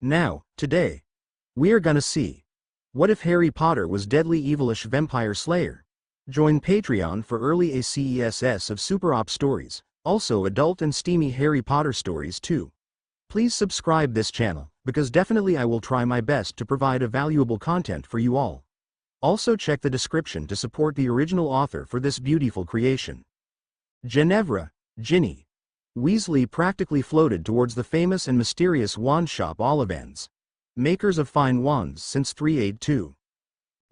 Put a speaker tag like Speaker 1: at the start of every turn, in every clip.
Speaker 1: Now, today, we are gonna see. What if Harry Potter was deadly evilish vampire slayer? Join Patreon for early ACESS of Super Op stories, also adult and steamy Harry Potter stories too. Please subscribe this channel, because definitely I will try my best to provide a valuable content for you all. Also check the description to support the original author for this beautiful creation. Ginevra, Ginny. Weasley practically floated towards the famous and mysterious wand shop Ollivanders, makers of fine wands since 382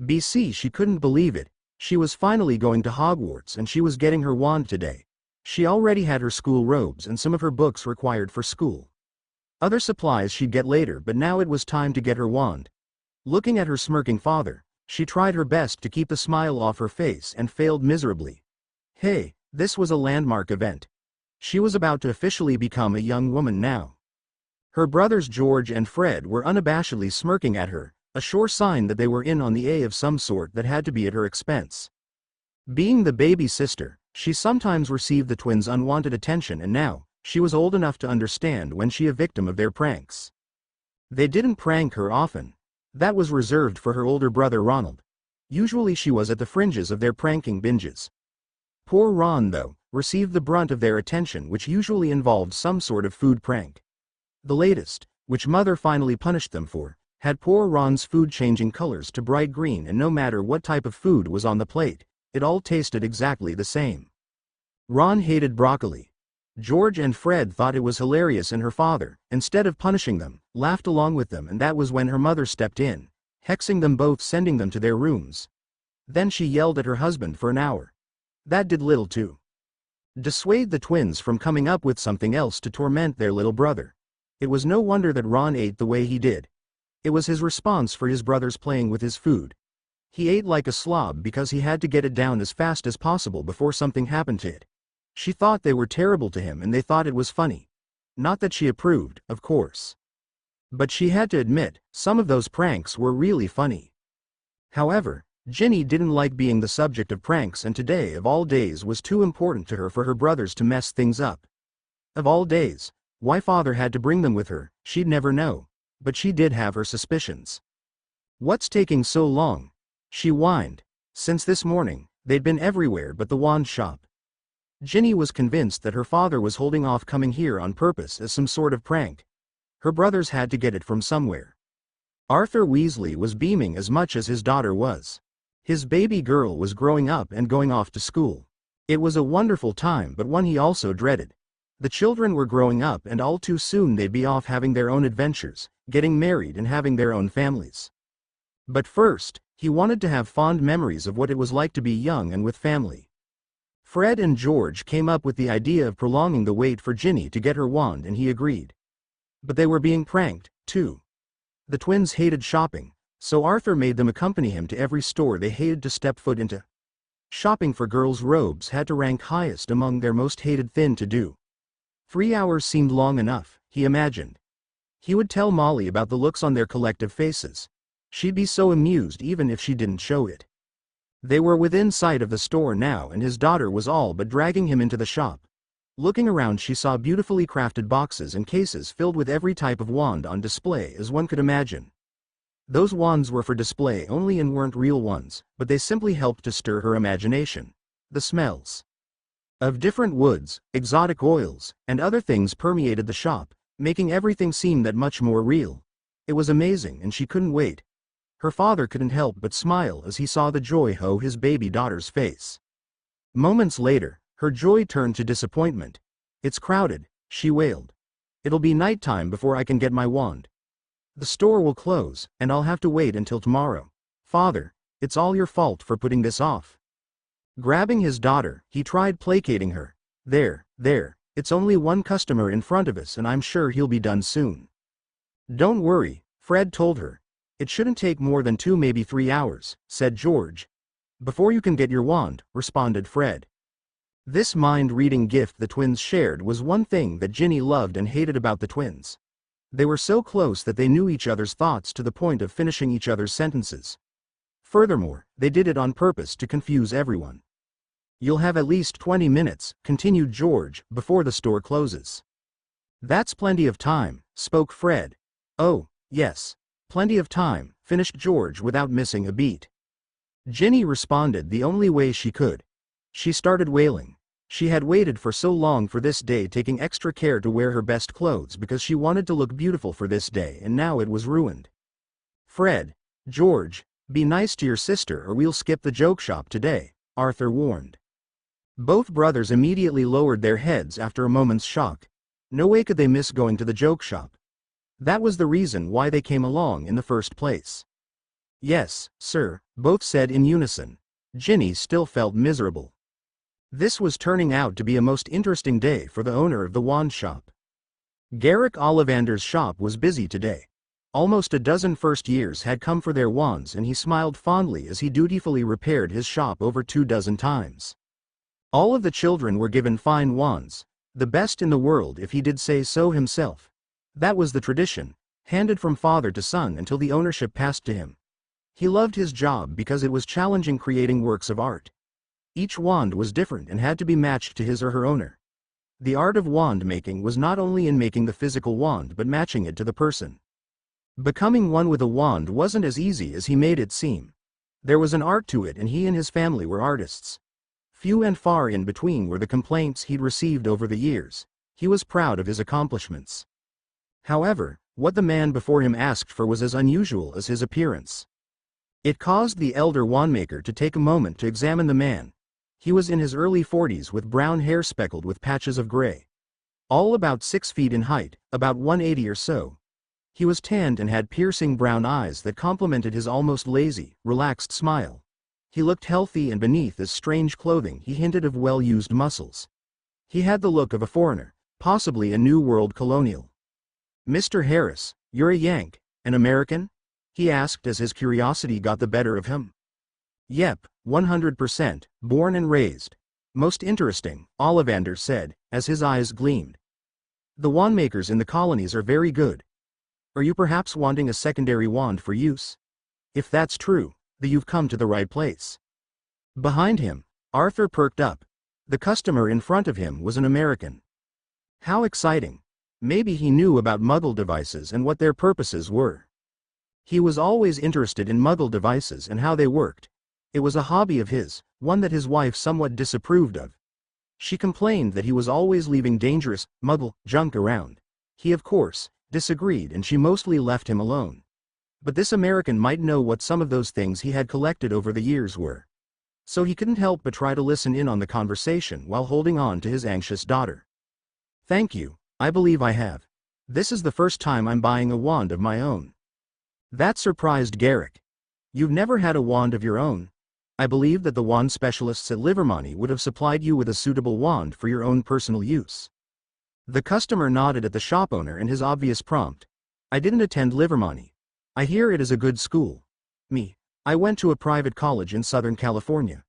Speaker 1: BC. She couldn't believe it. She was finally going to Hogwarts and she was getting her wand today. She already had her school robes and some of her books required for school. Other supplies she'd get later, but now it was time to get her wand. Looking at her smirking father, she tried her best to keep the smile off her face and failed miserably. Hey, this was a landmark event. She was about to officially become a young woman now. Her brothers George and Fred were unabashedly smirking at her, a sure sign that they were in on the A of some sort that had to be at her expense. Being the baby sister, she sometimes received the twins' unwanted attention, and now, she was old enough to understand when she a victim of their pranks. They didn't prank her often. That was reserved for her older brother Ronald. Usually she was at the fringes of their pranking binges. Poor Ron, though, received the brunt of their attention, which usually involved some sort of food prank. The latest, which Mother finally punished them for, had poor Ron's food changing colors to bright green, and no matter what type of food was on the plate, it all tasted exactly the same. Ron hated broccoli. George and Fred thought it was hilarious, and her father, instead of punishing them, laughed along with them, and that was when her mother stepped in, hexing them both, sending them to their rooms. Then she yelled at her husband for an hour. That did little to dissuade the twins from coming up with something else to torment their little brother. It was no wonder that Ron ate the way he did. It was his response for his brothers playing with his food. He ate like a slob because he had to get it down as fast as possible before something happened to it. She thought they were terrible to him and they thought it was funny. Not that she approved, of course. But she had to admit, some of those pranks were really funny. However, Ginny didn't like being the subject of pranks, and today of all days was too important to her for her brothers to mess things up. Of all days, why father had to bring them with her, she'd never know, but she did have her suspicions. What's taking so long? She whined. Since this morning, they'd been everywhere but the wand shop. Ginny was convinced that her father was holding off coming here on purpose as some sort of prank. Her brothers had to get it from somewhere. Arthur Weasley was beaming as much as his daughter was. His baby girl was growing up and going off to school. It was a wonderful time, but one he also dreaded. The children were growing up and all too soon they'd be off having their own adventures, getting married and having their own families. But first, he wanted to have fond memories of what it was like to be young and with family. Fred and George came up with the idea of prolonging the wait for Ginny to get her wand, and he agreed. But they were being pranked, too. The twins hated shopping, so Arthur made them accompany him to every store they hated to step foot into. Shopping for girls' robes had to rank highest among their most hated thing to do. 3 hours seemed long enough, he imagined. He would tell Molly about the looks on their collective faces. She'd be so amused even if she didn't show it. They were within sight of the store now, and his daughter was all but dragging him into the shop. Looking around, she saw beautifully crafted boxes and cases filled with every type of wand on display as one could imagine. Those wands were for display only and weren't real ones, but they simply helped to stir her imagination. The smells of different woods, exotic oils, and other things permeated the shop, making everything seem that much more real. It was amazing, and she couldn't wait. Her father couldn't help but smile as he saw the joy on his baby daughter's face. Moments later, her joy turned to disappointment. It's crowded, she wailed. It'll be nighttime before I can get my wand. The store will close, and I'll have to wait until tomorrow. Father, it's all your fault for putting this off. Grabbing his daughter, he tried placating her. There, it's only one customer in front of us and I'm sure he'll be done soon. Don't worry, Fred told her. It shouldn't take more than 2, maybe 3 hours, said George. Before you can get your wand, responded Fred. This mind-reading gift the twins shared was one thing that Ginny loved and hated about the twins. They were so close that they knew each other's thoughts to the point of finishing each other's sentences. Furthermore, they did it on purpose to confuse everyone. You'll have at least 20 minutes, continued George, before the store closes. That's plenty of time, spoke Fred. Oh, Yes. Plenty of time, finished George without missing a beat. Ginny responded the only way she could. She started wailing. She had waited for so long for this day, taking extra care to wear her best clothes because she wanted to look beautiful for this day, and now it was ruined. Fred, George, be nice to your sister or we'll skip the joke shop today, Arthur warned. Both brothers immediately lowered their heads after a moment's shock. No way could they miss going to the joke shop. That was the reason why they came along in the first place. Yes, sir, both said in unison. Ginny still felt miserable. This was turning out to be a most interesting day for the owner of the wand shop. Garrick Ollivander's shop was busy today. Almost a dozen first years had come for their wands, and he smiled fondly as he dutifully repaired his shop over 24 times. All of the children were given fine wands, the best in the world if he did say so himself. That was the tradition, handed from father to son until the ownership passed to him. He loved his job because it was challenging creating works of art. Each wand was different and had to be matched to his or her owner. The art of wand making was not only in making the physical wand but matching it to the person. Becoming one with a wand wasn't as easy as he made it seem. There was an art to it, and he and his family were artists. Few and far in between were the complaints he'd received over the years. He was proud of his accomplishments. However, what the man before him asked for was as unusual as his appearance. It caused the elder wandmaker to take a moment to examine the man. He was in his early 40s with brown hair speckled with patches of gray. All about 6 feet in height, about 180 or so. He was tanned and had piercing brown eyes that complemented his almost lazy, relaxed smile. He looked healthy, and beneath his strange clothing he hinted of well-used muscles. He had the look of a foreigner, possibly a New World colonial. "Mr. Harris, you're a Yank, an American?" he asked as his curiosity got the better of him. "Yep, 100%, born and raised." "Most interesting," Ollivander said, as his eyes gleamed. "The wandmakers in the colonies are very good. Are you perhaps wanting a secondary wand for use? If that's true, then you've come to the right place." Behind him, Arthur perked up. The customer in front of him was an American. How exciting! Maybe he knew about Muggle devices and what their purposes were. He was always interested in Muggle devices and how they worked. It was a hobby of his, one that his wife somewhat disapproved of. She complained that he was always leaving dangerous, Muggle, junk around. He, of course, disagreed, and she mostly left him alone. But this American might know what some of those things he had collected over the years were. So he couldn't help but try to listen in on the conversation while holding on to his anxious daughter. "Thank you, I believe I have. This is the first time I'm buying a wand of my own." That surprised Garrick. "You've never had a wand of your own? I believe that the wand specialists at Livermony would have supplied you with a suitable wand for your own personal use." The customer nodded at the shop owner and his obvious prompt. "I didn't attend Livermony. I hear it is a good school. I went to a private college in Southern California.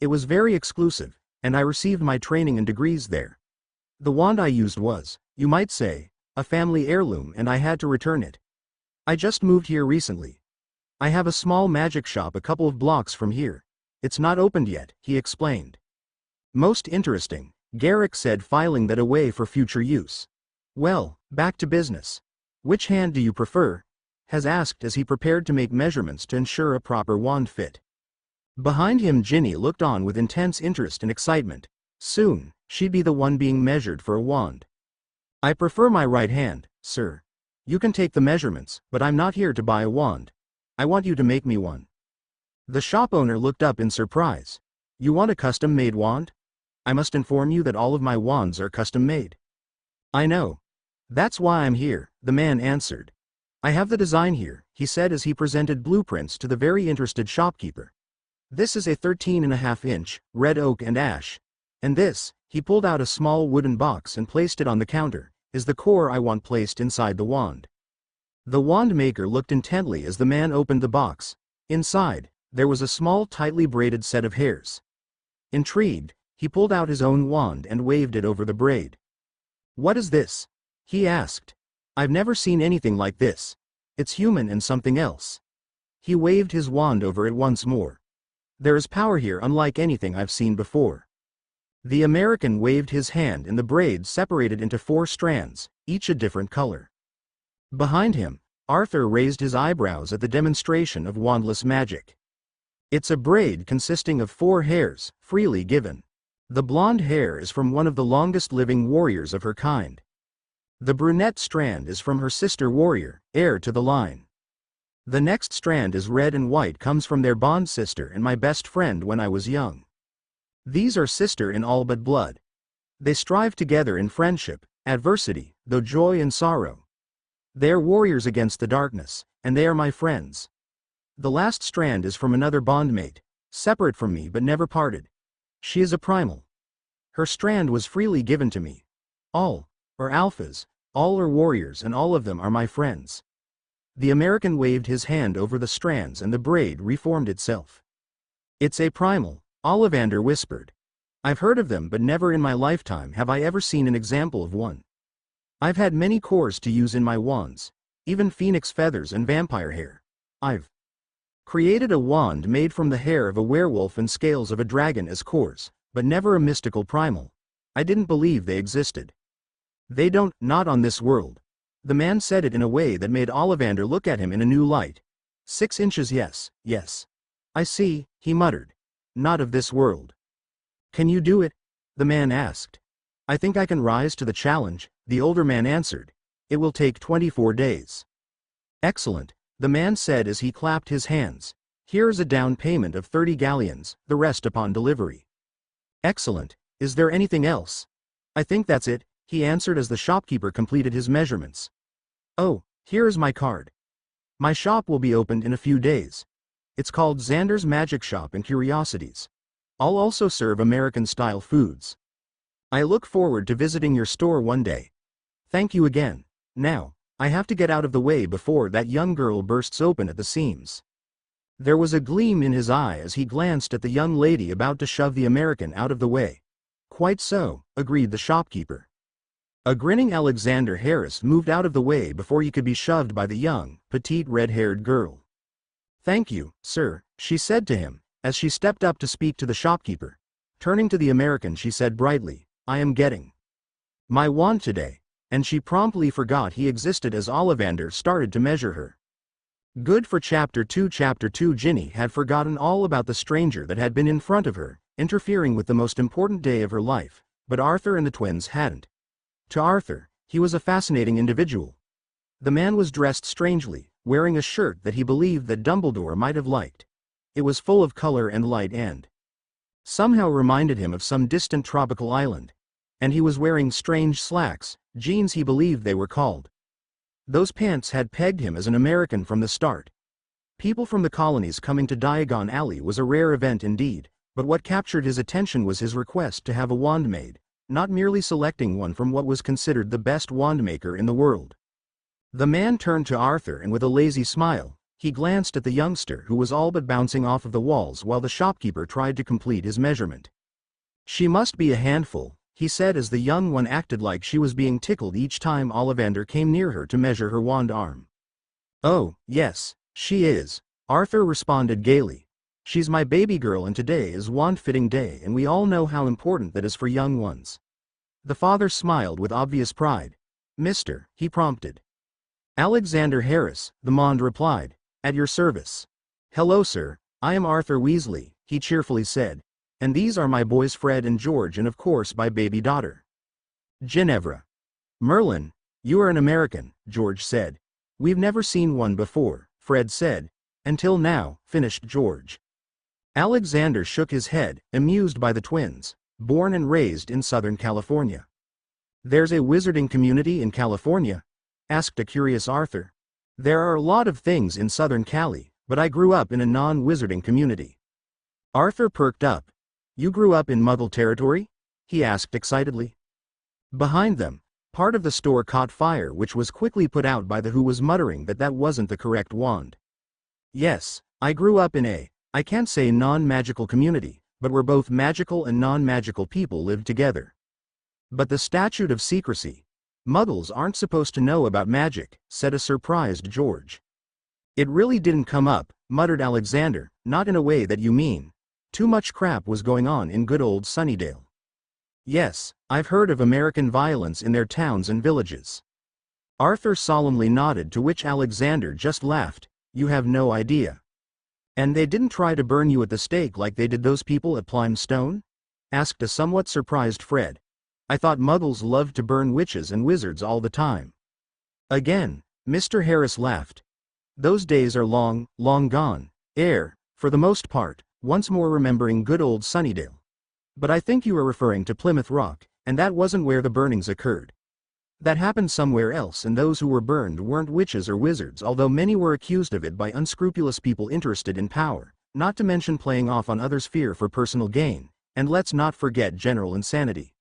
Speaker 1: It was very exclusive, and I received my training and degrees there. The wand I used was, you might say, a family heirloom, and I had to return it. I just moved here recently. I have a small magic shop a couple of blocks from here. It's not opened yet," he explained. "Most interesting," Garrick said, filing that away for future use. "Well, back to business. Which hand do you prefer?" Has asked as he prepared to make measurements to ensure a proper wand fit. Behind him, Ginny looked on with intense interest and excitement. Soon, she'd be the one being measured for a wand. "I prefer my right hand, sir. You can take the measurements, but I'm not here to buy a wand. I want you to make me one." The shop owner looked up in surprise. "You want a custom-made wand? I must inform you that all of my wands are custom-made." "I know. That's why I'm here," the man answered. "I have the design here," he said as he presented blueprints to the very interested shopkeeper. "This is a 13.5-inch, red oak and ash. And this," he pulled out a small wooden box and placed it on the counter, "is the core I want placed inside the wand." The wand maker looked intently as the man opened the box. Inside, there was a small tightly braided set of hairs. Intrigued, he pulled out his own wand and waved it over the braid. "What is this?" he asked. "I've never seen anything like this. It's human and something else." He waved his wand over it once more. "There is power here unlike anything I've seen before." The American waved his hand and the braid separated into 4 strands, each a different color. Behind him, Arthur raised his eyebrows at the demonstration of wandless magic. It's a braid consisting of 4 hairs, freely given. The blonde hair is from one of the longest living warriors of her kind. The brunette strand is from her sister warrior, heir to the line. The next strand is red and white, comes from their bond sister and my best friend when I was young. These are sister in all but blood. They strive together in friendship, adversity, though joy and sorrow. They are warriors against the darkness, and they are my friends. The last strand is from another bondmate, separate from me but never parted. She is a primal. Her strand was freely given to me. All are alphas, all are warriors, and all of them are my friends. The American waved his hand over the strands and the braid reformed itself. It's a primal, Ollivander whispered. I've heard of them, but never in my lifetime have I ever seen an example of one. I've had many cores to use in my wands, even phoenix feathers and vampire hair. I've created a wand made from the hair of a werewolf and scales of a dragon as cores, but never a mystical primal. I didn't believe they existed. They don't, not on this world. The man said it in a way that made Ollivander look at him in a new light. 6 inches, yes, yes. I see, he muttered. Not of this world. Can you do it? The man asked. I think I can rise to the challenge, the older man answered. It will take 24 days. Excellent, the man said as he clapped his hands. Here is a down payment of 30 galleons, the rest upon delivery. Excellent, is there anything else? I think that's it, he answered as the shopkeeper completed his measurements. Oh, here is my card. My shop will be opened in a few days. It's called Xander's Magic Shop and Curiosities. I'll also serve American-style foods. I look forward to visiting your store one day. Thank you again. Now, I have to get out of the way before that young girl bursts open at the seams. There was a gleam in his eye as he glanced at the young lady about to shove the American out of the way. Quite so, agreed the shopkeeper. A grinning Alexander Harris moved out of the way before he could be shoved by the young, petite red-haired girl. Thank you, sir, she said to him, as she stepped up to speak to the shopkeeper. Turning to the American, she said brightly, I am getting my wand today, and she promptly forgot he existed as Ollivander started to measure her. Good for Chapter 2. Chapter 2. Ginny had forgotten all about the stranger that had been in front of her, interfering with the most important day of her life, but Arthur and the twins hadn't. To Arthur, he was a fascinating individual. The man was dressed strangely, wearing a shirt that he believed that Dumbledore might have liked. It was full of color and light and somehow reminded him of some distant tropical island. And he was wearing strange slacks, jeans he believed they were called. Those pants had pegged him as an American from the start. People from the colonies coming to Diagon Alley was a rare event indeed, but what captured his attention was his request to have a wand made, not merely selecting one from what was considered the best wand maker in the world. The man turned to Arthur and with a lazy smile, he glanced at the youngster who was all but bouncing off of the walls while the shopkeeper tried to complete his measurement. She must be a handful, he said as the young one acted like she was being tickled each time Ollivander came near her to measure her wand arm. Oh, yes, she is, Arthur responded gaily. She's my baby girl and today is wand-fitting day and we all know how important that is for young ones. The father smiled with obvious pride. Mister, he prompted. Alexander Harris, the Mond replied. At your service. Hello sir, I am Arthur Weasley, he cheerfully said. And these are my boys Fred and George and of course my baby daughter, Ginevra. Merlin, you are an American, George said. We've never seen one before, Fred said. Until now, finished George. Alexander shook his head, amused by the twins, born and raised in Southern California. There's a wizarding community in California? Asked a curious Arthur. There are a lot of things in Southern Cali, but I grew up in a non-wizarding community. Arthur perked up. You grew up in Muggle territory? He asked excitedly. Behind them, part of the store caught fire which was quickly put out by the who was muttering that that wasn't the correct wand. Yes, I grew up in I can't say non-magical community, but where both magical and non-magical people lived together. But the statute of secrecy. Muggles aren't supposed to know about magic, said a surprised George. It really didn't come up, muttered Alexander, not in a way that you mean. Too much crap was going on in good old Sunnydale. Yes, I've heard of American violence in their towns and villages. Arthur solemnly nodded, to which Alexander just laughed. You have no idea. And they didn't try to burn you at the stake like they did those people at Plymstone? Asked a somewhat surprised Fred. I thought muggles loved to burn witches and wizards all the time. Again, Mr. Harris laughed. Those days are long, long gone. For the most part, once more remembering good old Sunnydale. But I think you are referring to Plymouth Rock, and that wasn't where the burnings occurred. That happened somewhere else, and those who were burned weren't witches or wizards, although many were accused of it by unscrupulous people interested in power, not to mention playing off on others' fear for personal gain, and let's not forget general insanity.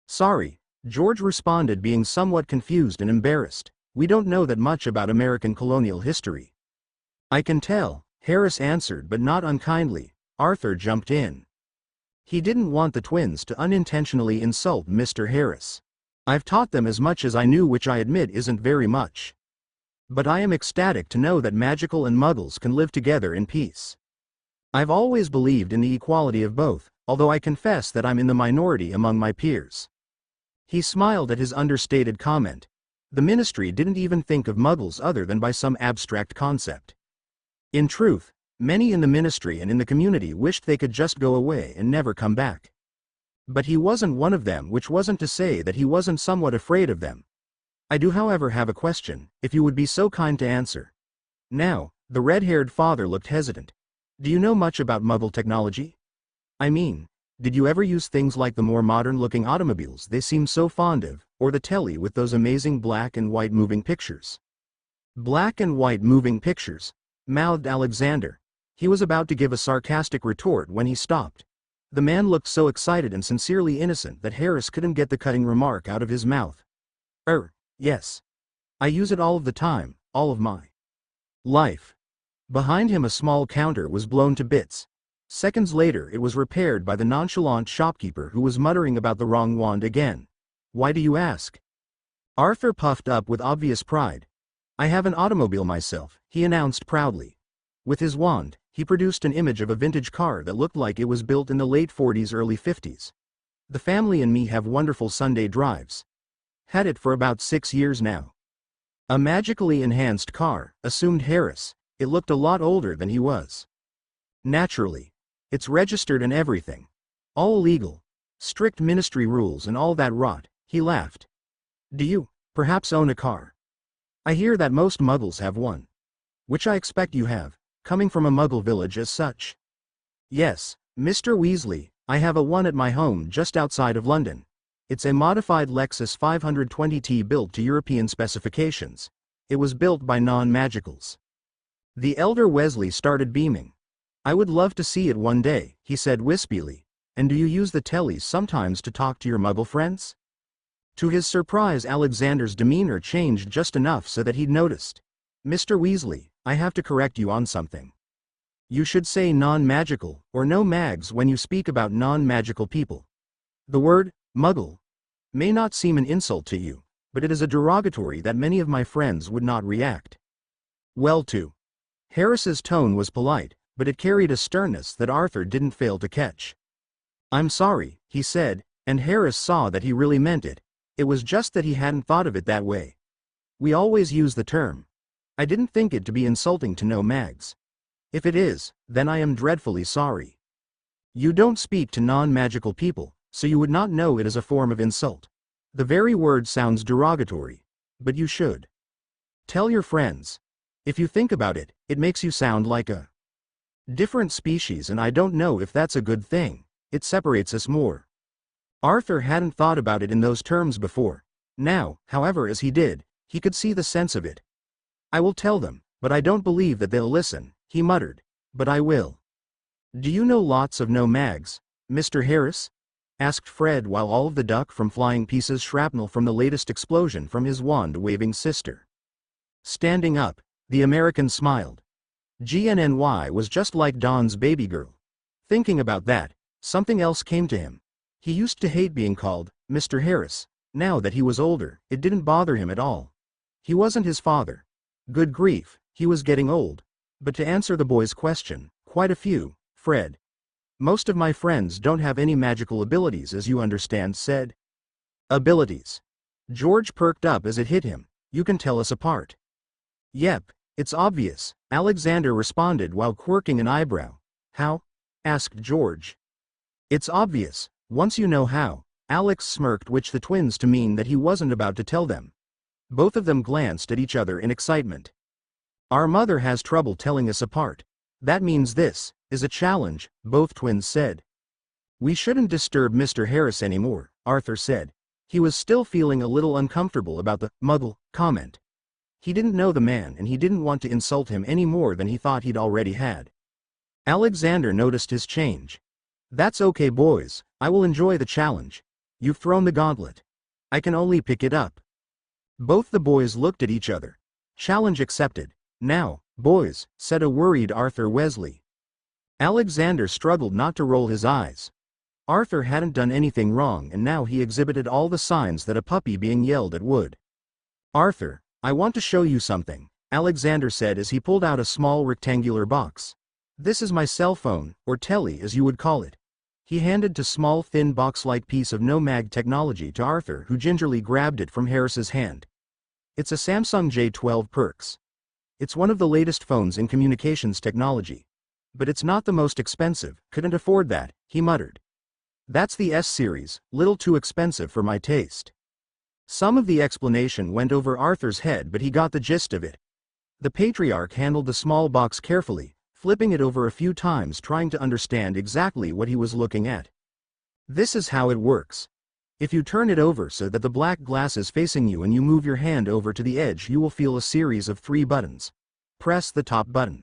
Speaker 1: Sorry, George responded, being somewhat confused and embarrassed. We don't know that much about American colonial history. I can tell, Harris answered, but not unkindly. Arthur jumped in. He didn't want the twins to unintentionally insult Mr. Harris. I've taught them as much as I knew, which I admit isn't very much. But I am ecstatic to know that magical and muggles can live together in peace. I've always believed in the equality of both, although I confess that I'm in the minority among my peers. He smiled at his understated comment. The ministry didn't even think of muggles other than by some abstract concept. In truth, many in the ministry and in the community wished they could just go away and never come back. But he wasn't one of them, which wasn't to say that he wasn't somewhat afraid of them. I do, however, have a question, if you would be so kind to answer. Now, the red-haired father looked hesitant. Do you know much about muggle technology? I mean, did you ever use things like the more modern-looking automobiles they seem so fond of, or the telly with those amazing black and white moving pictures? Black and white moving pictures, mouthed Alexander. He was about to give a sarcastic retort when he stopped. The man looked so excited and sincerely innocent that Harris couldn't get the cutting remark out of his mouth. Yes. I use it all of the time, all of my life. Behind him a small counter was blown to bits. Seconds later it was repaired by the nonchalant shopkeeper, who was muttering about the wrong wand again. Why do you ask? Arthur puffed up with obvious pride. I have an automobile myself, he announced proudly. With his wand, he produced an image of a vintage car that looked like it was built in the late 40s, early 50s. The family and me have wonderful Sunday drives. Had it for about 6 years now. A magically enhanced car, assumed Harris. It looked a lot older than he was. Naturally. It's registered and everything. All legal. Strict ministry rules and all that rot, he laughed. Do you, perhaps, own a car? I hear that most muggles have one. Which I expect you have, coming from a muggle village as such. Yes, Mr. Weasley, I have a one at my home just outside of London. It's a modified Lexus 520T built to European specifications. It was built by non-magicals. The elder Weasley started beaming. I would love to see it one day, he said wispily. And do you use the tellies sometimes to talk to your muggle friends? To his surprise, Alexander's demeanor changed just enough so that he'd noticed. Mr. Weasley, I have to correct you on something. You should say non-magical, or no mags, when you speak about non-magical people. The word, muggle, may not seem an insult to you, but it is a derogatory that many of my friends would not react well to. Harris's tone was polite, but it carried a sternness that Arthur didn't fail to catch. I'm sorry, he said, and Harris saw that he really meant it. It was just that he hadn't thought of it that way. We always use the term. I didn't think it to be insulting to no mags. If it is, then I am dreadfully sorry. You don't speak to non-magical people, so you would not know it as a form of insult. The very word sounds derogatory. But you should tell your friends. If you think about it, it makes you sound like a different species, and I don't know if that's a good thing. It separates us more. Arthur hadn't thought about it in those terms before. Now, however, as he did, he could see the sense of it. I will tell them, but I don't believe that they'll listen, he muttered. But I will. Do you know lots of no mags, Mr. Harris? Asked Fred, while all of the duck from flying pieces shrapnel from the latest explosion from his wand-waving sister. Standing up, the American smiled. GNNY was just like Dawn's baby girl. Thinking about that, something else came to him. He used to hate being called Mr. Harris. Now that he was older, it didn't bother him at all. He wasn't his father. Good grief, he was getting old. But to answer the boy's question, quite a few, Fred. Most of my friends don't have any magical abilities, as you understand, said. Abilities. George perked up as it hit him. You can tell us apart. Yep, it's obvious, Alexander responded while quirking an eyebrow. How? Asked George. It's obvious, once you know how, Alex smirked, which the twins to mean that he wasn't about to tell them. Both of them glanced at each other in excitement. Our mother has trouble telling us apart. That means this is a challenge, both twins said. We shouldn't disturb Mr. Harris anymore, Arthur said. He was still feeling a little uncomfortable about the Muggle comment. He didn't know the man and he didn't want to insult him any more than he thought he'd already had. Alexander noticed his change. That's okay, boys, I will enjoy the challenge. You've thrown the gauntlet. I can only pick it up. Both the boys looked at each other. Challenge accepted. Now, boys, said a worried Arthur Weasley. Alexander struggled not to roll his eyes. Arthur hadn't done anything wrong and now he exhibited all the signs that a puppy being yelled at would. Arthur, I want to show you something, Alexander said as he pulled out a small rectangular box. This is my cell phone, or telly as you would call it. He handed a small thin box-like piece of no-mag technology to Arthur, who gingerly grabbed it from Harris's hand. It's a Samsung J12 Perks. It's one of the latest phones in communications technology. But it's not the most expensive, couldn't afford that, he muttered. That's the S-series, little too expensive for my taste. Some of the explanation went over Arthur's head, but he got the gist of it. The patriarch handled the small box carefully, flipping it over a few times trying to understand exactly what he was looking at. This is how it works. If you turn it over so that the black glass is facing you and you move your hand over to the edge, you will feel a series of 3 buttons. Press the top button.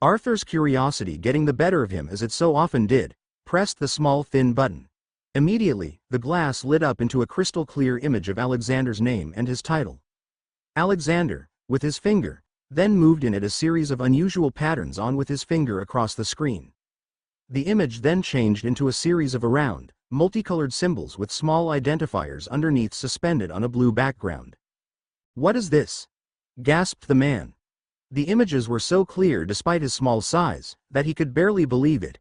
Speaker 1: Arthur's curiosity getting the better of him as it so often did, pressed the small thin button. Immediately, the glass lit up into a crystal clear image of Alexander's name and his title. Alexander, with his finger, then moved in it a series of unusual patterns on with his finger across the screen. The image then changed into a series of round, multicolored symbols with small identifiers underneath suspended on a blue background. What is this? Gasped the man. The images were so clear despite his small size, that he could barely believe it.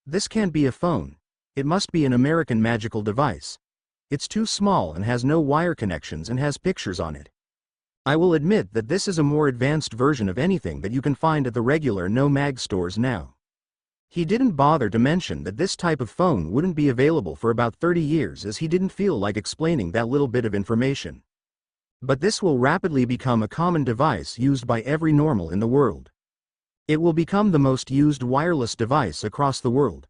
Speaker 1: This can't be a phone. It must be an American magical device. It's too small and has no wire connections and has pictures on it. I will admit that this is a more advanced version of anything that you can find at the regular no-mag stores now. He didn't bother to mention that this type of phone wouldn't be available for about 30 years as he didn't feel like explaining that little bit of information. But this will rapidly become a common device used by every normal in the world. It will become the most used wireless device across the world.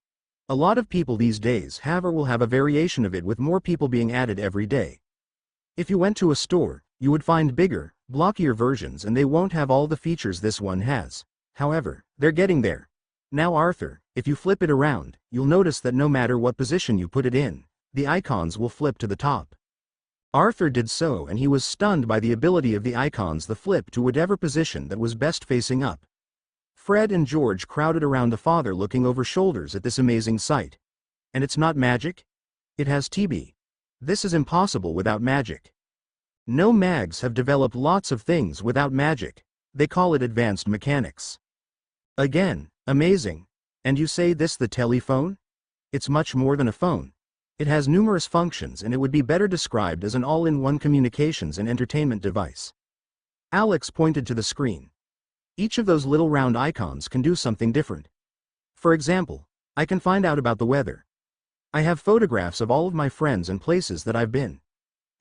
Speaker 1: A lot of people these days have or will have a variation of it, with more people being added every day. If you went to a store, you would find bigger, blockier versions and they won't have all the features this one has. However, they're getting there. Now Arthur, if you flip it around, you'll notice that no matter what position you put it in, the icons will flip to the top. Arthur did so and he was stunned by the ability of the icons to flip to whatever position that was best facing up. Fred and George crowded around the father looking over shoulders at this amazing sight. And it's not magic? It has TB. This is impossible without magic. No mags have developed lots of things without magic. They call it advanced mechanics. Again, amazing. And you say this the telephone? It's much more than a phone. It has numerous functions and it would be better described as an all-in-one communications and entertainment device. Alex pointed to the screen. Each of those little round icons can do something different. For example, I can find out about the weather. I have photographs of all of my friends and places that I've been.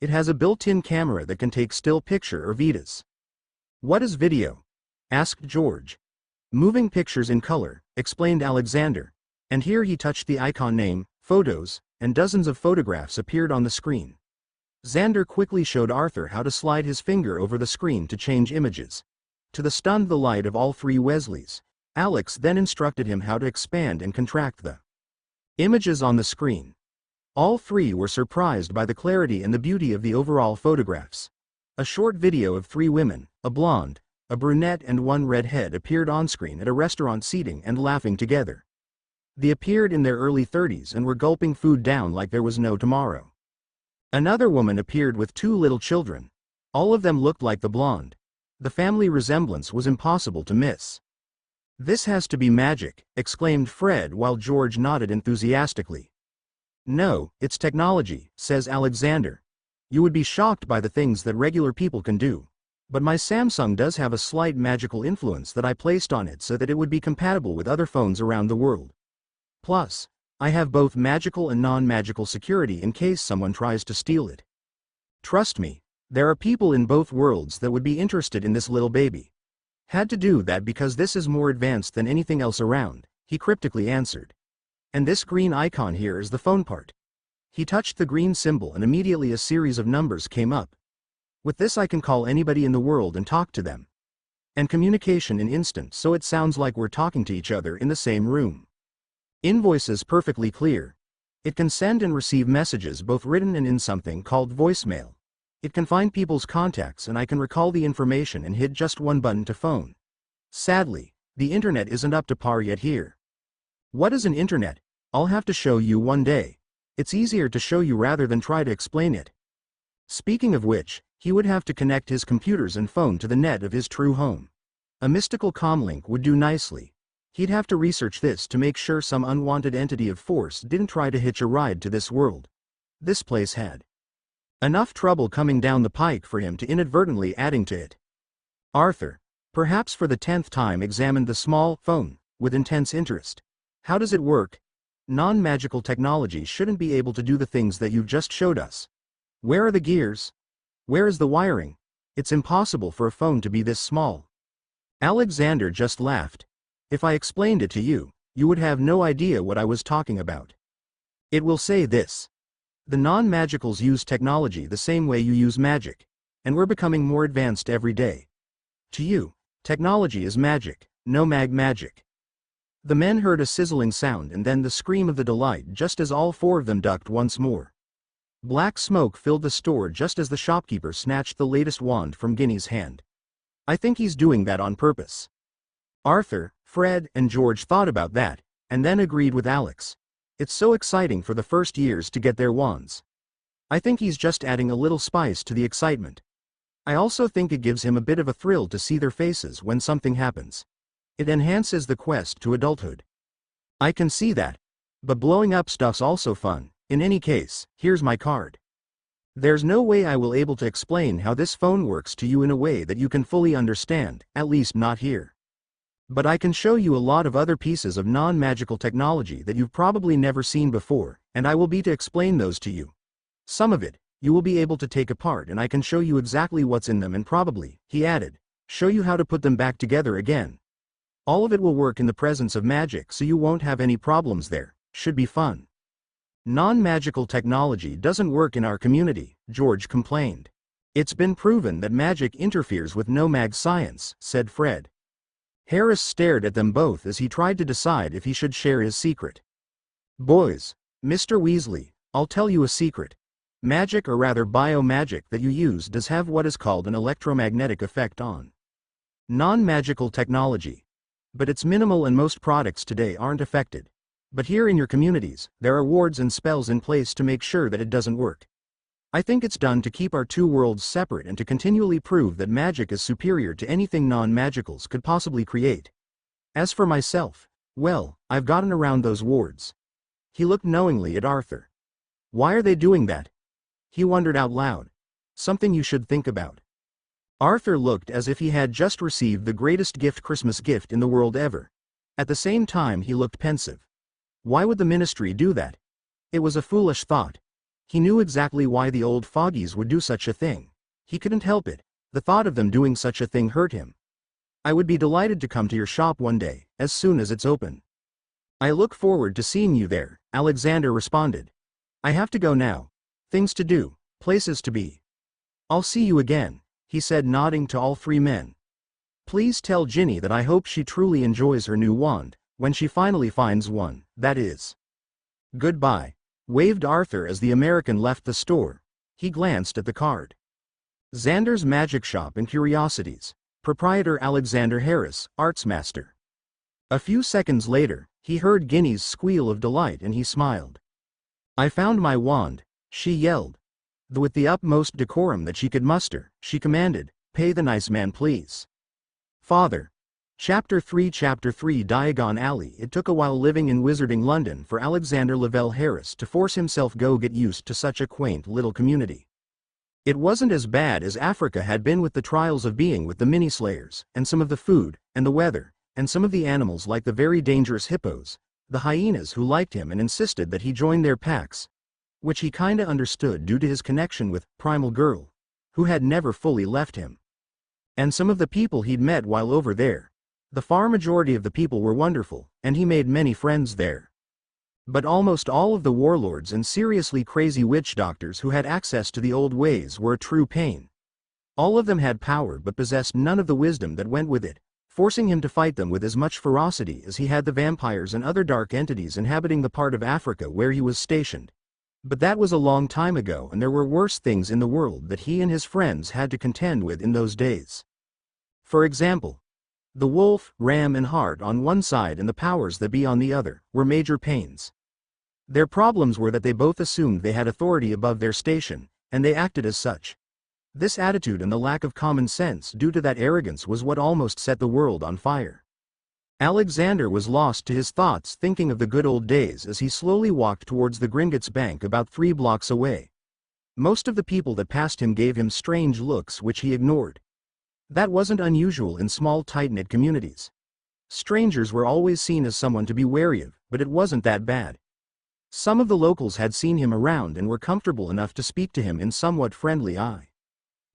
Speaker 1: It has a built-in camera that can take still picture or videos. What is video? Asked George. Moving pictures in color, explained Alexander. And here he touched the icon name, photos, and dozens of photographs appeared on the screen. Xander quickly showed Arthur how to slide his finger over the screen to change images. To the stunned delight of all 3 Weasleys, Alex then instructed him how to expand and contract the images on the screen. All 3 were surprised by the clarity and the beauty of the overall photographs. A short video of 3 women, a blonde, a brunette and 1 redhead appeared on screen at a restaurant seating and laughing together. They appeared in their early 30s and were gulping food down like there was no tomorrow. Another woman appeared with 2 little children. All of them looked like the blonde. The family resemblance was impossible to miss. This has to be magic, exclaimed Fred while George nodded enthusiastically. No, it's technology, says Alexander. You would be shocked by the things that regular people can do. But my Samsung does have a slight magical influence that I placed on it so that it would be compatible with other phones around the world. Plus, I have both magical and non-magical security in case someone tries to steal it. Trust me, there are people in both worlds that would be interested in this little baby. Had to do that because this is more advanced than anything else around, he cryptically answered. And this green icon here is the phone part. He touched the green symbol and immediately a series of numbers came up. With this I can call anybody in the world and talk to them. And communication in instant, so it sounds like we're talking to each other in the same room. Invoices perfectly clear. It can send and receive messages both written and in something called voicemail. It can find people's contacts and I can recall the information and hit just one button to phone. Sadly, the internet isn't up to par yet here. What is an internet? I'll have to show you one day. It's easier to show you rather than try to explain it. Speaking of which, he would have to connect his computers and phone to the net of his true home. A mystical comlink would do nicely. He'd have to research this to make sure some unwanted entity of force didn't try to hitch a ride to this world. This place had enough trouble coming down the pike for him to inadvertently adding to it. Arthur, perhaps for the 10th time, examined the small phone with intense interest. How does it work? Non-magical technology shouldn't be able to do the things that you've just showed us. Where are the gears? Where is the wiring? It's impossible for a phone to be this small. Alexander just laughed. If I explained it to you, you would have no idea what I was talking about. It will say this. The non-magicals use technology the same way you use magic, and we're becoming more advanced every day. To you, technology is magic, no magic. The men heard a sizzling sound and then the scream of the delight just as all four of them ducked once more. Black smoke filled the store just as the shopkeeper snatched the latest wand from Ginny's hand. I think he's doing that on purpose. Arthur, Fred, and George thought about that, and then agreed with Alex. It's so exciting for the first years to get their wands. I think he's just adding a little spice to the excitement. I also think it gives him a bit of a thrill to see their faces when something happens. It enhances the quest to adulthood. I can see that. But blowing up stuff's also fun. In any case, here's my card. There's no way I will able to explain how this phone works to you in a way that you can fully understand, at least not here. But I can show you a lot of other pieces of non-magical technology that you've probably never seen before, and I will be to explain those to you. Some of it, you will be able to take apart and I can show you exactly what's in them and probably, he added, show you how to put them back together again. All of it will work in the presence of magic so you won't have any problems there. Should be fun. Non-magical technology doesn't work in our community, George complained. It's been proven that magic interferes with no-mag science, said Fred. Harris stared at them both as he tried to decide if he should share his secret. Boys, Mr. Weasley, I'll tell you a secret. Magic, or rather bio-magic, that you use does have what is called an electromagnetic effect on non-magical technology. But it's minimal and most products today aren't affected. But here in your communities, there are wards and spells in place to make sure that it doesn't work. I think it's done to keep our two worlds separate and to continually prove that magic is superior to anything non-magicals could possibly create. As for myself, well, I've gotten around those wards. He looked knowingly at Arthur. Why are they doing that? He wondered out loud. Something you should think about. Arthur looked as if he had just received the greatest Christmas gift in the world ever. At the same time he looked pensive. Why would the ministry do that? It was a foolish thought. He knew exactly why the old fogies would do such a thing. He couldn't help it. The thought of them doing such a thing hurt him. I would be delighted to come to your shop one day, as soon as it's open. I look forward to seeing you there, Alexander responded. I have to go now. Things to do, places to be. I'll see you again, he said, nodding to all three men. Please tell Ginny that I hope she truly enjoys her new wand, when she finally finds one, that is. Goodbye, waved Arthur as the American left the store. He glanced at the card. Xander's Magic Shop and Curiosities. Proprietor Alexander Harris, Arts Master. A few seconds later, he heard Ginny's squeal of delight and he smiled. I found my wand, she yelled. With the utmost decorum that she could muster, she commanded, pay the nice man please. Father. Chapter 3 Diagon Alley. It took a while living in Wizarding London for Alexander Lavelle Harris to force himself get used to such a quaint little community. It wasn't as bad as Africa had been with the trials of being with the mini-slayers, and some of the food, and the weather, and some of the animals like the very dangerous hippos, the hyenas who liked him and insisted that he join their packs, which he kinda understood due to his connection with Primal Girl, who had never fully left him. And some of the people he'd met while over there. The far majority of the people were wonderful, and he made many friends there. But almost all of the warlords and seriously crazy witch doctors who had access to the old ways were a true pain. All of them had power but possessed none of the wisdom that went with it, forcing him to fight them with as much ferocity as he had the vampires and other dark entities inhabiting the part of Africa where he was stationed. But that was a long time ago, and there were worse things in the world that he and his friends had to contend with in those days. For example, the wolf, ram and hart on one side and the powers that be on the other, were major pains. Their problems were that they both assumed they had authority above their station, and they acted as such. This attitude and the lack of common sense due to that arrogance was what almost set the world on fire. Alexander was lost to his thoughts thinking of the good old days as he slowly walked towards the Gringotts Bank about 3 blocks away. Most of the people that passed him gave him strange looks which he ignored. That wasn't unusual in small tight-knit communities. Strangers were always seen as someone to be wary of, but it wasn't that bad. Some of the locals had seen him around and were comfortable enough to speak to him in somewhat friendly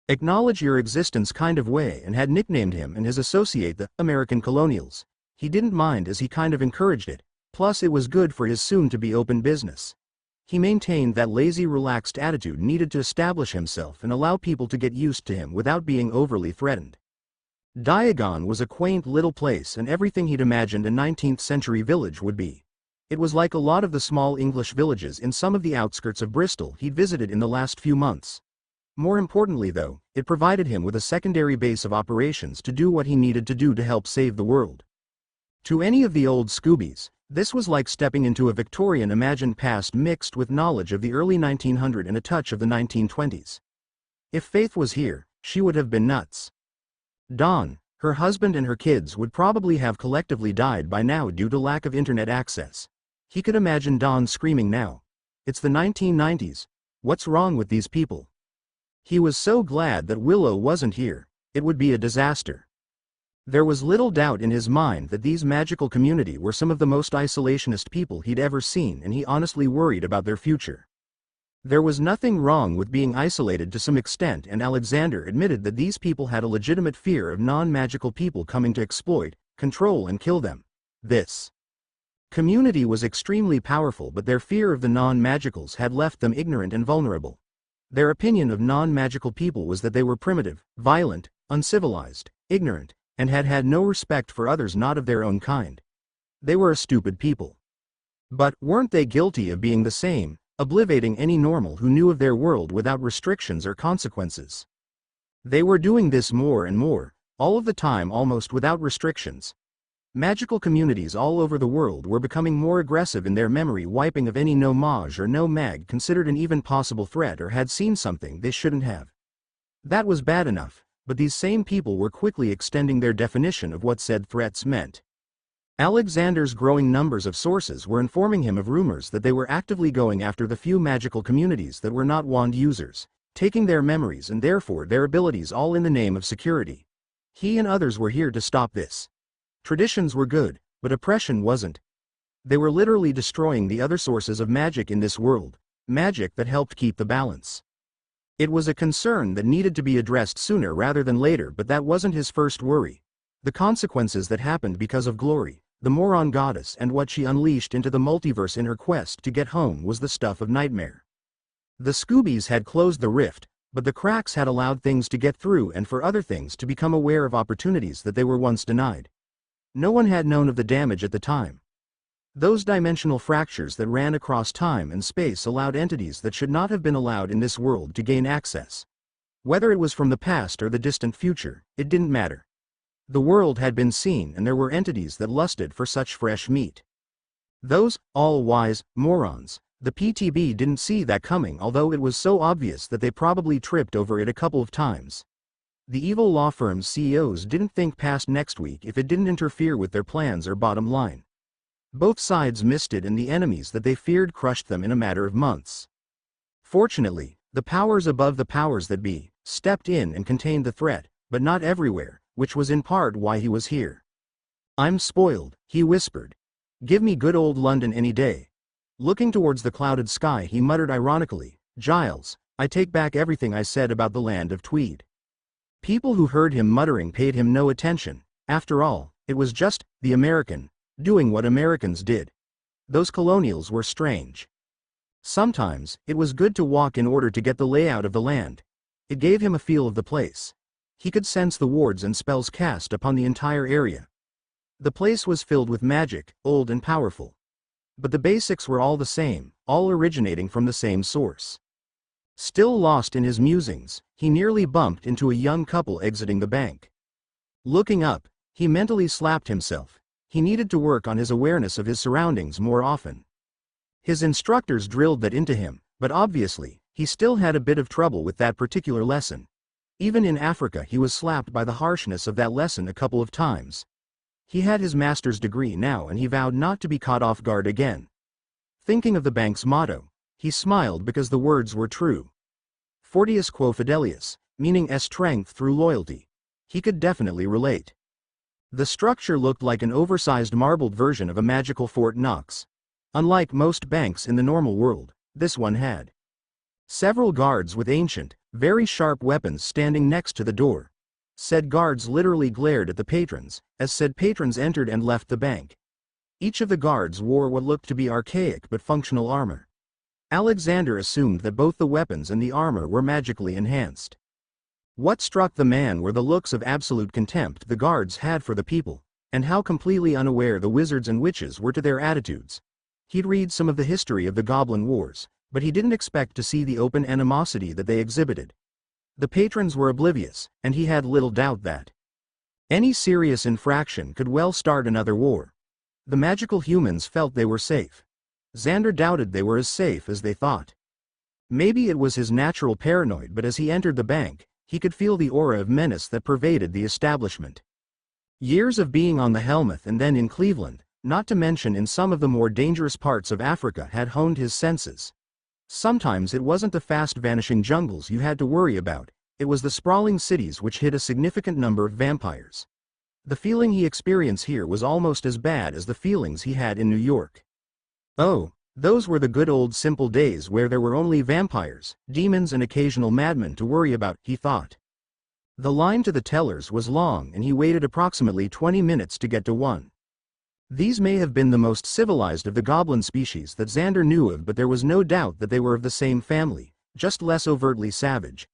Speaker 1: acknowledge your existence kind of way, and had nicknamed him and his associate the American Colonials. He didn't mind as he kind of encouraged it, plus it was good for his soon-to-be open business. He maintained that lazy, relaxed attitude needed to establish himself and allow people to get used to him without being overly threatened. Diagon was a quaint little place and everything he'd imagined a 19th century village would be. It was like a lot of the small English villages in some of the outskirts of Bristol he'd visited in the last few months. More importantly though, it provided him with a secondary base of operations to do what he needed to do to help save the world. To any of the old Scoobies, this was like stepping into a Victorian imagined past mixed with knowledge of the early 1900s and a touch of the 1920s. If Faith was here, she would have been nuts. Dawn, her husband and her kids would probably have collectively died by now due to lack of internet access. He could imagine Dawn screaming now. It's the 1990s. What's wrong with these people? He was so glad that Willow wasn't here. It would be a disaster. There was little doubt in his mind that these magical community were some of the most isolationist people he'd ever seen, and he honestly worried about their future. There was nothing wrong with being isolated to some extent, and Alexander admitted that these people had a legitimate fear of non-magical people coming to exploit, control and kill them. This community was extremely powerful, but their fear of the non-magicals had left them ignorant and vulnerable. Their opinion of non-magical people was that they were primitive, violent, uncivilized, ignorant, and had had no respect for others not of their own kind. They were a stupid people. But weren't they guilty of being the same, obliviating any normal who knew of their world without restrictions or consequences? They were doing this more and more, all of the time almost without restrictions. Magical communities all over the world were becoming more aggressive in their memory wiping of any no-mage or no-mag considered an even possible threat or had seen something they shouldn't have. That was bad enough, but these same people were quickly extending their definition of what said threats meant. Alexander's growing numbers of sources were informing him of rumors that they were actively going after the few magical communities that were not wand users, taking their memories and therefore their abilities all in the name of security. He and others were here to stop this. Traditions were good, but oppression wasn't. They were literally destroying the other sources of magic in this world, magic that helped keep the balance. It was a concern that needed to be addressed sooner rather than later, but that wasn't his first worry. The consequences that happened because of Glory, the moron goddess, and what she unleashed into the multiverse in her quest to get home was the stuff of nightmare. The Scoobies had closed the rift, but the cracks had allowed things to get through and for other things to become aware of opportunities that they were once denied. No one had known of the damage at the time. Those dimensional fractures that ran across time and space allowed entities that should not have been allowed in this world to gain access. Whether it was from the past or the distant future, it didn't matter. The world had been seen and there were entities that lusted for such fresh meat. Those all-wise morons, the PTB, didn't see that coming, although it was so obvious that they probably tripped over it a couple of times. The evil law firm's CEOs didn't think past next week if it didn't interfere with their plans or bottom line. Both sides missed it and the enemies that they feared crushed them in a matter of months. Fortunately, The powers above the powers that be stepped in and contained the threat, but not everywhere, which was in part why he was here. "I'm spoiled," he whispered. "Give me good old London any day." Looking towards the clouded sky, he muttered ironically, "Giles, I take back everything I said about the land of Tweed." People who heard him muttering paid him no attention. After all, it was just the American doing what Americans did. Those colonials were strange. Sometimes, it was good to walk in order to get the layout of the land. It gave him a feel of the place. He could sense the wards and spells cast upon the entire area. The place was filled with magic, old and powerful. But the basics were all the same, all originating from the same source. Still lost in his musings, he nearly bumped into a young couple exiting the bank. Looking up, he mentally slapped himself. He needed to work on his awareness of his surroundings more often. His instructors drilled that into him, but obviously, he still had a bit of trouble with that particular lesson. Even in Africa he was slapped by the harshness of that lesson a couple of times. He had his master's degree now and he vowed not to be caught off guard again. Thinking of the bank's motto, he smiled because the words were true. Fortius quo fidelius, meaning strength through loyalty. He could definitely relate. The structure looked like an oversized marbled version of a magical Fort Knox. Unlike most banks in the normal world, this one had several guards with ancient, very sharp weapons standing next to the door. Said guards literally glared at the patrons, as said patrons entered and left the bank. Each of the guards wore what looked to be archaic but functional armor. Alexander assumed that both the weapons and the armor were magically enhanced. What struck the man were the looks of absolute contempt the guards had for the people, and how completely unaware the wizards and witches were to their attitudes. He'd read some of the history of the Goblin Wars, but he didn't expect to see the open animosity that they exhibited. The patrons were oblivious, and he had little doubt that any serious infraction could well start another war. The magical humans felt they were safe. Xander doubted they were as safe as they thought. Maybe it was his natural paranoid, but as he entered the bank, he could feel the aura of menace that pervaded the establishment. Years of being on the Helmuth and then in Cleveland, not to mention in some of the more dangerous parts of Africa, had honed his senses. Sometimes it wasn't the fast-vanishing jungles you had to worry about, it was the sprawling cities which hid a significant number of vampires. The feeling he experienced here was almost as bad as the feelings he had in New York. Oh, those were the good old simple days where there were only vampires, demons and occasional madmen to worry about, he thought. The line to the tellers was long and he waited approximately 20 minutes to get to one. These may have been the most civilized of the goblin species that Xander knew of, but there was no doubt that they were of the same family, just less overtly savage.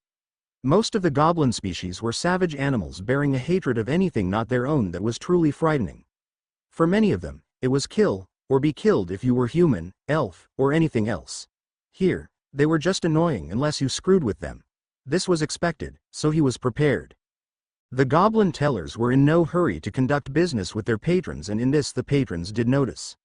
Speaker 1: Most of the goblin species were savage animals bearing a hatred of anything not their own that was truly frightening. For many of them, it was kill, or be killed if you were human, elf, or anything else. Here, they were just annoying unless you screwed with them. This was expected, so he was prepared. The goblin tellers were in no hurry to conduct business with their patrons, and in this the patrons did notice.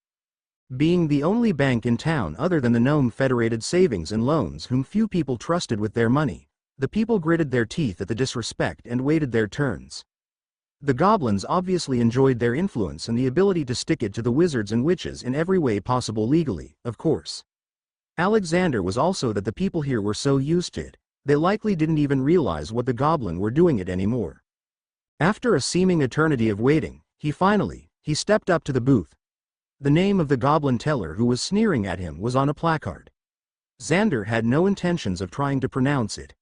Speaker 1: Being the only bank in town other than the Gnome Federated Savings and Loans whom few people trusted with their money, the people gritted their teeth at the disrespect and waited their turns. The goblins obviously enjoyed their influence and the ability to stick it to the wizards and witches in every way possible legally, of course. Alexander was also that the people here were so used to it, they likely didn't even realize what the goblin were doing it anymore. After a seeming eternity of waiting, he stepped up to the booth. The name of the goblin teller who was sneering at him was on a placard. Xander had no intentions of trying to pronounce it.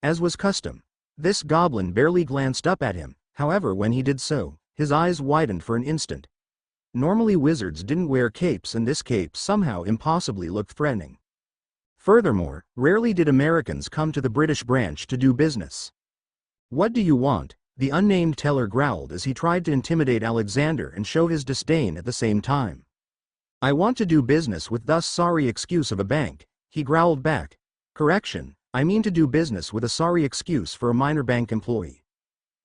Speaker 1: As was custom, this goblin barely glanced up at him, however when he did so, his eyes widened for an instant. Normally wizards didn't wear capes, and this cape somehow impossibly looked threatening. Furthermore, rarely did Americans come to the British branch to do business. "What do you want?" the unnamed teller growled as he tried to intimidate Alexander and show his disdain at the same time. "I want to do business with thus sorry excuse of a bank," he growled back. "Correction, I mean to do business with a sorry excuse for a minor bank employee.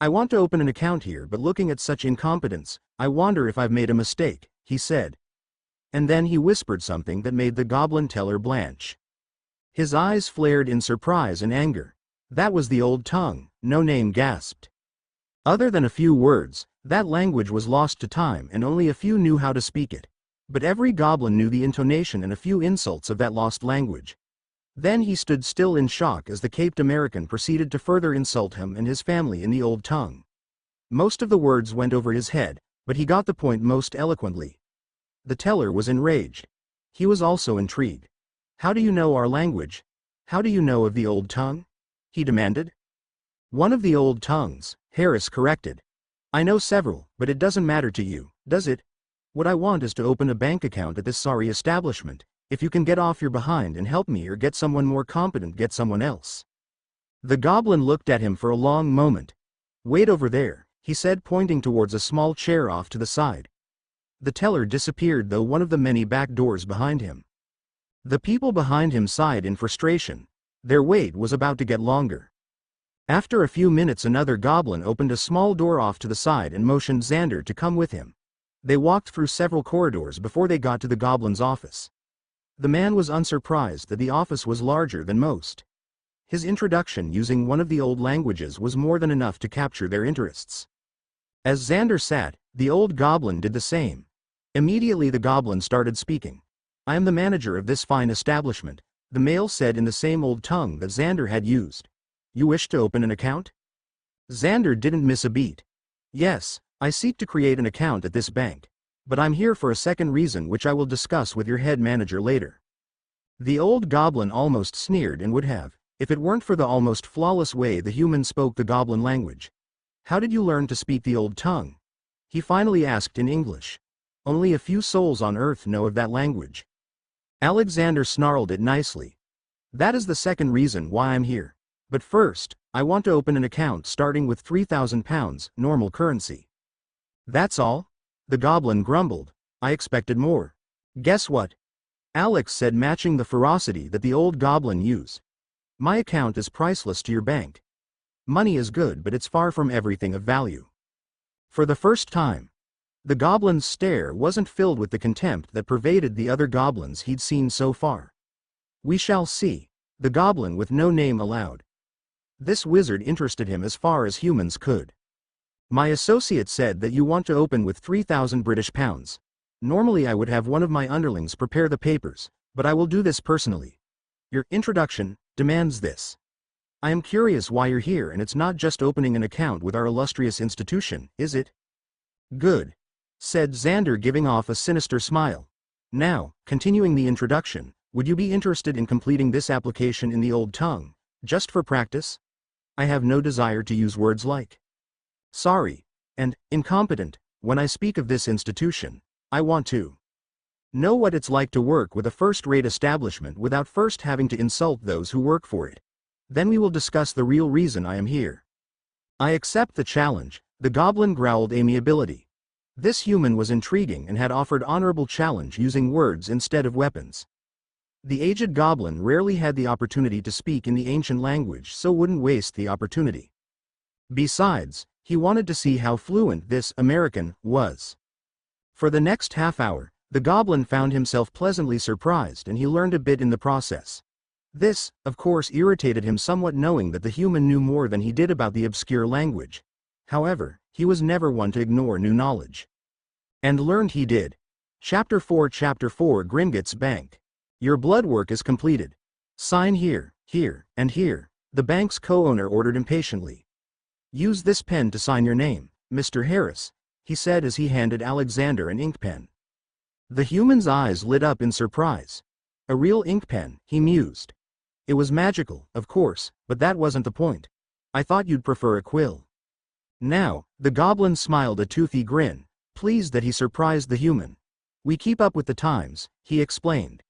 Speaker 1: I want to open an account here, but looking at such incompetence, I wonder if I've made a mistake," he said. And then he whispered something that made the goblin teller blanch. His eyes flared in surprise and anger. That was the old tongue, No Name gasped. Other than a few words, that language was lost to time and only a few knew how to speak it. But every goblin knew the intonation and a few insults of that lost language. Then he stood still in shock as the caped American proceeded to further insult him and his family in the old tongue. Most of the words went over his head, but he got the point most eloquently. The teller was enraged. He was also intrigued. "How do you know our language? How do you know of the old tongue?" he demanded. "One of the old tongues," Harris corrected. "I know several, but it doesn't matter to you, does it? What I want is to open a bank account at this sorry establishment. If you can get off your behind and help me or get someone more competent, get someone else." The goblin looked at him for a long moment. "Wait over there," he said, pointing towards a small chair off to the side. The teller disappeared though one of the many back doors behind him. The people behind him sighed in frustration. Their wait was about to get longer. After a few minutes another goblin opened a small door off to the side and motioned Xander to come with him. They walked through several corridors before they got to the goblin's office. The man was unsurprised that the office was larger than most. His introduction using one of the old languages was more than enough to capture their interests. As Xander sat, the old goblin did the same. Immediately the goblin started speaking. "I am the manager of this fine establishment," the male said in the same old tongue that Xander had used. "You wish to open an account?" Xander didn't miss a beat. "Yes, I seek to create an account at this bank. But I'm here for a second reason which I will discuss with your head manager later." The old goblin almost sneered and would have, if it weren't for the almost flawless way the human spoke the goblin language. "How did you learn to speak the old tongue?" he finally asked in English. "Only a few souls on Earth know of that language." Alexander snarled it nicely. "That is the second reason why I'm here. But first, I want to open an account starting with £3,000, normal currency." "That's all?" The goblin grumbled. "I expected more." "Guess what?" Alex said, matching the ferocity that the old goblin used. "My account is priceless to your bank. Money is good, but it's far from everything of value." For the first time, the goblin's stare wasn't filled with the contempt that pervaded the other goblins he'd seen so far. "We shall see," the goblin with no name allowed. This wizard interested him as far as humans could. "My associate said that you want to open with 3,000 British pounds. Normally I would have one of my underlings prepare the papers, but I will do this personally. Your introduction demands this. I am curious why you're here, and it's not just opening an account with our illustrious institution, is it?" "Good," said Xander, giving off a sinister smile. "Now, continuing the introduction, would you be interested in completing this application in the old tongue, just for practice? I have no desire to use words like sorry and incompetent when I speak of this institution. I want to know what it's like to work with a first-rate establishment without first having to insult those who work for it. Then we will discuss the real reason I am here." "I accept the challenge," the goblin growled amiability. This human was intriguing and had offered honorable challenge using words instead of weapons. The aged goblin rarely had the opportunity to speak in the ancient language, so wouldn't waste the opportunity. Besides, he wanted to see how fluent this American was. For the next half hour, the goblin found himself pleasantly surprised, and he learned a bit in the process. This, of course, irritated him somewhat, knowing that the human knew more than he did about the obscure language. However, he was never one to ignore new knowledge. And learned he did. Chapter 4 Gringotts Bank. Your blood work is completed. Sign here, here, and here, the bank's co-owner ordered impatiently. Use this pen to sign your name, Mr. Harris, he said as he handed Alexander an ink pen. The human's eyes lit up in surprise. A real ink pen, he mused. It was magical, of course, but that wasn't the point. I thought you'd prefer a quill. Now, the goblin smiled a toothy grin, pleased that he surprised the human. We keep up with the times, he explained.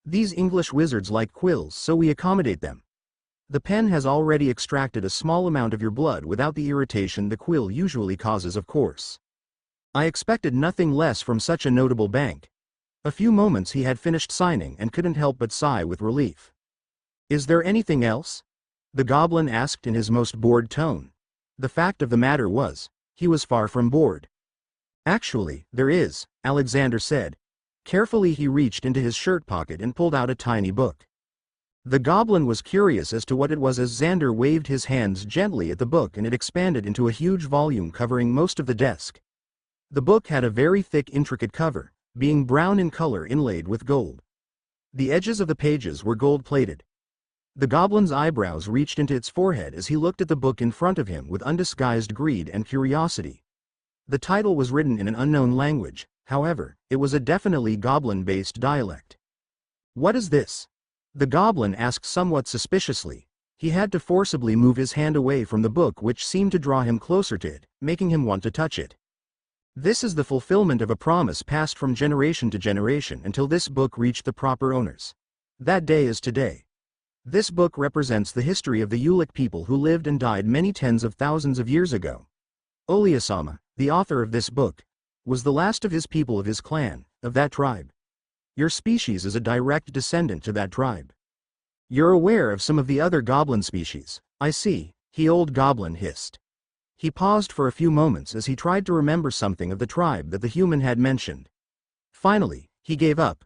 Speaker 1: These English wizards like quills, so we accommodate them. The pen has already extracted a small amount of your blood without the irritation the quill usually causes, of course. I expected nothing less from such a notable bank. A few moments he had finished signing and couldn't help but sigh with relief. Is there anything else? The goblin asked in his most bored tone. The fact of the matter was, he was far from bored. Actually, there is, Alexander said. Carefully he reached into his shirt pocket and pulled out a tiny book. The goblin was curious as to what it was as Xander waved his hands gently at the book and it expanded into a huge volume covering most of the desk. The book had a very thick, intricate cover, being brown in color inlaid with gold. The edges of the pages were gold-plated, The goblin's eyebrows reached into its forehead as he looked at the book in front of him with undisguised greed and curiosity. The title was written in an unknown language, however, it was a definitely goblin-based dialect. "What is this?" the goblin asked somewhat suspiciously. He had to forcibly move his hand away from the book, which seemed to draw him closer to it, making him want to touch it. "This is the fulfillment of a promise passed from generation to generation until this book reached the proper owners. That day is today. This book represents the history of the Ulick people who lived and died many tens of thousands of years ago. Ollivander, the author of this book, was the last of his people, of his clan, of that tribe. Your species is a direct descendant to that tribe. You're aware of some of the other goblin species, I see," the old goblin hissed. He paused for a few moments as he tried to remember something of the tribe that the human had mentioned. Finally, he gave up.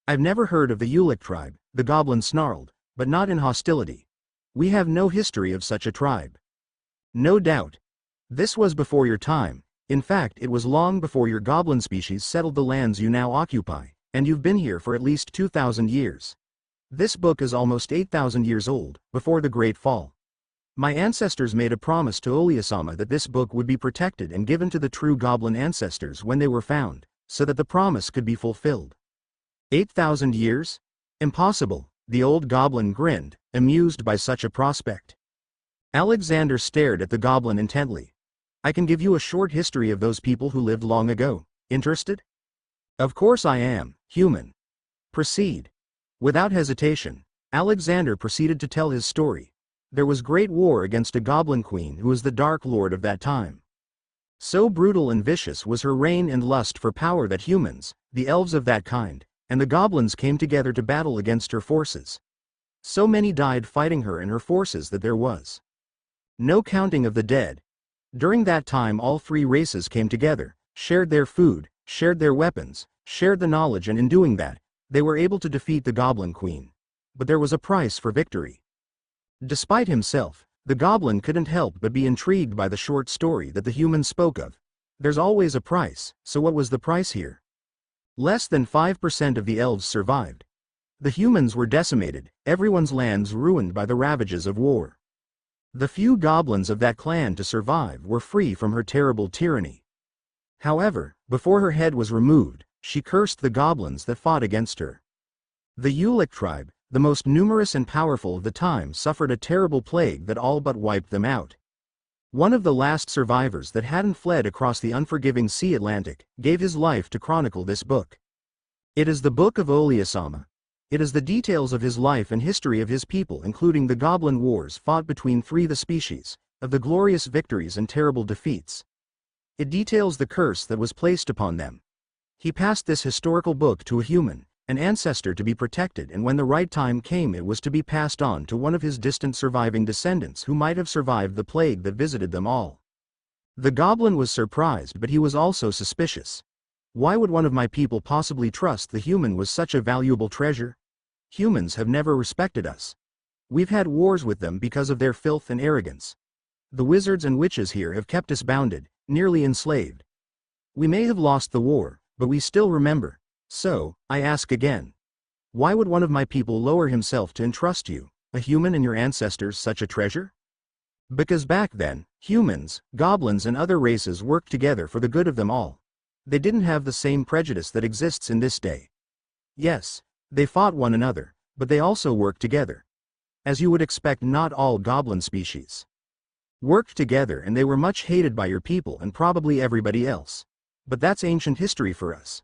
Speaker 1: "I've never heard of the Ulick tribe," the goblin snarled, "but not in hostility. We have no history of such a tribe." "No doubt. This was before your time. In fact, it was long before your goblin species settled the lands you now occupy, and you've been here for at least 2,000 years. This book is almost 8,000 years old, before the Great Fall. My ancestors made a promise to Ollivander that this book would be protected and given to the true goblin ancestors when they were found, so that the promise could be fulfilled." 8,000 years? Impossible, the old goblin grinned, amused by such a prospect. Alexander stared at the goblin intently. "I can give you a short history of those people who lived long ago. Interested?" "Of course I am, human." "Proceed." Without hesitation, Alexander proceeded to tell his story. There was great war against a goblin queen who was the Dark Lord of that time. So brutal and vicious was her reign and lust for power that humans, the elves of that kind, and the goblins came together to battle against her forces. So many died fighting her and her forces that there was no counting of the dead. During that time all three races came together, shared their food, shared their weapons, shared the knowledge, and in doing that, they were able to defeat the Goblin Queen. But there was a price for victory. Despite himself, the goblin couldn't help but be intrigued by the short story that the human spoke of. There's always a price, so what was the price here? Less than 5% of the elves survived. The humans were decimated, everyone's lands ruined by the ravages of war. The few goblins of that clan to survive were free from her terrible tyranny. However, before her head was removed, she cursed the goblins that fought against her. The Ulick tribe, the most numerous and powerful of the time, suffered a terrible plague that all but wiped them out. One of the last survivors that hadn't fled across the unforgiving sea Atlantic gave his life to chronicle this book. It is the Book of Ollivander. It is the details of his life and history of his people, including the goblin wars fought between the species, of the glorious victories and terrible defeats. It details the curse that was placed upon them. He passed this historical book to a human, an ancestor, to be protected, and when the right time came it was to be passed on to one of his distant surviving descendants who might have survived the plague that visited them all. The goblin was surprised, but he was also suspicious. Why would one of my people possibly trust the human with such a valuable treasure? Humans have never respected us. We've had wars with them because of their filth and arrogance. The wizards and witches here have kept us bounded, nearly enslaved. We may have lost the war, but we still remember. So, I ask again. Why would one of my people lower himself to entrust you, a human and your ancestors, such a treasure? Because back then, humans, goblins and other races worked together for the good of them all. They didn't have the same prejudice that exists in this day. Yes, they fought one another, but they also worked together. As you would expect, not all goblin species worked together, and they were much hated by your people and probably everybody else. But that's ancient history for us.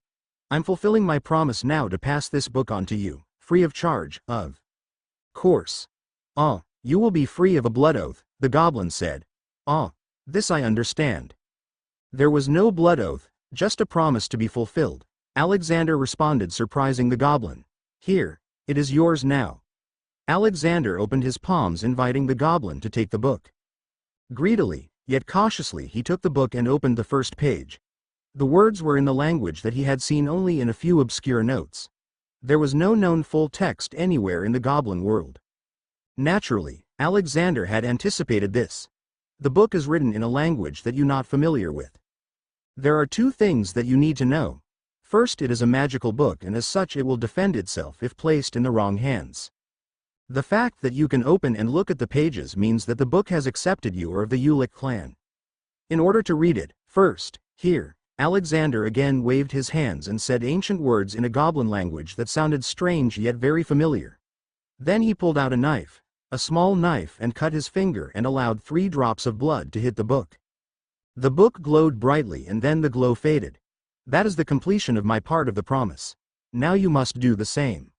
Speaker 1: I'm fulfilling my promise now to pass this book on to you, free of charge, of course. You will be free of a blood oath, the goblin said. This I understand. There was no blood oath, just a promise to be fulfilled, Alexander responded, surprising the goblin. Here, it is yours now. Alexander opened his palms, inviting the goblin to take the book. Greedily, yet cautiously, he took the book and opened the first page. The words were in the language that he had seen only in a few obscure notes. There was no known full text anywhere in the goblin world. Naturally, Alexander had anticipated this. The book is written in a language that you're not familiar with. There are two things that you need to know. First, it is a magical book, and as such it will defend itself if placed in the wrong hands. The fact that you can open and look at the pages means that the book has accepted you or of the Ulick clan. In order to read it, first, here, Alexander again waved his hands and said ancient words in a goblin language that sounded strange yet very familiar. Then he pulled out a small knife, and cut his finger and allowed 3 drops of blood to hit the book. The book glowed brightly and then the glow faded. That is the completion of my part of the promise. Now you must do the same.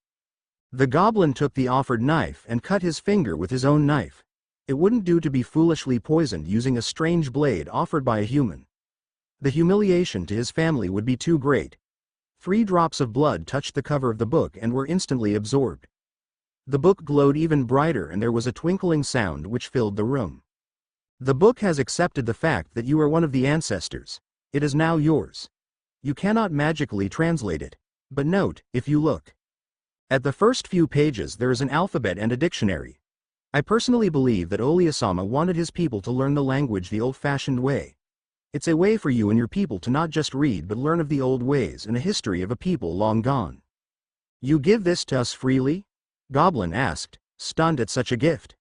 Speaker 1: The goblin took the offered knife and cut his finger with his own knife. It wouldn't do to be foolishly poisoned using a strange blade offered by a human. The humiliation to his family would be too great. 3 drops of blood touched the cover of the book and were instantly absorbed. The book glowed even brighter and there was a twinkling sound which filled the room. The book has accepted the fact that you are one of the ancestors. It is now yours. You cannot magically translate it. But note, if you look at the first few pages, there is an alphabet and a dictionary. I personally believe that Oliasama wanted his people to learn the language the old-fashioned way. It's a way for you and your people to not just read but learn of the old ways and a history of a people long gone. You give this to us freely? Goblin asked, stunned at such a gift.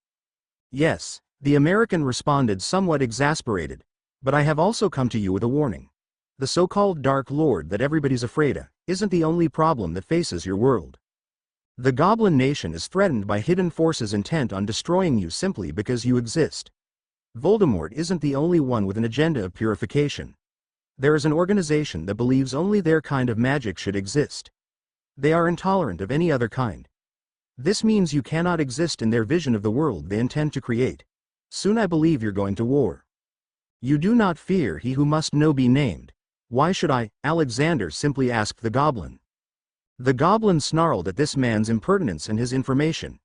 Speaker 1: Yes, the American responded, somewhat exasperated, but I have also come to you with a warning. The so-called Dark Lord that everybody's afraid of isn't the only problem that faces your world. The Goblin Nation is threatened by hidden forces intent on destroying you simply because you exist. Voldemort isn't the only one with an agenda of purification. There is an organization that believes only their kind of magic should exist. They are intolerant of any other kind. This means you cannot exist in their vision of the world they intend to create. Soon I believe you're going to war. You do not fear he who must know be named. Why should I? Alexander simply asked the goblin. The goblin snarled at this man's impertinence and his information.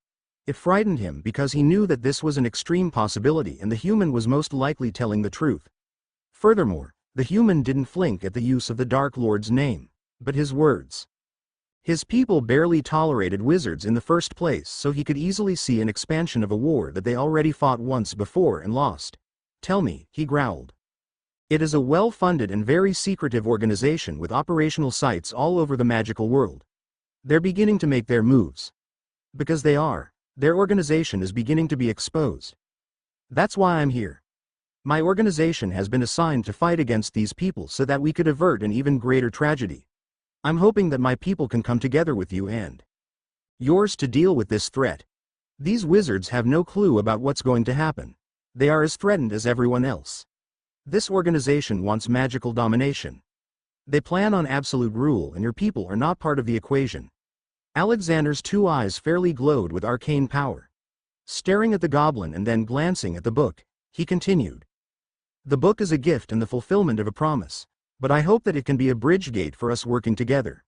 Speaker 1: It frightened him because he knew that this was an extreme possibility and the human was most likely telling the truth. Furthermore, the human didn't flinch at the use of the Dark Lord's name, but his words. His people barely tolerated wizards in the first place, so he could easily see an expansion of a war that they already fought once before and lost. Tell me, he growled. It is a well-funded and very secretive organization with operational sites all over the magical world. They're beginning to make their moves. Because they are. Their organization is beginning to be exposed. That's why I'm here. My organization has been assigned to fight against these people so that we could avert an even greater tragedy. I'm hoping that my people can come together with you and yours to deal with this threat. These wizards have no clue about what's going to happen. They are as threatened as everyone else. This organization wants magical domination. They plan on absolute rule and your people are not part of the equation. Alexander's 2 eyes fairly glowed with arcane power. Staring at the goblin and then glancing at the book, he continued. The book is a gift and the fulfillment of a promise, but I hope that it can be a bridge gate for us working together.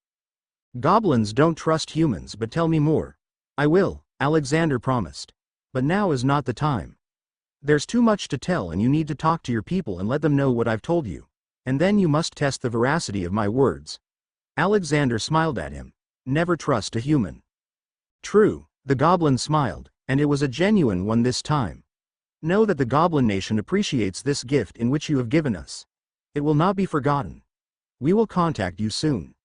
Speaker 1: Goblins don't trust humans, but tell me more. I will, Alexander promised. But now is not the time. There's too much to tell and you need to talk to your people and let them know what I've told you. And then you must test the veracity of my words. Alexander smiled at him. Never trust a human. True, the goblin smiled, and it was a genuine one this time. Know that the Goblin Nation appreciates this gift in which you have given us. It will not be forgotten. We will contact you soon.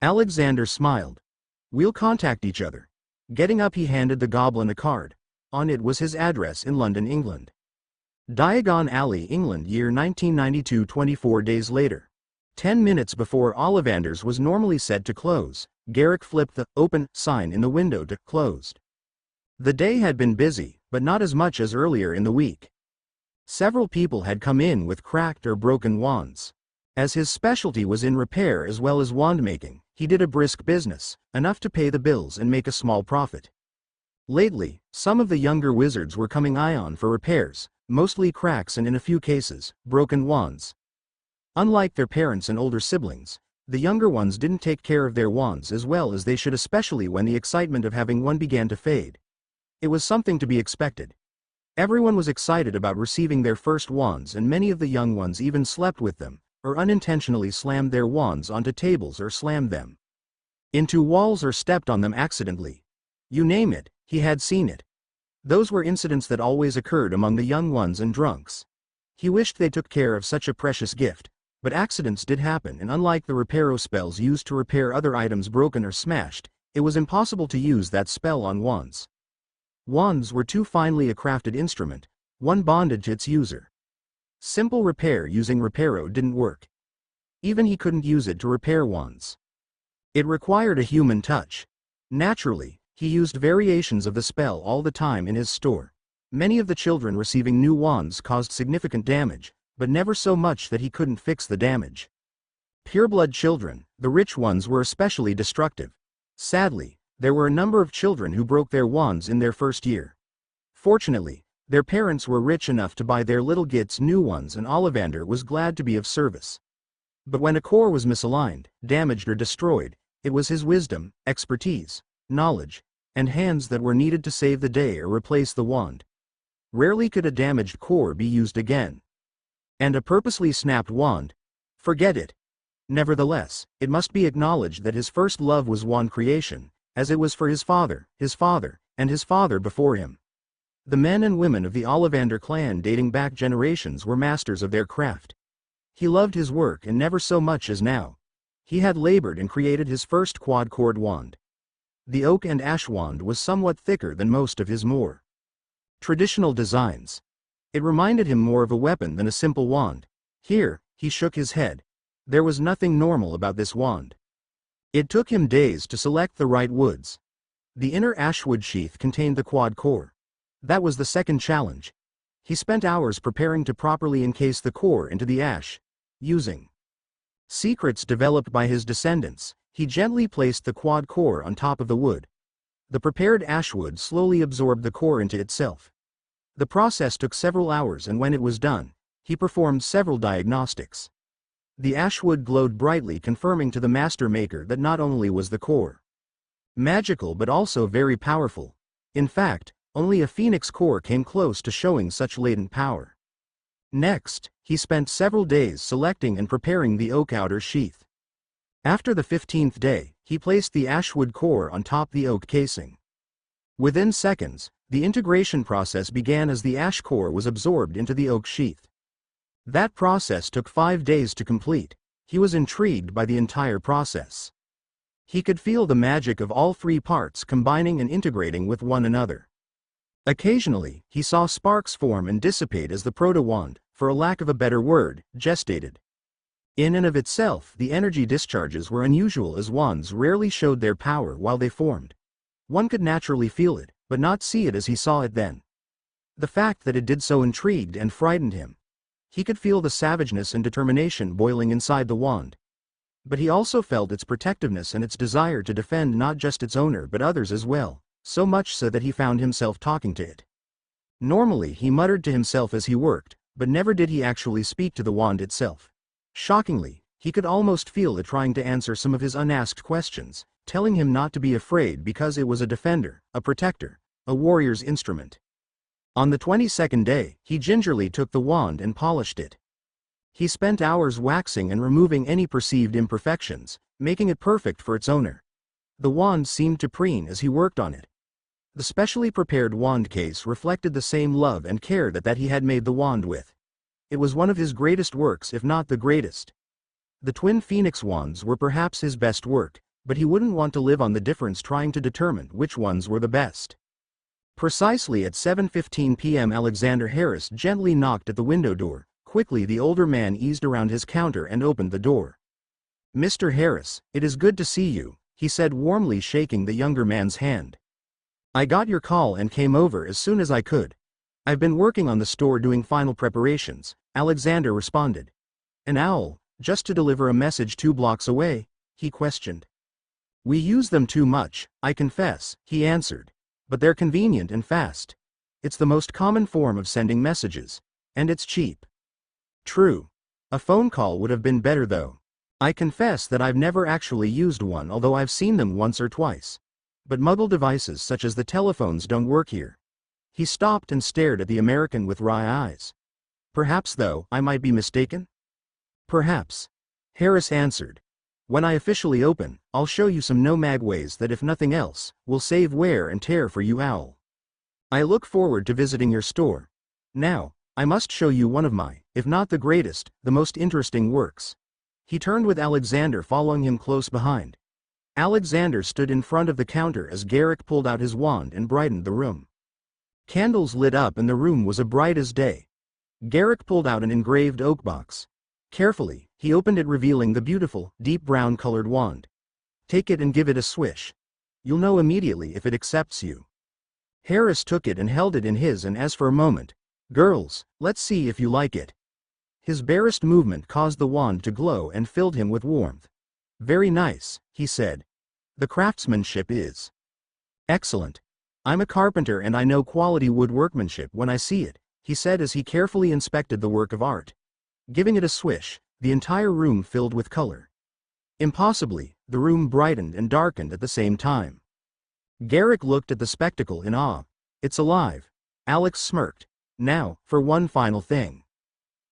Speaker 1: Alexander smiled. We'll contact each other. Getting up, he handed the goblin a card. On it was his address in London, England. Diagon Alley, England, year 1992. 24 days later. 10 minutes before Ollivander's was normally set to close, Garrick flipped the open sign in the window to closed. The day had been busy, but not as much as earlier in the week. Several people had come in with cracked or broken wands. As his specialty was in repair as well as wand making, he did a brisk business, enough to pay the bills and make a small profit. Lately, some of the younger wizards were coming on for repairs, mostly cracks and in a few cases, broken wands. Unlike their parents and older siblings, the younger ones didn't take care of their wands as well as they should, especially when the excitement of having one began to fade. It was something to be expected. Everyone was excited about receiving their first wands, and many of the young ones even slept with them, or unintentionally slammed their wands onto tables or slammed them into walls or stepped on them accidentally. You name it, he had seen it. Those were incidents that always occurred among the young ones and drunks. He wished they took care of such a precious gift, but accidents did happen, and unlike the reparo spells used to repair other items broken or smashed, it was impossible to use that spell on wands. Wands were too finely a crafted instrument, one bonded to its user. Simple repair using Reparo didn't work. Even he couldn't use it to repair wands. It required a human touch. Naturally, he used variations of the spell all the time in his store. Many of the children receiving new wands caused significant damage, but never so much that he couldn't fix the damage. Pureblood children, the rich ones, were especially destructive. Sadly, there were a number of children who broke their wands in their first year. Fortunately, their parents were rich enough to buy their little gits new ones, and Ollivander was glad to be of service. But when a core was misaligned, damaged or destroyed, it was his wisdom, expertise, knowledge, and hands that were needed to save the day or replace the wand. Rarely could a damaged core be used again. And a purposely snapped wand? Forget it. Nevertheless, it must be acknowledged that his first love was wand creation, as it was for his father, and his father before him. The men and women of the Ollivander clan dating back generations were masters of their craft. He loved his work, and never so much as now. He had labored and created his first quad-cord wand. The oak and ash wand was somewhat thicker than most of his more traditional designs. It reminded him more of a weapon than a simple wand. Here, he shook his head. There was nothing normal about this wand. It took him days to select the right woods. The inner ashwood sheath contained the quad core. That was the second challenge. He spent hours preparing to properly encase the core into the ash. Using secrets developed by his descendants, he gently placed the quad core on top of the wood. The prepared ashwood slowly absorbed the core into itself. The process took several hours, and when it was done, he performed several diagnostics. The ashwood glowed brightly, confirming to the master maker that not only was the core magical but also very powerful. In fact, only a phoenix core came close to showing such latent power. Next, he spent several days selecting and preparing the oak outer sheath. After the 15th day, he placed the ashwood core on top the oak casing. Within seconds, the integration process began as the ash core was absorbed into the oak sheath. That process took 5 days to complete. He was intrigued by the entire process. He could feel the magic of all three parts combining and integrating with one another. Occasionally, he saw sparks form and dissipate as the proto-wand, for a lack of a better word, gestated. In and of itself, the energy discharges were unusual, as wands rarely showed their power while they formed. One could naturally feel it, but not see it as he saw it then. The fact that it did so intrigued and frightened him. He could feel the savageness and determination boiling inside the wand. But he also felt its protectiveness and its desire to defend not just its owner but others as well, so much so that he found himself talking to it. Normally he muttered to himself as he worked, but never did he actually speak to the wand itself. Shockingly, he could almost feel it trying to answer some of his unasked questions, telling him not to be afraid because it was a defender, a protector, a warrior's instrument. On the 22nd day, he gingerly took the wand and polished it. He spent hours waxing and removing any perceived imperfections, making it perfect for its owner. The wand seemed to preen as he worked on it. The specially prepared wand case reflected the same love and care that he had made the wand with. It was one of his greatest works, if not the greatest. The twin phoenix wands were perhaps his best work, but he wouldn't want to live on the difference trying to determine which ones were the best. Precisely at 7:15 p.m. Alexander Harris gently knocked at the window door. Quickly the older man eased around his counter and opened the door. "Mr. Harris, it is good to see you," he said warmly, shaking the younger man's hand. "I got your call and came over as soon as I could. I've been working on the store doing final preparations," Alexander responded. "An owl, just to deliver a message 2 blocks away?" he questioned. "We use them too much, I confess," he answered. "But they're convenient and fast. It's the most common form of sending messages. And it's cheap." "True. A phone call would have been better though. I confess that I've never actually used one, although I've seen them once or twice. But muggle devices such as the telephones don't work here." He stopped and stared at the American with wry eyes. "Perhaps though, I might be mistaken?" "Perhaps," Harris answered. "When I officially open, I'll show you some no-mag ways that, if nothing else, will save wear and tear for you, owl. I look forward to visiting your store. Now, I must show you one of my, if not the greatest, the most interesting works." He turned with Alexander following him close behind. Alexander stood in front of the counter as Garrick pulled out his wand and brightened the room. Candles lit up and the room was as bright as day. Garrick pulled out an engraved oak box. Carefully, he opened it, revealing the beautiful, deep brown-colored wand. "Take it and give it a swish. You'll know immediately if it accepts you." Harris took it and held it in his and asked for a moment. "Girls, let's see if you like it." His barest movement caused the wand to glow and filled him with warmth. "Very nice," he said. "The craftsmanship is excellent. I'm a carpenter and I know quality woodworkmanship when I see it," he said as he carefully inspected the work of art. Giving it a swish, the entire room filled with color. Impossibly, the room brightened and darkened at the same time. Garrick looked at the spectacle in awe. "It's alive." Alex smirked. "Now, for one final thing."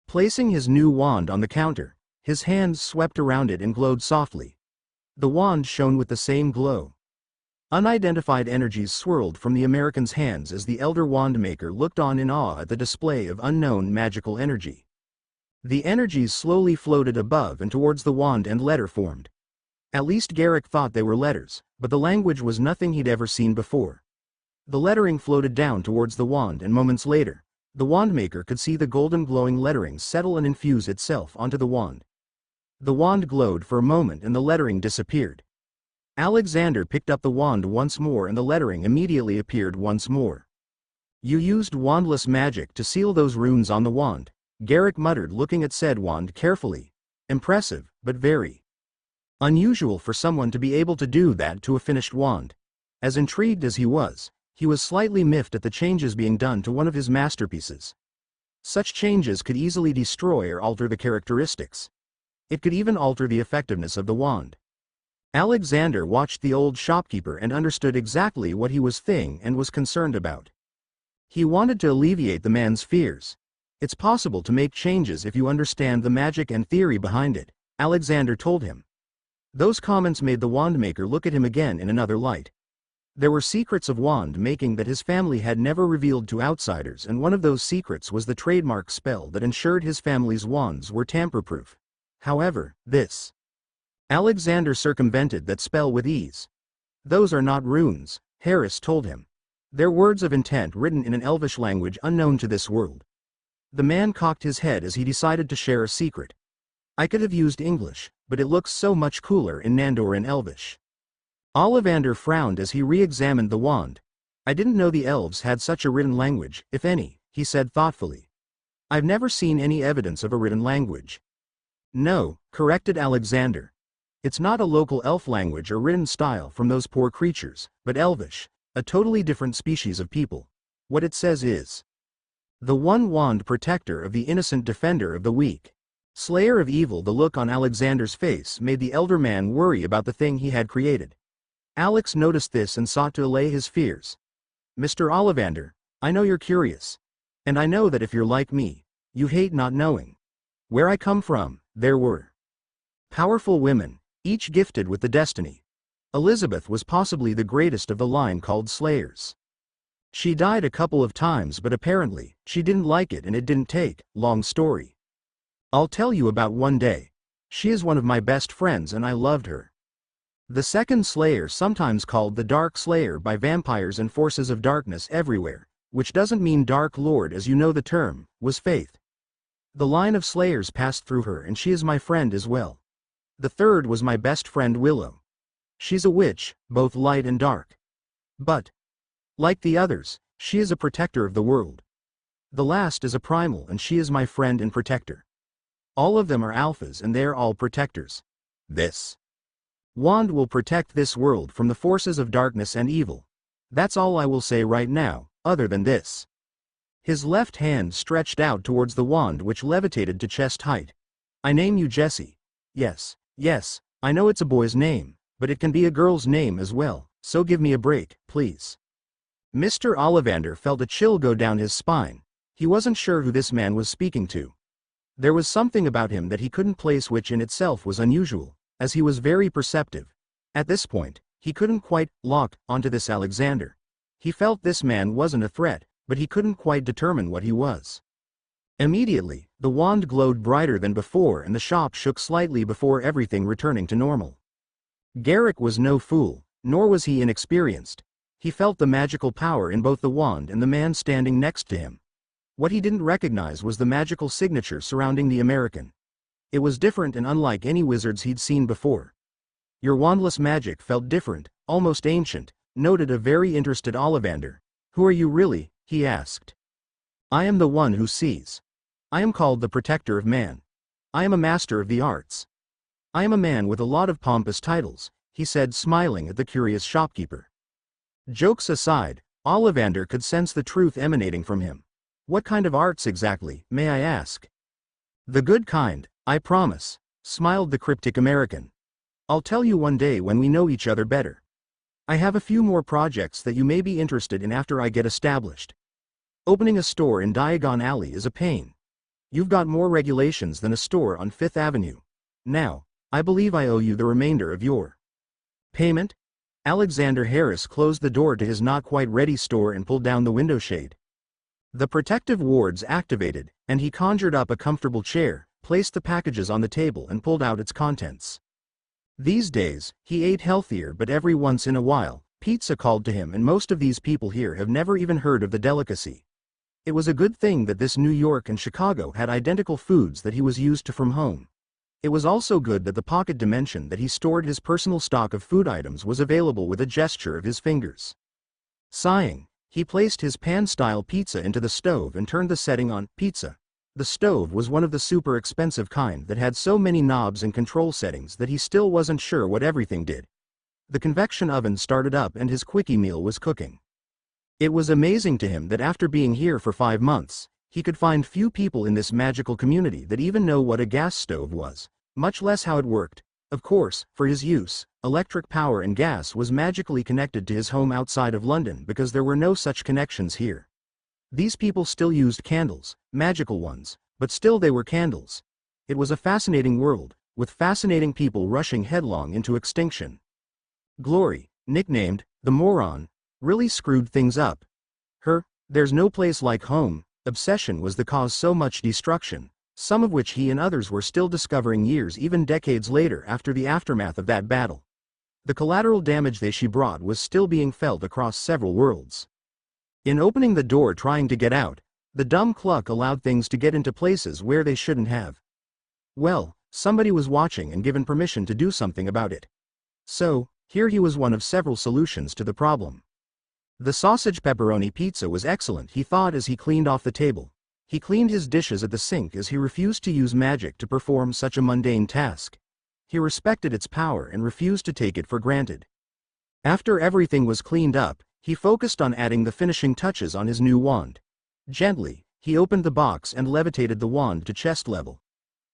Speaker 1: Placing his new wand on the counter, his hands swept around it and glowed softly. The wand shone with the same glow. Unidentified energies swirled from the American's hands as the elder wandmaker looked on in awe at the display of unknown magical energy. The energies slowly floated above and towards the wand and letter formed. At least Garrick thought they were letters, but the language was nothing he'd ever seen before. The lettering floated down towards the wand and moments later, the wandmaker could see the golden glowing lettering settle and infuse itself onto the wand. The wand glowed for a moment and the lettering disappeared. Alexander picked up the wand once more and the lettering immediately appeared once more. "You used wandless magic to seal those runes on the wand," Garrick muttered, looking at said wand carefully. "Impressive, but very unusual for someone to be able to do that to a finished wand." As intrigued as he was slightly miffed at the changes being done to one of his masterpieces. Such changes could easily destroy or alter the characteristics. It could even alter the effectiveness of the wand. Alexander watched the old shopkeeper and understood exactly what he was thinking and was concerned about. He wanted to alleviate the man's fears. "It's possible to make changes if you understand the magic and theory behind it," Alexander told him. Those comments made the wandmaker look at him again in another light. There were secrets of wand making that his family had never revealed to outsiders, and one of those secrets was the trademark spell that ensured his family's wands were tamper-proof. However, Alexander circumvented that spell with ease. "Those are not runes," Harris told him. "They're words of intent written in an elvish language unknown to this world." The man cocked his head as he decided to share a secret. "I could have used English, but it looks so much cooler in Nandoran Elvish." Ollivander frowned as he re-examined the wand. "I didn't know the elves had such a written language, if any," he said thoughtfully. "I've never seen any evidence of a written language." "No," corrected Alexander. "It's not a local elf language or written style from those poor creatures, but Elvish, a totally different species of people. What it says is, 'The one wand protector of the innocent, defender of the weak, slayer of evil.'" The look on Alexander's face made the elder man worry about the thing he had created. Alex noticed this and sought to allay his fears. "Mr. Ollivander, I know you're curious. And I know that if you're like me, you hate not knowing. Where I come from, there were powerful women, each gifted with the destiny. Elizabeth was possibly the greatest of the line called slayers. She died a couple of times, but apparently, she didn't like it and it didn't take long story. I'll tell you about one day. She is one of my best friends and I loved her. The second slayer, sometimes called the Dark Slayer by vampires and forces of darkness everywhere, which doesn't mean Dark Lord as you know the term, was Faith. The line of slayers passed through her and she is my friend as well. The third was my best friend Willow. She's a witch, both light and dark. But, like the others, she is a protector of the world. The last is a primal and she is my friend and protector. All of them are alphas and they're all protectors. This wand will protect this world from the forces of darkness and evil. That's all I will say right now, other than this." His left hand stretched out towards the wand, which levitated to chest height. "I name you Jessie. Yes, I know it's a boy's name, but it can be a girl's name as well, so give me a break, please." Mr. Ollivander felt a chill go down his spine. He wasn't sure who this man was speaking to. There was something about him that he couldn't place, which in itself was unusual, as he was very perceptive. At this point, he couldn't quite lock onto this Alexander. He felt this man wasn't a threat, but he couldn't quite determine what he was. Immediately, the wand glowed brighter than before and the shop shook slightly before everything returning to normal. Garrick was no fool, nor was he inexperienced. He felt the magical power in both the wand and the man standing next to him. What he didn't recognize was the magical signature surrounding the American. It was different and unlike any wizards he'd seen before. Your wandless magic felt different, almost ancient, noted a very interested Ollivander. Who are you really? He asked. I am the one who sees. I am called the protector of man. I am a master of the arts. I am a man with a lot of pompous titles, he said, smiling at the curious shopkeeper. Jokes aside, Ollivander could sense the truth emanating from him. What kind of arts exactly, may I ask? The good kind, I promise, smiled the cryptic American. I'll tell you one day when we know each other better. I have a few more projects that you may be interested in after I get established. Opening a store in Diagon Alley is a pain. You've got more regulations than a store on Fifth Avenue. Now, I believe I owe you the remainder of your payment? Alexander Harris closed the door to his not-quite-ready store and pulled down the window shade. The protective wards activated, and he conjured up a comfortable chair, placed the packages on the table and pulled out its contents. These days, he ate healthier, but every once in a while, pizza called to him, and most of these people here have never even heard of the delicacy. It was a good thing that this New York and Chicago had identical foods that he was used to from home. It was also good that the pocket dimension that he stored his personal stock of food items was available with a gesture of his fingers. Sighing, he placed his pan-style pizza into the stove and turned the setting on pizza. The stove was one of the super expensive kind that had so many knobs and control settings that he still wasn't sure what everything did. The convection oven started up and his quickie meal was cooking. It was amazing to him that after being here for 5 months, he could find few people in this magical community that even know what a gas stove was, much less how it worked. Of course, for his use, electric power and gas was magically connected to his home outside of London because there were no such connections here. These people still used candles, magical ones, but still they were candles. It was a fascinating world, with fascinating people rushing headlong into extinction. Glory, nicknamed the Moron, really screwed things up. Her "there's no place like home" obsession was the cause so much destruction, some of which he and others were still discovering years, even decades later after the aftermath of that battle. The collateral damage she brought was still being felt across several worlds. In opening the door trying to get out, the dumb cluck allowed things to get into places where they shouldn't have. Well, somebody was watching and given permission to do something about it. So, here he was, one of several solutions to the problem. The sausage pepperoni pizza was excellent, he thought as he cleaned off the table. He cleaned his dishes at the sink as he refused to use magic to perform such a mundane task. He respected its power and refused to take it for granted. After everything was cleaned up, he focused on adding the finishing touches on his new wand. Gently, he opened the box and levitated the wand to chest level.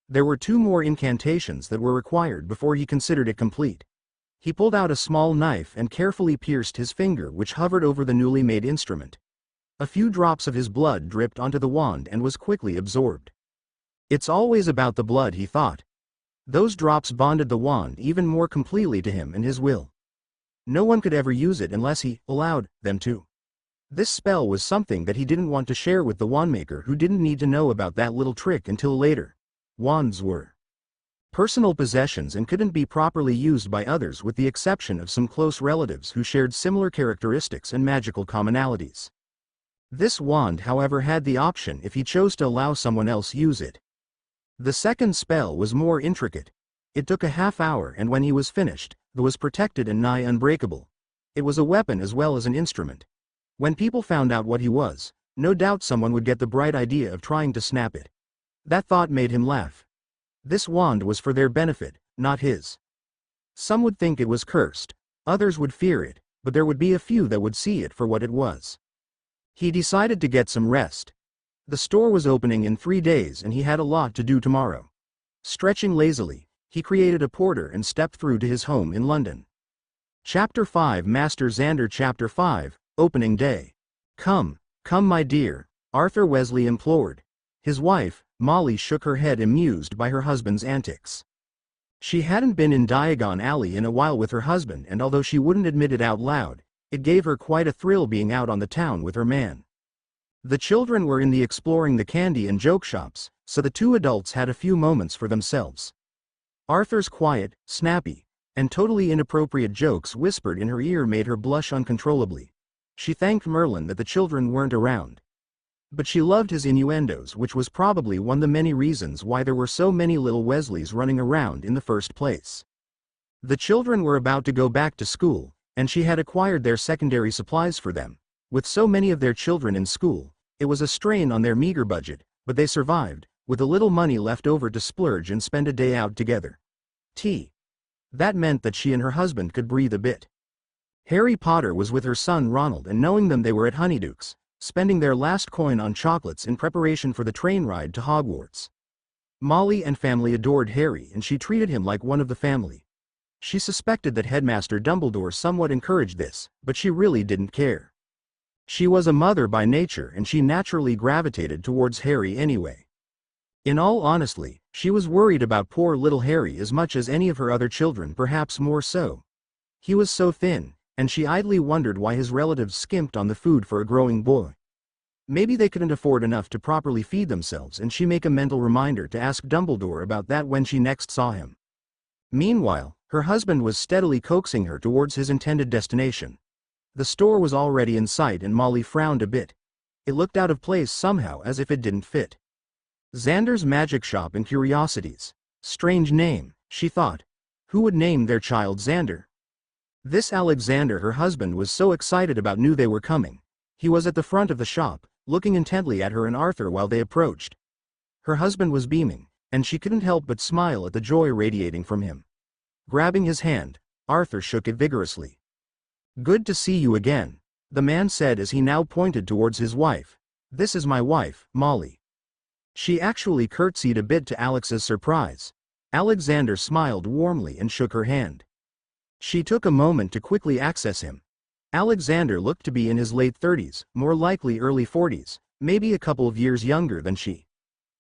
Speaker 1: There were 2 more incantations that were required before he considered it complete. He pulled out a small knife and carefully pierced his finger, which hovered over the newly made instrument. A few drops of his blood dripped onto the wand and was quickly absorbed. It's always about the blood, he thought. Those drops bonded the wand even more completely to him and his will. No one could ever use it unless he allowed them to. This spell was something that he didn't want to share with the wandmaker, who didn't need to know about that little trick until later. Wands were personal possessions and couldn't be properly used by others, with the exception of some close relatives who shared similar characteristics and magical commonalities. This wand, however, had the option if he chose to allow someone else use it. The second spell was more intricate. It took a half hour, and when he was finished, it was protected and nigh unbreakable. It was a weapon as well as an instrument. When people found out what he was, no doubt someone would get the bright idea of trying to snap it. That thought made him laugh. This wand was for their benefit, not his. Some would think it was cursed, others would fear it, but there would be a few that would see it for what it was. He decided to get some rest. The store was opening in 3 days and he had a lot to do tomorrow. Stretching lazily, he created a porter and stepped through to his home in London. Chapter 5, Master Xander. Chapter 5, Opening Day. Come, my dear," Arthur Weasley implored. His wife, Molly, shook her head, amused by her husband's antics. She hadn't been in Diagon Alley in a while with her husband, and although she wouldn't admit it out loud, it gave her quite a thrill being out on the town with her man. The children were in the exploring the candy and joke shops, so the 2 adults had a few moments for themselves. Arthur's quiet, snappy, and totally inappropriate jokes whispered in her ear made her blush uncontrollably. She thanked Merlin that the children weren't around. But she loved his innuendos, which was probably one of the many reasons why there were so many little Weasleys running around in the first place. The children were about to go back to school, and she had acquired their secondary supplies for them. With so many of their children in school, it was a strain on their meager budget, but they survived, with a little money left over to splurge and spend a day out together. That meant that she and her husband could breathe a bit. Harry Potter was with her son Ronald, and knowing them they were at Honeyduke's, spending their last coin on chocolates in preparation for the train ride to Hogwarts. Molly and family adored Harry, and she treated him like one of the family. She suspected that Headmaster Dumbledore somewhat encouraged this, but she really didn't care. She was a mother by nature, and she naturally gravitated towards Harry anyway. In all honesty, she was worried about poor little Harry as much as any of her other children, perhaps more so. He was so thin, and she idly wondered why his relatives skimped on the food for a growing boy. Maybe they couldn't afford enough to properly feed themselves, and she make a mental reminder to ask Dumbledore about that when she next saw him. Meanwhile, her husband was steadily coaxing her towards his intended destination. The store was already in sight, and Molly frowned a bit. It looked out of place somehow, as if it didn't fit. Xander's Magic Shop and Curiosities. Strange name, she thought. Who would name their child Xander? This Alexander, her husband, was so excited about, knew they were coming. He was at the front of the shop, looking intently at her and Arthur while they approached. Her husband was beaming, and she couldn't help but smile at the joy radiating from him. Grabbing his hand, Arthur shook it vigorously. "Good to see you again," the man said as he now pointed towards his wife. "This is my wife, Molly." She actually curtsied a bit to Alex's surprise. Alexander smiled warmly and shook her hand. She took a moment to quickly access him. Alexander looked to be in his late 30s, more likely early 40s, maybe a couple of years younger than she.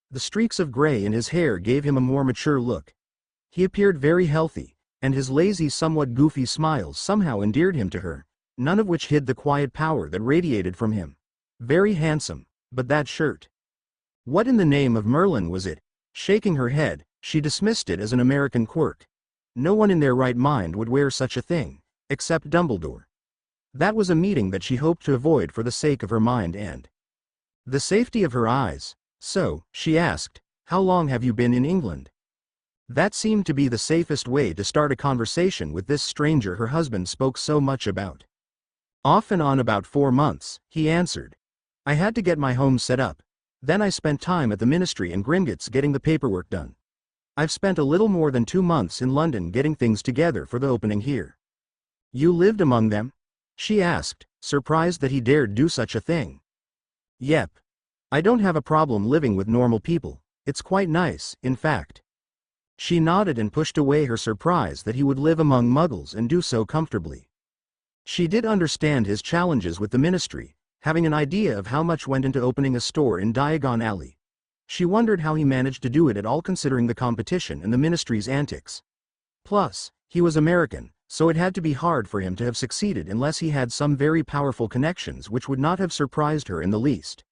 Speaker 1: The streaks of gray in his hair gave him a more mature look. He appeared very healthy, and his lazy, somewhat goofy smile somehow endeared him to her, none of which hid the quiet power that radiated from him. Very handsome, but that shirt. What in the name of Merlin was it? Shaking her head, she dismissed it as an American quirk. No one in their right mind would wear such a thing, except Dumbledore. That was a meeting that she hoped to avoid for the sake of her mind and the safety of her eyes. So, she asked, "How long have you been in England?" That seemed to be the safest way to start a conversation with this stranger her husband spoke so much about. "Off and on about 4 months, he answered. "I had to get my home set up. Then I spent time at the ministry and Gringotts getting the paperwork done. I've spent a little more than 2 months in London getting things together for the opening here." "You lived among them?" she asked, surprised that he dared do such a thing. "Yep. I don't have a problem living with normal people. It's quite nice, in fact." She nodded and pushed away her surprise that he would live among muggles and do so comfortably. She did understand his challenges with the ministry, having an idea of how much went into opening a store in Diagon Alley. She wondered how he managed to do it at all, considering the competition and the ministry's antics. Plus, he was American, so it had to be hard for him to have succeeded unless he had some very powerful connections, which would not have surprised her in the least.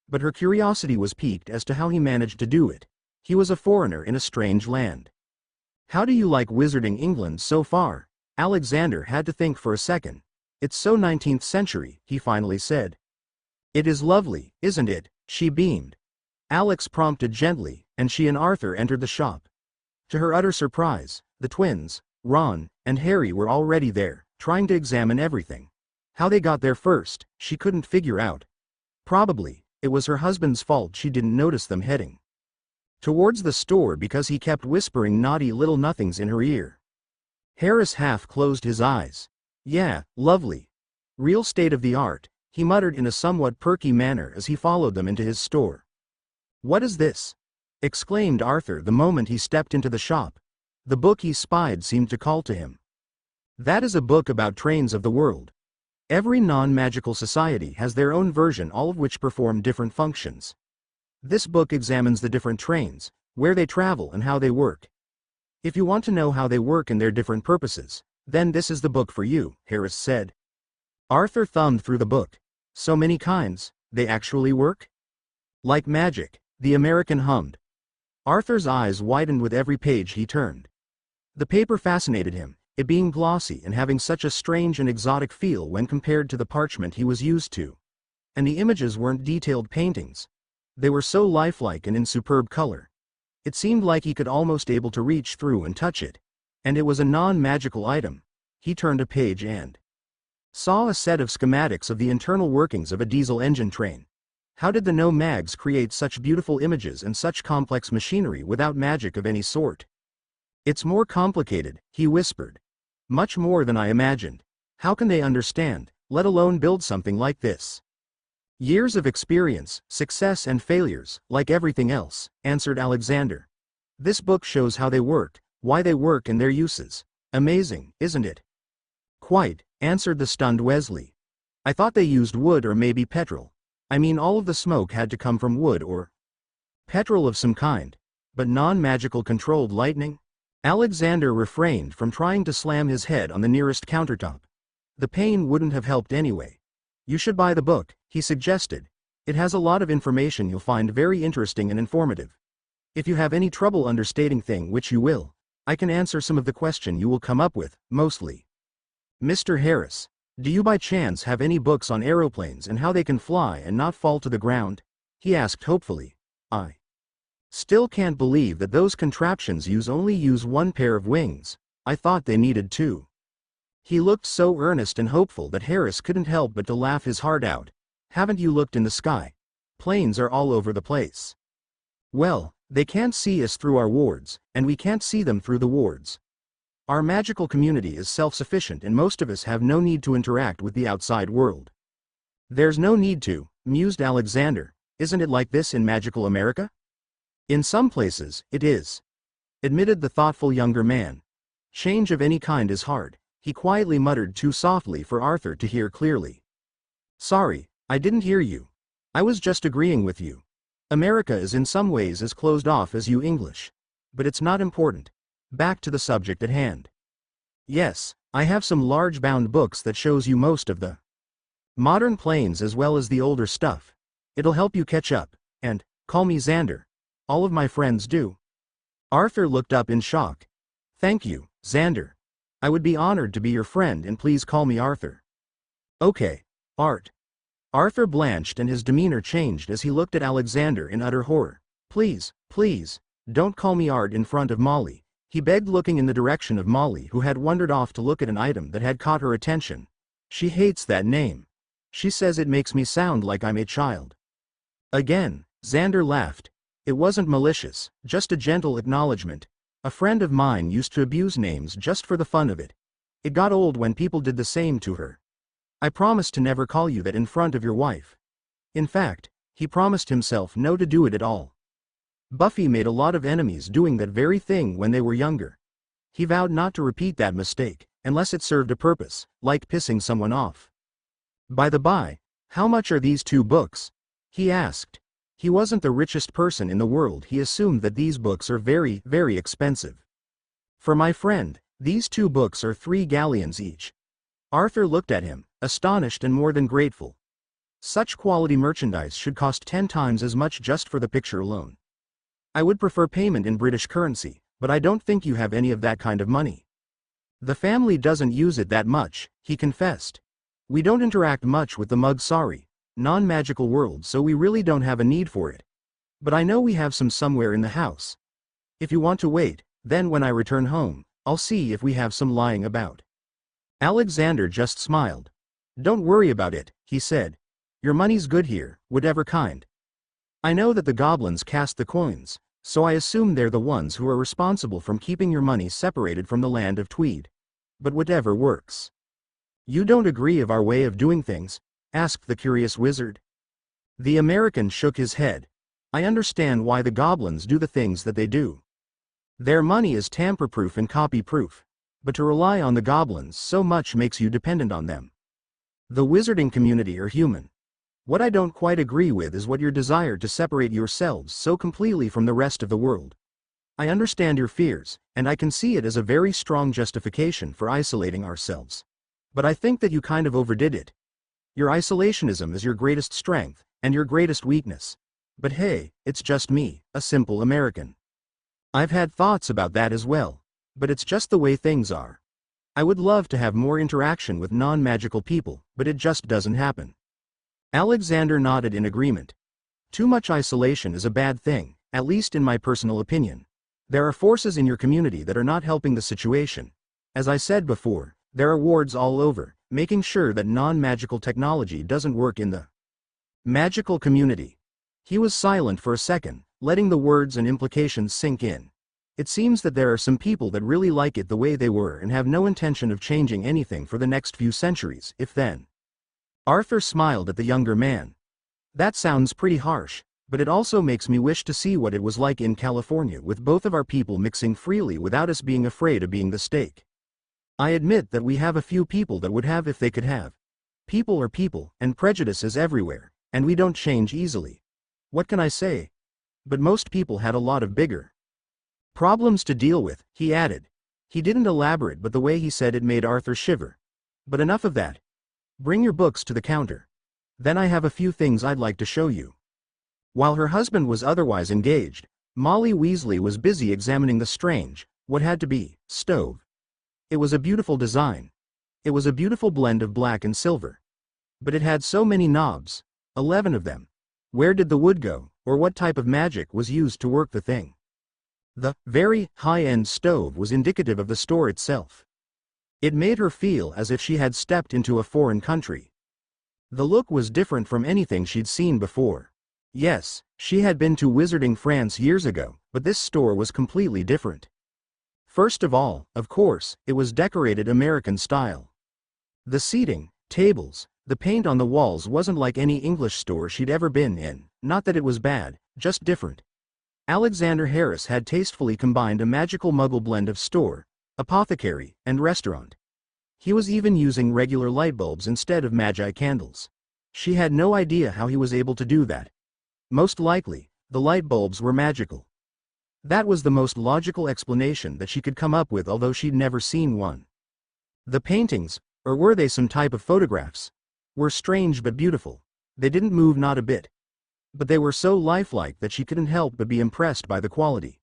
Speaker 1: But her curiosity was piqued as to how he managed to do it. He was a foreigner in a strange land. "How do you like Wizarding England so far?" Alexander had to think for a second. "It's so 19th century, he finally said. "It is lovely, isn't it?" she beamed. Alex prompted gently, and she and Arthur entered the shop. To her utter surprise, the twins, Ron and Harry, were already there, trying to examine everything. How they got there first, she couldn't figure out. Probably, it was her husband's fault she didn't notice them heading towards the store because he kept whispering naughty little nothings in her ear. Harris half closed his eyes. "Yeah, lovely. Real state-of-the-art," he muttered in a somewhat perky manner as he followed them into his store. "What is this?" exclaimed Arthur the moment he stepped into the shop. The book he spied seemed to call to him. "That is a book about trains of the world. Every non-magical society has their own version, all of which perform different functions. This book examines the different trains, where they travel and how they work. If you want to know how they work and their different purposes, then this is the book for you," Harris said. Arthur thumbed through the book. "So many kinds, they actually work?" "Like magic," the American hummed. Arthur's eyes widened with every page he turned. The paper fascinated him, it being glossy and having such a strange and exotic feel when compared to the parchment he was used to. And the images weren't detailed paintings. They were so lifelike and in superb color. It seemed like he could almost able to reach through and touch it. And it was a non-magical item. He turned a page and saw a set of schematics of the internal workings of a diesel engine train. How did the no-mags create such beautiful images and such complex machinery without magic of any sort? It's more complicated, he whispered. Much more than I imagined. How can they understand, let alone build something like this? Years of experience, success and failures, like everything else, answered Alexander. This book shows how they work, why they work and their uses. Amazing, isn't it? Quite, answered the stunned Weasley. I thought they used wood or maybe petrol. I mean all of the smoke had to come from wood or petrol of some kind. But non-magical controlled lightning? Alexander refrained from trying to slam his head on the nearest countertop. The pain wouldn't have helped anyway. You should buy the book, he suggested. It has a lot of information you'll find very interesting and informative. If you have any trouble understating thing which you will, I can answer some of the question you will come up with, mostly. Mr. Harris, do you by chance have any books on aeroplanes and how they can fly and not fall to the ground? He asked hopefully. I still can't believe that those contraptions only use one pair of wings. I thought they needed two. He looked so earnest and hopeful that Harris couldn't help but to laugh his heart out. Haven't you looked in the sky? Planes are all over the place. Well, they can't see us through our wards, and we can't see them through the wards. Our magical community is self-sufficient and most of us have no need to interact with the outside world. There's no need to, mused Alexander. Isn't it like this in magical America? In some places, it is, admitted the thoughtful younger man. Change of any kind is hard. He quietly muttered too softly for Arthur to hear clearly. Sorry, I didn't hear you. I was just agreeing with you. America is in some ways as closed off as you English. But it's not important. Back to the subject at hand. Yes, I have some large bound books that shows you most of the modern planes as well as the older stuff. It'll help you catch up, and, call me Xander. All of my friends do. Arthur looked up in shock. Thank you, Xander. I would be honored to be your friend and please call me Arthur. Okay, Art. Arthur blanched and his demeanor changed as he looked at Alexander in utter horror. Please, please, don't call me Art in front of Molly, he begged looking in the direction of Molly who had wandered off to look at an item that had caught her attention. She hates that name. She says it makes me sound like I'm a child. Again, Xander laughed. It wasn't malicious, just a gentle acknowledgement. A friend of mine used to abuse names just for the fun of it. It got old when people did the same to her. I promised to never call you that in front of your wife. In fact, he promised himself no to do it at all. Buffy made a lot of enemies doing that very thing when they were younger. He vowed not to repeat that mistake, unless it served a purpose, like pissing someone off. By the by, how much are these two books? He asked. He wasn't the richest person in the world. He assumed that these books are very, very expensive. For my friend, these two books are 3 galleons each. Arthur looked at him, astonished and more than grateful. Such quality merchandise should cost 10 times as much just for the picture alone. I would prefer payment in British currency, but I don't think you have any of that kind of money. The family doesn't use it that much, he confessed. We don't interact much with the mug, sorry. Non-magical world, so we really don't have a need for it. But I know we have some somewhere in the house. If you want to wait, then when I return home, I'll see if we have some lying about. Alexander just smiled. Don't worry about it, he said. Your money's good here, whatever kind. I know that the goblins cast the coins, so I assume they're the ones who are responsible for keeping your money separated from the land of Tweed. But whatever works. You don't agree of our way of doing things? Asked the curious wizard. The American shook his head. I understand why the goblins do the things that they do. Their money is tamper-proof and copy-proof. But to rely on the goblins so much makes you dependent on them. The wizarding community are human. What I don't quite agree with is what your desire to separate yourselves so completely from the rest of the world. I understand your fears, and I can see it as a very strong justification for isolating ourselves. But I think that you kind of overdid it. Your isolationism is your greatest strength, and your greatest weakness. But hey, it's just me, a simple American. I've had thoughts about that as well. But it's just the way things are. I would love to have more interaction with non-magical people, but it just doesn't happen. Alexander nodded in agreement. Too much isolation is a bad thing, at least in my personal opinion. There are forces in your community that are not helping the situation. As I said before, there are wards all over, making sure that non-magical technology doesn't work in the magical community. He was silent for a second, letting the words and implications sink in. It seems that there are some people that really like it the way they were and have no intention of changing anything for the next few centuries, if then. Arthur smiled at the younger man. That sounds pretty harsh, but it also makes me wish to see what it was like in California with both of our people mixing freely without us being afraid of being the stake. I admit that we have a few people that would have if they could have. People are people, and prejudice is everywhere, and we don't change easily. What can I say? But most people had a lot of bigger problems to deal with, he added. He didn't elaborate, but the way he said it made Arthur shiver. But enough of that. Bring your books to the counter. Then I have a few things I'd like to show you. While her husband was otherwise engaged, Molly Weasley was busy examining the strange, what had to be, stove. It was a beautiful design. It was a beautiful blend of black and silver. But it had so many knobs, 11 of them. Where did the wood go, or what type of magic was used to work the thing? The very high-end stove was indicative of the store itself. It made her feel as if she had stepped into a foreign country. The look was different from anything she'd seen before. Yes, she had been to Wizarding France years ago, but this store was completely different. First of all, of course, it was decorated American style. The seating, tables, the paint on the walls wasn't like any English store she'd ever been in, not that it was bad, just different. Alexander Harris had tastefully combined a magical muggle blend of store, apothecary, and restaurant. He was even using regular light bulbs instead of magi candles. She had no idea how he was able to do that. Most likely, the light bulbs were magical. That was the most logical explanation that she could come up with, although she'd never seen one. The paintings, or were they some type of photographs, were strange but beautiful. They didn't move not a bit. But they were so lifelike that she couldn't help but be impressed by the quality.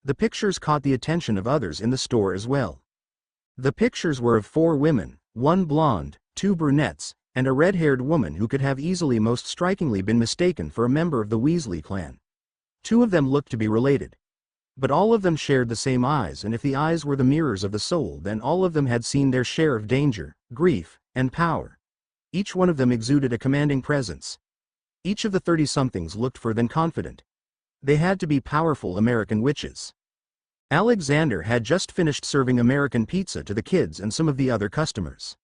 Speaker 1: The pictures caught the attention of others in the store as well. The pictures were of 4 women, 1 blonde, 2 brunettes, and a red-haired woman who could have easily most strikingly been mistaken for a member of the Weasley clan. 2 of them looked to be related. But all of them shared the same eyes, and if the eyes were the mirrors of the soul, then all of them had seen their share of danger, grief, and power. Each one of them exuded a commanding presence. Each of the 30-somethings looked further than confident. They had to be powerful American witches. Alexander had just finished serving American pizza to the kids and some of the other customers.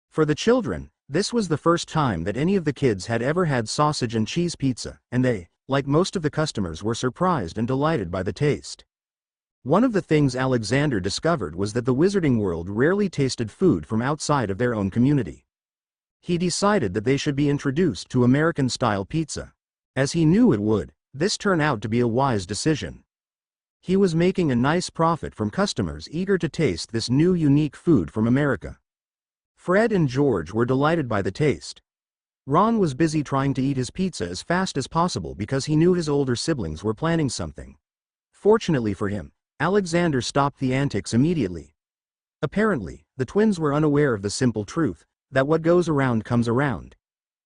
Speaker 1: For the children, this was the first time that any of the kids had ever had sausage and cheese pizza, and they, like most of the customers, were surprised and delighted by the taste. One of the things Alexander discovered was that the wizarding world rarely tasted food from outside of their own community. He decided that they should be introduced to American-style pizza. As he knew it would, this turned out to be a wise decision. He was making a nice profit from customers eager to taste this new unique food from America. Fred and George were delighted by the taste. Ron was busy trying to eat his pizza as fast as possible because he knew his older siblings were planning something. Fortunately for him, Alexander stopped the antics immediately. Apparently, the twins were unaware of the simple truth that what goes around comes around.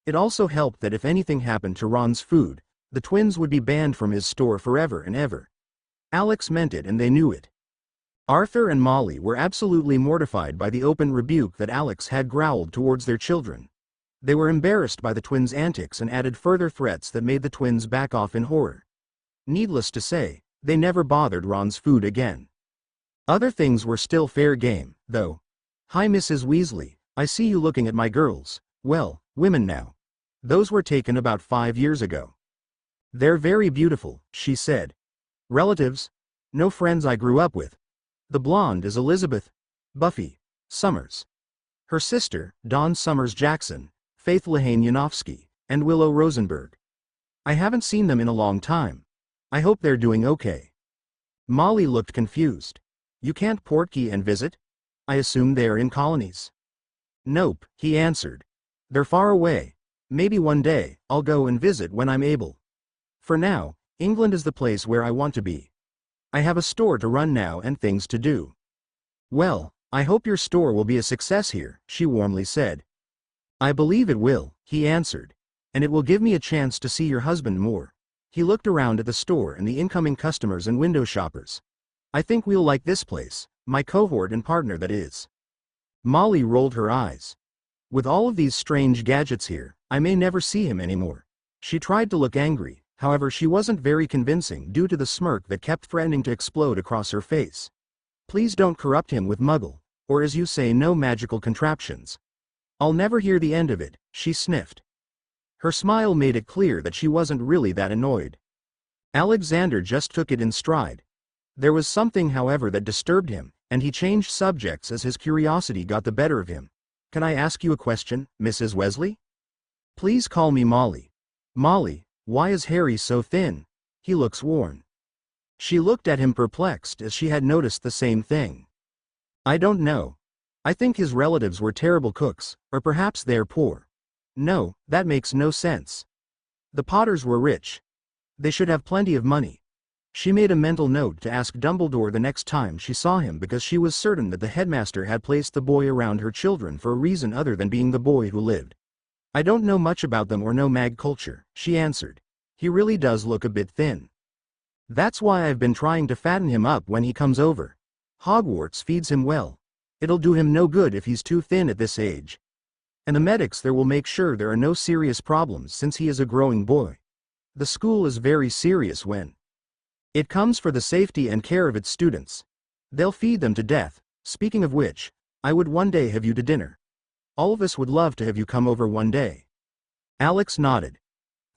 Speaker 1: It also helped that if anything happened to Ron's food, the twins would be banned from his store forever and ever. Alex meant it, and they knew it. Arthur and Molly were absolutely mortified by the open rebuke that Alex had growled towards their children. They were embarrassed by the twins' antics and added further threats that made the twins back off in horror. Needless to say, they never bothered Ron's food again. Other things were still fair game, though. "Hi, Mrs. Weasley. I see you looking at my girls." "Well, women now. Those were taken about 5 years ago." "They're very beautiful," she said. "Relatives? No, friends I grew up with. The blonde is Elizabeth Buffy Summers. Her sister, Dawn Summers Jackson, Faith Lehane Yanofsky, and Willow Rosenberg. I haven't seen them in a long time. I hope they're doing okay." Molly looked confused. "You can't portkey and visit? I assume they're in colonies." "Nope," he answered. "They're far away. Maybe one day, I'll go and visit when I'm able. For now, England is the place where I want to be. I have a store to run now and things to do." "Well, "I hope your store will be a success here," she warmly said. "I believe it will," he answered. "And it will give me a chance to see your husband more." He looked around at the store and the incoming customers and window shoppers. "I think we'll like this place, my cohort and partner that is." Molly rolled her eyes. "With all of these strange gadgets here, I may never see him anymore." She tried to look angry, however she wasn't very convincing due to the smirk that kept threatening to explode across her face. "Please don't corrupt him with muggle, or as you say, no magical contraptions. I'll never hear the end of it," she sniffed. Her smile made it clear that she wasn't really that annoyed. Alexander just took it in stride. There was something, however, that disturbed him, and he changed subjects as his curiosity got the better of him. "Can I ask you a question, Mrs. Weasley?" "Please call me Molly." "Molly, why is Harry so thin? He looks worn." She looked at him perplexed as she had noticed the same thing. "I don't know. I think his relatives were terrible cooks, or perhaps they're poor." "No, that makes no sense. The Potters were rich. They should have plenty of money." She made a mental note to ask Dumbledore the next time she saw him because she was certain that the headmaster had placed the boy around her children for a reason other than being the boy who lived. "I don't know much about them or know mag culture," she answered. "He really does look a bit thin. That's why I've been trying to fatten him up when he comes over. Hogwarts feeds him well. It'll do him no good if he's too thin at this age. And the medics there will make sure there are no serious problems since he is a growing boy. The school is very serious when it comes for the safety and care of its students. They'll feed them to death. Speaking of which, I would one day have you to dinner. All of us would love to have you come over one day." Alex nodded.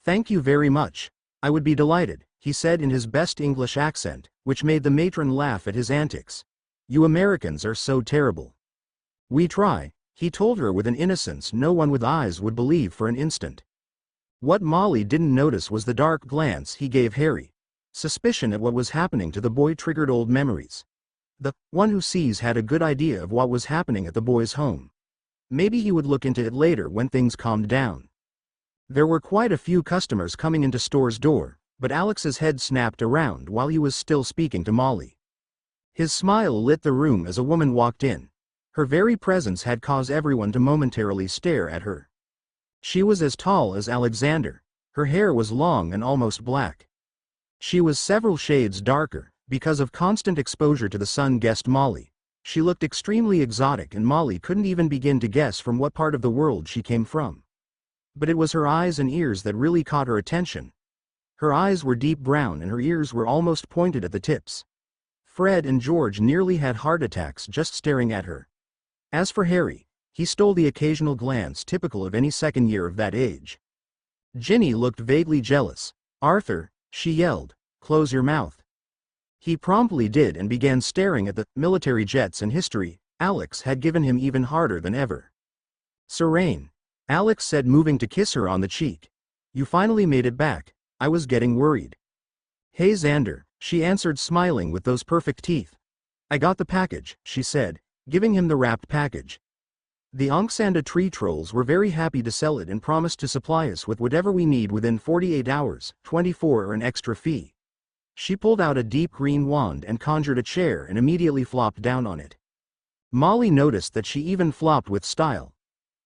Speaker 1: "Thank you very much. I would be delighted," he said in his best English accent, which made the matron laugh at his antics. "You Americans are so terrible." "We try," he told her with an innocence no one with eyes would believe for an instant. What Molly didn't notice was the dark glance he gave Harry. Suspicion at what was happening to the boy triggered old memories. The one who sees had a good idea of what was happening at the boy's home. Maybe he would look into it later when things calmed down. There were quite a few customers coming into store's door, but Alex's head snapped around while he was still speaking to Molly. His smile lit the room as a woman walked in. Her very presence had caused everyone to momentarily stare at her. She was as tall as Alexander. Her hair was long and almost black. She was several shades darker, because of constant exposure to the sun, guessed Molly. She looked extremely exotic and Molly couldn't even begin to guess from what part of the world she came from. But it was her eyes and ears that really caught her attention. Her eyes were deep brown and her ears were almost pointed at the tips. Fred and George nearly had heart attacks just staring at her. As for Harry, he stole the occasional glance typical of any second year of that age. Ginny looked vaguely jealous. "Arthur," she yelled, "close your mouth." He promptly did and began staring at the military jets and history Alex had given him even harder than ever. "Serene," Alex said, moving to kiss her on the cheek. "You finally made it back. I was getting worried." "Hey Xander," she answered, smiling with those perfect teeth. "I got the package," she said, giving him the wrapped package. "The Onksanda tree trolls were very happy to sell it and promised to supply us with whatever we need within 48 hours, 24 or an extra fee." She pulled out a deep green wand and conjured a chair and immediately flopped down on it. Molly noticed that she even flopped with style.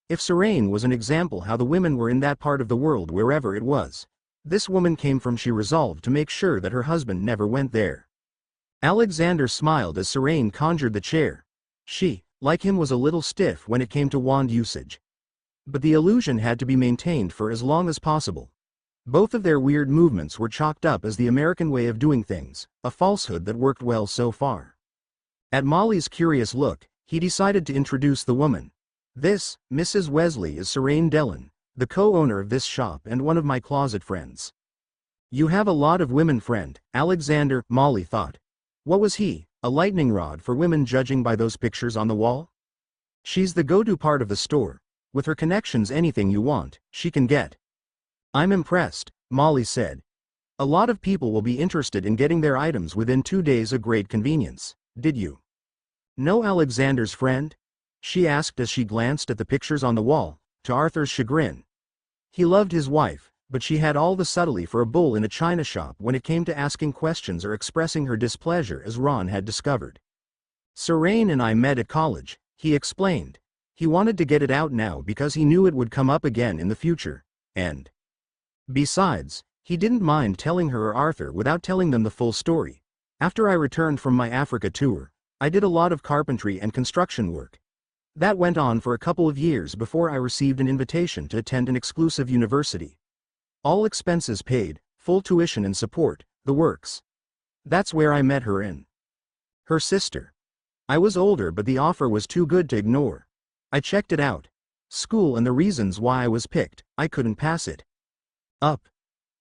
Speaker 1: If Serene was an example how the women were in that part of the world wherever it was, this woman came from, she resolved to make sure that her husband never went there. Alexander smiled as Serene conjured the chair. She, like him, was a little stiff when it came to wand usage. But the illusion had to be maintained for as long as possible. Both of their weird movements were chalked up as the American way of doing things, a falsehood that worked well so far. At Molly's curious look, he decided to introduce the woman. "This, Mrs. Weasley, is Serene Dellon, the co-owner of this shop and one of my closet friends." "You have a lot of women friend, Alexander," Molly thought. What was he, a lightning rod for women judging by those pictures on the wall? "She's the go-to part of the store. With her connections, anything you want, she can get." "I'm impressed," Molly said. "A lot of people will be interested in getting their items within 2 days, a great convenience. Did you know Alexander's friend?" she asked as she glanced at the pictures on the wall, to Arthur's chagrin. He loved his wife, but she had all the subtlety for a bull in a china shop when it came to asking questions or expressing her displeasure, as Ron had discovered. Serene and I met at college, he explained. He wanted to get it out now because he knew it would come up again in the future, and besides, he didn't mind telling her or Arthur without telling them the full story. After I returned from my Africa tour, I did a lot of carpentry and construction work. That went on for a couple of years before I received an invitation to attend an exclusive university. All expenses paid, full tuition and support, the works. That's where I met her and her sister. I was older, but the offer was too good to ignore. I checked it out. School and the reasons why I was picked, I couldn't pass it up.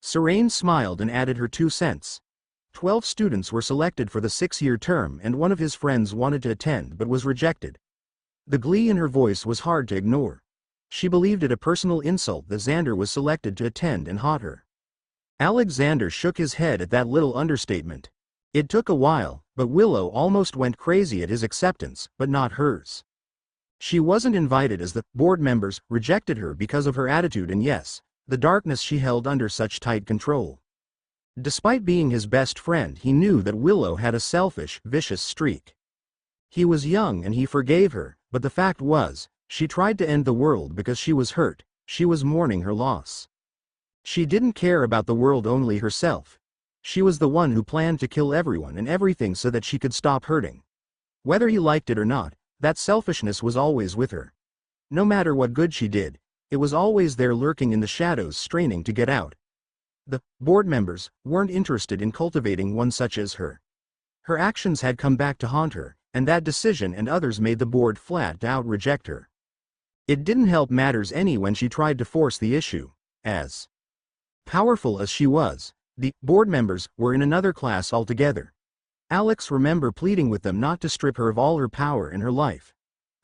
Speaker 1: Serene smiled and added her 2 cents. 12 students were selected for the 6-year term, and one of his friends wanted to attend but was rejected. The glee in her voice was hard to ignore. She believed it a personal insult that Xander was selected to attend and haunt her. Alexander shook his head at that little understatement. It took a while, but Willow almost went crazy at his acceptance, but not hers. She wasn't invited as the board members rejected her because of her attitude and yes, the darkness she held under such tight control. Despite being his best friend, he knew that Willow had a selfish, vicious streak. He was young and he forgave her, but the fact was, she tried to end the world because she was hurt, she was mourning her loss. She didn't care about the world, only herself. She was the one who planned to kill everyone and everything so that she could stop hurting. Whether he liked it or not, that selfishness was always with her. No matter what good she did, it was always there lurking in the shadows, straining to get out. The board members weren't interested in cultivating one such as her. Her actions had come back to haunt her, and that decision and others made the board flat out reject her. It didn't help matters any when she tried to force the issue. As powerful as she was, the board members were in another class altogether. Alex remembered pleading with them not to strip her of all her power in her life.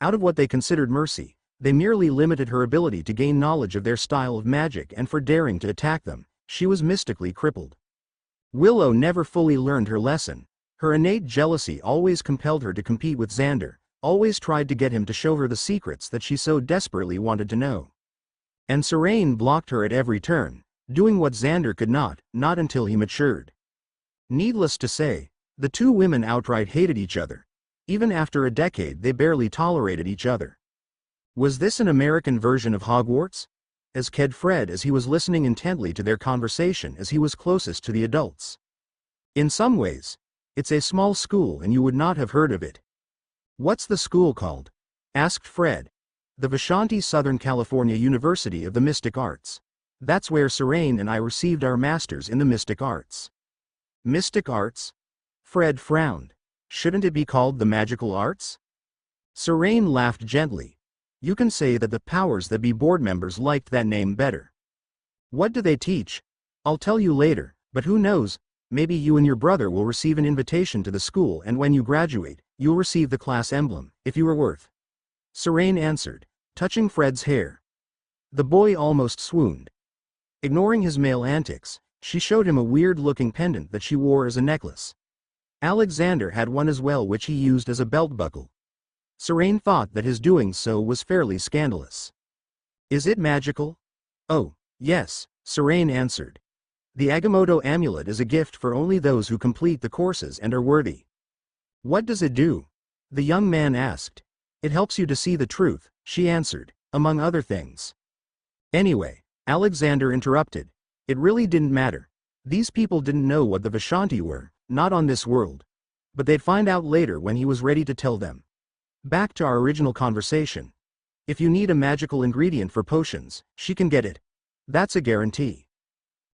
Speaker 1: Out of what they considered mercy, they merely limited her ability to gain knowledge of their style of magic, and for daring to attack them, she was mystically crippled. Willow never fully learned her lesson. Her innate jealousy always compelled her to compete with Xander, always tried to get him to show her the secrets that she so desperately wanted to know. And Serene blocked her at every turn, doing what Xander could not until he matured. Needless to say, the two women outright hated each other. Even after a decade, they barely tolerated each other. Was this an American version of Hogwarts? Asked Fred as he was listening intently to their conversation as he was closest to the adults. In some ways, it's a small school and you would not have heard of it. What's the school called? Asked Fred. The Vishanti Southern California University of the Mystic Arts. That's where Serene and I received our masters in the Mystic Arts. Mystic Arts? Fred frowned. Shouldn't it be called the Magical Arts? Serene laughed gently. You can say that the powers that be board members liked that name better. What do they teach? I'll tell you later, but who knows, maybe you and your brother will receive an invitation to the school, and when you graduate, you'll receive the class emblem, if you are worth. Serene answered, touching Fred's hair. The boy almost swooned. Ignoring his male antics, she showed him a weird-looking pendant that she wore as a necklace. Alexander had one as well, which he used as a belt buckle. Serene thought that his doing so was fairly scandalous. Is it magical? Oh, yes, Serene answered. The Agamotto amulet is a gift for only those who complete the courses and are worthy. What does it do? The young man asked. It helps you to see the truth, she answered, among other things. Anyway, Alexander interrupted. It really didn't matter. These people didn't know what the Vishanti were, not on this world. But they'd find out later when he was ready to tell them. Back to our original conversation. If you need a magical ingredient for potions, she can get it. That's a guarantee.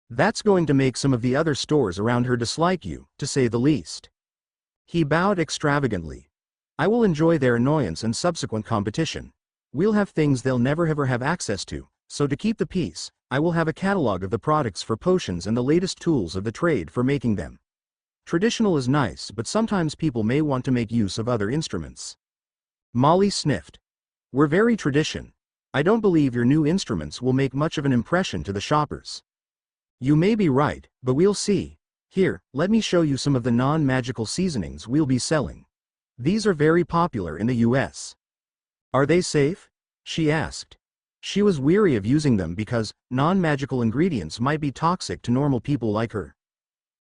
Speaker 1: That's going to make some of the other stores around her dislike you, to say the least. He bowed extravagantly. I will enjoy their annoyance and subsequent competition. We'll have things they'll never ever have access to, so to keep the peace, I will have a catalog of the products for potions and the latest tools of the trade for making them. Traditional is nice, but sometimes people may want to make use of other instruments. Molly sniffed. We're very tradition. I don't believe your new instruments will make much of an impression to the shoppers. You may be right, but we'll see. Here, let me show you some of the non-magical seasonings we'll be selling. These are very popular in the US. Are they safe? She asked. She was weary of using them because non-magical ingredients might be toxic to normal people like her.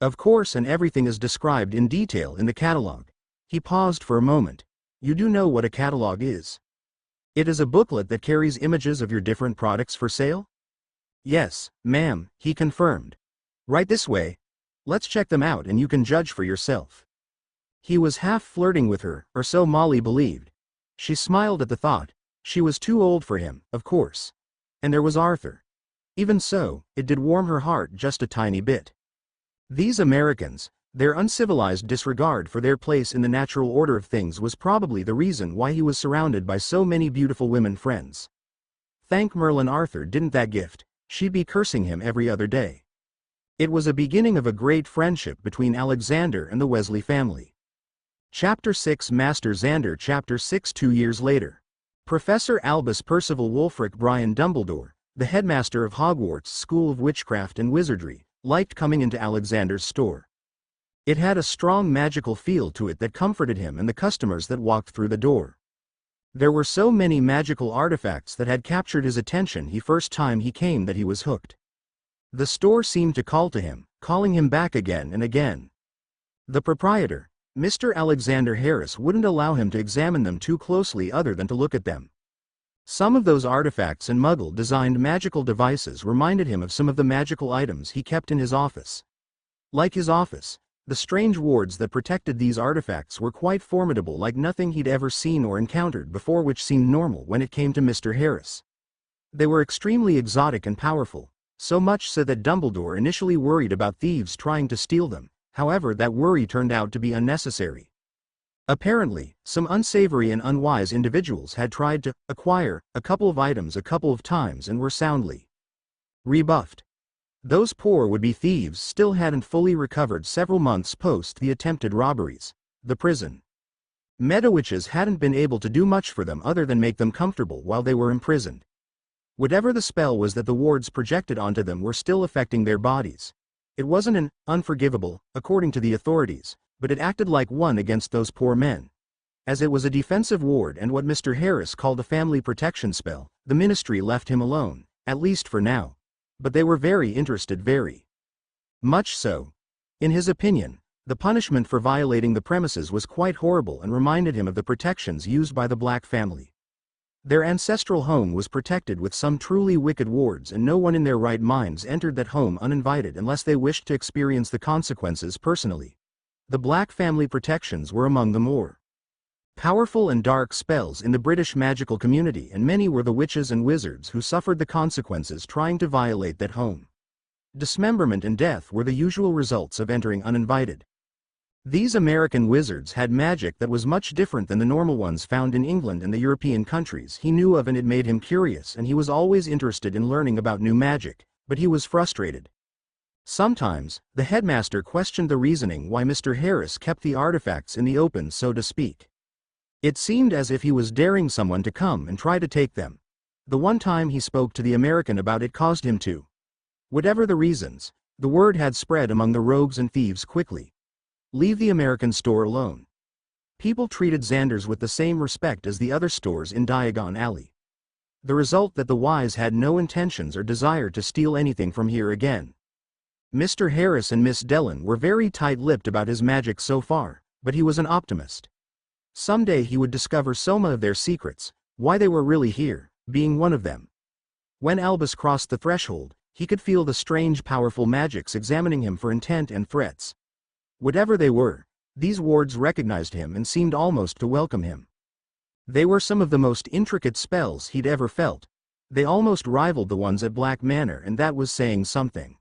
Speaker 1: Of course, and everything is described in detail in the catalog. He paused for a moment. You do know what a catalog is? It is a booklet that carries images of your different products for sale? Yes, ma'am, he confirmed. Right this way. Let's check them out and you can judge for yourself. He was half flirting with her, or so Molly believed. She smiled at the thought. She was too old for him, of course. And there was Arthur. Even so, it did warm her heart just a tiny bit. These Americans, their uncivilized disregard for their place in the natural order of things was probably the reason why he was surrounded by so many beautiful women friends. Thank Merlin Arthur didn't that gift, she'd be cursing him every other day. It was a beginning of a great friendship between Alexander and the Weasley family. Chapter 6 Master Xander Chapter 6 2 years later. Professor Albus Percival Wulfric Brian Dumbledore, the headmaster of Hogwarts School of Witchcraft and Wizardry, liked coming into Alexander's store. It had a strong magical feel to it that comforted him and the customers that walked through the door. There were so many magical artifacts that had captured his attention the first time he came that he was hooked. The store seemed to call to him, calling him back again and again. The proprietor, Mr. Alexander Harris, wouldn't allow him to examine them too closely other than to look at them. Some of those artifacts and Muggle-designed magical devices reminded him of some of the magical items he kept in his office. Like his office, the strange wards that protected these artifacts were quite formidable, like nothing he'd ever seen or encountered before, which seemed normal when it came to Mr. Harris. They were extremely exotic and powerful, so much so that Dumbledore initially worried about thieves trying to steal them. However, that worry turned out to be unnecessary. Apparently, some unsavory and unwise individuals had tried to acquire a couple of items a couple of times and were soundly rebuffed. Those poor would-be thieves still hadn't fully recovered several months post the attempted robberies. The prison Meadowitches hadn't been able to do much for them other than make them comfortable while they were imprisoned. Whatever the spell was that the wards projected onto them were still affecting their bodies. It wasn't an unforgivable, according to the authorities, but it acted like one against those poor men. As it was a defensive ward and what Mr. Harris called a family protection spell, the ministry left him alone, at least for now. But they were very interested, very much so. In his opinion, the punishment for violating the premises was quite horrible and reminded him of the protections used by the Black family. Their ancestral home was protected with some truly wicked wards, and no one in their right minds entered that home uninvited unless they wished to experience the consequences personally. The Black family protections were among the more powerful and dark spells in the British magical community, and many were the witches and wizards who suffered the consequences trying to violate that home. Dismemberment and death were the usual results of entering uninvited. These American wizards had magic that was much different than the normal ones found in England and the European countries he knew of, and it made him curious, and he was always interested in learning about new magic, but he was frustrated. Sometimes, the headmaster questioned the reasoning why Mr. Harris kept the artifacts in the open, so to speak. It seemed as if he was daring someone to come and try to take them. The one time he spoke to the American about it caused him to. Whatever the reasons, the word had spread among the rogues and thieves quickly. Leave the American store alone. People treated Xander's with the same respect as the other stores in Diagon Alley. The result that the wise had no intentions or desire to steal anything from here again. Mr. Harris and Miss Dellen were very tight-lipped about his magic so far, but he was an optimist. Someday he would discover some of their secrets, why they were really here, being one of them. When Albus crossed the threshold, he could feel the strange powerful magics examining him for intent and threats. Whatever they were, these wards recognized him and seemed almost to welcome him. They were some of the most intricate spells he'd ever felt. They almost rivaled the ones at Black Manor, and that was saying something.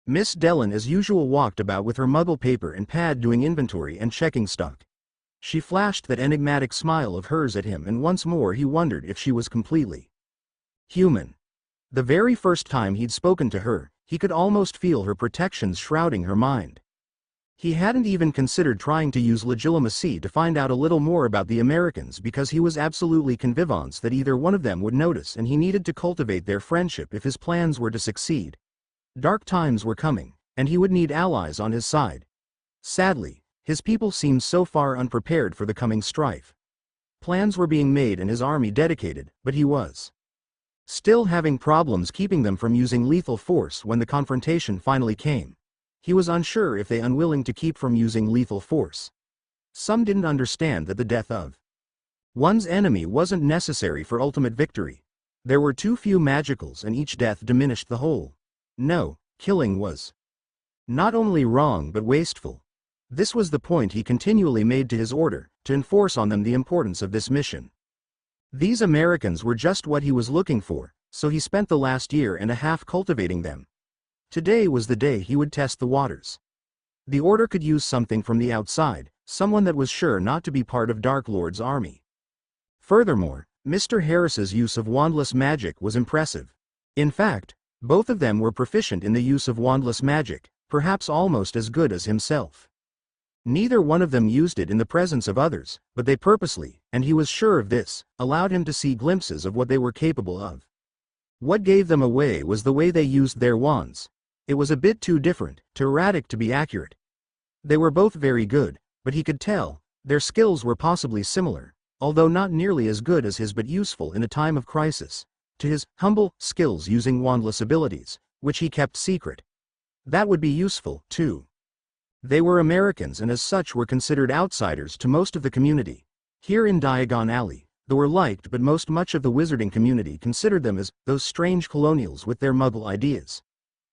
Speaker 1: Miss Dellen as usual walked about with her Muggle paper and pad doing inventory and checking stock. She flashed that enigmatic smile of hers at him, and once more he wondered if she was completely human. The very first time he'd spoken to her, he could almost feel her protections shrouding her mind. He hadn't even considered trying to use legitimacy to find out a little more about the Americans, because he was absolutely convinced that either one of them would notice, and he needed to cultivate their friendship if his plans were to succeed. Dark times were coming, and he would need allies on his side. Sadly, his people seemed so far unprepared for the coming strife. Plans were being made and his army dedicated, but he was still having problems keeping them from using lethal force when the confrontation finally came. He was unsure if they unwilling to keep from using lethal force. Some didn't understand that the death of one's enemy wasn't necessary for ultimate victory. There were too few magicals and each death diminished the whole. No, killing was not only wrong but wasteful. This was the point he continually made to his order, to enforce on them the importance of this mission. These Americans were just what he was looking for, so he spent the last year and a half cultivating them. Today was the day he would test the waters. The order could use something from the outside, someone that was sure not to be part of Dark Lord's army. Furthermore, Mr. Harris's use of wandless magic was impressive. In fact, both of them were proficient in the use of wandless magic, perhaps almost as good as himself. Neither one of them used it in the presence of others, but they purposely, and he was sure of this, allowed him to see glimpses of what they were capable of. What gave them away was the way they used their wands. It was a bit too different, too erratic to be accurate. They were both very good, but he could tell, their skills were possibly similar, although not nearly as good as his but useful in a time of crisis, to his humble skills using wandless abilities, which he kept secret. That would be useful, too. They were Americans and as such were considered outsiders to most of the community. Here in Diagon Alley, they were liked but much of the wizarding community considered them as those strange colonials with their muggle ideas.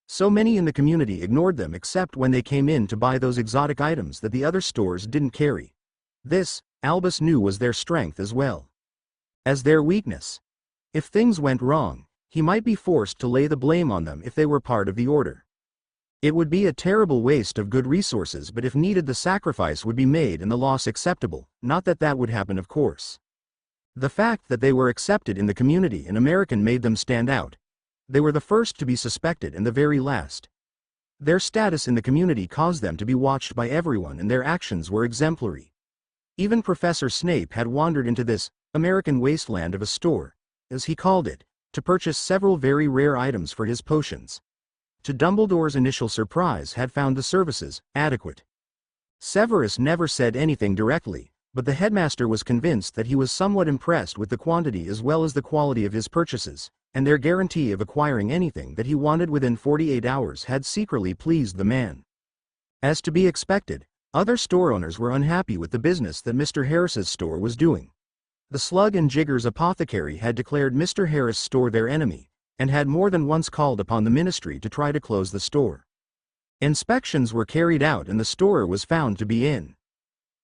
Speaker 1: So many in the community ignored them except when they came in to buy those exotic items that the other stores didn't carry. This, Albus knew, was their strength as well as their weakness. If things went wrong, he might be forced to lay the blame on them if they were part of the order. It would be a terrible waste of good resources, but if needed the sacrifice would be made and the loss acceptable, not that that would happen of course. The fact that they were accepted in the community and American made them stand out. They were the first to be suspected and the very last. Their status in the community caused them to be watched by everyone and their actions were exemplary. Even Professor Snape had wandered into this American wasteland of a store, as he called it, to purchase several very rare items for his potions. To Dumbledore's initial surprise, had found the services adequate. Severus never said anything directly, but the headmaster was convinced that he was somewhat impressed with the quantity as well as the quality of his purchases, and their guarantee of acquiring anything that he wanted within 48 hours had secretly pleased the man. As to be expected, other store owners were unhappy with the business that Mr. Harris's store was doing. The Slug and Jiggers apothecary had declared Mr. Harris' store their enemy, and had more than once called upon the ministry to try to close the store. Inspections were carried out and the store was found to be in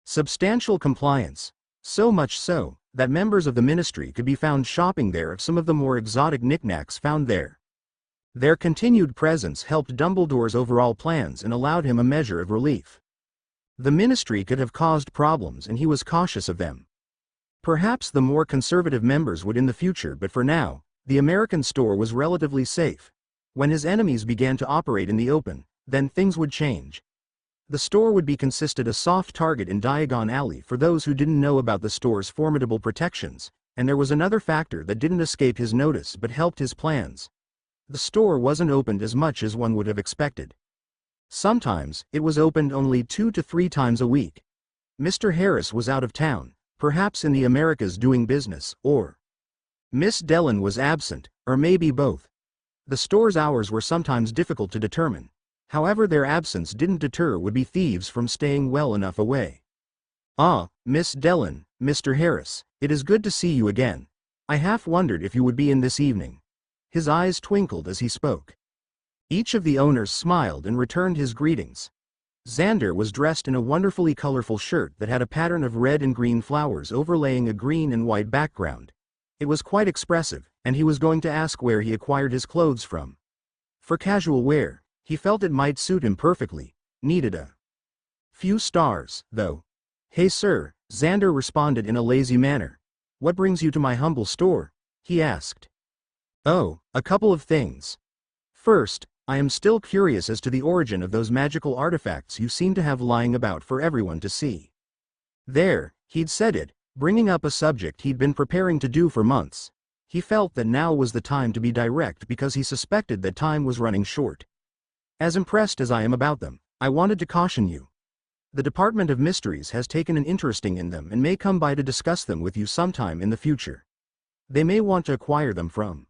Speaker 1: substantial compliance, so much so, that members of the ministry could be found shopping there of some of the more exotic knickknacks found there. Their continued presence helped Dumbledore's overall plans and allowed him a measure of relief. The ministry could have caused problems and he was cautious of them. Perhaps the more conservative members would in the future, but for now, the American store was relatively safe. When his enemies began to operate in the open, then things would change. The store would be considered a soft target in Diagon Alley for those who didn't know about the store's formidable protections, and there was another factor that didn't escape his notice but helped his plans. The store wasn't opened as much as one would have expected. Sometimes, it was opened only 2 to 3 times a week. Mr. Harris was out of town, perhaps in the Americas doing business, or Miss Dellen was absent, or maybe both. The store's hours were sometimes difficult to determine. However, their absence didn't deter would-be thieves from staying well enough away. "Ah, Miss Dellen, Mr. Harris, it is good to see you again. I half wondered if you would be in this evening." His eyes twinkled as he spoke. Each of the owners smiled and returned his greetings. Xander was dressed in a wonderfully colorful shirt that had a pattern of red and green flowers overlaying a green and white background. It was quite expressive, and he was going to ask where he acquired his clothes from. For casual wear, he felt it might suit him perfectly, needed a few stars, though. "Hey sir," Xander responded in a lazy manner. "What brings you to my humble store?" he asked. "Oh, a couple of things. First, I am still curious as to the origin of those magical artifacts you seem to have lying about for everyone to see." There, he'd said it, bringing up a subject he'd been preparing to do for months. He felt that now was the time to be direct because he suspected that time was running short. "As impressed as I am about them, I wanted to caution you. The Department of Mysteries has taken an interest in them and may come by to discuss them with you sometime in the future. They may want to acquire them from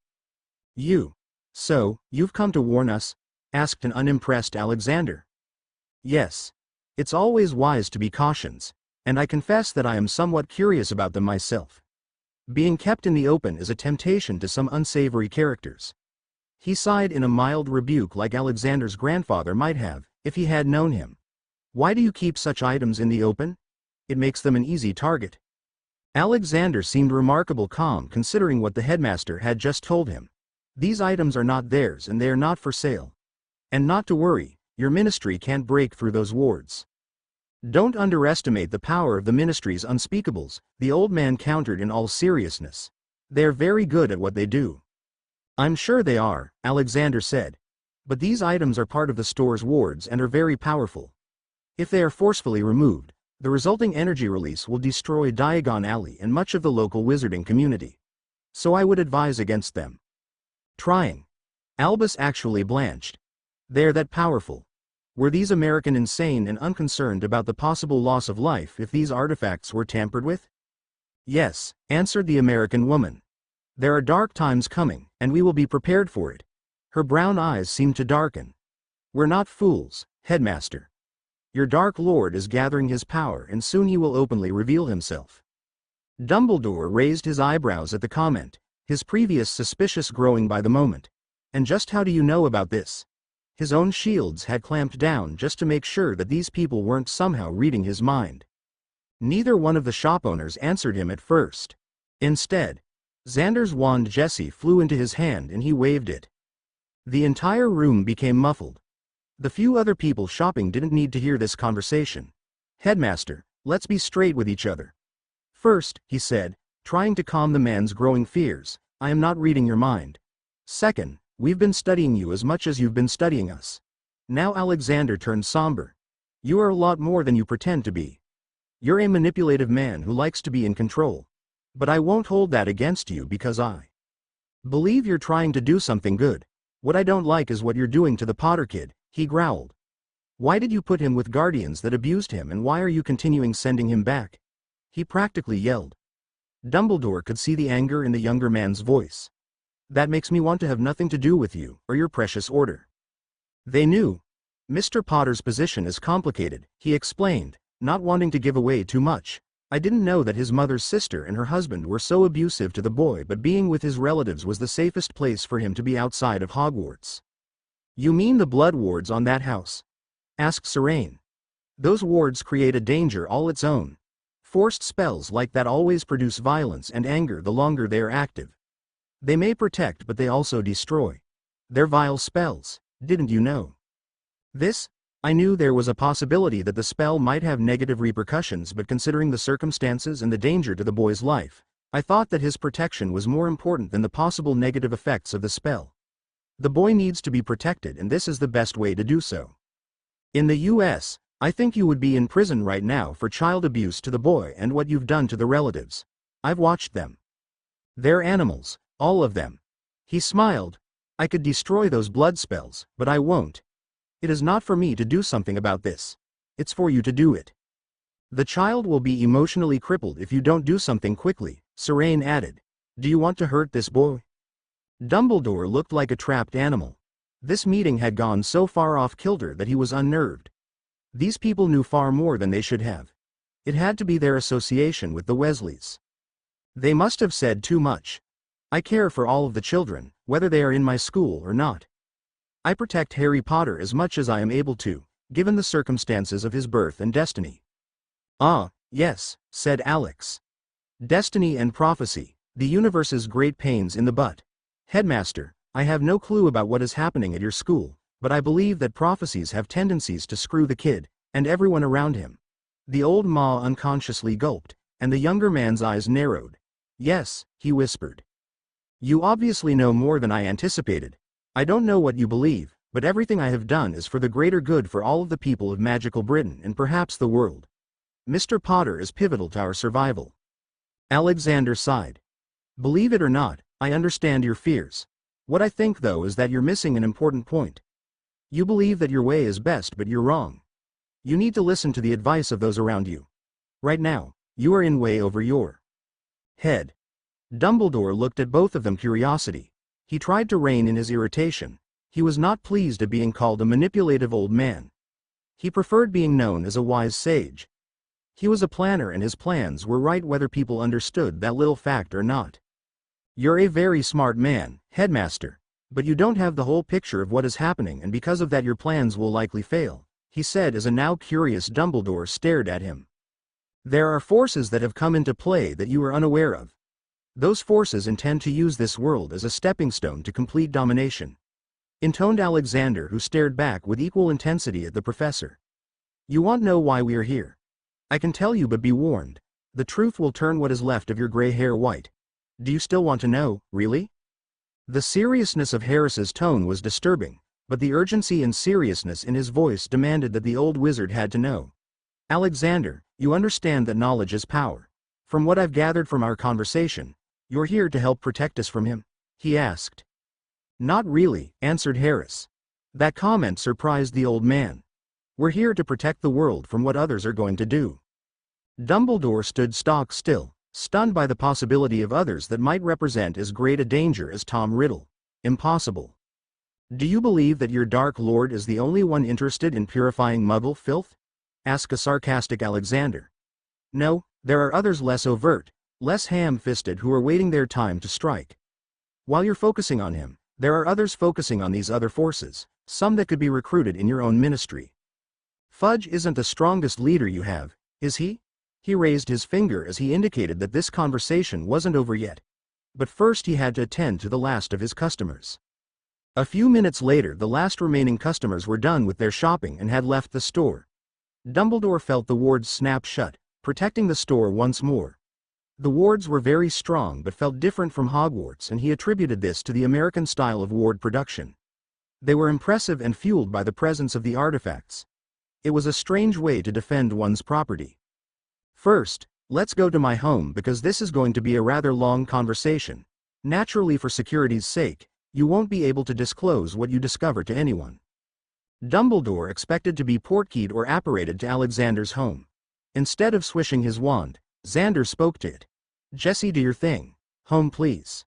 Speaker 1: you." "So, you've come to warn us?" asked an unimpressed Alexander. "Yes. It's always wise to be cautious, and I confess that I am somewhat curious about them myself. Being kept in the open is a temptation to some unsavory characters. He sighed in a mild rebuke like Alexander's grandfather might have, if he had known him. Why do you keep such items in the open? It makes them an easy target. Alexander seemed remarkably calm considering what the headmaster had just told him. These items are not theirs and they are not for sale. And not to worry, your ministry can't break through those wards. Don't underestimate the power of the ministry's unspeakables, the old man countered in all seriousness. They're very good at what they do. I'm sure they are, Alexander said. But these items are part of the store's wards and are very powerful. If they are forcefully removed, the resulting energy release will destroy Diagon Alley and much of the local wizarding community. So I would advise against them trying. Albus actually blanched. They're that powerful. Were these American insane and unconcerned about the possible loss of life if these artifacts were tampered with? Yes, answered the American woman. There are dark times coming, and we will be prepared for it. Her brown eyes seemed to darken. We're not fools, Headmaster. Your Dark Lord is gathering his power and soon he will openly reveal himself. Dumbledore raised his eyebrows at the comment, his previous suspicion growing by the moment. And just how do you know about this? His own shields had clamped down just to make sure that these people weren't somehow reading his mind. Neither one of the shop owners answered him at first. Instead, Xander's wand Jessie flew into his hand and he waved it. The entire room became muffled. The few other people shopping didn't need to hear this conversation. Headmaster, let's be straight with each other. First, he said, trying to calm the man's growing fears, I am not reading your mind. Second, we've been studying you as much as you've been studying us. Now Alexander turned somber. You are a lot more than you pretend to be. You're a manipulative man who likes to be in control. But I won't hold that against you because I believe you're trying to do something good. What I don't like is what you're doing to the Potter kid, he growled. Why did you put him with guardians that abused him and why are you continuing sending him back? He practically yelled. Dumbledore could see the anger in the younger man's voice. That makes me want to have nothing to do with you, or your precious order. They knew. Mr. Potter's position is complicated, he explained, not wanting to give away too much. I didn't know that his mother's sister and her husband were so abusive to the boy, but being with his relatives was the safest place for him to be outside of Hogwarts. You mean the blood wards on that house? Asked Serene. Those wards create a danger all its own. Forced spells like that always produce violence and anger the longer they are active. They may protect but they also destroy. They're vile spells, didn't you know? This? I knew there was a possibility that the spell might have negative repercussions, but considering the circumstances and the danger to the boy's life, I thought that his protection was more important than the possible negative effects of the spell. The boy needs to be protected and this is the best way to do so. In the US, I think you would be in prison right now for child abuse to the boy and what you've done to the relatives. I've watched them. They're animals, all of them. He smiled. I could destroy those blood spells, but I won't. It is not for me to do something about this. It's for you to do it. The child will be emotionally crippled if you don't do something quickly, Serene added. Do you want to hurt this boy? Dumbledore looked like a trapped animal. This meeting had gone so far off kilter that he was unnerved. These people knew far more than they should have. It had to be their association with the Weasleys. They must have said too much. I care for all of the children, whether they are in my school or not. I protect Harry Potter as much as I am able to, given the circumstances of his birth and destiny. Ah, yes, said Alex. Destiny and prophecy, the universe's great pains in the butt. Headmaster, I have no clue about what is happening at your school, but I believe that prophecies have tendencies to screw the kid, and everyone around him. The old Ma unconsciously gulped, and the younger man's eyes narrowed. Yes, he whispered. You obviously know more than I anticipated. I don't know what you believe, but everything I have done is for the greater good for all of the people of magical Britain and perhaps the world. Mr. Potter is pivotal to our survival. Alexander sighed. Believe it or not, I understand your fears. What I think though is that you're missing an important point. You believe that your way is best but you're wrong. You need to listen to the advice of those around you. Right now, you are in way over your head. Dumbledore looked at both of them curiosity. He tried to rein in his irritation. He was not pleased at being called a manipulative old man. He preferred being known as a wise sage. He was a planner and his plans were right whether people understood that little fact or not. You're a very smart man, Headmaster. But you don't have the whole picture of what is happening and because of that your plans will likely fail, he said as a now curious Dumbledore stared at him. There are forces that have come into play that you are unaware of. Those forces intend to use this world as a stepping stone to complete domination, intoned Alexander, who stared back with equal intensity at the professor. You want to know why we are here? I can tell you, but be warned. The truth will turn what is left of your gray hair white. Do you still want to know, really? The seriousness of Harris's tone was disturbing, but the urgency and seriousness in his voice demanded that the old wizard had to know. Alexander, you understand that knowledge is power. From what I've gathered from our conversation, you're here to help protect us from him? He asked. Not really, answered Harris. That comment surprised the old man. We're here to protect the world from what others are going to do. Dumbledore stood stock still, stunned by the possibility of others that might represent as great a danger as Tom Riddle. Impossible. Do you believe that your Dark Lord is the only one interested in purifying Muggle filth? Asked a sarcastic Alexander. No, there are others less overt, less ham-fisted who are waiting their time to strike. While you're focusing on him, there are others focusing on these other forces, some that could be recruited in your own ministry. Fudge isn't the strongest leader you have, is he? He raised his finger as he indicated that this conversation wasn't over yet. But first he had to attend to the last of his customers. A few minutes later the last remaining customers were done with their shopping and had left the store. Dumbledore felt the wards snap shut, protecting the store once more. The wards were very strong but felt different from Hogwarts, and he attributed this to the American style of ward production. They were impressive and fueled by the presence of the artifacts. It was a strange way to defend one's property. First, let's go to my home because this is going to be a rather long conversation. Naturally, for security's sake, you won't be able to disclose what you discover to anyone. Dumbledore expected to be portkeyed or apparated to Alexander's home. Instead of swishing his wand, Xander spoke to it. Jesse, do your thing. Home, please.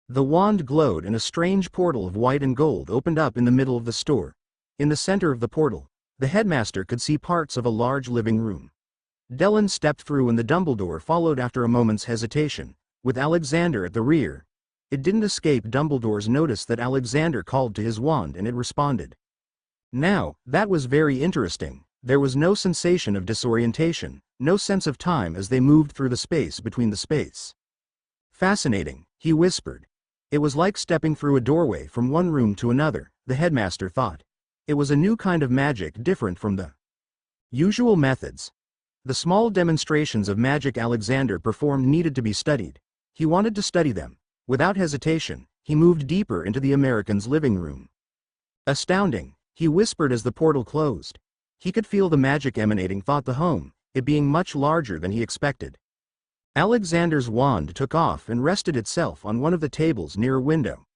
Speaker 1: The wand glowed and a strange portal of white and gold opened up in the middle of the store. In the center of the portal, the headmaster could see parts of a large living room. Dellen stepped through and the Dumbledore followed after a moment's hesitation, with Alexander at the rear. It didn't escape Dumbledore's notice that Alexander called to his wand and it responded. Now, that was very interesting. There was no sensation of disorientation, no sense of time as they moved through the space between the space. Fascinating, he whispered. It was like stepping through a doorway from one room to another, the headmaster thought. It was a new kind of magic different from the usual methods. The small demonstrations of magic Alexander performed needed to be studied. He wanted to study them. Without hesitation, he moved deeper into the American's living room. Astounding, he whispered as the portal closed. He could feel the magic emanating thought the home, it being much larger than he expected. Alexander's wand took off and rested itself on one of the tables near a window.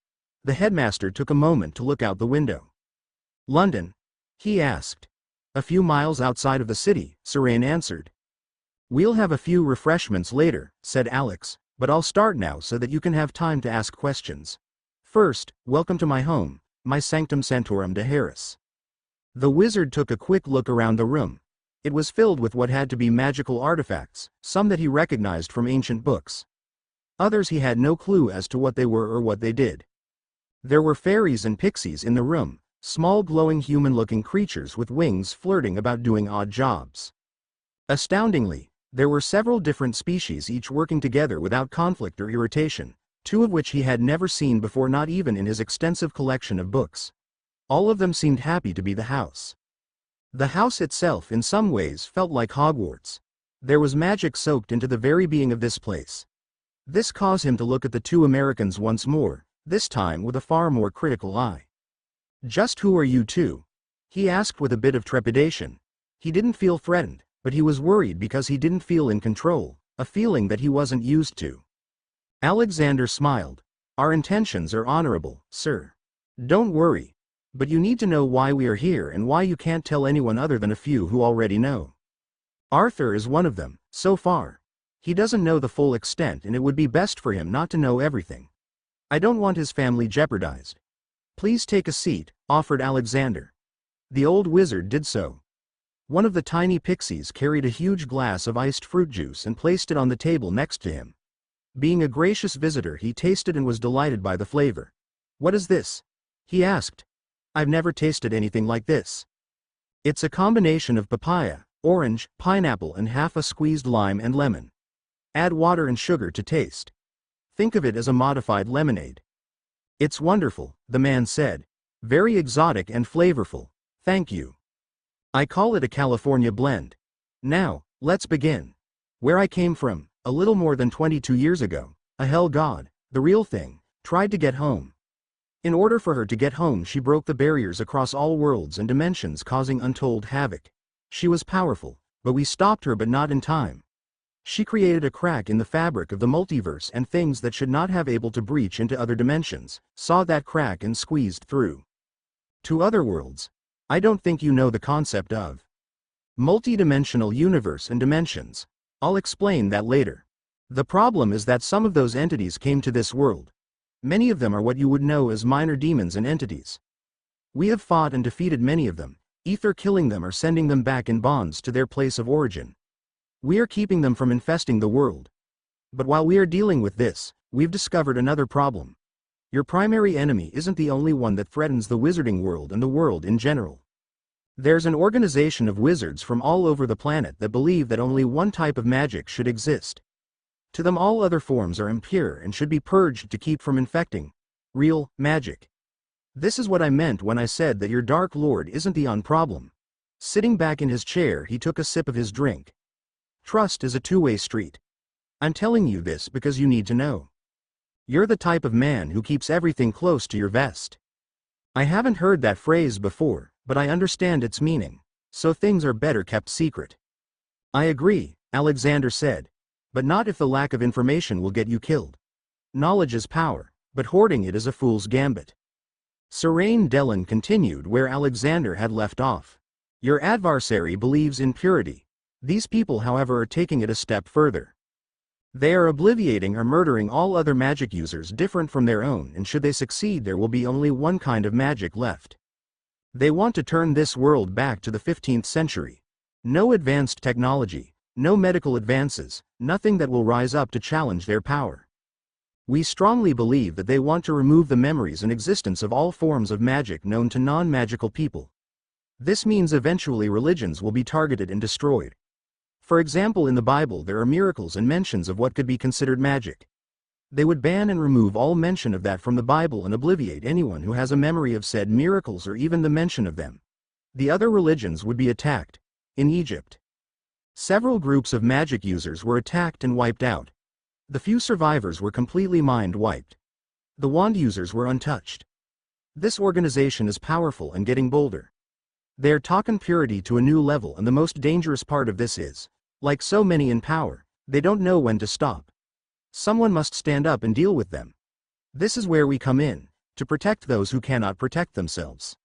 Speaker 1: The headmaster took a moment to look out the window. London? He asked. A few miles outside of the city, Serene answered. We'll have a few refreshments later, said Alex, but I'll start now so that you can have time to ask questions. First, welcome to my home, my sanctum sanctorum de Harris. The wizard took a quick look around the room. It was filled with what had to be magical artifacts, some that he recognized from ancient books. Others he had no clue as to what they were or what they did. There were fairies and pixies in the room, small glowing human-looking creatures with wings flirting about doing odd jobs. Astoundingly, there were several different species each working together without conflict or irritation, two of which he had never seen before, not even in his extensive collection of books. All of them seemed happy to be the house. The house itself in some ways felt like Hogwarts. There was magic soaked into the very being of this place. This caused him to look at the two Americans once more, this time with a far more critical eye. Just who are you two? He asked with a bit of trepidation. He didn't feel threatened, but he was worried because he didn't feel in control, a feeling that he wasn't used to. Alexander smiled. Our intentions are honorable, sir. Don't worry. But you need to know why we are here and why you can't tell anyone other than a few who already know. Arthur is one of them, so far. He doesn't know the full extent and it would be best for him not to know everything. I don't want his family jeopardized. Please take a seat, offered Alexander. The old wizard did so. One of the tiny pixies carried a huge glass of iced fruit juice and placed it on the table next to him. Being a gracious visitor, he tasted and was delighted by the flavor. "What is this?" he asked. "I've never tasted anything like this." "It's a combination of papaya, orange, pineapple and half a squeezed lime and lemon. Add water and sugar to taste. Think of it as a modified lemonade." "It's wonderful," the man said. "Very exotic and flavorful, thank you. I call it a California blend. Now, let's begin. Where I came from, a little more than 22 years ago, a hell god, the real thing, tried to get home. In order for her to get home, she broke the barriers across all worlds and dimensions, causing untold havoc. She was powerful, but we stopped her, but not in time. She created a crack in the fabric of the multiverse, and things that should not have able to breach into other dimensions saw that crack and squeezed through to other worlds. I don't think you know the concept of multi-dimensional universe and dimensions. I'll explain that later. The problem is that some of those entities came to this world. Many of them are what you would know as minor demons and entities. We have fought and defeated many of them, either killing them or sending them back in bonds to their place of origin. We are keeping them from infesting the world. But while we are dealing with this, we've discovered another problem. Your primary enemy isn't the only one that threatens the wizarding world and the world in general. There's an organization of wizards from all over the planet that believe that only one type of magic should exist. To them, all other forms are impure and should be purged to keep from infecting real magic. This is what I meant when I said that your Dark Lord isn't the only problem. Sitting back in his chair, he took a sip of his drink. Trust is a two-way street. I'm telling you this because you need to know. You're the type of man who keeps everything close to your vest. I haven't heard that phrase before, but I understand its meaning, so things are better kept secret. I agree, Alexander said. But not if the lack of information will get you killed. Knowledge is power, but hoarding it is a fool's gambit. Serene Dellen continued where Alexander had left off. Your adversary believes in purity. These people, however, are taking it a step further. They are obliviating or murdering all other magic users different from their own, and should they succeed, there will be only one kind of magic left. They want to turn this world back to the 15th century. No advanced technology, no medical advances, nothing that will rise up to challenge their power. We strongly believe that they want to remove the memories and existence of all forms of magic known to non-magical people. This means eventually religions will be targeted and destroyed. For example, in the Bible there are miracles and mentions of what could be considered magic. They would ban and remove all mention of that from the Bible and obliviate anyone who has a memory of said miracles or even the mention of them. The other religions would be attacked. In Egypt, several groups of magic users were attacked and wiped out. The few survivors were completely mind-wiped. The wand users were untouched. This organization is powerful and getting bolder. They're taking purity to a new level, and the most dangerous part of this is, like so many in power, they don't know when to stop. Someone must stand up and deal with them. This is where we come in, to protect those who cannot protect themselves.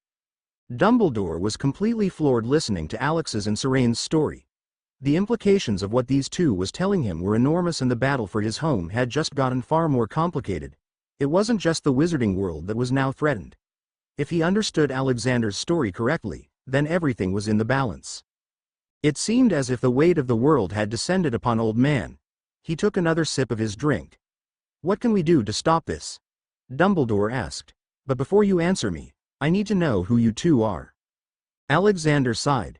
Speaker 1: Dumbledore was completely floored listening to Alex's and Serene's story. The implications of what these two was telling him were enormous, and the battle for his home had just gotten far more complicated. It wasn't just the wizarding world that was now threatened. If he understood Alexander's story correctly, then everything was in the balance. It seemed as if the weight of the world had descended upon Old Man. He took another sip of his drink. What can we do to stop this? Dumbledore asked. But before you answer me, I need to know who you two are. Alexander sighed.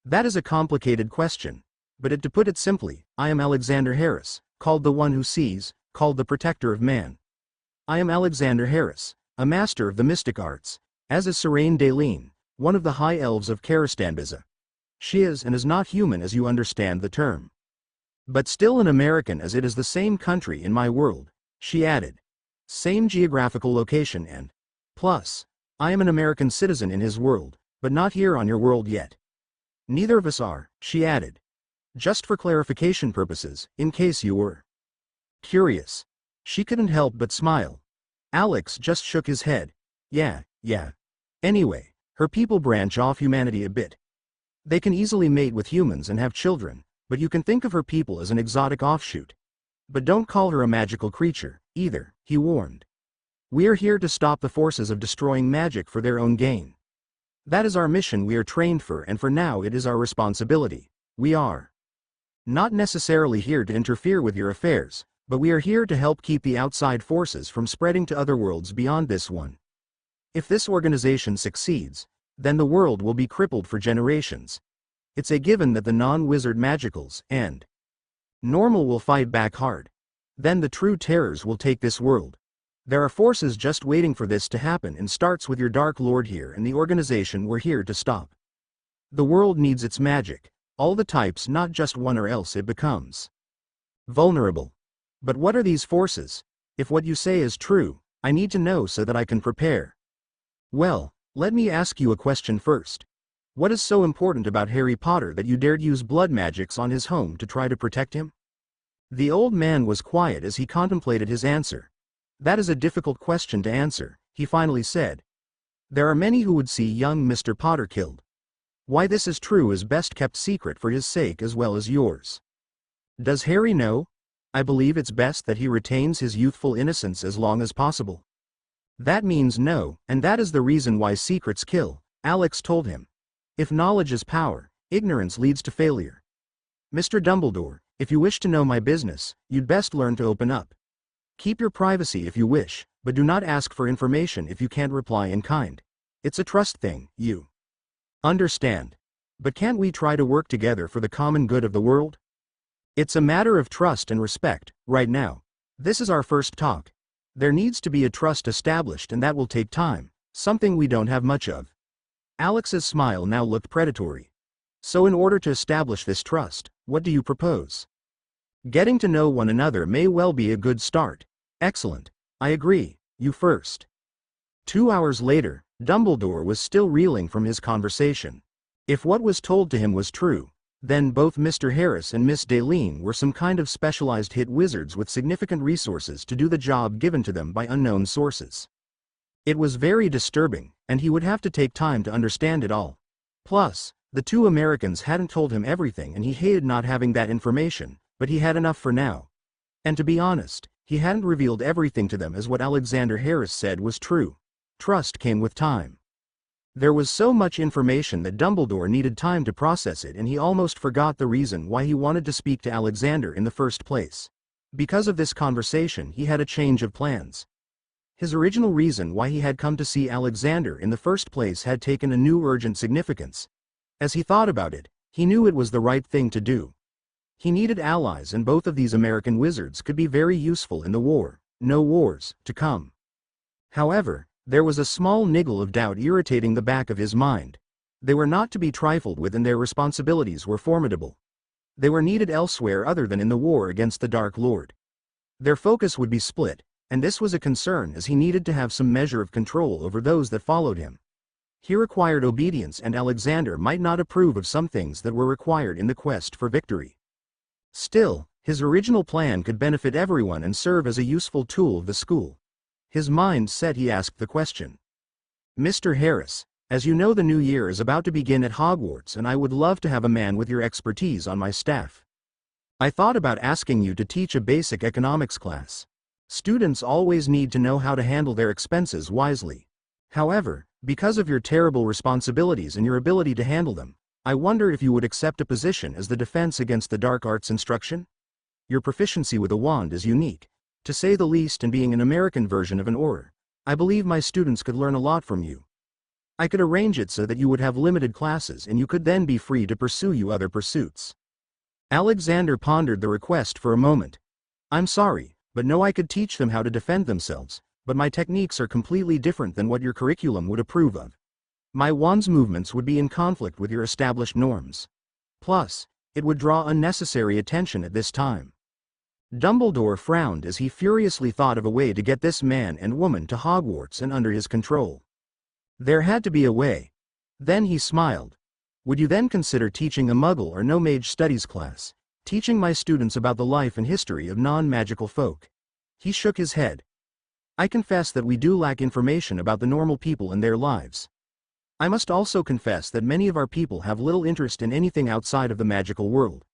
Speaker 1: That is a complicated question. But to put it simply, I am Alexander Harris, called the One Who Sees, called the Protector of Man. I am Alexander Harris, a master of the mystic arts, as is Serene Daleen, one of the high elves of Karastanbiza. She is and is not human as you understand the term. But still an American, as it is the same country in my world, she added. Same geographical location and, plus, I am an American citizen in his world, but not here on your world yet. Neither of us are, she added. Just for clarification purposes, in case you were curious. She couldn't help but smile. Alex just shook his head. Yeah. Anyway, her people branch off humanity a bit. They can easily mate with humans and have children, but you can think of her people as an exotic offshoot. But don't call her a magical creature, either, he warned. We are here to stop the forces of destroying magic for their own gain. That is our mission we are trained for, and for now it is our responsibility. We are not necessarily here to interfere with your affairs, but we are here to help keep the outside forces from spreading to other worlds beyond this one. If this organization succeeds, then the world will be crippled for generations. It's a given that the non-wizard magicals and normal will fight back hard. Then the true terrors will take this world. There are forces just waiting for this to happen, and starts with your Dark Lord here and the organization we're here to stop. The world needs its magic, all the types, not just one, or else it becomes vulnerable. But what are these forces? If what you say is true, I need to know so that I can prepare. Well, let me ask you a question first. What is so important about Harry Potter that you dared use blood magics on his home to try to protect him? The old man was quiet as he contemplated his answer. That is a difficult question to answer, he finally said. There are many who would see young Mr. Potter killed. Why this is true is best kept secret for his sake as well as yours. Does Harry know? I believe it's best that he retains his youthful innocence as long as possible. That means no, and that is the reason why secrets kill, Alex told him. If knowledge is power, ignorance leads to failure. Mr. Dumbledore, if you wish to know my business, you'd best learn to open up. Keep your privacy if you wish, but do not ask for information if you can't reply in kind. It's a trust thing, you understand. But can't we try to work together for the common good of the world? It's a matter of trust and respect, right now. This is our first talk. There needs to be a trust established, and that will take time, something we don't have much of. Alex's smile now looked predatory. So in order to establish this trust, what do you propose? Getting to know one another may well be a good start. Excellent. I agree, you first. 2 hours later, Dumbledore was still reeling from his conversation. If what was told to him was true, then both Mr. Harris and Miss Daleen were some kind of specialized hit wizards with significant resources to do the job given to them by unknown sources. It was very disturbing, and he would have to take time to understand it all. Plus, the two Americans hadn't told him everything, and he hated not having that information, but he had enough for now. And to be honest, he hadn't revealed everything to them, as what Alexander Harris said was true. Trust came with time. There was so much information that Dumbledore needed time to process it, and he almost forgot the reason why he wanted to speak to Alexander in the first place. Because of this conversation, he had a change of plans. His original reason why he had come to see Alexander in the first place had taken a new urgent significance. As he thought about it, he knew it was the right thing to do. He needed allies, and both of these American wizards could be very useful in the war, no wars, to come. However, there was a small niggle of doubt irritating the back of his mind. They were not to be trifled with, and their responsibilities were formidable. They were needed elsewhere other than in the war against the Dark Lord. Their focus would be split, and this was a concern, as he needed to have some measure of control over those that followed him. He required obedience, and Alexander might not approve of some things that were required in the quest for victory. Still, his original plan could benefit everyone and serve as a useful tool of the school. His mind set, he asked the question. Mr. Harris, as you know, the new year is about to begin at Hogwarts, and I would love to have a man with your expertise on my staff. I thought about asking you to teach a basic economics class. Students always need to know how to handle their expenses wisely. However, because of your terrible responsibilities and your ability to handle them, I wonder if you would accept a position as the defense against the dark arts instruction? Your proficiency with a wand is unique, to say the least, and being an American version of an auror, I believe my students could learn a lot from you. I could arrange it so that you would have limited classes, and you could then be free to pursue your other pursuits. Alexander pondered the request for a moment. I'm sorry, but no, I could teach them how to defend themselves, but my techniques are completely different than what your curriculum would approve of. My wand's movements would be in conflict with your established norms. Plus, it would draw unnecessary attention at this time. Dumbledore frowned as he furiously thought of a way to get this man and woman to Hogwarts and under his control. There had to be a way. Then he smiled. Would you then consider teaching a Muggle or no mage studies class, teaching my students about the life and history of non-magical folk? He shook his head. I confess that we do lack information about the normal people and their lives. I must also confess that many of our people have little interest in anything outside of the magical world.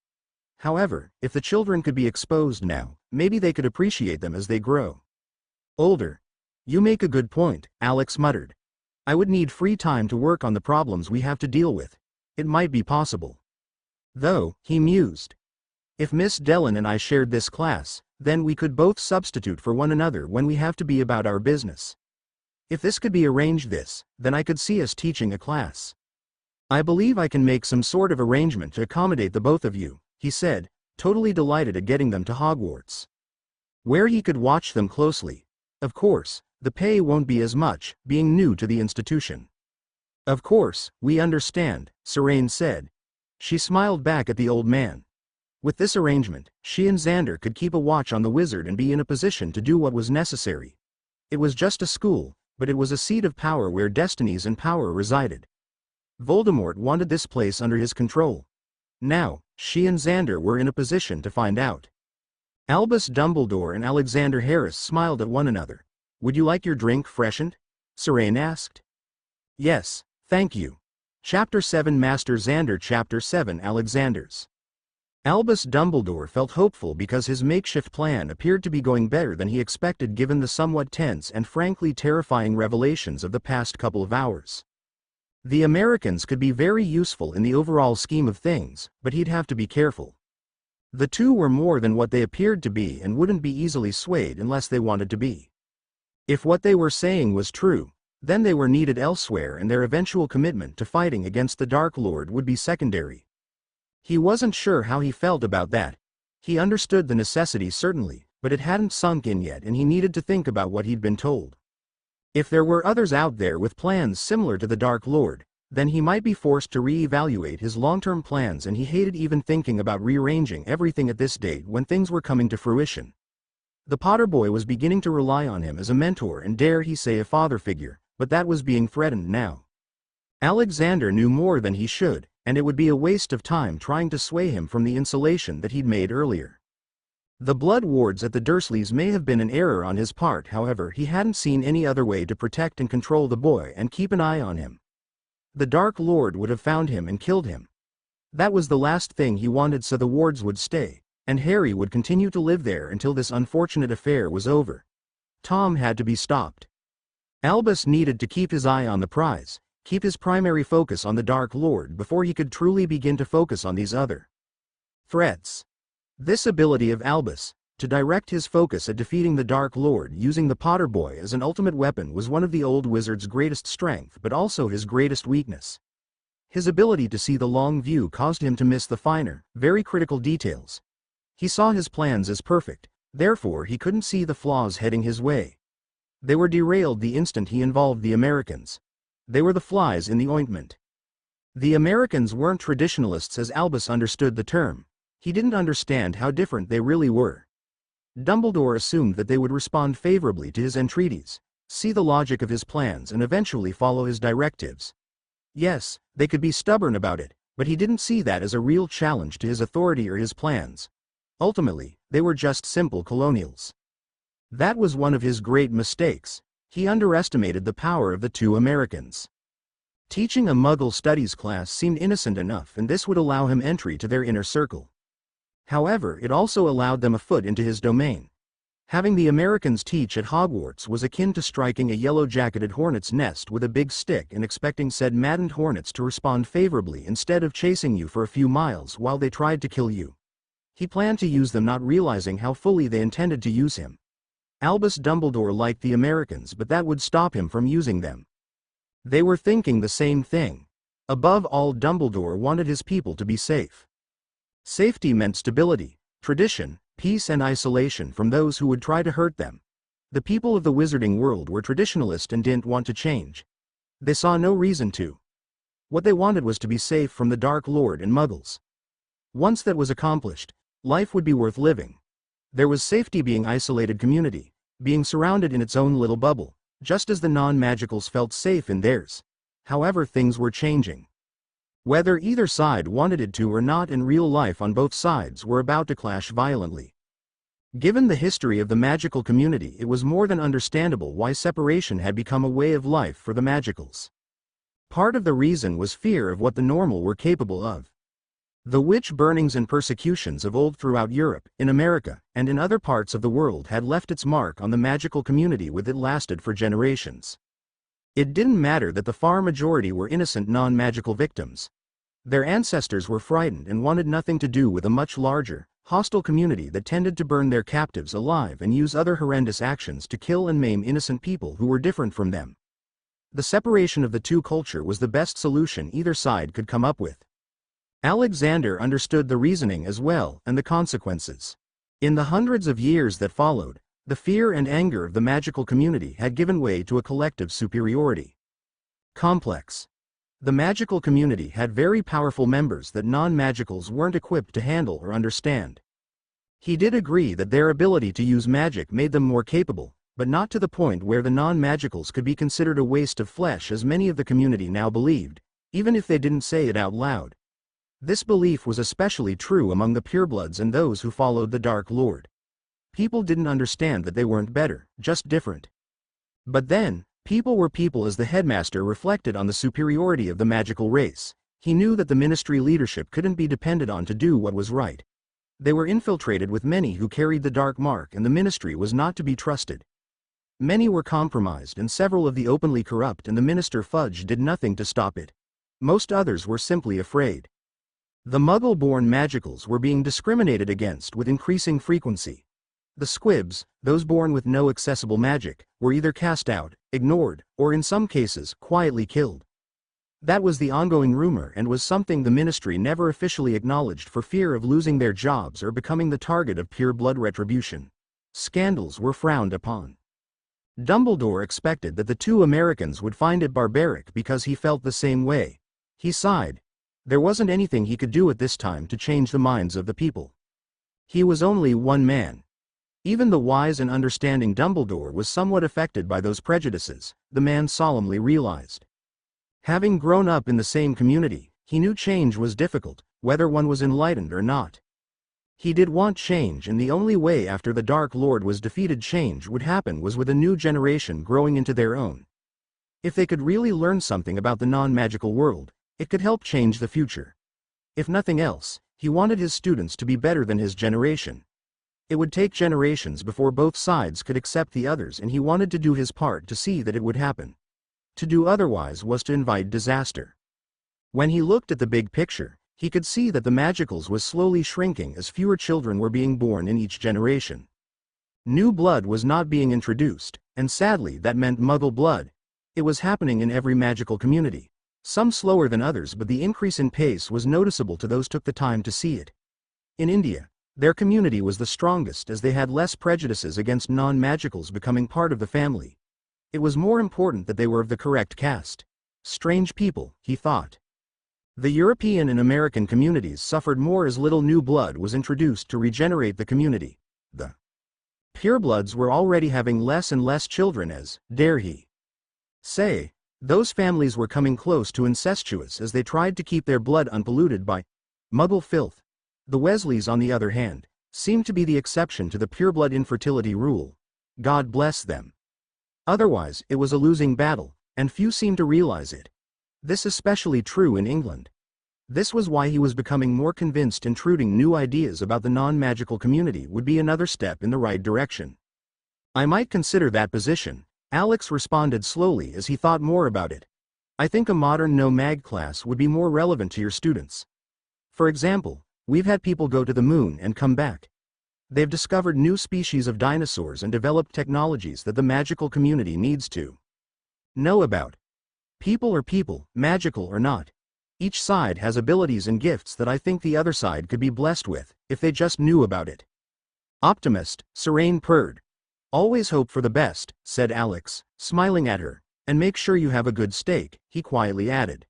Speaker 1: However, if the children could be exposed now, maybe they could appreciate them as they grow older. You make a good point, Alex muttered. I would need free time to work on the problems we have to deal with. It might be possible. Though, he mused. If Miss Dellen and I shared this class, then we could both substitute for one another when we have to be about our business. If this could be arranged then I could see us teaching a class. I believe I can make some sort of arrangement to accommodate the both of you, he said, totally delighted at getting them to Hogwarts, where he could watch them closely. Of course, the pay won't be as much, being new to the institution. Of course, we understand, Serene said. She smiled back at the old man. With this arrangement, she and Xander could keep a watch on the wizard and be in a position to do what was necessary. It was just a school, but it was a seat of power where destinies and power resided. Voldemort wanted this place under his control. Now, she and Xander were in a position to find out. Albus Dumbledore and Alexander Harris smiled at one another. Would you like your drink freshened? Serene asked. Yes, thank you. Chapter 7 Master Xander Chapter 7 Alexander's. Albus Dumbledore felt hopeful because his makeshift plan appeared to be going better than he expected given the somewhat tense and frankly terrifying revelations of the past couple of hours. The Americans could be very useful in the overall scheme of things, but he'd have to be careful. The two were more than what they appeared to be and wouldn't be easily swayed unless they wanted to be. If what they were saying was true, then they were needed elsewhere and their eventual commitment to fighting against the Dark Lord would be secondary. He wasn't sure how he felt about that. He understood the necessity certainly, but it hadn't sunk in yet and he needed to think about what he'd been told. If there were others out there with plans similar to the Dark Lord, then he might be forced to re-evaluate his long-term plans and he hated even thinking about rearranging everything at this date when things were coming to fruition. The Potter boy was beginning to rely on him as a mentor and dare he say a father figure, but that was being threatened now. Alexander knew more than he should, and it would be a waste of time trying to sway him from the insulation that he'd made earlier. The blood wards at the Dursleys may have been an error on his part, however he hadn't seen any other way to protect and control the boy and keep an eye on him. The Dark Lord would have found him and killed him. That was the last thing he wanted, so the wards would stay, and Harry would continue to live there until this unfortunate affair was over. Tom had to be stopped. Albus needed to keep his eye on the prize, keep his primary focus on the Dark Lord before he could truly begin to focus on these other threats. This ability of Albus, to direct his focus at defeating the Dark Lord using the Potter boy as an ultimate weapon, was one of the old wizard's greatest strength but also his greatest weakness. His ability to see the long view caused him to miss the finer, very critical details. He saw his plans as perfect, therefore he couldn't see the flaws heading his way. They were derailed the instant he involved the Americans. They were the flies in the ointment. The Americans weren't traditionalists as Albus understood the term. He didn't understand how different they really were. Dumbledore assumed that they would respond favorably to his entreaties, see the logic of his plans and eventually follow his directives. Yes, they could be stubborn about it, but he didn't see that as a real challenge to his authority or his plans. Ultimately, they were just simple colonials. That was one of his great mistakes. He underestimated the power of the two Americans. Teaching a Muggle studies class seemed innocent enough, and this would allow him entry to their inner circle. However, it also allowed them a foot into his domain. Having the Americans teach at Hogwarts was akin to striking a yellow-jacketed hornet's nest with a big stick and expecting said maddened hornets to respond favorably instead of chasing you for a few miles while they tried to kill you. He planned to use them, not realizing how fully they intended to use him. Albus Dumbledore liked the Americans, but that would stop him from using them. They were thinking the same thing. Above all, Dumbledore wanted his people to be safe. Safety meant stability, tradition, peace and isolation from those who would try to hurt them. The people of the wizarding world were traditionalist and didn't want to change. They saw no reason to. What they wanted was to be safe from the Dark Lord and Muggles. Once that was accomplished, life would be worth living. There was safety being isolated community, being surrounded in its own little bubble, just as the non-magicals felt safe in theirs. However, things were changing. Whether either side wanted it to or not, in real life on both sides were about to clash violently. Given the history of the magical community, it was more than understandable why separation had become a way of life for the magicals. Part of the reason was fear of what the normal were capable of. The witch burnings and persecutions of old throughout Europe, in America, and in other parts of the world had left its mark on the magical community, with it lasted for generations. It didn't matter that the far majority were innocent non-magical victims. Their ancestors were frightened and wanted nothing to do with a much larger, hostile community that tended to burn their captives alive and use other horrendous actions to kill and maim innocent people who were different from them. The separation of the two culture was the best solution either side could come up with. Alexander understood the reasoning as well and the consequences. In the hundreds of years that followed, the fear and anger of the magical community had given way to a collective superiority complex. The magical community had very powerful members that non-magicals weren't equipped to handle or understand. He did agree that their ability to use magic made them more capable, but not to the point where the non-magicals could be considered a waste of flesh as many of the community now believed, even if they didn't say it out loud. This belief was especially true among the purebloods and those who followed the Dark Lord. People didn't understand that they weren't better, just different. But then, people were people as the headmaster reflected on the superiority of the magical race. He knew that the ministry leadership couldn't be depended on to do what was right. They were infiltrated with many who carried the dark mark and the ministry was not to be trusted. Many were compromised and several of the openly corrupt and the minister Fudge did nothing to stop it. Most others were simply afraid. The Muggle-born magicals were being discriminated against with increasing frequency. The squibs, those born with no accessible magic, were either cast out, ignored, or in some cases, quietly killed. That was the ongoing rumor and was something the ministry never officially acknowledged for fear of losing their jobs or becoming the target of pure blood retribution. Scandals were frowned upon. Dumbledore expected that the two Americans would find it barbaric because he felt the same way. He sighed. There wasn't anything he could do at this time to change the minds of the people. He was only one man. Even the wise and understanding Dumbledore was somewhat affected by those prejudices, the man solemnly realized. Having grown up in the same community, he knew change was difficult, whether one was enlightened or not. He did want change, and the only way after the Dark Lord was defeated change would happen was with a new generation growing into their own. If they could really learn something about the non-magical world, it could help change the future. If nothing else, he wanted his students to be better than his generation. It would take generations before both sides could accept the others, and he wanted to do his part to see that it would happen. To do otherwise was to invite disaster. When he looked at the big picture, he could see that the magicals was slowly shrinking as fewer children were being born in each generation. New blood was not being introduced, and sadly that meant Muggle blood. It was happening in every magical community. Some slower than others, but the increase in pace was noticeable to those who took the time to see it. In India, their community was the strongest as they had less prejudices against non-magicals becoming part of the family. It was more important that they were of the correct caste. Strange people, he thought. The European and American communities suffered more as little new blood was introduced to regenerate the community. The purebloods were already having less and less children as, dare he say, those families were coming close to incestuous as they tried to keep their blood unpolluted by Muggle filth. The Weasleys, on the other hand, seemed to be the exception to the pureblood infertility rule. God bless them. Otherwise, it was a losing battle, and few seemed to realize it. This especially true in England. This was why he was becoming more convinced intruding new ideas about the non-magical community would be another step in the right direction. I might consider that position, Alex responded slowly as he thought more about it. I think a modern no-mag class would be more relevant to your students. For example, we've had people go to the moon and come back. They've discovered new species of dinosaurs and developed technologies that the magical community needs to know about. People are people, magical or not. Each side has abilities and gifts that I think the other side could be blessed with, if they just knew about it. Optimist, Serene purred. Always hope for the best, said Alex, smiling at her, and make sure you have a good steak, he quietly added.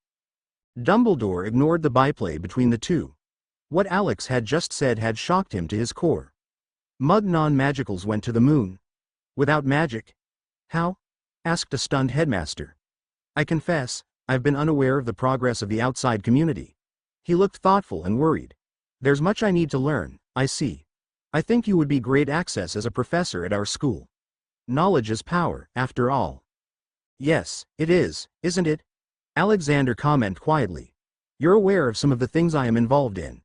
Speaker 1: Dumbledore ignored the byplay between the two. What Alex had just said had shocked him to his core. Mug non-magicals went to the moon. Without magic? How? Asked a stunned headmaster. I confess, I've been unaware of the progress of the outside community. He looked thoughtful and worried. There's much I need to learn, I see. I think you would be great access as a professor at our school. Knowledge is power, after all. Yes, it is, isn't it? Alexander commented quietly. You're aware of some of the things I am involved in.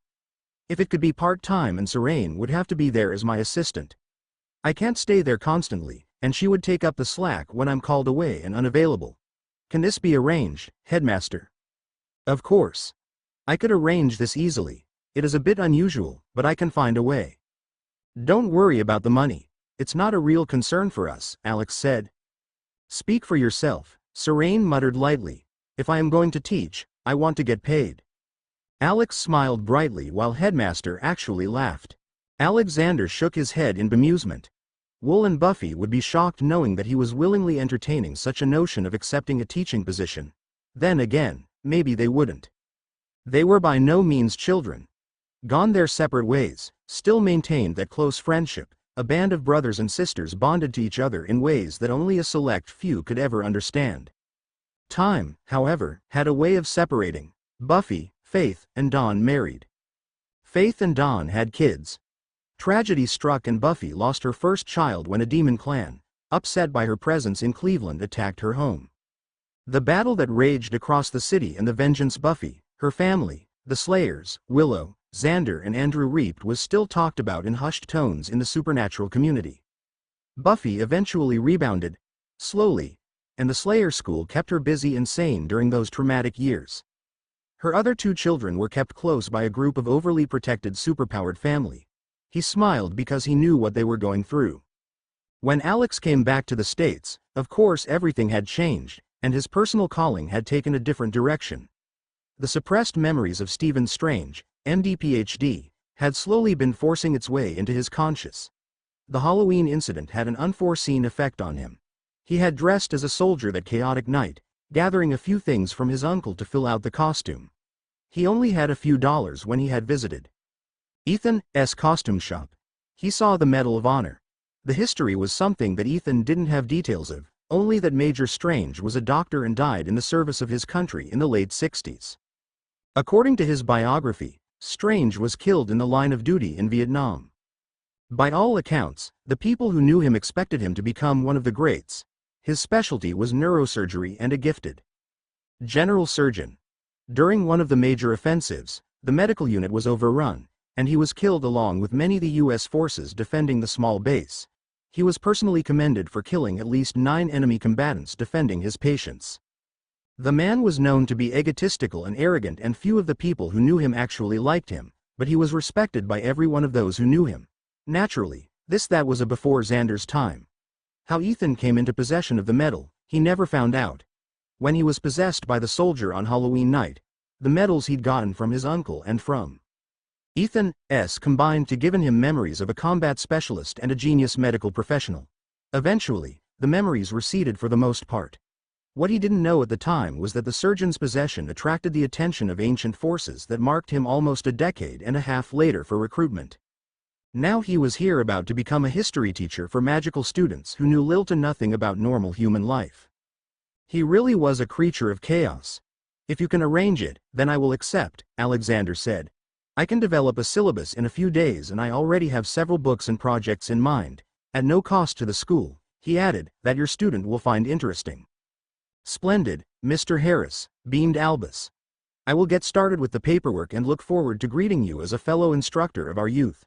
Speaker 1: If it could be part-time, and Serene would have to be there as my assistant. I can't stay there constantly, and she would take up the slack when I'm called away and unavailable. Can this be arranged, Headmaster? Of course. I could arrange this easily. It is a bit unusual, but I can find a way. Don't worry about the money. It's not a real concern for us, Alex said. Speak for yourself, Serene muttered lightly. If I am going to teach, I want to get paid. Alex smiled brightly while Headmaster actually laughed. Alexander shook his head in bemusement. Wool and Buffy would be shocked knowing that he was willingly entertaining such a notion of accepting a teaching position. Then again, maybe they wouldn't. They were by no means children. Gone their separate ways, still maintained that close friendship, a band of brothers and sisters bonded to each other in ways that only a select few could ever understand. Time, however, had a way of separating. Buffy, Faith, and Dawn married. Faith and Dawn had kids. Tragedy struck and Buffy lost her first child when a demon clan, upset by her presence in Cleveland, attacked her home. The battle that raged across the city and the vengeance Buffy, her family, the Slayers, Willow, Xander and Andrew reaped was still talked about in hushed tones in the supernatural community. Buffy eventually rebounded, slowly, and the Slayer school kept her busy and sane during those traumatic years. Her other two children were kept close by a group of overly protected superpowered family. He smiled because he knew what they were going through. When Alex came back to the States, of course everything had changed, and his personal calling had taken a different direction. The suppressed memories of Stephen Strange, MD PhD, had slowly been forcing its way into his conscious. The Halloween incident had an unforeseen effect on him. He had dressed as a soldier that chaotic night, gathering a few things from his uncle to fill out the costume. He only had a few dollars when he had visited Ethan's costume shop. He saw the Medal of Honor. The history was something that Ethan didn't have details of, only that Major Strange was a doctor and died in the service of his country in the late 60s. According to his biography, Strange was killed in the line of duty in Vietnam. By all accounts, the people who knew him expected him to become one of the greats. His specialty was neurosurgery and a gifted general surgeon. During one of the major offensives, the medical unit was overrun, and he was killed along with many of the U.S. forces defending the small base. He was personally commended for killing at least 9 enemy combatants defending his patients. The man was known to be egotistical and arrogant, and few of the people who knew him actually liked him, but he was respected by every one of those who knew him. Naturally, that was before Xander's time. How Ethan came into possession of the medal, he never found out. When he was possessed by the soldier on Halloween night, the medals he'd gotten from his uncle and from Ethan's combined to given him memories of a combat specialist and a genius medical professional. Eventually, the memories receded for the most part. What he didn't know at the time was that the surgeon's possession attracted the attention of ancient forces that marked him almost a decade and a half later for recruitment. Now he was here about to become a history teacher for magical students who knew little to nothing about normal human life. He really was a creature of chaos. If you can arrange it, then I will accept, Alexander said. I can develop a syllabus in a few days, and I already have several books and projects in mind, at no cost to the school, he added, that your student will find interesting. Splendid, Mr. Harris, beamed Albus. I will get started with the paperwork and look forward to greeting you as a fellow instructor of our youth.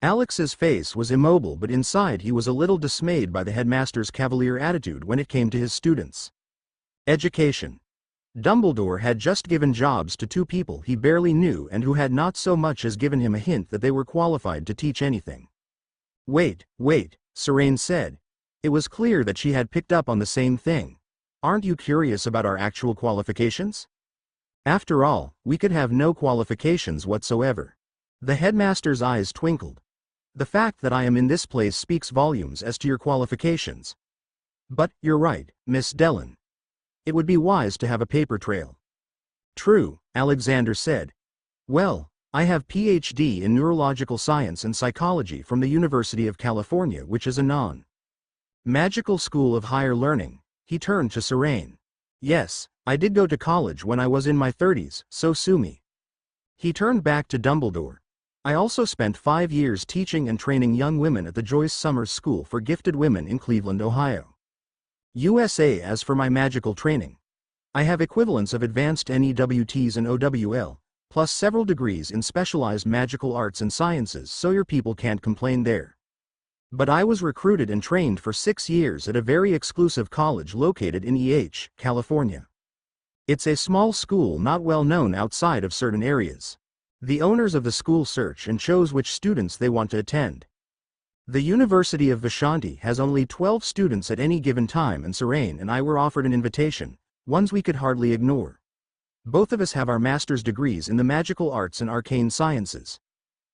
Speaker 1: Alex's face was immobile, but inside he was a little dismayed by the headmaster's cavalier attitude when it came to his students. Education. Dumbledore had just given jobs to 2 people he barely knew and who had not so much as given him a hint that they were qualified to teach anything. Wait, Serene said. It was clear that she had picked up on the same thing. Aren't you curious about our actual qualifications? After all, we could have no qualifications whatsoever. The headmaster's eyes twinkled. The fact that I am in this place speaks volumes as to your qualifications. But, you're right, Miss Dellen. It would be wise to have a paper trail. True, Alexander said. Well, I have PhD in neurological science and psychology from the University of California, which is a non-magical school of higher learning. He turned to Serene. Yes, I did go to college when I was in my 30s, so sue me. He turned back to Dumbledore. I also spent 5 years teaching and training young women at the Joyce Summers School for Gifted Women in Cleveland, Ohio, USA. As for my magical training, I have equivalents of advanced NEWTs and OWL, plus several degrees in specialized magical arts and sciences, so your people can't complain there. But I was recruited and trained for 6 years at a very exclusive college located in California. It's a small school not well known outside of certain areas. The owners of the school search and chose which students they want to attend. The University of Vishanti has only 12 students at any given time, and Serene and I were offered an invitation, ones we could hardly ignore. Both of us have our master's degrees in the magical arts and arcane sciences.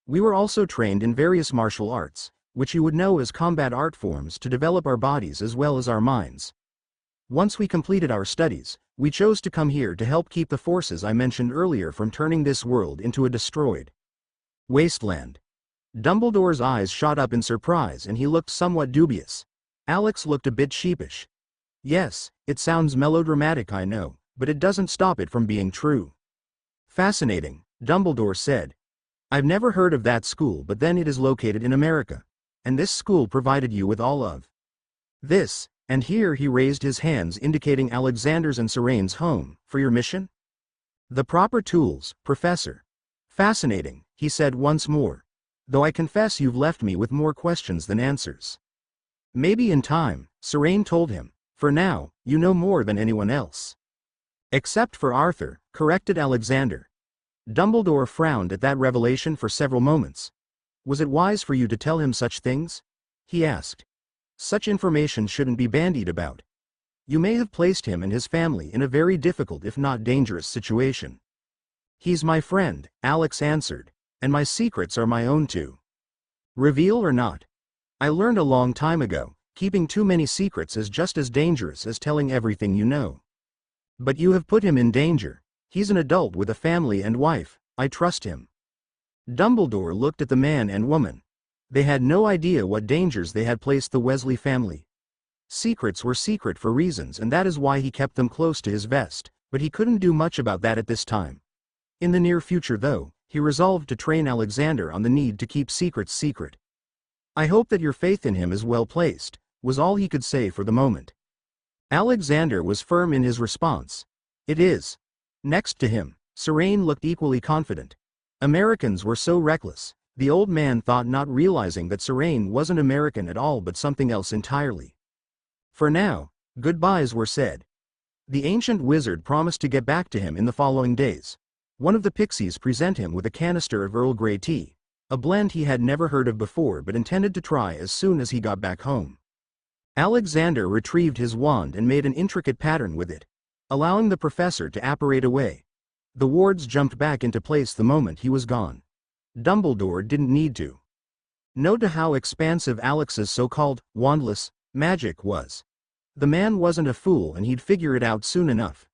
Speaker 1: We were also trained in various martial arts, which you would know as combat art forms, to develop our bodies as well as our minds. Once we completed our studies, we chose to come here to help keep the forces I mentioned earlier from turning this world into a destroyed wasteland. Dumbledore's eyes shot up in surprise and he looked somewhat dubious. Alex looked a bit sheepish. Yes, it sounds melodramatic, I know, but it doesn't stop it from being true. Fascinating, Dumbledore said. I've never heard of that school, but then it is located in America. And this school provided you with all of this, and here he raised his hands indicating Alexander's and Serene's home, for your mission? The proper tools, Professor. Fascinating, he said once more. Though I confess you've left me with more questions than answers. Maybe in time, Serene told him. For now, you know more than anyone else. Except for Arthur, corrected Alexander. Dumbledore frowned at that revelation for several moments. Was it wise for you to tell him such things? He asked. Such information shouldn't be bandied about. You may have placed him and his family in a very difficult if not dangerous situation. He's my friend, Alex answered. And my secrets are my own too. Reveal or not. I learned a long time ago, keeping too many secrets is just as dangerous as telling everything you know. But you have put him in danger. He's an adult with a family and wife, I trust him. Dumbledore looked at the man and woman. They had no idea what dangers they had placed the Weasley family. Secrets were secret for reasons, and that is why he kept them close to his vest, but he couldn't do much about that at this time. In the near future though, he resolved to train Alexander on the need to keep secrets secret. I hope that your faith in him is well placed, was all he could say for the moment. Alexander was firm in his response. It is. Next to him, Serene looked equally confident. Americans were so reckless, the old man thought, not realizing that Serene wasn't American at all but something else entirely. For now, goodbyes were said. The ancient wizard promised to get back to him in the following days. One of the pixies presented him with a canister of Earl Grey tea, a blend he had never heard of before but intended to try as soon as he got back home. Alexander retrieved his wand and made an intricate pattern with it, allowing the professor to apparate away. The wards jumped back into place the moment he was gone. Dumbledore didn't need to. Note how expansive Alex's so-called wandless magic was. The man wasn't a fool and he'd figure it out soon enough.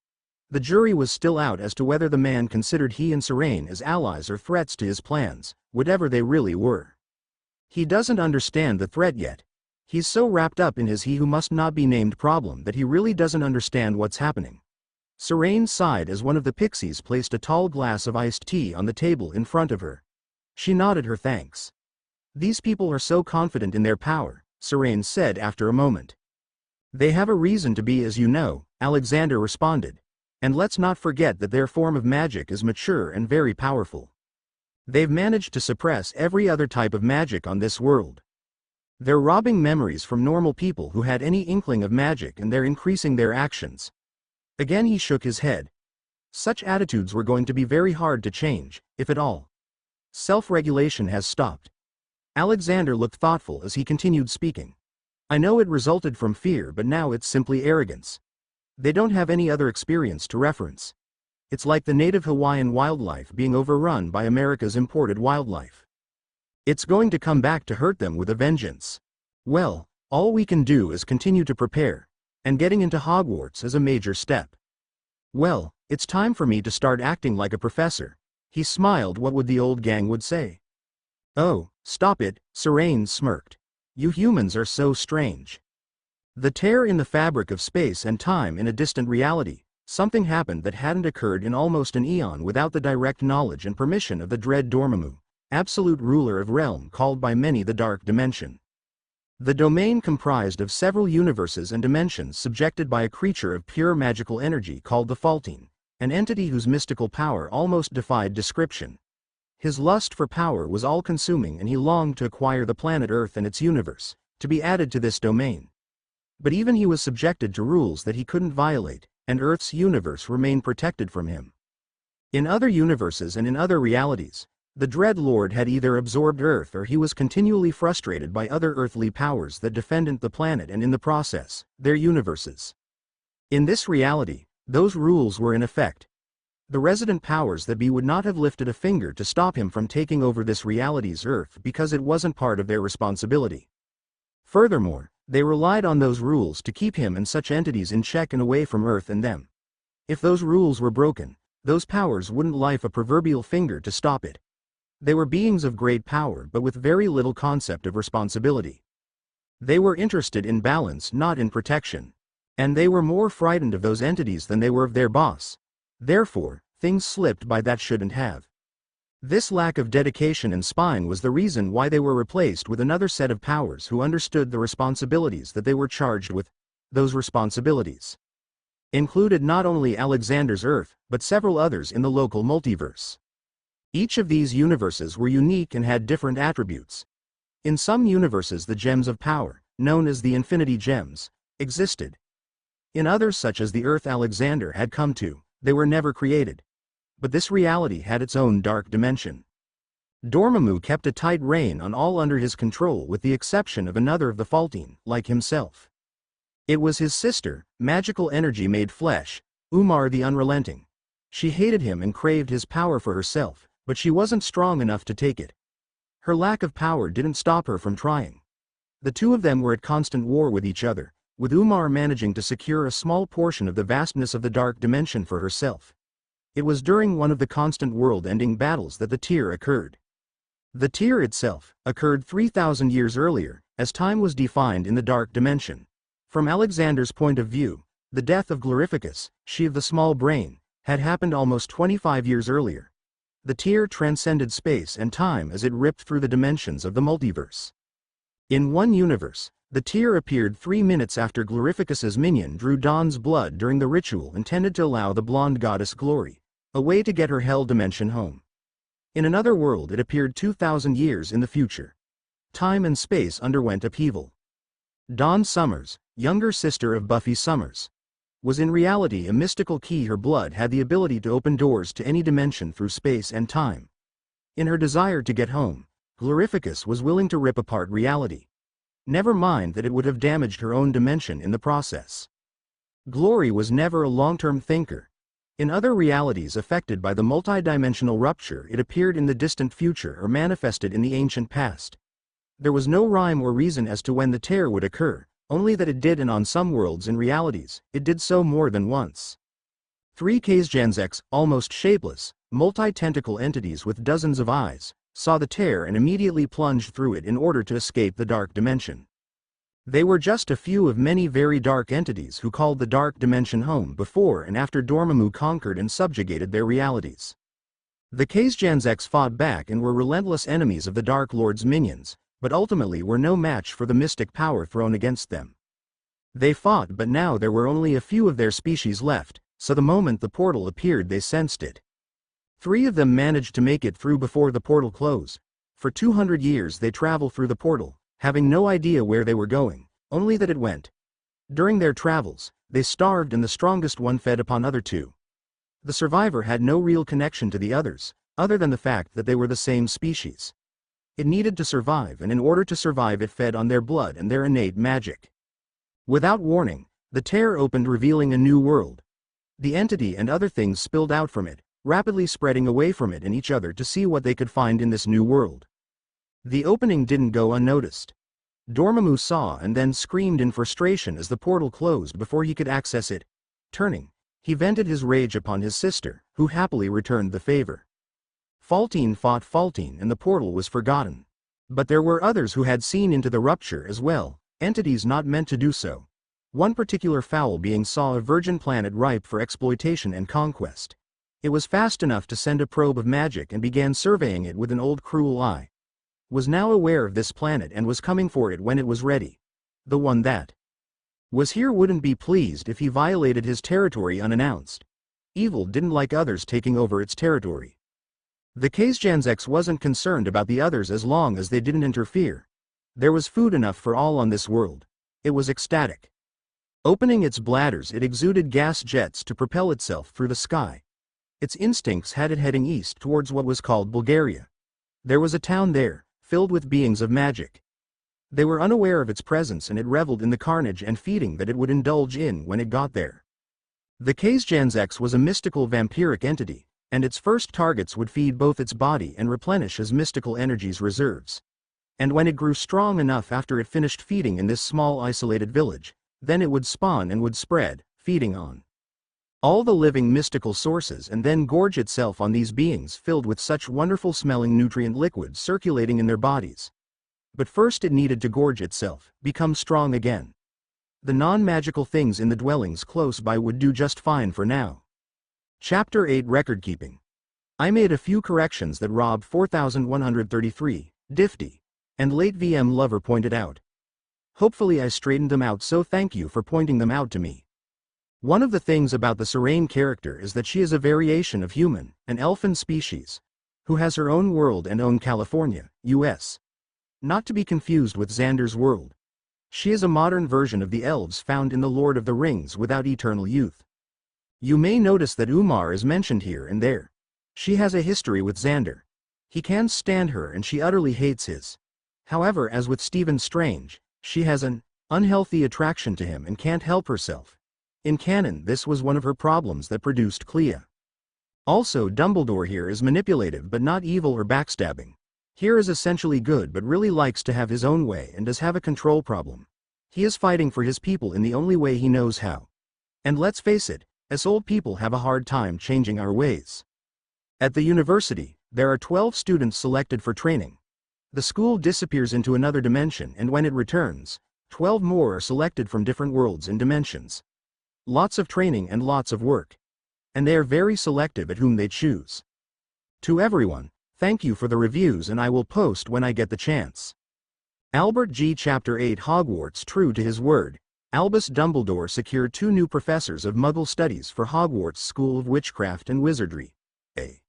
Speaker 1: The jury was still out as to whether the man considered he and Serene as allies or threats to his plans, whatever they really were. He doesn't understand the threat yet. He's so wrapped up in his he who must not be named problem that he really doesn't understand what's happening. Serene sighed as one of the pixies placed a tall glass of iced tea on the table in front of her. She nodded her thanks. These people are so confident in their power, Serene said after a moment. They have a reason to be, as you know, Alexander responded. And let's not forget that their form of magic is mature and very powerful. They've managed to suppress every other type of magic on this world. They're robbing memories from normal people who had any inkling of magic, and they're increasing their actions. Again he shook his head. Such attitudes were going to be very hard to change, if at all. Self-regulation has stopped. Alexander looked thoughtful as he continued speaking. I know it resulted from fear, but now it's simply arrogance. They don't have any other experience to reference. It's like the native Hawaiian wildlife being overrun by America's imported wildlife. It's going to come back to hurt them with a vengeance. Well, all we can do is continue to prepare, and getting into Hogwarts is a major step. Well, it's time for me to start acting like a professor. He smiled. What would the old gang would say? Oh, stop it, Serene smirked. You humans are so strange. The tear in the fabric of space and time in a distant reality, something happened that hadn't occurred in almost an eon without the direct knowledge and permission of the dread Dormammu, absolute ruler of realm called by many the Dark Dimension. The domain comprised of several universes and dimensions subjected by a creature of pure magical energy called the Faultine, an entity whose mystical power almost defied description. His lust for power was all-consuming and he longed to acquire the planet Earth and its universe, to be added to this domain. But even he was subjected to rules that he couldn't violate, and Earth's universe remained protected from him. In other universes and in other realities, the Dread Lord had either absorbed Earth or he was continually frustrated by other earthly powers that defended the planet and in the process, their universes. In this reality, those rules were in effect. The resident powers that be would not have lifted a finger to stop him from taking over this reality's Earth because it wasn't part of their responsibility. Furthermore, they relied on those rules to keep him and such entities in check and away from Earth and them. If those rules were broken, those powers wouldn't lift a proverbial finger to stop it. They were beings of great power but with very little concept of responsibility. They were interested in balance, not in protection. And they were more frightened of those entities than they were of their boss. Therefore, things slipped by that shouldn't have. This lack of dedication and spine was the reason why they were replaced with another set of powers who understood the responsibilities that they were charged with. Those responsibilities included not only Alexander's Earth, but several others in the local multiverse. Each of these universes were unique and had different attributes. In some universes the gems of power, known as the Infinity Gems, existed. In others, such as the Earth Alexander had come to, they were never created. But this reality had its own dark dimension. Dormammu kept a tight rein on all under his control with the exception of another of the Faultine, like himself. It was his sister, magical energy made flesh, Umar the Unrelenting. She hated him and craved his power for herself, but she wasn't strong enough to take it. Her lack of power didn't stop her from trying. The two of them were at constant war with each other, with Umar managing to secure a small portion of the vastness of the dark dimension for herself. It was during one of the constant world-ending battles that the tear occurred. The tear itself occurred 3,000 years earlier, as time was defined in the dark dimension. From Alexander's point of view, the death of Glorificus, she of the small brain, had happened almost 25 years earlier. The tear transcended space and time as it ripped through the dimensions of the multiverse. In one universe, the tear appeared 3 minutes after Glorificus's minion drew Dawn's blood during the ritual intended to allow the blonde goddess Glory a way to get her hell dimension home. In another world it appeared 2,000 years in the future. Time and space underwent upheaval. Dawn Summers, younger sister of Buffy Summers, was in reality a mystical key. Her blood had the ability to open doors to any dimension through space and time. In her desire to get home, Glorificus was willing to rip apart reality. Never mind that it would have damaged her own dimension in the process. Glory was never a long-term thinker. In other realities affected by the multidimensional rupture, it appeared in the distant future or manifested in the ancient past. There was no rhyme or reason as to when the tear would occur, only that it did, and on some worlds and realities, it did so more than once. 3 Kazjanzeks, almost shapeless, multi-tentacle entities with dozens of eyes, saw the tear and immediately plunged through it in order to escape the dark dimension. They were just a few of many very dark entities who called the dark dimension home before and after Dormammu conquered and subjugated their realities. The Kazjanzeks fought back and were relentless enemies of the Dark Lord's minions, but ultimately were no match for the mystic power thrown against them. They fought, but now there were only a few of their species left, so the moment the portal appeared they sensed it. 3 of them managed to make it through before the portal closed. For 200 years they traveled through the portal, having no idea where they were going, only that it went. During their travels, they starved and the strongest one fed upon other 2. The survivor had no real connection to the others, other than the fact that they were the same species. It needed to survive, and in order to survive it fed on their blood and their innate magic. Without warning, the tear opened, revealing a new world. The entity and other things spilled out from it, rapidly spreading away from it and each other to see what they could find in this new world. The opening didn't go unnoticed. Dormammu saw and then screamed in frustration as the portal closed before he could access it. Turning, he vented his rage upon his sister, who happily returned the favor. Faultine fought Faultine and the portal was forgotten. But there were others who had seen into the rupture as well, entities not meant to do so. One particular foul being saw a virgin planet ripe for exploitation and conquest. It was fast enough to send a probe of magic and began surveying it with an old cruel eye. Was now aware of this planet and was coming for it when it was ready. The one that was here wouldn't be pleased if he violated his territory unannounced. Evil didn't like others taking over its territory. The Kazjanzeks wasn't concerned about the others as long as they didn't interfere. There was food enough for all on this world. It was ecstatic. Opening its bladders, it exuded gas jets to propel itself through the sky. Its instincts had it heading east towards what was called Bulgaria. There was a town there, filled with beings of magic. They were unaware of its presence and it reveled in the carnage and feeding that it would indulge in when it got there. The Kazjanzeks was a mystical vampiric entity, and its first targets would feed both its body and replenish his mystical energy's reserves. And when it grew strong enough after it finished feeding in this small isolated village, then it would spawn and would spread, feeding on all the living mystical sources and then gorge itself on these beings filled with such wonderful smelling nutrient liquids circulating in their bodies. But first it needed to gorge itself, become strong again. The non-magical things in the dwellings close by would do just fine for now. Chapter 8 Record Keeping. I made a few corrections that Rob 4133, Difty, and late VM Lover pointed out. Hopefully I straightened them out, so thank you for pointing them out to me. One of the things about the Serene character is that she is a variation of human, an elfin species, who has her own world and own California, US. Not to be confused with Xander's world. She is a modern version of the elves found in The Lord of the Rings without eternal youth. You may notice that Umar is mentioned here and there. She has a history with Xander. He can't stand her and she utterly hates his. However, as with Stephen Strange, she has an unhealthy attraction to him and can't help herself. In canon, this was one of her problems that produced Clea. Also, Dumbledore here is manipulative but not evil or backstabbing. Here is essentially good but really likes to have his own way and does have a control problem. He is fighting for his people in the only way he knows how. And let's face it, us old people have a hard time changing our ways. At the university, there are 12 students selected for training. The school disappears into another dimension and when it returns, 12 more are selected from different worlds and dimensions. Lots of training and lots of work. And they are very selective at whom they choose. To everyone, thank you for the reviews and I will post when I get the chance. Albert G. Chapter 8 Hogwarts. True to his word, Albus Dumbledore secured 2 new professors of Muggle studies for Hogwarts School of Witchcraft and Wizardry. A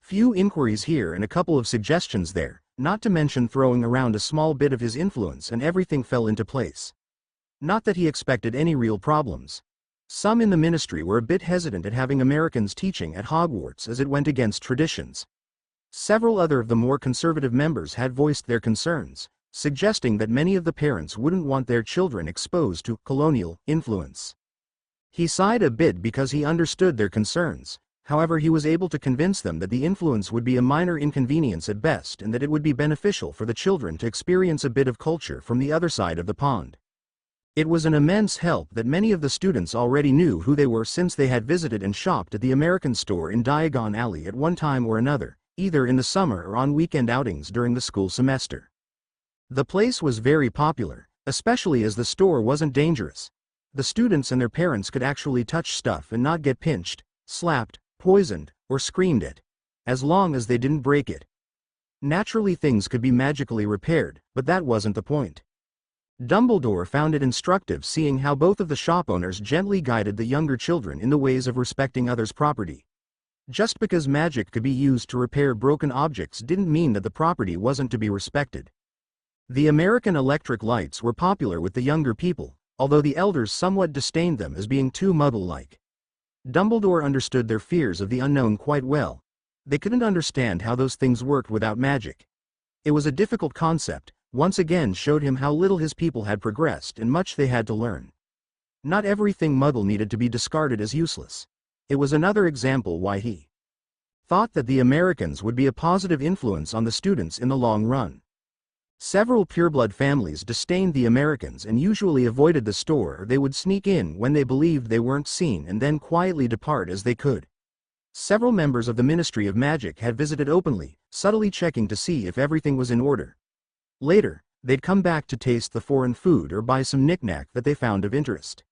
Speaker 1: few inquiries here and a couple of suggestions there, not to mention throwing around a small bit of his influence and everything fell into place. Not that he expected any real problems. Some in the ministry were a bit hesitant at having Americans teaching at Hogwarts as it went against traditions. Several other of the more conservative members had voiced their concerns, suggesting that many of the parents wouldn't want their children exposed to colonial influence. He sighed a bit because he understood their concerns, however he was able to convince them that the influence would be a minor inconvenience at best and that it would be beneficial for the children to experience a bit of culture from the other side of the pond. It was an immense help that many of the students already knew who they were since they had visited and shopped at the American store in Diagon Alley at one time or another, either in the summer or on weekend outings during the school semester. The place was very popular, especially as the store wasn't dangerous. The students and their parents could actually touch stuff and not get pinched, slapped, poisoned, or screamed at, as long as they didn't break it. Naturally, things could be magically repaired, but that wasn't the point. Dumbledore found it instructive seeing how both of the shop owners gently guided the younger children in the ways of respecting others' property. Just because magic could be used to repair broken objects didn't mean that the property wasn't to be respected. The American electric lights were popular with the younger people, although the elders somewhat disdained them as being too Muggle-like. Dumbledore understood their fears of the unknown quite well. They couldn't understand how those things worked without magic. It was a difficult concept, once again showed him how little his people had progressed and much they had to learn. Not everything Muggle needed to be discarded as useless. It was another example why he thought that the Americans would be a positive influence on the students in the long run. Several pureblood families disdained the Americans and usually avoided the store, or they would sneak in when they believed they weren't seen and then quietly depart as they could. Several members of the Ministry of Magic had visited openly, subtly checking to see if everything was in order. Later, they'd come back to taste the foreign food or buy some knick-knack that they found of interest.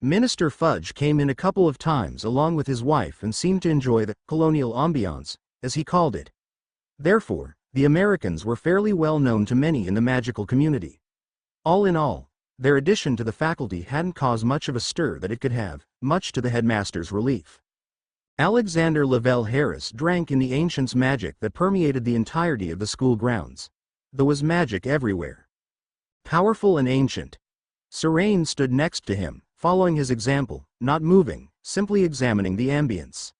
Speaker 1: Minister Fudge came in a couple of times along with his wife and seemed to enjoy the colonial ambiance, as he called it. Therefore, the Americans were fairly well known to many in the magical community. All in all, their addition to the faculty hadn't caused much of a stir that it could have, much to the headmaster's relief. Alexander Lavelle Harris drank in the ancients' magic that permeated the entirety of the school grounds. There was magic everywhere. Powerful and ancient. Serene stood next to him, following his example, not moving, simply examining the ambience.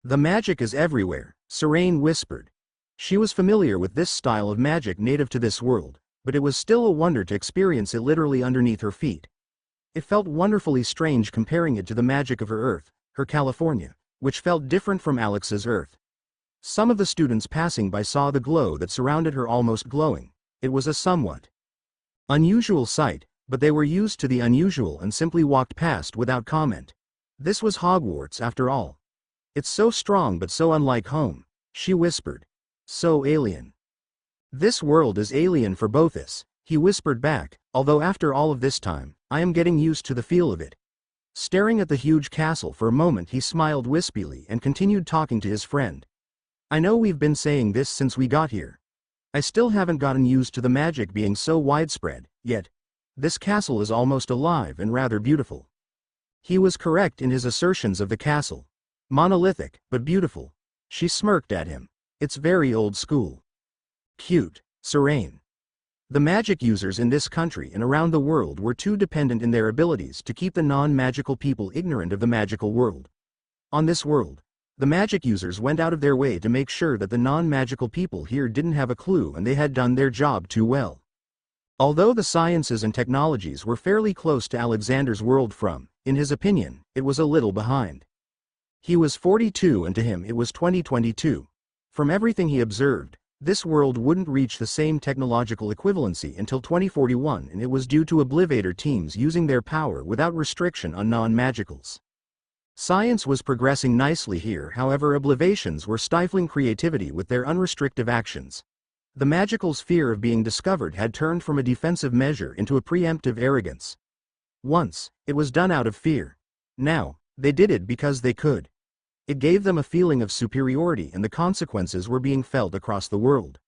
Speaker 1: The magic is everywhere, Serene whispered. She was familiar with this style of magic native to this world, but it was still a wonder to experience it literally underneath her feet. It felt wonderfully strange comparing it to the magic of her Earth, her California, which felt different from Alex's Earth. Some of the students passing by saw the glow that surrounded her almost glowing. It was a somewhat unusual sight, but they were used to the unusual and simply walked past without comment. This was Hogwarts after all. It's so strong but so unlike home, she whispered. So alien. This world is alien for both us, he whispered back, although after all of this time, I am getting used to the feel of it. Staring at the huge castle for a moment, he smiled wispily and continued talking to his friend. I know we've been saying this since we got here. I still haven't gotten used to the magic being so widespread, yet. This castle is almost alive and rather beautiful. He was correct in his assertions of the castle. Monolithic, but beautiful. She smirked at him. It's very old school. Cute, Serene. The magic users in this country and around the world were too dependent in their abilities to keep the non-magical people ignorant of the magical world. On this world, the magic users went out of their way to make sure that the non-magical people here didn't have a clue and they had done their job too well. Although the sciences and technologies were fairly close to Alexander's world in his opinion, it was a little behind. He was 42 and to him it was 2022. From everything he observed, this world wouldn't reach the same technological equivalency until 2041, and it was due to Oblivator teams using their power without restriction on non-magicals. Science was progressing nicely here, however Oblivations were stifling creativity with their unrestricted actions. The magical's fear of being discovered had turned from a defensive measure into a preemptive arrogance. Once, it was done out of fear. Now, they did it because they could. It gave them a feeling of superiority and the consequences were being felt across the world.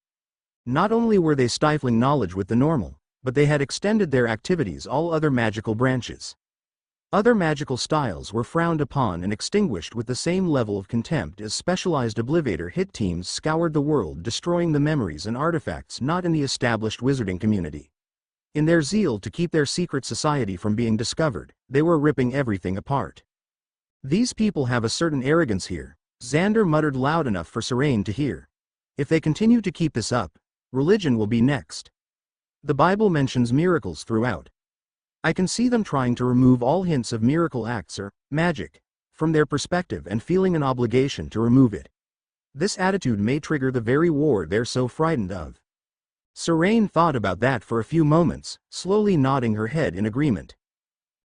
Speaker 1: Not only were they stifling knowledge with the normal, but they had extended their activities all other magical branches. Other magical styles were frowned upon and extinguished with the same level of contempt as specialized Oblivator hit teams scoured the world, destroying the memories and artifacts not in the established wizarding community. In their zeal to keep their secret society from being discovered, they were ripping everything apart. These people have a certain arrogance here, Xander muttered loud enough for Serene to hear. If they continue to keep this up, religion will be next. The Bible mentions miracles throughout. I can see them trying to remove all hints of miracle acts or magic from their perspective and feeling an obligation to remove it. This attitude may trigger the very war they're so frightened of. Serene thought about that for a few moments, slowly nodding her head in agreement.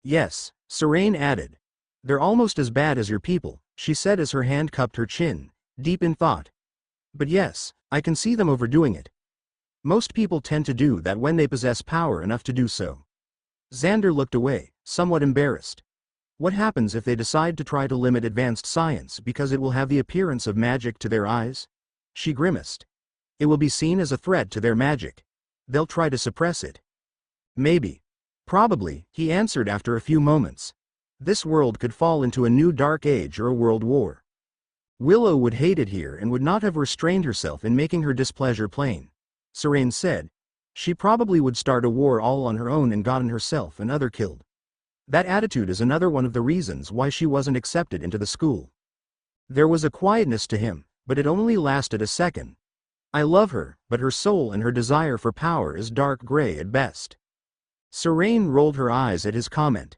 Speaker 1: Yes, Serene added. They're almost as bad as your people, she said as her hand cupped her chin, deep in thought. But yes, I can see them overdoing it. Most people tend to do that when they possess power enough to do so. Xander looked away, somewhat embarrassed. What happens if they decide to try to limit advanced science because it will have the appearance of magic to their eyes? She grimaced. It will be seen as a threat to their magic. They'll try to suppress it. Maybe. Probably, he answered after a few moments. This world could fall into a new dark age or a world war. Willow would hate it here and would not have restrained herself in making her displeasure plain. Serene said. She probably would start a war all on her own and gotten herself and other killed. That attitude is another one of the reasons why she wasn't accepted into the school. There was a quietness to him, but it only lasted a second. I love her, but her soul and her desire for power is dark gray at best. Serene rolled her eyes at his comment.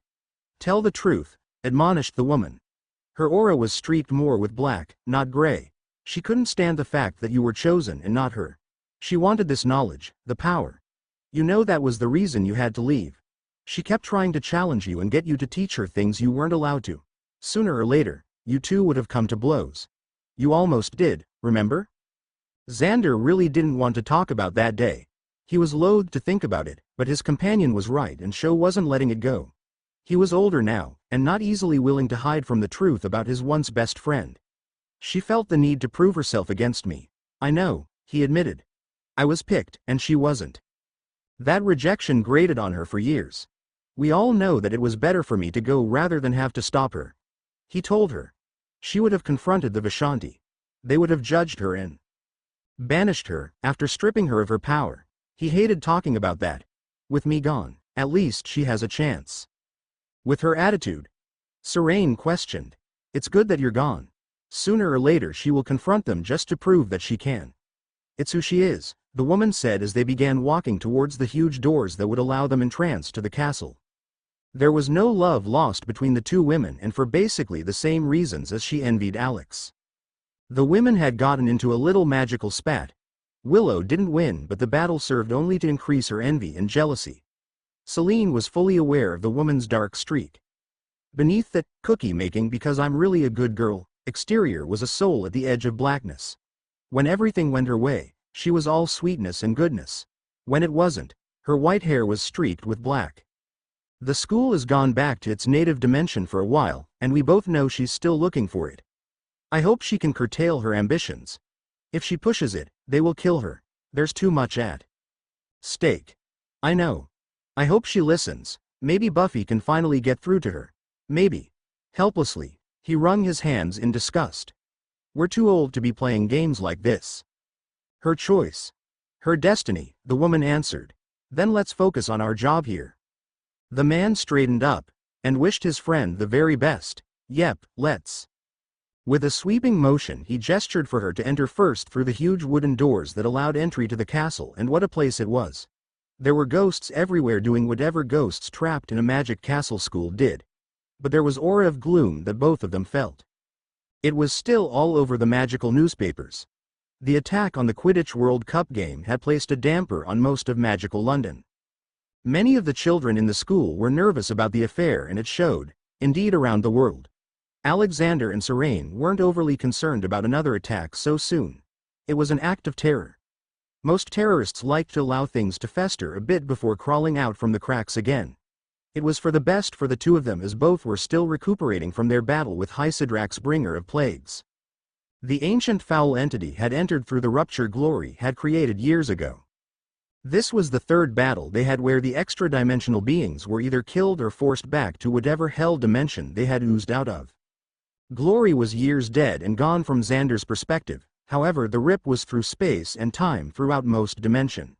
Speaker 1: Tell the truth, admonished the woman. Her aura was streaked more with black, not gray. She couldn't stand the fact that you were chosen and not her. She wanted this knowledge, the power. You know that was the reason you had to leave. She kept trying to challenge you and get you to teach her things you weren't allowed to. Sooner or later, you two would have come to blows. You almost did, remember? Xander really didn't want to talk about that day. He was loath to think about it, but his companion was right and Sho wasn't letting it go. He was older now, and not easily willing to hide from the truth about his once best friend. She felt the need to prove herself against me. I know, he admitted. I was picked, and she wasn't. That rejection grated on her for years. We all know that it was better for me to go rather than have to stop her. He told her. She would have confronted the Vishanti. They would have judged her and banished her, after stripping her of her power. He hated talking about that. With me gone, at least she has a chance. With her attitude, Serene questioned. It's good that you're gone. Sooner or later she will confront them just to prove that she can. It's who she is, the woman said as they began walking towards the huge doors that would allow them entrance to the castle. There was no love lost between the two women, and for basically the same reasons as she envied Alex. The women had gotten into a little magical spat. Willow didn't win, but the battle served only to increase her envy and jealousy. Celine was fully aware of the woman's dark streak. Beneath that cookie making because I'm really a good girl exterior was a soul at the edge of blackness. When everything went her way, she was all sweetness and goodness. When it wasn't, her white hair was streaked with black. The school has gone back to its native dimension for a while, and we both know she's still looking for it. I hope she can curtail her ambitions. If she pushes it, they will kill her. There's too much at stake. I know. I hope she listens. Maybe Buffy can finally get through to her. Maybe. Helplessly, he wrung his hands in disgust. We're too old to be playing games like this. Her choice. Her destiny, the woman answered. Then let's focus on our job here. The man straightened up, and wished his friend the very best. Yep, let's. With a sweeping motion he gestured for her to enter first through the huge wooden doors that allowed entry to the castle, and what a place it was. There were ghosts everywhere doing whatever ghosts trapped in a magic castle school did. But there was aura of gloom that both of them felt. It was still all over the magical newspapers. The attack on the Quidditch World Cup game had placed a damper on most of magical London. Many of the children in the school were nervous about the affair, and it showed, indeed, around the world. Alexander and Serene weren't overly concerned about another attack so soon. It was an act of terror. Most terrorists liked to allow things to fester a bit before crawling out from the cracks again. It was for the best for the two of them, as both were still recuperating from their battle with Hysidrax, bringer of plagues. The ancient foul entity had entered through the rupture Glory had created years ago. This was the third battle they had where the extra-dimensional beings were either killed or forced back to whatever hell dimension they had oozed out of. Glory was years dead and gone from Xander's perspective, however the rip was through space and time throughout most dimension.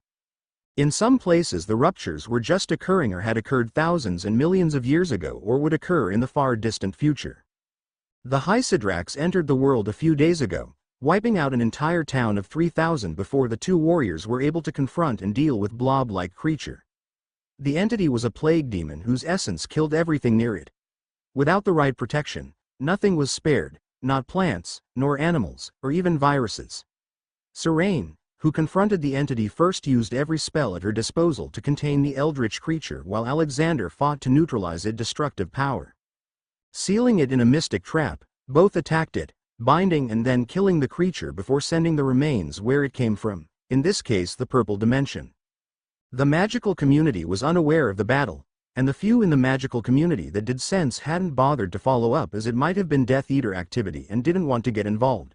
Speaker 1: In some places the ruptures were just occurring or had occurred thousands and millions of years ago or would occur in the far distant future. The Hysidrax entered the world a few days ago, wiping out an entire town of 3,000 before the two warriors were able to confront and deal with blob-like creature. The entity was a plague demon whose essence killed everything near it. Without the right protection, nothing was spared, not plants, nor animals, or even viruses. Serene, who confronted the entity first, used every spell at her disposal to contain the eldritch creature, while Alexander fought to neutralize its destructive power. Sealing it in a mystic trap, both attacked it, binding and then killing the creature before sending the remains where it came from, in this case the purple dimension. The magical community was unaware of the battle, and the few in the magical community that did sense hadn't bothered to follow up, as it might have been Death Eater activity and didn't want to get involved.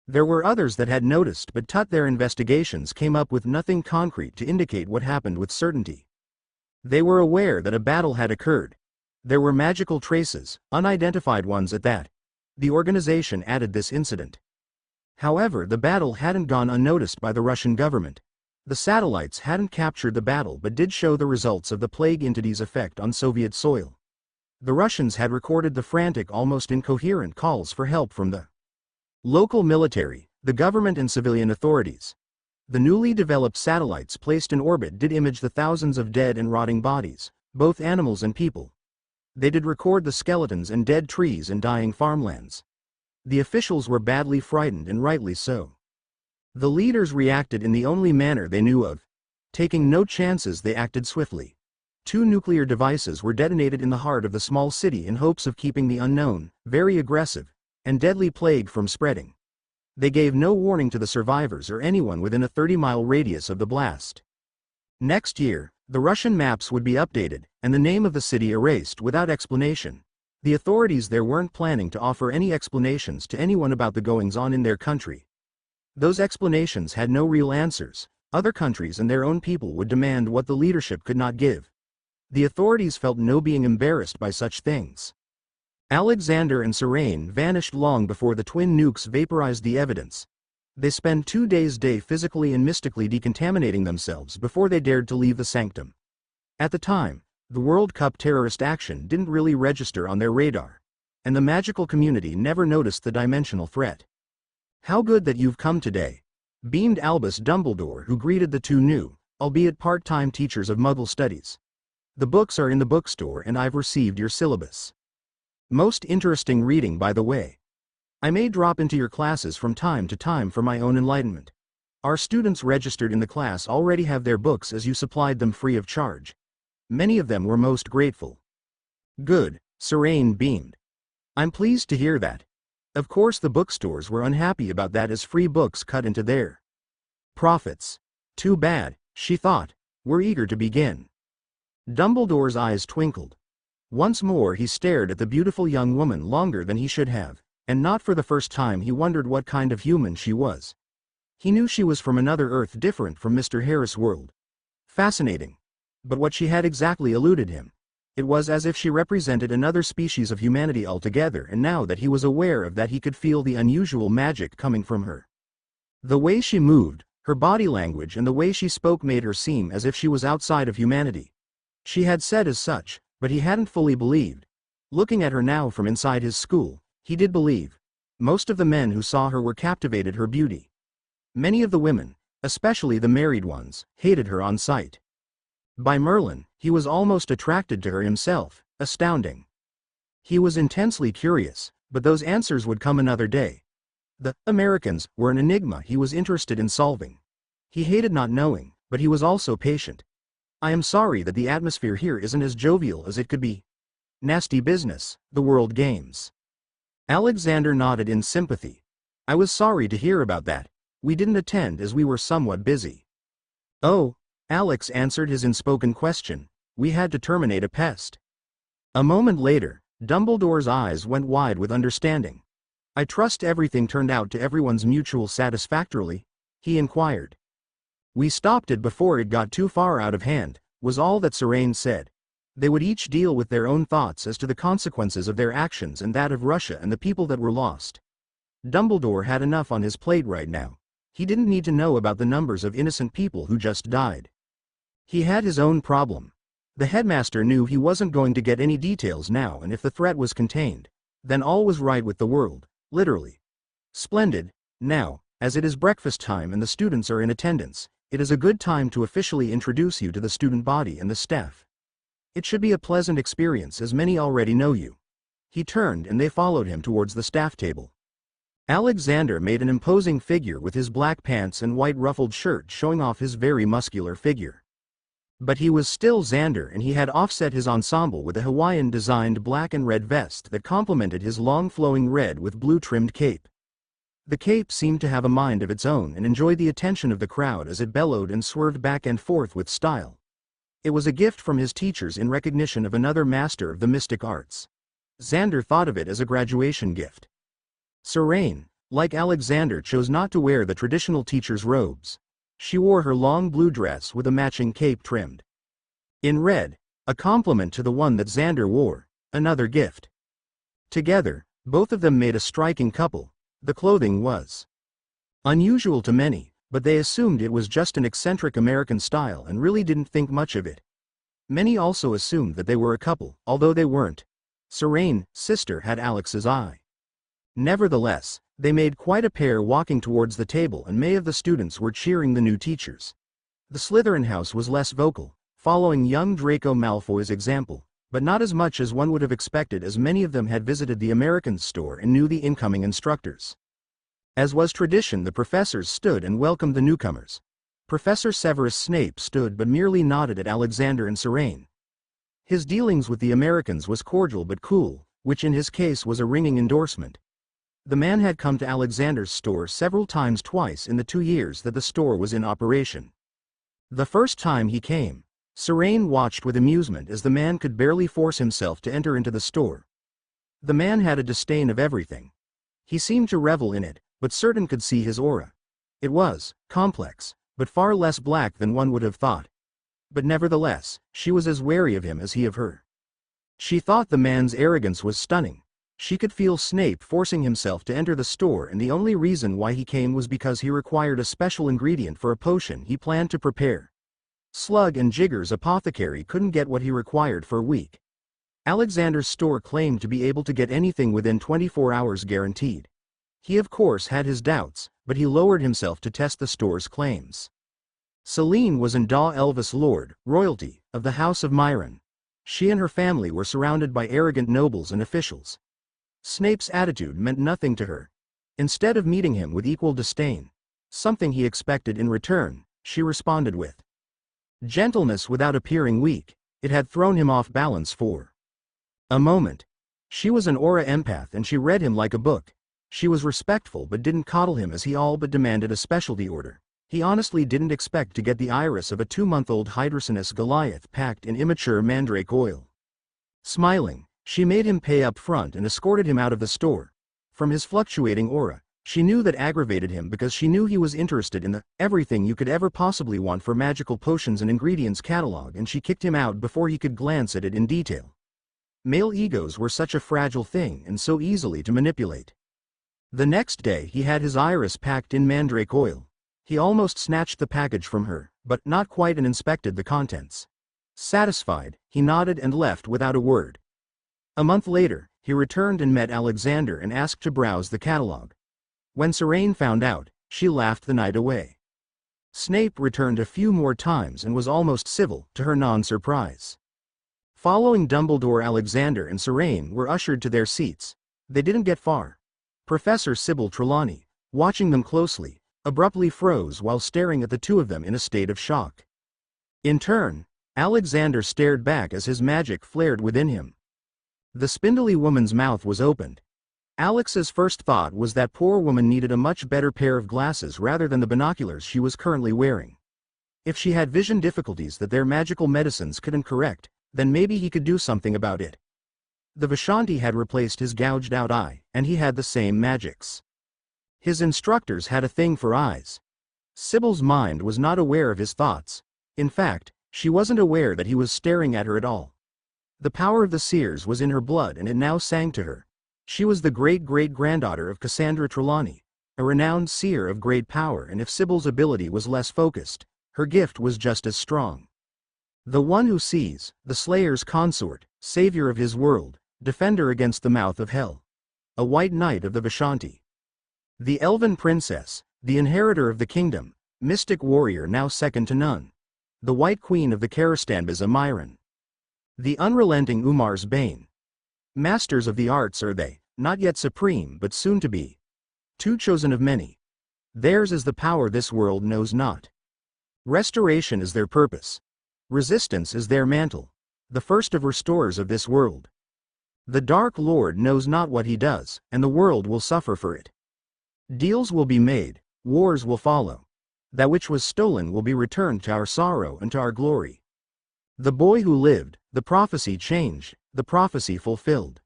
Speaker 1: There were others that had noticed, but their investigations came up with nothing concrete to indicate what happened with certainty. They were aware that a battle had occurred. There were magical traces, unidentified ones at that. The organization added this incident. However, the battle hadn't gone unnoticed by the Russian government. The satellites hadn't captured the battle but did show the results of the plague entity's effect on Soviet soil. The Russians had recorded the frantic, almost incoherent calls for help from the local military, the government and civilian authorities. The newly developed satellites placed in orbit did image the thousands of dead and rotting bodies, both animals and people. They did record the skeletons and dead trees and dying farmlands. The officials were badly frightened, and rightly so. The leaders reacted in the only manner they knew of. Taking no chances, they acted swiftly. 2 nuclear devices were detonated in the heart of the small city in hopes of keeping the unknown, very aggressive, and deadly plague from spreading. They gave no warning to the survivors or anyone within a 30-mile radius of the blast. Next year, the Russian maps would be updated, and the name of the city erased without explanation. The authorities there weren't planning to offer any explanations to anyone about the goings-on in their country. Those explanations had no real answers. Other countries and their own people would demand what the leadership could not give. The authorities felt no being embarrassed by such things. Alexander and Serene vanished long before the twin nukes vaporized the evidence. They spent 2 days physically and mystically decontaminating themselves before they dared to leave the sanctum. At the time, the World Cup terrorist action didn't really register on their radar, and the magical community never noticed the dimensional threat. "How good that you've come today," beamed Albus Dumbledore, who greeted the two new, albeit part-time teachers of Muggle studies. "The books are in the bookstore and I've received your syllabus. Most interesting reading, by the way. I may drop into your classes from time to time for my own enlightenment. Our students registered in the class already have their books as you supplied them free of charge." Many of them were most grateful. "Good," Serene beamed. "I'm pleased to hear that. Of course the bookstores were unhappy about that, as free books cut into their profits. Too bad, she thought. We're eager to begin." Dumbledore's eyes twinkled. Once more he stared at the beautiful young woman longer than he should have, and not for the first time he wondered what kind of human she was. He knew she was from another Earth different from Mr. Harris' world. Fascinating. But what she had exactly eluded him. It was as if she represented another species of humanity altogether, and now that he was aware of that he could feel the unusual magic coming from her. The way she moved, her body language and the way she spoke made her seem as if she was outside of humanity. She had said as such, but he hadn't fully believed. Looking at her now from inside his school, he did believe. Most of the men who saw her were captivated her beauty. Many of the women, especially the married ones, hated her on sight. By Merlin, he was almost attracted to her himself, astounding. He was intensely curious, but those answers would come another day. The Americans were an enigma he was interested in solving. He hated not knowing, but he was also patient. "I am sorry that the atmosphere here isn't as jovial as it could be. Nasty business, the World Games." Alexander nodded in sympathy. "I was sorry to hear about that. We didn't attend as we were somewhat busy." "Oh," Alex answered his unspoken question, "we had to terminate a pest." A moment later, Dumbledore's eyes went wide with understanding. "I trust everything turned out to everyone's mutual satisfactorily?" he inquired. "We stopped it before it got too far out of hand," was all that Serene said. They would each deal with their own thoughts as to the consequences of their actions and that of Russia and the people that were lost. Dumbledore had enough on his plate right now. He didn't need to know about the numbers of innocent people who just died. He had his own problem. The headmaster knew he wasn't going to get any details now, and if the threat was contained, then all was right with the world, literally. "Splendid. Now, as it is breakfast time and the students are in attendance, it is a good time to officially introduce you to the student body and the staff. It should be a pleasant experience as many already know you." He turned and they followed him towards the staff table. Alexander made an imposing figure with his black pants and white ruffled shirt showing off his very muscular figure. But he was still Xander, and he had offset his ensemble with a Hawaiian-designed black and red vest that complemented his long flowing red with blue trimmed cape. The cape seemed to have a mind of its own and enjoyed the attention of the crowd as it bellowed and swerved back and forth with style. It was a gift from his teachers in recognition of another master of the mystic arts. Xander thought of it as a graduation gift. Serene, like Alexander, chose not to wear the traditional teacher's robes. She wore her long blue dress with a matching cape trimmed in red, a complement to the one that Xander wore, another gift. Together, both of them made a striking couple. The clothing was unusual to many, but they assumed it was just an eccentric American style and really didn't think much of it. Many also assumed that they were a couple, although they weren't. Serene's sister had Alex's eye. Nevertheless, they made quite a pair walking towards the table, and many of the students were cheering the new teachers. The Slytherin house was less vocal, following young Draco Malfoy's example, but not as much as one would have expected, as many of them had visited the American store and knew the incoming instructors. As was tradition, the professors stood and welcomed the newcomers. Professor Severus Snape stood but merely nodded at Alexander and Serene. His dealings with the Americans was cordial but cool, which in his case was a ringing endorsement. The man had come to Alexander's store several times, twice in the 2 years that the store was in operation. The first time he came, Serene watched with amusement as the man could barely force himself to enter into the store. The man had a disdain of everything. He seemed to revel in it, but certain could see his aura. It was complex, but far less black than one would have thought. But nevertheless, she was as wary of him as he of her. She thought the man's arrogance was stunning, She could feel Snape forcing himself to enter the store, and the only reason why he came was because he required a special ingredient for a potion he planned to prepare. Slug and Jigger's apothecary couldn't get what he required for a week. Alexander's store claimed to be able to get anything within 24 hours guaranteed. He of course had his doubts, but he lowered himself to test the store's claims. Celine was an Da Elvis Lord, royalty, of the House of Myron. She and her family were surrounded by arrogant nobles and officials. Snape's attitude meant nothing to her. Instead of meeting him with equal disdain, something he expected in return, she responded with gentleness without appearing weak. It had thrown him off balance for a moment. She was an aura empath and she read him like a book. She was respectful but didn't coddle him as he all but demanded a specialty order. He honestly didn't expect to get the iris of a 2-month-old Hydrocinus Goliath packed in immature mandrake oil. Smiling, she made him pay up front and escorted him out of the store. From his fluctuating aura, she knew that aggravated him because she knew he was interested in the everything you could ever possibly want for magical potions and ingredients catalog, and she kicked him out before he could glance at it in detail. Male egos were such a fragile thing and so easily to manipulate. The next day he had his iris packed in mandrake oil. He almost snatched the package from her, but not quite, and inspected the contents. Satisfied, he nodded and left without a word. A month later, he returned and met Alexander and asked to browse the catalog. When Serene found out, she laughed the night away. Snape returned a few more times and was almost civil, to her non-surprise. Following Dumbledore, Alexander and Serene were ushered to their seats. They didn't get far. Professor Sybil Trelawney, watching them closely, abruptly froze while staring at the two of them in a state of shock. In turn, Alexander stared back as his magic flared within him. The spindly woman's mouth was opened. Alex's first thought was that poor woman needed a much better pair of glasses rather than the binoculars she was currently wearing. If she had vision difficulties that their magical medicines couldn't correct, then maybe he could do something about it. The Vishanti had replaced his gouged-out eye, and he had the same magics. His instructors had a thing for eyes. Sybil's mind was not aware of his thoughts. In fact, she wasn't aware that he was staring at her at all. The power of the seers was in her blood, and it now sang to her. She was the great-great-granddaughter of Cassandra Trelawney, a renowned seer of great power, and if Sybil's ability was less focused, her gift was just as strong. The one who sees, the Slayer's consort, savior of his world, defender against the mouth of hell. A white knight of the Vishanti. The elven princess, the inheritor of the kingdom, mystic warrior now second to none. The white queen of the Karastanbas Myron. The unrelenting Umar's bane. Masters of the arts are they, not yet supreme but soon to be. Two chosen of many. Theirs is the power this world knows not. Restoration is their purpose. Resistance is their mantle. The first of restorers of this world. The Dark Lord knows not what he does, and the world will suffer for it. Deals will be made, wars will follow. That which was stolen will be returned to our sorrow and to our glory. The boy who lived, the prophecy changed, the prophecy fulfilled.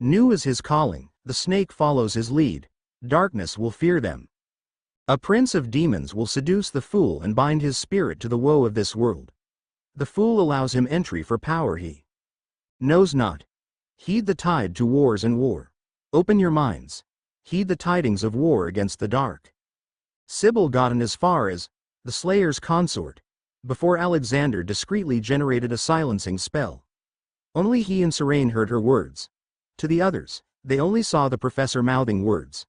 Speaker 1: New is his calling, the snake follows his lead, darkness will fear them. A prince of demons will seduce the fool and bind his spirit to the woe of this world. The fool allows him entry for power he knows not. Heed the tide to wars and war. Open your minds. Heed the tidings of war against the dark. Sybil gotten as far as the Slayer's consort, before Alexander discreetly generated a silencing spell. Only he and Serene heard her words. To the others, they only saw the professor mouthing words.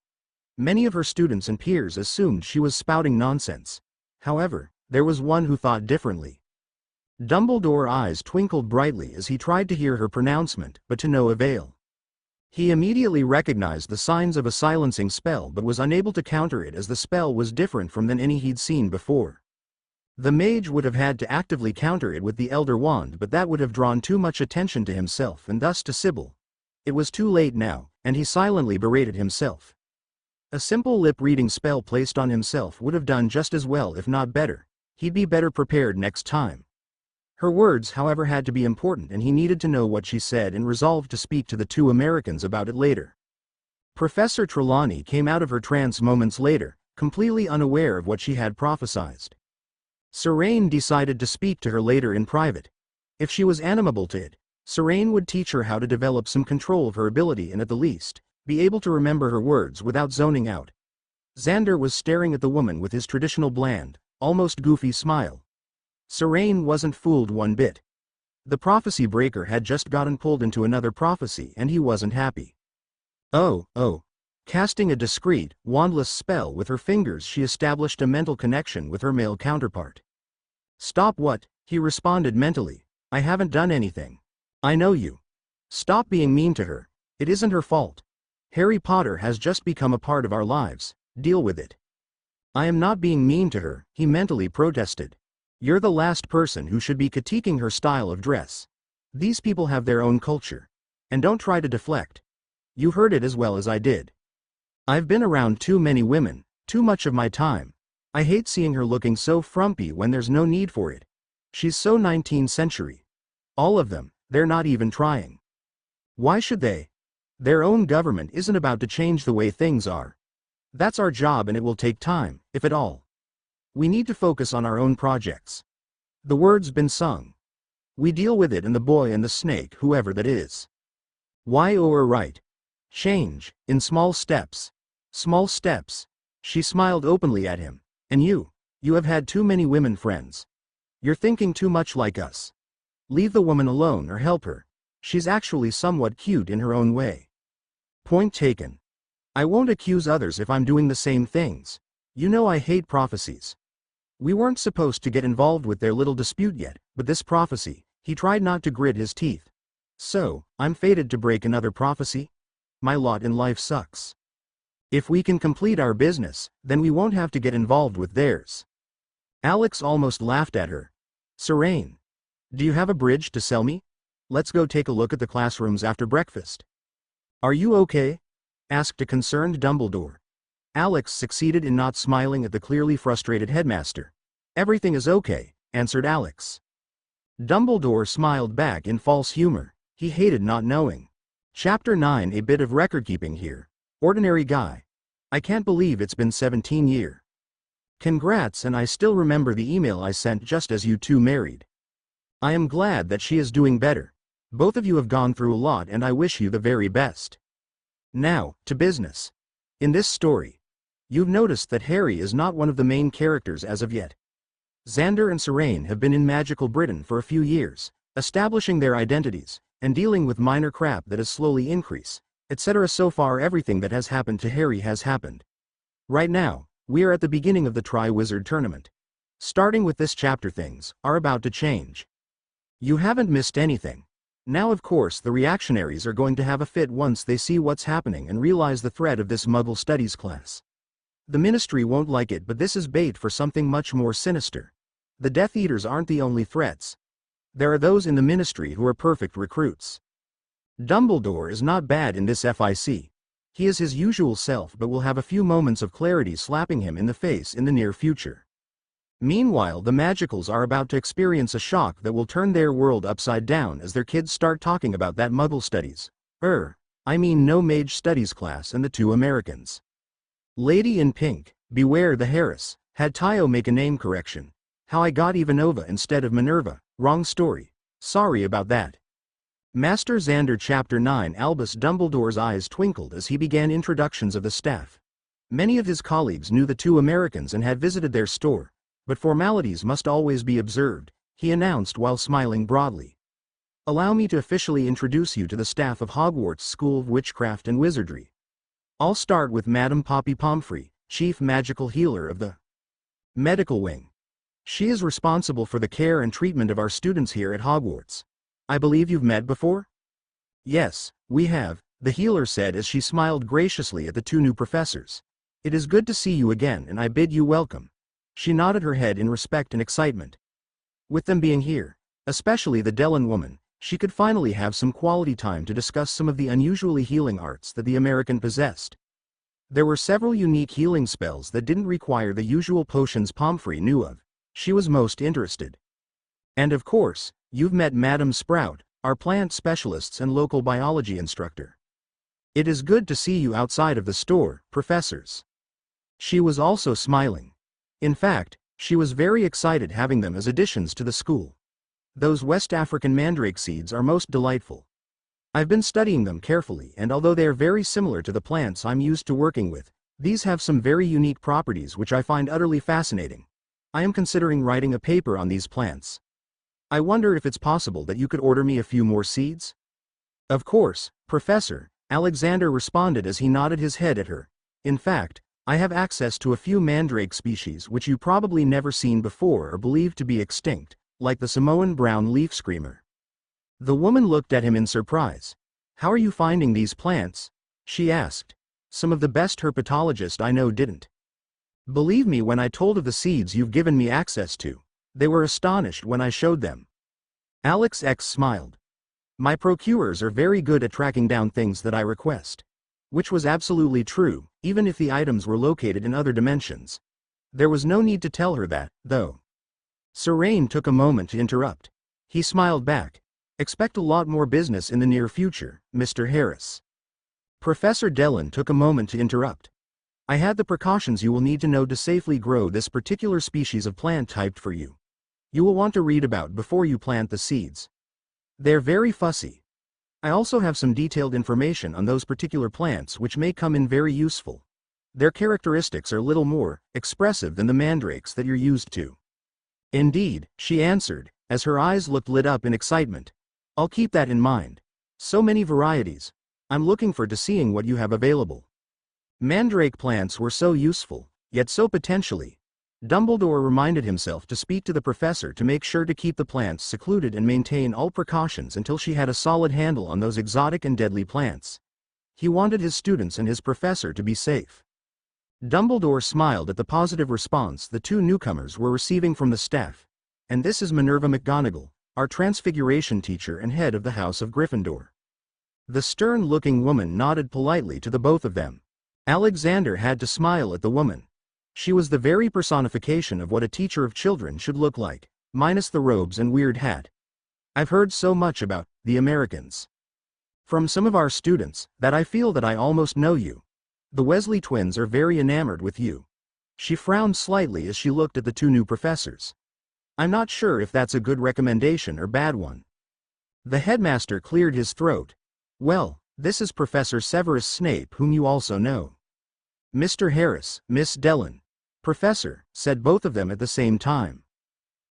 Speaker 1: Many of her students and peers assumed she was spouting nonsense. However, there was one who thought differently. Dumbledore's eyes twinkled brightly as he tried to hear her pronouncement, but to no avail. He immediately recognized the signs of a silencing spell but was unable to counter it as the spell was different from any he'd seen before. The mage would have had to actively counter it with the Elder Wand, but that would have drawn too much attention to himself and thus to Sybil. It was too late now, and he silently berated himself. A simple lip-reading spell placed on himself would have done just as well if not better. He'd be better prepared next time. Her words, however, had to be important, and he needed to know what she said and resolved to speak to the two Americans about it later. Professor Trelawney came out of her trance moments later, completely unaware of what she had prophesied. Serene decided to speak to her later in private. If she was amenable to it, Serene would teach her how to develop some control of her ability and at the least, be able to remember her words without zoning out. Xander was staring at the woman with his traditional bland, almost goofy smile. Serene wasn't fooled one bit. The prophecy breaker had just gotten pulled into another prophecy and he wasn't happy. Oh. Casting a discreet, wandless spell with her fingers, she established a mental connection with her male counterpart. Stop what? He responded mentally. I haven't done anything. I know you. Stop being mean to her. It isn't her fault. Harry Potter has just become a part of our lives. Deal with it. I am not being mean to her, he mentally protested. You're the last person who should be critiquing her style of dress. These people have their own culture. And don't try to deflect. You heard it as well as I did. I've been around too many women, too much of my time. I hate seeing her looking so frumpy when there's no need for it. She's so 19th century. All of them, they're not even trying. Why should they? Their own government isn't about to change the way things are. That's our job and it will take time, if at all. We need to focus on our own projects. The word's been sung. We deal with it and the boy and the snake, whoever that is. Why right. Change, in small steps. Small steps. She smiled openly at him. And you have had too many women friends. You're thinking too much like us. Leave the woman alone or help her. She's actually somewhat cute in her own way. Point taken. I won't accuse others if I'm doing the same things. You know I hate prophecies. We weren't supposed to get involved with their little dispute yet, but this prophecy, he tried not to grit his teeth. So, I'm fated to break another prophecy? My lot in life sucks. If we can complete our business, then we won't have to get involved with theirs. Alex almost laughed at her. Serene. Do you have a bridge to sell me? Let's go take a look at the classrooms after breakfast. Are you okay? Asked a concerned Dumbledore. Alex succeeded in not smiling at the clearly frustrated headmaster. Everything is okay, answered Alex. Dumbledore smiled back in false humor. He hated not knowing. Chapter 9. A bit of record-keeping here. Ordinary guy. I can't believe it's been 17 years. Congrats, and I still remember the email I sent just as you two married. I am glad that she is doing better. Both of you have gone through a lot and I wish you the very best. Now, to business. In this story, you've noticed that Harry is not one of the main characters as of yet. Xander and Serene have been in magical Britain for a few years, establishing their identities, and dealing with minor crap that has slowly increased, etc. So far everything that has happened to Harry has happened. Right now, we are at the beginning of the Triwizard tournament. Starting with this chapter, things are about to change. You haven't missed anything. Now of course the reactionaries are going to have a fit once they see what's happening and realize the threat of this Muggle studies class. The Ministry won't like it, but this is bait for something much more sinister. The Death Eaters aren't the only threats. There are those in the Ministry who are perfect recruits. Dumbledore is not bad in this FIC. He is his usual self but will have a few moments of clarity slapping him in the face in the near future. Meanwhile, the Magicals are about to experience a shock that will turn their world upside down as their kids start talking about that Muggle studies. I mean no mage studies class and the two Americans. Lady in Pink, beware the Harris, had Tayo make a name correction. How I got Ivanova instead of Minerva, wrong story. Sorry about that. Master Xander Chapter 9. Albus Dumbledore's eyes twinkled as he began introductions of the staff. Many of his colleagues knew the two Americans and had visited their store, but formalities must always be observed, he announced while smiling broadly. Allow me to officially introduce you to the staff of Hogwarts School of Witchcraft and Wizardry. I'll start with Madame Poppy Pomfrey, Chief Magical Healer of the Medical Wing. She is responsible for the care and treatment of our students here at Hogwarts. I believe you've met before? Yes, we have, the healer said as she smiled graciously at the two new professors. It is good to see you again and I bid you welcome. She nodded her head in respect and excitement. With them being here, especially the Dellen woman, she could finally have some quality time to discuss some of the unusually healing arts that the American possessed. There were several unique healing spells that didn't require the usual potions Pomfrey knew of. She was most interested. And of course, you've met Madame Sprout, our plant specialists and local biology instructor. It is good to see you outside of the store, professors. She was also smiling. In fact, she was very excited having them as additions to the school. Those West African mandrake seeds are most delightful. I've been studying them carefully, and although they are very similar to the plants I'm used to working with, these have some very unique properties which I find utterly fascinating. I am considering writing a paper on these plants. I wonder if it's possible that you could order me a few more seeds? Of course, Professor, Alexander responded as he nodded his head at her. In fact, I have access to a few mandrake species which you probably never seen before or believed to be extinct, like the Samoan brown leaf screamer. The woman looked at him in surprise. How are you finding these plants? She asked. Some of the best herpetologists I know didn't. Believe me when I told of the seeds you've given me access to. They were astonished when I showed them. Alex X smiled. My procurers are very good at tracking down things that I request. Which was absolutely true, even if the items were located in other dimensions. There was no need to tell her that, though. Serene took a moment to interrupt. He smiled back. Expect a lot more business in the near future, Mr. Harris. Professor Dellin took a moment to interrupt. I had the precautions you will need to know to safely grow this particular species of plant typed for you. You will want to read about before you plant the seeds. They're very fussy. I also have some detailed information on those particular plants which may come in very useful. Their characteristics are little more expressive than the mandrakes that you're used to. Indeed, she answered, as her eyes looked lit up in excitement. I'll keep that in mind. So many varieties. I'm looking forward to seeing what you have available. Mandrake plants were so useful, yet so potentially. Dumbledore reminded himself to speak to the professor to make sure to keep the plants secluded and maintain all precautions until she had a solid handle on those exotic and deadly plants. He wanted his students and his professor to be safe. Dumbledore smiled at the positive response the two newcomers were receiving from the staff. And this is Minerva McGonagall, our transfiguration teacher and head of the House of Gryffindor. The stern-looking woman nodded politely to the both of them. Alexander had to smile at the woman. She was the very personification of what a teacher of children should look like, minus the robes and weird hat. I've heard so much about the Americans from some of our students that I feel that I almost know you. The Weasley twins are very enamored with you. She frowned slightly as she looked at the two new professors. I'm not sure if that's a good recommendation or bad one. The headmaster cleared his throat. Well, this is Professor Severus Snape, whom you also know. Mr. Harris, Miss Dellin. Professor, said both of them at the same time.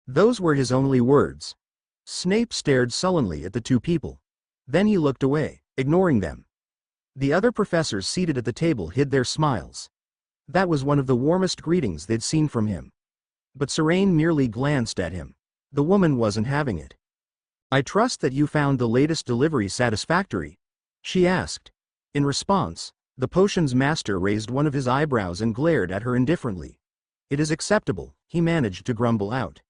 Speaker 1: Those were his only words. Snape stared sullenly at the two people. Then he looked away, ignoring them. The other professors seated at the table hid their smiles. That was one of the warmest greetings they'd seen from him. But Serene merely glanced at him. The woman wasn't having it. I trust that you found the latest delivery satisfactory? She asked. In response, the potion's master raised one of his eyebrows and glared at her indifferently. It is acceptable, he managed to grumble out.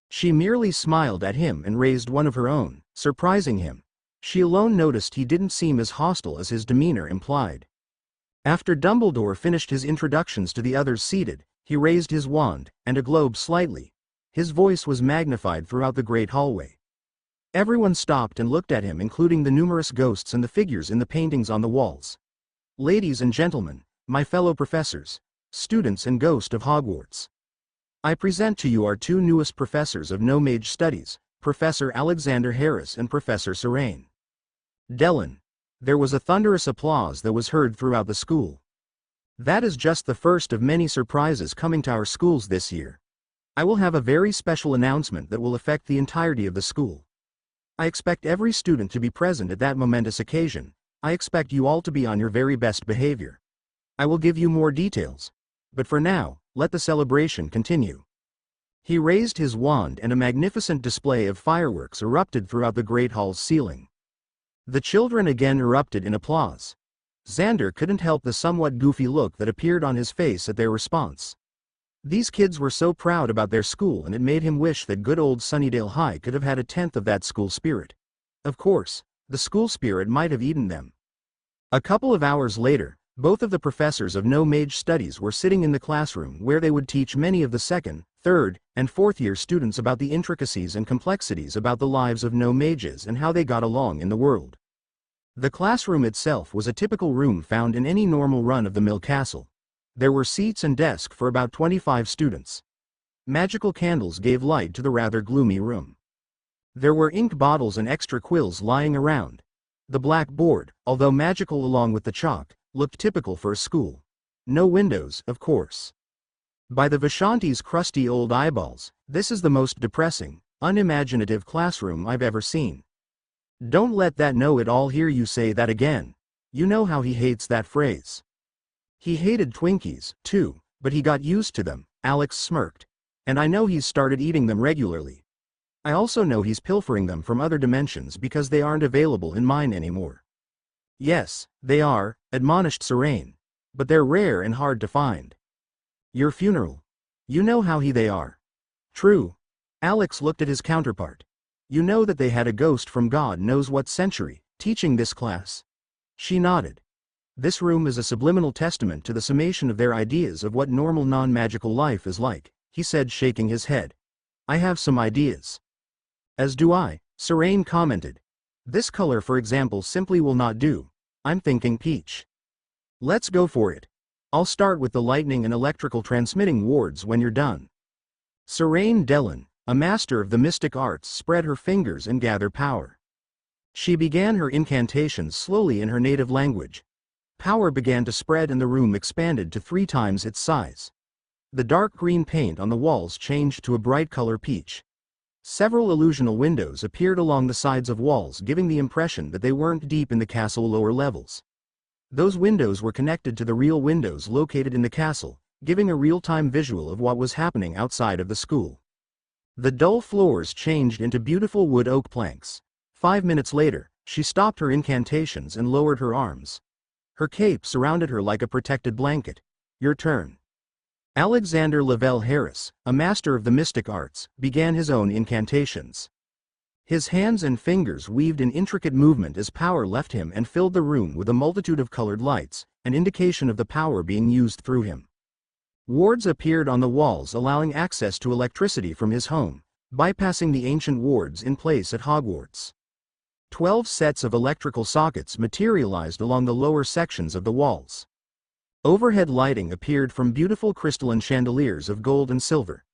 Speaker 1: She merely smiled at him and raised one of her own, surprising him. She alone noticed he didn't seem as hostile as his demeanor implied. After Dumbledore finished his introductions to the others seated, he raised his wand, and a globe slightly. His voice was magnified throughout the great hallway. Everyone stopped and looked at him, including the numerous ghosts and the figures in the paintings on the walls. Ladies and gentlemen, my fellow professors, students and ghosts of Hogwarts. I present to you our two newest professors of No Mage Studies, Professor Alexander Harris and Professor Serene Dellin. There was a thunderous applause that was heard throughout the school. That is just the first of many surprises coming to our schools this year. I will have a very special announcement that will affect the entirety of the school. I expect every student to be present at that momentous occasion. I expect you all to be on your very best behavior. I will give you more details. But for now, let the celebration continue. He raised his wand and a magnificent display of fireworks erupted throughout the great hall's ceiling. The children again erupted in applause. Xander couldn't help the somewhat goofy look that appeared on his face at their response. These kids were so proud about their school, and it made him wish that good old Sunnydale High could have had a tenth of that school spirit. Of course, the school spirit might have eaten them. A couple of hours later, both of the professors of No Mage Studies were sitting in the classroom where they would teach many of the second, third, and fourth-year students about the intricacies and complexities about the lives of no mages and how they got along in the world. The classroom itself was a typical room found in any normal run-of-the-mill castle. There were seats and desks for about 25 students. Magical candles gave light to the rather gloomy room. There were ink bottles and extra quills lying around. The black board, although magical along with the chalk, looked typical for a school. No windows, of course. By the Vishanti's crusty old eyeballs, this is the most depressing, unimaginative classroom I've ever seen. Don't let that know-it-all hear you say that again. You know how he hates that phrase. He hated Twinkies, too, but he got used to them, Alex smirked. And I know he's started eating them regularly. I also know he's pilfering them from other dimensions because they aren't available in mine anymore. Yes, they are, admonished Serene. But they're rare and hard to find. Your funeral. You know how they are. True. Alex looked at his counterpart. You know that they had a ghost from God knows what century, teaching this class. She nodded. This room is a subliminal testament to the summation of their ideas of what normal non-magical life is like, he said, shaking his head. I have some ideas. As do I, Serene commented. This color, for example, simply will not do. I'm thinking peach. Let's go for it. I'll start with the lightning and electrical transmitting wards when you're done. Serene Dellin, a master of the mystic arts, spread her fingers and gathered power. She began her incantations slowly in her native language. Power began to spread and the room expanded to 3 times its size. The dark green paint on the walls changed to a bright color peach. Several illusional windows appeared along the sides of walls, giving the impression that they weren't deep in the castle lower levels. Those windows were connected to the real windows located in the castle, giving a real-time visual of what was happening outside of the school. The dull floors changed into beautiful wood oak planks. 5 minutes later, she stopped her incantations and lowered her arms. Her cape surrounded her like a protected blanket. Your turn. Alexander Lavelle Harris, a master of the mystic arts, began his own incantations. His hands and fingers weaved in intricate movement as power left him and filled the room with a multitude of colored lights, an indication of the power being used through him. Wards appeared on the walls, allowing access to electricity from his home, bypassing the ancient wards in place at Hogwarts. 12 sets of electrical sockets materialized along the lower sections of the walls. Overhead lighting appeared from beautiful crystalline chandeliers of gold and silver.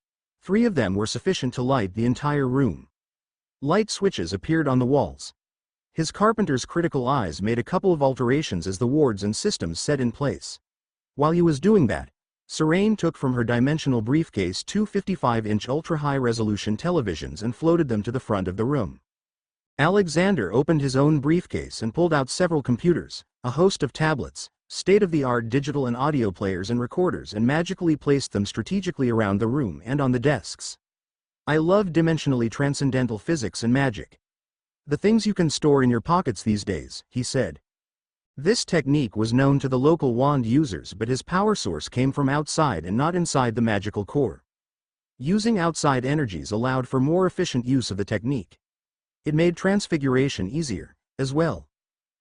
Speaker 1: 3 of them were sufficient to light the entire room. Light switches appeared on the walls. His carpenter's critical eyes made a couple of alterations as the wards and systems set in place. While he was doing that, Serene took from her dimensional briefcase 2 55-inch ultra-high-resolution televisions and floated them to the front of the room. Alexander opened his own briefcase and pulled out several computers, a host of tablets, state-of-the-art digital and audio players and recorders, and magically placed them strategically around the room and on the desks. I love dimensionally transcendental physics and magic. The things you can store in your pockets these days, he said. This technique was known to the local wand users, but his power source came from outside and not inside the magical core. Using outside energies allowed for more efficient use of the technique. It made transfiguration easier, as well.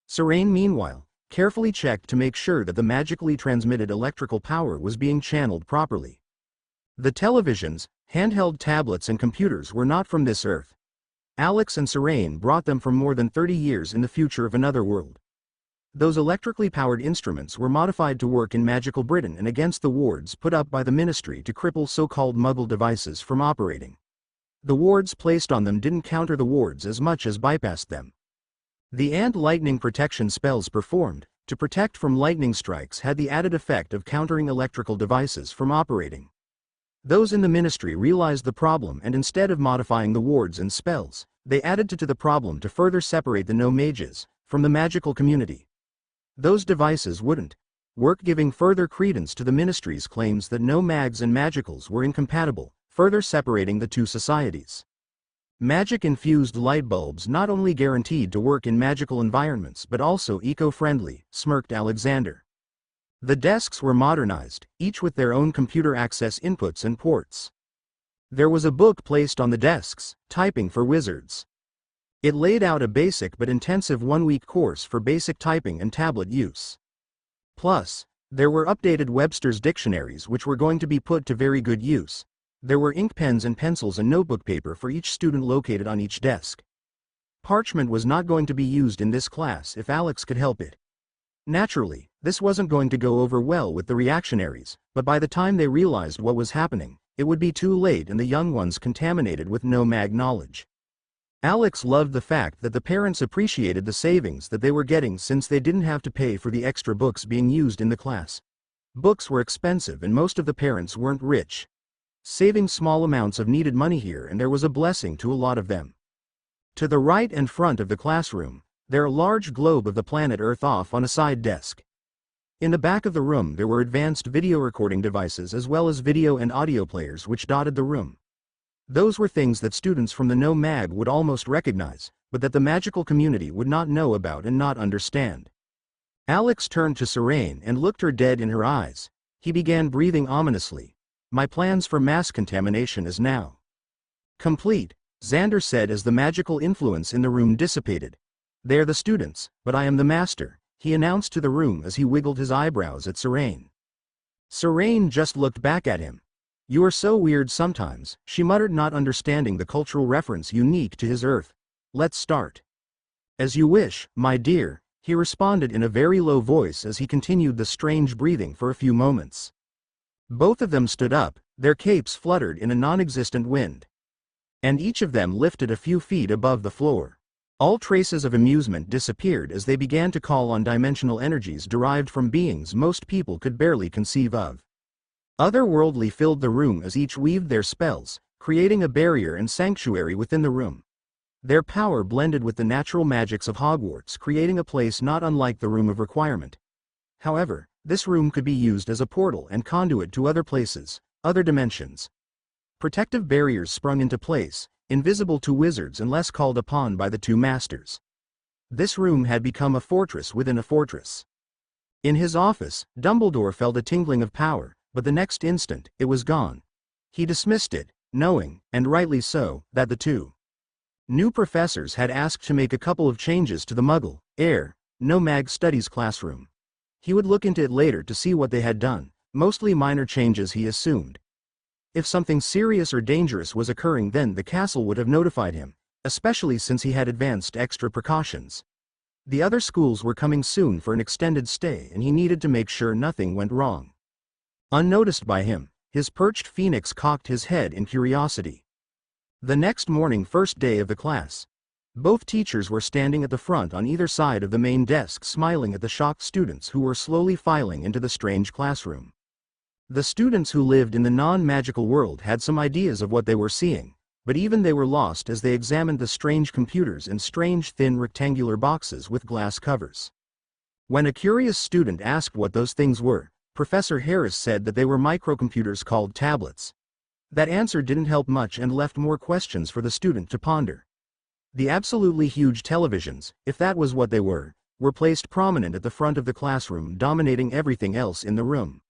Speaker 1: Serene, meanwhile, carefully checked to make sure that the magically transmitted electrical power was being channeled properly. The televisions, handheld tablets and computers were not from this earth. Alex and Serene brought them from more than 30 years in the future of another world. Those electrically powered instruments were modified to work in magical Britain and against the wards put up by the Ministry to cripple so-called Muggle devices from operating. The wards placed on them didn't counter the wards as much as bypassed them. The lightning protection spells performed to protect from lightning strikes had the added effect of countering electrical devices from operating. Those in the Ministry realized the problem, and instead of modifying the wards and spells, they added to the problem to further separate the no-mages from the magical community. Those devices wouldn't work, giving further credence to the Ministry's claims that no-mags and magicals were incompatible, further separating the two societies. Magic-infused light bulbs not only guaranteed to work in magical environments but also eco-friendly, smirked Alexander. The desks were modernized, each with their own computer access inputs and ports. There was a book placed on the desks, Typing for Wizards. It laid out a basic but intensive 1-week course for basic typing and tablet use. Plus, there were updated Webster's dictionaries which were going to be put to very good use. There were ink pens and pencils and notebook paper for each student located on each desk. Parchment was not going to be used in this class if Alex could help it. Naturally, this wasn't going to go over well with the reactionaries, but by the time they realized what was happening, it would be too late and the young ones contaminated with no-mag knowledge. Alex loved the fact that the parents appreciated the savings that they were getting since they didn't have to pay for the extra books being used in the class. Books were expensive and most of the parents weren't rich. Saving small amounts of needed money here and there was a blessing to a lot of them. To the right and front of the classroom, there a large globe of the planet Earth off on a side desk. In the back of the room there were advanced video recording devices as well as video and audio players which dotted the room. Those were things that students from the No Mag would almost recognize, but that the magical community would not know about and not understand. Alex turned to Serene and looked her dead in her eyes. He began breathing ominously. My plans for mass contamination is now complete, Xander said as the magical influence in the room dissipated. They're the students, but I am the master, he announced to the room as he wiggled his eyebrows at Serene. Serene just looked back at him. You are so weird sometimes, she muttered, not understanding the cultural reference unique to his Earth. Let's start. As you wish, my dear, he responded in a very low voice as he continued the strange breathing for a few moments. Both of them stood up, their capes fluttered in a non-existent wind. And each of them lifted a few feet above the floor. All traces of amusement disappeared as they began to call on dimensional energies derived from beings most people could barely conceive of. Otherworldly filled the room as each weaved their spells, creating a barrier and sanctuary within the room. Their power blended with the natural magics of Hogwarts, creating a place not unlike the Room of Requirement. However, this room could be used as a portal and conduit to other places, other dimensions. Protective barriers sprung into place, invisible to wizards unless called upon by the two masters. This room had become a fortress within a fortress. In his office, Dumbledore felt a tingling of power, but the next instant, it was gone. He dismissed it, knowing, and rightly so, that the two new professors had asked to make a couple of changes to the Muggle, No Mag Studies classroom. He would look into it later to see what they had done, mostly minor changes he assumed. If something serious or dangerous was occurring then the castle would have notified him, especially since he had advanced extra precautions. The other schools were coming soon for an extended stay and he needed to make sure nothing went wrong. Unnoticed by him, his perched phoenix cocked his head in curiosity. The next morning, first day of the class. Both teachers were standing at the front on either side of the main desk smiling at the shocked students who were slowly filing into the strange classroom. The students who lived in the non-magical world had some ideas of what they were seeing, but even they were lost as they examined the strange computers in strange thin rectangular boxes with glass covers. When a curious student asked what those things were, Professor Harris said that they were microcomputers called tablets. That answer didn't help much and left more questions for the student to ponder. The absolutely huge televisions, if that was what they were placed prominent at the front of the classroom, dominating everything else in the room.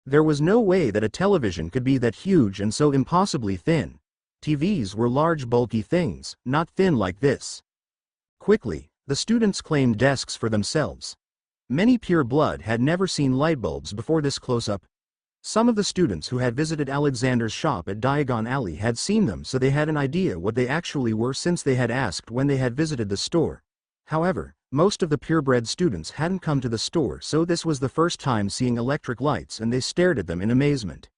Speaker 1: There was no way that a television could be that huge and so impossibly thin. TVs were large bulky things, not thin like this. Quickly, the students claimed desks for themselves. Many pure blood had never seen light bulbs before this close-up. Some of the students who had visited Alexander's shop at Diagon Alley had seen them, so they had an idea what they actually were since they had asked when they had visited the store. However, most of the purebred students hadn't come to the store, so this was the first time seeing electric lights and they stared at them in amazement.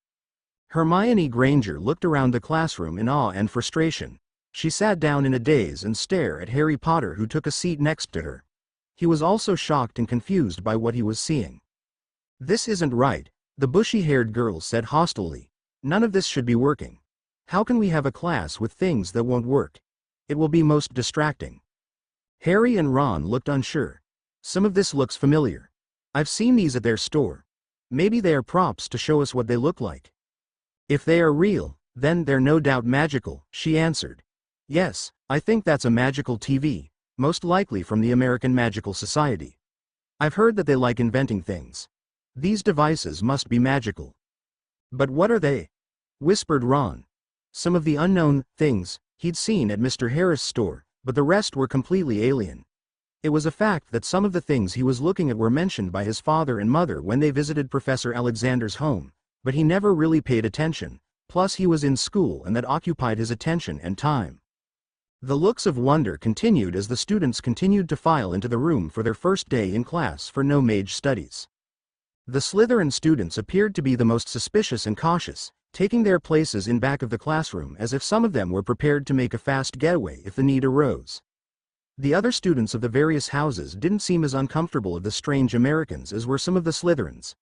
Speaker 1: Hermione Granger looked around the classroom in awe and frustration. She sat down in a daze and stared at Harry Potter, who took a seat next to her. He was also shocked and confused by what he was seeing. This isn't right, the bushy-haired girl said hostilely. None of this should be working. How can we have a class with things that won't work? It will be most distracting. Harry and Ron looked unsure. Some of this looks familiar. I've seen these at their store. Maybe they are props to show us what they look like. If they are real, then they're no doubt magical, she answered. Yes, I think that's a magical TV, most likely from the American Magical Society. I've heard that they like inventing things. These devices must be magical. But what are they? Whispered Ron. Some of the unknown things he'd seen at Mr. Harris' store, but the rest were completely alien. It was a fact that some of the things he was looking at were mentioned by his father and mother when they visited Professor Alexander's home, but he never really paid attention, plus he was in school and that occupied his attention and time. The looks of wonder continued as the students continued to file into the room for their first day in class for No Mage Studies. The Slytherin students appeared to be the most suspicious and cautious, taking their places in back of the classroom as if some of them were prepared to make a fast getaway if the need arose. The other students of the various houses didn't seem as uncomfortable of the strange Americans as were some of the Slytherins.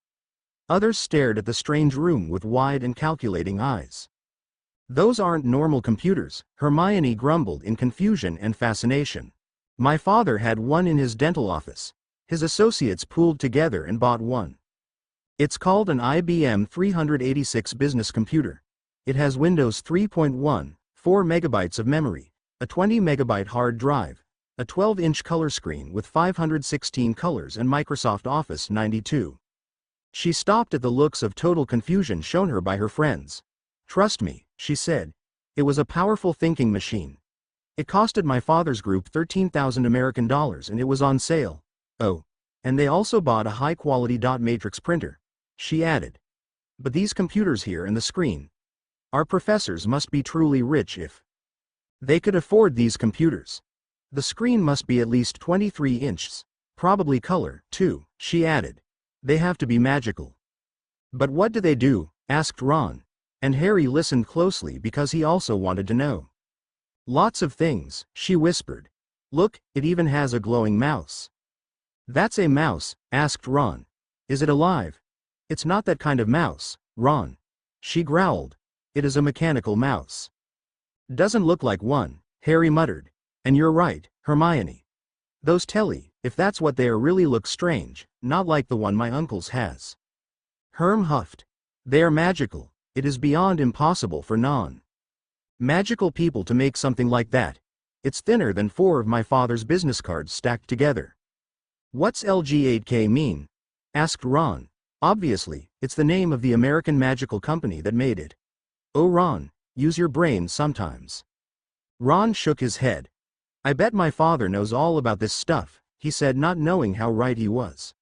Speaker 1: Others stared at the strange room with wide and calculating eyes. "Those aren't normal computers," Hermione grumbled in confusion and fascination. "My father had one in his dental office. His associates pooled together and bought one. It's called an IBM 386 business computer. It has Windows 3.1, 4 megabytes of memory, a 20 megabyte hard drive, a 12-inch color screen with 516 colors and Microsoft Office 92. She stopped at the looks of total confusion shown her by her friends. "Trust me," she said. "It was a powerful thinking machine. It costed my father's group $13,000 American dollars and it was on sale. Oh, and they also bought a high-quality dot matrix printer," she added. "But these computers here and the screen. Our professors must be truly rich if they could afford these computers. The screen must be at least 23 inches, probably color, too," she added. "They have to be magical." "But what do they do?" asked Ron, and Harry listened closely because he also wanted to know. "Lots of things," she whispered. "Look, it even has a glowing mouse." "That's a mouse?" asked Ron. "Is it alive?" "It's not that kind of mouse, Ron," she growled. "It is a mechanical mouse." "Doesn't look like one," Harry muttered. "And you're right, Hermione. Those telly, if that's what they are, really look strange, not like the one my uncle's has." Herm huffed. "They are magical. It is beyond impossible for non-magical people to make something like that. It's thinner than 4 of my father's business cards stacked together." "What's LG8K mean?" asked Ron. "Obviously, it's the name of the American magical company that made it." "Oh Ron, use your brain sometimes." Ron shook his head. "I bet my father knows all about this stuff," he said, not knowing how right he was.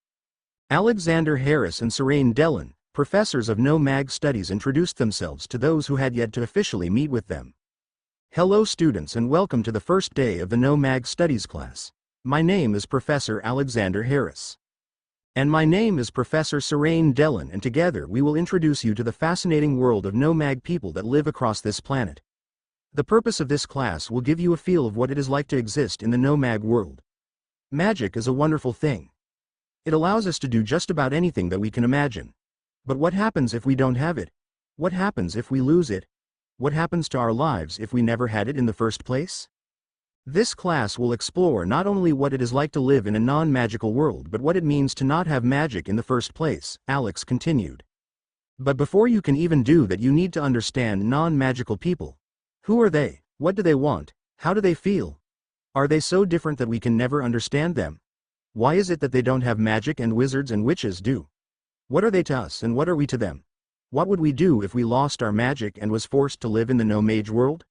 Speaker 1: Alexander Harris and Serene Dellon, professors of No-Mag Studies, introduced themselves to those who had yet to officially meet with them. "Hello students and welcome to the first day of the No-Mag Studies class. My name is Professor Alexander Harris. And my name is Professor Serene Dellon, and together we will introduce you to the fascinating world of No-Mag people that live across this planet. The purpose of this class will give you a feel of what it is like to exist in the No-Mag world. Magic is a wonderful thing. It allows us to do just about anything that we can imagine. But what happens if we don't have it? What happens if we lose it? What happens to our lives if we never had it in the first place?" This class will explore not only what it is like to live in a non-magical world but what it means to not have magic in the first place, Alex continued. "But before you can even do that, you need to understand non-magical people. Who are they? What do they want? How do they feel? Are they so different that we can never understand them? Why is it that they don't have magic and wizards and witches do? What are they to us and what are we to them? What would we do if we lost our magic and was forced to live in the no-mage world?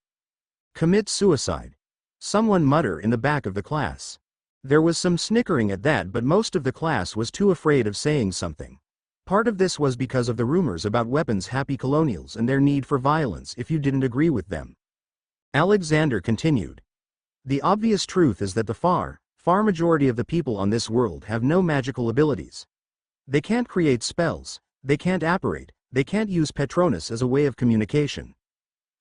Speaker 1: Commit suicide," someone muttered in the back of the class. There was some snickering at that, but most of the class was too afraid of saying something. Part of this was because of the rumors about weapons-happy colonials and their need for violence if you didn't agree with them. Alexander continued. "The obvious truth is that the far majority of the people on this world have no magical abilities. They can't create spells, they can't apparate, they can't use Patronus as a way of communication.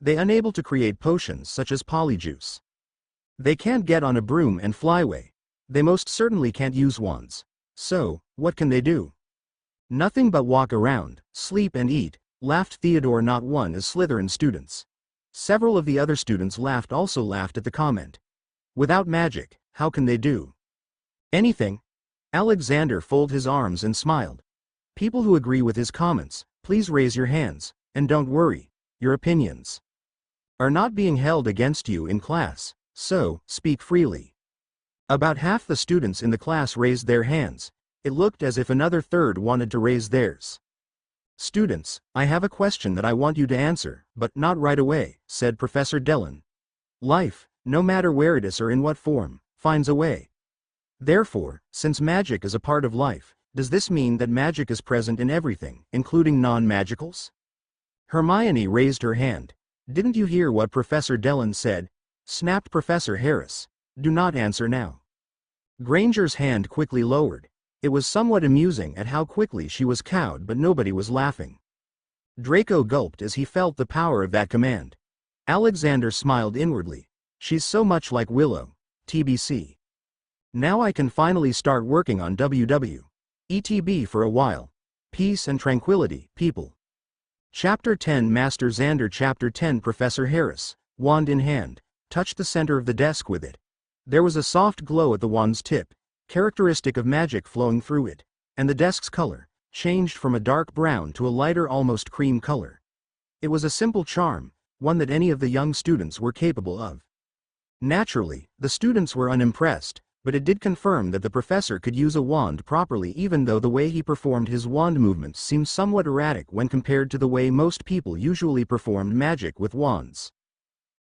Speaker 1: They're unable to create potions such as polyjuice. They can't get on a broom and fly away. They most certainly can't use wands. So, what can they do? Nothing but walk around, sleep and eat," laughed Theodore, not one as Slytherin students. Several of the other students also laughed at the comment. "Without magic, how can they do anything?" Alexander folded his arms and smiled. "People who agree with his comments, please raise your hands, and don't worry, your opinions are not being held against you in class, so speak freely." About half the students in the class raised their hands. It looked as if another third wanted to raise theirs. "Students, I have a question that I want you to answer, but not right away," said Professor Dellon. "Life, no matter where it is or in what form, finds a way. Therefore, since magic is a part of life, does this mean that magic is present in everything, including non-magicals?" Hermione raised her hand. "Didn't you hear what Professor Dellon said?" snapped Professor Harris. "Do not answer now." Granger's hand quickly lowered. It was somewhat amusing at how quickly she was cowed, but nobody was laughing. Draco gulped as he felt the power of that command. Alexander smiled inwardly. She's so much like Willow. TBC. Now I can finally start working on WW. For a while. Peace and tranquility, people. Chapter 10 Master Xander Chapter 10 Professor Harris, wand in hand, touched the center of the desk with it. There was a soft glow at the wand's tip, characteristic of magic flowing through it, and the desk's color changed from a dark brown to a lighter almost cream color. It was a simple charm, one that any of the young students were capable of. Naturally, the students were unimpressed, but it did confirm that the professor could use a wand properly even though the way he performed his wand movements seemed somewhat erratic when compared to the way most people usually performed magic with wands.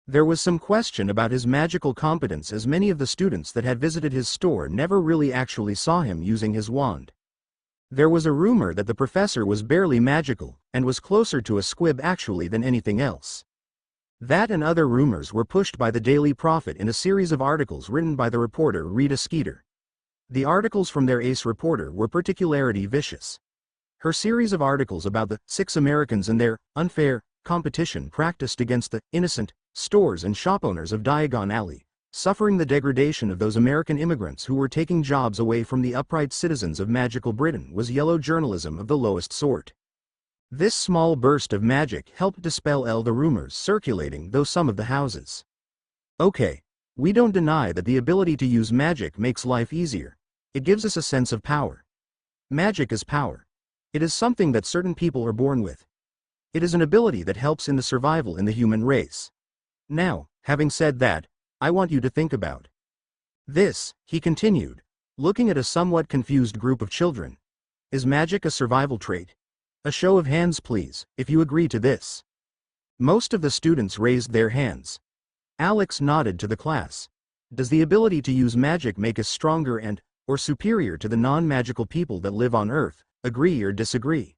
Speaker 1: There was some question about his magical competence as many of the students that had visited his store never really actually saw him using his wand. There was a rumor that the professor was barely magical, and was closer to a squib actually than anything else. That and other rumors were pushed by the Daily Prophet in a series of articles written by the reporter Rita Skeeter. The articles from their ace reporter were particularly vicious. Her series of articles about the 6 Americans and their unfair competition practiced against the innocent stores and shop owners of Diagon Alley, suffering the degradation of those American immigrants who were taking jobs away from the upright citizens of magical Britain was yellow journalism of the lowest sort. This small burst of magic helped dispel the rumors circulating through some of the houses. Okay, we don't deny that the ability to use magic makes life easier. It gives us a sense of power. Magic is power. It is something that certain people are born with. It is an ability that helps in the survival in the human race. Now, having said that, I want you to think about this, he continued, looking at a somewhat confused group of children. Is magic a survival trait? A show of hands please, if you agree to this. Most of the students raised their hands. Alex nodded to the class. Does the ability to use magic make us stronger or superior to the non-magical people that live on Earth? Agree or disagree?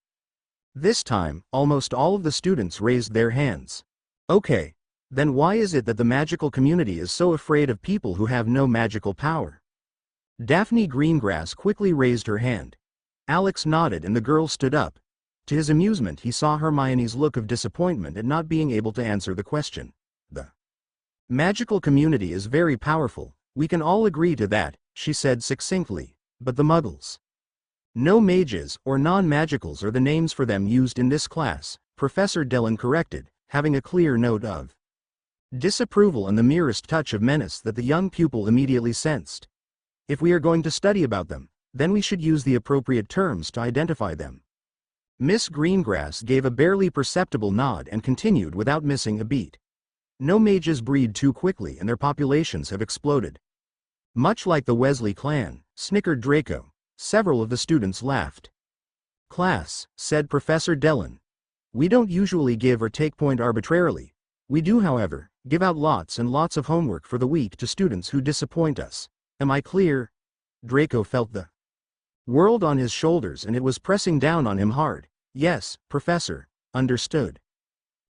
Speaker 1: This time, almost all of the students raised their hands. Okay. Then why is it that the magical community is so afraid of people who have no magical power? Daphne Greengrass quickly raised her hand. Alex nodded and the girl stood up. To his amusement he saw Hermione's look of disappointment at not being able to answer the question. The magical community is very powerful, we can all agree to that, she said succinctly, but the muggles. No mages or non-magicals are the names for them used in this class, Professor Dillon corrected, having a clear note of disapproval and the merest touch of menace that the young pupil immediately sensed. If we are going to study about them, then we should use the appropriate terms to identify them. Miss Greengrass gave a barely perceptible nod and continued without missing a beat. No mages breed too quickly and their populations have exploded. Much like the Weasley clan, snickered Draco. Several of the students laughed. Class, said Professor Dillon. We don't usually give or take point arbitrarily. We do, however, give out lots and lots of homework for the week to students who disappoint us. Am I clear? Draco felt the world on his shoulders and it was pressing down on him hard. Yes, Professor, understood.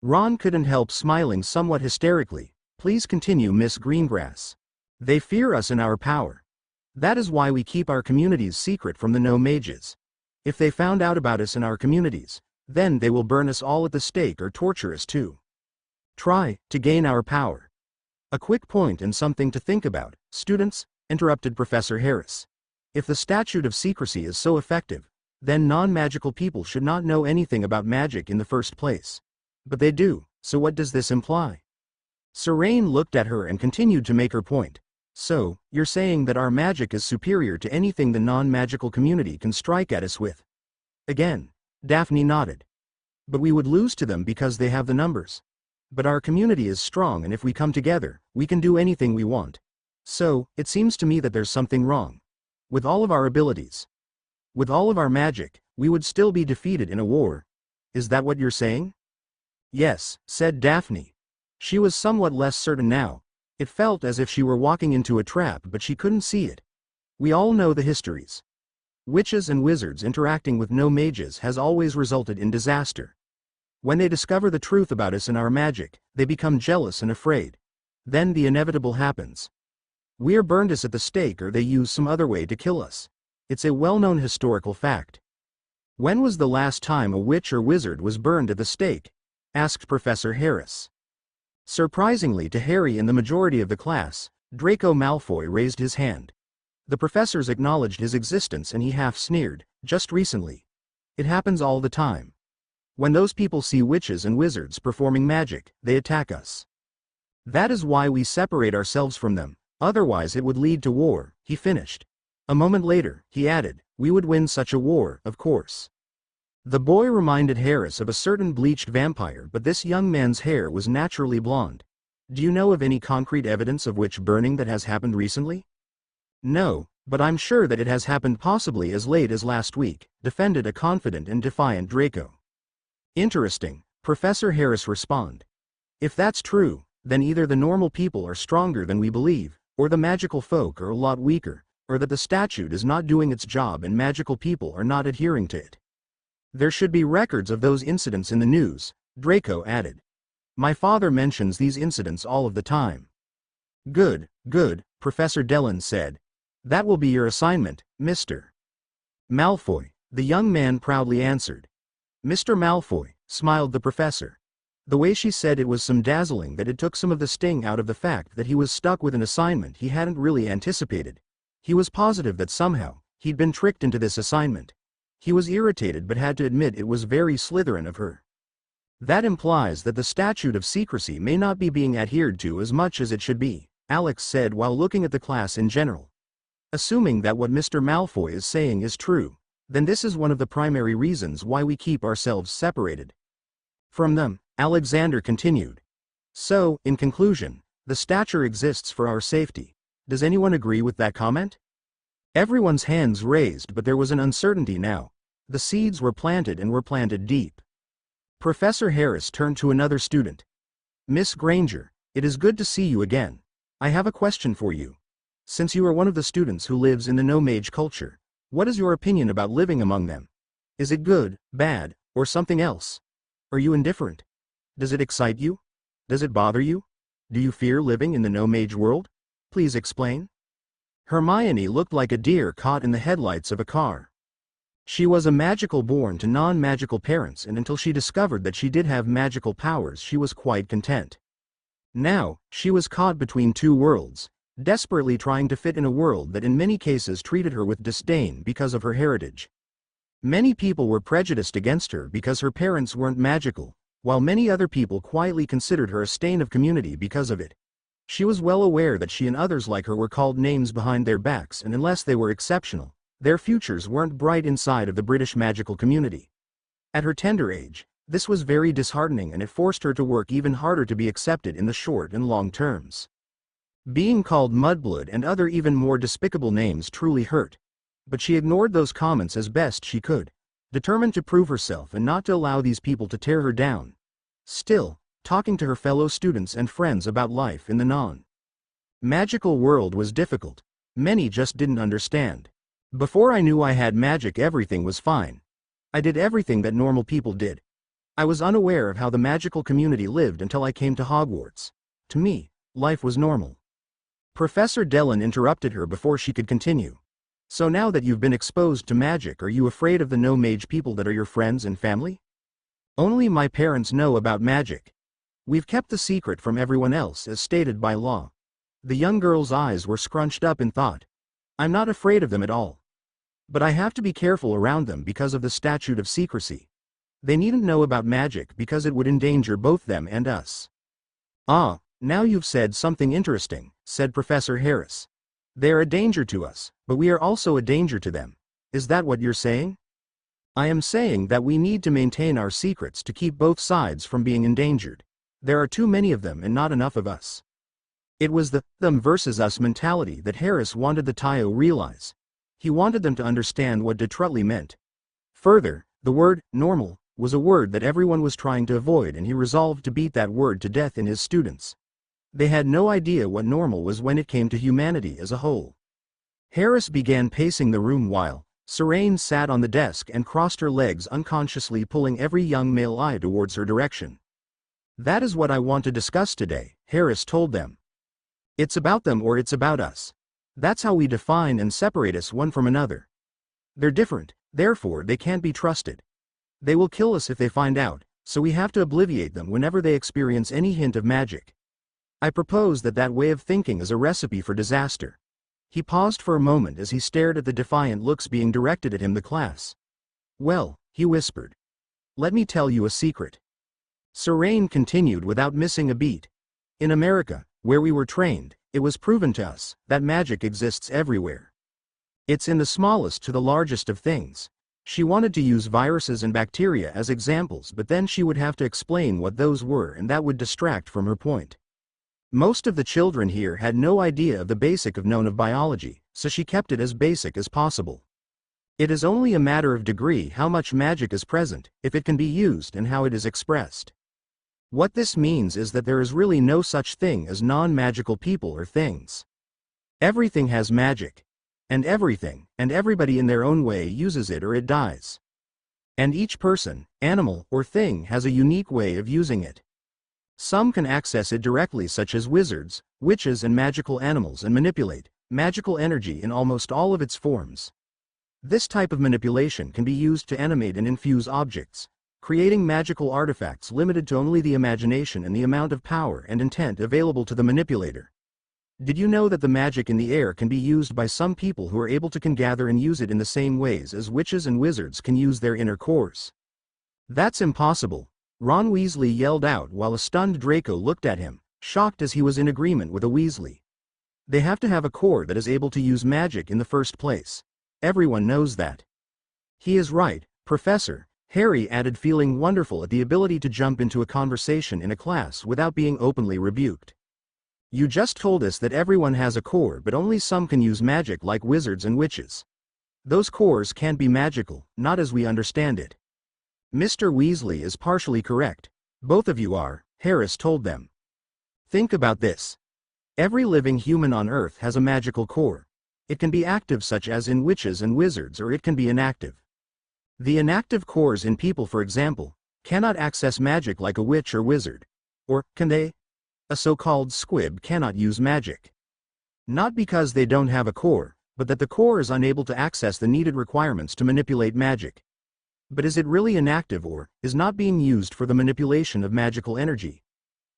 Speaker 1: Ron couldn't help smiling somewhat hysterically. Please continue, Miss Greengrass. They fear us and our power. That is why we keep our communities secret from the no mages. If they found out about us in our communities, then they will burn us all at the stake or torture us too. Try to gain our power. A quick point and something to think about, students, interrupted Professor Harris. If the statute of secrecy is so effective, then non-magical people should not know anything about magic in the first place. But they do, so what does this imply? Serene looked at her and continued to make her point. So, you're saying that our magic is superior to anything the non-magical community can strike at us with? Again, Daphne nodded. But we would lose to them because they have the numbers. But our community is strong and if we come together, we can do anything we want. So, it seems to me that there's something wrong. With all of our abilities, with all of our magic, we would still be defeated in a war. Is that what you're saying? Yes, said Daphne. She was somewhat less certain now. It felt as if she were walking into a trap but she couldn't see it. We all know the histories. Witches and wizards interacting with no mages has always resulted in disaster. When they discover the truth about us and our magic, they become jealous and afraid. Then the inevitable happens. We're burned us at the stake or they use some other way to kill us. It's a well-known historical fact. When was the last time a witch or wizard was burned at the stake? Asked Professor Harris. Surprisingly to Harry and the majority of the class, Draco Malfoy raised his hand. The professors acknowledged his existence and he half sneered, just recently. It happens all the time. When those people see witches and wizards performing magic, they attack us. That is why we separate ourselves from them, otherwise it would lead to war, he finished. A moment later, he added, we would win such a war, of course. The boy reminded Harris of a certain bleached vampire, but this young man's hair was naturally blonde. Do you know of any concrete evidence of witch burning that has happened recently? No, but I'm sure that it has happened possibly as late as last week, defended a confident and defiant Draco. Interesting, Professor Harris responded. If that's true, then either the normal people are stronger than we believe, or the magical folk are a lot weaker, or that the statute is not doing its job and magical people are not adhering to it. There should be records of those incidents in the news, Draco added. My father mentions these incidents all of the time. Good, Professor Dillon said. That will be your assignment, Mr. Malfoy, the young man proudly answered. Mr. Malfoy, smiled the professor. The way she said it was some dazzling that it took some of the sting out of the fact that he was stuck with an assignment he hadn't really anticipated. He was positive that somehow, he'd been tricked into this assignment. He was irritated but had to admit it was very Slytherin of her. That implies that the statute of secrecy may not be being adhered to as much as it should be, Alex said while looking at the class in general. Assuming that what Mr. Malfoy is saying is true, then this is one of the primary reasons why we keep ourselves separated from them, Alexander continued. So, in conclusion, the statute exists for our safety. Does anyone agree with that comment? Everyone's hands raised, but there was an uncertainty now. The seeds were planted and were planted deep. Professor Harris turned to another student. Miss Granger, it is good to see you again. I have a question for you. Since you are one of the students who lives in the no-mage culture, what is your opinion about living among them? Is it good, bad, or something else? Are you indifferent? Does it excite you? Does it bother you? Do you fear living in the no-mage world? Please explain. Hermione looked like a deer caught in the headlights of a car. She was a magical born to non-magical parents, and until she discovered that she did have magical powers she was quite content. Now, she was caught between two worlds, desperately trying to fit in a world that in many cases treated her with disdain because of her heritage. Many people were prejudiced against her because her parents weren't magical, while many other people quietly considered her a stain of community because of it. She was well aware that she and others like her were called names behind their backs, and unless they were exceptional, their futures weren't bright inside of the British magical community. At her tender age, this was very disheartening, and it forced her to work even harder to be accepted in the short and long terms. Being called mudblood and other even more despicable names truly hurt. But she ignored those comments as best she could, determined to prove herself and not to allow these people to tear her down. Still, talking to her fellow students and friends about life in the non-magical world was difficult. Many just didn't understand. Before I knew I had magic, everything was fine. I did everything that normal people did. I was unaware of how the magical community lived until I came to Hogwarts. To me, life was normal. Professor Dillon interrupted her before she could continue. So now that you've been exposed to magic, are you afraid of the no-mage people that are your friends and family? Only my parents know about magic. We've kept the secret from everyone else as stated by law. The young girl's eyes were scrunched up in thought. I'm not afraid of them at all. But I have to be careful around them because of the statute of secrecy. They needn't know about magic because it would endanger both them and us. Ah, now you've said something interesting, said Professor Harris. They're a danger to us, but we are also a danger to them. Is that what you're saying? I am saying that we need to maintain our secrets to keep both sides from being endangered. There are too many of them and not enough of us. It was the them versus us mentality that Harris wanted the Tio realize. He wanted them to understand what detrutly meant. Further, the word normal was a word that everyone was trying to avoid, and he resolved to beat that word to death in his students. They had no idea what normal was when it came to humanity as a whole. Harris began pacing the room while Serene sat on the desk and crossed her legs, unconsciously pulling every young male eye towards her direction. That is what I want to discuss today, Harris told them. It's about them or it's about us. That's how we define and separate us one from another. They're different, Therefore they can't be trusted. They will kill us if they find out, so we have to obliviate them whenever they experience any hint of magic. I propose that way of thinking is a recipe for disaster. He paused for a moment as he stared at the defiant looks being directed at him the class. Well, he whispered. Let me tell you a secret. Serene continued without missing a beat. In America, where we were trained, it was proven to us that magic exists everywhere. It's in the smallest to the largest of things. She wanted to use viruses and bacteria as examples, but then she would have to explain what those were, and that would distract from her point. Most of the children here had no idea of the basic of known of biology, so she kept it as basic as possible. It is only a matter of degree how much magic is present, if it can be used, and how it is expressed. What this means is that there is really no such thing as non-magical people or things. Everything has magic. And everything, and everybody in their own way uses it or it dies. And each person, animal, or thing has a unique way of using it. Some can access it directly, such as wizards, witches, and magical animals, and manipulate magical energy in almost all of its forms. This type of manipulation can be used to animate and infuse objects, creating magical artifacts limited to only the imagination and the amount of power and intent available to the manipulator. Did you know that the magic in the air can be used by some people who are able to gather and use it in the same ways as witches and wizards can use their inner cores? That's impossible, Ron Weasley yelled out while a stunned Draco looked at him, shocked as he was in agreement with a Weasley. They have to have a core that is able to use magic in the first place. Everyone knows that. He is right, Professor, Harry added, feeling wonderful at the ability to jump into a conversation in a class without being openly rebuked. You just told us that everyone has a core, but only some can use magic, like wizards and witches. Those cores can't be magical, not as we understand it. Mr. Weasley is partially correct. Both of you are, Harris told them. Think about this. Every living human on Earth has a magical core. It can be active, such as in witches and wizards, or it can be inactive. The inactive cores in people, for example, cannot access magic like a witch or wizard. Or, can they? A so-called squib cannot use magic. Not because they don't have a core, but that the core is unable to access the needed requirements to manipulate magic. But is it really inactive, or is not being used for the manipulation of magical energy?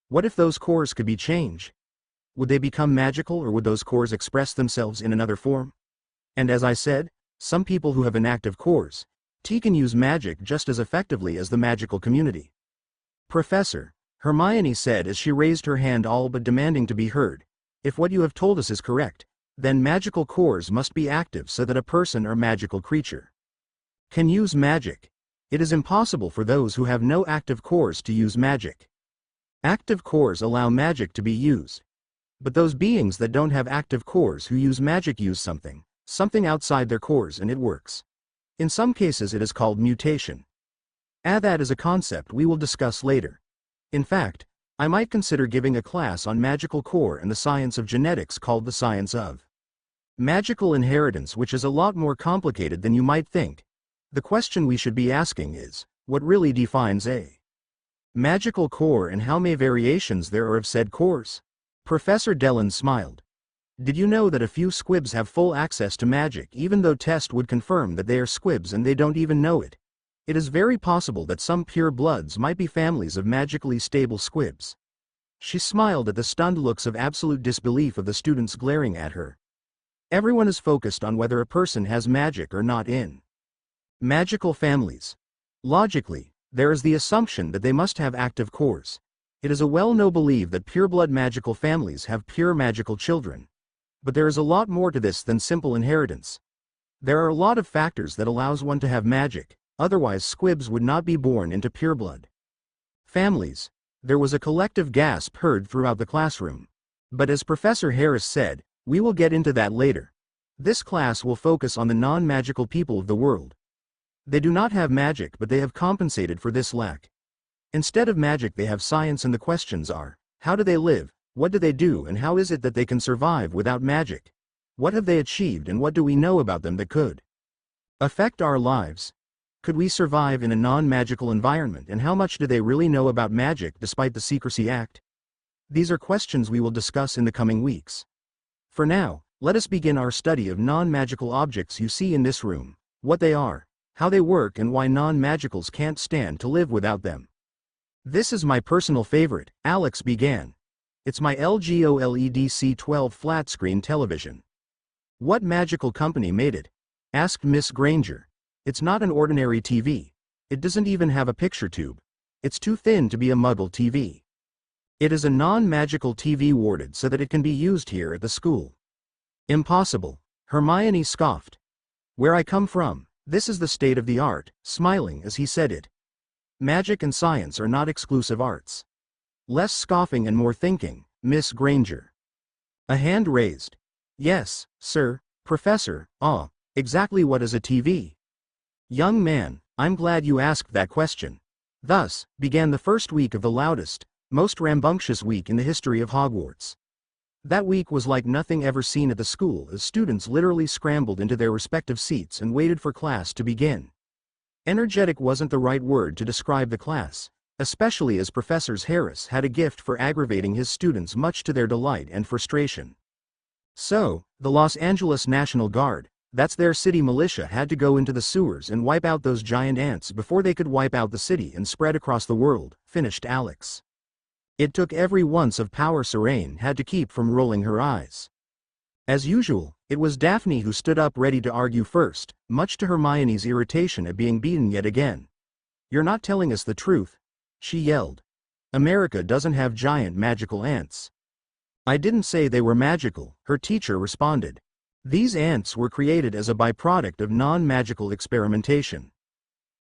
Speaker 1: What if those cores could be changed? Would they become magical, or would those cores express themselves in another form? And as I said, some people who have inactive cores, can use magic just as effectively as the magical community. Professor, Hermione said as she raised her hand, all but demanding to be heard, if what you have told us is correct, then magical cores must be active so that a person or magical creature can use magic. It is impossible for those who have no active cores to use magic. Active cores allow magic to be used. But those beings that don't have active cores who use magic use something outside their cores, and it works. In some cases it is called mutation. That is a concept we will discuss later. In fact, I might consider giving a class on magical core and the science of genetics called the science of magical inheritance, which is a lot more complicated than you might think. The question we should be asking is, what really defines a magical core, and how many variations there are of said cores? Professor Dellon smiled. Did you know that a few squibs have full access to magic, even though tests would confirm that they are squibs and they don't even know it? It is very possible that some pure bloods might be families of magically stable squibs. She smiled at the stunned looks of absolute disbelief of the students glaring at her. Everyone is focused on whether a person has magic or not in magical families. Logically, there is the assumption that they must have active cores. It is a well-known belief that pureblood magical families have pure magical children. But there is a lot more to this than simple inheritance. There are a lot of factors that allows one to have magic. Otherwise squibs would not be born into pureblood families. There was a collective gasp heard throughout the classroom. But as Professor Harris said, we will get into that later. This class will focus on the non-magical people of the world. They do not have magic, but they have compensated for this lack. Instead of magic they have science, and the questions are, how do they live, what do they do, and how is it that they can survive without magic? What have they achieved, and what do we know about them that could affect our lives? Could we survive in a non-magical environment, and how much do they really know about magic despite the Secrecy Act? These are questions we will discuss in the coming weeks. For now, let us begin our study of non-magical objects you see in this room, what they are, how they work and why non-magicals can't stand to live without them. This is my personal favorite, Alex began. It's my LG OLED C12 flat-screen television. What magical company made it? Asked Miss Granger. It's not an ordinary TV. It doesn't even have a picture tube. It's too thin to be a Muggle TV. It is a non-magical TV warded so that it can be used here at the school. Impossible, Hermione scoffed. Where I come from, this is the state of the art, smiling as he said it. Magic and science are not exclusive arts. Less scoffing and more thinking, Miss Granger. A hand raised. Yes, sir, Professor. Exactly what is a TV? Young man, I'm glad you asked that question. Thus, began the first week of the loudest, most rambunctious week in the history of Hogwarts. That week was like nothing ever seen at the school as students literally scrambled into their respective seats and waited for class to begin. Energetic wasn't the right word to describe the class, especially as Professor Harris had a gift for aggravating his students much to their delight and frustration. So, the Los Angeles National Guard, that's their city militia, had to go into the sewers and wipe out those giant ants before they could wipe out the city and spread across the world, finished Alex. It took every ounce of power Serene had to keep from rolling her eyes. As usual, it was Daphne who stood up ready to argue first, much to Hermione's irritation at being beaten yet again. You're not telling us the truth, she yelled. America doesn't have giant magical ants. I didn't say they were magical, her teacher responded. These ants were created as a byproduct of non-magical experimentation.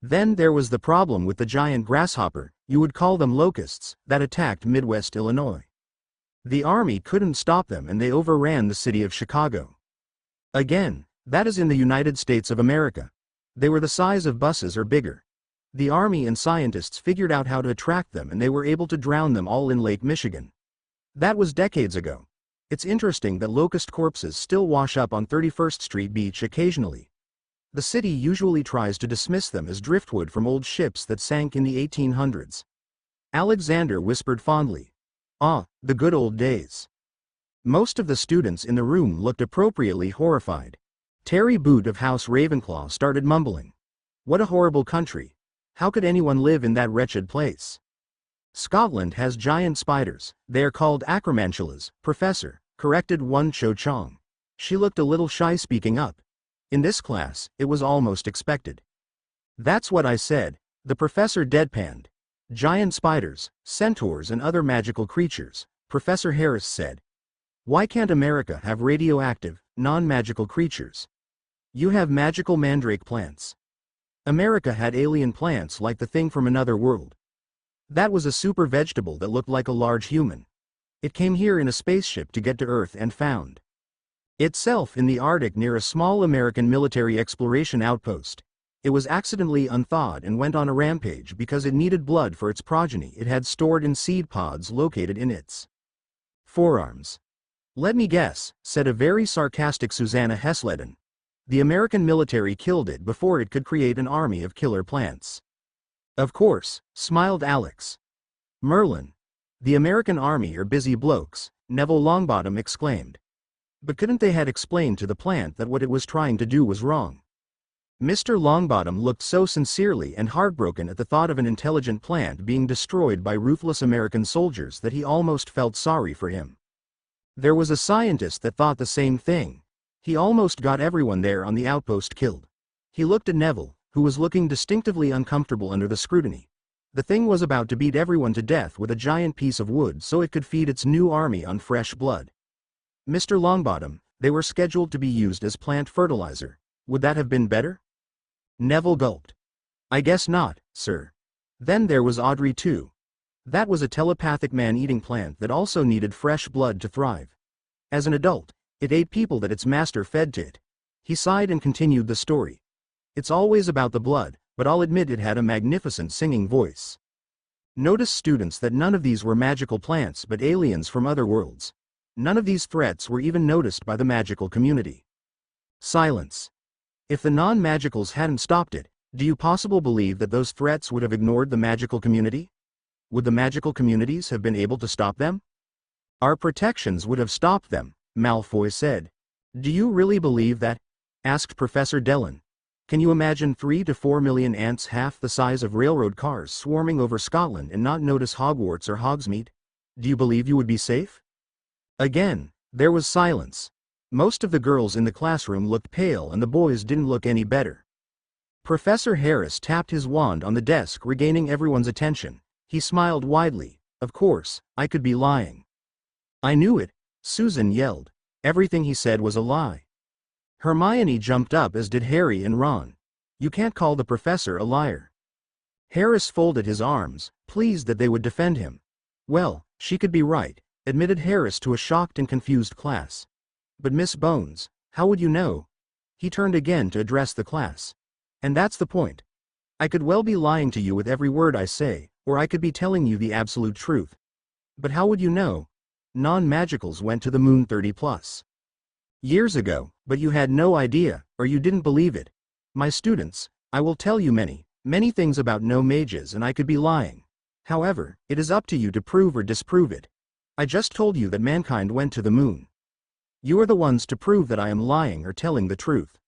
Speaker 1: Then there was the problem with the giant grasshopper, you would call them locusts, that attacked Midwest Illinois. The army couldn't stop them and they overran the city of Chicago. Again, that is in the United States of America. They were the size of buses or bigger. The army and scientists figured out how to attract them and they were able to drown them all in Lake Michigan. That was decades ago. It's interesting that locust corpses still wash up on 31st Street Beach occasionally. The city usually tries to dismiss them as driftwood from old ships that sank in the 1800s. Alexander whispered fondly. The good old days. Most of the students in the room looked appropriately horrified. Terry Boot of House Ravenclaw started mumbling. What a horrible country. How could anyone live in that wretched place? Scotland has giant spiders, they are called acromantulas, Professor, corrected One Cho Chong. She looked a little shy speaking up. In this class, it was almost expected. That's what I said, the professor deadpanned. Giant spiders, centaurs and other magical creatures, Professor Harris said. Why can't America have radioactive, non-magical creatures? You have magical mandrake plants. America had alien plants like the thing from another world. That was a super vegetable that looked like a large human. It came here in a spaceship to get to Earth and found itself in the Arctic near a small American military exploration outpost. It was accidentally unthawed and went on a rampage because it needed blood for its progeny it had stored in seed pods located in its forearms. Let me guess, said a very sarcastic Susanna Hesleden. The American military killed it before it could create an army of killer plants. Of course, smiled Alex. Merlin. The American army are busy blokes, Neville Longbottom exclaimed. But couldn't they had explained to the plant that what it was trying to do was wrong? Mr. Longbottom looked so sincerely and heartbroken at the thought of an intelligent plant being destroyed by ruthless American soldiers that he almost felt sorry for him. There was a scientist that thought the same thing. He almost got everyone there on the outpost killed. He looked at Neville, who was looking distinctively uncomfortable under the scrutiny. The thing was about to beat everyone to death with a giant piece of wood so it could feed its new army on fresh blood. Mr. Longbottom, they were scheduled to be used as plant fertilizer. Would that have been better? Neville gulped. I guess not, sir. Then there was Audrey too. That was a telepathic man-eating plant that also needed fresh blood to thrive. As an adult, it ate people that its master fed to it. He sighed and continued the story. It's always about the blood, but I'll admit it had a magnificent singing voice. Notice, students, that none of these were magical plants but aliens from other worlds. None of these threats were even noticed by the magical community. Silence. If the non-magicals hadn't stopped it, do you possibly believe that those threats would have ignored the magical community? Would the magical communities have been able to stop them? Our protections would have stopped them, Malfoy said. Do you really believe that? Asked Professor Dillon. Can you imagine 3 to 4 million ants half the size of railroad cars swarming over Scotland and not notice Hogwarts or Hogsmeade? Do you believe you would be safe? Again, there was silence. Most of the girls in the classroom looked pale and the boys didn't look any better. Professor Harris tapped his wand on the desk, regaining everyone's attention. He smiled widely. Of course, I could be lying. I knew it, Susan yelled. Everything he said was a lie. Hermione jumped up, as did Harry and Ron. You can't call the professor a liar. Harris folded his arms, pleased that they would defend him. Well, she could be right, admitted Harris to a shocked and confused class. But Miss Bones, how would you know? He turned again to address the class. And that's the point. I could well be lying to you with every word I say, or I could be telling you the absolute truth. But how would you know? Non-magicals went to the moon 30+ years ago, but you had no idea, or you didn't believe it. My students, I will tell you many, many things about no mages, and I could be lying. However, it is up to you to prove or disprove it. I just told you that mankind went to the moon. You are the ones to prove that I am lying or telling the truth.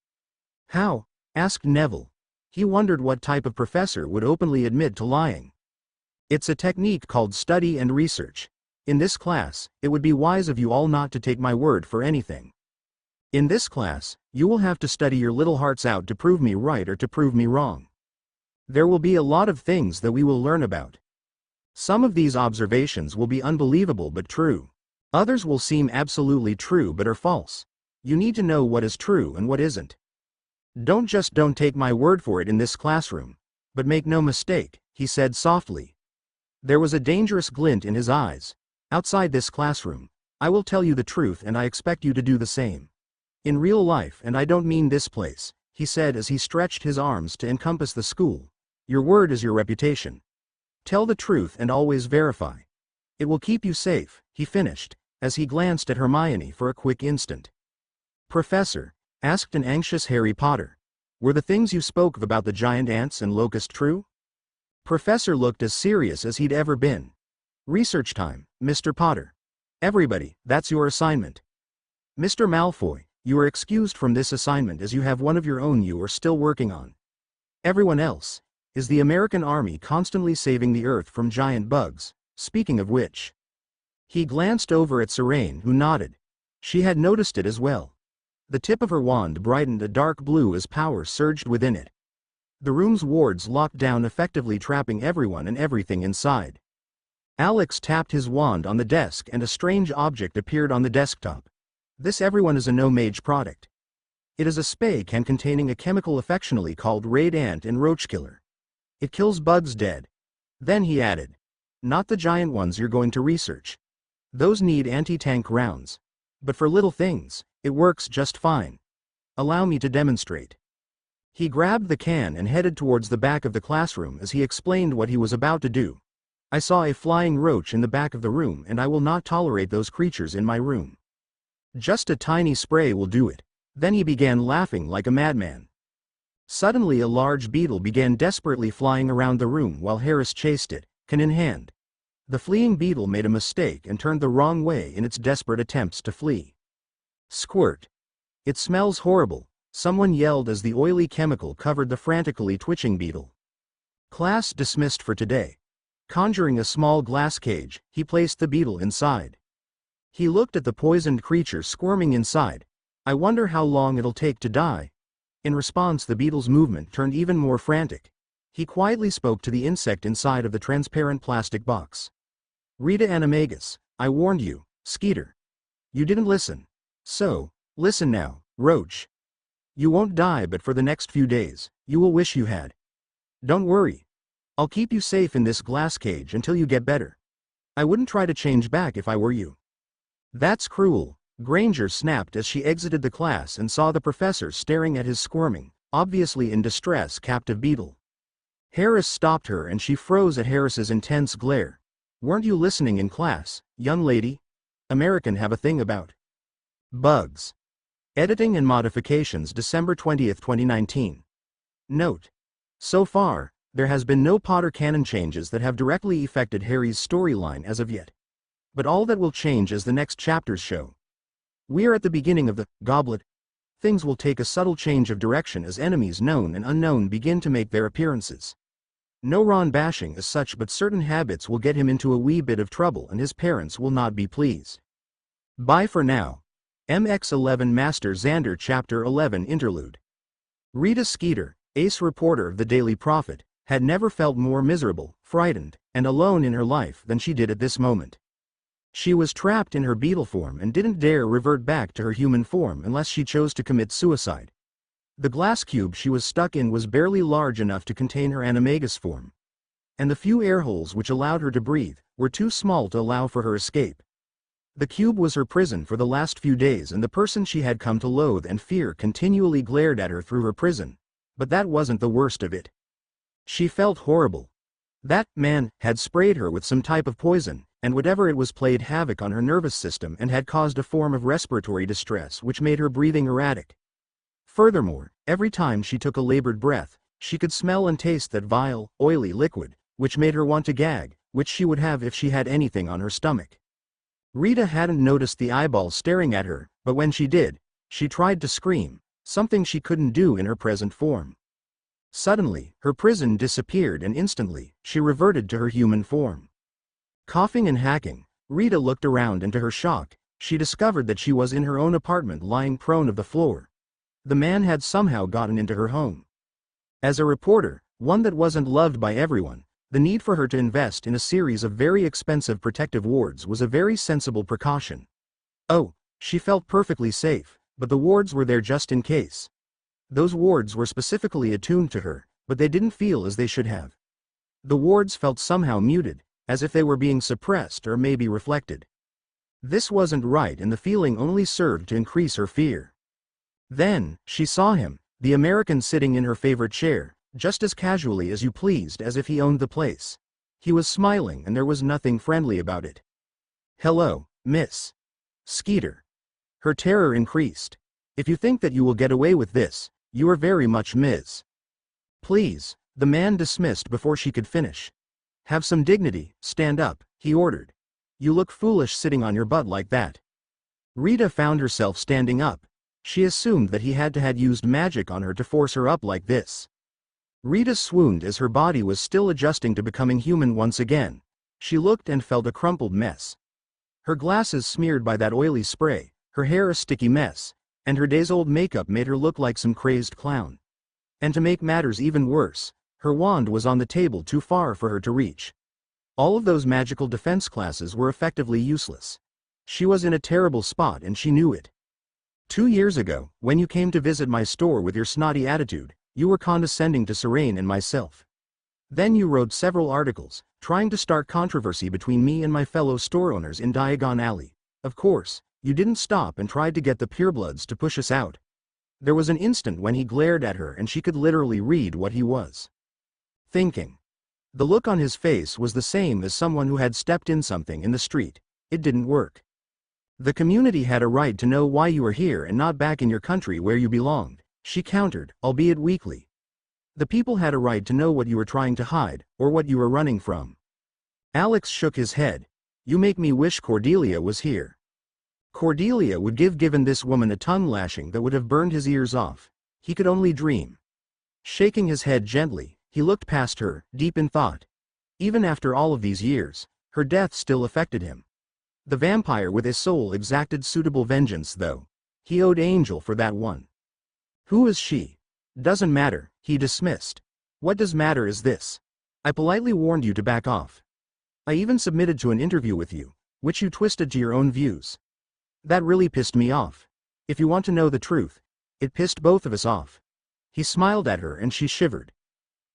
Speaker 1: How? Asked Neville. He wondered what type of professor would openly admit to lying. It's a technique called study and research. In this class, it would be wise of you all not to take my word for anything. In this class, you will have to study your little hearts out to prove me right or to prove me wrong. There will be a lot of things that we will learn about. Some of these observations will be unbelievable but true. Others will seem absolutely true but are false. You need to know what is true and what isn't. Don't take my word for it in this classroom. But make no mistake, he said softly. There was a dangerous glint in his eyes. Outside this classroom, I will tell you the truth, and I expect you to do the same. In real life, and I don't mean this place, he said as he stretched his arms to encompass the school. Your word is your reputation. Tell the truth and always verify. It will keep you safe, he finished, as he glanced at Hermione for a quick instant. Professor, asked an anxious Harry Potter, were the things you spoke of about the giant ants and locust true? Professor looked as serious as he'd ever been. Research time, Mr. Potter. Everybody, that's your assignment. Mr. Malfoy, you are excused from this assignment as you have one of your own you are still working on. Everyone else, is the American Army constantly saving the Earth from giant bugs, speaking of which? He glanced over at Serene, who nodded. She had noticed it as well. The tip of her wand brightened a dark blue as power surged within it. The room's wards locked down, effectively trapping everyone and everything inside. Alex tapped his wand on the desk and a strange object appeared on the desktop. This everyone is a no-mage product. It is a spray can containing a chemical affectionately called Raid Ant and Roach Killer. It kills bugs dead. Then he added, not the giant ones you're going to research. Those need anti-tank rounds. But for little things, it works just fine. Allow me to demonstrate. He grabbed the can and headed towards the back of the classroom as he explained what he was about to do. I saw a flying roach in the back of the room, and I will not tolerate those creatures in my room. Just a tiny spray will do it. Then he began laughing like a madman. Suddenly a large beetle began desperately flying around the room while Harris chased it, can in hand. The fleeing beetle made a mistake and turned the wrong way in its desperate attempts to flee. Squirt. It smells horrible, someone yelled as the oily chemical covered the frantically twitching beetle. Class dismissed for today. Conjuring a small glass cage, he placed the beetle inside. He looked at the poisoned creature squirming inside. I wonder how long it'll take to die. In response, the beetle's movement turned even more frantic. He quietly spoke to the insect inside of the transparent plastic box. Rita Animagus, I warned you, Skeeter. You didn't listen. So, listen now, Roach. You won't die, but for the next few days, you will wish you had. Don't worry. I'll keep you safe in this glass cage until you get better. I wouldn't try to change back if I were you. That's cruel, Granger snapped as she exited the class and saw the professor staring at his squirming, obviously in distress, captive beetle. Harris stopped her and she froze at Harris's intense glare. Weren't you listening in class, young lady? American have a thing about bugs. Editing and modifications, December 20th, 2019. Note. So far, there has been no Potter canon changes that have directly affected Harry's storyline as of yet. But all that will change as the next chapters show. We are at the beginning of the Goblet things will take a subtle change of direction as enemies known and unknown begin to make their appearances. No Ron bashing as such, but certain habits will get him into a wee bit of trouble and his parents will not be pleased. Bye for now. MX11 Master Xander Chapter 11 Interlude. Rita Skeeter, ace reporter of the Daily Prophet, had never felt more miserable, frightened, and alone in her life than she did at this moment. She was trapped in her beetle form and didn't dare revert back to her human form unless she chose to commit suicide. The glass cube she was stuck in was barely large enough to contain her animagus form. And the few air holes which allowed her to breathe were too small to allow for her escape. The cube was her prison for the last few days, and the person she had come to loathe and fear continually glared at her through her prison. But that wasn't the worst of it. She felt horrible. That man had sprayed her with some type of poison, and whatever it was played havoc on her nervous system and had caused a form of respiratory distress which made her breathing erratic. Furthermore, every time she took a labored breath, she could smell and taste that vile, oily liquid, which made her want to gag, which she would have if she had anything on her stomach. Rita hadn't noticed the eyeballs staring at her, but when she did, she tried to scream, something she couldn't do in her present form. Suddenly, her prison disappeared and instantly, she reverted to her human form. Coughing and hacking, Rita looked around and to her shock, she discovered that she was in her own apartment lying prone of the floor. The man had somehow gotten into her home. As a reporter, one that wasn't loved by everyone, the need for her to invest in a series of very expensive protective wards was a very sensible precaution. Oh, she felt perfectly safe, but the wards were there just in case. Those wards were specifically attuned to her, but they didn't feel as they should have. The wards felt somehow muted, as if they were being suppressed or maybe reflected. This wasn't right, and the feeling only served to increase her fear. Then, she saw him, the American, sitting in her favorite chair, just as casually as you pleased, as if he owned the place. He was smiling and there was nothing friendly about it. "Hello, Miss Skeeter." Her terror increased. "If you think that you will get away with this, you are very much Ms. Please," the man dismissed before she could finish. "Have some dignity, stand up," he ordered. "You look foolish sitting on your butt like that." Rita found herself standing up. She assumed that he had used magic on her to force her up like this. Rita swooned as her body was still adjusting to becoming human once again. She looked and felt a crumpled mess. Her glasses smeared by that oily spray, her hair a sticky mess, and her days-old makeup made her look like some crazed clown. And to make matters even worse, her wand was on the table too far for her to reach. All of those magical defense classes were effectively useless. She was in a terrible spot and she knew it. 2 years ago, when you came to visit my store with your snotty attitude, you were condescending to Serene and myself. Then you wrote several articles, trying to start controversy between me and my fellow store owners in Diagon Alley. Of course, you didn't stop and tried to get the purebloods to push us out. There was an instant when he glared at her and she could literally read what he was thinking. The look on his face was the same as someone who had stepped in something in the street. It didn't work. "The community had a right to know why you were here and not back in your country where you belonged," she countered, albeit weakly. "The people had a right to know what you were trying to hide, or what you were running from." Alex shook his head. "You make me wish Cordelia was here." Cordelia would give given this woman a tongue lashing that would have burned his ears off. He could only dream. Shaking his head gently, he looked past her, deep in thought. Even after all of these years, her death still affected him. The vampire with his soul exacted suitable vengeance, though. He owed Angel for that one. "Who is she?" "Doesn't matter," he dismissed. "What does matter is this. I politely warned you to back off. I even submitted to an interview with you, which you twisted to your own views. That really pissed me off. If you want to know the truth, it pissed both of us off." He smiled at her and she shivered.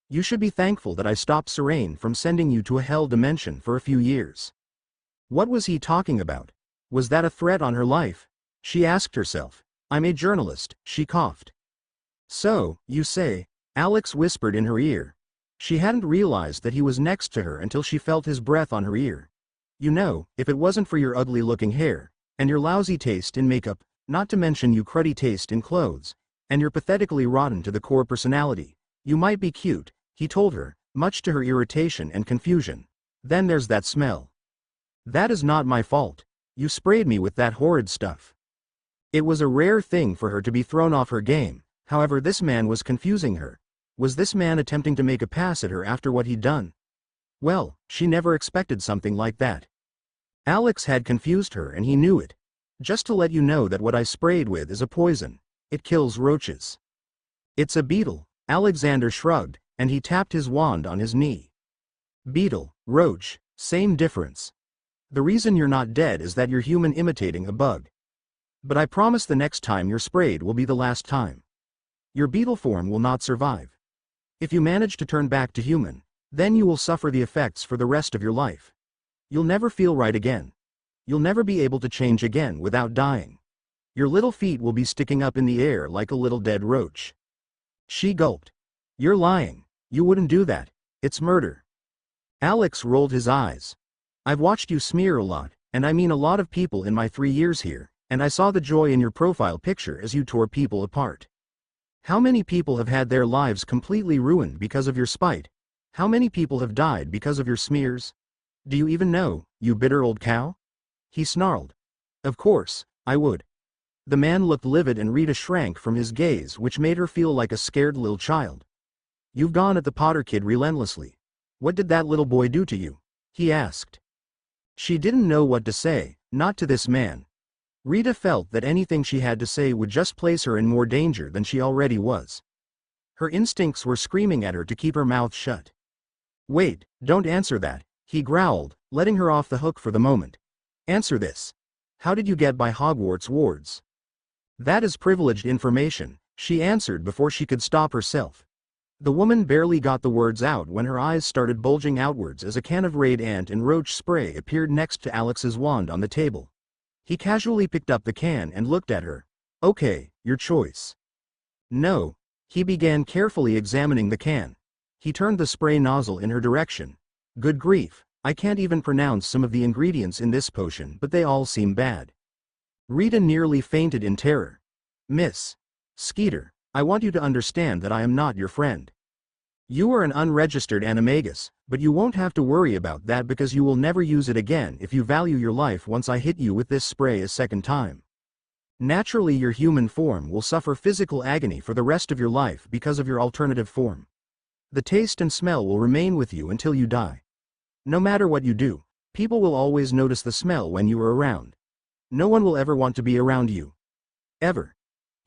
Speaker 1: "You should be thankful that I stopped Serene from sending you to a hell dimension for a few years." What was he talking about? Was that a threat on her life? She asked herself. "I'm a journalist," she coughed. "So, you say," Alex whispered in her ear. She hadn't realized that he was next to her until she felt his breath on her ear. "You know, if it wasn't for your ugly-looking hair, and your lousy taste in makeup, not to mention your cruddy taste in clothes, and your pathetically rotten to the core personality, you might be cute," he told her, much to her irritation and confusion. "Then there's that smell. That is not my fault. You sprayed me with that horrid stuff." It was a rare thing for her to be thrown off her game, however this man was confusing her. Was this man attempting to make a pass at her after what he'd done? Well, she never expected something like that. Alex had confused her and he knew it. Just to let you know that what I sprayed with is a poison. It kills roaches. It's a beetle, Alexander shrugged, and he tapped his wand on his knee. Beetle, roach, same difference. The reason you're not dead is that you're human imitating a bug. But I promise the next time you're sprayed will be the last time. Your beetle form will not survive. If you manage to turn back to human, then you will suffer the effects for the rest of your life. You'll never feel right again. You'll never be able to change again without dying. Your little feet will be sticking up in the air like a little dead roach. She gulped. You're lying. You wouldn't do that. It's murder. Alex rolled his eyes. I've watched you smear a lot, and I mean a lot of people in my 3 years here, and I saw the joy in your profile picture as you tore people apart. How many people have had their lives completely ruined because of your spite? How many people have died because of your smears? Do you even know, you bitter old cow? He snarled. Of course, I would. The man looked livid and Rita shrank from his gaze, which made her feel like a scared little child. You've gone at the Potter kid relentlessly. What did that little boy do to you? He asked. She didn't know what to say, not to this man. Rita felt that anything she had to say would just place her in more danger than she already was. Her instincts were screaming at her to keep her mouth shut. Wait, don't answer that, he growled, letting her off the hook for the moment. Answer this. How did you get by Hogwarts wards? That is privileged information, she answered before she could stop herself. The woman barely got the words out when her eyes started bulging outwards as a can of Raid ant and roach spray appeared next to Alex's wand on the table. He casually picked up the can and looked at her. Okay, your choice. No. He began carefully examining the can. He turned the spray nozzle in her direction. Good grief, I can't even pronounce some of the ingredients in this potion, but they all seem bad. Rita nearly fainted in terror. Miss Skeeter, I want you to understand that I am not your friend. You are an unregistered animagus, but you won't have to worry about that because you will never use it again if you value your life once I hit you with this spray a second time. Naturally, your human form will suffer physical agony for the rest of your life because of your alternative form. The taste and smell will remain with you until you die. No matter what you do, people will always notice the smell when you are around. No one will ever want to be around you. Ever.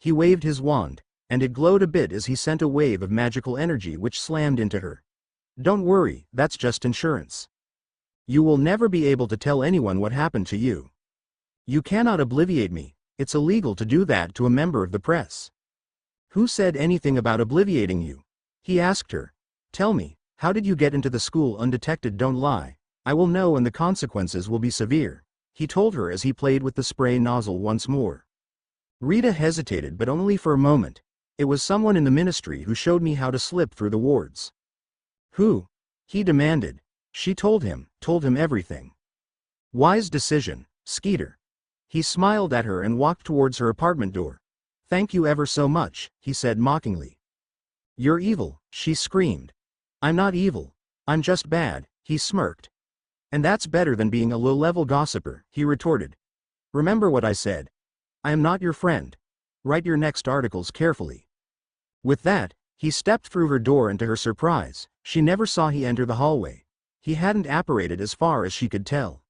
Speaker 1: He waved his wand, and it glowed a bit as he sent a wave of magical energy which slammed into her. Don't worry, that's just insurance. You will never be able to tell anyone what happened to you. You cannot obliviate me, it's illegal to do that to a member of the press. Who said anything about obliviating you? He asked her. Tell me, how did you get into the school undetected? Don't lie. I will know and the consequences will be severe, he told her as he played with the spray nozzle once more. Rita hesitated, but only for a moment. It was someone in the ministry who showed me how to slip through the wards. Who? He demanded. She told him everything. Wise decision, Skeeter. He smiled at her and walked towards her apartment door. Thank you ever so much, he said mockingly. You're evil, she screamed. I'm not evil. I'm just bad, he smirked. And that's better than being a low-level gossiper, he retorted. Remember what I said. I am not your friend. Write your next articles carefully. With that, he stepped through her door, and to her surprise, she never saw he enter the hallway. He hadn't apparated as far as she could tell.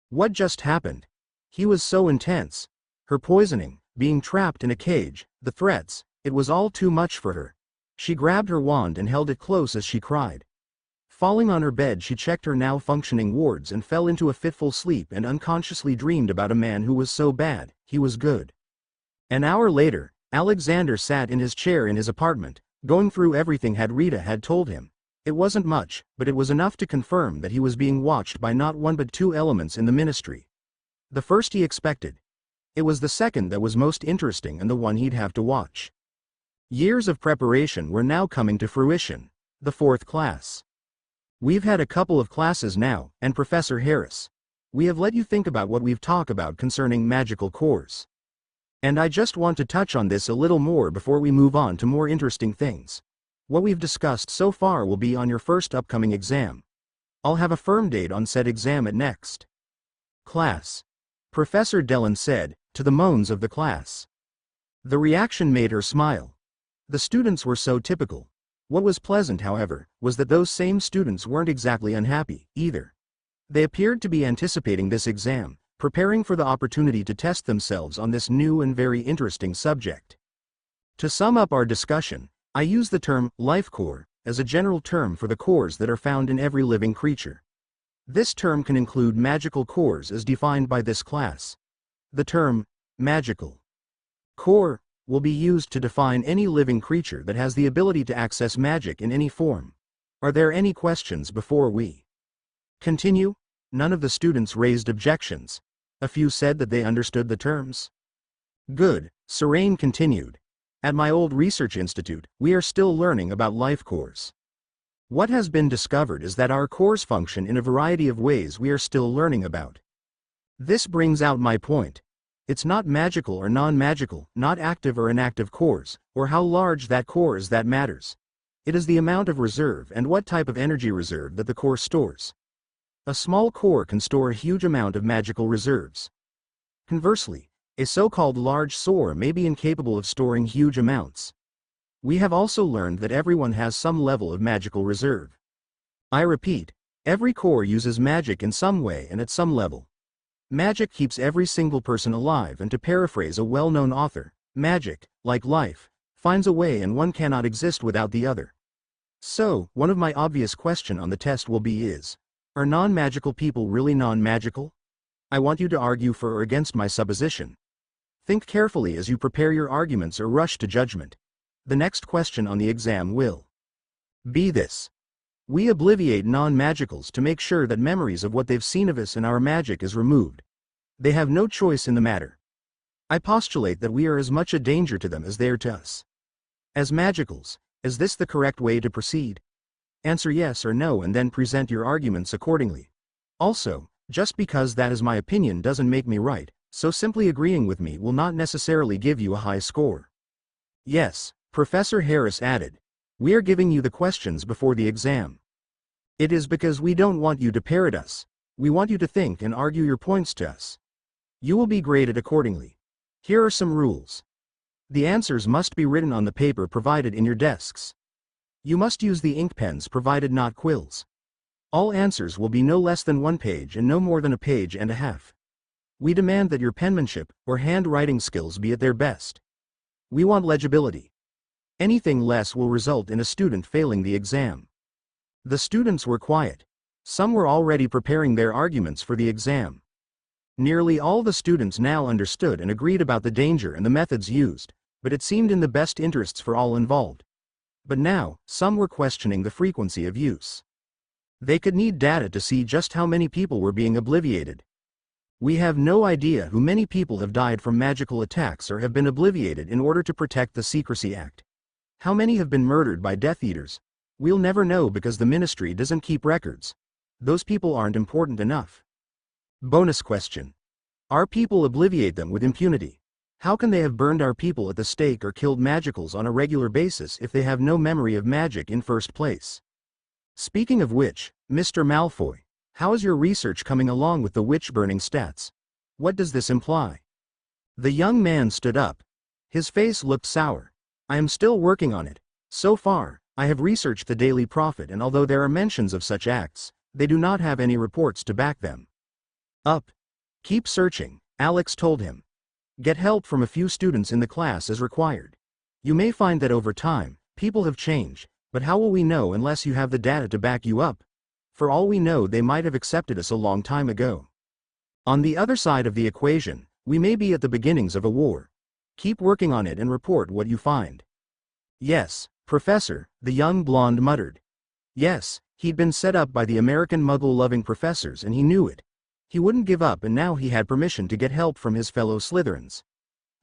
Speaker 1: What just happened? He was so intense. Her poisoning, being trapped in a cage, the threats, it was all too much for her. She grabbed her wand and held it close as she cried. Falling on her bed, she checked her now functioning wards and fell into a fitful sleep and unconsciously dreamed about a man who was so bad, he was good. An hour later, Alexander sat in his chair in his apartment, going through everything Rita had told him. It wasn't much, but it was enough to confirm that he was being watched by not one but two elements in the ministry. The first he expected. It was the second that was most interesting and the one he'd have to watch. Years of preparation were now coming to fruition. The fourth class. We've had a couple of classes now, and Professor Harris. We have let you think about what we've talked about concerning magical cores. And I just want to touch on this a little more before we move on to more interesting things. What we've discussed so far will be on your first upcoming exam. I'll have a firm date on said exam at next class. Professor Dellon said, to the moans of the class. The reaction made her smile. The students were so typical. What was pleasant, however, was that those same students weren't exactly unhappy, either. They appeared to be anticipating this exam, preparing for the opportunity to test themselves on this new and very interesting subject. To sum up our discussion, I use the term life core as a general term for the cores that are found in every living creature. This term can include magical cores as defined by this class. The term magical core will be used to define any living creature that has the ability to access magic in any form. Are there any questions before we continue? None of the students raised objections. A few said that they understood the terms. Good, Serene continued. At my old research institute, we are still learning about life cores. What has been discovered is that our cores function in a variety of ways we are still learning about. This brings out my point. It's not magical or non-magical, not active or inactive cores, or how large that core is that matters. It is the amount of reserve and what type of energy reserve that the core stores. A small core can store a huge amount of magical reserves. Conversely, a so-called large core may be incapable of storing huge amounts. We have also learned that everyone has some level of magical reserve. I repeat, every core uses magic in some way and at some level. Magic keeps every single person alive, and to paraphrase a well-known author, magic, like life, finds a way and one cannot exist without the other. So, one of my obvious questions on the test will be are non-magical people really non-magical? I want you to argue for or against my supposition. Think carefully as you prepare your arguments or rush to judgment. The next question on the exam will be this. We obliviate non-magicals to make sure that memories of what they've seen of us and our magic is removed. They have no choice in the matter. I postulate that we are as much a danger to them as they are to us. As magicals, is this the correct way to proceed? Answer yes or no and then present your arguments accordingly. Also, just because that is my opinion doesn't make me right, so simply agreeing with me will not necessarily give you a high score. Yes, Professor Harris added. We are giving you the questions before the exam. It is because we don't want you to parrot us. We want you to think and argue your points to us. You will be graded accordingly. Here are some rules. The answers must be written on the paper provided in your desks. You must use the ink pens provided, not quills. All answers will be no less than 1 page and no more than 1.5 pages. We demand that your penmanship or handwriting skills be at their best. We want legibility. Anything less will result in a student failing the exam. The students were quiet. Some were already preparing their arguments for the exam. Nearly all the students now understood and agreed about the danger and the methods used, but it seemed in the best interests for all involved. But now, some were questioning the frequency of use. They could need data to see just how many people were being obliviated. We have no idea who many people have died from magical attacks or have been obliviated in order to protect the Secrecy Act. How many have been murdered by Death Eaters? We'll never know because the ministry doesn't keep records. Those people aren't important enough. Bonus question. Our people obliviate them with impunity. How can they have burned our people at the stake or killed magicals on a regular basis if they have no memory of magic in first place? Speaking of which, Mr. Malfoy, how is your research coming along with the witch burning stats? What does this imply? The young man stood up. His face looked sour. I am still working on it. So far, I have researched the Daily Prophet, and although there are mentions of such acts, they do not have any reports to back them up. Keep searching, Alex told him. Get help from a few students in the class as required. You may find that over time, people have changed, but how will we know unless you have the data to back you up? For all we know, they might have accepted us a long time ago. On the other side of the equation, we may be at the beginnings of a war. Keep working on it and report what you find. Yes, Professor, the young blonde muttered. Yes, he'd been set up by the American Muggle-loving professors and he knew it. He wouldn't give up, and now he had permission to get help from his fellow Slytherins.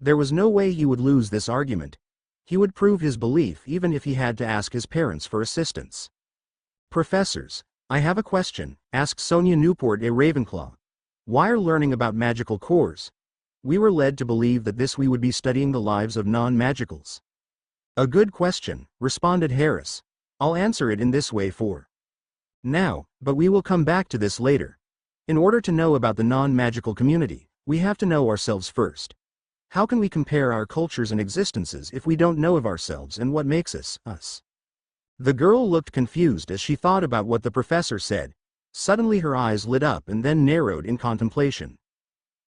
Speaker 1: There was no way he would lose this argument. He would prove his belief even if he had to ask his parents for assistance. Professors, I have a question, asked Sonia Newport a Ravenclaw. Why are learning about magical cores? We were led to believe that we would be studying the lives of non-magicals. A good question, responded Harris. I'll answer it in this way for now, but we will come back to this later. In order to know about the non-magical community, we have to know ourselves first. How can we compare our cultures and existences if we don't know of ourselves and what makes us, us? The girl looked confused as she thought about what the professor said. Suddenly her eyes lit up and then narrowed in contemplation.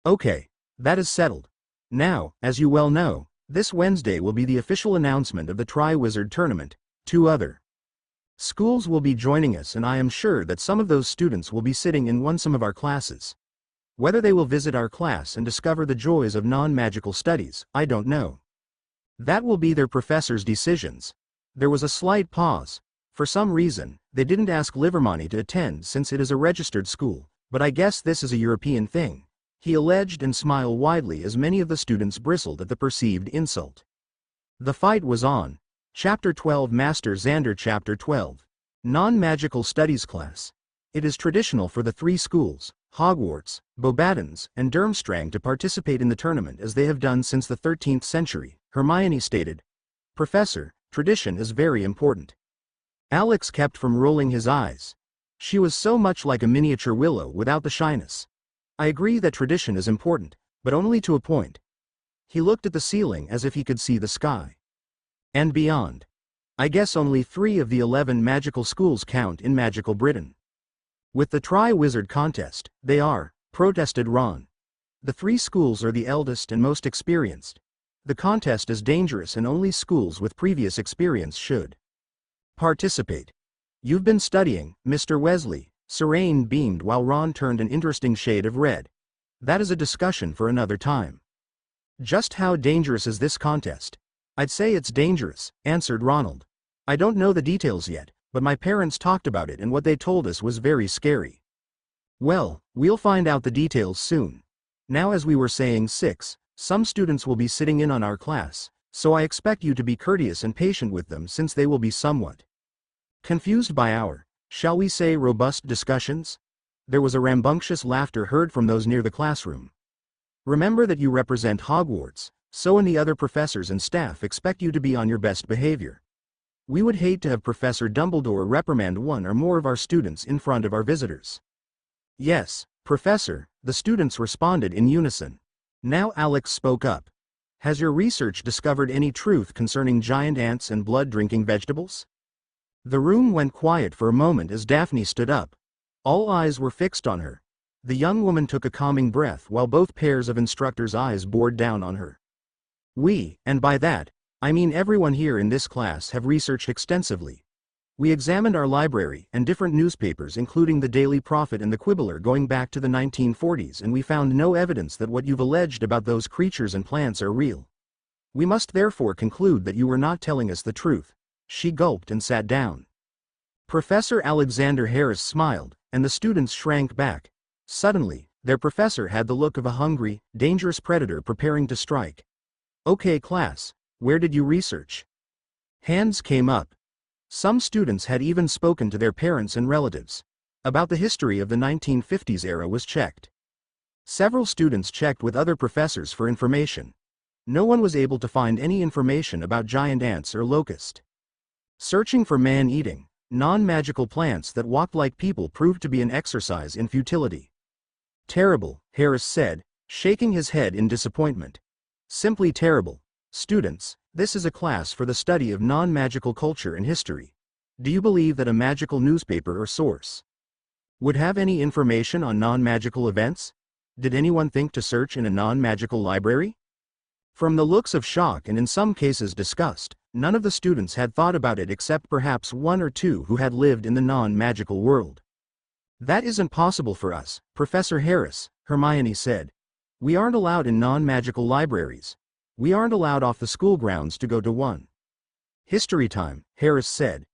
Speaker 1: Okay, that is settled. Now, as you well know, this Wednesday will be the official announcement of the Triwizard Tournament. 2 other schools will be joining us, and I am sure that some of those students will be sitting in some of our classes. Whether they will visit our class and discover the joys of non-magical studies, I don't know. That will be their professors' decisions. There was a slight pause. For some reason, they didn't ask Livermony to attend since it is a registered school, but I guess this is a European thing, he alleged and smiled widely as many of the students bristled at the perceived insult. The fight was on. Chapter 12 Master Xander Chapter 12 Non-Magical Studies Class. It is traditional for the 3 schools, Hogwarts, Beauxbatons, and Durmstrang, to participate in the tournament as they have done since the 13th century, Hermione stated. Professor, tradition is very important. Alex kept from rolling his eyes. She was so much like a miniature Willow without the shyness. I agree that tradition is important, but only to a point. He looked at the ceiling as if he could see the sky. And beyond. I guess only 3 of the 11 magical schools count in magical Britain. With the Triwizard contest, they are, protested Ron. The 3 schools are the eldest and most experienced. The contest is dangerous and only schools with previous experience should participate. You've been studying, Mr. Weasley, Serene beamed while Ron turned an interesting shade of red. That is a discussion for another time. Just how dangerous is this contest? I'd say it's dangerous, answered Ronald. I don't know the details yet, but my parents talked about it and what they told us was very scary. Well, we'll find out the details soon. Now, as we were saying, 6, some students will be sitting in on our class, so I expect you to be courteous and patient with them since they will be somewhat confused by our, shall we say, robust discussions? There was a rambunctious laughter heard from those near the classroom. Remember that you represent Hogwarts, so and the other professors and staff expect you to be on your best behavior. We would hate to have Professor Dumbledore reprimand 1 or more of our students in front of our visitors. Yes, Professor, the students responded in unison. Now Alex spoke up. Has your research discovered any truth concerning giant ants and blood-drinking vegetables? The room went quiet for a moment as Daphne stood up. All eyes were fixed on her. The young woman took a calming breath while both pairs of instructors' eyes bored down on her. We, and by that, I mean everyone here in this class, have researched extensively. We examined our library and different newspapers, including the Daily Prophet and the Quibbler, going back to the 1940s, and we found no evidence that what you've alleged about those creatures and plants are real. We must therefore conclude that you were not telling us the truth. She gulped and sat down. Professor Alexander Harris smiled, and the students shrank back. Suddenly, their professor had the look of a hungry, dangerous predator preparing to strike. Okay, class, where did you research? Hands came up. Some students had even spoken to their parents and relatives. About the history of the 1950s era was checked. Several students checked with other professors for information. No one was able to find any information about giant ants or locust. Searching for man-eating, non-magical plants that walked like people proved to be an exercise in futility. Terrible, Harris said, shaking his head in disappointment. Simply terrible. Students, this is a class for the study of non-magical culture and history. Do you believe that a magical newspaper or source would have any information on non-magical events? Did anyone think to search in a non-magical library? From the looks of shock and in some cases disgust, none of the students had thought about it except perhaps 1 or 2 who had lived in the non-magical world. That isn't possible for us, Professor Harris, Hermione said. We aren't allowed in non-magical libraries. We aren't allowed off the school grounds to go to one. History time, Harris said.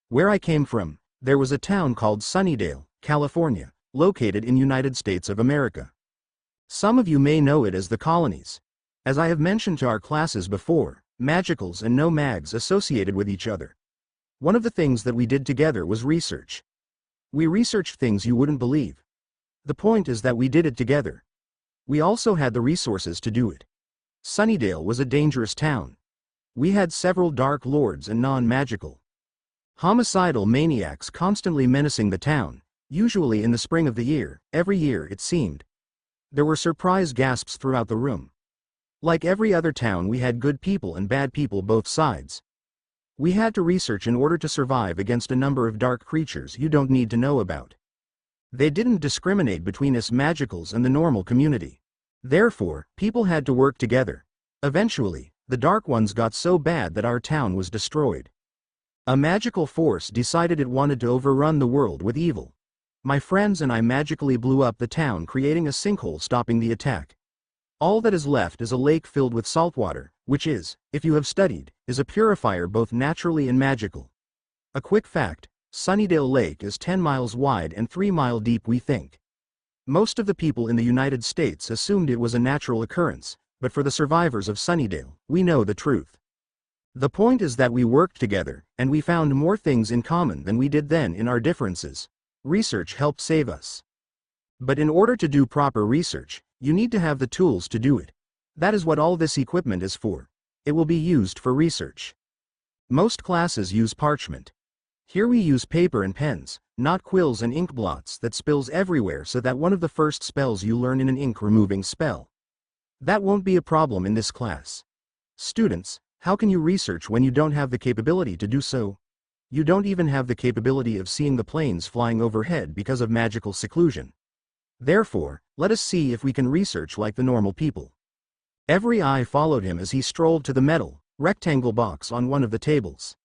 Speaker 1: Where I came from, there was a town called Sunnydale, California, located in United States of America. Some of you may know it as the colonies. As I have mentioned to our classes before, magicals and no-mags associated with each other. One of the things that we did together was research. We researched things you wouldn't believe. The point is that we did it together. We also had the resources to do it. Sunnydale was a dangerous town. We had several dark lords and non-magical, homicidal maniacs constantly menacing the town, usually in the spring of the year, every year it seemed. There were surprise gasps throughout the room. Like every other town, we had good people and bad people both sides. We had to research in order to survive against a number of dark creatures you don't need to know about. They didn't discriminate between us magicals and the normal community. Therefore, people had to work together. Eventually, the Dark Ones got so bad that our town was destroyed. A magical force decided it wanted to overrun the world with evil. My friends and I magically blew up the town, creating a sinkhole, stopping the attack. All that is left is a lake filled with salt water, which is, if you have studied, is a purifier both naturally and magical. A quick fact, Sunnydale Lake is 10 miles wide and 3 miles deep, we think. Most of the people in the United States assumed it was a natural occurrence, but for the survivors of Sunnydale, we know the truth. The point is that we worked together, and we found more things in common than we did then in our differences. Research helped save us. But in order to do proper research, you need to have the tools to do it. That is what all this equipment is for. It will be used for research. Most classes use parchment. Here we use paper and pens, not quills and ink blots that spills everywhere, so that one of the first spells you learn in an ink removing spell. That won't be a problem in this class. Students, how can you research when you don't have the capability to do so? You don't even have the capability of seeing the planes flying overhead because of magical seclusion. Therefore, let us see if we can research like the normal people. Every eye followed him as he strolled to the metal, rectangle box on one of the tables.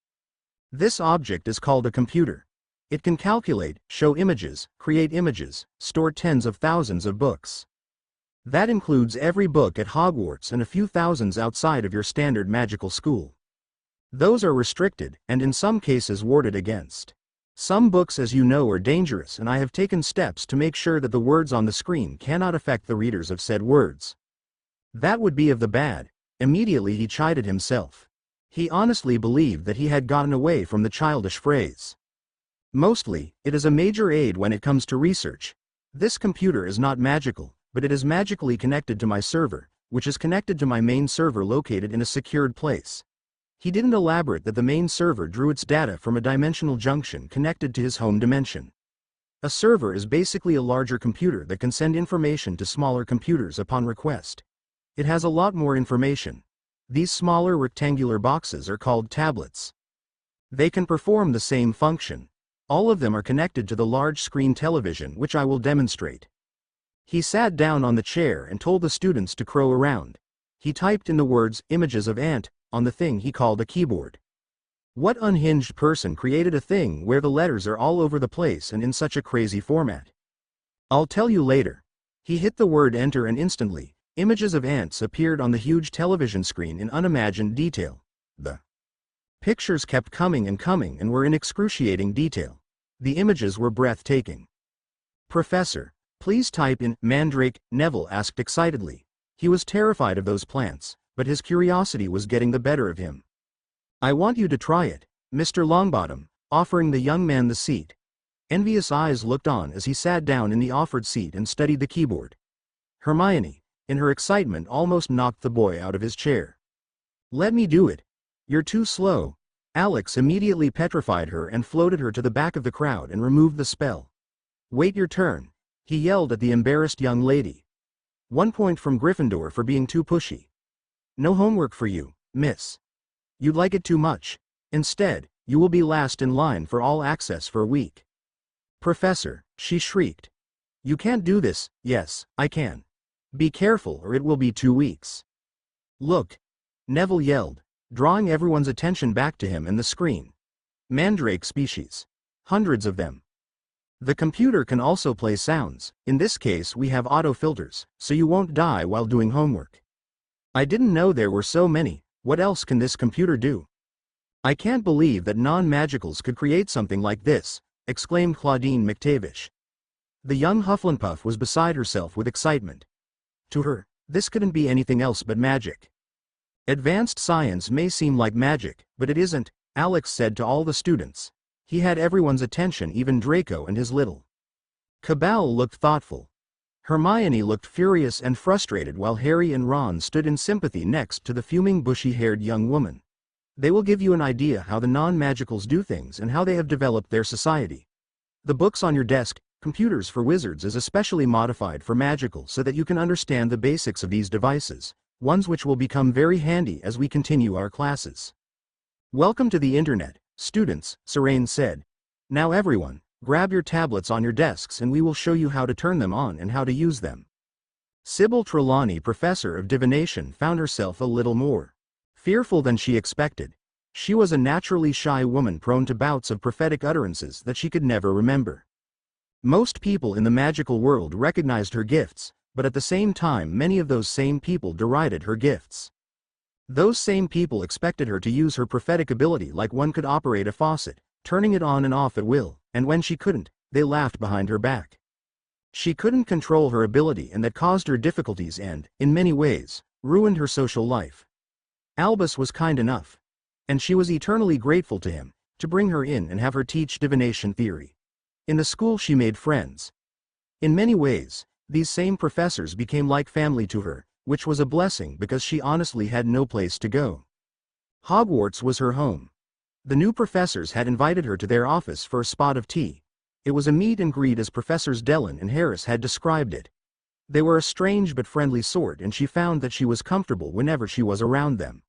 Speaker 1: This object is called a computer. It can calculate, show images, create images, store tens of thousands of books. That includes every book at Hogwarts and a few thousands outside of your standard magical school. Those are restricted, and in some cases warded against. Some books, as you know, are dangerous, and I have taken steps to make sure that the words on the screen cannot affect the readers of said words. That would be of the bad. Immediately he chided himself. He honestly believed that he had gotten away from the childish phrase. Mostly, it is a major aid when it comes to research. This computer is not magical, but it is magically connected to my server, which is connected to my main server located in a secured place. He didn't elaborate that the main server drew its data from a dimensional junction connected to his home dimension. A server is basically a larger computer that can send information to smaller computers upon request. It has a lot more information. These smaller rectangular boxes are called tablets. They can perform the same function. All of them are connected to the large screen television, which I will demonstrate. He sat down on the chair and told the students to crow around. He typed in the words, images of ant, on the thing he called a keyboard. What unhinged person created a thing where the letters are all over the place and in such a crazy format? I'll tell you later. He hit the word enter and instantly, images of ants appeared on the huge television screen in unimagined detail. The pictures kept coming and were in excruciating detail. The images were breathtaking. Professor, please type in mandrake, Neville asked excitedly. He was terrified of those plants, but his curiosity was getting the better of him. I want you to try it, Mr. Longbottom, offering the young man the seat. Envious eyes looked on as he sat down in the offered seat and studied the keyboard. Hermione, in her excitement, almost knocked the boy out of his chair. Let me do it. You're too slow. Alex immediately petrified her and floated her to the back of the crowd and removed the spell. Wait your turn, he yelled at the embarrassed young lady. 1 point from Gryffindor for being too pushy. No homework for you, miss. You'd like it too much. Instead, you will be last in line for all access for a week. Professor, she shrieked. You can't do this. Yes, I can. Be careful or it will be 2 weeks. Look, Neville yelled, drawing everyone's attention back to him and the screen. Mandrake species. Hundreds of them. The computer can also play sounds. In this case we have auto filters, so you won't die while doing homework. I didn't know there were so many. What else can this computer do? I can't believe that non-magicals could create something like this, exclaimed Claudine McTavish. The young Hufflepuff was beside herself with excitement. To her, this couldn't be anything else but magic. Advanced science may seem like magic, but it isn't, Alex said to all the students. He had everyone's attention, even Draco and his little cabal looked thoughtful. Hermione looked furious and frustrated while Harry and Ron stood in sympathy next to the fuming bushy-haired young woman. They will give you an idea how the non-magicals do things and how they have developed their society. The books on your desk, Computers for Wizards, is especially modified for magical so that you can understand the basics of these devices, ones which will become very handy as we continue our classes. Welcome to the internet, students, Serene said. Now everyone, grab your tablets on your desks and we will show you how to turn them on and how to use them. Sybil Trelawney, professor of divination, found herself a little more fearful than she expected. She was a naturally shy woman prone to bouts of prophetic utterances that she could never remember. Most people in the magical world recognized her gifts, but at the same time many of those same people derided her gifts. Those same people expected her to use her prophetic ability like one could operate a faucet, turning it on and off at will, and when she couldn't, they laughed behind her back. She couldn't control her ability, and that caused her difficulties and, in many ways, ruined her social life. Albus was kind enough, and she was eternally grateful to him, to bring her in and have her teach divination theory. In the school she made friends. In many ways, these same professors became like family to her, which was a blessing because she honestly had no place to go. Hogwarts was her home. The new professors had invited her to their office for a spot of tea. It was a meet and greet as Professors Dellon and Harris had described it. They were a strange but friendly sort, and she found that she was comfortable whenever she was around them.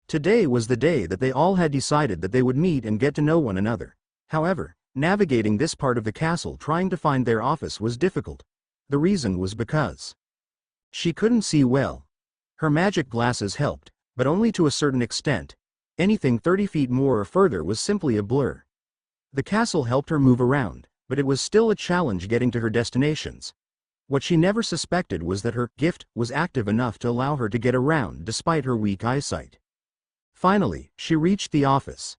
Speaker 1: Today was the day that they all had decided that they would meet and get to know one another. However, navigating this part of the castle trying to find their office was difficult. The reason was because she couldn't see well. Her magic glasses helped, but only to a certain extent. Anything 30 feet more or further was simply a blur. The castle helped her move around, but it was still a challenge getting to her destinations. What she never suspected was that her gift was active enough to allow her to get around despite her weak eyesight. Finally, she reached the office.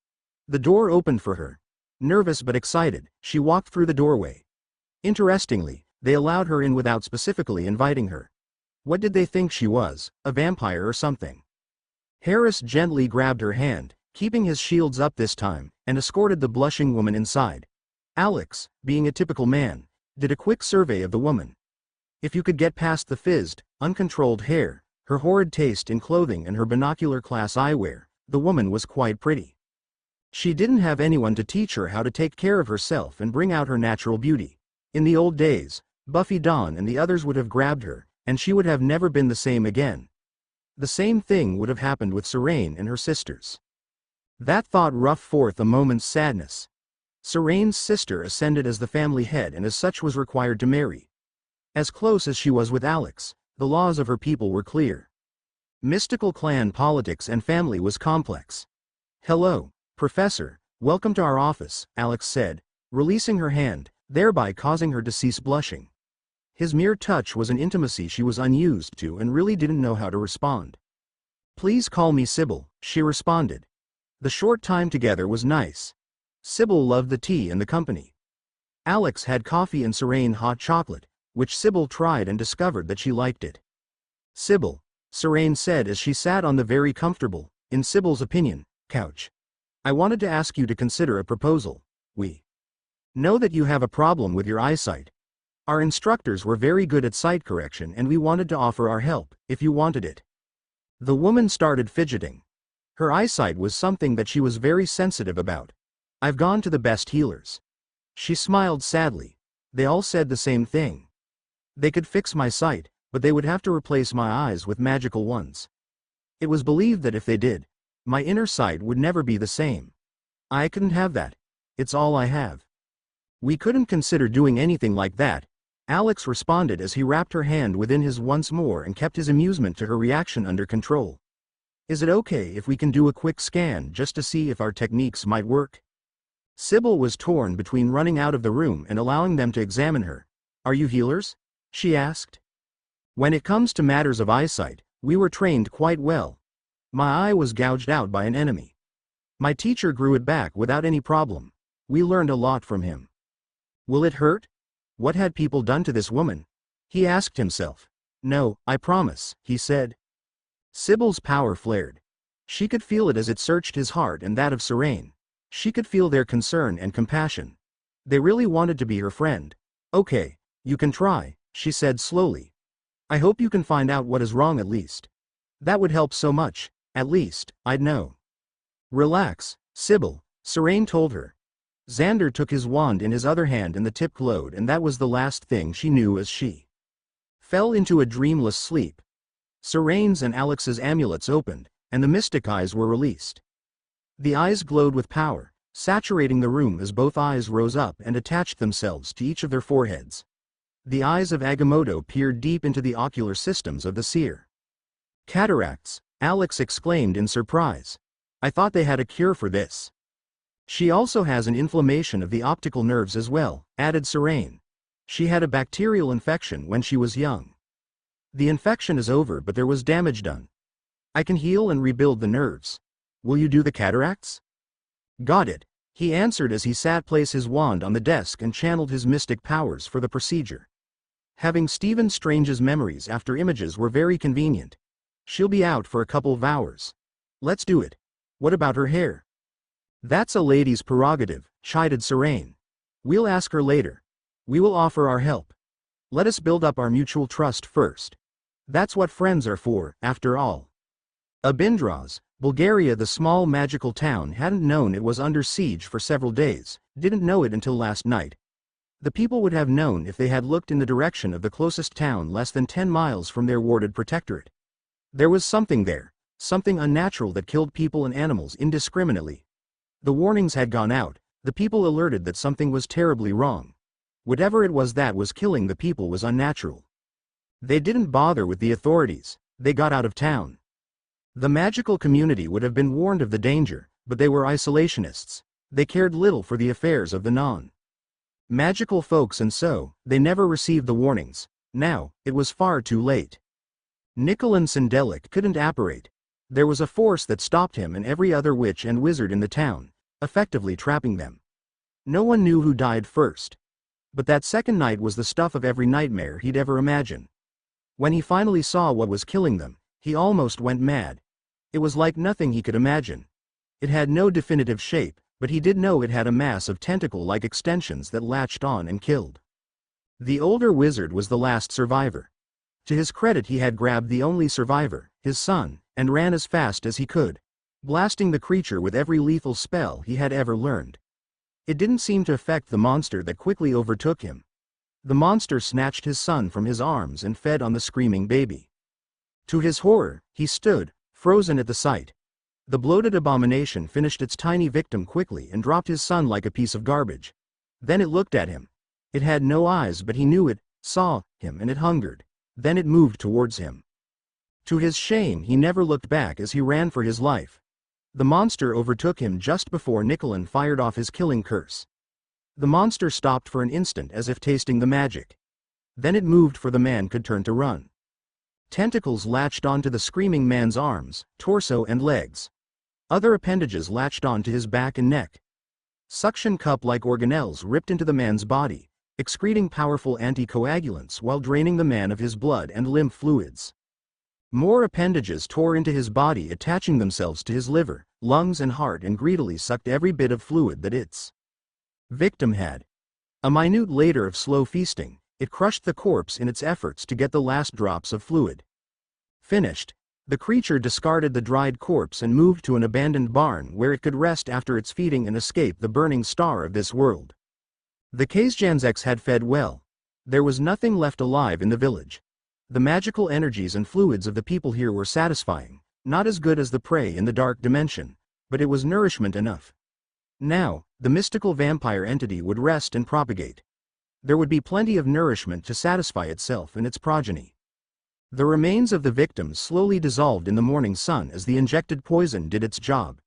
Speaker 1: The door opened for her. Nervous but excited, she walked through the doorway. Interestingly, they allowed her in without specifically inviting her. What did they think she was, a vampire or something? Harris gently grabbed her hand, keeping his shields up this time, and escorted the blushing woman inside. Alex, being a typical man, did a quick survey of the woman. If you could get past the fizzed, uncontrolled hair, her horrid taste in clothing and her binocular class eyewear, the woman was quite pretty. She didn't have anyone to teach her how to take care of herself and bring out her natural beauty. In the old days, Buffy Dawn and the others would have grabbed her, and she would have never been the same again. The same thing would have happened with Serene and her sisters. That thought roughed forth a moment's sadness. Serene's sister ascended as the family head and as such was required to marry. As close as she was with Alex, the laws of her people were clear. Mystical clan politics and family was complex. "Hello, Professor, welcome to our office," Alex said, releasing her hand, thereby causing her to cease blushing. His mere touch was an intimacy she was unused to and really didn't know how to respond. "Please call me Sybil," she responded. The short time together was nice. Sybil loved the tea and the company. Alex had coffee and Serene hot chocolate, which Sybil tried and discovered that she liked it. "Sybil," Serene said as she sat on the very comfortable, in Sybil's opinion, couch. "I wanted to ask you to consider a proposal. We know that you have a problem with your eyesight. Our instructors were very good at sight correction and we wanted to offer our help, if you wanted it." The woman started fidgeting. Her eyesight was something that she was very sensitive about. "I've gone to the best healers." She smiled sadly. "They all said the same thing. They could fix my sight, but they would have to replace my eyes with magical ones. It was believed that if they did, my inner sight would never be the same. I couldn't have that. It's all I have." "We couldn't consider doing anything like that," Alex responded as he wrapped her hand within his once more and kept his amusement to her reaction under control. "Is it okay if we can do a quick scan just to see if our techniques might work?" Sybil was torn between running out of the room and allowing them to examine her. "Are you healers?" she asked. "When it comes to matters of eyesight, we were trained quite well. My eye was gouged out by an enemy. My teacher grew it back without any problem. We learned a lot from him." "Will it hurt? What had people done to this woman?" he asked himself. "No, I promise," he said. Sybil's power flared. She could feel it as it searched his heart and that of Serene. She could feel their concern and compassion. They really wanted to be her friend. "Okay, you can try," she said slowly. "I hope you can find out what is wrong at least. That would help so much, at least, I'd know." "Relax, Sybil," Serene told her. Xander took his wand in his other hand and the tip glowed, and that was the last thing she knew as she fell into a dreamless sleep. Serene's and Alex's amulets opened, and the mystic eyes were released. The eyes glowed with power, saturating the room as both eyes rose up and attached themselves to each of their foreheads. The eyes of Agamotto peered deep into the ocular systems of the seer. Cataracts, Alex exclaimed in surprise. I thought they had a cure for this. She also has an inflammation of the optical nerves as well, added Serene. She had a bacterial infection when she was young. The infection is over, but there was damage done. I can heal and rebuild the nerves. Will you do the cataracts? Got it, he answered as he sat place his wand on the desk and channeled his mystic powers for the procedure. Having Stephen Strange's memories after images were very convenient. She'll be out for a couple of hours. Let's do it. What about her hair? That's a lady's prerogative, chided Serene. We'll ask her later. We will offer our help. Let us build up our mutual trust first. That's what friends are for, after all. Abindraz, Bulgaria. The small magical town hadn't known it was under siege for several days, didn't know it until last night. The people would have known if they had looked in the direction of the closest town less than 10 miles from their warded protectorate. There was something there, something unnatural that killed people and animals indiscriminately. The warnings had gone out, the people alerted that something was terribly wrong. Whatever it was that was killing the people was unnatural. They didn't bother with the authorities, they got out of town. The magical community would have been warned of the danger, but they were isolationists. They cared little for the affairs of the non-magical folks, and so, they never received the warnings. Now, it was far too late. Nicolan Sindelic couldn't apparate. There was a force that stopped him and every other witch and wizard in the town, effectively trapping them. No one knew who died first. But that second night was the stuff of every nightmare he'd ever imagined. When he finally saw what was killing them, he almost went mad. It was like nothing he could imagine. It had no definitive shape, but he did know it had a mass of tentacle-like extensions that latched on and killed. The older wizard was the last survivor. To his credit, he had grabbed the only survivor, his son, and ran as fast as he could, blasting the creature with every lethal spell he had ever learned. It didn't seem to affect the monster that quickly overtook him. The monster snatched his son from his arms and fed on the screaming baby. To his horror, he stood, frozen at the sight. The bloated abomination finished its tiny victim quickly and dropped his son like a piece of garbage. Then it looked at him. It had no eyes, but he knew it, saw him, and it hungered. Then it moved towards him. To his shame, he never looked back as he ran for his life. The monster overtook him just before Nicolan fired off his killing curse. The monster stopped for an instant as if tasting the magic. Then it moved for the man could turn to run. Tentacles latched onto the screaming man's arms, torso and legs. Other appendages latched onto his back and neck. Suction cup-like organelles ripped into the man's body, excreting powerful anticoagulants while draining the man of his blood and lymph fluids. More appendages tore into his body, attaching themselves to his liver, lungs and heart, and greedily sucked every bit of fluid that its victim had. A minute later of slow feasting, it crushed the corpse in its efforts to get the last drops of fluid. Finished, the creature discarded the dried corpse and moved to an abandoned barn where it could rest after its feeding and escape the burning star of this world. The Kazjanzeks had fed well. There was nothing left alive in the village. The magical energies and fluids of the people here were satisfying, not as good as the prey in the dark dimension, but it was nourishment enough. Now, the mystical vampire entity would rest and propagate. There would be plenty of nourishment to satisfy itself and its progeny. The remains of the victims slowly dissolved in the morning sun as the injected poison did its job.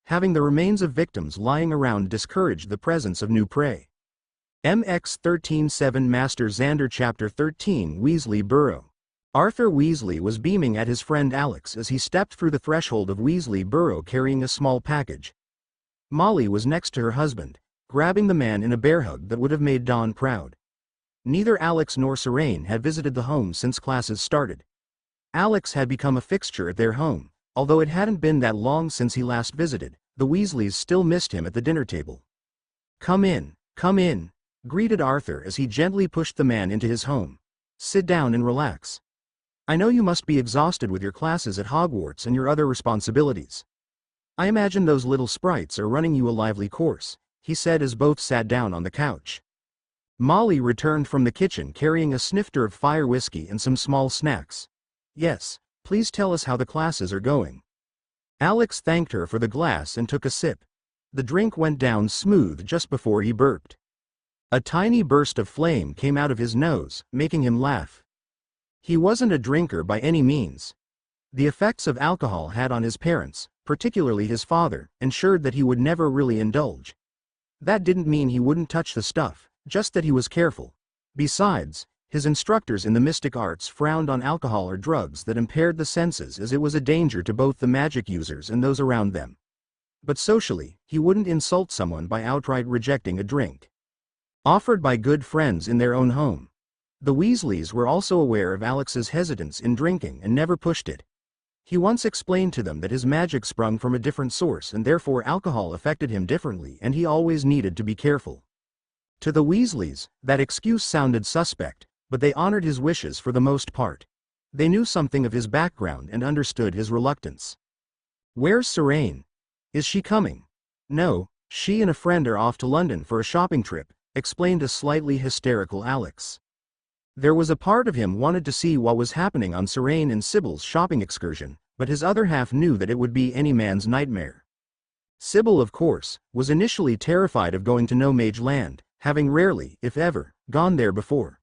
Speaker 1: Having the remains of victims lying around discouraged the presence of new prey. MX 13-7 Master Xander Chapter 13 Weasley Burrow. Arthur Weasley was beaming at his friend Alex as he stepped through the threshold of Weasley Burrow carrying a small package. Molly was next to her husband, grabbing the man in a bear hug that would have made Dawn proud. Neither Alex nor Serene had visited the home since classes started. Alex had become a fixture at their home, although it hadn't been that long since he last visited. The Weasleys still missed him at the dinner table. Come in, greeted Arthur as he gently pushed the man into his home. Sit down and relax. I know you must be exhausted with your classes at Hogwarts and your other responsibilities. I imagine those little sprites are running you a lively course, he said as both sat down on the couch. Molly returned from the kitchen carrying a snifter of fire whiskey and some small snacks. Yes, Please tell us how the classes are going." Alex thanked her for the glass and took a sip. The drink went down smooth just before he burped. A tiny burst of flame came out of his nose, making him laugh. He wasn't a drinker by any means. The effects of alcohol had on his parents, particularly his father, ensured that he would never really indulge. That didn't mean he wouldn't touch the stuff, just that he was careful. Besides, his instructors in the mystic arts frowned on alcohol or drugs that impaired the senses, as it was a danger to both the magic users and those around them. But socially, he wouldn't insult someone by outright rejecting a drink offered by good friends in their own home. The Weasleys were also aware of Alex's hesitance in drinking and never pushed it. He once explained to them that his magic sprung from a different source and therefore alcohol affected him differently, and he always needed to be careful. To the Weasleys, that excuse sounded suspect, but they honored his wishes for the most part. They knew something of his background and understood his reluctance. "Where's Serene? Is she coming?" "No, she and a friend are off to London for a shopping trip," explained a slightly hysterical Alex. There was a part of him wanted to see what was happening on Serene and Sybil's shopping excursion, but his other half knew that it would be any man's nightmare. Sybil, of course, was initially terrified of going to No Mage Land, having rarely, if ever, gone there before.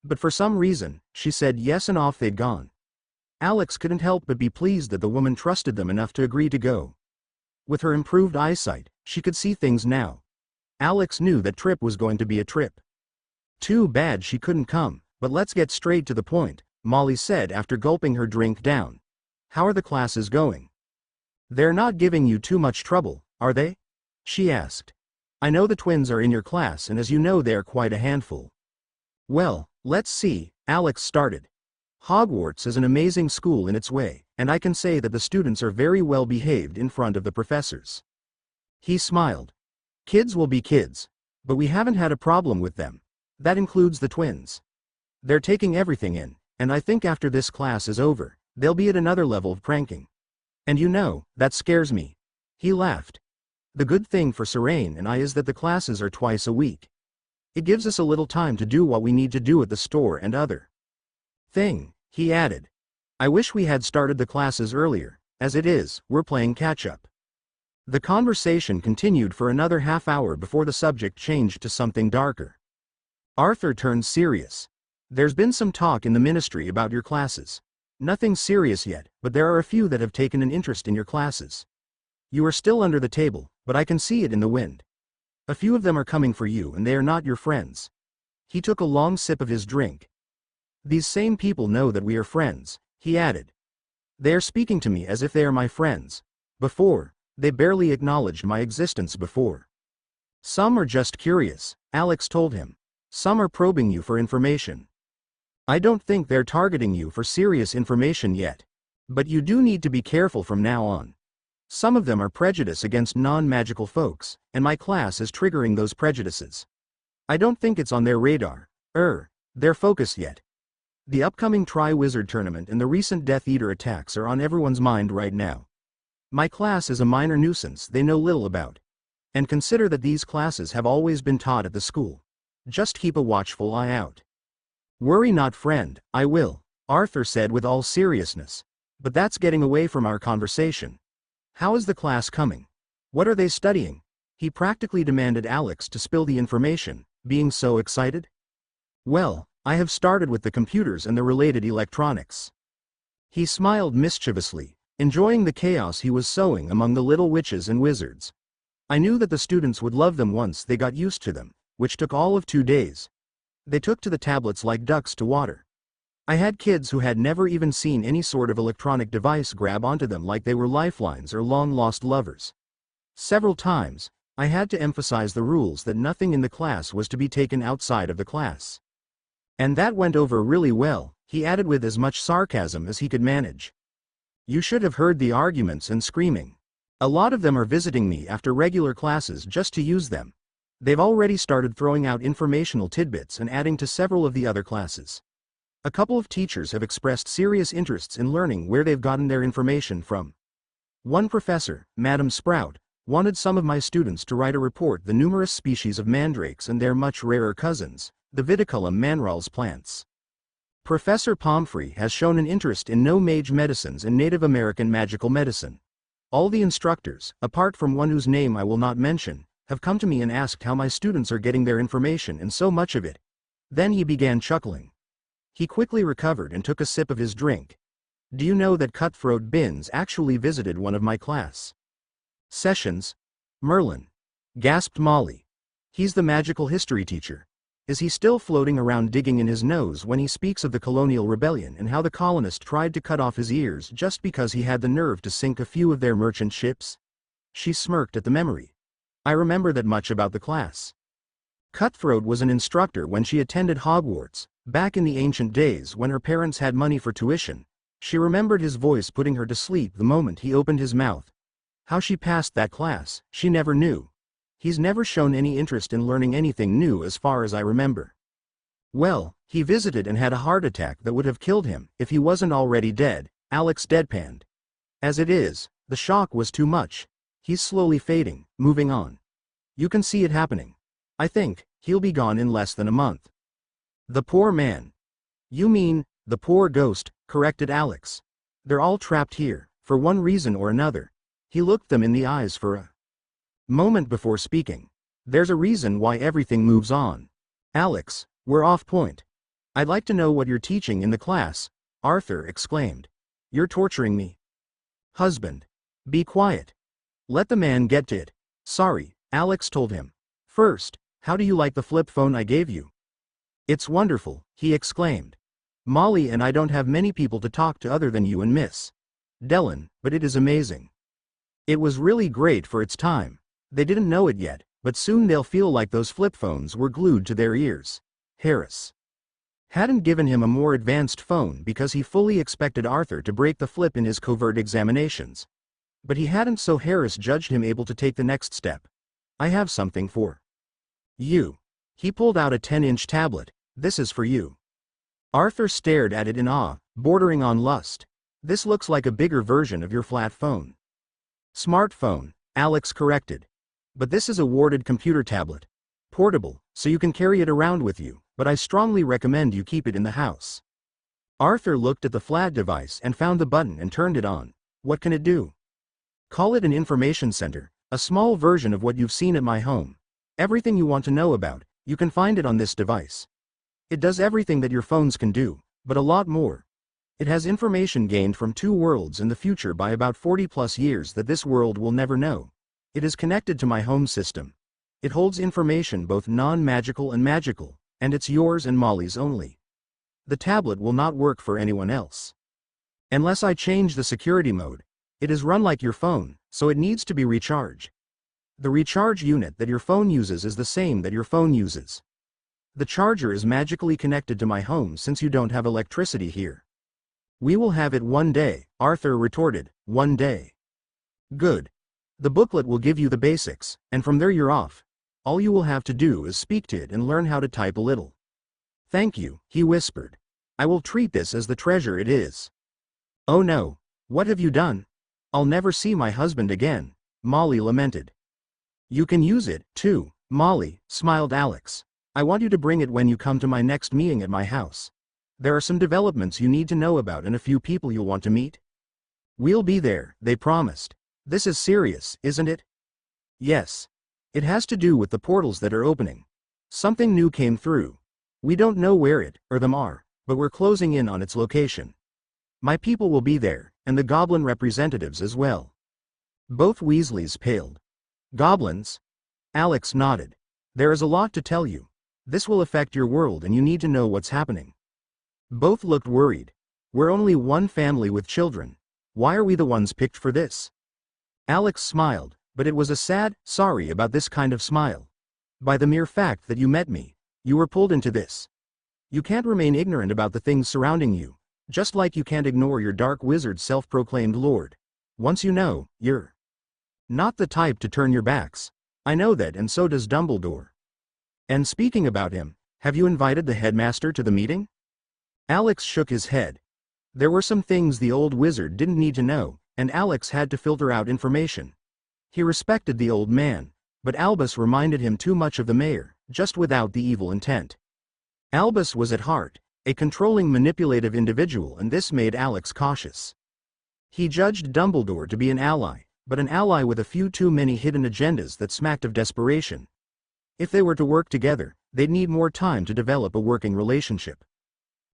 Speaker 1: But for some reason, she said yes and off they'd gone. Alex couldn't help but be pleased that the woman trusted them enough to agree to go. With her improved eyesight, she could see things now. Alex knew that trip was going to be a trip. "Too bad she couldn't come, but let's get straight to the point," Molly said after gulping her drink down. "How are the classes going?" "They're not giving you too much trouble, are they?" she asked. "I know the twins are in your class, and as you know they're quite a handful." "Well, let's see," Alex started. "Hogwarts is an amazing school in its way, and I can say that the students are very well behaved in front of the professors." He smiled. "Kids will be kids. But we haven't had a problem with them. That includes the twins. They're taking everything in, and I think after this class is over, they'll be at another level of pranking. And you know, that scares me." He laughed. "The good thing for Serene and I is that the classes are twice a week. It gives us a little time to do what we need to do at the store and other thing," he added. "I wish we had started the classes earlier. As it is, we're playing catch-up." The conversation continued for another half hour before the subject changed to something darker. Arthur turned serious. "There's been some talk in the ministry about your classes. Nothing serious yet, but there are a few that have taken an interest in your classes. You are still under the table, but I can see it in the wind. A few of them are coming for you, and they are not your friends." He took a long sip of his drink. "These same people know that we are friends," he added. "They are speaking to me as if they are my friends. Before, they barely acknowledged my existence before." "Some are just curious," Alex told him. "Some are probing you for information. I don't think they're targeting you for serious information yet. But you do need to be careful from now on. Some of them are prejudiced against non-magical folks, and my class is triggering those prejudices. I don't think it's on their radar, their focus yet. The upcoming Triwizard tournament and the recent Death Eater attacks are on everyone's mind right now. My class is a minor nuisance they know little about. And consider that these classes have always been taught at the school. Just keep a watchful eye out." "Worry not, friend, I will," Arthur said with all seriousness. "But that's getting away from our conversation. How is the class coming? What are they studying?" He practically demanded Alex to spill the information, being so excited. "Well, I have started with the computers and the related electronics." He smiled mischievously, enjoying the chaos he was sowing among the little witches and wizards. "I knew that the students would love them once they got used to them, which took all of 2 days. They took to the tablets like ducks to water. I had kids who had never even seen any sort of electronic device grab onto them like they were lifelines or long-lost lovers. Several times, I had to emphasize the rules that nothing in the class was to be taken outside of the class. And that went over really well," he added with as much sarcasm as he could manage. "You should have heard the arguments and screaming. A lot of them are visiting me after regular classes just to use them. They've already started throwing out informational tidbits and adding to several of the other classes. A couple of teachers have expressed serious interests in learning where they've gotten their information from. One professor, Madam Sprout, wanted some of my students to write a report on the numerous species of mandrakes and their much rarer cousins, the Viticulum manrals plants. Professor Pomfrey has shown an interest in no-mage medicines and Native American magical medicine. All the instructors, apart from one whose name I will not mention, have come to me and asked how my students are getting their information and so much of it. Then he began chuckling. He quickly recovered and took a sip of his drink. Do you know that Cutthroat Binns actually visited one of my class sessions? Merlin, gasped Molly. He's the magical history teacher. Is he still floating around digging in his nose when he speaks of the colonial rebellion and how the colonist tried to cut off his ears just because he had the nerve to sink a few of their merchant ships? She smirked at the memory. I remember that much about the class. Cutthroat was an instructor when she attended Hogwarts, back in the ancient days when her parents had money for tuition. She remembered his voice putting her to sleep the moment he opened his mouth. How she passed that class, she never knew. He's never shown any interest in learning anything new as far as I remember. Well, he visited and had a heart attack that would have killed him if he wasn't already dead, Alex deadpanned. As it is, the shock was too much. He's slowly fading, moving on. You can see it happening. I think he'll be gone in less than a month. The poor man. You mean, the poor ghost, corrected Alex. They're all trapped here, for one reason or another. He looked them in the eyes for a moment before speaking. There's a reason why everything moves on. Alex, we're off point. I'd like to know what you're teaching in the class, Arthur exclaimed. You're torturing me. Husband. Be quiet. Let the man get to it. Sorry, Alex told him. First, how do you like the flip phone I gave you? It's wonderful, he exclaimed. Molly and I don't have many people to talk to other than you and Miss Dellen, but it is amazing. It was really great for its time. They didn't know it yet, but soon they'll feel like those flip phones were glued to their ears. Harris hadn't given him a more advanced phone because he fully expected Arthur to break the flip in his covert examinations. But he hadn't, so Harris judged him able to take the next step. I have something for you. He pulled out a 10-inch tablet. This is for you. Arthur stared at it in awe, bordering on lust. This looks like a bigger version of your flat phone. Smartphone, Alex corrected. But this is a warded computer tablet. Portable, so you can carry it around with you, but I strongly recommend you keep it in the house. Arthur looked at the flat device and found the button and turned it on. What can it do? Call it an information center, a small version of what you've seen at my home. Everything you want to know about, you can find it on this device. It does everything that your phones can do, but a lot more. It has information gained from 2 worlds in the future by about 40+ years that this world will never know. It is connected to my home system. It holds information both non-magical and magical, and it's yours and Molly's only. The tablet will not work for anyone else. Unless I change the security mode. It is run like your phone, so it needs to be recharged. The recharge unit that your phone uses is the same that your phone uses. The charger is magically connected to my home since you don't have electricity here. We will have it one day, Arthur retorted, one day. Good. The booklet will give you the basics, and from there you're off. All you will have to do is speak to it and learn how to type a little. Thank you, he whispered. I will treat this as the treasure it is. Oh no, what have you done? I'll never see my husband again, Molly lamented. You can use it, too, Molly, smiled Alex. I want you to bring it when you come to my next meeting at my house. There are some developments you need to know about and a few people you'll want to meet. We'll be there, they promised. This is serious, isn't it? Yes. It has to do with the portals that are opening. Something new came through. We don't know where it or them are, but we're closing in on its location. My people will be there, and the goblin representatives as well. Both Weasleys paled. Goblins? Alex nodded. There is a lot to tell you. This will affect your world and you need to know what's happening. Both looked worried. We're only one family with children. Why are we the ones picked for this? Alex smiled, but it was a sad, sorry about this kind of smile. By the mere fact that you met me, you were pulled into this. You can't remain ignorant about the things surrounding you, just like you can't ignore your dark wizard self-proclaimed lord. Once you know, you're not the type to turn your backs. I know that, and so does Dumbledore. And speaking about him, have you invited the headmaster to the meeting? Alex shook his head. There were some things the old wizard didn't need to know, and Alex had to filter out information. He respected the old man, but Albus reminded him too much of the mayor, just without the evil intent. Albus was at heart a controlling, manipulative individual, and this made Alex cautious. He judged Dumbledore to be an ally, but an ally with a few too many hidden agendas that smacked of desperation. If they were to work together, they'd need more time to develop a working relationship.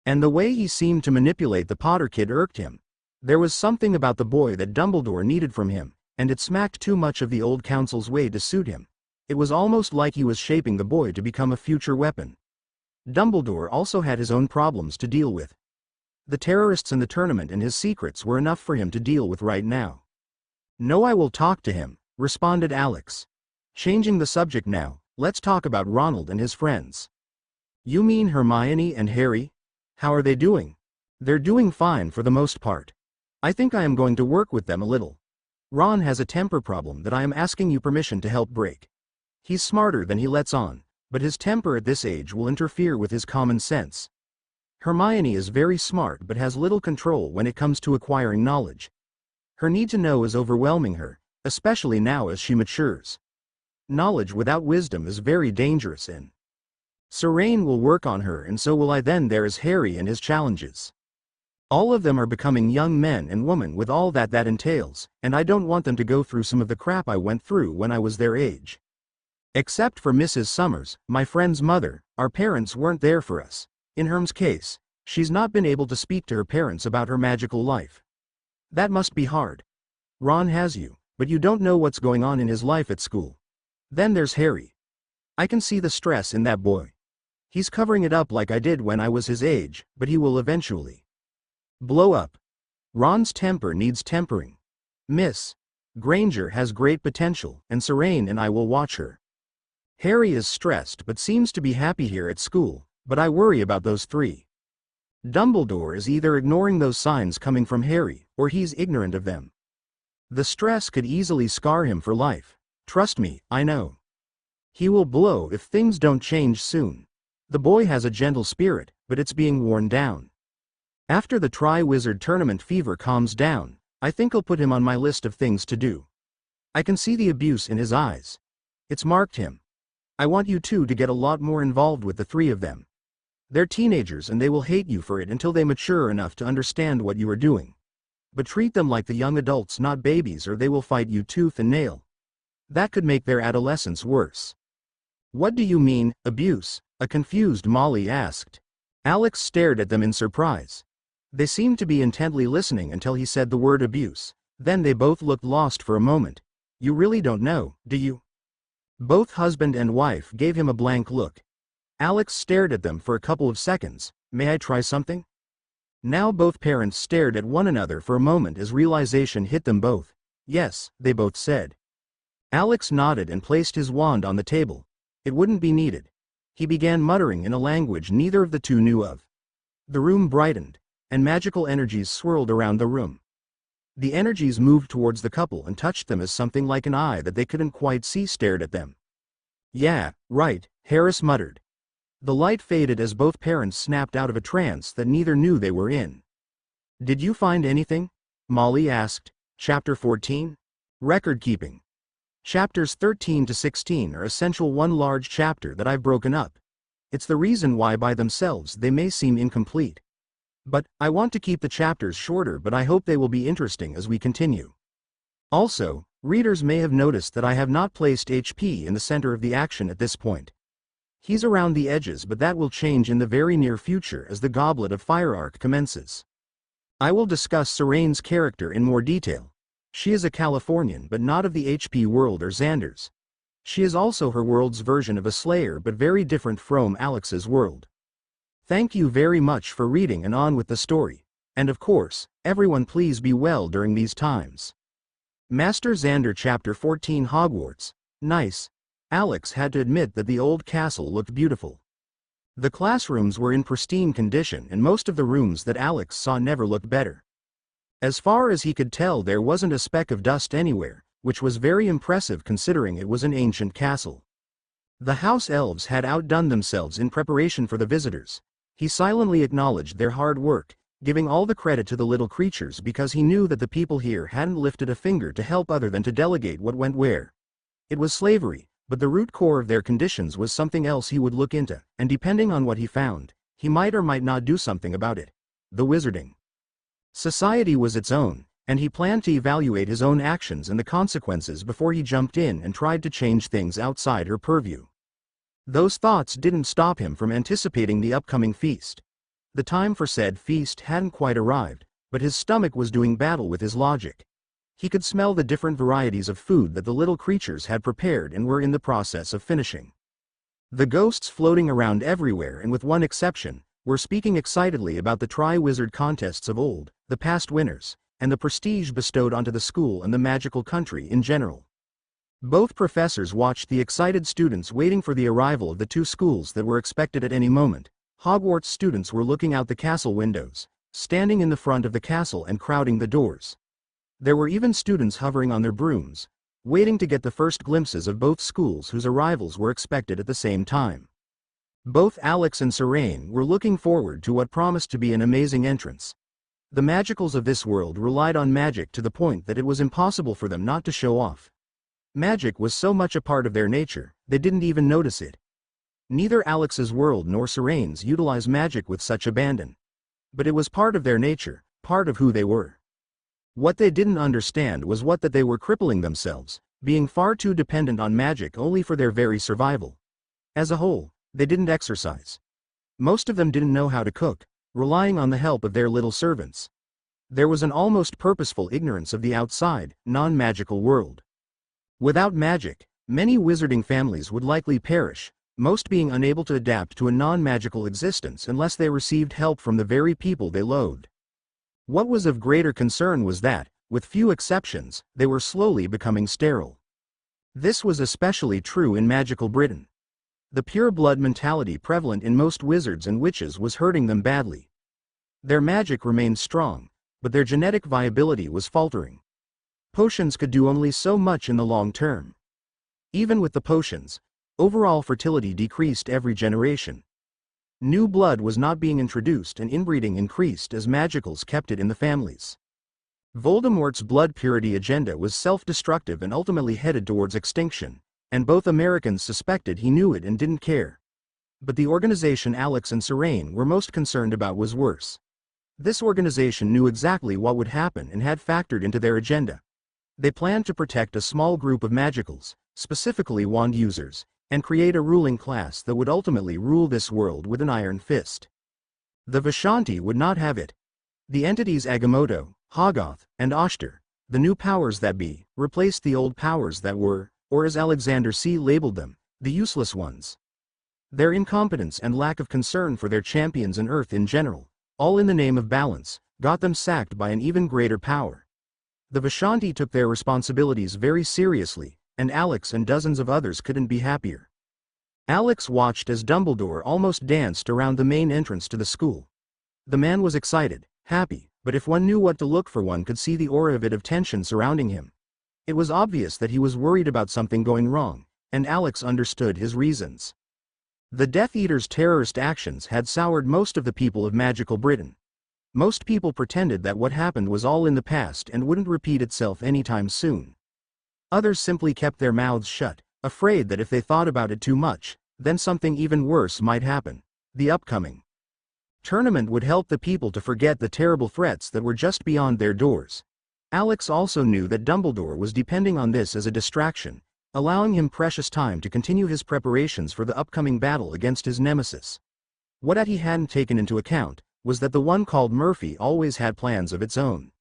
Speaker 1: And the way he seemed to manipulate the Potter kid irked him. There was something about the boy that Dumbledore needed from him, and it smacked too much of the old council's way to suit him. It was almost like he was shaping the boy to become a future weapon. Dumbledore also had his own problems to deal with. The terrorists in the tournament and his secrets were enough for him to deal with right now. "No, I will talk to him," responded Alex. "Changing the subject now, let's talk about Ronald and his friends." "You mean Hermione and Harry? How are they doing?" "They're doing fine for the most part. I think I am going to work with them a little. Ron has a temper problem that I am asking you permission to help break. He's smarter than he lets on, but his temper at this age will interfere with his common sense. Hermione is very smart but has little control when it comes to acquiring knowledge. Her need to know is overwhelming her, especially now as she matures. Knowledge without wisdom is very dangerous, and Serene will work on her, and so will I. Then there is Harry and his challenges. All of them are becoming young men and women with all that entails, and I don't want them to go through some of the crap I went through when I was their age. Except for Mrs. Summers, my friend's mother, our parents weren't there for us. In Herm's case, she's not been able to speak to her parents about her magical life. That must be hard. Ron has you, but you don't know what's going on in his life at school. Then there's Harry. I can see the stress in that boy. He's covering it up like I did when I was his age, but he will eventually blow up. Ron's temper needs tempering. Miss Granger has great potential, and Serene and I will watch her. Harry is stressed but seems to be happy here at school, but I worry about those three. Dumbledore is either ignoring those signs coming from Harry, or he's ignorant of them. The stress could easily scar him for life. Trust me, I know. He will blow if things don't change soon. The boy has a gentle spirit, but it's being worn down. After the Triwizard tournament fever calms down, I think I'll put him on my list of things to do. I can see the abuse in his eyes. It's marked him. I want you two to get a lot more involved with the three of them. They're teenagers and they will hate you for it until they mature enough to understand what you are doing. But treat them like the young adults, not babies, or they will fight you tooth and nail. That could make their adolescence worse." "What do you mean, abuse?" a confused Molly asked. Alex stared at them in surprise. They seemed to be intently listening until he said the word abuse. Then they both looked lost for a moment. "You really don't know, do you?" Both husband and wife gave him a blank look. Alex stared at them for a couple of seconds. "May I try something?" Now both parents stared at one another for a moment as realization hit them both. "Yes," they both said. Alex nodded and placed his wand on the table. It wouldn't be needed. He began muttering in a language neither of the two knew of. The room brightened, and magical energies swirled around the room. The energies moved towards the couple and touched them as something like an eye that they couldn't quite see stared at them. "Yeah, right," Harris muttered. The light faded as both parents snapped out of a trance that neither knew they were in. "Did you find anything?" Molly asked. Chapter 14? Record Keeping. Chapters 13 to 16 are essential, one large chapter that I've broken up. It's the reason why by themselves they may seem incomplete. But I want to keep the chapters shorter, but I hope they will be interesting as we continue. Also, readers may have noticed that I have not placed HP in the center of the action at this point. He's around the edges, but that will change in the very near future as the Goblet of Fire arc commences. I will discuss Serene's character in more detail. She is a Californian but not of the HP world or Xander's. She is also her world's version of a Slayer, but very different from Alex's world. Thank you very much for reading, and on with the story. And of course, everyone please be well during these times. Master Xander Chapter 14 Hogwarts. Nice. Alex had to admit that the old castle looked beautiful. The classrooms were in pristine condition, and most of the rooms that Alex saw never looked better. As far as he could tell, there wasn't a speck of dust anywhere, which was very impressive considering it was an ancient castle. The house elves had outdone themselves in preparation for the visitors. He silently acknowledged their hard work, giving all the credit to the little creatures because he knew that the people here hadn't lifted a finger to help other than to delegate what went where. It was slavery, but the root core of their conditions was something else he would look into, and depending on what he found, he might or might not do something about it. The Wizarding Society was its own, and he planned to evaluate his own actions and the consequences before he jumped in and tried to change things outside her purview. Those thoughts didn't stop him from anticipating the upcoming feast. The time for said feast hadn't quite arrived, but his stomach was doing battle with his logic. He could smell the different varieties of food that the little creatures had prepared and were in the process of finishing. The ghosts floating around everywhere, and with one exception, were speaking excitedly about the Triwizard contests of old, the past winners, and the prestige bestowed onto the school and the magical country in general. Both professors watched the excited students waiting for the arrival of the two schools that were expected at any moment. Hogwarts students were looking out the castle windows, standing in the front of the castle and crowding the doors. There were even students hovering on their brooms, waiting to get the first glimpses of both schools whose arrivals were expected at the same time. Both Alex and Serene were looking forward to what promised to be an amazing entrance. The magicals of this world relied on magic to the point that it was impossible for them not to show off. Magic was so much a part of their nature, they didn't even notice it. Neither Alex's world nor Serene's utilized magic with such abandon. But it was part of their nature, part of who they were. What they didn't understand was that they were crippling themselves, being far too dependent on magic only for their very survival. As a whole, they didn't exercise. Most of them didn't know how to cook, relying on the help of their little servants. There was an almost purposeful ignorance of the outside, non-magical world. Without magic, many wizarding families would likely perish, most being unable to adapt to a non-magical existence unless they received help from the very people they loathed. What was of greater concern was that, with few exceptions, they were slowly becoming sterile. This was especially true in magical Britain. The pure blood mentality prevalent in most wizards and witches was hurting them badly. Their magic remained strong, but their genetic viability was faltering. Potions could do only so much in the long term. Even with the potions, overall fertility decreased every generation. New blood was not being introduced and inbreeding increased as magicals kept it in the families. Voldemort's blood purity agenda was self-destructive and ultimately headed towards extinction, and both Americans suspected he knew it and didn't care. But the organization Alex and Serene were most concerned about was worse. This organization knew exactly what would happen and had factored into their agenda. They planned to protect a small group of magicals, specifically wand users, and create a ruling class that would ultimately rule this world with an iron fist. The Vishanti would not have it. The entities Agamotto, Hoggoth, and Oshter, the new powers that be, replaced the old powers that were, or as Alexander C. labeled them, the useless ones. Their incompetence and lack of concern for their champions and Earth in general, all in the name of balance, got them sacked by an even greater power. The Vishanti took their responsibilities very seriously, and Alex and dozens of others couldn't be happier. Alex watched as Dumbledore almost danced around the main entrance to the school. The man was excited, happy, but if one knew what to look for, one could see the aura of tension surrounding him. It was obvious that he was worried about something going wrong, and Alex understood his reasons. The Death Eater's terrorist actions had soured most of the people of magical Britain. Most people pretended that what happened was all in the past and wouldn't repeat itself anytime soon. Others simply kept their mouths shut, afraid that if they thought about it too much, then something even worse might happen. The upcoming tournament would help the people to forget the terrible threats that were just beyond their doors. Alex also knew that Dumbledore was depending on this as a distraction, allowing him precious time to continue his preparations for the upcoming battle against his nemesis. What he hadn't taken into account was that the one called Murphy always had plans of its own.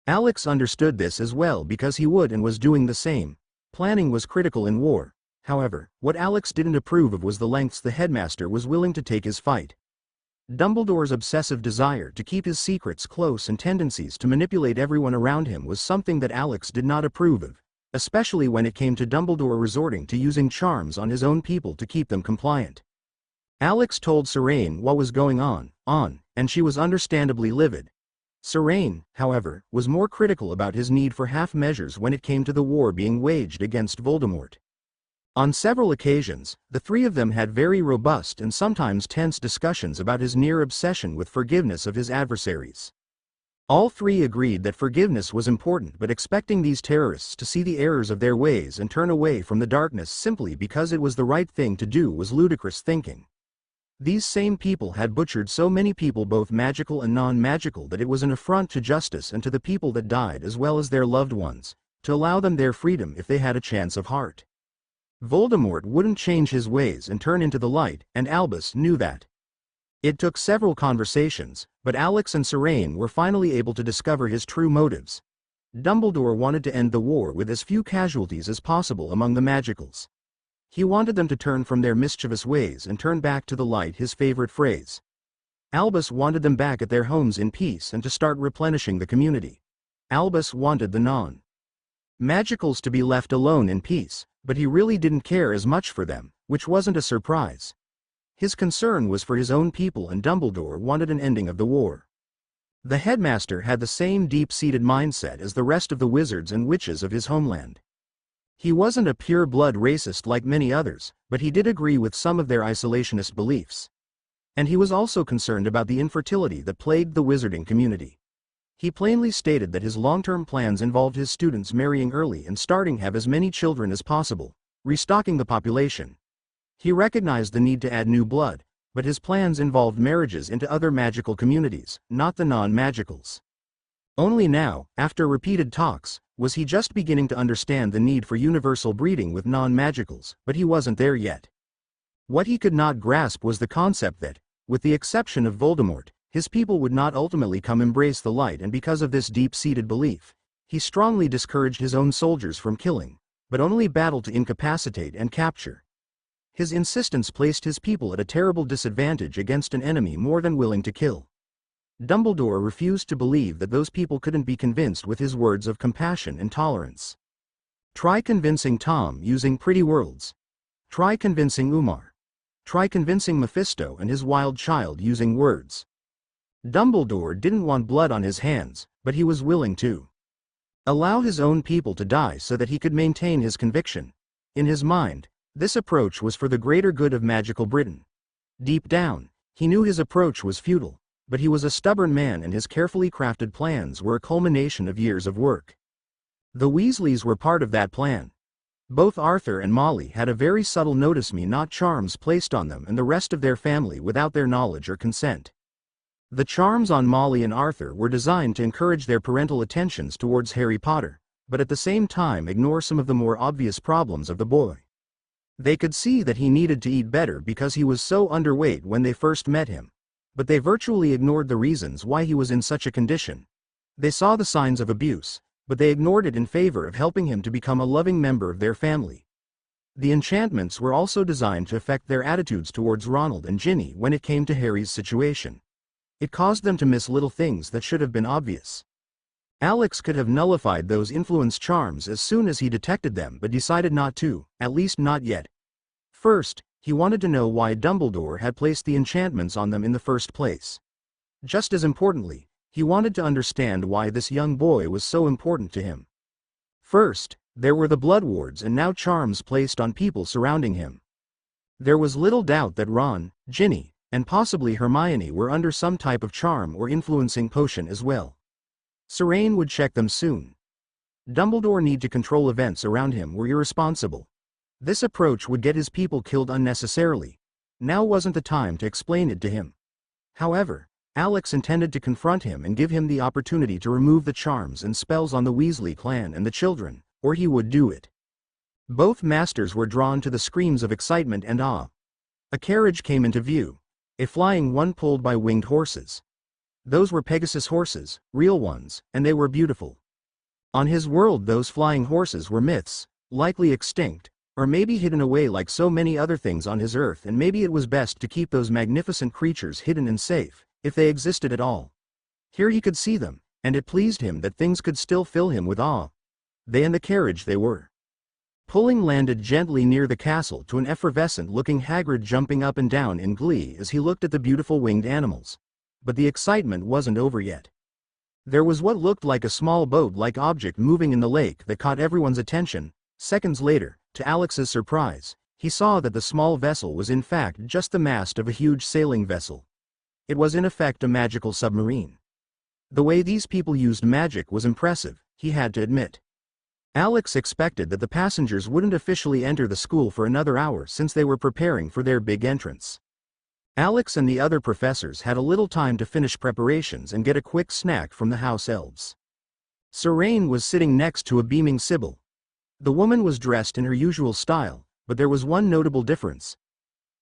Speaker 1: Alex understood this as well because he would and was doing the same. Planning was critical in war. However, what Alex didn't approve of was the lengths the headmaster was willing to take his fight. Dumbledore's obsessive desire to keep his secrets close and tendencies to manipulate everyone around him was something that Alex did not approve of, especially when it came to Dumbledore resorting to using charms on his own people to keep them compliant. Alex told Serene what was going on, and she was understandably livid. Serene, however, was more critical about his need for half measures when it came to the war being waged against Voldemort. On several occasions, the three of them had very robust and sometimes tense discussions about his near obsession with forgiveness of his adversaries. All three agreed that forgiveness was important, but expecting these terrorists to see the errors of their ways and turn away from the darkness simply because it was the right thing to do was ludicrous thinking. These same people had butchered so many people, both magical and non-magical, that it was an affront to justice and to the people that died as well as their loved ones, to allow them their freedom if they had a chance of heart. Voldemort wouldn't change his ways and turn into the light, and Albus knew that. It took several conversations, but Alex and Serene were finally able to discover his true motives. Dumbledore wanted to end the war with as few casualties as possible among the Magicals. He wanted them to turn from their mischievous ways and turn back to the light, his favorite phrase. Albus wanted them back at their homes in peace and to start replenishing the community. Albus wanted the non-Magicals to be left alone in peace, but he really didn't care as much for them, which wasn't a surprise. His concern was for his own people, and Dumbledore wanted an ending of the war. The headmaster had the same deep-seated mindset as the rest of the wizards and witches of his homeland. He wasn't a pure-blood racist like many others, but he did agree with some of their isolationist beliefs. And he was also concerned about the infertility that plagued the wizarding community. He plainly stated that his long-term plans involved his students marrying early and starting have as many children as possible, restocking the population. He recognized the need to add new blood, but his plans involved marriages into other magical communities, not the non-magicals. Only now, after repeated talks, was he just beginning to understand the need for universal breeding with non-magicals, but he wasn't there yet. What he could not grasp was the concept that, with the exception of Voldemort, his people would not ultimately come embrace the light, and because of this deep-seated belief, he strongly discouraged his own soldiers from killing, but only battled to incapacitate and capture. His insistence placed his people at a terrible disadvantage against an enemy more than willing to kill. Dumbledore refused to believe that those people couldn't be convinced with his words of compassion and tolerance. Try convincing Tom using pretty words. Try convincing Umar. Try convincing Mephisto and his wild child using words. Dumbledore didn't want blood on his hands, but he was willing to allow his own people to die so that he could maintain his conviction. In his mind, this approach was for the greater good of magical Britain. Deep down, he knew his approach was futile, but he was a stubborn man, and his carefully crafted plans were a culmination of years of work. The Weasleys were part of that plan. Both Arthur and Molly had a very subtle notice-me-not charms placed on them and the rest of their family without their knowledge or consent. The charms on Molly and Arthur were designed to encourage their parental attentions towards Harry Potter, but at the same time ignore some of the more obvious problems of the boy. They could see that he needed to eat better because he was so underweight when they first met him, but they virtually ignored the reasons why he was in such a condition. They saw the signs of abuse, but they ignored it in favor of helping him to become a loving member of their family. The enchantments were also designed to affect their attitudes towards Ronald and Ginny when it came to Harry's situation. It caused them to miss little things that should have been obvious. Alex could have nullified those influence charms as soon as he detected them, but decided not to, at least not yet. First, he wanted to know why Dumbledore had placed the enchantments on them in the first place. Just as importantly, he wanted to understand why this young boy was so important to him. First, there were the blood wards and now charms placed on people surrounding him. There was little doubt that Ron, Ginny, and possibly Hermione were under some type of charm or influencing potion as well. Serene would check them soon. Dumbledore need to control events around him were irresponsible. This approach would get his people killed unnecessarily. Now wasn't the time to explain it to him. However, Alex intended to confront him and give him the opportunity to remove the charms and spells on the Weasley clan and the children, or he would do it. Both masters were drawn to the screams of excitement and awe. A carriage came into view, a flying one pulled by winged horses. Those were Pegasus horses, real ones, and they were beautiful. On his world those flying horses were myths, likely extinct, or maybe hidden away like so many other things on his earth, and maybe it was best to keep those magnificent creatures hidden and safe, if they existed at all. Here he could see them, and it pleased him that things could still fill him with awe. They and the carriage they were pulling landed gently near the castle, to an effervescent-looking Hagrid jumping up and down in glee as he looked at the beautiful winged animals. But the excitement wasn't over yet. There was what looked like a small boat-like object moving in the lake that caught everyone's attention. Seconds later, to Alex's surprise, he saw that the small vessel was in fact just the mast of a huge sailing vessel. It was in effect a magical submarine. The way these people used magic was impressive, he had to admit. Alex expected that the passengers wouldn't officially enter the school for another hour since they were preparing for their big entrance. Alex and the other professors had a little time to finish preparations and get a quick snack from the house elves. Serene was sitting next to a beaming Sybil. The woman was dressed in her usual style, but there was one notable difference.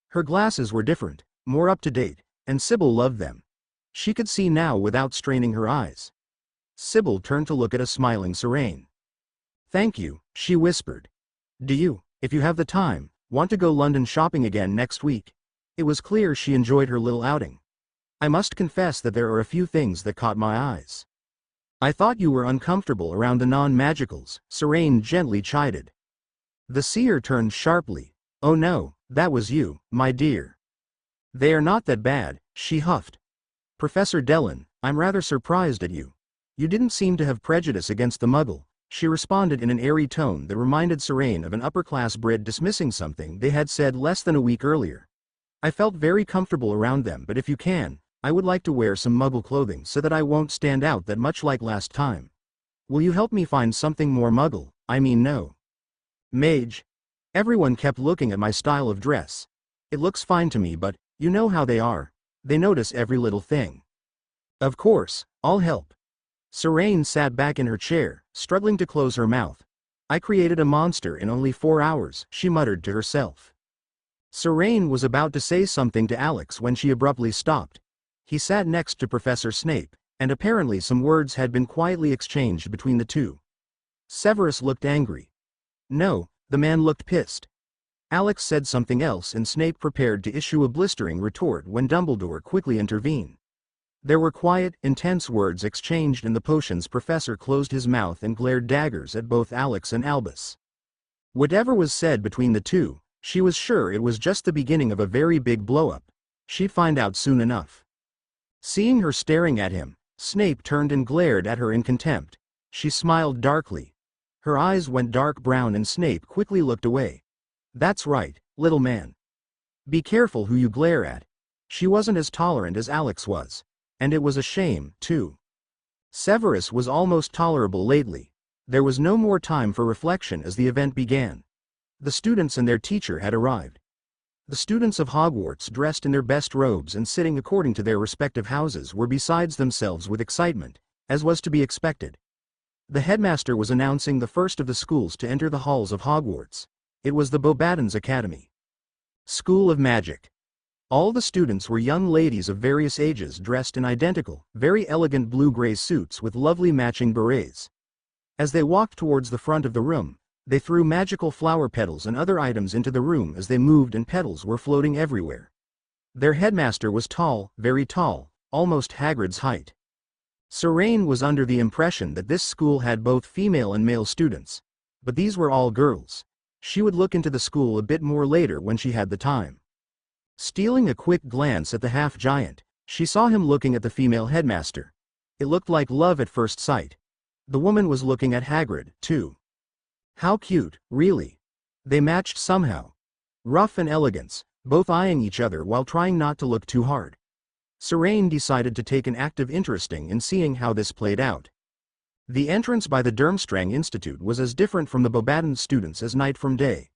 Speaker 1: Her glasses were different, more up to date, and Sybil loved them. She could see now without straining her eyes. Sybil turned to look at a smiling Serene. "Thank you," she whispered. "Do you, if you have the time, want to go London shopping again next week?" It was clear she enjoyed her little outing. "I must confess that there are a few things that caught my eyes." "I thought you were uncomfortable around the non-magicals," Serene gently chided. The seer turned sharply. "Oh no, that was you, my dear." "They are not that bad," she huffed. "Professor Dellon, I'm rather surprised at you. You didn't seem to have prejudice against the Muggle," she responded in an airy tone that reminded Serene of an upper-class Brit dismissing something they had said less than a week earlier. "I felt very comfortable around them, but if you can, I would like to wear some Muggle clothing so that I won't stand out that much like last time. Will you help me find something more Muggle? I mean no. Mage. Everyone kept looking at my style of dress. It looks fine to me, but, you know how they are. They notice every little thing." "Of course, I'll help." Serene sat back in her chair, struggling to close her mouth. "I created a monster in only 4 hours," she muttered to herself. Serene was about to say something to Alex when she abruptly stopped. He sat next to Professor Snape, and apparently some words had been quietly exchanged between the two. Severus looked angry. No, the man looked pissed. Alex said something else and Snape prepared to issue a blistering retort when Dumbledore quickly intervened. There were quiet, intense words exchanged and the potions professor closed his mouth and glared daggers at both Alex and Albus. Whatever was said between the two, she was sure it was just the beginning of a very big blow-up. She'd find out soon enough. Seeing her staring at him, Snape turned and glared at her in contempt. She smiled darkly. Her eyes went dark brown and Snape quickly looked away. "That's right, little man. Be careful who you glare at." She wasn't as tolerant as Alex was. And it was a shame, too. Severus was almost tolerable lately. There was no more time for reflection as the event began. The students and their teacher had arrived. The students of Hogwarts, dressed in their best robes and sitting according to their respective houses, were besides themselves with excitement, as was to be expected. The headmaster was announcing the first of the schools to enter the halls of Hogwarts. It was the Beauxbatons Academy. School of Magic. All the students were young ladies of various ages dressed in identical, very elegant blue-gray suits with lovely matching berets. As they walked towards the front of the room, they threw magical flower petals and other items into the room as they moved and petals were floating everywhere. Their headmaster was tall, very tall, almost Hagrid's height. Serene was under the impression that this school had both female and male students. But these were all girls. She would look into the school a bit more later when she had the time. Stealing a quick glance at the half-giant, she saw him looking at the female headmaster. It looked like love at first sight. The woman was looking at Hagrid, too. How cute, really. They matched somehow. Rough and elegance, both eyeing each other while trying not to look too hard. Serene decided to take an active interest in seeing how this played out. The entrance by the Durmstrang Institute was as different from the Beauxbatons students as night from day.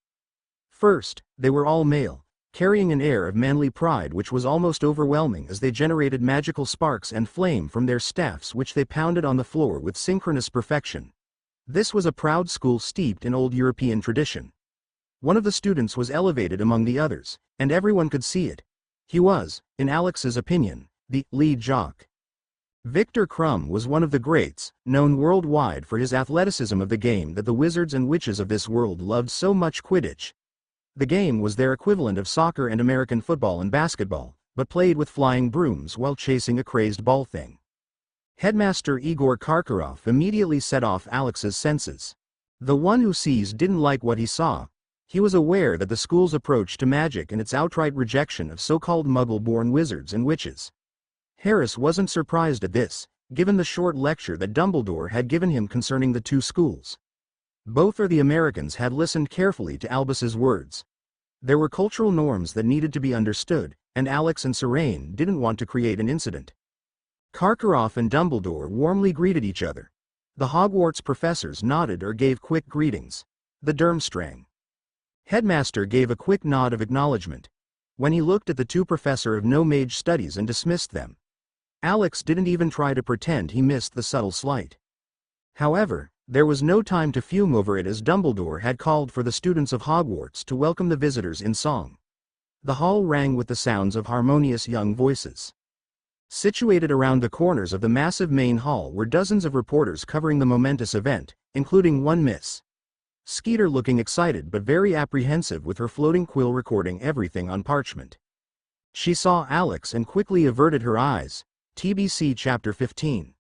Speaker 1: First, they were all male, carrying an air of manly pride which was almost overwhelming as they generated magical sparks and flame from their staffs which they pounded on the floor with synchronous perfection. This was a proud school steeped in old European tradition. One of the students was elevated among the others, and everyone could see it. He was, in Alex's opinion, the lead jock. Victor Crumb was one of the greats, known worldwide for his athleticism of the game that the wizards and witches of this world loved so much, Quidditch. The game was their equivalent of soccer and American football and basketball, but played with flying brooms while chasing a crazed ball thing. Headmaster Igor Karkaroff immediately set off Alex's senses. The one who sees didn't like what he saw. He was aware that the school's approach to magic and its outright rejection of so-called Muggle-born wizards and witches. Harris wasn't surprised at this, given the short lecture that Dumbledore had given him concerning the two schools. Both of the Americans had listened carefully to Albus's words. There were cultural norms that needed to be understood, and Alex and Serene didn't want to create an incident. Karkaroff and Dumbledore warmly greeted each other. The Hogwarts professors nodded or gave quick greetings. The Durmstrang Headmaster gave a quick nod of acknowledgement. when he looked at the two professor of no mage studies and dismissed them. Alex didn't even try to pretend he missed the subtle slight. However, there was no time to fume over it as Dumbledore had called for the students of Hogwarts to welcome the visitors in song. The hall rang with the sounds of harmonious young voices. Situated around the corners of the massive main hall were dozens of reporters covering the momentous event, including one Miss Skeeter looking excited but very apprehensive with her floating quill recording everything on parchment. She saw Alex and quickly averted her eyes. TBC Chapter 15.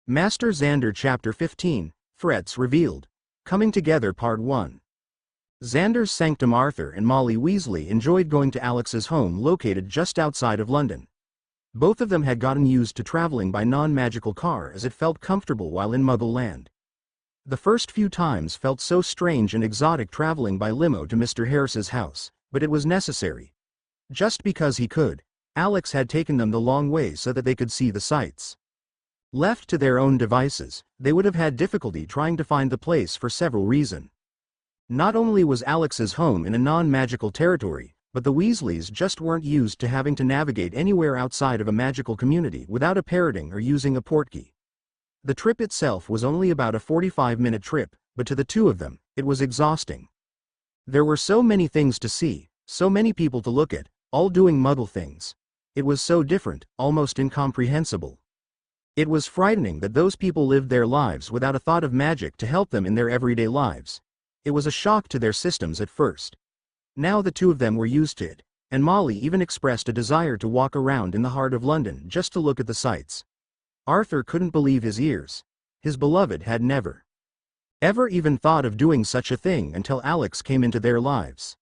Speaker 1: Master Xander Chapter 15, Threats Revealed. Coming Together Part 1. Xander's sanctum. Arthur and Molly Weasley enjoyed going to Alex's home located just outside of London. Both of them had gotten used to traveling by non-magical car as it felt comfortable while in Muggle land. The first few times felt so strange and exotic traveling by limo to Mr. Harris's house, but it was necessary. Just because he could, Alex had taken them the long way so that they could see the sights. Left to their own devices, they would have had difficulty trying to find the place for several reasons. Not only was Alex's home in a non-magical territory, but the Weasleys just weren't used to having to navigate anywhere outside of a magical community without a parroting or using a portkey. The trip itself was only about a 45-minute trip, but to the two of them, it was exhausting. There were so many things to see, so many people to look at, all doing Muggle things. It was so different, almost incomprehensible. It was frightening that those people lived their lives without a thought of magic to help them in their everyday lives. It was a shock to their systems at first. Now the two of them were used to it, and Molly even expressed a desire to walk around in the heart of London just to look at the sights. Arthur couldn't believe his ears. His beloved had never, ever even thought of doing such a thing until Alex came into their lives.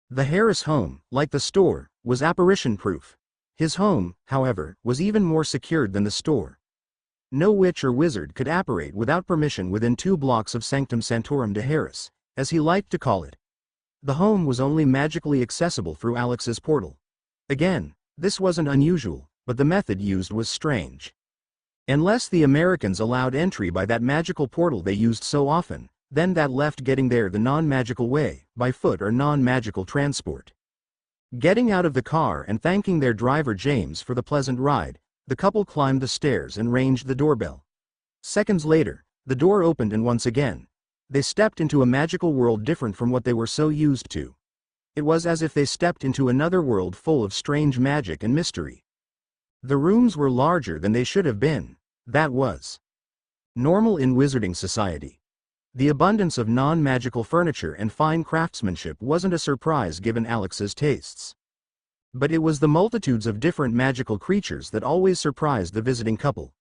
Speaker 1: The Harris home, like the store, was apparition-proof. His home, however, was even more secured than the store. No witch or wizard could apparate without permission within 2 blocks of Sanctum Sanctorum de Harris, as he liked to call it. The home was only magically accessible through Alex's portal. Again, this wasn't unusual, but the method used was strange. Unless the Americans allowed entry by that magical portal they used so often, then that left getting there the non-magical way, by foot or non-magical transport. Getting out of the car and thanking their driver James for the pleasant ride, the couple climbed the stairs and ranged the doorbell. Seconds later, the door opened and once again, they stepped into a magical world different from what they were so used to. It was as if they stepped into another world full of strange magic and mystery. The rooms were larger than they should have been. That was normal in wizarding society. The abundance of non-magical furniture and fine craftsmanship wasn't a surprise given Alex's tastes. But it was the multitudes of different magical creatures that always surprised the visiting couple.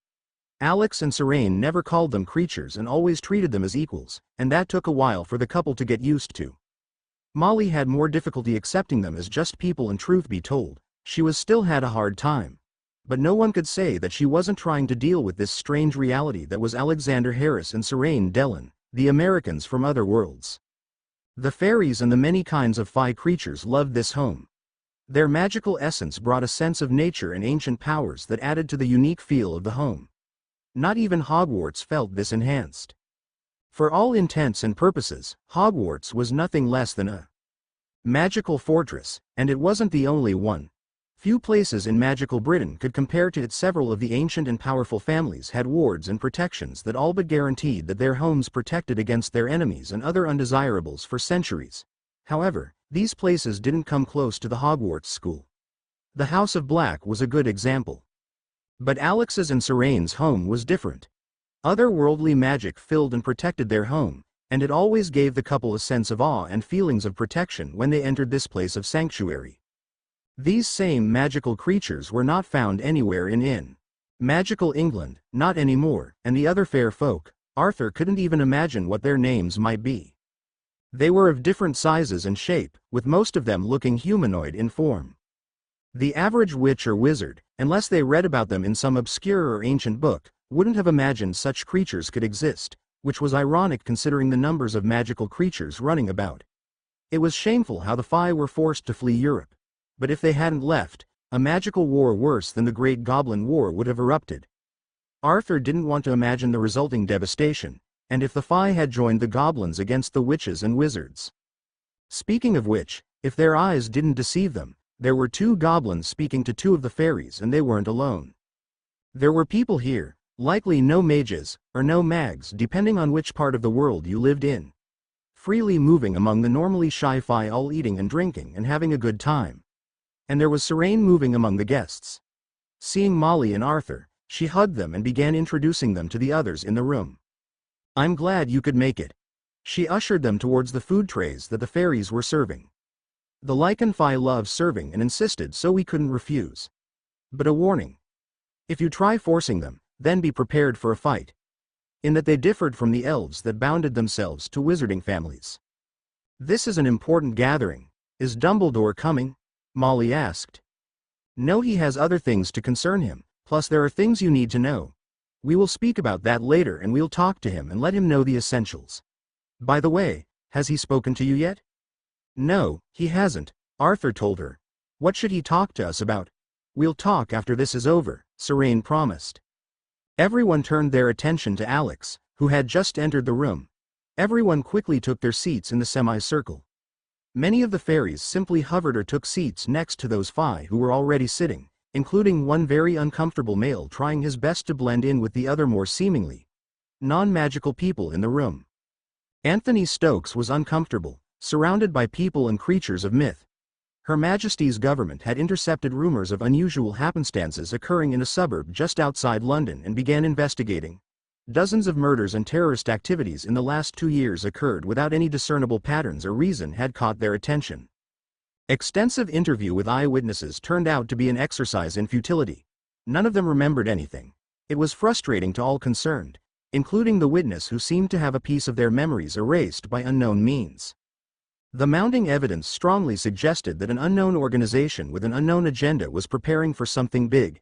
Speaker 1: Alex and Serene never called them creatures and always treated them as equals, and that took a while for the couple to get used to. Molly had more difficulty accepting them as just people, and truth be told, she still had a hard time. But no one could say that she wasn't trying to deal with this strange reality that was Alexander Harris and Serene Dellon, the Americans from other worlds. The fairies and the many kinds of fae creatures loved this home. Their magical essence brought a sense of nature and ancient powers that added to the unique feel of the home. Not even Hogwarts felt this enhanced. For all intents and purposes, Hogwarts was nothing less than a magical fortress, and it wasn't the only one. Few places in magical Britain could compare to it. Several of the ancient and powerful families had wards and protections that all but guaranteed that their homes protected against their enemies and other undesirables for centuries. However, these places didn't come close to the Hogwarts school. The House of Black was a good example. But Alex's and Serene's home was different. Otherworldly magic filled and protected their home, and it always gave the couple a sense of awe and feelings of protection when they entered this place of sanctuary. These same magical creatures were not found anywhere in magical England, not anymore, and the other fair folk, Arthur couldn't even imagine what their names might be. They were of different sizes and shape, with most of them looking humanoid in form. The average witch or wizard, unless they read about them in some obscure or ancient book, wouldn't have imagined such creatures could exist, which was ironic considering the numbers of magical creatures running about. It was shameful how the fae were forced to flee Europe. But if they hadn't left, a magical war worse than the Great Goblin War would have erupted. Arthur didn't want to imagine the resulting devastation, and if the fae had joined the goblins against the witches and wizards. Speaking of which, if their eyes didn't deceive them, There were 2 goblins speaking to 2 of the fairies, and they weren't alone. There were people here, likely no mages, or no mags depending on which part of the world you lived in, freely moving among the normally shy-fi, all eating and drinking and having a good time. And there was Serene moving among the guests. Seeing Molly and Arthur, she hugged them and began introducing them to the others in the room. "I'm glad you could make it." She ushered them towards the food trays that the fairies were serving. "The Lycanfi love serving and insisted, so we couldn't refuse. But a warning. If you try forcing them, then be prepared for a fight." In that they differed from the elves that bounded themselves to wizarding families. "This is an important gathering. Is Dumbledore coming?" Molly asked. "No, he has other things to concern him, plus there are things you need to know. We will speak about that later, and we'll talk to him and let him know the essentials. By the way, has he spoken to you yet?" "No, he hasn't," Arthur told her. "What should he talk to us about?" "We'll talk after this is over," Serene promised. Everyone turned their attention to Alex, who had just entered the room. Everyone quickly took their seats in the semicircle. Many of the fairies simply hovered or took seats next to those 5 who were already sitting, including one very uncomfortable male trying his best to blend in with the other more seemingly non-magical people in the room. Anthony Stokes was uncomfortable, surrounded by people and creatures of myth. Her Majesty's government had intercepted rumors of unusual happenstances occurring in a suburb just outside London and began investigating. Dozens of murders and terrorist activities in the last 2 years occurred without any discernible patterns or reason had caught their attention. Extensive interview with eyewitnesses turned out to be an exercise in futility. None of them remembered anything. It was frustrating to all concerned, including the witness who seemed to have a piece of their memories erased by unknown means. The mounting evidence strongly suggested that an unknown organization with an unknown agenda was preparing for something big.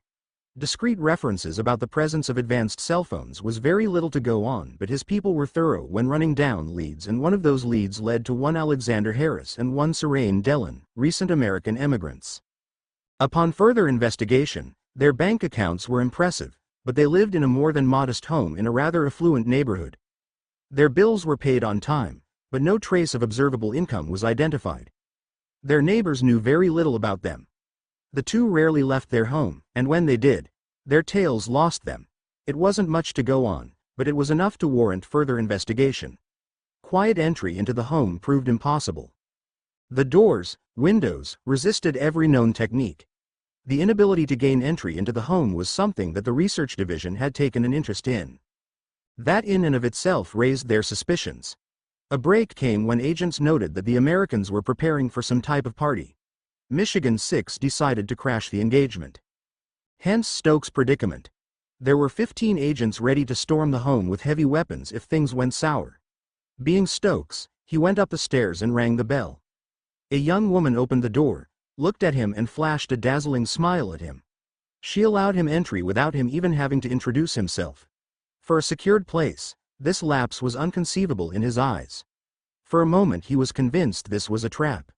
Speaker 1: Discreet references about the presence of advanced cell phones was very little to go on, but his people were thorough when running down leads, and one of those leads led to one Alexander Harris and one Serene Dellon, recent American immigrants. Upon further investigation, their bank accounts were impressive, but they lived in a more than modest home in a rather affluent neighborhood. Their bills were paid on time, but no trace of observable income was identified. Their neighbors knew very little about them. The 2 rarely left their home, and when they did, their tales lost them. It wasn't much to go on, but it was enough to warrant further investigation. Quiet entry into the home proved impossible. The doors, windows, resisted every known technique. The inability to gain entry into the home was something that the research division had taken an interest in. That in and of itself raised their suspicions. A break came when agents noted that the Americans were preparing for some type of party. Michigan 6 decided to crash the engagement. Hence Stokes' predicament. There were 15 agents ready to storm the home with heavy weapons if things went sour. Being Stokes, he went up the stairs and rang the bell. A young woman opened the door, looked at him and flashed a dazzling smile at him. She allowed him entry without him even having to introduce himself. For a secured place, this lapse was inconceivable in his eyes. For a moment he was convinced this was a trap.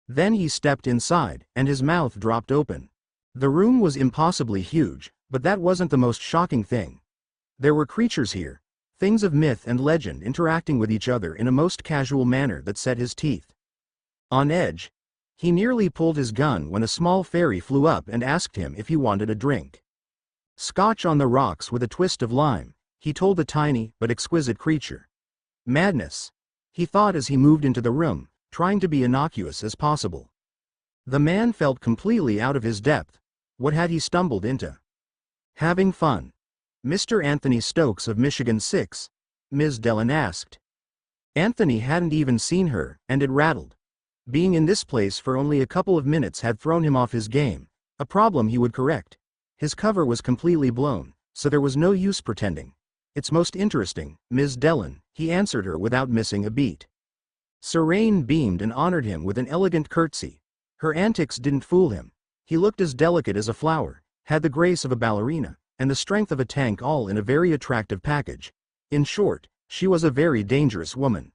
Speaker 1: Then he stepped inside, and his mouth dropped open. The room was impossibly huge, but that wasn't the most shocking thing. There were creatures here, things of myth and legend interacting with each other in a most casual manner that set his teeth. On edge, he nearly pulled his gun when a small fairy flew up and asked him if he wanted a drink. "Scotch on the rocks with a twist of lime," he told the tiny but exquisite creature. Madness, he thought as he moved into the room, trying to be innocuous as possible. The man felt completely out of his depth. What had he stumbled into? "Having fun, Mr. Anthony Stokes of Michigan 6? Ms. Dellon asked. Anthony hadn't even seen her, and it rattled. Being in this place for only a couple of minutes had thrown him off his game, a problem he would correct. His cover was completely blown, so there was no use pretending. "It's most interesting, Ms. Dellon," he answered her without missing a beat. Serene beamed and honored him with an elegant curtsy. Her antics didn't fool him. He looked as delicate as a flower, had the grace of a ballerina, and the strength of a tank, all in a very attractive package. In short, she was a very dangerous woman.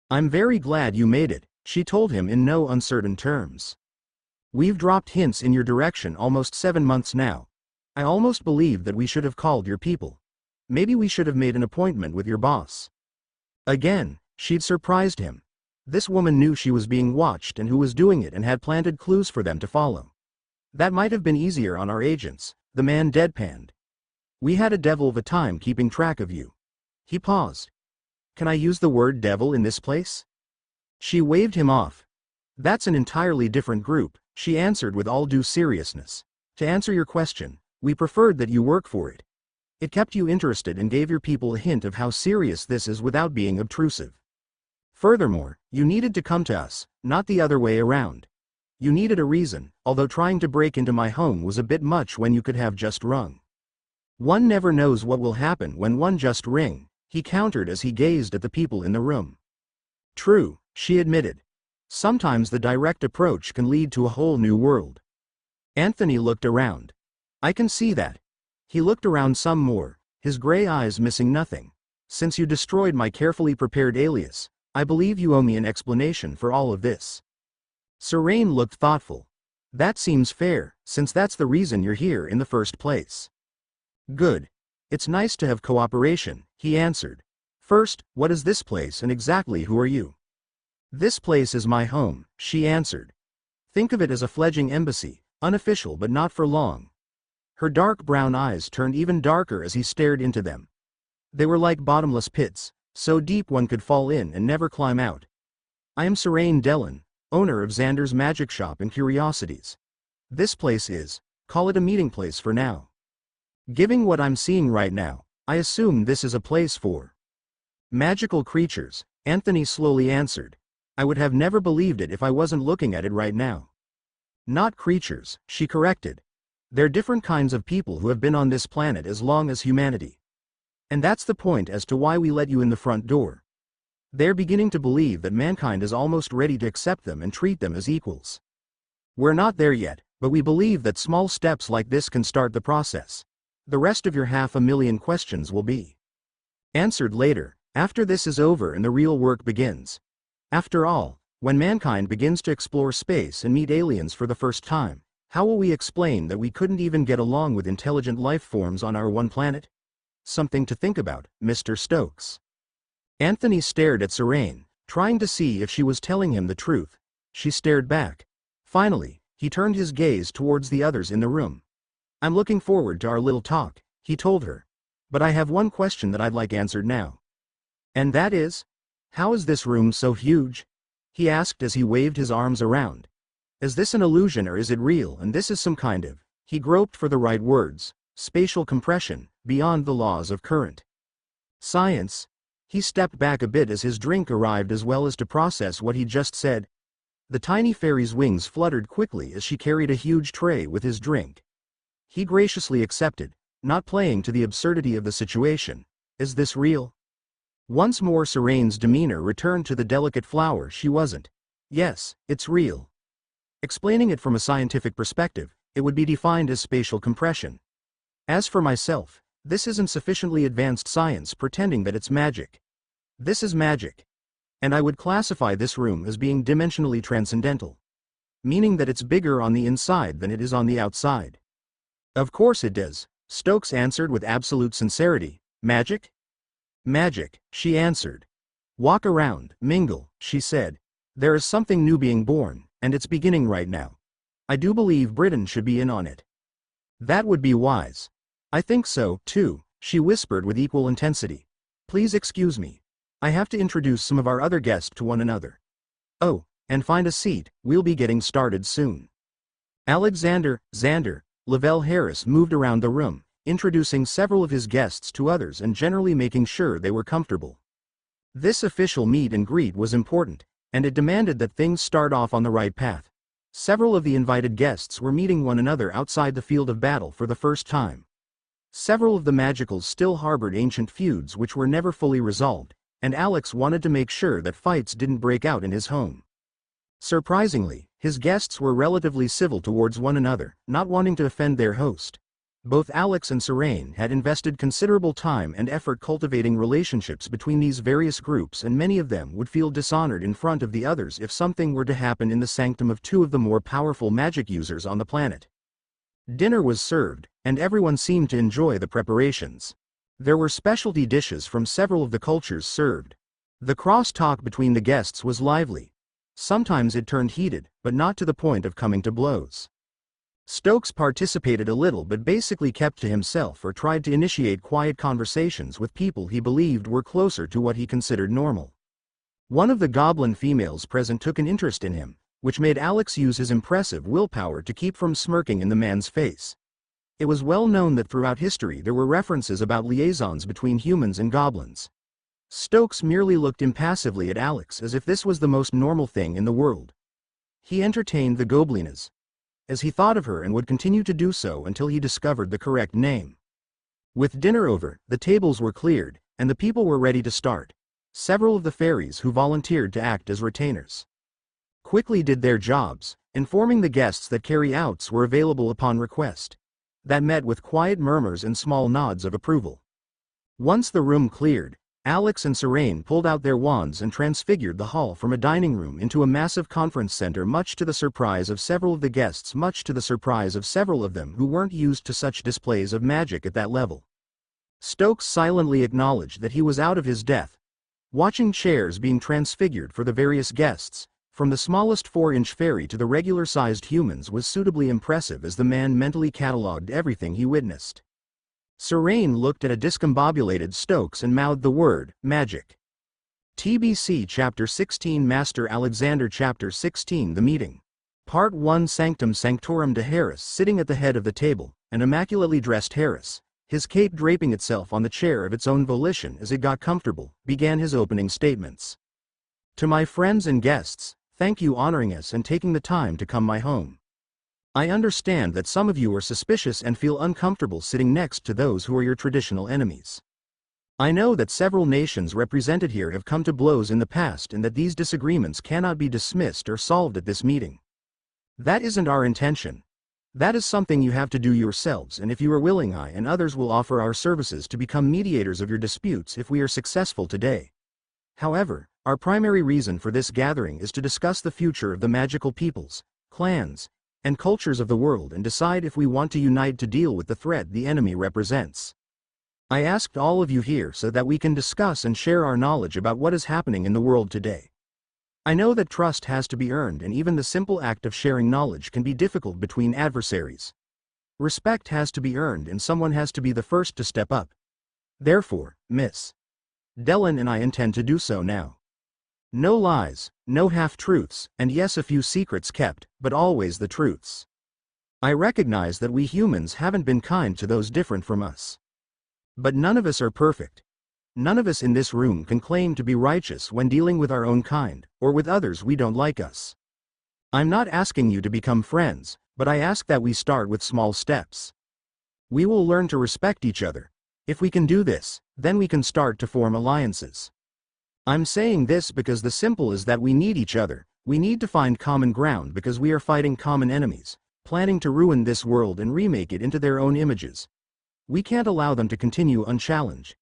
Speaker 1: "I'm very glad you made it," she told him in no uncertain terms. "We've dropped hints in your direction almost 7 months now. I almost believe that we should have called your people. Maybe we should have made an appointment with your boss." Again, she'd surprised him. This woman knew she was being watched and who was doing it and had planted clues for them to follow. That might have been easier on our agents, the man deadpanned. We had a devil of a time keeping track of you. He paused. Can I use the word devil in this place? She waved him off. That's an entirely different group, she answered with all due seriousness. To answer your question, we preferred that you work for it. It kept you interested and gave your people a hint of how serious this is without being obtrusive. Furthermore, you needed to come to us, not the other way around. You needed a reason, although trying to break into my home was a bit much when you could have just rung. One never knows what will happen when one just ring, he countered as he gazed at the people in the room. True, she admitted. Sometimes the direct approach can lead to a whole new world. Anthony looked around. I can see that. He looked around some more, his gray eyes missing nothing. Since you destroyed my carefully prepared alias, I believe you owe me an explanation for all of this. Serene looked thoughtful. That seems fair, since that's the reason you're here in the first place. Good. It's nice to have cooperation, he answered. First, what is this place and exactly who are you? This place is my home, she answered. Think of it as a fledgling embassy, unofficial but not for long. Her dark brown eyes turned even darker as he stared into them. They were like bottomless pits, so deep one could fall in and never climb out. I am Serene Dellin, owner of Xander's Magic Shop and Curiosities. This place is, call it a meeting place for now. Given what I'm seeing right now, I assume this is a place for magical creatures, Anthony slowly answered. I would have never believed it if I wasn't looking at it right now. Not creatures, she corrected. They're different kinds of people who have been on this planet as long as humanity. And that's the point as to why we let you in the front door. They're beginning to believe that mankind is almost ready to accept them and treat them as equals. We're not there yet, but we believe that small steps like this can start the process. The rest of your 500,000 questions will be answered later, after this is over and the real work begins. After all, when mankind begins to explore space and meet aliens for the first time, how will we explain that we couldn't even get along with intelligent life forms on our one planet? Something to think about, Mr. Stokes. Anthony stared at Serene, trying to see if she was telling him the truth. She stared back. Finally, he turned his gaze towards the others in the room. I'm looking forward to our little talk, he told her. But I have one question that I'd like answered now. And that is? How is this room so huge? He asked as he waved his arms around. Is this an illusion or is it real? And this is some kind of, he groped for the right words, spatial compression, beyond the laws of current science. He stepped back a bit as his drink arrived as well as to process what he just said. The tiny fairy's wings fluttered quickly as she carried a huge tray with his drink. He graciously accepted, not playing to the absurdity of the situation. Is this real? Once more Serene's demeanor returned to the delicate flower she wasn't. Yes, it's real. Explaining it from a scientific perspective, it would be defined as spatial compression. As for myself, this isn't sufficiently advanced science pretending that it's magic. This is magic. And I would classify this room as being dimensionally transcendental. Meaning that it's bigger on the inside than it is on the outside. Of course it does, Stokes answered with absolute sincerity. Magic? Magic, she answered. Walk around, mingle, she said. There is something new being born, and it's beginning right now. I do believe Britain should be in on it. That would be wise. I think so, too, she whispered with equal intensity. Please excuse me. I have to introduce some of our other guests to one another. Oh, and find a seat, we'll be getting started soon. Xander, Lavelle Harris moved around the room, introducing several of his guests to others and generally making sure they were comfortable. This official meet and greet was important, and it demanded that things start off on the right path. Several of the invited guests were meeting one another outside the field of battle for the first time. Several of the magicals still harbored ancient feuds which were never fully resolved, and Alex wanted to make sure that fights didn't break out in his home. Surprisingly, his guests were relatively civil towards one another, not wanting to offend their host. Both Alex and Serene had invested considerable time and effort cultivating relationships between these various groups, and many of them would feel dishonored in front of the others if something were to happen in the sanctum of two of the more powerful magic users on the planet. Dinner was served, and everyone seemed to enjoy the preparations. There were specialty dishes from several of the cultures served. The cross-talk between the guests was lively. Sometimes it turned heated, but not to the point of coming to blows. Stokes participated a little but basically kept to himself or tried to initiate quiet conversations with people he believed were closer to what he considered normal. One of the goblin females present took an interest in him, which made Alex use his impressive willpower to keep from smirking in the man's face. It was well known that throughout history there were references about liaisons between humans and goblins. Stokes merely looked impassively at Alex as if this was the most normal thing in the world. He entertained the goblina as he thought of her and would continue to do so until he discovered the correct name. With dinner over, the tables were cleared, and the people were ready to start. Several of the fairies who volunteered to act as retainers quickly did their jobs, informing the guests that carry-outs were available upon request. That met with quiet murmurs and small nods of approval. Once the room cleared, Alex and Serene pulled out their wands and transfigured the hall from a dining room into a massive conference center, much to the surprise of several of the guests, much to the surprise of several of them who weren't used to such displays of magic at that level. Stokes silently acknowledged that he was out of his depth, watching chairs being transfigured for the various guests, from the smallest 4-inch fairy to the regular-sized humans, was suitably impressive as the man mentally catalogued everything he witnessed. Serene looked at a discombobulated Stokes and mouthed the word, magic. TBC Chapter 16 Master Alexander Chapter 16 The Meeting. Part 1 Sanctum Sanctorum de Harris sitting at the head of the table, an immaculately dressed Harris, his cape draping itself on the chair of its own volition as it got comfortable, began his opening statements. To my friends and guests, thank you honoring us and taking the time to come my home. I understand that some of you are suspicious and feel uncomfortable sitting next to those who are your traditional enemies. I know that several nations represented here have come to blows in the past and that these disagreements cannot be dismissed or solved at this meeting. That isn't our intention. That is something you have to do yourselves, and if you are willing, I and others will offer our services to become mediators of your disputes if we are successful today. However, our primary reason for this gathering is to discuss the future of the magical peoples, clans, and cultures of the world and decide if we want to unite to deal with the threat the enemy represents. I asked all of you here so that we can discuss and share our knowledge about what is happening in the world today. I know that trust has to be earned, and even the simple act of sharing knowledge can be difficult between adversaries. Respect has to be earned and someone has to be the first to step up. Therefore, Miss Dellen and I intend to do so now. No lies, no half-truths, and yes, a few secrets kept, but always the truths. I recognize that we humans haven't been kind to those different from us. But none of us are perfect. None of us in this room can claim to be righteous when dealing with our own kind, or with others we don't like us. I'm not asking you to become friends, but I ask that we start with small steps. We will learn to respect each other. If we can do this, then we can start to form alliances. I'm saying this because the simple is that we need each other. We need to find common ground because we are fighting common enemies, planning to ruin this world and remake it into their own images. We can't allow them to continue unchallenged.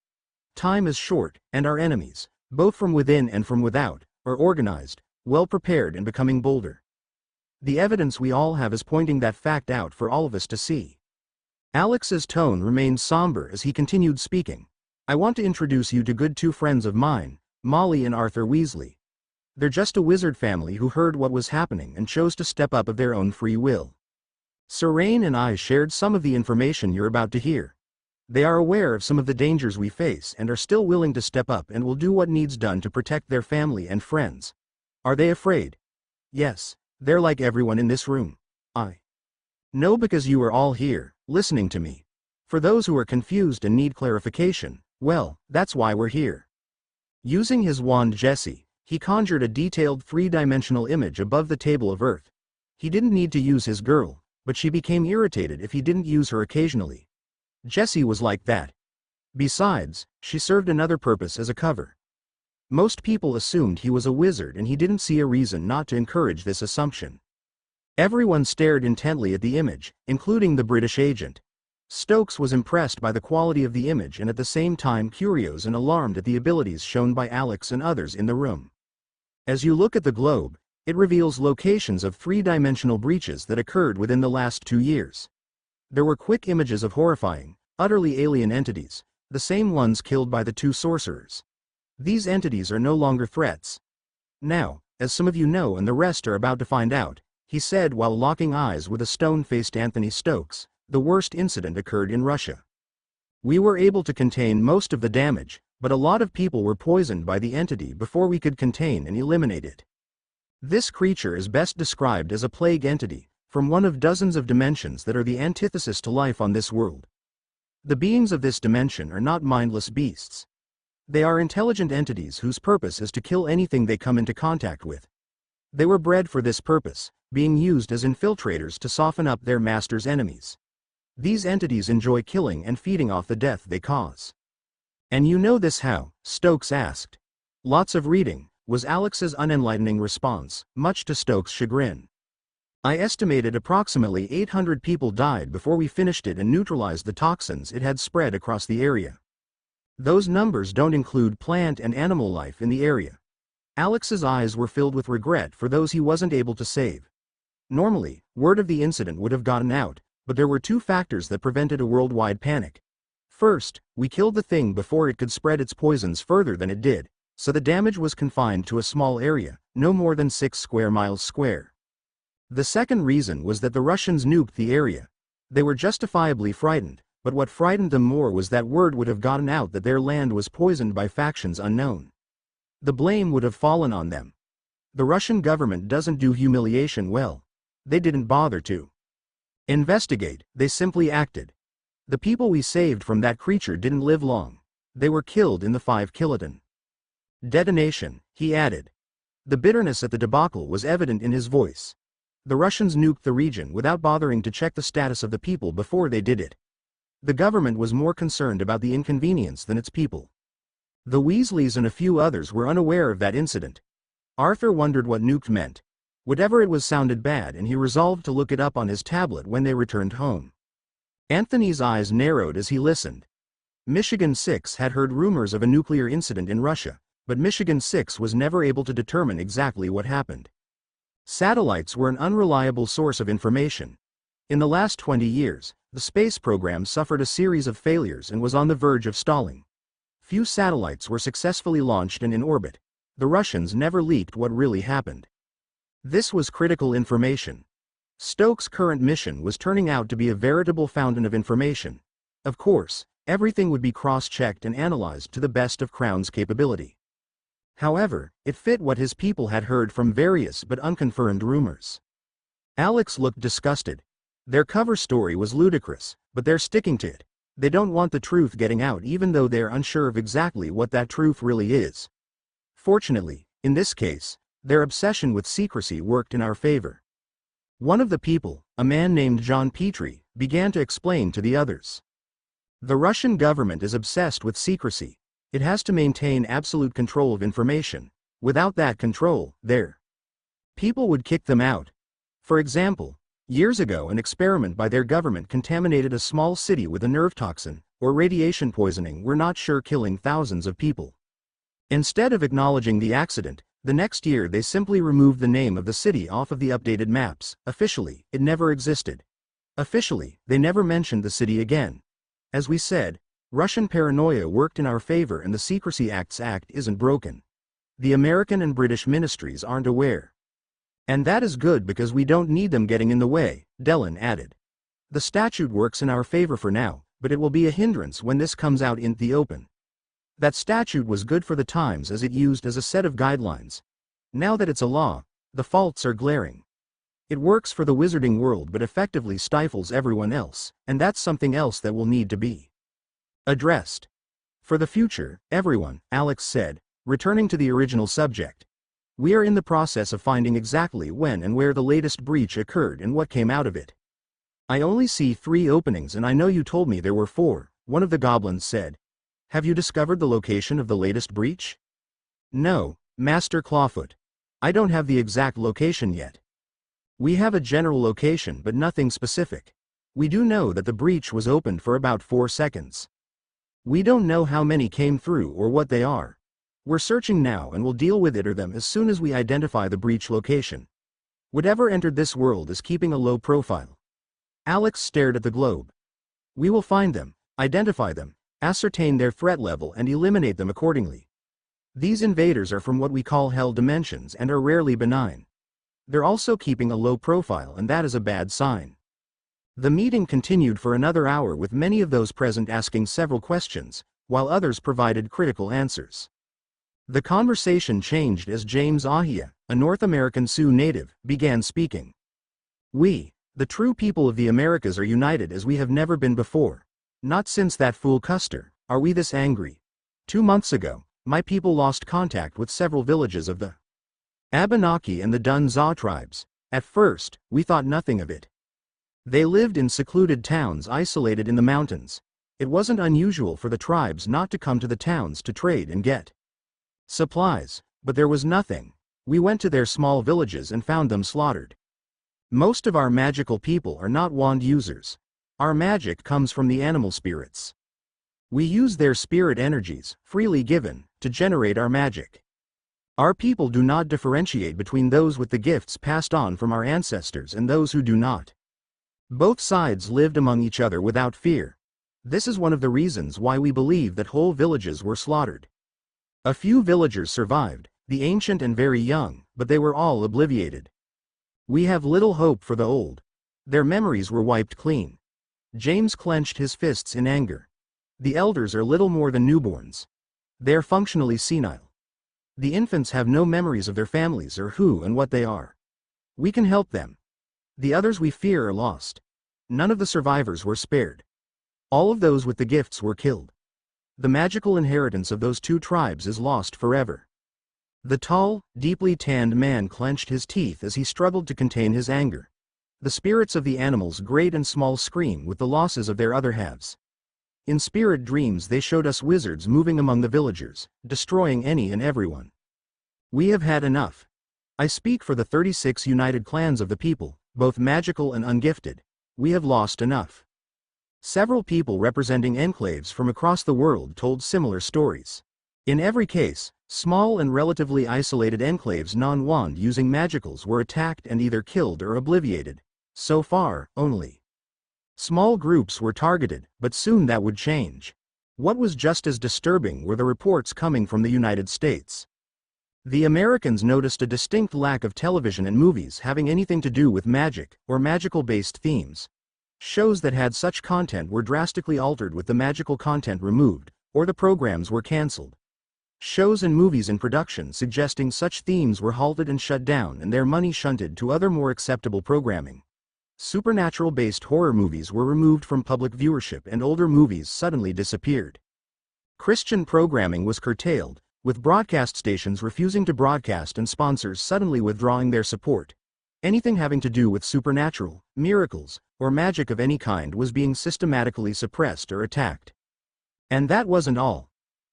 Speaker 1: Time is short, and our enemies, both from within and from without, are organized, well prepared and becoming bolder. The evidence we all have is pointing that fact out for all of us to see. Alex's tone remained somber as he continued speaking. I want to introduce you to good two friends of mine, Molly and Arthur Weasley. They're just a wizard family who heard what was happening and chose to step up of their own free will. Serene and I shared some of the information you're about to hear. They are aware of some of the dangers we face and are still willing to step up and will do what needs done to protect their family and friends. Are they afraid? Yes, they're like everyone in this room. I know because you are all here, listening to me. For those who are confused and need clarification, well, that's why we're here. Using his wand Jesse, he conjured a detailed 3-dimensional image above the table of Earth. He didn't need to use his girl, but she became irritated if he didn't use her occasionally. Jessie was like that. Besides, she served another purpose as a cover. Most people assumed he was a wizard and he didn't see a reason not to encourage this assumption. Everyone stared intently at the image, including the British agent. Stokes was impressed by the quality of the image and at the same time curious and alarmed at the abilities shown by Alex and others in the room. As you look at the globe, it reveals locations of 3-dimensional breaches that occurred within the last 2 years. There were quick images of horrifying, utterly alien entities, the same ones killed by the 2 sorcerers. These entities are no longer threats. Now, as some of you know and the rest are about to find out, he said while locking eyes with a stone-faced Anthony Stokes, the worst incident occurred in Russia. We were able to contain most of the damage, but a lot of people were poisoned by the entity before we could contain and eliminate it. This creature is best described as a plague entity, from one of dozens of dimensions that are the antithesis to life on this world. The beings of this dimension are not mindless beasts. They are intelligent entities whose purpose is to kill anything they come into contact with. They were bred for this purpose, being used as infiltrators to soften up their master's enemies. These entities enjoy killing and feeding off the death they cause. And you know this how? Stokes asked. Lots of reading, was Alex's unenlightening response, much to Stokes' chagrin. I estimated approximately 800 people died before we finished it and neutralized the toxins it had spread across the area. Those numbers don't include plant and animal life in the area. Alex's eyes were filled with regret for those he wasn't able to save. Normally, word of the incident would have gotten out, but there were two factors that prevented a worldwide panic. First, we killed the thing before it could spread its poisons further than it did, so the damage was confined to a small area, no more than 6 square miles square. The second reason was that the Russians nuked the area. They were justifiably frightened, but what frightened them more was that word would have gotten out that their land was poisoned by factions unknown. The blame would have fallen on them. The Russian government doesn't do humiliation well. They didn't bother to investigate, they simply acted. The people we saved from that creature didn't live long. They were killed in the 5 kiloton detonation, he added. The bitterness at the debacle was evident in his voice. The Russians nuked the region without bothering to check the status of the people before they did it. The government was more concerned about the inconvenience than its people. The Weasleys and a few others were unaware of that incident. Arthur wondered what nuked meant. Whatever it was sounded bad and he resolved to look it up on his tablet when they returned home. Anthony's eyes narrowed as he listened. Michigan 6 had heard rumors of a nuclear incident in Russia, but Michigan 6 was never able to determine exactly what happened. Satellites were an unreliable source of information. In the last 20 years, the space program suffered a series of failures and was on the verge of stalling. Few satellites were successfully launched and in orbit. The Russians never leaked what really happened. This was critical information. Stokes' current mission was turning out to be a veritable fountain of information. Of course, everything would be cross-checked and analyzed to the best of Crown's capability. However, it fit what his people had heard from various but unconfirmed rumors. Alex looked disgusted. Their cover story was ludicrous, but they're sticking to it. They don't want the truth getting out even though they're unsure of exactly what that truth really is. Fortunately, in this case, their obsession with secrecy worked in our favor. One of the people, a man named John Petrie, began to explain to the others. The Russian government is obsessed with secrecy. It has to maintain absolute control of information. Without that control, their people would kick them out. For example, years ago an experiment by their government contaminated a small city with a nerve toxin, or radiation poisoning we're not sure killing thousands of people. Instead of acknowledging the accident, the next year they simply removed the name of the city off of the updated maps. Officially, it never existed. Officially, they never mentioned the city again. As we said, Russian paranoia worked in our favor and the Secrecy Acts Act isn't broken. The American and British ministries aren't aware. And that is good because we don't need them getting in the way, Dellen added. The statute works in our favor for now, but it will be a hindrance when this comes out in the open. That statute was good for the times as it used as a set of guidelines. Now that it's a law, the faults are glaring. It works for the wizarding world but effectively stifles everyone else, and that's something else that will need to be addressed. For the future, everyone, Alex said, returning to the original subject. We are in the process of finding exactly when and where the latest breach occurred and what came out of it. I only see 3 openings and I know you told me there were 4, one of the goblins said. Have you discovered the location of the latest breach? No, Master Clawfoot. I don't have the exact location yet. We have a general location but nothing specific. We do know that the breach was opened for about 4 seconds. We don't know how many came through or what they are. We're searching now and will deal with it or them as soon as we identify the breach location. Whatever entered this world is keeping a low profile. Alex stared at the globe. We will find them, identify them, ascertain their threat level and eliminate them accordingly. These invaders are from what we call hell dimensions and are rarely benign. They're also keeping a low profile, and that is a bad sign. The meeting continued for another hour, with many of those present asking several questions, while others provided critical answers. The conversation changed as James Ahia, a North American Sioux native, began speaking. "We, the true people of the Americas, are united as we have never been before. Not since that fool Custer, are we this angry. 2 months ago, my people lost contact with several villages of the Abenaki and the Dun-Za tribes. At first, we thought nothing of it. They lived in secluded towns isolated in the mountains. It wasn't unusual for the tribes not to come to the towns to trade and get supplies, but there was nothing. We went to their small villages and found them slaughtered. Most of our magical people are not wand users. Our magic comes from the animal spirits. We use their spirit energies, freely given, to generate our magic. Our people do not differentiate between those with the gifts passed on from our ancestors and those who do not. Both sides lived among each other without fear. This is one of the reasons why we believe that whole villages were slaughtered. A few villagers survived, the ancient and very young, but they were all obliterated. We have little hope for the old. Their memories were wiped clean." James clenched his fists in anger. "The elders are little more than newborns. They're functionally senile. The infants have no memories of their families or who and what they are. We can help them. The others we fear are lost. None of the survivors were spared. All of those with the gifts were killed. The magical inheritance of those 2 tribes is lost forever." The tall, deeply tanned man clenched his teeth as he struggled to contain his anger. The spirits of the animals, great and small, scream with the losses of their other halves. In spirit dreams they showed us wizards moving among the villagers, destroying any and everyone. We have had enough. I speak for the 36 united clans of the people, both magical and ungifted. We have lost enough. Several people representing enclaves from across the world told similar stories. In every case, small and relatively isolated enclaves non-wand using magicals were attacked and either killed or obliterated. So far, only small groups were targeted, but soon that would change. What was just as disturbing were the reports coming from the United States. The Americans noticed a distinct lack of television and movies having anything to do with magic or magical-based themes. Shows that had such content were drastically altered with the magical content removed, or the programs were cancelled. Shows and movies in production suggesting such themes were halted and shut down and their money shunted to other more acceptable programming. Supernatural-based horror movies were removed from public viewership and older movies suddenly disappeared. Christian programming was curtailed, with broadcast stations refusing to broadcast and sponsors suddenly withdrawing their support. Anything having to do with supernatural, miracles, or magic of any kind was being systematically suppressed or attacked. And that wasn't all.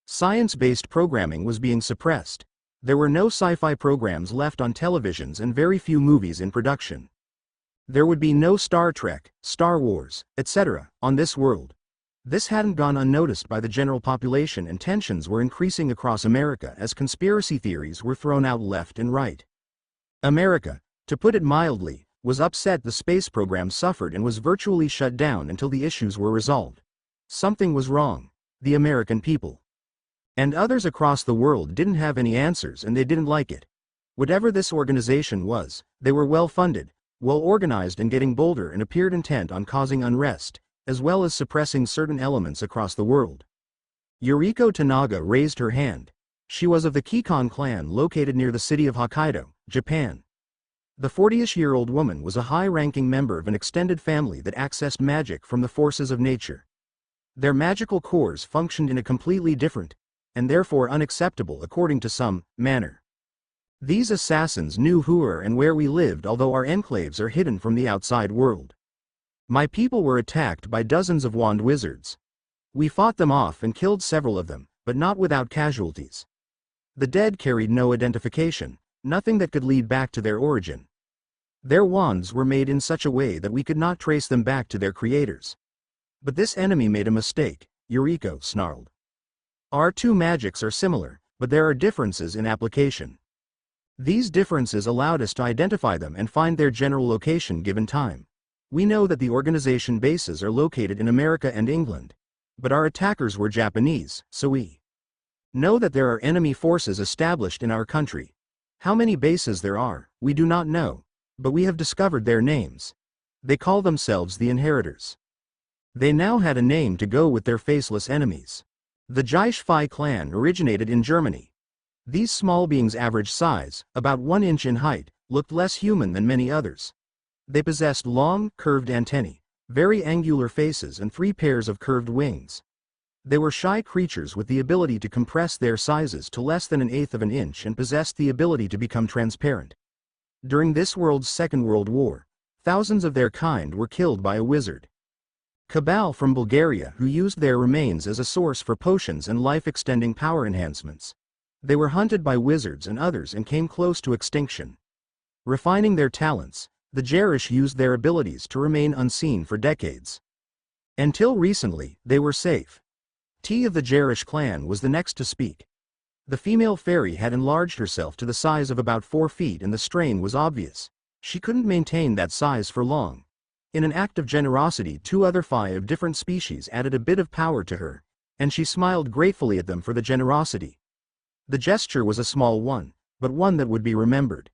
Speaker 1: Science-based programming was being suppressed. There were no sci-fi programs left on televisions and very few movies in production. There would be no Star Trek, Star Wars, etc., on this world. This hadn't gone unnoticed by the general population, and tensions were increasing across America as conspiracy theories were thrown out left and right. America, to put it mildly, was upset. The space program suffered and was virtually shut down until the issues were resolved. Something was wrong. The American people and others across the world didn't have any answers, and they didn't like it. Whatever this organization was, they were well-funded, well-organized, and getting bolder, and appeared intent on causing unrest, as well as suppressing certain elements across the world. Yuriko Tanaga raised her hand. She was of the Kikon clan located near the city of Hokkaido, Japan. The 40-ish-year-old woman was a high-ranking member of an extended family that accessed magic from the forces of nature. Their magical cores functioned in a completely different, and therefore unacceptable according to some, manner. These assassins knew who and where we lived, although our enclaves are hidden from the outside world. My people were attacked by dozens of wand wizards. We fought them off and killed several of them, but not without casualties. The dead carried no identification, nothing that could lead back to their origin. Their wands were made in such a way that we could not trace them back to their creators. But this enemy made a mistake, Yuriko snarled. Our 2 magics are similar, but there are differences in application. These differences allowed us to identify them and find their general location given time. We know that the organization bases are located in America and England. But our attackers were Japanese, so we Know that there are enemy forces established in our country. How many bases there are, we do not know, but we have discovered their names. They call themselves the Inhertors. They now had a name to go with their faceless enemies. The Jaish Phi clan originated in Germany. These small beings' average size, about 1 inch in height, looked less human than many others. They possessed long, curved antennae, very angular faces and 3 pairs of curved wings. They were shy creatures with the ability to compress their sizes to less than 1/8 of an inch and possessed the ability to become transparent. During this world's Second World War, thousands of their kind were killed by a wizard. Cabal from Bulgaria who used their remains as a source for potions and life-extending power enhancements. They were hunted by wizards and others and came close to extinction. Refining their talents, the Jerish used their abilities to remain unseen for decades. Until recently, they were safe. T of the Jerish clan was the next to speak. The female fairy had enlarged herself to the size of about 4 feet and the strain was obvious. She couldn't maintain that size for long. In an act of generosity, 2 other Phi of different species added a bit of power to her, and she smiled gratefully at them for the generosity. The gesture was a small one, but one that would be remembered.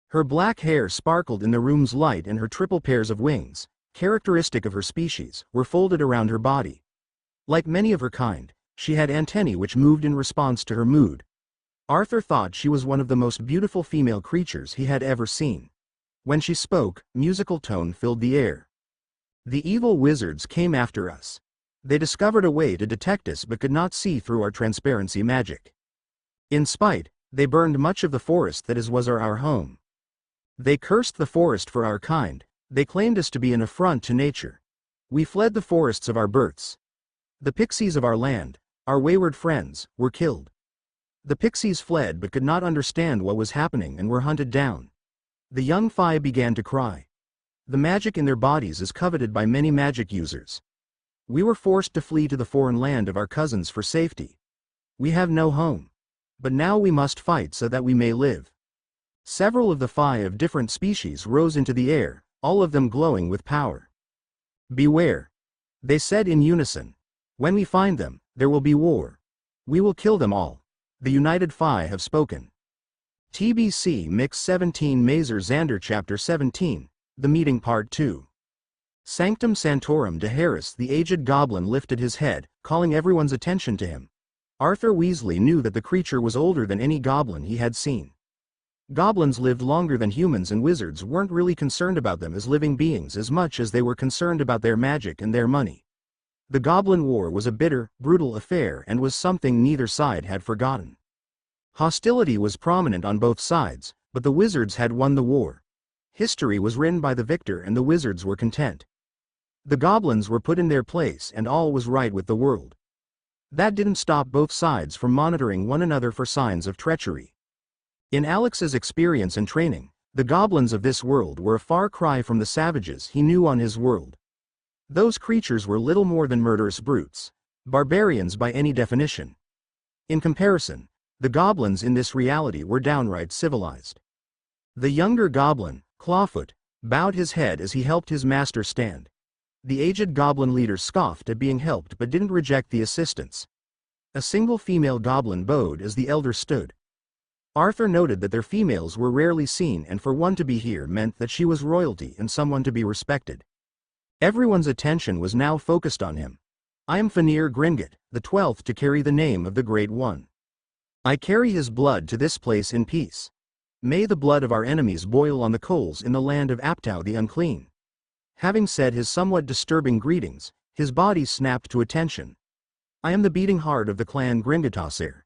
Speaker 1: Her black hair sparkled in the room's light and her triple pairs of wings, characteristic of her species, were folded around her body. Like many of her kind, she had antennae which moved in response to her mood. Arthur thought she was one of the most beautiful female creatures he had ever seen. When she spoke, musical tone filled the air. The evil wizards came after us. They discovered a way to detect us but could not see through our transparency magic. In spite, they burned much of the forest that was our home. They cursed the forest for our kind, they claimed us to be an affront to nature. We fled the forests of our births. The pixies of our land, our wayward friends, were killed. The pixies fled but could not understand what was happening and were hunted down. The young Phi began to cry. The magic in their bodies is coveted by many magic users. We were forced to flee to the foreign land of our cousins for safety. We have no home. But now we must fight so that we may live. Several of the Phi of different species rose into the air, all of them glowing with power. Beware. They said in unison. When we find them, there will be war. We will kill them all. The United Phi have spoken. TBC Mix 17 Mazer Xander Chapter 17, The Meeting Part 2. Sanctum Sanctorum de Harris. The aged goblin lifted his head, calling everyone's attention to him. Arthur Weasley knew that the creature was older than any goblin he had seen. Goblins lived longer than humans and wizards weren't really concerned about them as living beings as much as they were concerned about their magic and their money. The Goblin War was a bitter, brutal affair and was something neither side had forgotten. Hostility was prominent on both sides, but the wizards had won the war. History was written by the victor and the wizards were content. The goblins were put in their place and all was right with the world. That didn't stop both sides from monitoring one another for signs of treachery. In Alex's experience and training, the goblins of this world were a far cry from the savages he knew on his world. Those creatures were little more than murderous brutes, barbarians by any definition. In comparison, the goblins in this reality were downright civilized. The younger goblin, Clawfoot, bowed his head as he helped his master stand. The aged goblin leader scoffed at being helped but didn't reject the assistance. A single female goblin bowed as the elder stood. Arthur noted that their females were rarely seen and for one to be here meant that she was royalty and someone to be respected. Everyone's attention was now focused on him. I am Fanir Gringott, the 12th to carry the name of the Great One. I carry his blood to this place in peace. May the blood of our enemies boil on the coals in the land of Aptau the Unclean. Having said his somewhat disturbing greetings, his body snapped to attention. I am the beating heart of the clan Gringottasir.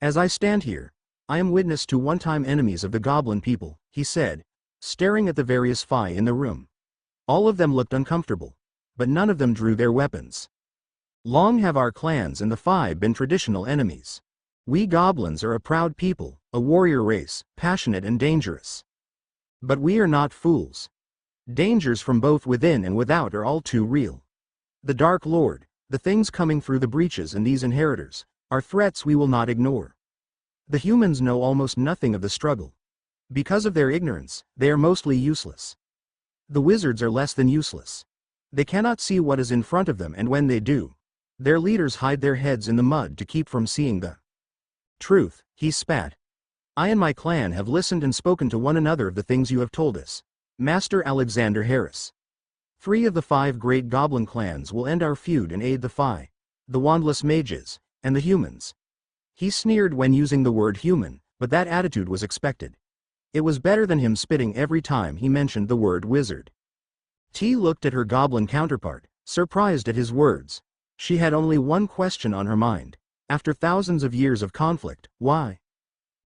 Speaker 1: As I stand here, I am witness to one-time enemies of the goblin people, he said, staring at the various Phi in the room. All of them looked uncomfortable, but none of them drew their weapons. Long have our clans and the Phi been traditional enemies. We goblins are a proud people, a warrior race, passionate and dangerous. But we are not fools. Dangers from both within and without are all too real. The Dark Lord, the things coming through the breaches and these Inhertors, are threats we will not ignore. The humans know almost nothing of the struggle. Because of their ignorance, they are mostly useless. The wizards are less than useless. They cannot see what is in front of them and when they do, their leaders hide their heads in the mud to keep from seeing the Truth, he spat. I and my clan have listened and spoken to one another of the things you have told us. Master Alexander Harris. 3 of the 5 great goblin clans will end our feud and aid the Phi, the wandless mages, and the humans. He sneered when using the word human, but that attitude was expected. It was better than him spitting every time he mentioned the word wizard. T looked at her goblin counterpart, surprised at his words. She had only one question on her mind. After thousands of years of conflict, why?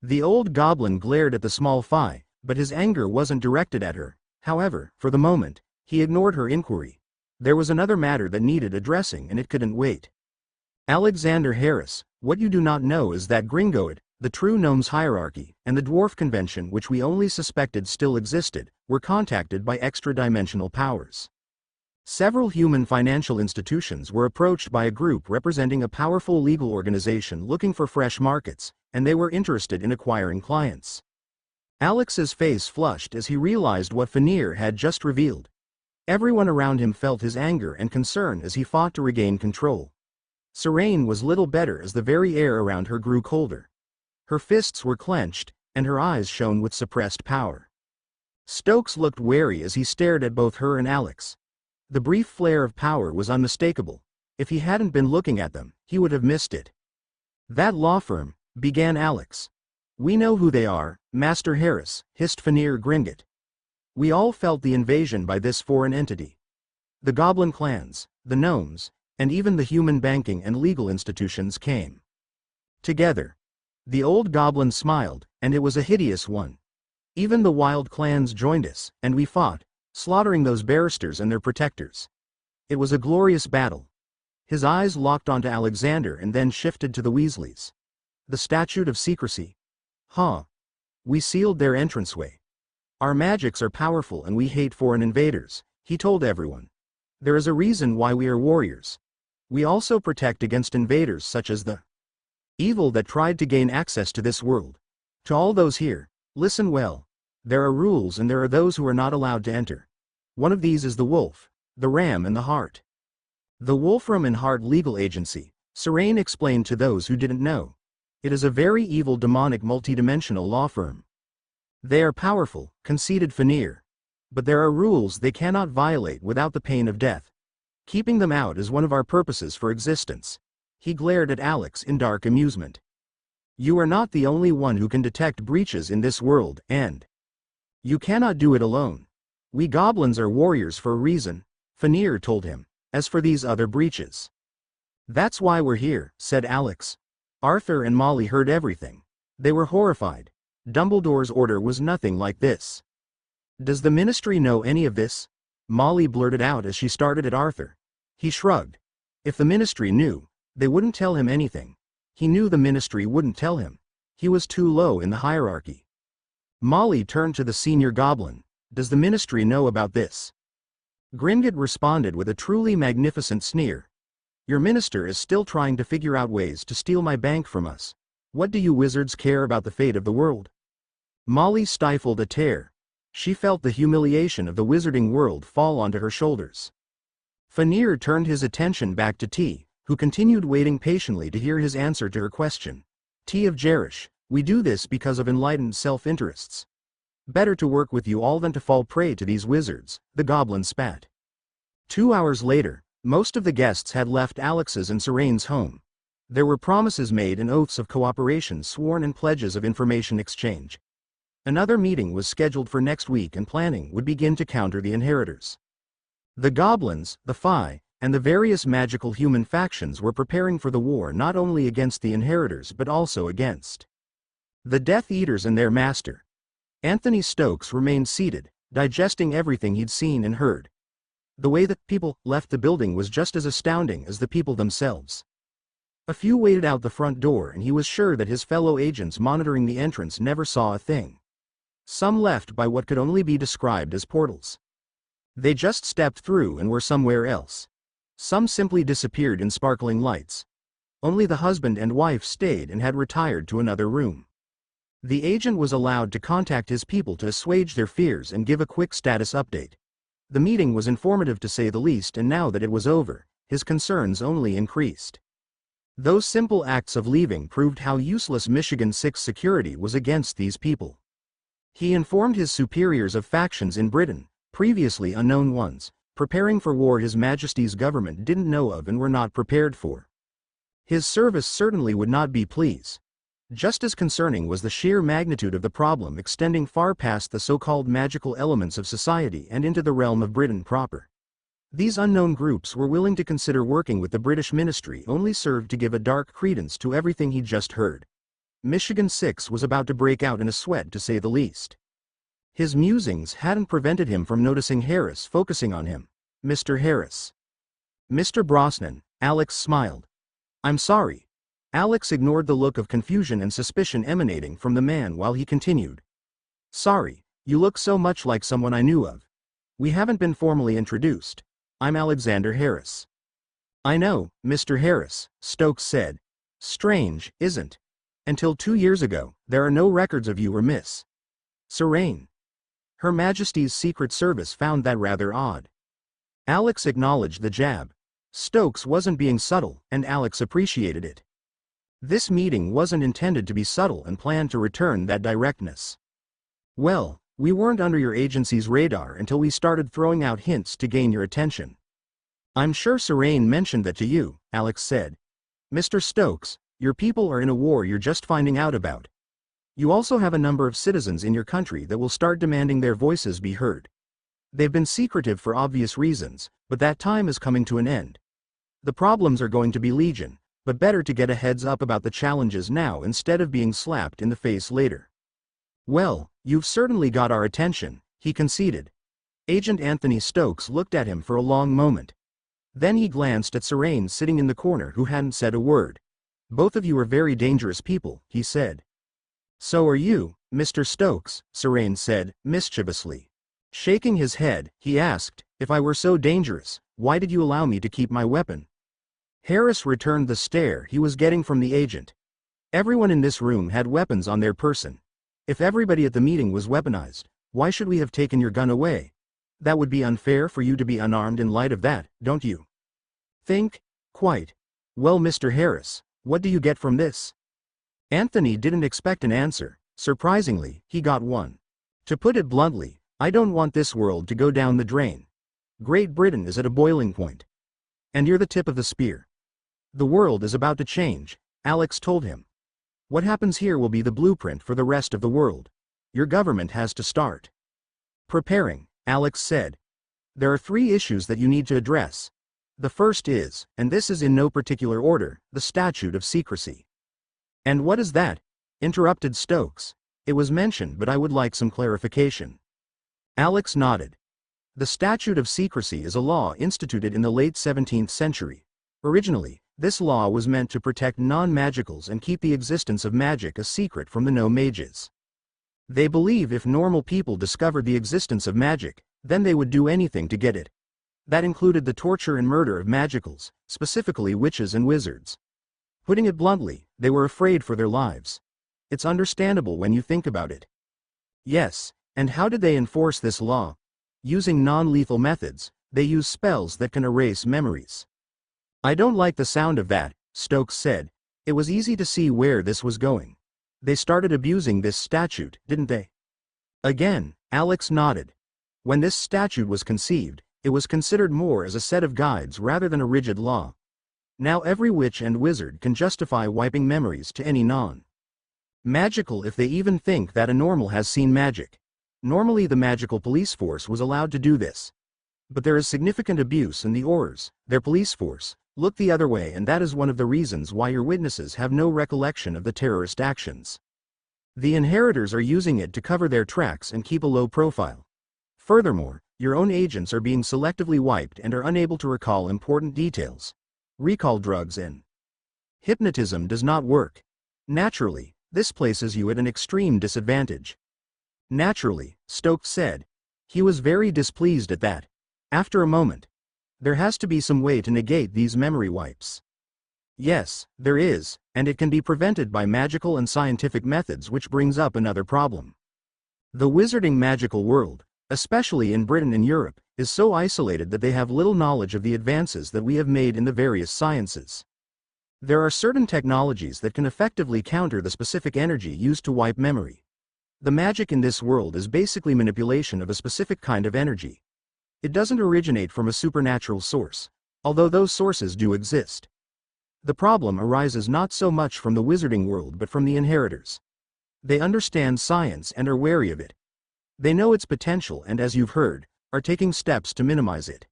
Speaker 1: The old goblin glared at the small Phi, but his anger wasn't directed at her. However, for the moment, he ignored her inquiry. There was another matter that needed addressing and it couldn't wait. Alexander Harris, what you do not know is that Gringoid, the true gnomes hierarchy, and the dwarf convention which we only suspected still existed, were contacted by extra-dimensional powers. Several human financial institutions were approached by a group representing a powerful legal organization looking for fresh markets, and they were interested in acquiring clients. Alex's face flushed as he realized what Fenrir had just revealed. Everyone around him felt his anger and concern as he fought to regain control. Serene was little better as the very air around her grew colder. Her fists were clenched, and her eyes shone with suppressed power. Stokes looked wary as he stared at both her and Alex. The brief flare of power was unmistakable. If he hadn't been looking at them, he would have missed it. That law firm, began Alex. We know who they are, Master Harris, hissed Fenrir Gringot. We all felt the invasion by this foreign entity. The goblin clans, the gnomes, and even the human banking and legal institutions came together. The old goblin smiled, and it was a hideous one. Even the wild clans joined us, and we fought, slaughtering those barristers and their protectors. It was a glorious battle. His eyes locked onto Alexander and then shifted to the Weasleys. The statute of secrecy. Huh. We sealed their entranceway. Our magics are powerful and we hate foreign invaders, he told everyone. There is a reason why we are warriors. We also protect against invaders such as the evil that tried to gain access to this world. To all those here, listen well. There are rules and there are those who are not allowed to enter. One of these is the wolf, the ram and the hart. The Wolfram and Hart Legal Agency, Serene explained to those who didn't know. It is a very evil demonic multidimensional law firm. They are powerful, conceded Fenrir. But there are rules they cannot violate without the pain of death. Keeping them out is one of our purposes for existence. He glared at Alex in dark amusement. You are not the only one who can detect breaches in this world, and you cannot do it alone. We goblins are warriors for a reason, Fenrir told him. As for these other breaches, that's why we're here, said Alex. Arthur and Molly heard everything. They were horrified. Dumbledore's order was nothing like this. Does the ministry know any of this? Molly blurted out as she started at Arthur. He shrugged. If the ministry knew, they wouldn't tell him anything. He knew the ministry wouldn't tell him. He was too low in the hierarchy. Molly turned to the senior goblin. Does the ministry know about this? Gringot responded with a truly magnificent sneer. Your minister is still trying to figure out ways to steal my bank from us. What do you wizards care about the fate of the world? Molly stifled a tear. She felt the humiliation of the wizarding world fall onto her shoulders. Fenrir turned his attention back to T, who continued waiting patiently to hear his answer to her question. T of Jerish, we do this because of enlightened self-interests. Better to work with you all than to fall prey to these wizards, the goblin spat. 2 hours later, most of the guests had left Alex's and Serene's home. There were promises made and oaths of cooperation sworn and pledges of information exchange. Another meeting was scheduled for next week and planning would begin to counter the Inhertors. The goblins, the Phi, and the various magical human factions were preparing for the war not only against the Inhertors but also against the Death Eaters and their master. Anthony Stokes remained seated, digesting everything he'd seen and heard. The way that people left the building was just as astounding as the people themselves. A few waited out the front door and he was sure that his fellow agents monitoring the entrance never saw a thing. Some left by what could only be described as portals. They just stepped through and were somewhere else. Some simply disappeared in sparkling lights. Only the husband and wife stayed and had retired to another room. The agent was allowed to contact his people to assuage their fears and give a quick status update. The meeting was informative to say the least, and now that it was over, his concerns only increased. Those simple acts of leaving proved how useless Michigan 6 security was against these people. He informed his superiors of factions in Britain, previously unknown ones, preparing for war His Majesty's government didn't know of and were not prepared for. His service certainly would not be pleased. Just as concerning was the sheer magnitude of the problem extending far past the so-called magical elements of society and into the realm of Britain proper. These unknown groups were willing to consider working with the British ministry only served to give a dark credence to everything he'd just heard. Michigan 6 was about to break out in a sweat to say the least. His musings hadn't prevented him from noticing Harris focusing on him. Mr. Harris. Mr. Brosnan, Alex smiled. I'm sorry. Alex ignored the look of confusion and suspicion emanating from the man while he continued. Sorry, you look so much like someone I knew of. We haven't been formally introduced. I'm Alexander Harris. I know, Mr. Harris, Stokes said. Strange, isn't? Until 2 years ago, there are no records of you or Miss Serene. Her Majesty's Secret Service found that rather odd. Alex acknowledged the jab. Stokes wasn't being subtle, and Alex appreciated it. This meeting wasn't intended to be subtle and planned to return that directness. Well, we weren't under your agency's radar until we started throwing out hints to gain your attention. I'm sure Serene mentioned that to you, Alex said. Mr. Stokes, your people are in a war you're just finding out about. You also have a number of citizens in your country that will start demanding their voices be heard. They've been secretive for obvious reasons, but that time is coming to an end. The problems are going to be legion, but better to get a heads up about the challenges now instead of being slapped in the face later. Well, you've certainly got our attention, he conceded. Agent Anthony Stokes looked at him for a long moment. Then he glanced at Serene sitting in the corner who hadn't said a word. Both of you are very dangerous people, he said. So are you, Mr. Stokes, Serene said, mischievously. Shaking his head, he asked, if I were so dangerous, why did you allow me to keep my weapon? Harris returned the stare he was getting from the agent. Everyone in this room had weapons on their person. If everybody at the meeting was weaponized, why should we have taken your gun away? That would be unfair for you to be unarmed in light of that, don't you think? Quite. Well, Mr. Harris, what do you get from this? Anthony didn't expect an answer. Surprisingly, he got one. To put it bluntly, I don't want this world to go down the drain. Great Britain is at a boiling point. And you're the tip of the spear. The world is about to change, Alex told him. What happens here will be the blueprint for the rest of the world. Your government has to start preparing, Alex said. There are 3 issues that you need to address. The first is, and this is in no particular order, the Statute of Secrecy. And what is that? Interrupted Stokes. It was mentioned, but I would like some clarification. Alex nodded. The Statute of Secrecy is a law instituted in the late 17th century. Originally, this law was meant to protect non-magicals and keep the existence of magic a secret from the no-mages. They believe if normal people discovered the existence of magic, then they would do anything to get it. That included the torture and murder of magicals, specifically witches and wizards. Putting it bluntly, they were afraid for their lives. It's understandable when you think about it. Yes, and how did they enforce this law? Using non-lethal methods, they use spells that can erase memories. I don't like the sound of that, Stokes said. It was easy to see where this was going. They started abusing this statute, didn't they? Again, Alex nodded. When this statute was conceived, it was considered more as a set of guides rather than a rigid law. Now every witch and wizard can justify wiping memories to any non-magical if they even think that a normal has seen magic. Normally the magical police force was allowed to do this. But there is significant abuse and the Aurors, their police force, look the other way, and that is one of the reasons why your witnesses have no recollection of the terrorist actions. The Inhertors are using it to cover their tracks and keep a low profile. Furthermore, your own agents are being selectively wiped and are unable to recall important details. Recall drugs and hypnotism does not work. Naturally, this places you at an extreme disadvantage. Naturally, Stokes said. He was very displeased at that. After a moment, there has to be some way to negate these memory wipes. Yes, there is, and it can be prevented by magical and scientific methods, which brings up another problem. The wizarding magical world, especially in Britain and Europe, is so isolated that they have little knowledge of the advances that we have made in the various sciences. There are certain technologies that can effectively counter the specific energy used to wipe memory. The magic in this world is basically manipulation of a specific kind of energy. It doesn't originate from a supernatural source, although those sources do exist. The problem arises not so much from the wizarding world but from the Inhertors. They understand science and are wary of it. They know its potential and, as you've heard, are taking steps to minimize it.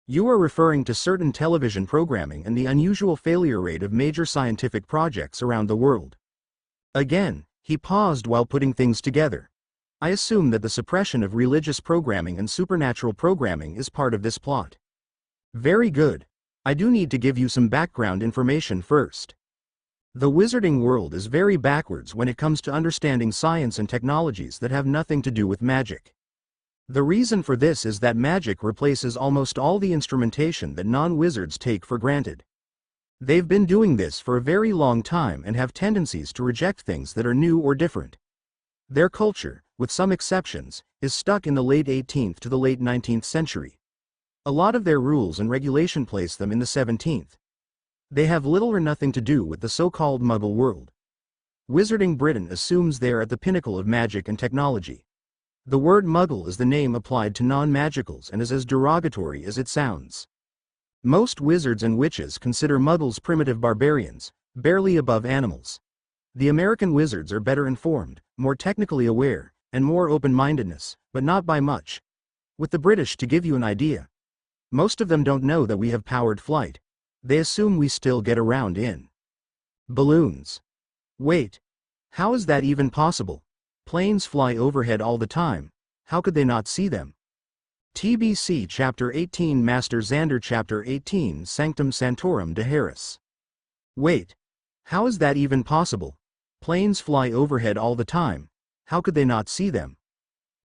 Speaker 1: You are referring to certain television programming and the unusual failure rate of major scientific projects around the world. Again, he paused while putting things together. I assume that the suppression of religious programming and supernatural programming is part of this plot. Very good. I do need to give you some background information first. The wizarding world is very backwards when it comes to understanding science and technologies that have nothing to do with magic. The reason for this is that magic replaces almost all the instrumentation that non-wizards take for granted. They've been doing this for a very long time and have tendencies to reject things that are new or different. Their culture, with some exceptions, is stuck in the late 18th to the late 19th century. A lot of their rules and regulation place them in the 17th. They have little or nothing to do with the so-called Muggle world. Wizarding Britain assumes they're at the pinnacle of magic and technology. The word Muggle is the name applied to non-magicals and is as derogatory as it sounds. Most wizards and witches consider Muggles primitive barbarians, barely above animals. The American wizards are better informed, more technically aware, and more open-mindedness, but not by much. With the British, to give you an idea, most of them don't know that we have powered flight. They assume we still get around in balloons. Wait. How is that even possible? Planes fly overhead all the time. How could they not see them? TBC Chapter 18 Master Xander Chapter 18 Sanctum Sanctorum de Harris. Wait. How is that even possible? Planes fly overhead all the time. How could they not see them?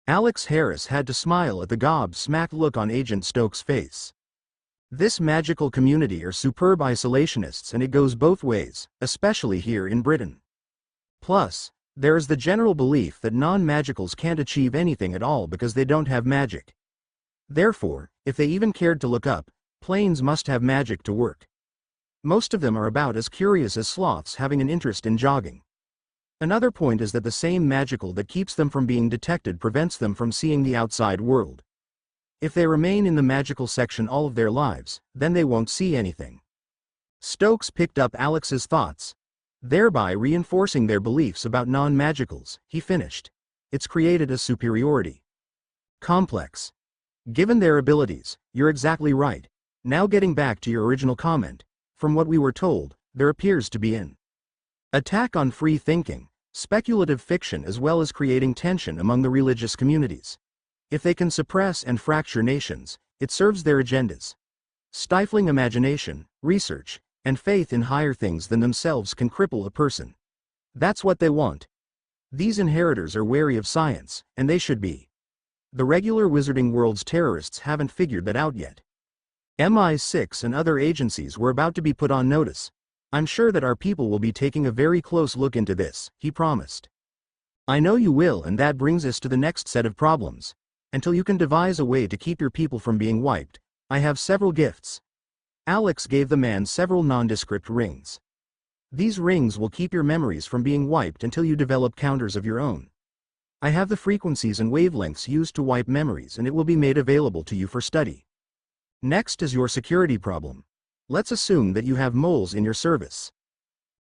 Speaker 1: Alex Harris had to smile at the gob-smacked look on Agent Stokes' face. This magical community are superb isolationists, and it goes both ways, especially here in Britain. Plus, there is the general belief that non-magicals can't achieve anything at all because they don't have magic. Therefore, if they even cared to look up, planes must have magic to work. Most of them are about as curious as sloths having an interest in jogging. Another point is that the same magical that keeps them from being detected prevents them from seeing the outside world. If they remain in the magical section all of their lives, then they won't see anything. Stokes picked up Alex's thoughts, thereby reinforcing their beliefs about non-magicals. He finished. It's created a superiority complex. Given their abilities, you're exactly right. Now getting back to your original comment, from what we were told, there appears to be an attack on free thinking, speculative fiction, as well as creating tension among the religious communities. If they can suppress and fracture nations, it serves their agendas. Stifling imagination, research, and faith in higher things than themselves can cripple a person. That's what they want. These Inhertors are wary of science, and they should be. The regular wizarding world's terrorists haven't figured that out yet. MI6 and other agencies were about to be put on notice. I'm sure that our people will be taking a very close look into this, he promised. I know you will, and that brings us to the next set of problems. Until you can devise a way to keep your people from being wiped, I have several gifts. Alex gave the man several nondescript rings. These rings will keep your memories from being wiped until you develop counters of your own. I have the frequencies and wavelengths used to wipe memories, and it will be made available to you for study. Next is your security problem. Let's assume that you have moles in your service.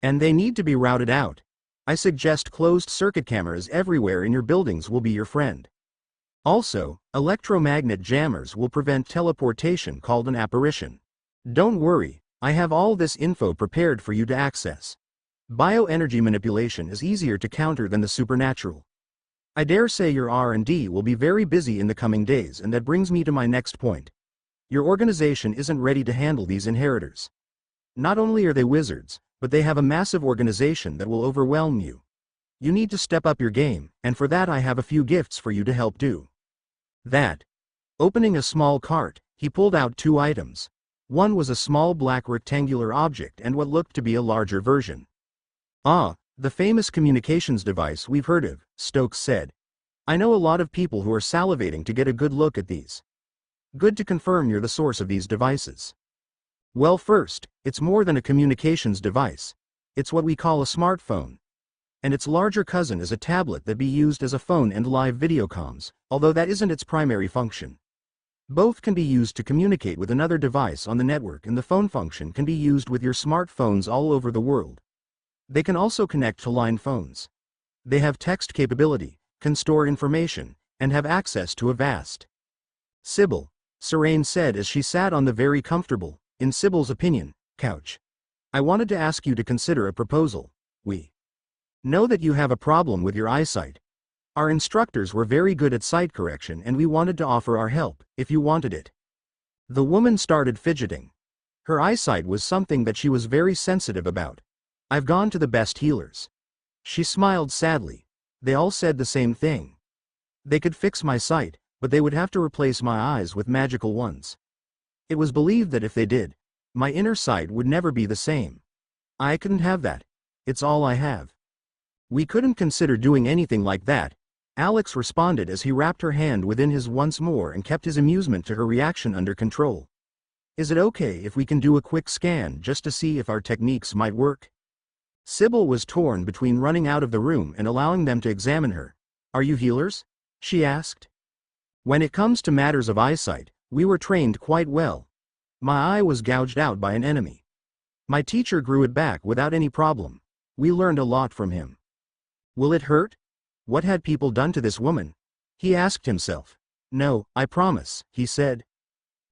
Speaker 1: And they need to be routed out. I suggest closed circuit cameras everywhere in your buildings will be your friend. Also, electromagnet jammers will prevent teleportation called an apparition. Don't worry, I have all this info prepared for you to access. Bioenergy manipulation is easier to counter than the supernatural. I dare say your R&D will be very busy in the coming days, and that brings me to my next point. Your organization isn't ready to handle these Inhertors. Not only are they wizards, but they have a massive organization that will overwhelm you. You need to step up your game, and for that I have a few gifts for you to help do that. Opening a small cart, he pulled out two items. One was a small black rectangular object and what looked to be a larger version. Ah, the famous communications device we've heard of, Stokes said. I know a lot of people who are salivating to get a good look at these. Good to confirm you're the source of these devices. Well, first, it's more than a communications device. It's what we call a smartphone. And its larger cousin is a tablet that be used as a phone and live video comms, although that isn't its primary function. Both can be used to communicate with another device on the network, and the phone function can be used with your smartphones all over the world. They can also connect to line phones. They have text capability, can store information, and have access to a vast Sybil, Serene said as she sat on the very comfortable, in Sybil's opinion, couch. I wanted to ask you to consider a proposal. We know that you have a problem with your eyesight. Our instructors were very good at sight correction, and we wanted to offer our help, if you wanted it. The woman started fidgeting. Her eyesight was something that she was very sensitive about. I've gone to the best healers. She smiled sadly. They all said the same thing. They could fix my sight, but they would have to replace my eyes with magical ones. It was believed that if they did, my inner sight would never be the same. I couldn't have that. It's all I have. We couldn't consider doing anything like that, Alex responded as he wrapped her hand within his once more and kept his amusement to her reaction under control. Is it okay if we can do a quick scan just to see if our techniques might work? Sybil was torn between running out of the room and allowing them to examine her. Are you healers? She asked. When it comes to matters of eyesight, we were trained quite well. My eye was gouged out by an enemy. My teacher grew it back without any problem. We learned a lot from him. Will it hurt? What had people done to this woman? He asked himself. No, I promise, he said.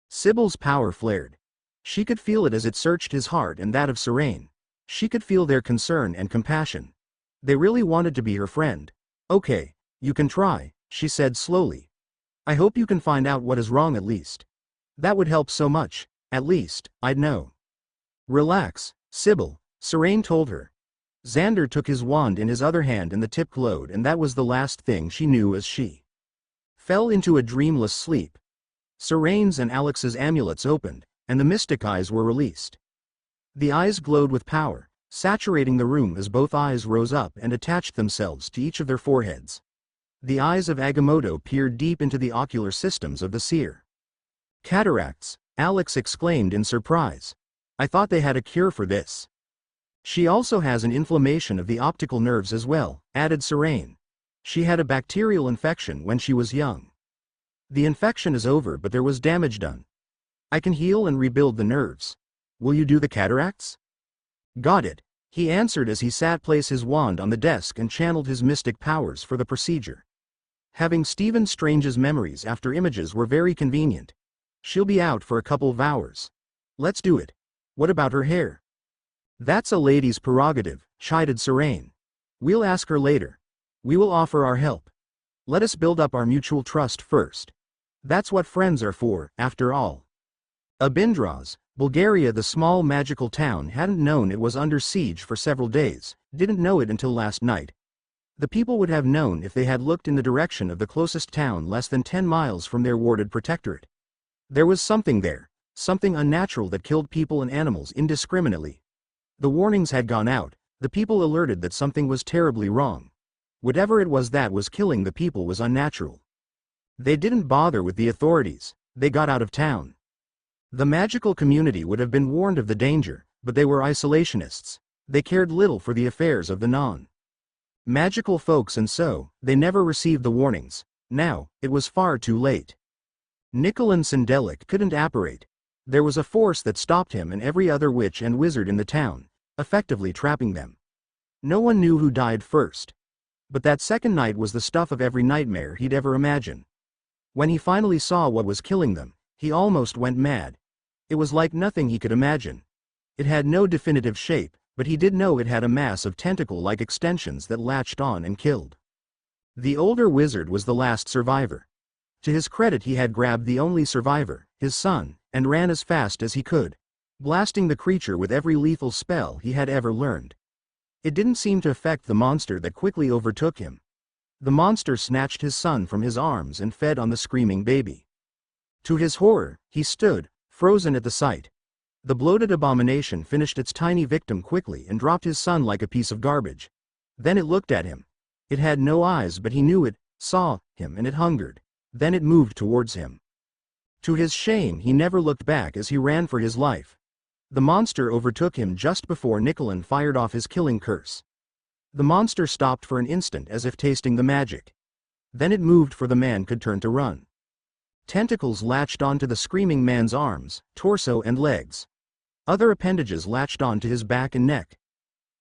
Speaker 1: Sybil's power flared. She could feel it as it searched his heart and that of Serene. She could feel their concern and compassion. They really wanted to be her friend. Okay, you can try, she said slowly. I hope you can find out what is wrong at least. That would help so much. At least, I'd know. Relax, Sybil, Serene told her. Xander took his wand in his other hand and the tip glowed, and that was the last thing she knew as she fell into a dreamless sleep. Serene's and Alex's amulets opened, and the mystic eyes were released. The eyes glowed with power, saturating the room as both eyes rose up and attached themselves to each of their foreheads. The eyes of Agamotto peered deep into the ocular systems of the seer. Cataracts, Alex exclaimed in surprise. I thought they had a cure for this. She also has an inflammation of the optical nerves as well, added Serene. She had a bacterial infection when she was young. The infection is over, but there was damage done. I can heal and rebuild the nerves. Will you do the cataracts? Got it, he answered as he placed his wand on the desk and channeled his mystic powers for the procedure. Having Stephen Strange's memories after images were very convenient. She'll be out for a couple of hours. Let's do it. What about her hair? That's a lady's prerogative, chided Serene. We'll ask her later. We will offer our help. Let us build up our mutual trust first. That's what friends are for, after all. Abindraz, Bulgaria. The small magical town hadn't known it was under siege for several days, didn't know it until last night. The people would have known if they had looked in the direction of the closest town less than 10 miles from their warded protectorate. There was something there, something unnatural that killed people and animals indiscriminately. The warnings had gone out, the people alerted that something was terribly wrong. Whatever it was that was killing the people was unnatural. They didn't bother with the authorities, they got out of town. The magical community would have been warned of the danger, but they were isolationists. They cared little for the affairs of the non-magical folks, and so, they never received the warnings. Now, it was far too late. Nicolan Sindelic couldn't apparate. There was a force that stopped him and every other witch and wizard in the town, effectively trapping them. No one knew who died first. But that second night was the stuff of every nightmare he'd ever imagined. When he finally saw what was killing them, he almost went mad. It was like nothing he could imagine. It had no definitive shape, but he did know it had a mass of tentacle-like extensions that latched on and killed. The older wizard was the last survivor. To his credit, he had grabbed the only survivor, his son, and ran as fast as he could, blasting the creature with every lethal spell he had ever learned. It didn't seem to affect the monster that quickly overtook him. The monster snatched his son from his arms and fed on the screaming baby. To his horror, he stood, frozen at the sight. The bloated abomination finished its tiny victim quickly and dropped his son like a piece of garbage. Then it looked at him. It had no eyes, but he knew it, saw him, and it hungered. Then it moved towards him. To his shame, he never looked back as he ran for his life. The monster overtook him just before Nicolin fired off his killing curse. The monster stopped for an instant as if tasting the magic. Then it moved for the man could turn to run. Tentacles latched onto the screaming man's arms, torso and legs. Other appendages latched onto his back and neck.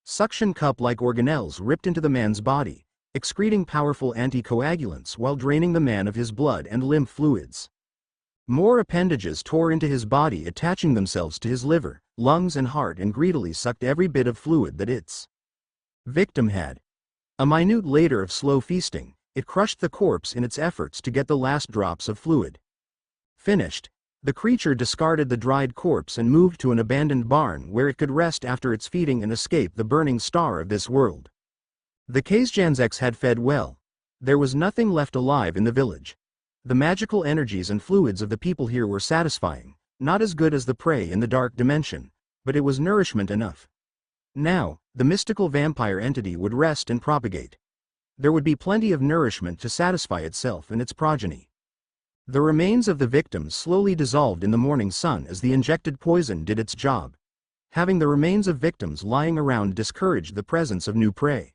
Speaker 1: Suction cup-like organelles ripped into the man's body, excreting powerful anticoagulants while draining the man of his blood and lymph fluids. More appendages tore into his body, attaching themselves to his liver, lungs and heart, and greedily sucked every bit of fluid that its victim had. A minute later of slow feasting, it crushed the corpse in its efforts to get the last drops of fluid. Finished, the creature discarded the dried corpse and moved to an abandoned barn where it could rest after its feeding and escape the burning star of this world. The Kazjanzeks had fed well. There was nothing left alive in the village. The magical energies and fluids of the people here were satisfying, not as good as the prey in the dark dimension, but it was nourishment enough. Now, the mystical vampire entity would rest and propagate. There would be plenty of nourishment to satisfy itself and its progeny. The remains of the victims slowly dissolved in the morning sun as the injected poison did its job. Having the remains of victims lying around discouraged the presence of new prey.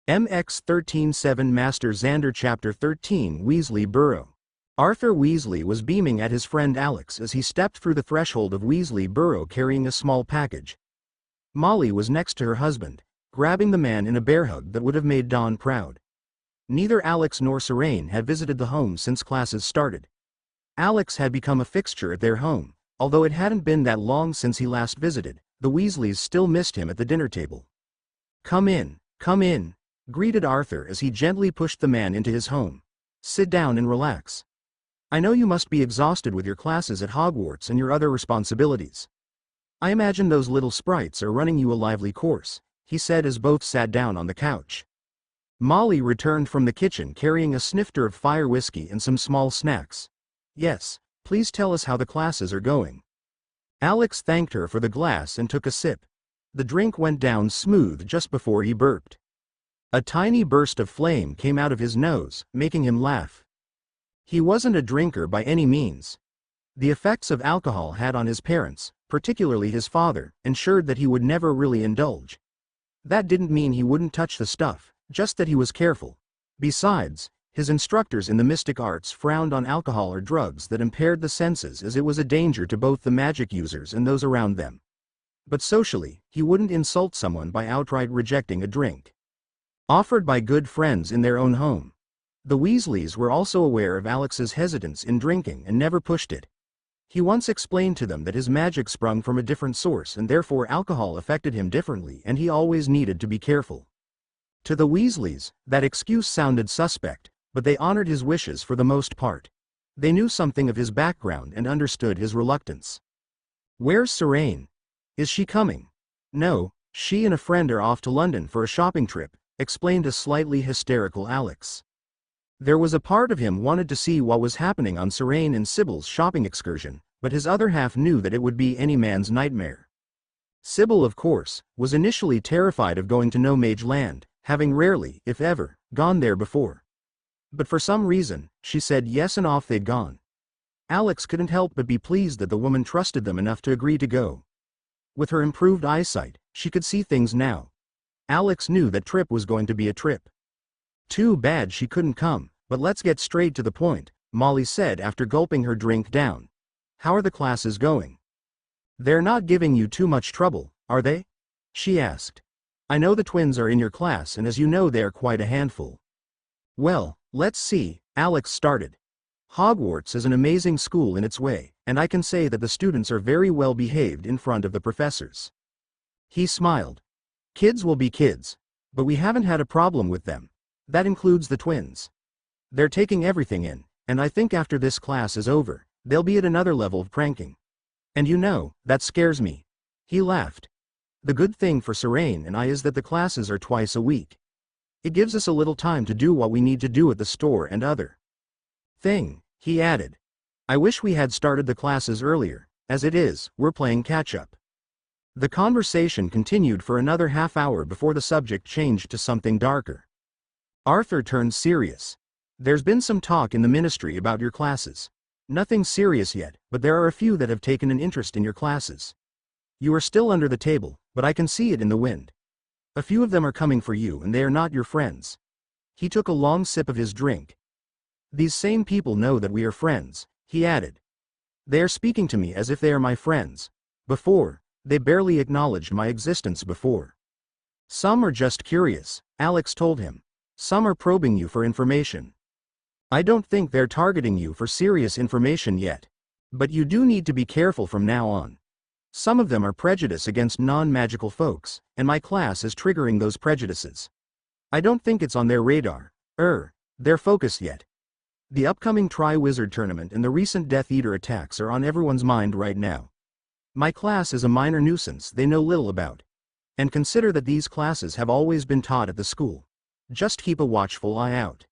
Speaker 1: MX 13-7 Master Xander Chapter 13 Weasley Burrow. Arthur Weasley was beaming at his friend Alex as he stepped through the threshold of Weasley Burrow carrying a small package. Molly was next to her husband, grabbing the man in a bear hug that would have made Dawn proud. Neither Alex nor Serene had visited the home since classes started. Alex had become a fixture at their home, although it hadn't been that long since he last visited. The Weasleys still missed him at the dinner table. Come in, greeted Arthur as he gently pushed the man into his home. Sit down and relax. I know you must be exhausted with your classes at Hogwarts and your other responsibilities. I imagine those little sprites are running you a lively course, he said as both sat down on the couch. Molly returned from the kitchen carrying a snifter of fire whiskey and some small snacks. Yes, please tell us how the classes are going. Alex thanked her for the glass and took a sip. The drink went down smooth just before he burped. A tiny burst of flame came out of his nose, making him laugh. He wasn't a drinker by any means. The effects of alcohol had on his parents, particularly his father, ensured that he would never really indulge. That didn't mean he wouldn't touch the stuff, just that he was careful. Besides, his instructors in the mystic arts frowned on alcohol or drugs that impaired the senses, as it was a danger to both the magic users and those around them. But socially, he wouldn't insult someone by outright rejecting a drink offered by good friends in their own home. The Weasleys were also aware of Alex's hesitance in drinking and never pushed it. He once explained to them that his magic sprung from a different source and therefore alcohol affected him differently, and he always needed to be careful. To the Weasleys, that excuse sounded suspect, but they honored his wishes for the most part. They knew something of his background and understood his reluctance. Where's Serene? Is she coming? No, she and a friend are off to London for a shopping trip, explained a slightly hysterical Alex. There was a part of him wanted to see what was happening on Serene and Sybil's shopping excursion, but his other half knew that it would be any man's nightmare. Sybil, of course, was initially terrified of going to No Mage Land, having rarely, if ever, gone there before. But for some reason, she said yes and off they'd gone. Alex couldn't help but be pleased that the woman trusted them enough to agree to go. With her improved eyesight, she could see things now. Alex knew that trip was going to be a trip. Too bad she couldn't come, but let's get straight to the point, Molly said after gulping her drink down. How are the classes going? They're not giving you too much trouble, are they? She asked. I know the twins are in your class, and as you know they're quite a handful. Well, let's see, Alex started. Hogwarts is an amazing school in its way, and I can say that the students are very well behaved in front of the professors. He smiled. Kids will be kids, but we haven't had a problem with them. That includes the twins. They're taking everything in, and I think after this class is over, they'll be at another level of pranking. And you know, that scares me. He laughed. The good thing for Serene and I is that the classes are twice a week. It gives us a little time to do what we need to do at the store and other thing, he added. I wish we had started the classes earlier. As it is, we're playing catch-up. The conversation continued for another half hour before the subject changed to something darker. Arthur turned serious. There's been some talk in the ministry about your classes. Nothing serious yet, but there are a few that have taken an interest in your classes. You are still under the table, but I can see it in the wind. A few of them are coming for you and they are not your friends. He took a long sip of his drink. These same people know that we are friends, he added. They are speaking to me as if they are my friends. Before, they barely acknowledged my existence before. Some are just curious, Alex told him. Some are probing you for information. I don't think they're targeting you for serious information yet. But you do need to be careful from now on. Some of them are prejudiced against non-magical folks, and my class is triggering those prejudices. I don't think it's on their radar, their focus yet. The upcoming Triwizard tournament and the recent Death Eater attacks are on everyone's mind right now. My class is a minor nuisance they know little about. And consider that these classes have always been taught at the school. Just keep a watchful eye out.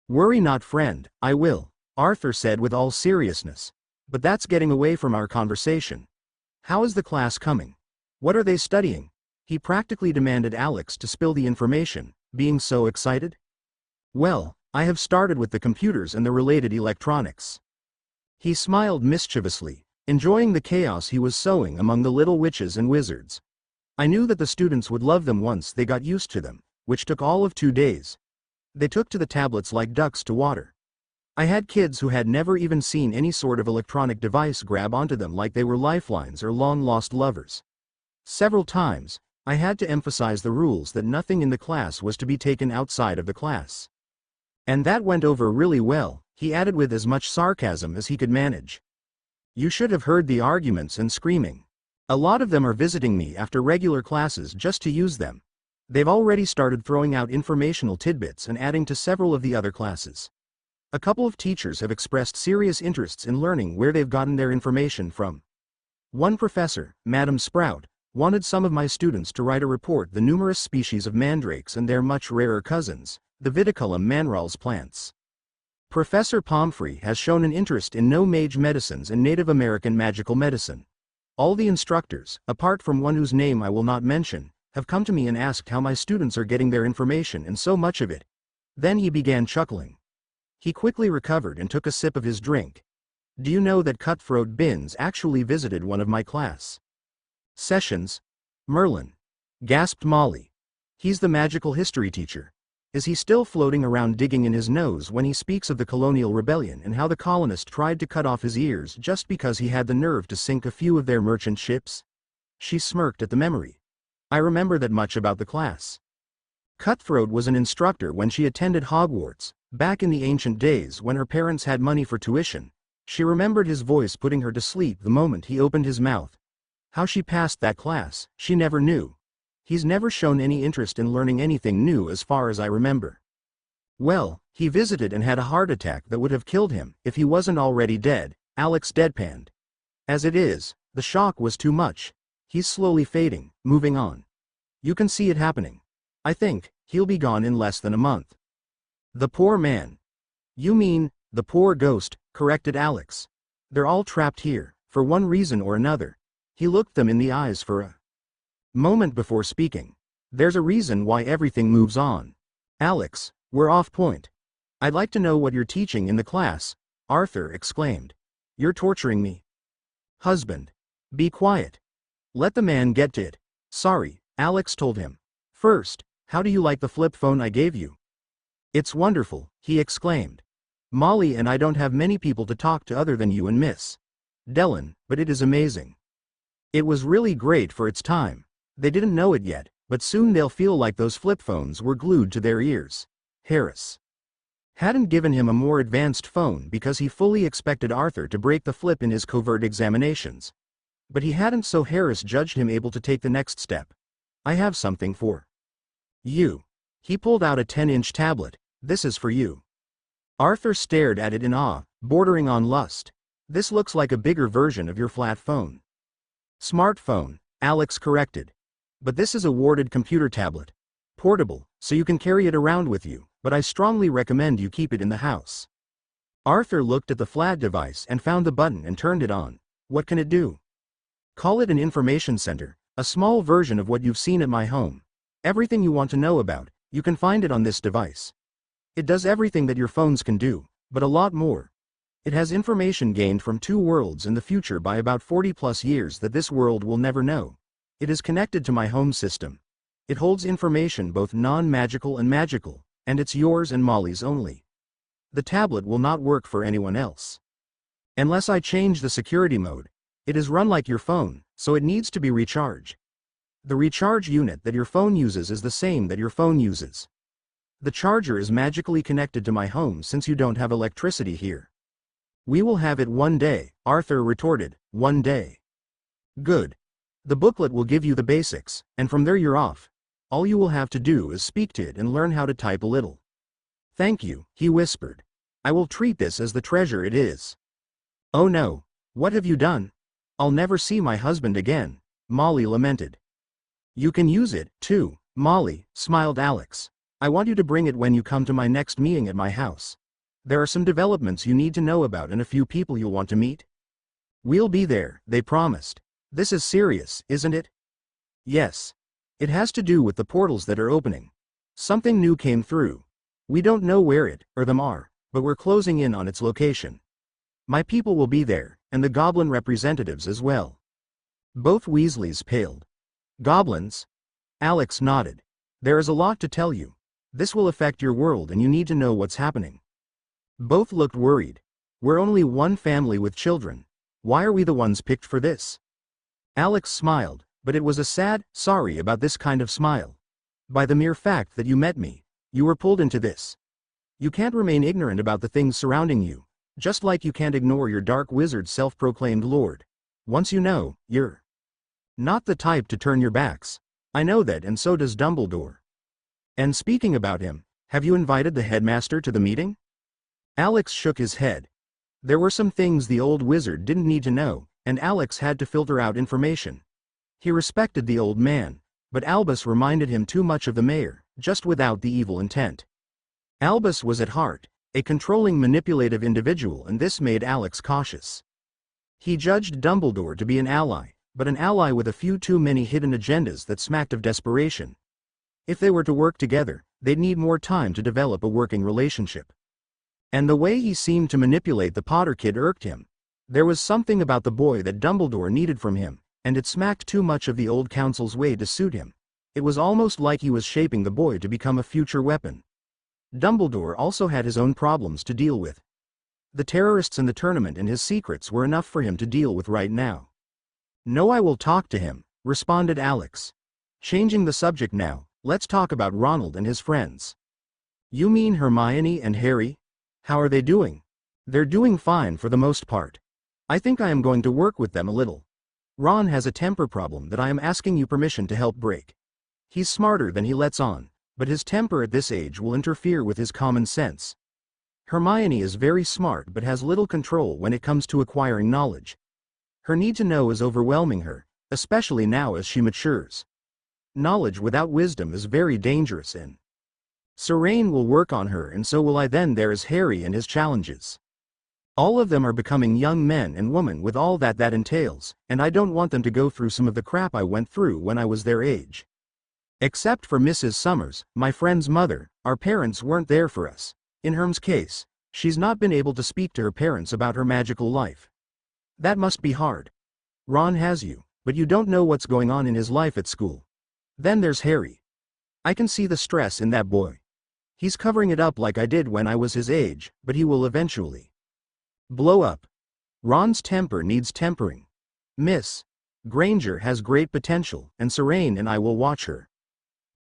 Speaker 1: Worry not, friend, I will, Arthur said with all seriousness. But that's getting away from our conversation. How is the class coming? What are they studying? He practically demanded Alex to spill the information, being so excited. Well, I have started with the computers and the related electronics. He smiled mischievously, enjoying the chaos he was sowing among the little witches and wizards. I knew that the students would love them once they got used to them, which took all of 2 days. They took to the tablets like ducks to water. I had kids who had never even seen any sort of electronic device grab onto them like they were lifelines or long-lost lovers. Several times, I had to emphasize the rules that nothing in the class was to be taken outside of the class. And that went over really well, he added with as much sarcasm as he could manage. You should have heard the arguments and screaming. A lot of them are visiting me after regular classes just to use them. They've already started throwing out informational tidbits and adding to several of the other classes. A couple of teachers have expressed serious interests in learning where they've gotten their information from. One professor, Madam Sprout, wanted some of my students to write a report the numerous species of mandrakes and their much rarer cousins, the Viticulum manrals plants. Professor Pomfrey has shown an interest in no-mage medicines and Native American magical medicine. All the instructors, apart from one whose name I will not mention, have come to me and asked how my students are getting their information and so much of it. Then he began chuckling. He quickly recovered and took a sip of his drink. Do you know that Cutthroat Binns actually visited one of my class sessions? Merlin, gasped Molly. He's the magical history teacher. Is he still floating around digging in his nose when he speaks of the colonial rebellion and how the colonists tried to cut off his ears just because he had the nerve to sink a few of their merchant ships? She smirked at the memory. I remember that much about the class. Cutthroat was an instructor when she attended Hogwarts, back in the ancient days when her parents had money for tuition. She remembered his voice putting her to sleep the moment he opened his mouth. How she passed that class, she never knew. He's never shown any interest in learning anything new as far as I remember. Well, he visited and had a heart attack that would have killed him if he wasn't already dead, Alex deadpanned. As it is, the shock was too much. He's slowly fading, moving on. You can see it happening. I think he'll be gone in less than a month. The poor man. You mean, the poor ghost, corrected Alex. They're all trapped here, for one reason or another. He looked them in the eyes for a moment before speaking. There's a reason why everything moves on. Alex, we're off point. I'd like to know what you're teaching in the class, Arthur exclaimed. You're torturing me. Husband. Be quiet. Let the man get to it. Sorry, Alex told him. First, how do you like the flip phone I gave you? It's wonderful, he exclaimed. Molly and I don't have many people to talk to other than you and Miss Dellen, but it is amazing. It was really great for its time. They didn't know it yet, but soon they'll feel like those flip phones were glued to their ears. Harris hadn't given him a more advanced phone because he fully expected Arthur to break the flip in his covert examinations. But he hadn't, so Harris judged him able to take the next step. I have something for you. He pulled out a 10-inch tablet. This is for you. Arthur stared at it in awe, bordering on lust. This looks like a bigger version of your flat phone. Smartphone, Alex corrected. But this is a warded computer tablet. Portable, so you can carry it around with you, but I strongly recommend you keep it in the house. Arthur looked at the flat device and found the button and turned it on. What can it do? Call it an information center, a small version of what you've seen at my home. Everything you want to know about, you can find it on this device. It does everything that your phones can do, but a lot more. It has information gained from 2 worlds in the future by about 40 plus years that this world will never know. It is connected to my home system. It holds information both non-magical and magical, and it's yours and Molly's only. The tablet will not work for anyone else. Unless I change the security mode. It is run like your phone, so it needs to be recharged. The recharge unit that your phone uses is the same that your phone uses. The charger is magically connected to my home since you don't have electricity here. We will have it one day, Arthur retorted, one day. Good. The booklet will give you the basics, and from there you're off. All you will have to do is speak to it and learn how to type a little. Thank you, he whispered. I will treat this as the treasure it is. Oh no, what have you done? I'll never see my husband again, Molly lamented. You can use it, too, Molly, smiled Alex. I want you to bring it when you come to my next meeting at my house. There are some developments you need to know about and a few people you'll want to meet. We'll be there, they promised. This is serious, isn't it? Yes. It has to do with the portals that are opening. Something new came through. We don't know where it or them are, but we're closing in on its location. My people will be there, and the goblin representatives as well. Both Weasleys paled. Goblins? Alex nodded. There is a lot to tell you. This will affect your world and you need to know what's happening. Both looked worried. We're only one family with children. Why are we the ones picked for this? Alex smiled, but it was a sad, sorry about this kind of smile. By the mere fact that you met me, you were pulled into this. You can't remain ignorant about the things surrounding you. Just like you can't ignore your dark wizard self-proclaimed lord. Once you know, you're not the type to turn your backs. I know that, and so does Dumbledore. And speaking about him, have you invited the headmaster to the meeting? Alex shook his head. There were some things the old wizard didn't need to know, and Alex had to filter out information. He respected the old man, but Albus reminded him too much of the mayor, just without the evil intent. Albus was at heart a controlling, manipulative individual, and this made Alex cautious. He judged Dumbledore to be an ally, but an ally with a few too many hidden agendas that smacked of desperation. If they were to work together, they'd need more time to develop a working relationship. And the way he seemed to manipulate the Potter kid irked him. There was something about the boy that Dumbledore needed from him, and it smacked too much of the old council's way to suit him. It was almost like he was shaping the boy to become a future weapon. Dumbledore also had his own problems to deal with. The terrorists in the tournament and his secrets were enough for him to deal with right now. No, I will talk to him, responded Alex. Changing the subject now, let's talk about Ronald and his friends. You mean Hermione and Harry? How are they doing? They're doing fine for the most part. I think I am going to work with them a little. Ron has a temper problem that I am asking you permission to help break. He's smarter than he lets on, but his temper at this age will interfere with his common sense. Hermione is very smart but has little control when it comes to acquiring knowledge. Her need to know is overwhelming her, especially now as she matures. Knowledge without wisdom is very dangerous, and Serene will work on her, and so will I. Then there is Harry and his challenges. All of them are becoming young men and women with all that entails, and I don't want them to go through some of the crap I went through when I was their age. Except for Mrs. Summers, my friend's mother, our parents weren't there for us. In Herm's case, she's not been able to speak to her parents about her magical life. That must be hard. Ron has you, but you don't know what's going on in his life at school. Then there's Harry. I can see the stress in that boy. He's covering it up like I did when I was his age, but he will eventually blow up. Ron's temper needs tempering. Miss Granger has great potential, and Serene and I will watch her.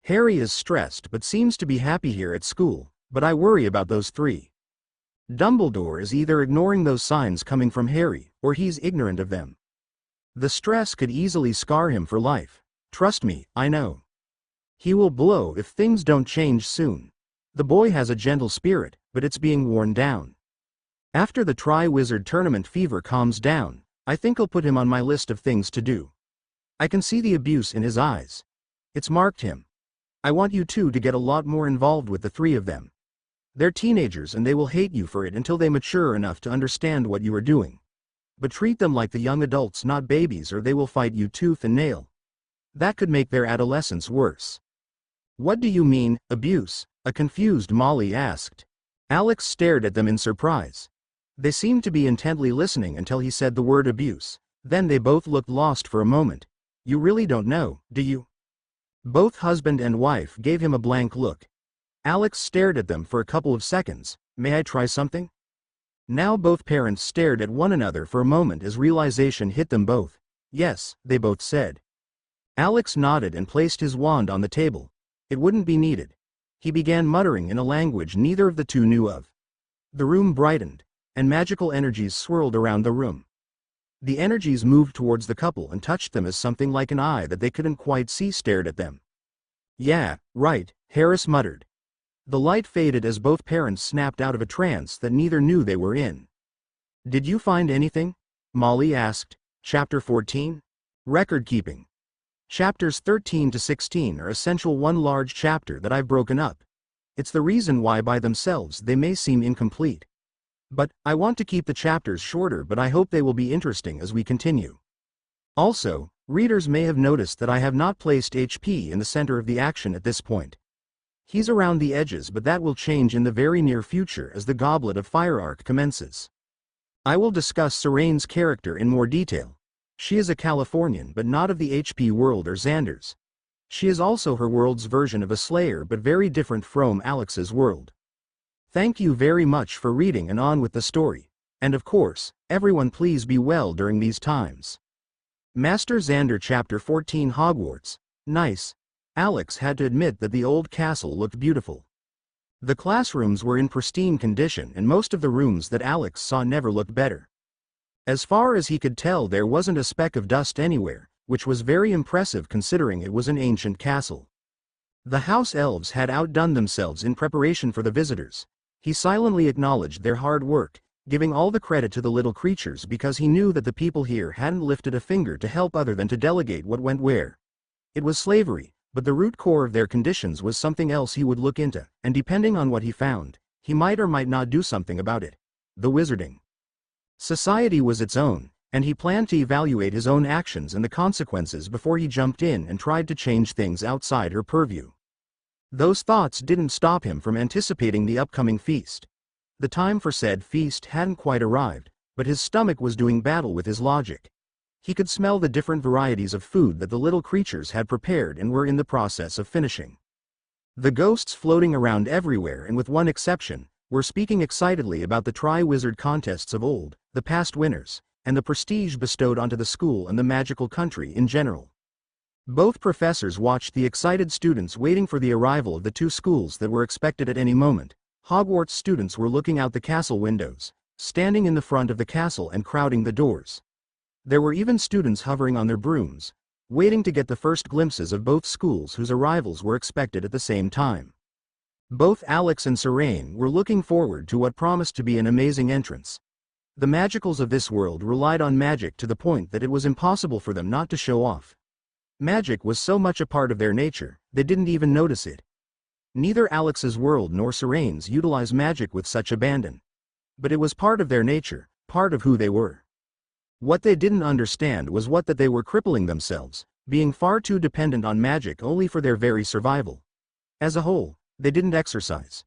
Speaker 1: Harry is stressed but seems to be happy here at school, but I worry about those three. Dumbledore is either ignoring those signs coming from Harry, or he's ignorant of them. The stress could easily scar him for life. Trust me, I know. He will blow if things don't change soon. The boy has a gentle spirit, but it's being worn down. After the Triwizard tournament fever calms down, I think I'll put him on my list of things to do. I can see the abuse in his eyes. It's marked him. I want you two to get a lot more involved with the three of them. They're teenagers and they will hate you for it until they mature enough to understand what you are doing. But treat them like the young adults, not babies, or they will fight you tooth and nail. That could make their adolescence worse. What do you mean, abuse? A confused Molly asked. Alex stared at them in surprise. They seemed to be intently listening until he said the word abuse. Then they both looked lost for a moment. You really don't know, do you? Both husband and wife gave him a blank look. Alex stared at them for a couple of seconds. May I try something? Now both parents stared at one another for a moment as realization hit them both. Yes, they both said. Alex nodded and placed his wand on the table. It wouldn't be needed. He began muttering in a language neither of the two knew of. The room brightened, and magical energies swirled around the room. The energies moved towards the couple and touched them as something like an eye that they couldn't quite see stared at them. Yeah, right, Harris muttered. The light faded as both parents snapped out of a trance that neither knew they were in. Did you find anything? Molly asked. Chapter 14? Record keeping. Chapters 13 to 16 are essential one large chapter that I've broken up. It's the reason why by themselves they may seem incomplete. But, I want to keep the chapters shorter, but I hope they will be interesting as we continue. Also, readers may have noticed that I have not placed HP in the center of the action at this point. He's around the edges, but that will change in the very near future as the Goblet of Fire arc commences. I will discuss Serene's character in more detail. She is a Californian but not of the HP world or Xander's. She is also her world's version of a Slayer but very different from Alex's world. Thank you very much for reading and on with the story. And of course, everyone please be well during these times. Master Xander Chapter 14 Hogwarts. Nice. Alex had to admit that the old castle looked beautiful. The classrooms were in pristine condition and most of the rooms that Alex saw never looked better. As far as he could tell there wasn't a speck of dust anywhere, which was very impressive considering it was an ancient castle. The house elves had outdone themselves in preparation for the visitors. He silently acknowledged their hard work, giving all the credit to the little creatures because he knew that the people here hadn't lifted a finger to help other than to delegate what went where. It was slavery, but the root core of their conditions was something else he would look into, and depending on what he found, he might or might not do something about it. The wizarding society was its own, and he planned to evaluate his own actions and the consequences before he jumped in and tried to change things outside her purview. Those thoughts didn't stop him from anticipating the upcoming feast. The time for said feast hadn't quite arrived, but his stomach was doing battle with his logic. He could smell the different varieties of food that the little creatures had prepared and were in the process of finishing. The ghosts floating around everywhere and with one exception, were speaking excitedly about the Triwizard contests of old, the past winners, and the prestige bestowed onto the school and the magical country in general. Both professors watched the excited students waiting for the arrival of the two schools that were expected at any moment. Hogwarts students were looking out the castle windows, standing in the front of the castle and crowding the doors. There were even students hovering on their brooms, waiting to get the first glimpses of both schools whose arrivals were expected at the same time. Both Alex and Serene were looking forward to what promised to be an amazing entrance. The magicals of this world relied on magic to the point that it was impossible for them not to show off. Magic was so much a part of their nature, they didn't even notice it. Neither Alex's world nor Serene's utilized magic with such abandon. But it was part of their nature, part of who they were. What they didn't understand was that they were crippling themselves, being far too dependent on magic only for their very survival. As a whole, they didn't exercise.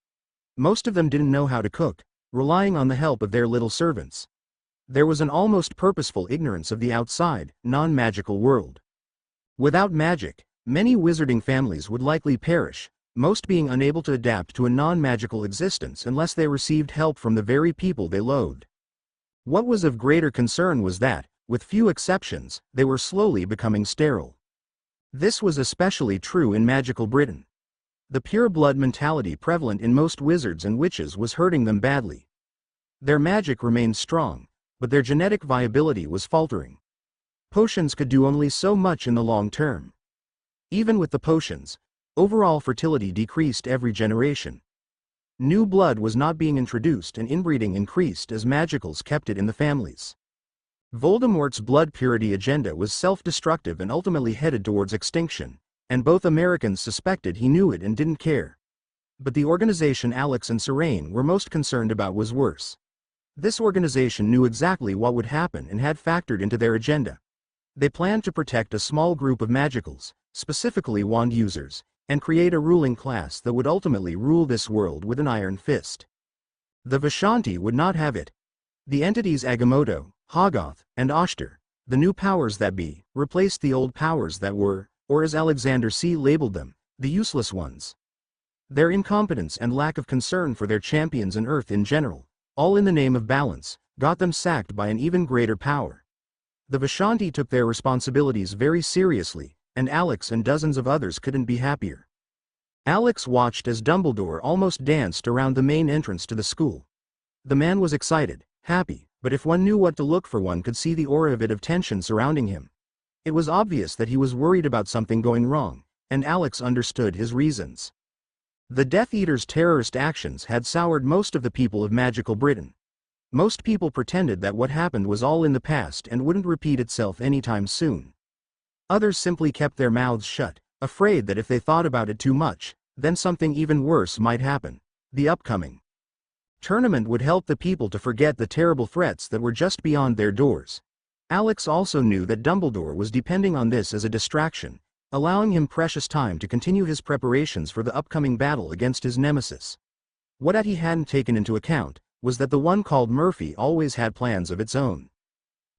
Speaker 1: Most of them didn't know how to cook, relying on the help of their little servants. There was an almost purposeful ignorance of the outside, non-magical world. Without magic, many wizarding families would likely perish, most being unable to adapt to a non-magical existence unless they received help from the very people they loathed. What was of greater concern was that, with few exceptions, they were slowly becoming sterile. This was especially true in magical Britain. The pure blood mentality prevalent in most wizards and witches was hurting them badly. Their magic remained strong, but their genetic viability was faltering. Potions could do only so much in the long term. Even with the potions, overall fertility decreased every generation. New blood was not being introduced and inbreeding increased as magicals kept it in the families. Voldemort's blood purity agenda was self-destructive and ultimately headed towards extinction, and both Americans suspected he knew it and didn't care. But the organization Alex and Serene were most concerned about was worse. This organization knew exactly what would happen and had factored into their agenda. They planned to protect a small group of magicals, specifically wand users, and create a ruling class that would ultimately rule this world with an iron fist. The Vishanti would not have it. The entities Agamotto, Hoggoth, and Oshter, the new powers that be, replaced the old powers that were, or as Alexander C. labeled them, the useless ones. Their incompetence and lack of concern for their champions and Earth in general, all in the name of balance, got them sacked by an even greater power. The Vishanti took their responsibilities very seriously, and Alex and dozens of others couldn't be happier. Alex watched as Dumbledore almost danced around the main entrance to the school. The man was excited, happy, but if one knew what to look for, one could see the aura of tension surrounding him. It was obvious that he was worried about something going wrong, and Alex understood his reasons. The Death Eater's terrorist actions had soured most of the people of magical Britain. Most people pretended that what happened was all in the past and wouldn't repeat itself anytime soon. Others simply kept their mouths shut, afraid that if they thought about it too much, then something even worse might happen. The upcoming tournament would help the people to forget the terrible threats that were just beyond their doors. Alex also knew that Dumbledore was depending on this as a distraction, allowing him precious time to continue his preparations for the upcoming battle against his nemesis. What he hadn't taken into account was that the one called Murphy always had plans of its own.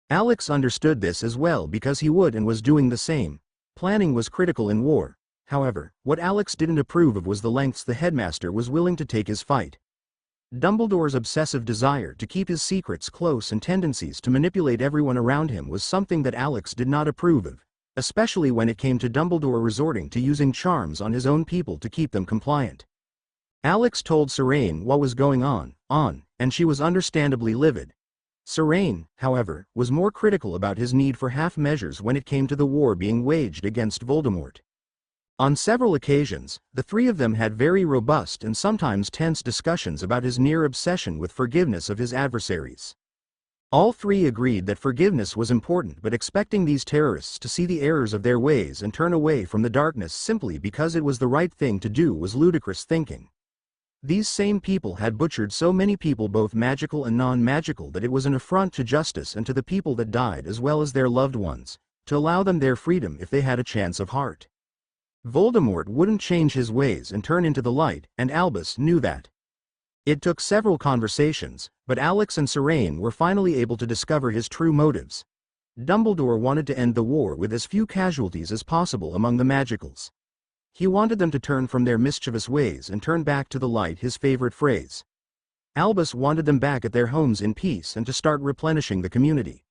Speaker 1: Alex understood this as well because he would and was doing the same. Planning was critical in war. However, what Alex didn't approve of was the lengths the headmaster was willing to take his fight. Dumbledore's obsessive desire to keep his secrets close and tendencies to manipulate everyone around him was something that Alex did not approve of, especially when it came to Dumbledore resorting to using charms on his own people to keep them compliant. Alex told Serene what was going on, and she was understandably livid. Serene, however, was more critical about his need for half measures when it came to the war being waged against Voldemort. On several occasions, the three of them had very robust and sometimes tense discussions about his near obsession with forgiveness of his adversaries. All three agreed that forgiveness was important, but expecting these terrorists to see the errors of their ways and turn away from the darkness simply because it was the right thing to do was ludicrous thinking. These same people had butchered so many people, both magical and non-magical, that it was an affront to justice and to the people that died as well as their loved ones, to allow them their freedom if they had a chance of heart. Voldemort wouldn't change his ways and turn into the light, and Albus knew that. It took several conversations, but Alex and Serene were finally able to discover his true motives. Dumbledore wanted to end the war with as few casualties as possible among the magicals. He wanted them to turn from their mischievous ways and turn back to the light, his favorite phrase. Albus wanted them back at their homes in peace and to start replenishing the community.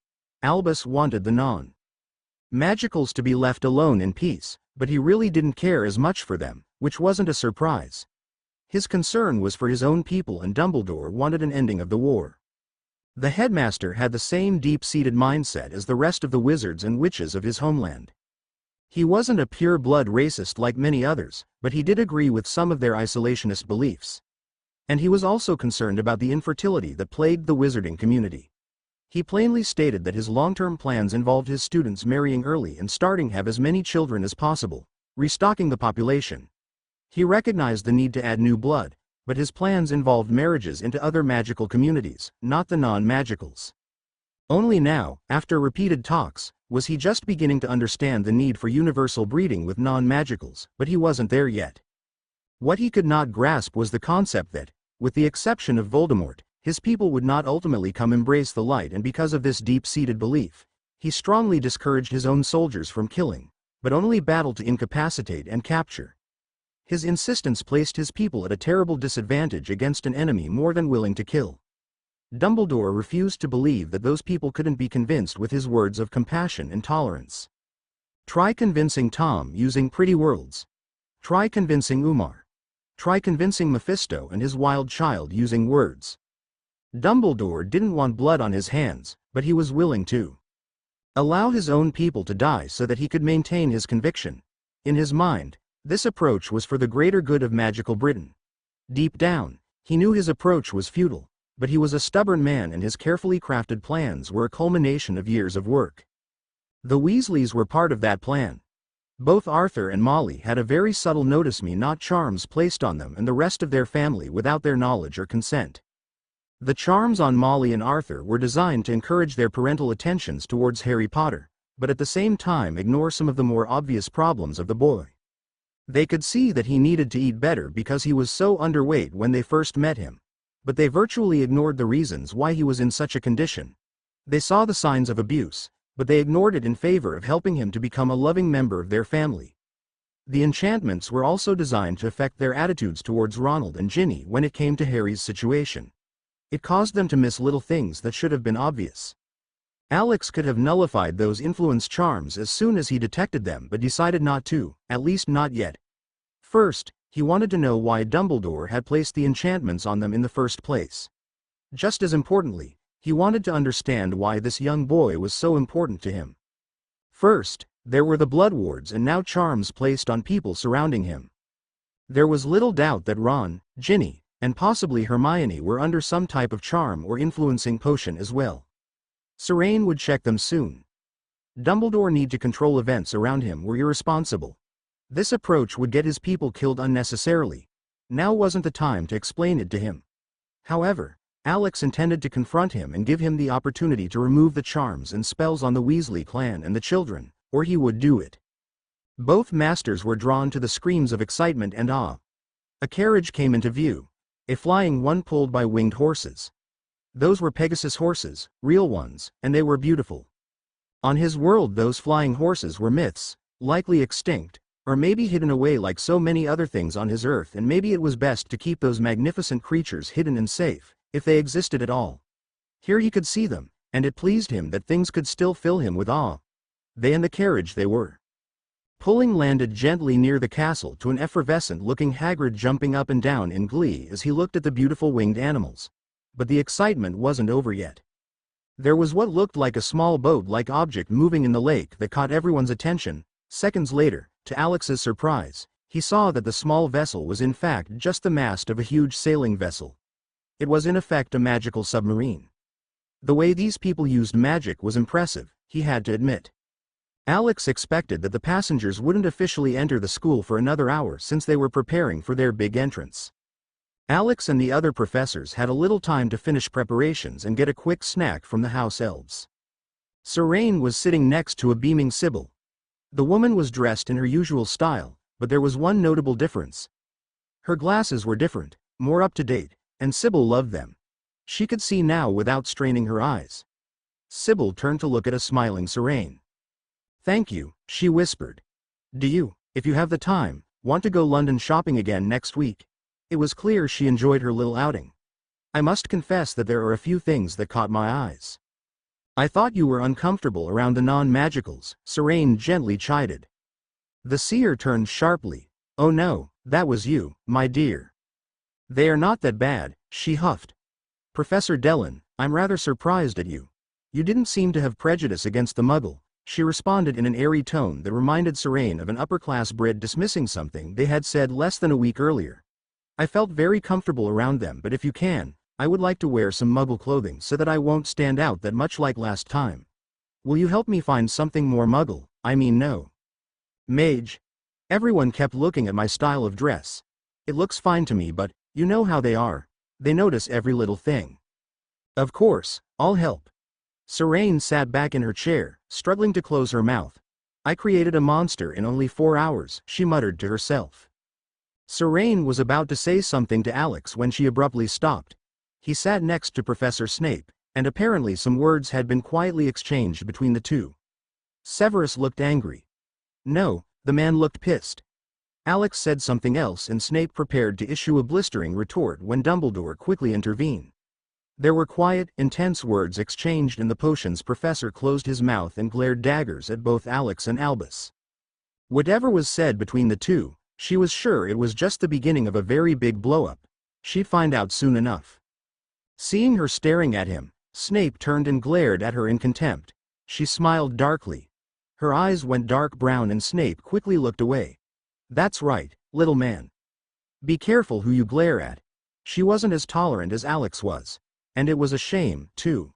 Speaker 1: Albus wanted the non-magicals to be left alone in peace, but he really didn't care as much for them, which wasn't a surprise. His concern was for his own people, and Dumbledore wanted an ending of the war. The headmaster had the same deep-seated mindset as the rest of the wizards and witches of his homeland. He wasn't a pure-blood racist like many others, but he did agree with some of their isolationist beliefs. And he was also concerned about the infertility that plagued the wizarding community. He plainly stated that his long-term plans involved his students marrying early and starting to have as many children as possible, restocking the population. He recognized the need to add new blood, but his plans involved marriages into other magical communities, not the non-magicals. Only now, after repeated talks, was he just beginning to understand the need for universal breeding with non-magicals, but he wasn't there yet. What he could not grasp was the concept that, with the exception of Voldemort, his people would not ultimately come embrace the light, and because of this deep-seated belief, he strongly discouraged his own soldiers from killing, but only battled to incapacitate and capture. His insistence placed his people at a terrible disadvantage against an enemy more than willing to kill. Dumbledore refused to believe that those people couldn't be convinced with his words of compassion and tolerance. Try convincing Tom using pretty words. Try convincing Umar. Try convincing Mephisto and his wild child using words. Dumbledore didn't want blood on his hands, but he was willing to allow his own people to die so that he could maintain his conviction. In his mind, this approach was for the greater good of magical Britain. Deep down, he knew his approach was futile, but he was a stubborn man and his carefully crafted plans were a culmination of years of work. The Weasleys were part of that plan. Both Arthur and Molly had a very subtle notice-me-not charms placed on them and the rest of their family without their knowledge or consent. The charms on Molly and Arthur were designed to encourage their parental attentions towards Harry Potter, but at the same time ignore some of the more obvious problems of the boy. They could see that he needed to eat better because he was so underweight when they first met him. but they virtually ignored the reasons why he was in such a condition. They saw the signs of abuse, but they ignored it in favor of helping him to become a loving member of their family. The enchantments were also designed to affect their attitudes towards Ronald and Ginny when it came to Harry's situation. It caused them to miss little things that should have been obvious. Alex could have nullified those influence charms as soon as he detected them, but decided not to, at least not yet. First, he wanted to know why Dumbledore had placed the enchantments on them in the first place. Just as importantly, he wanted to understand why this young boy was so important to him. First, there were the blood wards and now charms placed on people surrounding him. There was little doubt that Ron, Ginny, and possibly Hermione were under some type of charm or influencing potion as well. Serene would check them soon. Dumbledore need to control events around him were irresponsible. This approach would get his people killed unnecessarily. Now wasn't the time to explain it to him. However, Alex intended to confront him and give him the opportunity to remove the charms and spells on the Weasley clan and the children, or he would do it. Both masters were drawn to the screams of excitement and awe. A carriage came into view, a flying one pulled by winged horses. Those were Pegasus horses, real ones, and they were beautiful. On his world those flying horses were myths, likely extinct, or maybe hidden away like so many other things on his earth, and maybe it was best to keep those magnificent creatures hidden and safe, if they existed at all. Here he could see them, and it pleased him that things could still fill him with awe. They and the carriage they were. Pulling landed gently near the castle to an effervescent-looking Hagrid jumping up and down in glee as he looked at the beautiful winged animals. But the excitement wasn't over yet. There was what looked like a small boat-like object moving in the lake that caught everyone's attention. Seconds later, to Alex's surprise, he saw that the small vessel was in fact just the mast of a huge sailing vessel. It was in effect a magical submarine. The way these people used magic was impressive, he had to admit. Alex expected that the passengers wouldn't officially enter the school for another hour since they were preparing for their big entrance. Alex and the other professors had a little time to finish preparations and get a quick snack from the house elves. Serene was sitting next to a beaming Sybil. The woman was dressed in her usual style, but there was one notable difference. Her glasses were different, more up-to-date, and Sybil loved them. She could see now without straining her eyes. Sybil turned to look at a smiling Serene. "Thank you," she whispered. "Do you, if you have the time, want to go London shopping again next week?" It was clear she enjoyed her little outing. "I must confess that there are a few things that caught my eyes." "I thought you were uncomfortable around the non-magicals," Serene gently chided. The seer turned sharply. "Oh no, that was you, my dear." "They are not that bad," she huffed. "Professor Dellon, I'm rather surprised at you. You didn't seem to have prejudice against the Muggle," she responded in an airy tone that reminded Serene of an upper-class Brit dismissing something they had said less than a week earlier. "I felt very comfortable around them, but if you can, I would like to wear some Muggle clothing so that I won't stand out that much like last time. Will you help me find something more Muggle? I mean no. Mage." Everyone kept looking at my style of dress. "It looks fine to me, but, you know how they are. They notice every little thing." "Of course, I'll help." Serene sat back in her chair, struggling to close her mouth. "I created a monster in only 4 hours," she muttered to herself. Serene was about to say something to Alex when she abruptly stopped. He sat next to Professor Snape, and apparently some words had been quietly exchanged between the two. Severus looked angry. No, the man looked pissed. Alex said something else and Snape prepared to issue a blistering retort when Dumbledore quickly intervened. There were quiet, intense words exchanged and the potions professor closed his mouth and glared daggers at both Alex and Albus. Whatever was said between the two, she was sure it was just the beginning of a very big blow-up. She'd find out soon enough. Seeing her staring at him, Snape turned and glared at her in contempt. She smiled darkly. Her eyes went dark brown and Snape quickly looked away. "That's right, little man. Be careful who you glare at." She wasn't as tolerant as Alex was. And it was a shame, too.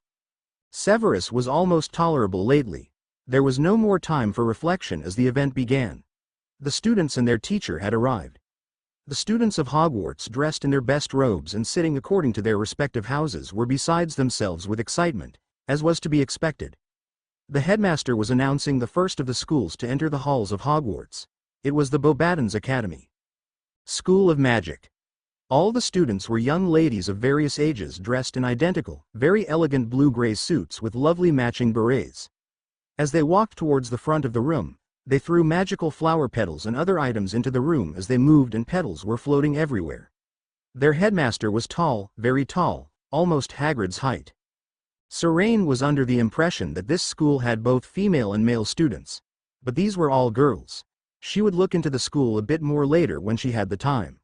Speaker 1: Severus was almost tolerable lately. There was no more time for reflection as the event began. The students and their teacher had arrived. The students of Hogwarts, dressed in their best robes and sitting according to their respective houses, were besides themselves with excitement, as was to be expected. The headmaster was announcing the first of the schools to enter the halls of Hogwarts. It was the Beauxbatons Academy. School of Magic. All the students were young ladies of various ages dressed in identical, very elegant blue-gray suits with lovely matching berets. As they walked towards the front of the room, they threw magical flower petals and other items into the room as they moved, and petals were floating everywhere. Their headmaster was tall, very tall, almost Hagrid's height. Serene was under the impression that this school had both female and male students. But these were all girls. She would look into the school a bit more later when she had the time.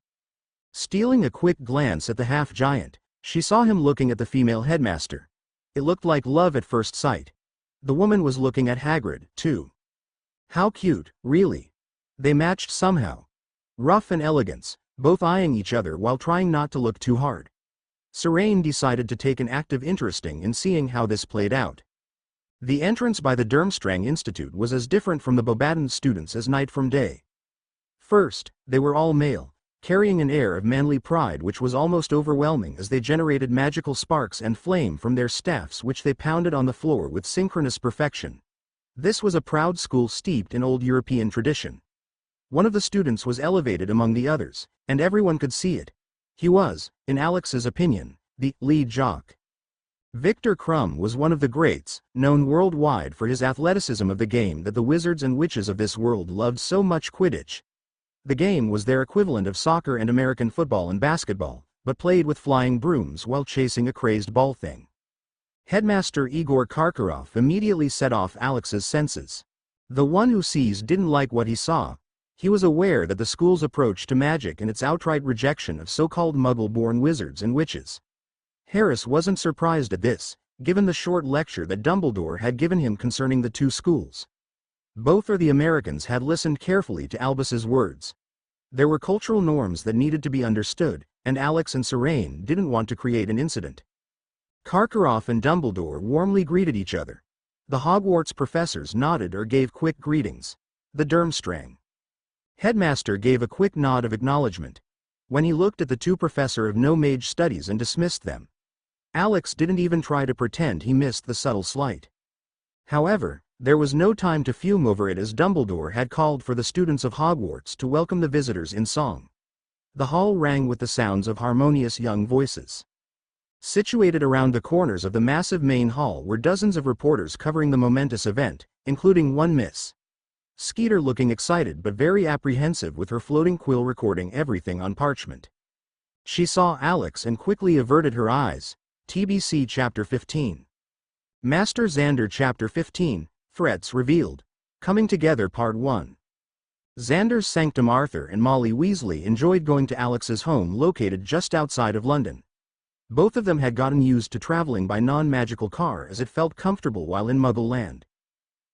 Speaker 1: Stealing a quick glance at the half-giant, she saw him looking at the female headmaster. It looked like love at first sight. The woman was looking at Hagrid, too. How cute, really. They matched somehow. Rough and elegance, both eyeing each other while trying not to look too hard. Serene decided to take an active interest in seeing how this played out. The entrance by the Durmstrang Institute was as different from the Bobaton students as night from day. First, they were all male, carrying an air of manly pride which was almost overwhelming as they generated magical sparks and flame from their staffs which they pounded on the floor with synchronous perfection. This was a proud school steeped in old European tradition. One of the students was elevated among the others, and everyone could see it. He was, in Alex's opinion, the lead jock. Victor Crumb was one of the greats, known worldwide for his athleticism of the game that the wizards and witches of this world loved so much, Quidditch. The game was their equivalent of soccer and American football and basketball, but played with flying brooms while chasing a crazed ball thing. Headmaster Igor Karkaroff immediately set off Alex's senses. The one who sees didn't like what he saw. He was aware that the school's approach to magic and its outright rejection of so-called Muggle-born wizards and witches. Harris wasn't surprised at this, given the short lecture that Dumbledore had given him concerning the two schools. Both the Americans had listened carefully to Albus's words. There were cultural norms that needed to be understood, and Alex and Serene didn't want to create an incident. Karkaroff and Dumbledore warmly greeted each other. The Hogwarts professors nodded or gave quick greetings. The Durmstrang Headmaster gave a quick nod of acknowledgement. When he looked at the two professor of no mage studies and dismissed them. Alex didn't even try to pretend he missed the subtle slight. However, there was no time to fume over it as Dumbledore had called for the students of Hogwarts to welcome the visitors in song. The hall rang with the sounds of harmonious young voices. Situated around the corners of the massive main hall were dozens of reporters covering the momentous event, including one Miss Skeeter looking excited but very apprehensive with her floating quill recording everything on parchment. She saw Alex and quickly averted her eyes. TBC Chapter 15. Master Xander Chapter 15, Threats Revealed. Coming Together Part 1. Xander's Sanctum. Arthur and Molly Weasley enjoyed going to Alex's home located just outside of London. Both of them had gotten used to traveling by non-magical car as it felt comfortable while in Muggle land.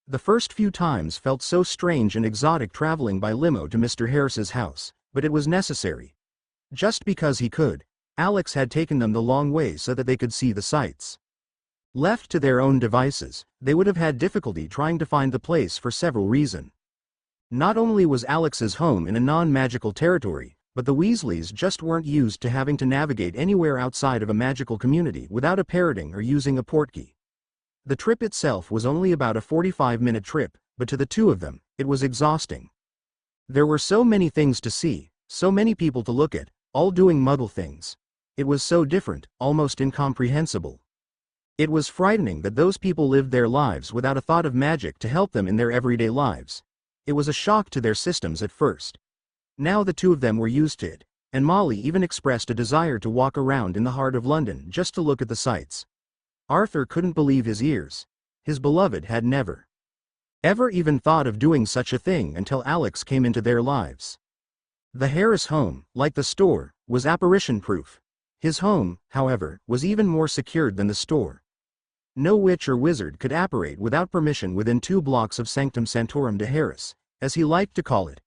Speaker 1: The first few times felt so strange and exotic traveling by limo to Mr. Harris's house, but it was necessary. Just because he could, Alex had taken them the long way so that they could see the sights. Left to their own devices, they would have had difficulty trying to find the place for several reasons. Not only was Alex's home in a non-magical territory, but the Weasleys just weren't used to having to navigate anywhere outside of a magical community without a parroting or using a portkey. The trip itself was only about a 45-minute trip, but to the two of them, it was exhausting. There were so many things to see, so many people to look at, all doing Muggle things. It was so different, almost incomprehensible. It was frightening that those people lived their lives without a thought of magic to help them in their everyday lives. It was a shock to their systems at first. Now the two of them were used to it, and Molly even expressed a desire to walk around in the heart of London just to look at the sights. Arthur couldn't believe his ears. His beloved had never, ever even thought of doing such a thing until Alex came into their lives. The Harris home, like the store, was apparition-proof. His home, however, was even more secured than the store. No witch or wizard could apparate without permission within 2 blocks of Sanctum Sanctorum de Harris, as he liked to call it.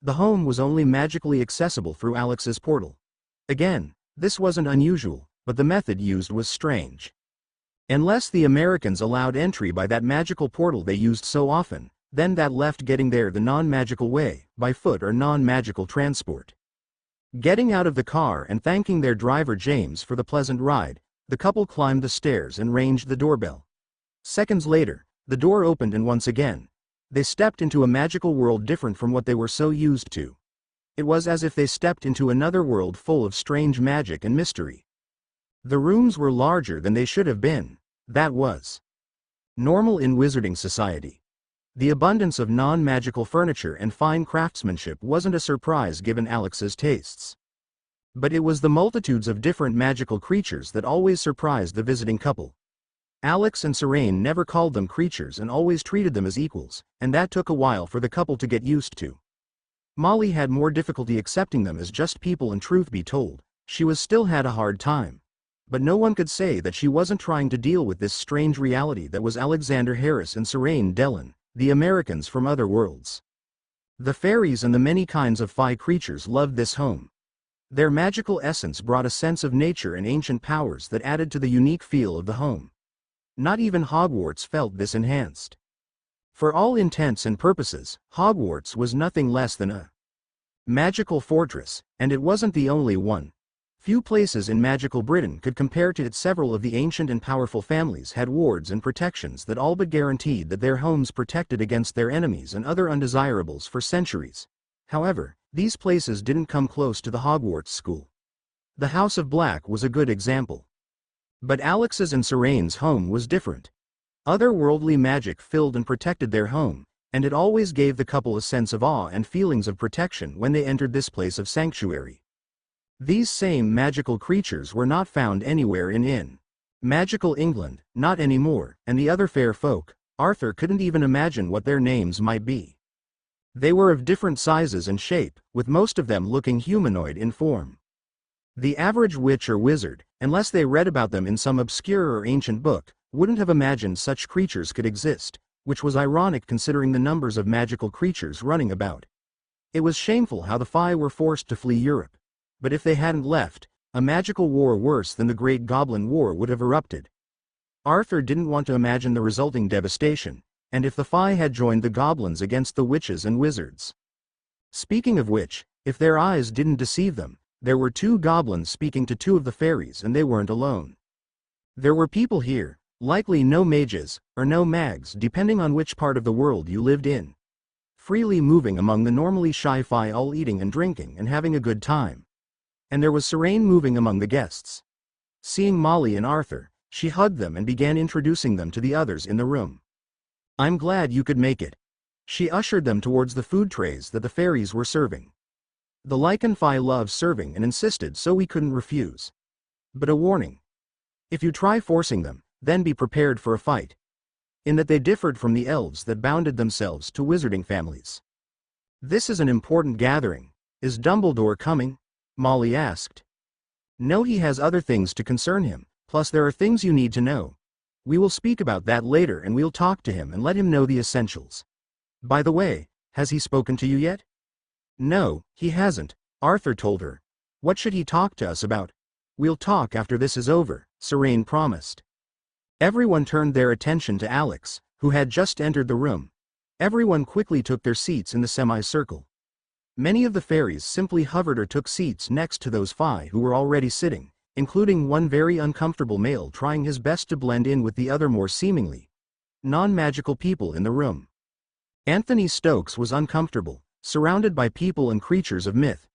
Speaker 1: The home was only magically accessible through Alex's portal. Again, this wasn't unusual, but the method used was strange. Unless the Americans allowed entry by that magical portal they used so often, then that left getting there the non-magical way, by foot or non-magical transport. Getting out of the car and thanking their driver James for the pleasant ride, the couple climbed the stairs and ranged the doorbell. Seconds later, the door opened and once again, they stepped into a magical world different from what they were so used to. It was as if they stepped into another world full of strange magic and mystery. The rooms were larger than they should have been. That was normal in wizarding society. The abundance of non-magical furniture and fine craftsmanship wasn't a surprise given Alex's tastes. But it was the multitudes of different magical creatures that always surprised the visiting couple. Alex and Serene never called them creatures and always treated them as equals, and that took a while for the couple to get used to. Molly had more difficulty accepting them as just people, and truth be told, she still had a hard time. But no one could say that she wasn't trying to deal with this strange reality that was Alexander Harris and Serene Dellon, the Americans from other worlds. The fairies and the many kinds of fae creatures loved this home. Their magical essence brought a sense of nature and ancient powers that added to the unique feel of the home. Not even Hogwarts felt this enhanced. For all intents and purposes, Hogwarts was nothing less than a magical fortress, and it wasn't the only one. Few places in magical Britain could compare to it. Several of the ancient and powerful families had wards and protections that all but guaranteed that their homes protected against their enemies and other undesirables for centuries. However, these places didn't come close to the Hogwarts school. The House of Black was a good example. But Alex's and Serene's home was different. Otherworldly magic filled and protected their home, and it always gave the couple a sense of awe and feelings of protection when they entered this place of sanctuary. These same magical creatures were not found anywhere in magical England, not anymore, and the other fair folk, Arthur couldn't even imagine what their names might be. They were of different sizes and shape, with most of them looking humanoid in form. The average witch or wizard, unless they read about them in some obscure or ancient book, wouldn't have imagined such creatures could exist, which was ironic considering the numbers of magical creatures running about. It was shameful how the fae were forced to flee Europe. But if they hadn't left, a magical war worse than the Great Goblin War would have erupted. Arthur didn't want to imagine the resulting devastation, and if the fae had joined the goblins against the witches and wizards. Speaking of which, if their eyes didn't deceive them, there were two goblins speaking to two of the fairies, and they weren't alone. There were people here, likely no mages, or no mags depending on which part of the world you lived in, freely moving among the normally shy fae, all eating and drinking and having a good time. And there was Serene moving among the guests. Seeing Molly and Arthur, she hugged them and began introducing them to the others in the room. "I'm glad you could make it." She ushered them towards the food trays that the fairies were serving. The Lycan fae loved serving and insisted, so we couldn't refuse. But a warning. If you try forcing them, then be prepared for a fight. In that they differed from the elves that bounded themselves to wizarding families. "This is an important gathering. Is Dumbledore coming?" Molly asked. "No, he has other things to concern him, plus there are things you need to know. We will speak about that later, and we'll talk to him and let him know the essentials. By the way, has he spoken to you yet?" "No, he hasn't," Arthur told her. "What should he talk to us about?" "We'll talk after this is over," Serene promised. Everyone turned their attention to Alex, who had just entered the room. Everyone quickly took their seats in the semicircle. Many of the fairies simply hovered or took seats next to those fae who were already sitting, including one very uncomfortable male trying his best to blend in with the other more seemingly non-magical people in the room. Anthony Stokes was uncomfortable, surrounded by people and creatures of myth.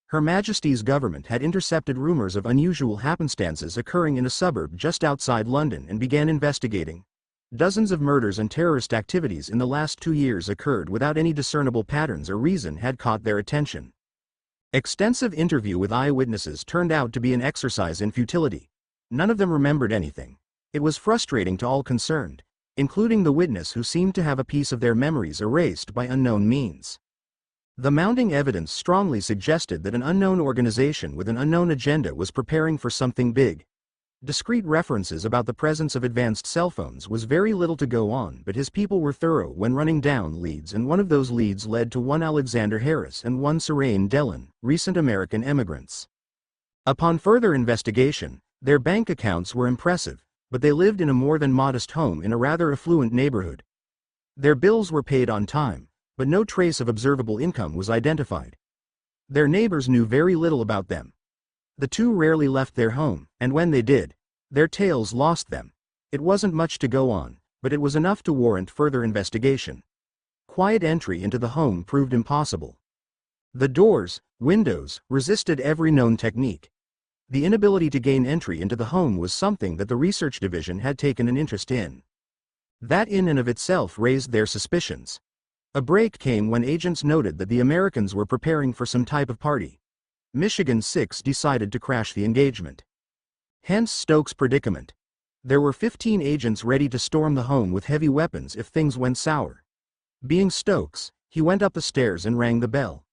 Speaker 1: Her Majesty's government had intercepted rumors of unusual happenstances occurring in a suburb just outside London and began investigating. Dozens of murders and terrorist activities in the last 2 years occurred without any discernible patterns or reason had caught their attention. Extensive interview with eyewitnesses turned out to be an exercise in futility. None of them remembered anything. It was frustrating to all concerned, including the witness, who seemed to have a piece of their memories erased by unknown means. The mounting evidence strongly suggested that an unknown organization with an unknown agenda was preparing for something big. Discreet references about the presence of advanced cell phones was very little to go on, but his people were thorough when running down leads, and one of those leads led to one Alexander Harris and one Serene Dellon, recent American immigrants. Upon further investigation, their bank accounts were impressive, but they lived in a more than modest home in a rather affluent neighborhood. Their bills were paid on time, but no trace of observable income was identified. Their neighbors knew very little about them. The two rarely left their home, and when they did, their tales lost them. It wasn't much to go on, but it was enough to warrant further investigation. Quiet entry into the home proved impossible. The doors, windows, resisted every known technique. The inability to gain entry into the home was something that the research division had taken an interest in. That in and of itself raised their suspicions. A break came when agents noted that the Americans were preparing for some type of party. Michigan 6 decided to crash the engagement. Hence Stokes' predicament. There were 15 agents ready to storm the home with heavy weapons if things went sour. Being Stokes, he went up the stairs and rang the bell.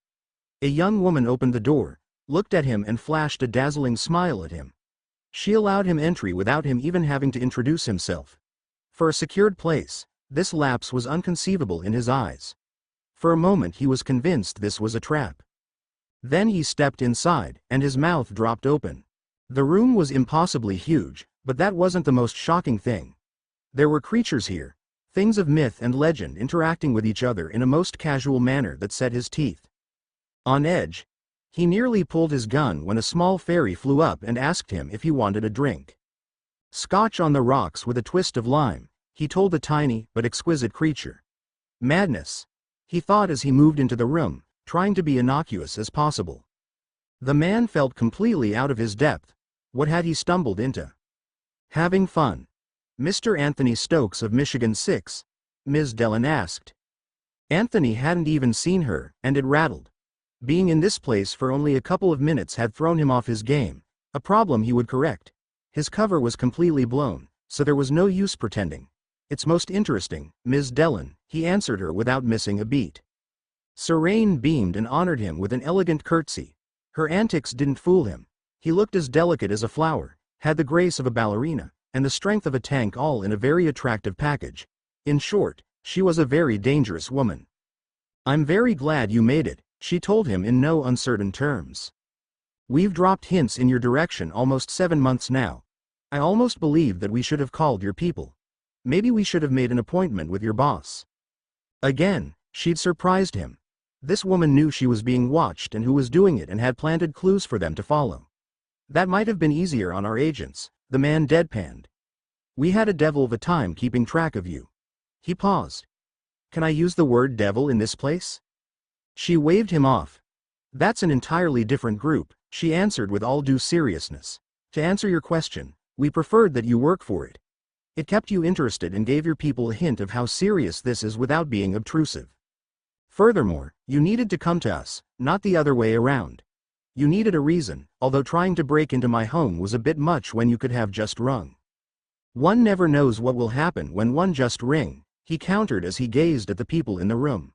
Speaker 1: A young woman opened the door, looked at him and flashed a dazzling smile at him. She allowed him entry without him even having to introduce himself. For a secured place, this lapse was inconceivable in his eyes. For a moment he was convinced this was a trap. Then he stepped inside, and his mouth dropped open. The room was impossibly huge, but that wasn't the most shocking thing. There were creatures here, things of myth and legend interacting with each other in a most casual manner that set his teeth. On edge, he nearly pulled his gun when a small fairy flew up and asked him if he wanted a drink. Scotch on the rocks with a twist of lime, he told the tiny but exquisite creature. Madness, he thought as he moved into the room, trying to be innocuous as possible. The man felt completely out of his depth. What had he stumbled into? Having fun. Mr. Anthony Stokes of Michigan 6, Ms. Dellon asked. Anthony hadn't even seen her, and it rattled. Being in this place for only a couple of minutes had thrown him off his game, a problem he would correct. His cover was completely blown, so there was no use pretending. It's most interesting, Ms. Dellon, he answered her without missing a beat. Serene beamed and honored him with an elegant curtsy. Her antics didn't fool him. He looked as delicate as a flower, had the grace of a ballerina, and the strength of a tank, all in a very attractive package. In short, she was a very dangerous woman. I'm very glad you made it, she told him in no uncertain terms. We've dropped hints in your direction almost 7 months now. I almost believe that we should have called your people. Maybe we should have made an appointment with your boss. Again, she'd surprised him. This woman knew she was being watched and who was doing it and had planted clues for them to follow. That might have been easier on our agents, the man deadpanned. We had a devil of a time keeping track of you. He paused. Can I use the word devil in this place? She waved him off. That's an entirely different group, she answered with all due seriousness. To answer your question, we preferred that you work for it. It kept you interested and gave your people a hint of how serious this is without being obtrusive. Furthermore, you needed to come to us, not the other way around. You needed a reason, although trying to break into my home was a bit much when you could have just rung. One never knows what will happen when one just ring, he countered as he gazed at the people in the room.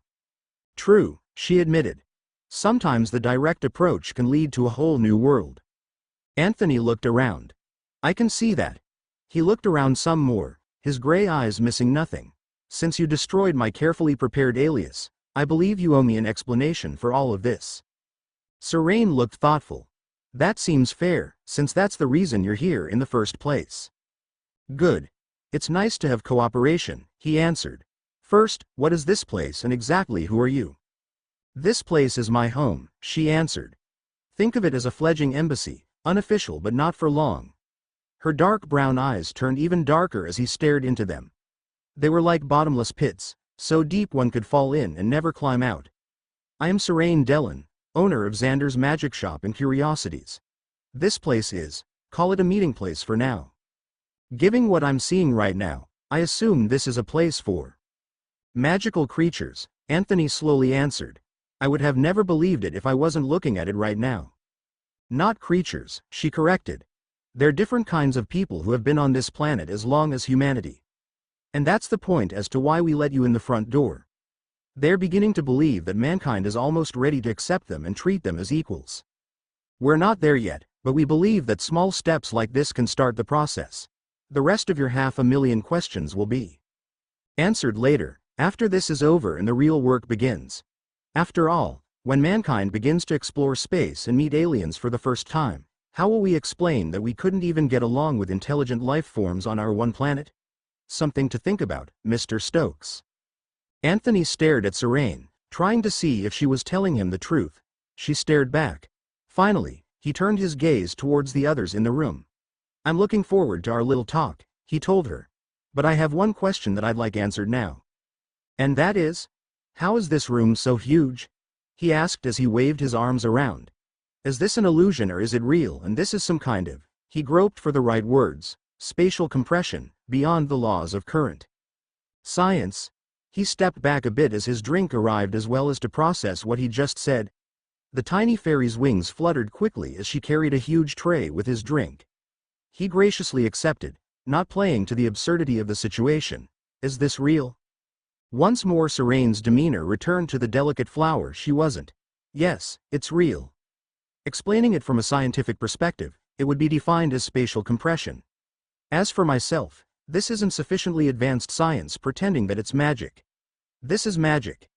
Speaker 1: True, she admitted. Sometimes the direct approach can lead to a whole new world. Anthony looked around. I can see that. He looked around some more, his gray eyes missing nothing. Since you destroyed my carefully prepared alias, I believe you owe me an explanation for all of this. Serene looked thoughtful. That seems fair, since that's the reason you're here in the first place. Good. It's nice to have cooperation, he answered. First, what is this place and exactly who are you? This place is my home, she answered. Think of it as a fledgling embassy, unofficial but not for long. Her dark brown eyes turned even darker as he stared into them. They were like bottomless pits, so deep one could fall in and never climb out. I am Serene Dellon, owner of Xander's Magic Shop and Curiosities. This place is, call it a meeting place for now. Given what I'm seeing right now, I assume this is a place for magical creatures, Anthony slowly answered. I would have never believed it if I wasn't looking at it right now. Not creatures, she corrected. They're different kinds of people who have been on this planet as long as humanity. And that's the point as to why we let you in the front door. They're beginning to believe that mankind is almost ready to accept them and treat them as equals. We're not there yet, but we believe that small steps like this can start the process. The rest of your 500,000 questions will be answered later, after this is over and the real work begins. After all, when mankind begins to explore space and meet aliens for the first time, how will we explain that we couldn't even get along with intelligent life forms on our one planet? Something to think about, Mr. Stokes. Anthony stared at Serene, trying to see if she was telling him the truth. She stared back. Finally, he turned his gaze towards the others in the room. I'm looking forward to our little talk, he told her. But I have one question that I'd like answered now. And that is? How is this room so huge? he asked as he waved his arms around. Is this an illusion or is it real, and this is some kind of, he groped for the right words, spatial compression, beyond the laws of current science? He stepped back a bit as his drink arrived as well as to process what he just said. The tiny fairy's wings fluttered quickly as she carried a huge tray with his drink. He graciously accepted, not playing to the absurdity of the situation. Is this real? Once more Serene's demeanor returned to the delicate flower she wasn't. Yes, it's real. Explaining it from a scientific perspective, it would be defined as spatial compression. As for myself, this isn't sufficiently advanced science pretending that it's magic. This is magic.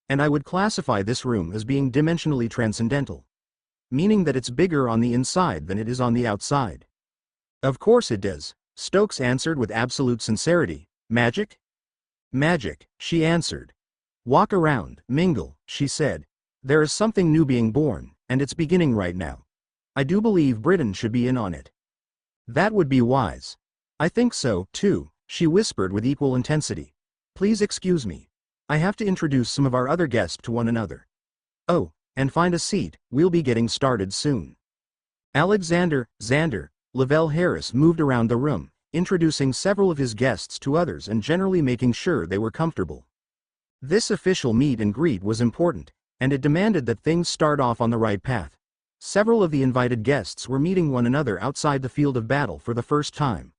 Speaker 1: And I would classify this room as being dimensionally transcendental. Meaning that it's bigger on the inside than it is on the outside. Of course it does, Stokes answered with absolute sincerity. Magic? Magic, she answered. Walk around, mingle, she said. There is something new being born, and it's beginning right now. I do believe Britain should be in on it. That would be wise. I think so, too, she whispered with equal intensity. Please excuse me. I have to introduce some of our other guests to one another. Oh, and find a seat, we'll be getting started soon. Alexander, Xander, Lavelle Harris moved around the room, introducing several of his guests to others and generally making sure they were comfortable. This official meet and greet was important, and it demanded that things start off on the right path. Several of the invited guests were meeting one another outside the field of battle for the first time.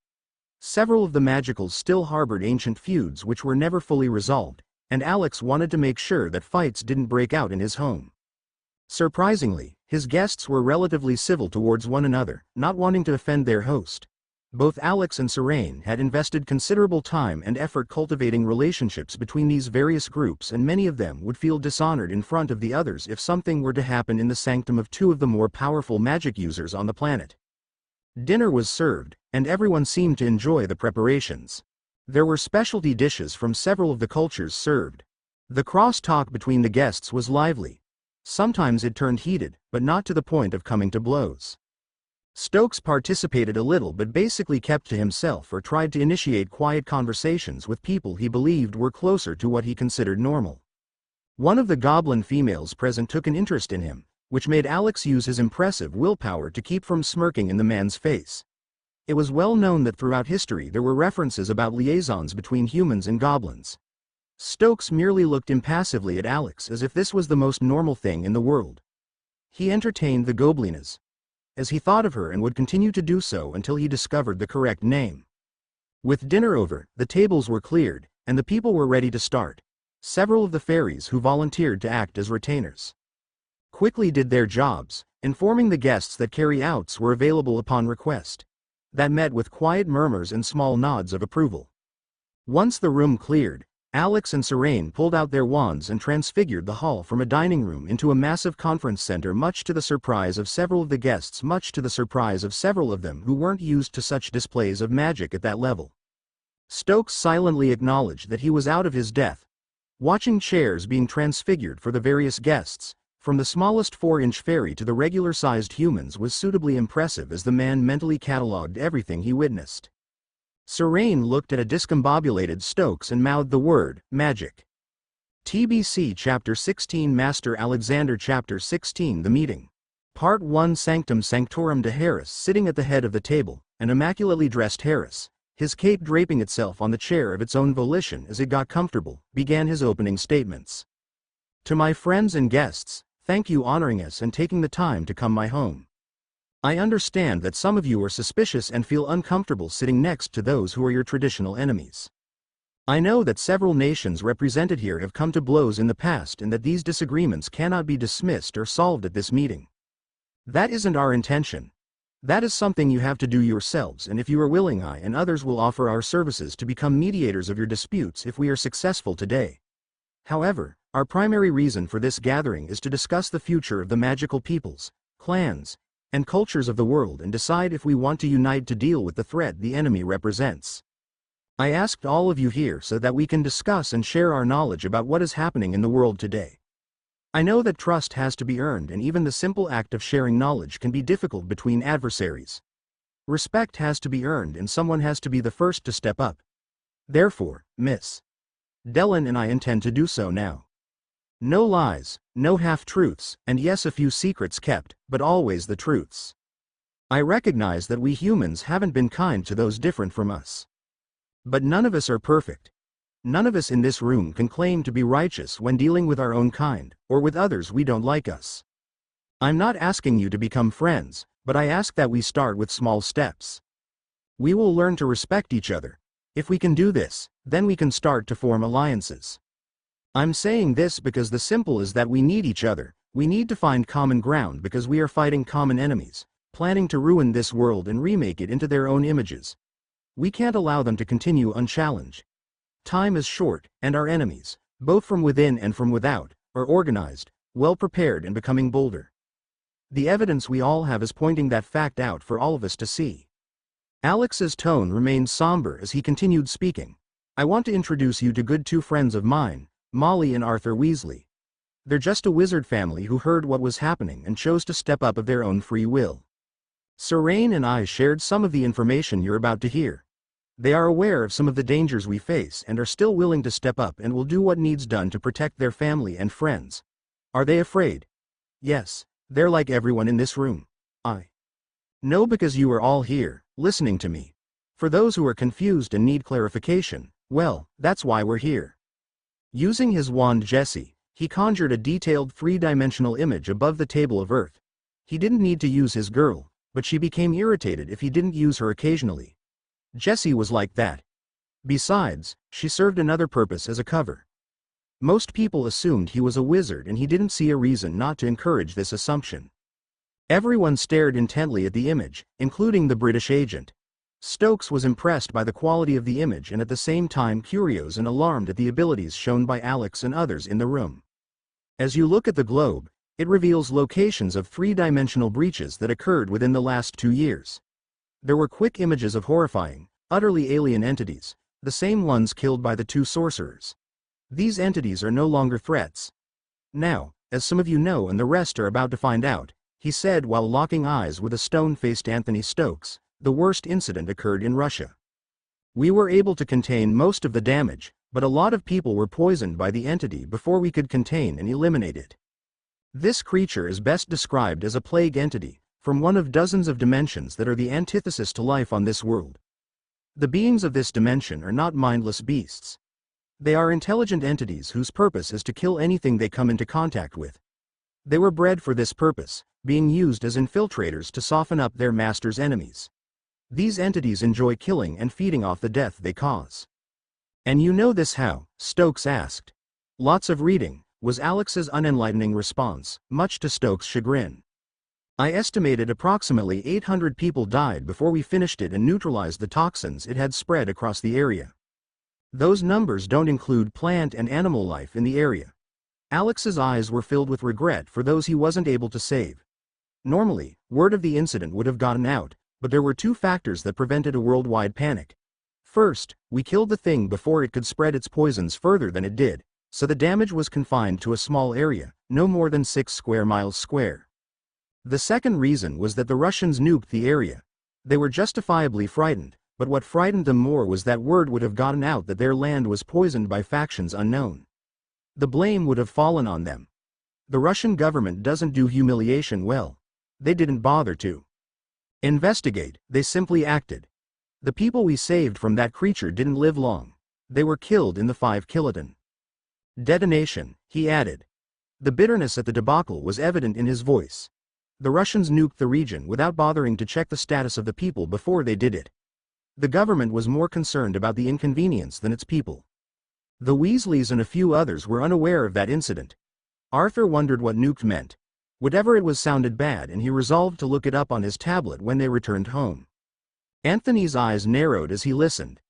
Speaker 1: Several of the magicals still harbored ancient feuds which were never fully resolved, and Alex wanted to make sure that fights didn't break out in his home. Surprisingly, his guests were relatively civil towards one another, not wanting to offend their host. Both Alex and Serene had invested considerable time and effort cultivating relationships between these various groups, and many of them would feel dishonored in front of the others if something were to happen in the sanctum of two of the more powerful magic users on the planet. Dinner was served, and everyone seemed to enjoy the preparations. There were specialty dishes from several of the cultures served. The cross-talk between the guests was lively. Sometimes it turned heated, but not to the point of coming to blows. Stokes participated a little but basically kept to himself or tried to initiate quiet conversations with people he believed were closer to what he considered normal. One of the goblin females present took an interest in him, which made Alex use his impressive willpower to keep from smirking in the man's face. It was well known that throughout history there were references about liaisons between humans and goblins. Stokes merely looked impassively at Alex as if this was the most normal thing in the world. He entertained the goblina as he thought of her and would continue to do so until he discovered the correct name. With dinner over, the tables were cleared, and the people were ready to start. Several of the fairies who volunteered to act as retainers quickly did their jobs, informing the guests that carry-outs were available upon request. That met with quiet murmurs and small nods of approval. Once the room cleared, Alex and Serene pulled out their wands and transfigured the hall from a dining room into a massive conference center, much to the surprise of several of the guests, much to the surprise of several of them who weren't used to such displays of magic at that level. Stokes silently acknowledged that he was out of his depth. Watching chairs being transfigured for the various guests, from the smallest 4-inch fairy to the regular-sized humans, was suitably impressive as the man mentally catalogued everything he witnessed. Serene looked at a discombobulated Stokes and mouthed the word, magic. TBC Chapter 16 Master Alexander Chapter 16 The Meeting. Part 1 Sanctum Sanctorum de Harris sitting at the head of the table, an immaculately dressed Harris, his cape draping itself on the chair of its own volition as it got comfortable, began his opening statements. To my friends and guests, thank you honoring us and taking the time to come my home. I understand that some of you are suspicious and feel uncomfortable sitting next to those who are your traditional enemies. I know that several nations represented here have come to blows in the past and that these disagreements cannot be dismissed or solved at this meeting. That isn't our intention. That is something you have to do yourselves, and if you are willing, I and others will offer our services to become mediators of your disputes if we are successful today. However, our primary reason for this gathering is to discuss the future of the magical peoples, clans, and cultures of the world and decide if we want to unite to deal with the threat the enemy represents. I asked all of you here so that we can discuss and share our knowledge about what is happening in the world today. I know that trust has to be earned, and even the simple act of sharing knowledge can be difficult between adversaries. Respect has to be earned, and someone has to be the first to step up. Therefore, Miss Dellen and I intend to do so now. No lies, no half-truths, and yes, a few secrets kept, but always the truths. I recognize that we humans haven't been kind to those different from us. But none of us are perfect. None of us in this room can claim to be righteous when dealing with our own kind, or with others we don't like us. I'm not asking you to become friends, but I ask that we start with small steps. We will learn to respect each other. If we can do this, then we can start to form alliances. I'm saying this because the simple is that we need each other. We need to find common ground because we are fighting common enemies, planning to ruin this world and remake it into their own images. We can't allow them to continue unchallenged. Time is short, and our enemies, both from within and from without, are organized, well prepared and becoming bolder. The evidence we all have is pointing that fact out for all of us to see. Alex's tone remained somber as he continued speaking. I want to introduce you to good two friends of mine, Molly and Arthur Weasley. They're just a wizard family who heard what was happening and chose to step up of their own free will. Serene and I shared some of the information you're about to hear. They are aware of some of the dangers we face and are still willing to step up and will do what needs done to protect their family and friends. Are they afraid? Yes, they're like everyone in this room. No, because you are all here, listening to me. For those who are confused and need clarification, well, that's why we're here. Using his wand Jesse, he conjured a detailed three-dimensional image above the table of Earth. He didn't need to use his girl, but she became irritated if he didn't use her occasionally. Jessie was like that. Besides, she served another purpose as a cover. Most people assumed he was a wizard and he didn't see a reason not to encourage this assumption. Everyone stared intently at the image, including the British agent. Stokes was impressed by the quality of the image and at the same time curious and alarmed at the abilities shown by Alex and others in the room. As you look at the globe, it reveals locations of three-dimensional breaches that occurred within the last 2 years. There were quick images of horrifying, utterly alien entities, the same ones killed by the two sorcerers. These entities are no longer threats. Now, as some of you know and the rest are about to find out, he said while locking eyes with a stone-faced Anthony Stokes, the worst incident occurred in Russia. We were able to contain most of the damage, but a lot of people were poisoned by the entity before we could contain and eliminate it. This creature is best described as a plague entity, from one of dozens of dimensions that are the antithesis to life on this world. The beings of this dimension are not mindless beasts. They are intelligent entities whose purpose is to kill anything they come into contact with. They were bred for this purpose, being used as infiltrators to soften up their master's enemies. These entities enjoy killing and feeding off the death they cause. And you know this how? Stokes asked. Lots of reading, was Alex's unenlightening response, much to Stokes' chagrin. I estimated approximately 800 people died before we finished it and neutralized the toxins it had spread across the area. Those numbers don't include plant and animal life in the area. Alex's eyes were filled with regret for those he wasn't able to save. Normally, word of the incident would have gotten out, but there were two factors that prevented a worldwide panic. First, we killed the thing before it could spread its poisons further than it did, so the damage was confined to a small area, no more than 6 square miles square. The second reason was that the Russians nuked the area. They were justifiably frightened, but what frightened them more was that word would have gotten out that their land was poisoned by factions unknown. The blame would have fallen on them. The Russian government doesn't do humiliation well. They didn't bother to investigate, they simply acted. The people we saved from that creature didn't live long. They were killed in the 5 kiloton detonation, he added. The bitterness at the debacle was evident in his voice. The Russians nuked the region without bothering to check the status of the people before they did it. The government was more concerned about the inconvenience than its people. The Weasleys and a few others were unaware of that incident. Arthur wondered what nuked meant. Whatever it was sounded bad and he resolved to look it up on his tablet when they returned home. Anthony's eyes narrowed as he listened.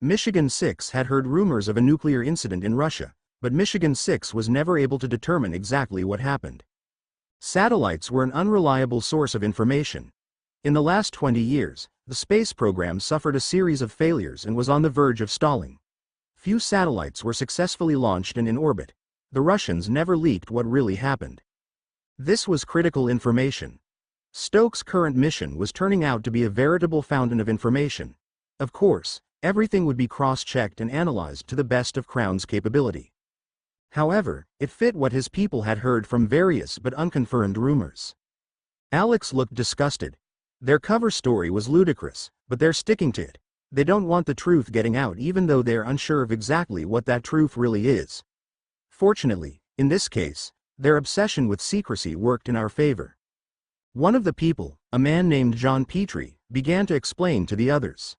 Speaker 1: Michigan 6 had heard rumors of a nuclear incident in Russia, but Michigan 6 was never able to determine exactly what happened. Satellites were an unreliable source of information. In the last 20 years, the space program suffered a series of failures and was on the verge of stalling. Few satellites were successfully launched and in orbit. The Russians never leaked what really happened. This was critical information. Stokes' current mission was turning out to be a veritable fountain of information. Of course, everything would be cross-checked and analyzed to the best of Crown's capability. However, it fit what his people had heard from various but unconfirmed rumors. Alex looked disgusted. Their cover story was ludicrous, but they're sticking to it. They don't want the truth getting out even though they're unsure of exactly what that truth really is. Fortunately, in this case, their obsession with secrecy worked in our favor. One of the people, a man named John Petrie, began to explain to the others.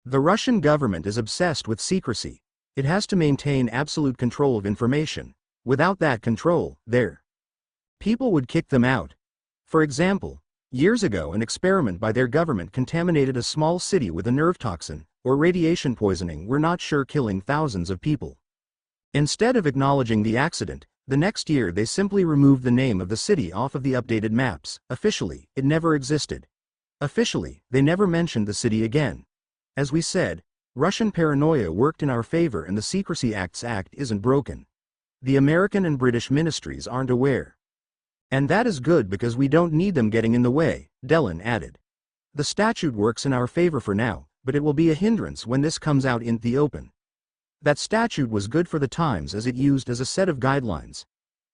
Speaker 1: The Russian government is obsessed with secrecy. It has to maintain absolute control of information. Without that control, their people would kick them out. For example, years ago an experiment by their government contaminated a small city with a nerve toxin, or radiation poisoning we're not sure killing thousands of people. Instead of acknowledging the accident, the next year they simply removed the name of the city off of the updated maps. Officially, it never existed. Officially, they never mentioned the city again. As we said, Russian paranoia worked in our favor and the Secrecy Act isn't broken. The American and British ministries aren't aware. And that is good because we don't need them getting in the way, Dellen added. The statute works in our favor for now, but it will be a hindrance when this comes out in the open. That statute was good for the times as it used as a set of guidelines.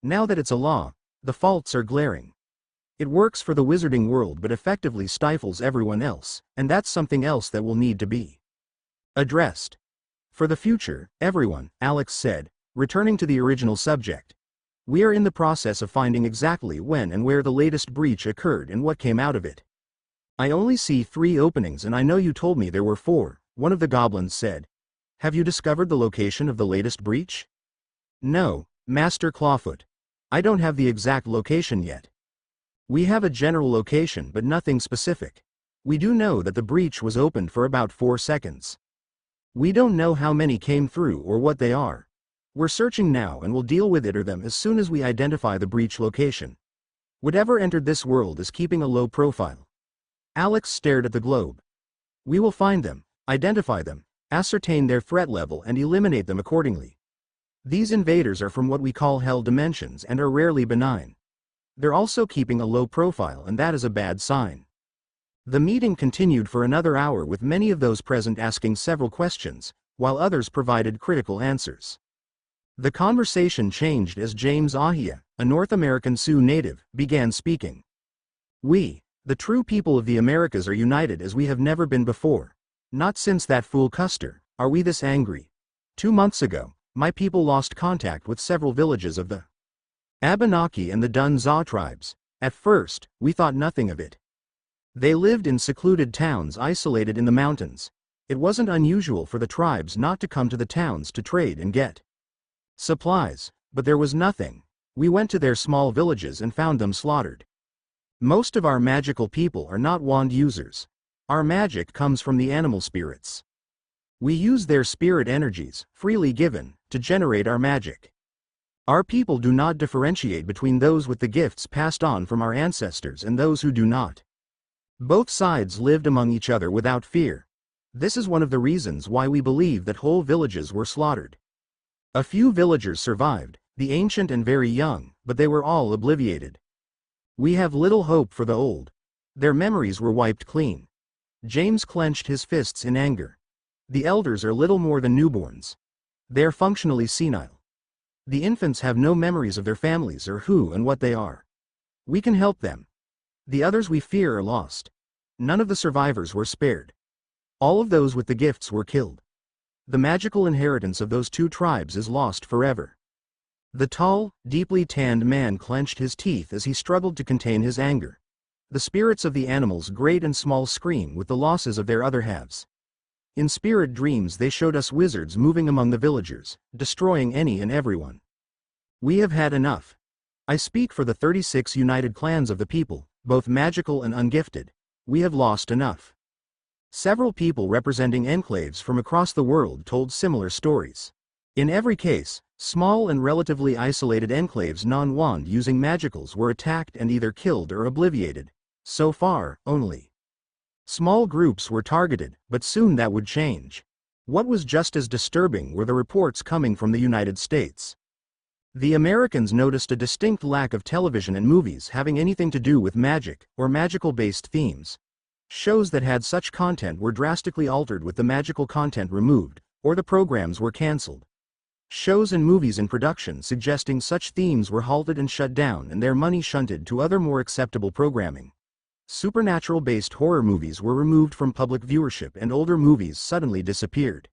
Speaker 1: Now that it's a law, the faults are glaring. It works for the wizarding world but effectively stifles everyone else, and that's something else that will need to be addressed. For the future, everyone, Alex said, returning to the original subject. We are in the process of finding exactly when and where the latest breach occurred and what came out of it. I only see 3 openings and I know you told me there were 4, one of the goblins said. Have you discovered the location of the latest breach? No, Master Clawfoot. I don't have the exact location yet. We have a general location but nothing specific. We do know that the breach was opened for about 4 seconds. We don't know how many came through or what they are. We're searching now and will deal with it or them as soon as we identify the breach location. Whatever entered this world is keeping a low profile. Alex stared at the globe. We will find them, identify them, ascertain their threat level and eliminate them accordingly. These invaders are from what we call hell dimensions and are rarely benign. They're also keeping a low profile and that is a bad sign. The meeting continued for another hour with many of those present asking several questions, while others provided critical answers. The conversation changed as James Ahia, a North American Sioux native, began speaking. We, the true people of the Americas, are united as we have never been before. Not since that fool Custer, are we this angry. 2 months ago, my people lost contact with several villages of the Abenaki and the Dun-Za tribes. At first, we thought nothing of it. They lived in secluded towns isolated in the mountains. It wasn't unusual for the tribes not to come to the towns to trade and get supplies, but there was nothing. We went to their small villages and found them slaughtered. Most of our magical people are not wand users. Our magic comes from the animal spirits. We use their spirit energies, freely given, to generate our magic. Our people do not differentiate between those with the gifts passed on from our ancestors and those who do not. Both sides lived among each other without fear. This is one of the reasons why we believe that whole villages were slaughtered. A few villagers survived, the ancient and very young, but they were all obliterated. We have little hope for the old. Their memories were wiped clean. James clenched his fists in anger. The elders are little more than newborns. They are functionally senile. The infants have no memories of their families or who and what they are. We can help them. The others we fear are lost. None of the survivors were spared. All of those with the gifts were killed. The magical inheritance of those 2 tribes is lost forever. The tall, deeply tanned man clenched his teeth as he struggled to contain his anger. The spirits of the animals, great and small, scream with the losses of their other halves. In spirit dreams they showed us wizards moving among the villagers, destroying any and everyone. We have had enough. I speak for the 36 united clans of the people, both magical and ungifted. We have lost enough. Several people representing enclaves from across the world told similar stories. In every case, small and relatively isolated enclaves non-wand using magicals were attacked and either killed or obliterated. So far, only small groups were targeted, but soon that would change. What was just as disturbing were the reports coming from the United States. The Americans noticed a distinct lack of television and movies having anything to do with magic, or magical-based themes. Shows that had such content were drastically altered with the magical content removed, or the programs were cancelled. Shows and movies in production suggesting such themes were halted and shut down and their money shunted to other more acceptable programming. Supernatural-based horror movies were removed from public viewership and older movies suddenly disappeared.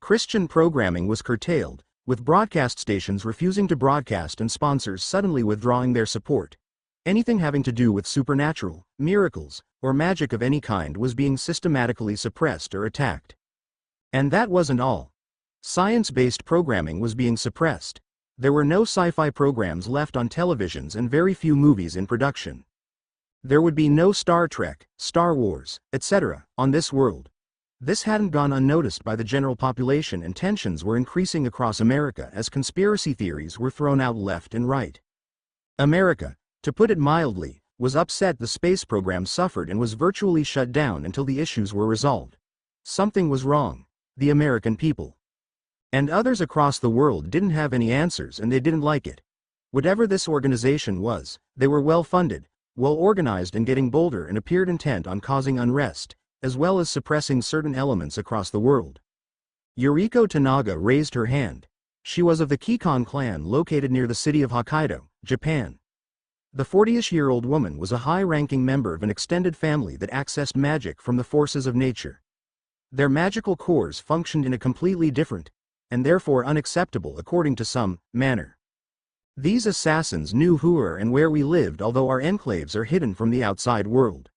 Speaker 1: Christian programming was curtailed, with broadcast stations refusing to broadcast and sponsors suddenly withdrawing their support. Anything having to do with supernatural, miracles, or magic of any kind was being systematically suppressed or attacked. And that wasn't all. Science-based programming was being suppressed. There were no sci-fi programs left on televisions and very few movies in production. There would be no Star Trek, Star Wars, etc. on this world. This hadn't gone unnoticed by the general population, and tensions were increasing across America as conspiracy theories were thrown out left and right. America, to put it mildly, was upset the space program suffered and was virtually shut down until the issues were resolved. Something was wrong. The American people and others across the world didn't have any answers, and they didn't like it. Whatever this organization was, they were well funded, well organized, and getting bolder, and appeared intent on causing unrest, as well as suppressing certain elements across the world. Yuriko Tanaga raised her hand. She was of the Kikon clan located near the city of Hokkaido, Japan. The 40-ish-year-old woman was a high-ranking member of an extended family that accessed magic from the forces of nature. Their magical cores functioned in a completely different, and therefore unacceptable according to some, manner. These assassins knew who and where we lived, although our enclaves are hidden from the outside world.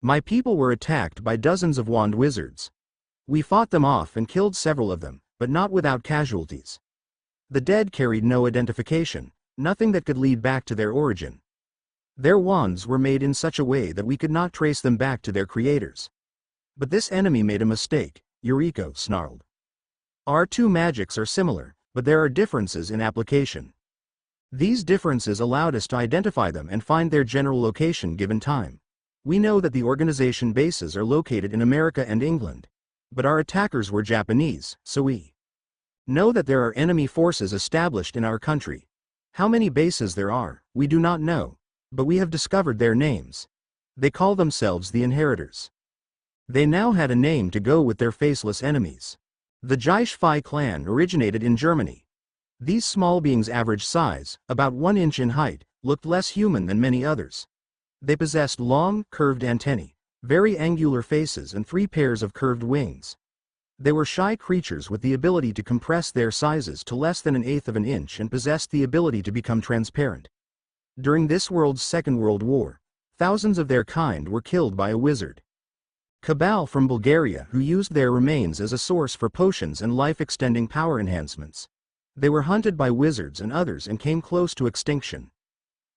Speaker 1: My people were attacked by dozens of wand wizards. We fought them off and killed several of them, but not without casualties. The dead carried no identification, nothing that could lead back to their origin. Their wands were made in such a way that we could not trace them back to their creators. But this enemy made a mistake, Yuriko snarled. Our two magics are similar, but there are differences in application. These differences allowed us to identify them and find their general location given time. We know that the organization bases are located in America and England. But our attackers were Japanese, so we know that there are enemy forces established in our country. How many bases there are, we do not know, but we have discovered their names. They call themselves the Inhertors. They now had a name to go with their faceless enemies. The Jaish clan originated in Germany. These small beings' average size, about 1 inch in height, looked less human than many others. They possessed long, curved antennae, very angular faces, and 3 pairs of curved wings. They were shy creatures with the ability to compress their sizes to less than 1/8 of an inch and possessed the ability to become transparent. During this world's Second World War, thousands of their kind were killed by a wizard. Cabal from Bulgaria, who used their remains as a source for potions and life-extending power enhancements. They were hunted by wizards and others and came close to extinction.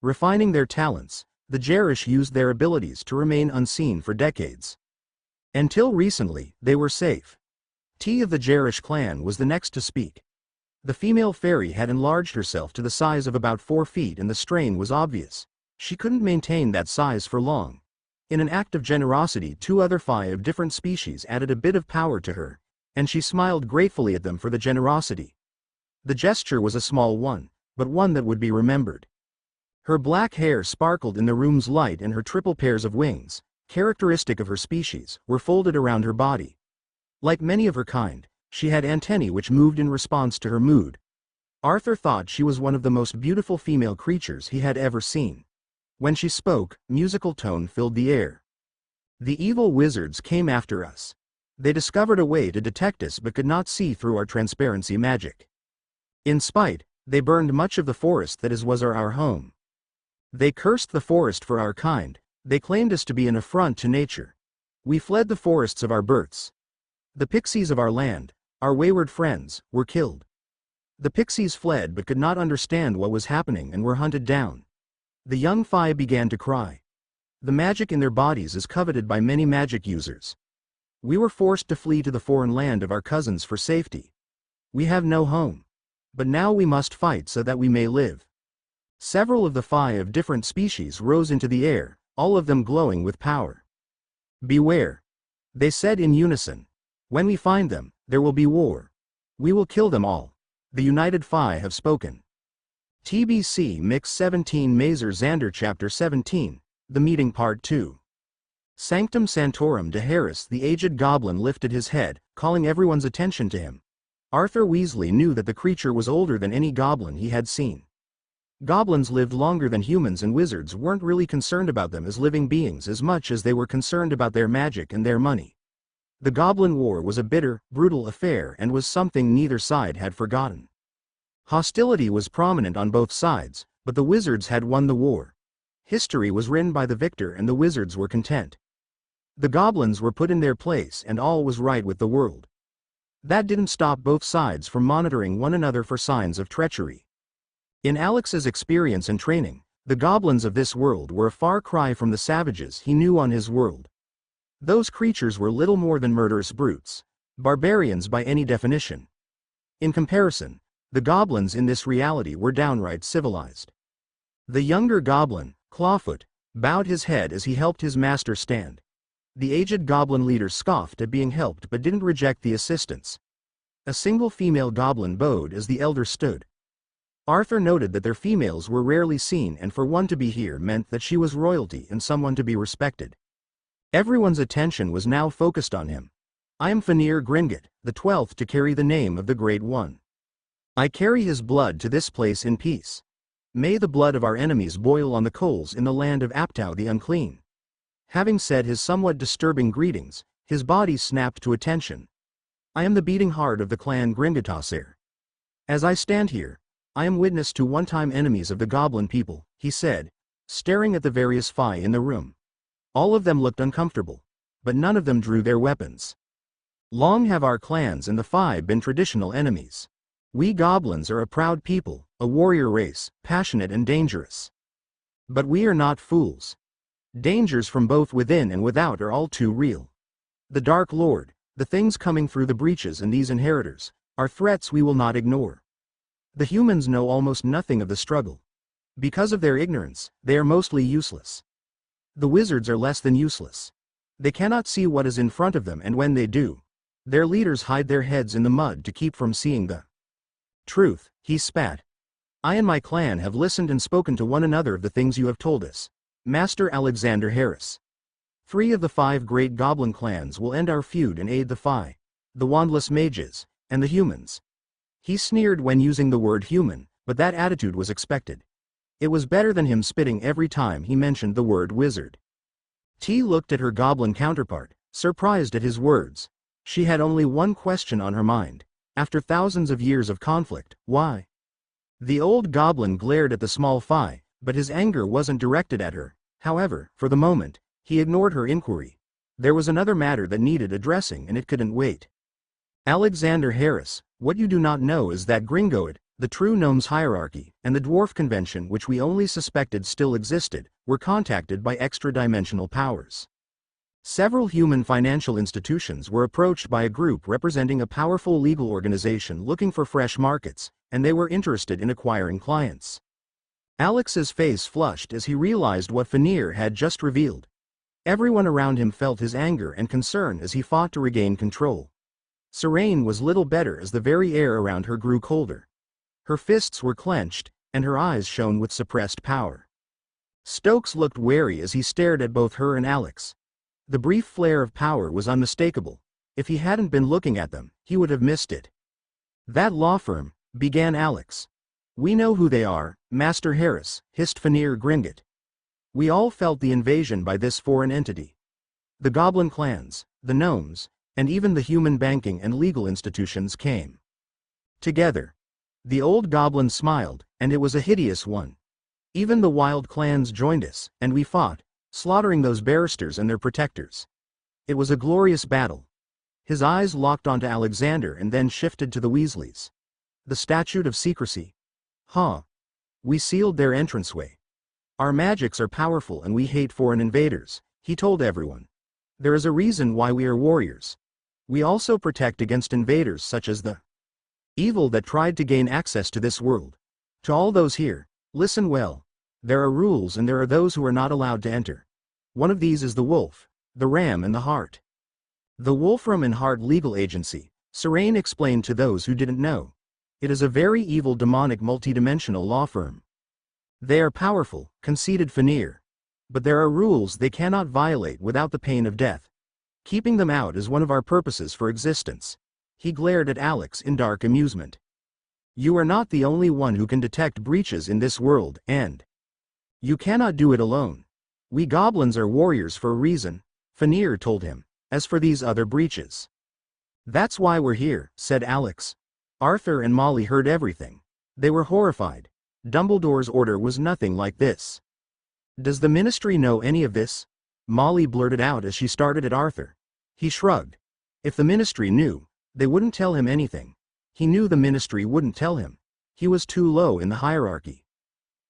Speaker 1: Refining their talents, the Jerish used their abilities to remain unseen for decades. Until recently, they were safe. T of the Jerish clan was the next to speak. The female fairy had enlarged herself to the size of about 4 feet, and the strain was obvious. She couldn't maintain that size for long. In an act of generosity, 2 other Fae of different species added a bit of power to her, and she smiled gratefully at them for the generosity. The gesture was a small one, but one that would be remembered. Her black hair sparkled in the room's light, and her triple pairs of wings, characteristic of her species, were folded around her body. Like many of her kind, she had antennae which moved in response to her mood. Arthur thought she was one of the most beautiful female creatures he had ever seen. When she spoke, musical tone filled the air. The evil wizards came after us. They discovered a way to detect us but could not see through our transparency magic. In spite, they burned much of the forest that was our home. They cursed the forest for our kind. They claimed us to be an affront to nature. We fled the forests of our births. The pixies of our land, our wayward friends, were killed. The pixies fled but could not understand what was happening and were hunted down. The young Fae began to cry. The magic in their bodies is coveted by many magic users. We were forced to flee to the foreign land of our cousins for safety. We have no home. But now we must fight so that we may live. Several of the Fae of different species rose into the air, all of them glowing with power. Beware. They said in unison. When we find them, there will be war. We will kill them all. The United Fae have spoken. TBC Mix 17 Mazer Xander Chapter 17, The Meeting Part 2. Sanctum Sanctorum de Harris, the aged goblin, lifted his head, calling everyone's attention to him. Arthur Weasley knew that the creature was older than any goblin he had seen. Goblins lived longer than humans, and wizards weren't really concerned about them as living beings as much as they were concerned about their magic and their money. The Goblin War was a bitter, brutal affair and was something neither side had forgotten. Hostility was prominent on both sides, but the wizards had won the war. History was written by the victor and the wizards were content. The goblins were put in their place and all was right with the world. That didn't stop both sides from monitoring one another for signs of treachery. In Alex's experience and training, the goblins of this world were a far cry from the savages he knew on his world. Those creatures were little more than murderous brutes, barbarians by any definition. In comparison, the goblins in this reality were downright civilized. The younger goblin, Clawfoot, bowed his head as he helped his master stand. The aged goblin leader scoffed at being helped but didn't reject the assistance. A single female goblin bowed as the elder stood. Arthur noted that their females were rarely seen, and for one to be here meant that she was royalty and someone to be respected. Everyone's attention was now focused on him. I am Fenrir Gringotts, the 12th to carry the name of the Great One. I carry his blood to this place in peace. May the blood of our enemies boil on the coals in the land of Aptau the Unclean. Having said his somewhat disturbing greetings, his body snapped to attention. I am the beating heart of the clan Gringotts. As I stand here, I am witness to one-time enemies of the goblin people, he said, staring at the various Phi in the room. All of them looked uncomfortable, but none of them drew their weapons. Long have our clans and the Phi been traditional enemies. We goblins are a proud people, a warrior race, passionate and dangerous. But we are not fools. Dangers from both within and without are all too real. The Dark Lord, the things coming through the breaches and these Inhertors, are threats we will not ignore. The humans know almost nothing of the struggle. Because of their ignorance, they are mostly useless. The wizards are less than useless. They cannot see what is in front of them, and when they do, their leaders hide their heads in the mud to keep from seeing the truth. He spat. I and my clan have listened and spoken to one another of the things you have told us, Master Alexander Harris. 3 of the 5 great goblin clans will end our feud and aid the Phi, the wandless mages, and the humans. He sneered when using the word human, but that attitude was expected. It was better than him spitting every time he mentioned the word wizard. T looked at her goblin counterpart, surprised at his words. She had only one question on her mind. After thousands of years of conflict, why? The old goblin glared at the small Phi, but his anger wasn't directed at her. However, for the moment, he ignored her inquiry. There was another matter that needed addressing and it couldn't wait. Alexander Harris, what you do not know is that Gringotts, the true gnomes hierarchy, and the dwarf convention, which we only suspected still existed, were contacted by extra-dimensional powers. Several human financial institutions were approached by a group representing a powerful legal organization looking for fresh markets, and they were interested in acquiring clients. Alex's face flushed as he realized what Fenrir had just revealed. Everyone around him felt his anger and concern as he fought to regain control. Serene was little better as the very air around her grew colder. Her fists were clenched, and her eyes shone with suppressed power. Stokes looked wary as he stared at both her and Alex. The brief flare of power was unmistakable. If he hadn't been looking at them, he would have missed it. That law firm, began Alex. We know who they are, Master Harris, hissed Fenrir Gringotts. We all felt the invasion by this foreign entity. The goblin clans, the gnomes, and even the human banking and legal institutions came together. The old goblin smiled, and it was a hideous one. Even the wild clans joined us, and we fought, slaughtering those barristers and their protectors. It was a glorious battle. His eyes locked onto Alexander and then shifted to the Weasleys. The statute of secrecy. Huh. We sealed their entranceway. Our magics are powerful and we hate foreign invaders, he told everyone. There is a reason why we are warriors. We also protect against invaders such as the evil that tried to gain access to this world. To all those here, listen well. There are rules and there are those who are not allowed to enter. One of these is the wolf, the ram and the hart. The Wolfram and Hart Legal Agency, Serene explained to those who didn't know. It is a very evil demonic multidimensional law firm. They are powerful, conceded Fenrir. But there are rules they cannot violate without the pain of death. Keeping them out is one of our purposes for existence. He glared at Alex in dark amusement. You are not the only one who can detect breaches in this world, and you cannot do it alone. We goblins are warriors for a reason, Fenrir told him. As for these other breaches, that's why we're here, said Alex. Arthur and Molly heard everything. They were horrified. Dumbledore's order was nothing like this. Does the Ministry know any of this? Molly blurted out as she started at Arthur. He shrugged. If the Ministry knew, they wouldn't tell him anything. He knew the Ministry wouldn't tell him. He was too low in the hierarchy.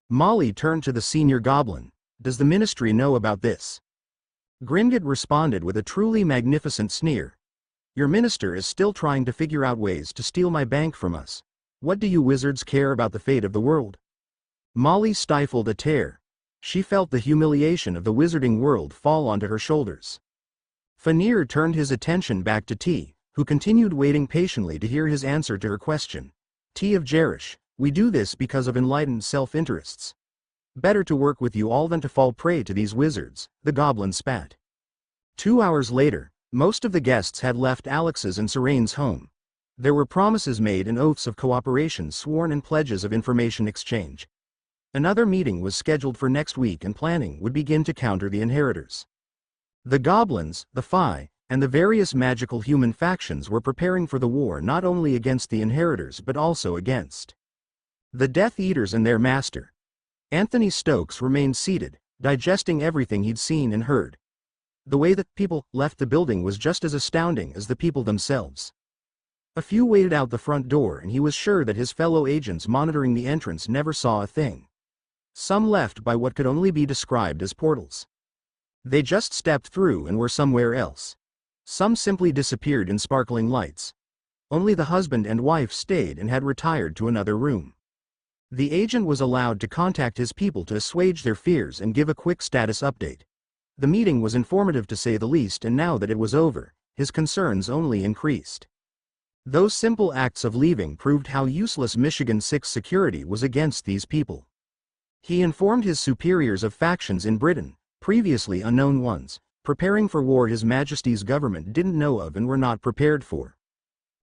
Speaker 1: Molly turned to the senior goblin. Does the Ministry know about this? Gringotts responded with a truly magnificent sneer. Your minister is still trying to figure out ways to steal my bank from us. What do you wizards care about the fate of the world? Molly stifled a tear. She felt the humiliation of the wizarding world fall onto her shoulders. Fenrir turned his attention back to T, who continued waiting patiently to hear his answer to her question. T of Jerish, we do this because of enlightened self-interests. Better to work with you all than to fall prey to these wizards, the goblin spat. 2 hours later, most of the guests had left Alex's and Serene's home. There were promises made and oaths of cooperation sworn and pledges of information exchange. Another meeting was scheduled for next week and planning would begin to counter the Inhertors. The goblins, the Fae, and the various magical human factions were preparing for the war not only against the Inheritors but also against the Death Eaters and their master. Anthony Stokes remained seated, digesting everything he'd seen and heard. The way that people left the building was just as astounding as the people themselves. A few waited out the front door and he was sure that his fellow agents monitoring the entrance never saw a thing. Some left by what could only be described as portals. They just stepped through and were somewhere else. Some simply disappeared in sparkling lights. Only the husband and wife stayed and had retired to another room. The agent was allowed to contact his people to assuage their fears and give a quick status update. The meeting was informative to say the least, and now that it was over, his concerns only increased. Those simple acts of leaving proved how useless Michigan 6 security was against these people. He informed his superiors of factions in Britain, previously unknown ones, preparing for war His Majesty's government didn't know of and were not prepared for.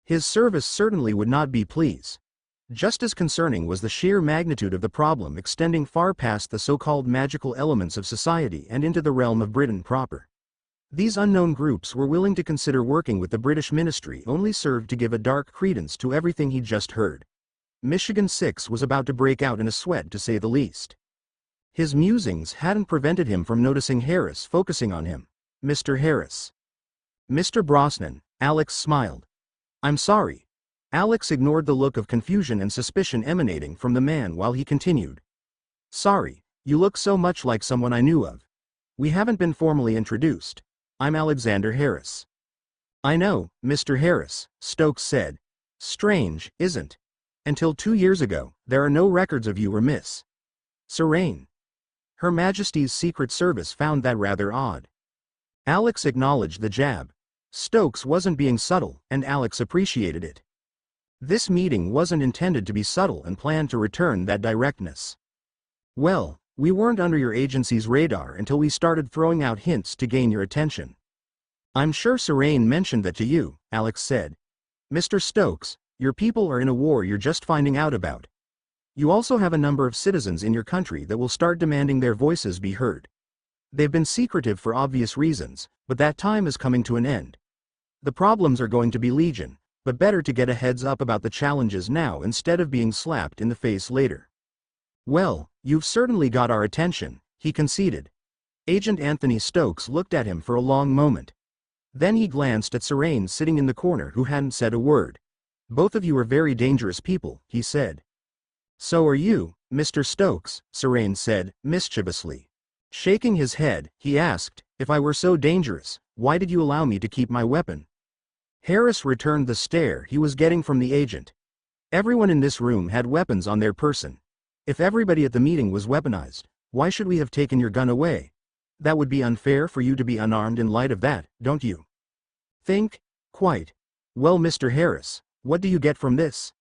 Speaker 1: His service certainly would not be pleased. Just as concerning was the sheer magnitude of the problem extending far past the so-called magical elements of society and into the realm of Britain proper. These unknown groups were willing to consider working with the British ministry only served to give a dark credence to everything he'd just heard. Michigan 6 was about to break out in a sweat to say the least. His musings hadn't prevented him from noticing Harris focusing on him. Mr. Harris. Mr. Brosnan, Alex smiled. I'm sorry. Alex ignored the look of confusion and suspicion emanating from the man while he continued. Sorry, you look so much like someone I knew of. We haven't been formally introduced. I'm Alexander Harris. I know, Mr. Harris, Stokes said. Strange, isn't? Until 2 years ago, there are no records of you or Miss Serene. Her Majesty's Secret Service found that rather odd. Alex acknowledged the jab. Stokes wasn't being subtle, and Alex appreciated it. This meeting wasn't intended to be subtle and planned to return that directness. Well, we weren't under your agency's radar until we started throwing out hints to gain your attention. I'm sure Serene mentioned that to you, Alex said. Mr. Stokes, your people are in a war you're just finding out about. You also have a number of citizens in your country that will start demanding their voices be heard. They've been secretive for obvious reasons, but that time is coming to an end. The problems are going to be legion, but better to get a heads up about the challenges now instead of being slapped in the face later. Well, you've certainly got our attention, he conceded. Agent Anthony Stokes looked at him for a long moment. Then he glanced at Serene sitting in the corner who hadn't said a word. Both of you are very dangerous people, he said. So are you, Mr. Stokes, Serene said, mischievously. Shaking his head, he asked, if I were so dangerous, why did you allow me to keep my weapon? Harris returned the stare he was getting from the agent. Everyone in this room had weapons on their person. If everybody at the meeting was weaponized, why should we have taken your gun away? That would be unfair for you to be unarmed in light of that, don't you think? Quite. Well, Mr. Harris, what do you get from this?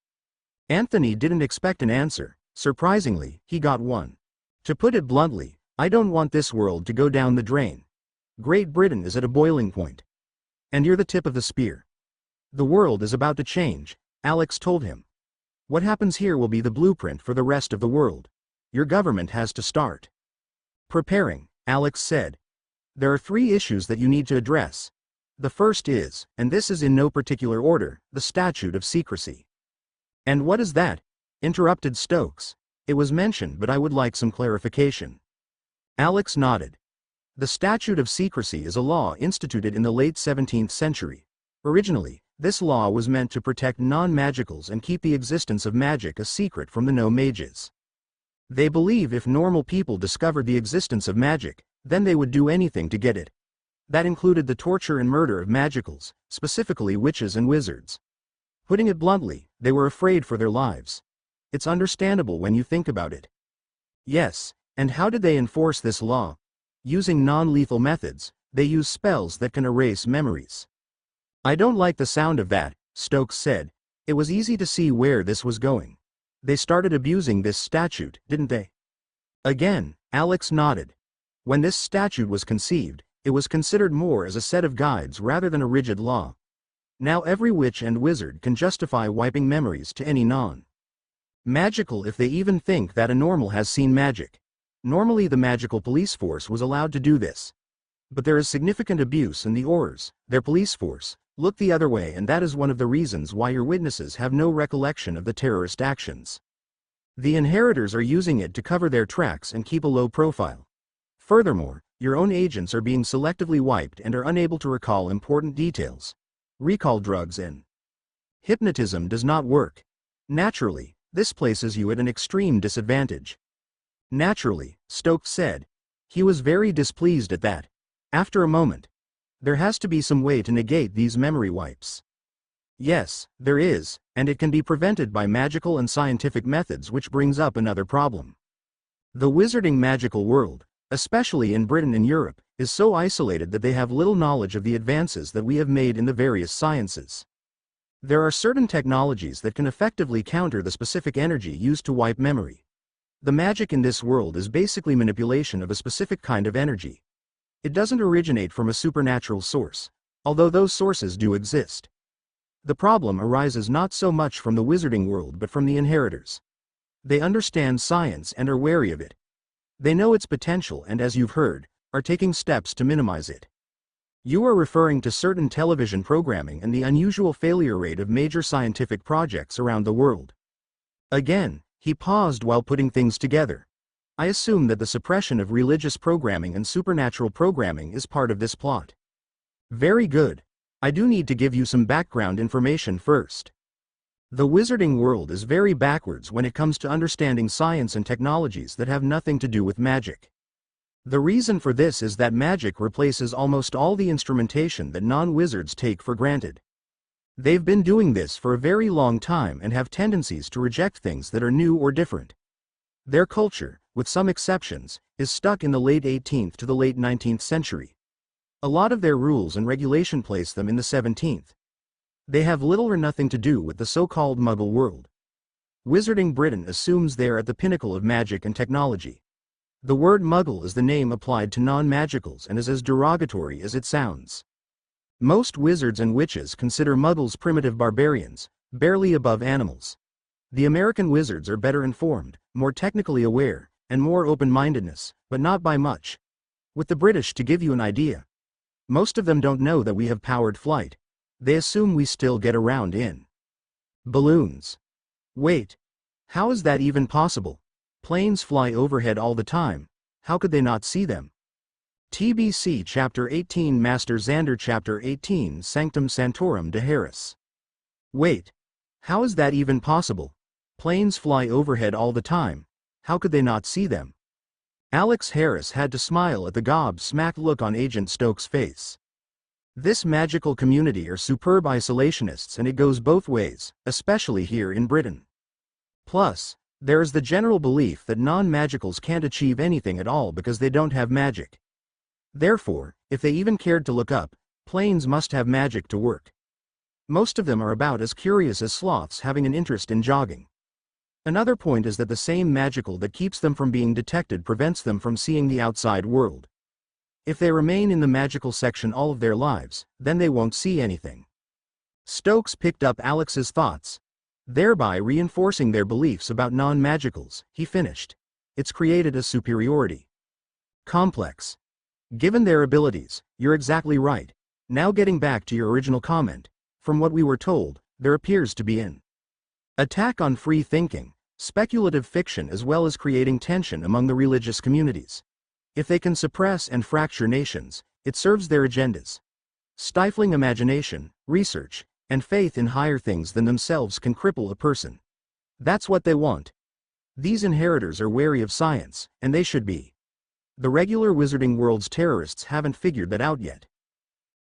Speaker 1: Anthony didn't expect an answer. Surprisingly, he got one. To put it bluntly, I don't want this world to go down the drain. Great Britain is at a boiling point. And you're the tip of the spear. The world is about to change, Alex told him. What happens here will be the blueprint for the rest of the world. Your government has to start preparing, Alex said. There are 3 issues that you need to address. The first is, and this is in no particular order, the Statute of Secrecy. And what is that? Interrupted Stokes. It was mentioned, but I would like some clarification. Alex nodded. The Statute of Secrecy is a law instituted in the late 17th century. Originally, this law was meant to protect non-magicals and keep the existence of magic a secret from the no-mages. They believe if normal people discovered the existence of magic, then they would do anything to get it. That included the torture and murder of magicals, specifically witches and wizards. Putting it bluntly, they were afraid for their lives. It's understandable when you think about it. Yes, and how did they enforce this law? Using non-lethal methods, they use spells that can erase memories. I don't like the sound of that, Stokes said. It was easy to see where this was going. They started abusing this statute, didn't they? Again, Alex nodded. When this statute was conceived, it was considered more as a set of guides rather than a rigid law. Now every witch and wizard can justify wiping memories to any non-magical if they even think that a normal has seen magic. Normally the magical police force was allowed to do this. But there is significant abuse and the Aurors, their police force, look the other way, and that is one of the reasons why your witnesses have no recollection of the terrorist actions. The Inhertors are using it to cover their tracks and keep a low profile. Furthermore, your own agents are being selectively wiped and are unable to recall important details. Recall drugs and hypnotism does not work. Naturally, this places you at an extreme disadvantage. Naturally, Stokes said. He was very displeased at that. After a moment, there has to be some way to negate these memory wipes. Yes, there is, and it can be prevented by magical and scientific methods, which brings up another problem. The wizarding magical world, especially in Britain and Europe, is so isolated that they have little knowledge of the advances that we have made in the various sciences. There are certain technologies that can effectively counter the specific energy used to wipe memory. The magic in this world is basically manipulation of a specific kind of energy. It doesn't originate from a supernatural source, although those sources do exist. The problem arises not so much from the wizarding world but from the Inheritors. They understand science and are wary of it. They know its potential and, as you've heard, are taking steps to minimize it. You are referring to certain television programming and the unusual failure rate of major scientific projects around the world. Again, he paused while putting things together. I assume that the suppression of religious programming and supernatural programming is part of this plot. Very good. I do need to give you some background information first. The wizarding world is very backwards when it comes to understanding science and technologies that have nothing to do with magic. The reason for this is that magic replaces almost all the instrumentation that non-wizards take for granted. They've been doing this for a very long time and have tendencies to reject things that are new or different. Their culture, with some exceptions, is stuck in the late 18th to the late 19th century. A lot of their rules and regulation place them in the 17th. They have little or nothing to do with the so-called Muggle world. Wizarding Britain assumes they are at the pinnacle of magic and technology. The word Muggle is the name applied to non-magicals and is as derogatory as it sounds. Most wizards and witches consider Muggles primitive barbarians, barely above animals. The American wizards are better informed, more technically aware, and more open-mindedness, but not by much. With the British, to give you an idea, most of them don't know that we have powered flight. They assume we still get around in balloons. Wait. How is that even possible? Planes fly overhead all the time. How could they not see them? TBC Chapter 18 Master Xander Chapter 18 Sanctum Sanctorum de Harris. Wait. How is that even possible? Planes fly overhead all the time. How could they not see them? Alex Harris had to smile at the gob-smacked look on Agent Stokes' face. This magical community are superb isolationists, and it goes both ways, especially here in Britain. Plus, there is the general belief that non-magicals can't achieve anything at all because they don't have magic. Therefore, if they even cared to look up, planes must have magic to work. Most of them are about as curious as sloths having an interest in jogging. Another point is that the same magical that keeps them from being detected prevents them from seeing the outside world. If they remain in the magical section all of their lives, then they won't see anything. Stokes picked up Alex's thoughts, thereby reinforcing their beliefs about non-magicals. He finished. It's created a superiority complex. Given their abilities, you're exactly right. Now getting back to your original comment, from what we were told, there appears to be an attack on free thinking, speculative fiction, as well as creating tension among the religious communities. If they can suppress and fracture nations, it serves their agendas. Stifling imagination, research, and faith in higher things than themselves can cripple a person. That's what they want. These inheritors are wary of science, and they should be. The regular Wizarding World's terrorists haven't figured that out yet.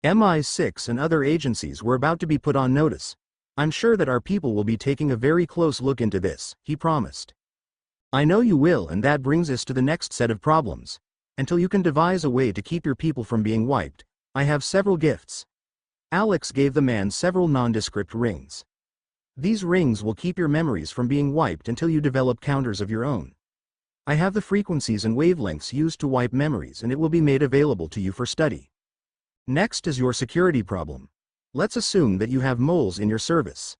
Speaker 1: MI6 and other agencies were about to be put on notice. I'm sure that our people will be taking a very close look into this, he promised. I know you will, and that brings us to the next set of problems. Until you can devise a way to keep your people from being wiped, I have several gifts. Alex gave the man several nondescript rings. These rings will keep your memories from being wiped until you develop counters of your own. I have the frequencies and wavelengths used to wipe memories, and it will be made available to you for study. Next is your security problem. Let's assume that you have moles in your service.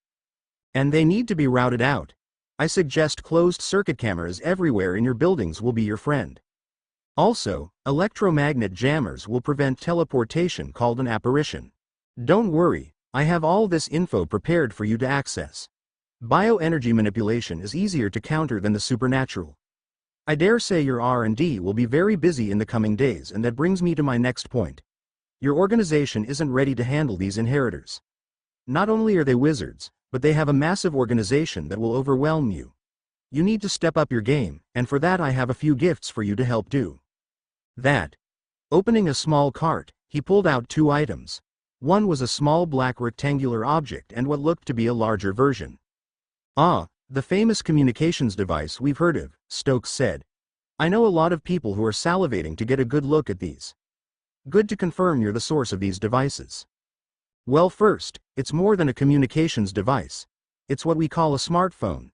Speaker 1: And they need to be routed out. I suggest closed circuit cameras everywhere in your buildings will be your friend. Also, electromagnet jammers will prevent teleportation called an apparition. Don't worry, I have all this info prepared for you to access. Bioenergy manipulation is easier to counter than the supernatural. I dare say your R&D will be very busy in the coming days, and that brings me to my next point. Your organization isn't ready to handle these inheritors. Not only are they wizards, but they have a massive organization that will overwhelm you. You need to step up your game, and for that I have a few gifts for you to help do that. Opening a small cart, he pulled out two items. One was a small black rectangular object and what looked to be a larger version. Ah, the famous communications device we've heard of, Stokes said. I know a lot of people who are salivating to get a good look at these. Good to confirm you're the source of these devices. Well, first, it's more than a communications device. It's what we call a smartphone.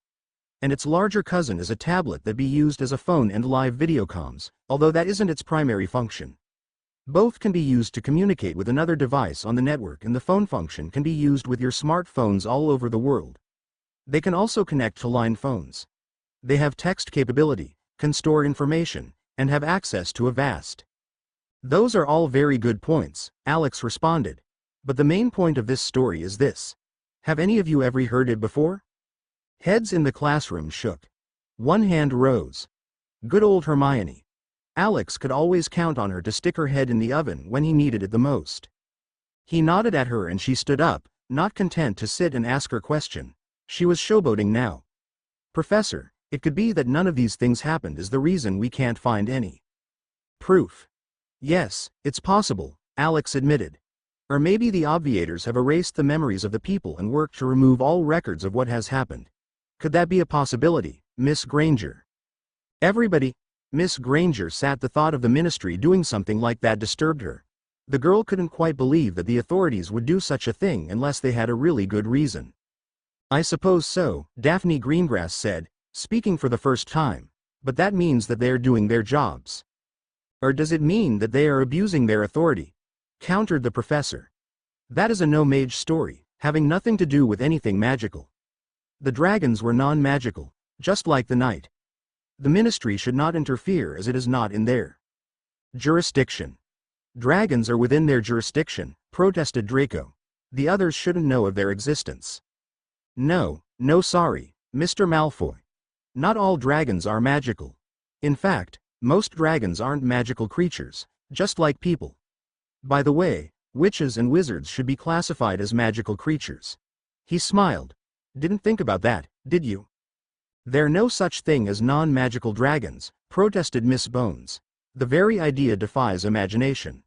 Speaker 1: And its larger cousin is a tablet that be used as a phone and live video comms, although that isn't its primary function. Both can be used to communicate with another device on the network, and the phone function can be used with your smartphones all over the world. They can also connect to line phones. They have text capability, can store information, and have access to a vast. Those are all very good points, Alex responded. But the main point of this story is this. Have any of you ever heard it before? Heads in the classroom shook. One hand rose. Good old Hermione. Alex could always count on her to stick her head in the oven when he needed it the most. He nodded at her and she stood up, not content to sit and ask her question. She was showboating now. Professor, it could be that none of these things happened is the reason we can't find any proof. Yes, it's possible, Alex admitted. Or maybe the obviators have erased the memories of the people and worked to remove all records of what has happened. Could that be a possibility, Miss Granger? Everybody. Miss Granger sat. The thought of the ministry doing something like that disturbed her. The girl couldn't quite believe that the authorities would do such a thing unless they had a really good reason. I suppose so, Daphne Greengrass said, speaking for the first time, but that means that they are doing their jobs. Or does it mean that they are abusing their authority? Countered the professor. That is a no-mage story, having nothing to do with anything magical. The dragons were non-magical, just like the knight. The ministry should not interfere as it is not in their jurisdiction. Dragons are within their jurisdiction, protested Draco. The others shouldn't know of their existence. No, sorry, Mr. Malfoy. Not all dragons are magical. In fact, most dragons aren't magical creatures, just like people. By the way, witches and wizards should be classified as magical creatures. He smiled. Didn't think about that, did you? There're no such thing as non-magical dragons, protested Miss Bones. The very idea defies imagination.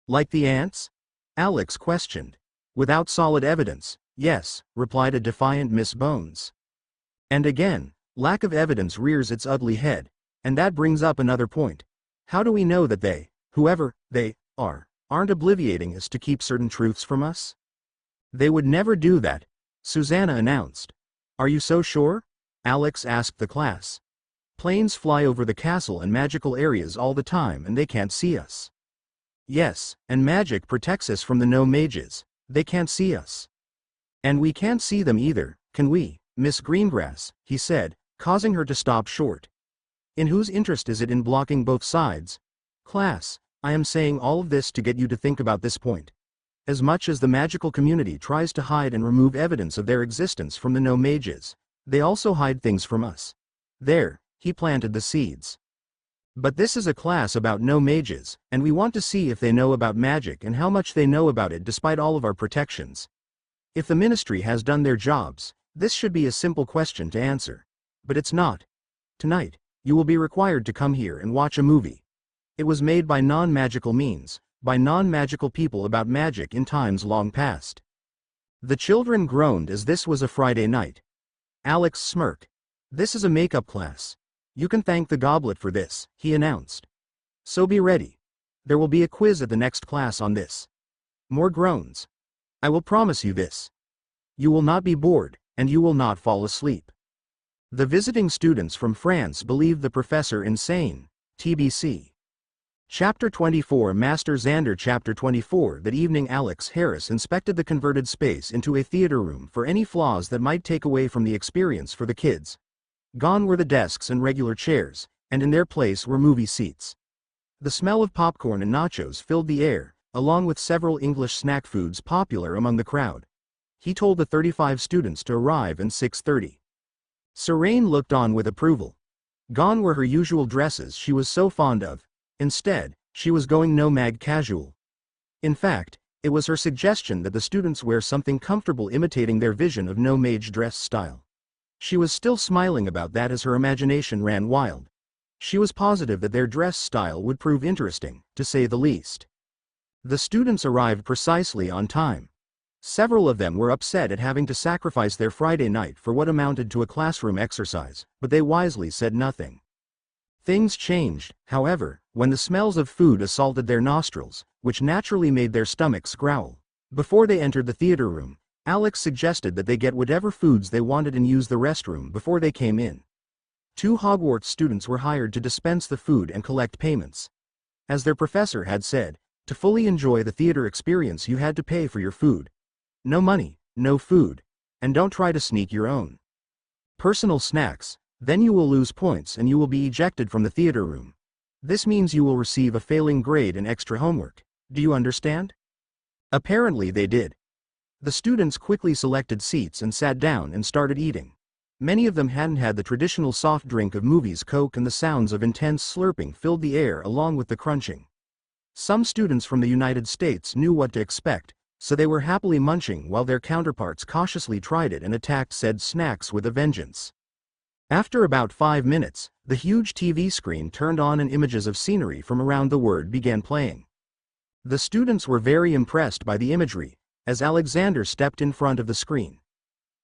Speaker 1: Like the ants? Alex questioned. Without solid evidence, yes, replied a defiant Miss Bones. And again, lack of evidence rears its ugly head, and that brings up another point. How do we know that they, whoever they are, aren't obliviating us to keep certain truths from us? They would never do that, Susanna announced. Are you so sure? Alex asked the class. Planes fly over the castle and magical areas all the time and they can't see us. Yes, and magic protects us from the no-mages. They can't see us. And we can't see them either, can we, Miss Greengrass, he said, causing her to stop short. In whose interest is it in blocking both sides? Class, I am saying all of this to get you to think about this point. As much as the magical community tries to hide and remove evidence of their existence from the no-mages, they also hide things from us. There, he planted the seeds. But this is a class about no-mages, and we want to see if they know about magic and how much they know about it despite all of our protections. If the ministry has done their jobs, this should be a simple question to answer. But it's not. Tonight, you will be required to come here and watch a movie. It was made by non-magical means, by non-magical people about magic in times long past. The children groaned as this was a Friday night. Alex smirked. This is a makeup class. You can thank the goblet for this, he announced. So be ready. There will be a quiz at the next class on this. More groans. I will promise you this. You will not be bored, and you will not fall asleep. The visiting students from France believed the professor insane. TBC. Chapter 24 Master Xander Chapter 24 That evening Alex Harris inspected the converted space into a theater room for any flaws that might take away from the experience for the kids. Gone were the desks and regular chairs, and in their place were movie seats. The smell of popcorn and nachos filled the air, along with several English snack foods popular among the crowd. He told the 35 students to arrive at 6:30. Serene looked on with approval. Gone were her usual dresses she was so fond of. Instead, she was going no-mag casual. In fact, it was her suggestion that the students wear something comfortable imitating their vision of no-mage dress style. She was still smiling about that as her imagination ran wild. She was positive that their dress style would prove interesting, to say the least. The students arrived precisely on time. Several of them were upset at having to sacrifice their Friday night for what amounted to a classroom exercise, but they wisely said nothing. Things changed, however, when the smells of food assaulted their nostrils, which naturally made their stomachs growl. Before they entered the theater room, Alex suggested that they get whatever foods they wanted and use the restroom before they came in. 2 Hogwarts students were hired to dispense the food and collect payments. As their professor had said, to fully enjoy the theater experience you had to pay for your food. No money, no food, and don't try to sneak your own personal snacks. Then you will lose points and you will be ejected from the theater room. This means you will receive a failing grade and extra homework. Do you understand? Apparently they did. The students quickly selected seats and sat down and started eating. Many of them hadn't had the traditional soft drink of movies Coke, and the sounds of intense slurping filled the air along with the crunching. Some students from the United States knew what to expect, so they were happily munching while their counterparts cautiously tried it and attacked said snacks with a vengeance. After about 5 minutes, the huge TV screen turned on and images of scenery from around the world began playing. The students were very impressed by the imagery, as Alexander stepped in front of the screen.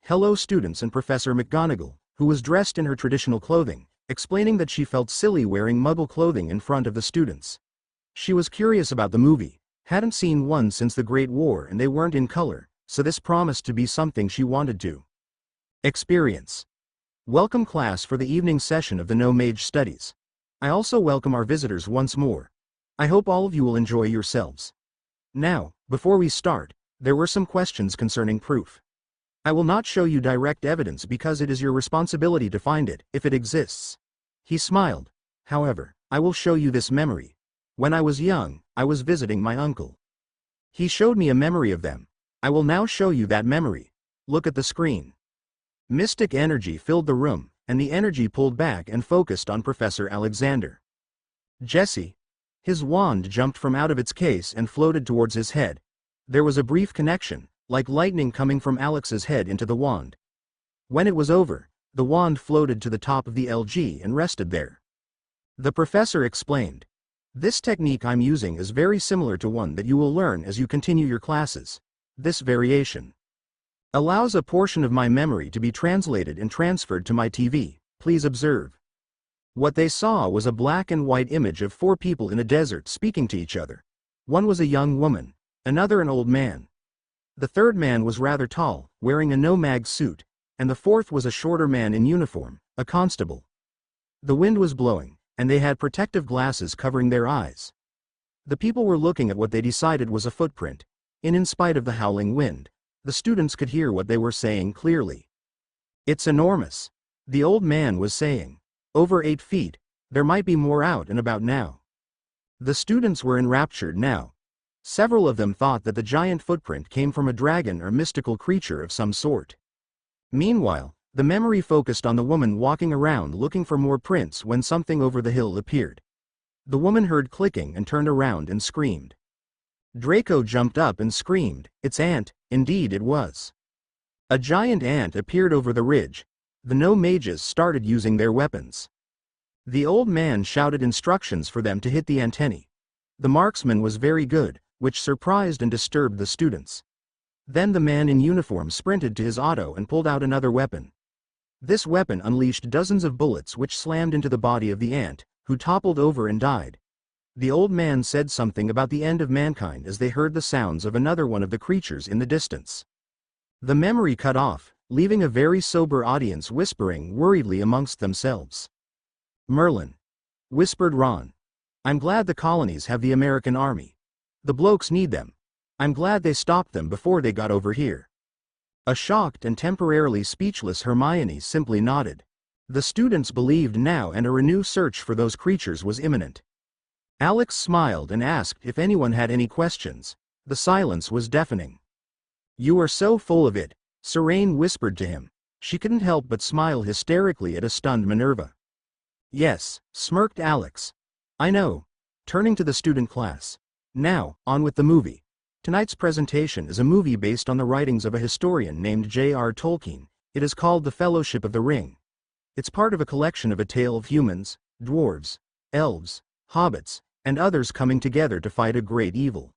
Speaker 1: Hello students, and Professor McGonagall, who was dressed in her traditional clothing, explaining that she felt silly wearing muggle clothing in front of the students. She was curious about the movie, hadn't seen one since the Great War and they weren't in color, so this promised to be something she wanted to experience. Welcome class for the evening session of the No Mage Studies. I also welcome our visitors once more. I hope all of you will enjoy yourselves. Now, before we start, there were some questions concerning proof. I will not show you direct evidence because it is your responsibility to find it, if it exists. He smiled. However, I will show you this memory. When I was young, I was visiting my uncle. He showed me a memory of them. I will now show you that memory. Look at the screen. Mystic energy filled the room, and the energy pulled back and focused on Professor Alexander. Jesse. His wand jumped from out of its case and floated towards his head. There was a brief connection, like lightning coming from Alex's head into the wand. When it was over, the wand floated to the top of the LG and rested there. The professor explained. This technique I'm using is very similar to one that you will learn as you continue your classes. This variation allows a portion of my memory to be translated and transferred to my TV. Please observe. What they saw was a black and white image of 4 people in a desert speaking to each other. One was a young woman, another an old man. The third man was rather tall, wearing a no-mag suit, and the fourth was a shorter man in uniform, a constable. The wind was blowing, and they had protective glasses covering their eyes. The people were looking at what they decided was a footprint, in spite of the howling wind. The students could hear what they were saying clearly. "It's enormous," the old man was saying. "Over 8 feet, there might be more out and about now." The students were enraptured now. Several of them thought that the giant footprint came from a dragon or mystical creature of some sort. Meanwhile, the memory focused on the woman walking around looking for more prints when something over the hill appeared. The woman heard clicking and turned around and screamed. Draco jumped up and screamed, "It's ant!" Indeed it was. A giant ant appeared over the ridge. The no mages started using their weapons. The old man shouted instructions for them to hit the antennae. The marksman was very good, which surprised and disturbed the students. Then the man in uniform sprinted to his auto and pulled out another weapon. This weapon unleashed dozens of bullets which slammed into the body of the ant, who toppled over and died. The old man said something about the end of mankind as they heard the sounds of another one of the creatures in the distance. The memory cut off, leaving a very sober audience whispering worriedly amongst themselves. "Merlin," whispered Ron. "I'm glad the colonies have the American army. The blokes need them. I'm glad they stopped them before they got over here." A shocked and temporarily speechless Hermione simply nodded. The students believed now and a renewed search for those creatures was imminent. Alex smiled and asked if anyone had any questions. The silence was deafening. "You are so full of it," Serene whispered to him. She couldn't help but smile hysterically at a stunned Minerva. "Yes," smirked Alex. "I know." Turning to the student class. "Now, on with the movie. Tonight's presentation is a movie based on the writings of a historian named J.R. Tolkien. It is called The Fellowship of the Ring. It's part of a collection of a tale of humans, dwarves, elves, hobbits, and others coming together to fight a great evil.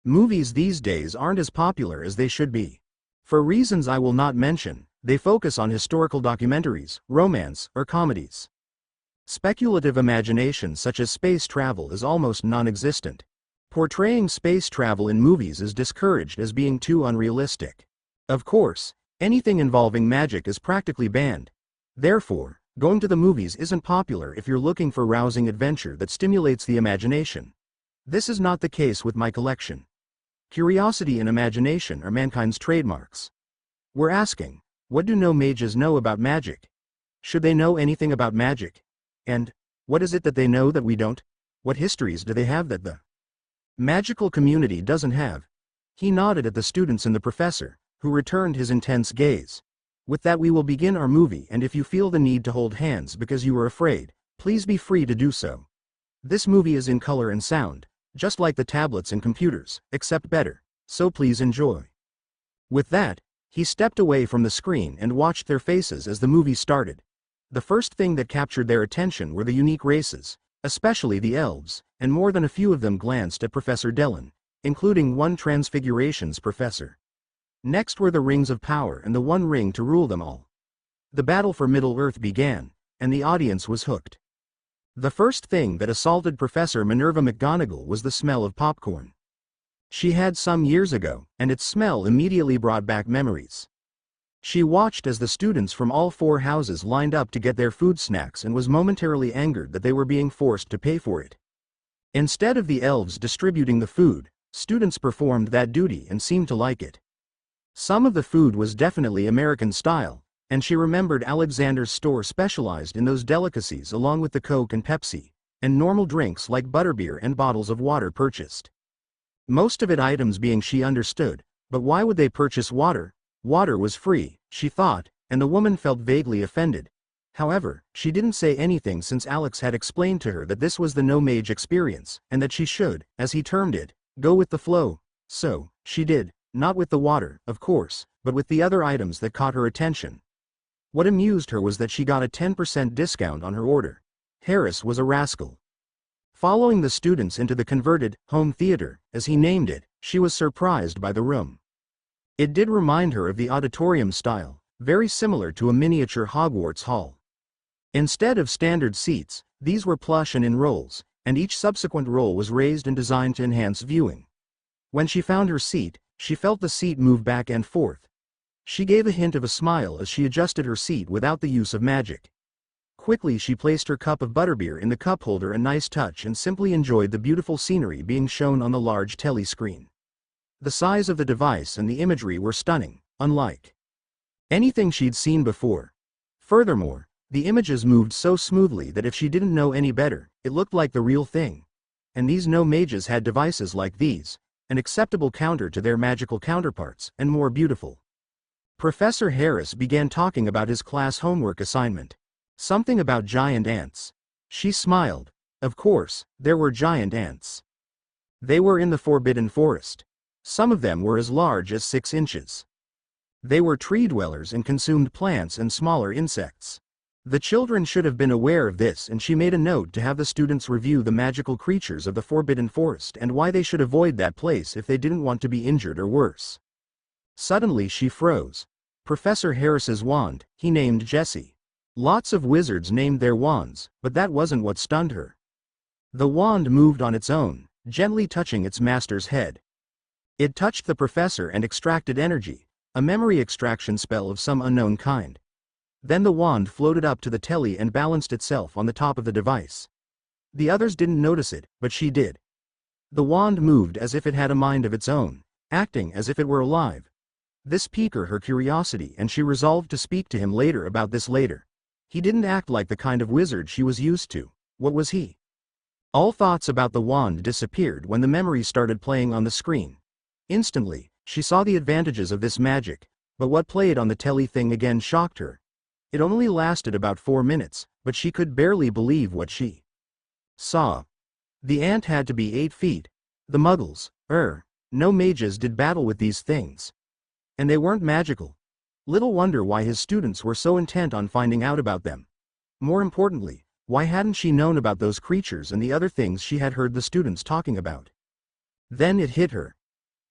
Speaker 1: Movies these days aren't as popular as they should be. For reasons I will not mention, they focus on historical documentaries, romance, or comedies. Speculative imagination such as space travel is almost non-existent. Portraying space travel in movies is discouraged as being too unrealistic. Of course, anything involving magic is practically banned. Therefore, going to the movies isn't popular if you're looking for rousing adventure that stimulates the imagination. This is not the case with my collection. Curiosity and imagination are mankind's trademarks. We're asking, what do no mages know about magic? Should they know anything about magic? And, what is it that they know that we don't? What histories do they have that the magical community doesn't have? He nodded at the students and the professor, who returned his intense gaze. With that we will begin our movie, and if you feel the need to hold hands because you are afraid, please be free to do so. This movie is in color and sound, just like the tablets and computers, except better, so please enjoy. With that, he stepped away from the screen and watched their faces as the movie started. The first thing that captured their attention were the unique races, especially the elves, and more than a few of them glanced at Professor Dillon, including one Transfiguration's professor. Next were the rings of power and the one ring to rule them all. The battle for Middle-earth began, and the audience was hooked. The first thing that assaulted Professor Minerva McGonagall was the smell of popcorn. She had some years ago, and its smell immediately brought back memories. She watched as the students from all 4 houses lined up to get their food snacks and was momentarily angered that they were being forced to pay for it. Instead of the elves distributing the food, students performed that duty and seemed to like it. Some of the food was definitely American style, and she remembered Alexander's store specialized in those delicacies along with the Coke and Pepsi, and normal drinks like butterbeer and bottles of water purchased. Most of it items being she understood, but why would they purchase water? Water was free, she thought, and the woman felt vaguely offended. However, she didn't say anything since Alex had explained to her that this was the no-mage experience, and that she should, as he termed it, go with the flow. So, she did, not with the water, of course, but with the other items that caught her attention. What amused her was that she got a 10% discount on her order. Harris was a rascal. Following the students into the converted home theater, as he named it, she was surprised by the room. It did remind her of the auditorium style, very similar to a miniature Hogwarts hall. Instead of standard seats, these were plush and in rows, and each subsequent roll was raised and designed to enhance viewing. When she found her seat, she felt the seat move back and forth. She gave a hint of a smile as she adjusted her seat without the use of magic. Quickly she placed her cup of butterbeer in the cup holder, a nice touch, and simply enjoyed the beautiful scenery being shown on the large telly screen. The size of the device and the imagery were stunning, unlike anything she'd seen before. Furthermore, the images moved so smoothly that if she didn't know any better, it looked like the real thing. And these no mages had devices like these, an acceptable counter to their magical counterparts, and more beautiful. Professor Harris began talking about his class homework assignment. Something about giant ants. She smiled. Of course, there were giant ants. They were in the Forbidden Forest. Some of them were as large as 6 inches. They were tree dwellers and consumed plants and smaller insects. The children should have been aware of this, and she made a note to have the students review the magical creatures of the Forbidden Forest and why they should avoid that place if they didn't want to be injured or worse. Suddenly she froze. Professor Harris's wand, he named Jessie. Lots of wizards named their wands, but that wasn't what stunned her. The wand moved on its own, gently touching its master's head. It touched the professor and extracted energy, a memory extraction spell of some unknown kind. Then the wand floated up to the telly and balanced itself on the top of the device. The others didn't notice it, but she did. The wand moved as if it had a mind of its own, acting as if it were alive. This piqued her curiosity, and she resolved to speak to him later about this later. He didn't act like the kind of wizard she was used to. What was he? All thoughts about the wand disappeared when the memory started playing on the screen. Instantly, she saw the advantages of this magic, but what played on the telly thing again shocked her. It only lasted about 4 minutes, but she could barely believe what she saw. The ant had to be 8 feet. The muggles, no mages did battle with these things. And they weren't magical. Little wonder why his students were so intent on finding out about them. More importantly, why hadn't she known about those creatures and the other things she had heard the students talking about? Then it hit her.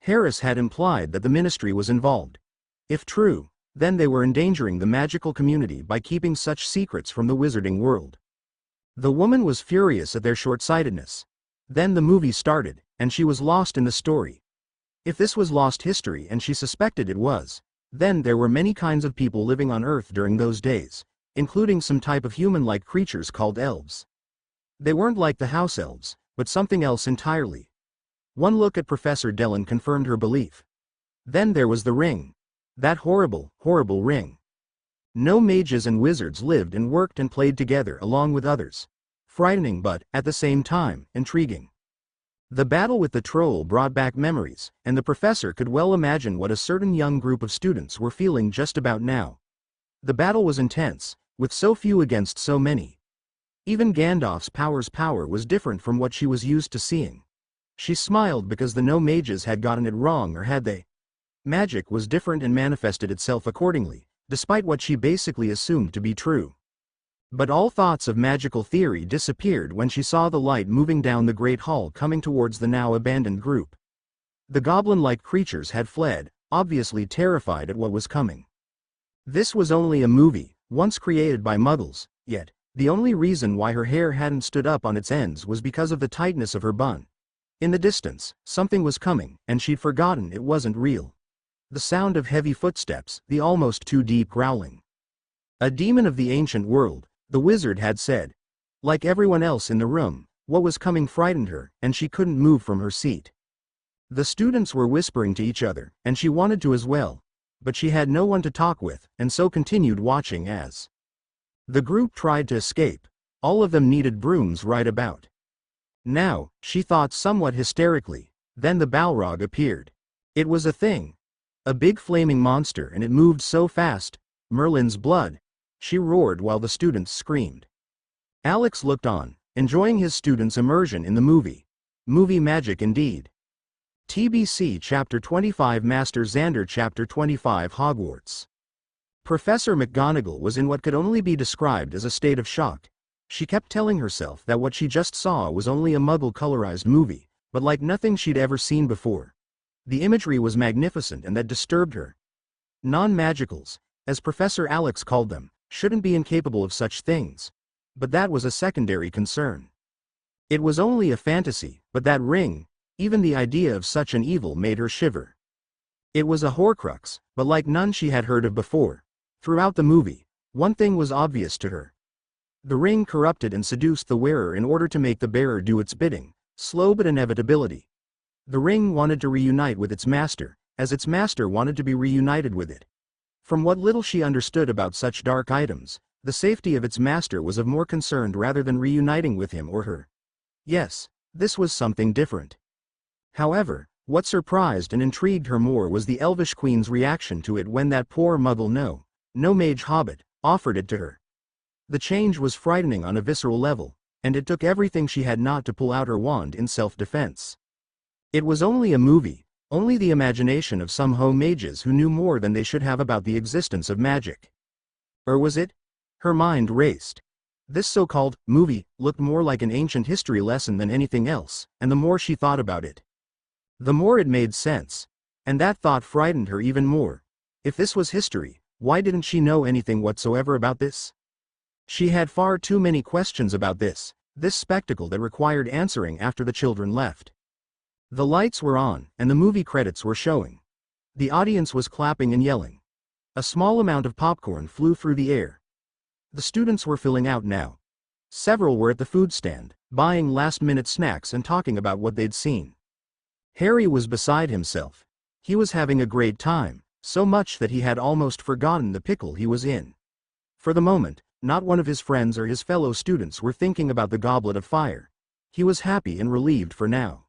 Speaker 1: Harris had implied that the ministry was involved. If true, then they were endangering the magical community by keeping such secrets from the wizarding world. The woman was furious at their short-sightedness. Then the movie started, and she was lost in the story. If this was lost history, and she suspected it was, then there were many kinds of people living on Earth during those days, including some type of human-like creatures called elves. They weren't like the house elves, but something else entirely. One look at Professor Dillon confirmed her belief. Then there was the ring. That horrible, horrible ring. No mages and wizards lived and worked and played together along with others. Frightening but, at the same time, intriguing. The battle with the troll brought back memories, and the professor could well imagine what a certain young group of students were feeling just about now. The battle was intense, with so few against so many. Even Gandalf's power was different from what she was used to seeing. She smiled because the no mages had gotten it wrong, or had they? Magic was different and manifested itself accordingly, despite what she basically assumed to be true. But all thoughts of magical theory disappeared when she saw the light moving down the great hall coming towards the now abandoned group. The goblin-like creatures had fled, obviously terrified at what was coming. This was only a movie, once created by muggles, yet, the only reason why her hair hadn't stood up on its ends was because of the tightness of her bun. In the distance, something was coming, and she'd forgotten it wasn't real. The sound of heavy footsteps, the almost too deep growling. A demon of the ancient world, the wizard had said. Like everyone else in the room, what was coming frightened her, and she couldn't move from her seat. The students were whispering to each other, and she wanted to as well, but she had no one to talk with, and so continued watching as the group tried to escape. All of them needed brooms right about now, she thought somewhat hysterically. Then the Balrog appeared. It was a thing. A big flaming monster, and it moved so fast. Merlin's blood. She roared while the students screamed. Alex looked on, enjoying his students' immersion in the movie. Movie magic indeed. TBC Chapter 25 Master Xander Chapter 25 Hogwarts. Professor McGonagall was in what could only be described as a state of shock. She kept telling herself that what she just saw was only a muggle-colorized movie, but like nothing she'd ever seen before. The imagery was magnificent, and that disturbed her. Non-magicals, as Professor Alex called them, shouldn't be incapable of such things. But that was a secondary concern. It was only a fantasy, but that ring, even the idea of such an evil made her shiver. It was a Horcrux, but like none she had heard of before. Throughout the movie, one thing was obvious to her. The ring corrupted and seduced the wearer in order to make the bearer do its bidding, slow but inevitability. The ring wanted to reunite with its master, as its master wanted to be reunited with it. From what little she understood about such dark items, the safety of its master was of more concern rather than reuniting with him or her. Yes, this was something different. However, what surprised and intrigued her more was the Elvish Queen's reaction to it when that poor muggle no mage hobbit, offered it to her. The change was frightening on a visceral level, and it took everything she had not to pull out her wand in self-defense. It was only a movie, only the imagination of some mages who knew more than they should have about the existence of magic. Or was it? Her mind raced. This so-called movie looked more like an ancient history lesson than anything else, and the more she thought about it, the more it made sense. And that thought frightened her even more. If this was history, why didn't she know anything whatsoever about this? She had far too many questions about this spectacle that required answering after the children left. The lights were on, and the movie credits were showing. The audience was clapping and yelling. A small amount of popcorn flew through the air. The students were filling out now. Several were at the food stand, buying last-minute snacks and talking about what they'd seen. Harry was beside himself. He was having a great time, so much that he had almost forgotten the pickle he was in. For the moment, not one of his friends or his fellow students were thinking about the goblet of fire. He was happy and relieved for now.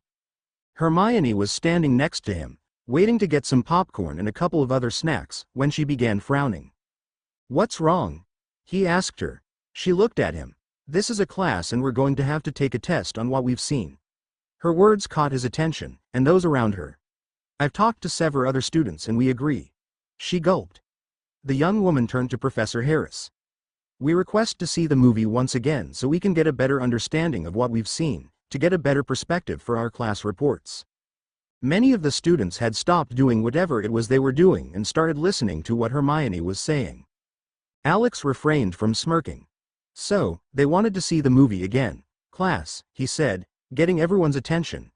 Speaker 1: Hermione was standing next to him, waiting to get some popcorn and a couple of other snacks, when she began frowning. "What's wrong?" he asked her. She looked at him. "This is a class and we're going to have to take a test on what we've seen." Her words caught his attention, and those around her. "I've talked to several other students and we agree." She gulped. The young woman turned to Professor Harris. "We request to see the movie once again so we can get a better understanding of what we've seen, to get a better perspective for our class reports." Many of the students had stopped doing whatever it was they were doing and started listening to what Hermione was saying. Alex refrained from smirking. "So, they wanted to see the movie again. Class," he said, getting everyone's attention.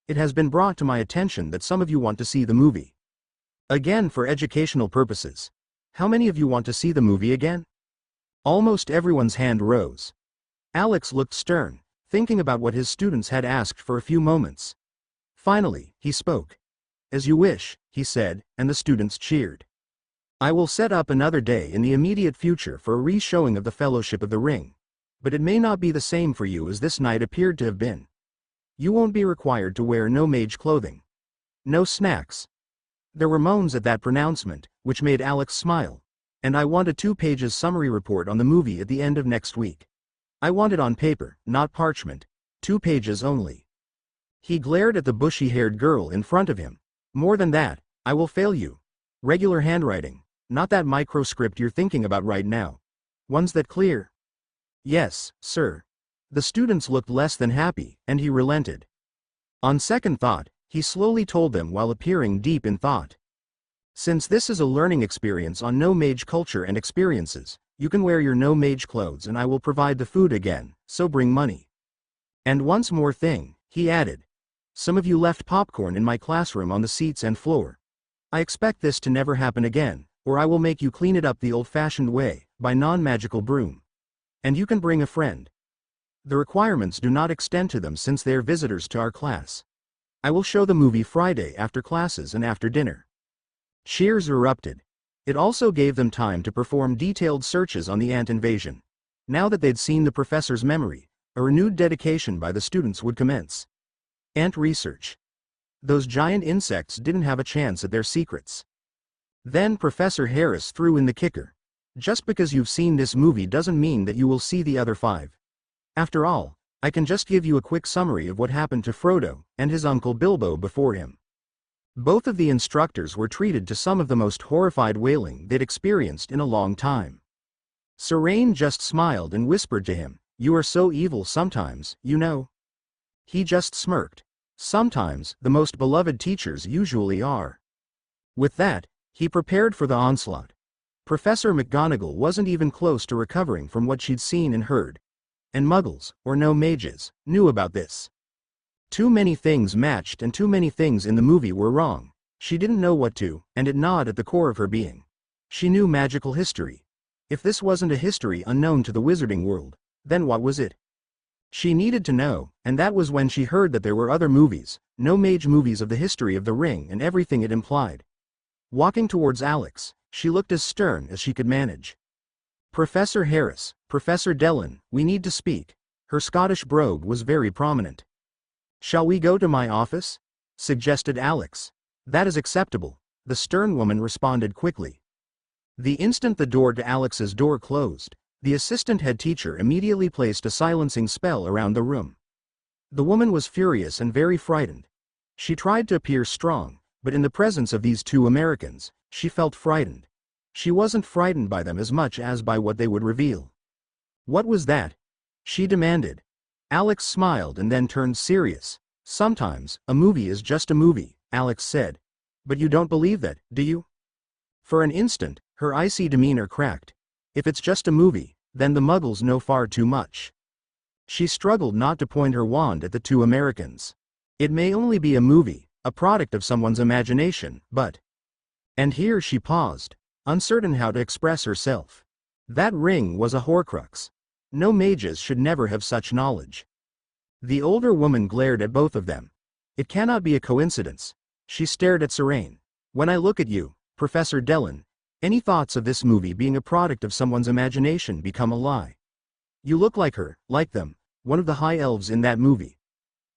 Speaker 1: "It has been brought to my attention that some of you want to see the movie again for educational purposes. How many of you want to see the movie again?" Almost everyone's hand rose. Alex looked stern, thinking about what his students had asked for a few moments. Finally, he spoke. "As you wish," he said, and the students cheered. "I will set up another day in the immediate future for a re-showing of the Fellowship of the Ring. But it may not be the same for you as this night appeared to have been. You won't be required to wear no mage clothing. No snacks." There were moans at that pronouncement, which made Alex smile. "And I want a 2-page summary report on the movie at the end of next week. I want it on paper, not parchment. 2 pages only." He glared at the bushy-haired girl in front of him. "More than that, I will fail you. Regular handwriting, not that microscript you're thinking about right now. Ones that clear." "Yes, sir." The students looked less than happy, and he relented. On second thought, he slowly told them while appearing deep in thought. "Since this is a learning experience on no mage culture and experiences, you can wear your no mage clothes and I will provide the food again, so bring money. And once more thing," he added. "Some of you left popcorn in my classroom on the seats and floor. I expect this to never happen again, or I will make you clean it up the old-fashioned way, by non-magical broom. And you can bring a friend. The requirements do not extend to them since they are visitors to our class. I will show the movie Friday after classes and after dinner." Cheers erupted. It also gave them time to perform detailed searches on the ant invasion. Now that they'd seen the professor's memory, a renewed dedication by the students would commence. Ant research. Those giant insects didn't have a chance at their secrets. Then Professor Harris threw in the kicker. "Just because you've seen this movie doesn't mean that you will see the other 5. After all, I can just give you a quick summary of what happened to Frodo and his uncle Bilbo before him." Both of the instructors were treated to some of the most horrified wailing they'd experienced in a long time. Serene just smiled and whispered to him, "You are so evil sometimes, you know." He just smirked. Sometimes, the most beloved teachers usually are. With that, he prepared for the onslaught. Professor McGonagall wasn't even close to recovering from what she'd seen and heard. And muggles, or no mages, knew about this. Too many things matched and too many things in the movie were wrong. She didn't know what to, and it gnawed at the core of her being. She knew magical history. If this wasn't a history unknown to the wizarding world, then what was it? She needed to know, and that was when she heard that there were other movies, no mage movies of the history of the ring and everything it implied. Walking towards Alex, she looked as stern as she could manage. Professor Harris, Professor Dellon, we need to speak. Her Scottish brogue was very prominent. Shall we go to my office? Suggested Alex. That is acceptable, the stern woman responded quickly. The instant the door to Alex's door closed, the assistant head teacher immediately placed a silencing spell around the room. The woman was furious and very frightened. She tried to appear strong, but in the presence of these two Americans, she felt frightened. She wasn't frightened by them as much as by what they would reveal. What was that? She demanded. Alex smiled and then turned serious. Sometimes, a movie is just a movie, Alex said. But you don't believe that, do you? For an instant, her icy demeanor cracked. If it's just a movie, then the Muggles know far too much. She struggled not to point her wand at the two Americans. It may only be a movie, a product of someone's imagination, but... And here she paused, uncertain how to express herself. That ring was a Horcrux. No mages should never have such knowledge. The older woman glared at both of them. It cannot be a coincidence. She stared at Serene. When I look at you, Professor Dellon, any thoughts of this movie being a product of someone's imagination become a lie. You look like her, like them, one of the high elves in that movie.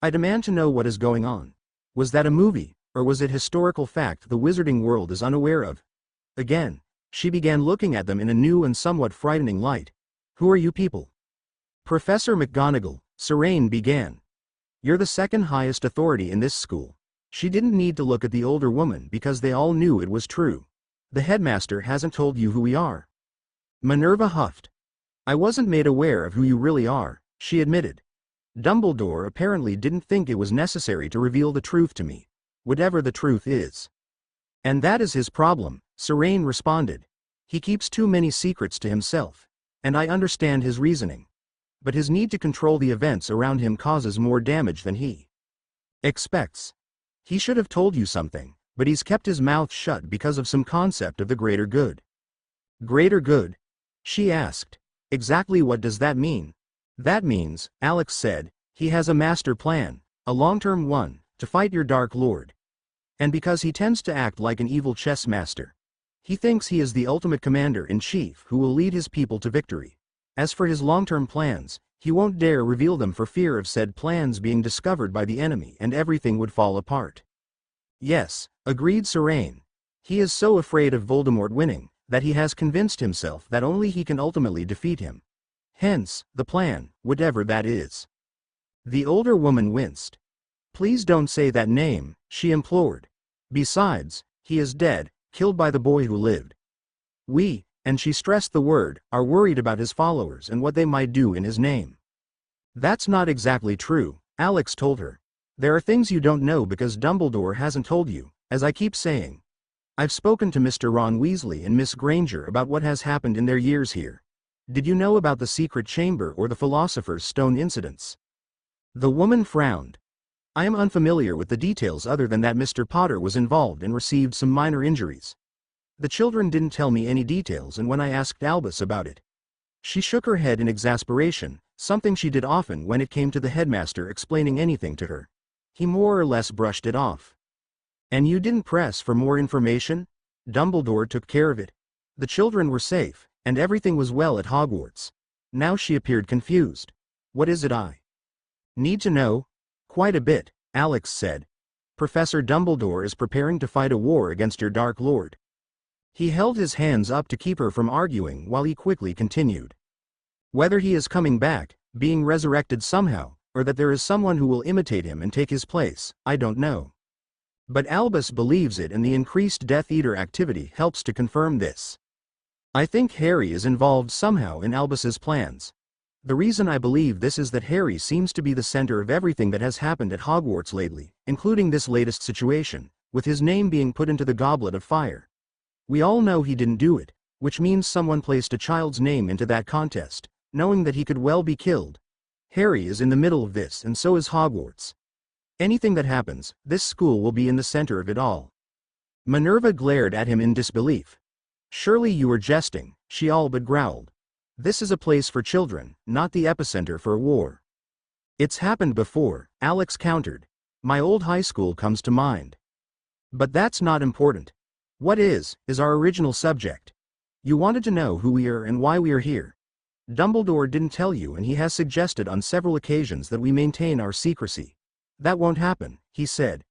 Speaker 1: I demand to know what is going on. Was that a movie, or was it historical fact the wizarding world is unaware of? Again, she began looking at them in a new and somewhat frightening light. Who are you people? Professor McGonagall, Serene began. You're the second highest authority in this school. She didn't need to look at the older woman because they all knew it was true. The headmaster hasn't told you who we are. Minerva huffed. I wasn't made aware of who you really are, she admitted. Dumbledore apparently didn't think it was necessary to reveal the truth to me, whatever the truth is. And that is his problem, Serene responded. He keeps too many secrets to himself, and I understand his reasoning. But his need to control the events around him causes more damage than he expects. He should have told you something, but he's kept his mouth shut because of some concept of the greater good. Greater good? She asked. Exactly what does that mean? That means, Alex said, he has a master plan, a long-term one, to fight your Dark Lord. And because he tends to act like an evil chess master. He thinks he is the ultimate commander-in-chief who will lead his people to victory. As for his long-term plans, he won't dare reveal them for fear of said plans being discovered by the enemy and everything would fall apart. Yes, agreed Serene. He is so afraid of Voldemort winning, that he has convinced himself that only he can ultimately defeat him. Hence, the plan, whatever that is. The older woman winced. Please don't say that name, she implored. Besides, he is dead, killed by the boy who lived. We, and she stressed the word, are worried about his followers and what they might do in his name. That's not exactly true, Alex told her. There are things you don't know because Dumbledore hasn't told you, as I keep saying. I've spoken to Mr. Ron Weasley and Miss Granger about what has happened in their years here. Did you know about the secret chamber or the Philosopher's Stone incidents? The woman frowned. I am unfamiliar with the details other than that Mr. Potter was involved and received some minor injuries. The children didn't tell me any details and when I asked Albus about it. She shook her head in exasperation, something she did often when it came to the headmaster explaining anything to her. He more or less brushed it off. And you didn't press for more information? Dumbledore took care of it. The children were safe, and everything was well at Hogwarts. Now she appeared confused. What is it I need to know? Quite a bit, Alex said. Professor Dumbledore is preparing to fight a war against your Dark Lord. He held his hands up to keep her from arguing while he quickly continued. Whether he is coming back, being resurrected somehow, or that there is someone who will imitate him and take his place, I don't know. But Albus believes it and the increased Death Eater activity helps to confirm this. I think Harry is involved somehow in Albus's plans. The reason I believe this is that Harry seems to be the center of everything that has happened at Hogwarts lately, including this latest situation, with his name being put into the Goblet of Fire. We all know he didn't do it, which means someone placed a child's name into that contest, knowing that he could well be killed. Harry is in the middle of this and so is Hogwarts. Anything that happens, this school will be in the center of it all. Minerva glared at him in disbelief. Surely you are jesting, she all but growled. This is a place for children, not the epicenter for a war. It's happened before, Alex countered. My old high school comes to mind. But that's not important. What is our original subject. You wanted to know who we are and why we are here. Dumbledore didn't tell you, and he has suggested on several occasions that we maintain our secrecy. That won't happen, he said.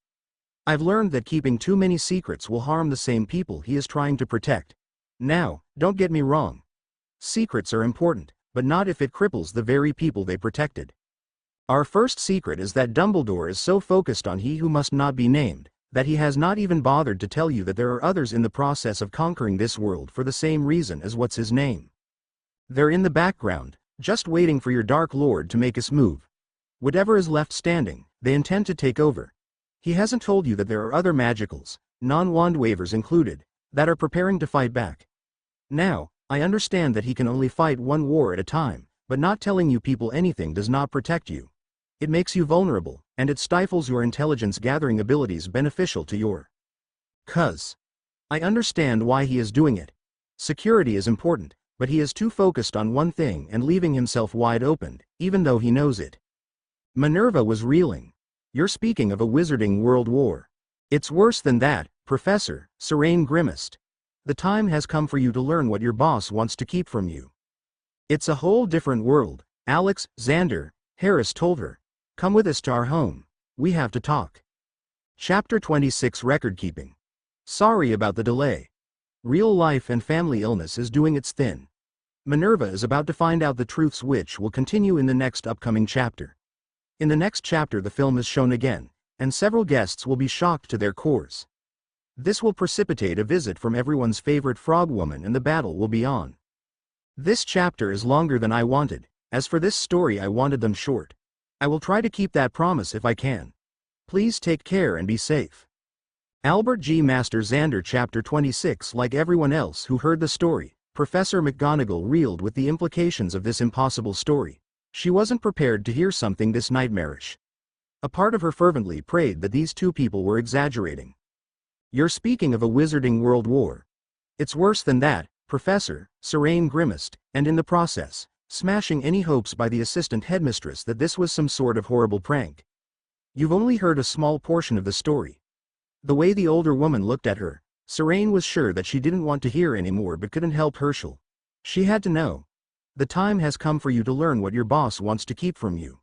Speaker 1: I've learned that keeping too many secrets will harm the same people he is trying to protect. Now, don't get me wrong. Secrets are important, but not if it cripples the very people they protected. Our first secret is that Dumbledore is so focused on he who must not be named, that he has not even bothered to tell you that there are others in the process of conquering this world for the same reason as what's his name. They're in the background, just waiting for your Dark Lord to make us move. Whatever is left standing, they intend to take over. He hasn't told you that there are other magicals, non-wand waivers included, that are preparing to fight back. Now, I understand that he can only fight one war at a time, but not telling you people anything does not protect you. It makes you vulnerable, and it stifles your intelligence-gathering abilities beneficial to your cause. I understand why he is doing it. Security is important, but he is too focused on one thing and leaving himself wide open, even though he knows it. Minerva was reeling. You're speaking of a wizarding world war. It's worse than that, Professor, Serene grimaced. The time has come for you to learn what your boss wants to keep from you. It's a whole different world, Alexander, Harris told her. Come with us to our home. We have to talk. Chapter 26 Record Keeping. Sorry about the delay. Real life and family illness is doing its thing. Minerva is about to find out the truths which will continue in the next upcoming chapter. In the next chapter the film is shown again, and several guests will be shocked to their cores. This will precipitate a visit from everyone's favorite frog woman and the battle will be on. This chapter is longer than I wanted. As for this story, I wanted them short. I will try to keep that promise if I can. Please take care and be safe. Albert G. Master Xander Chapter 26. Like everyone else who heard the story, Professor McGonagall reeled with the implications of this impossible story. She wasn't prepared to hear something this nightmarish. A part of her fervently prayed that these two people were exaggerating. You're speaking of a wizarding world war. It's worse than that, Professor, Serene grimaced, and in the process, smashing any hopes by the assistant headmistress that this was some sort of horrible prank. You've only heard a small portion of the story. The way the older woman looked at her, Serene was sure that she didn't want to hear anymore but couldn't help Herschel. She had to know. The time has come for you to learn what your boss wants to keep from you.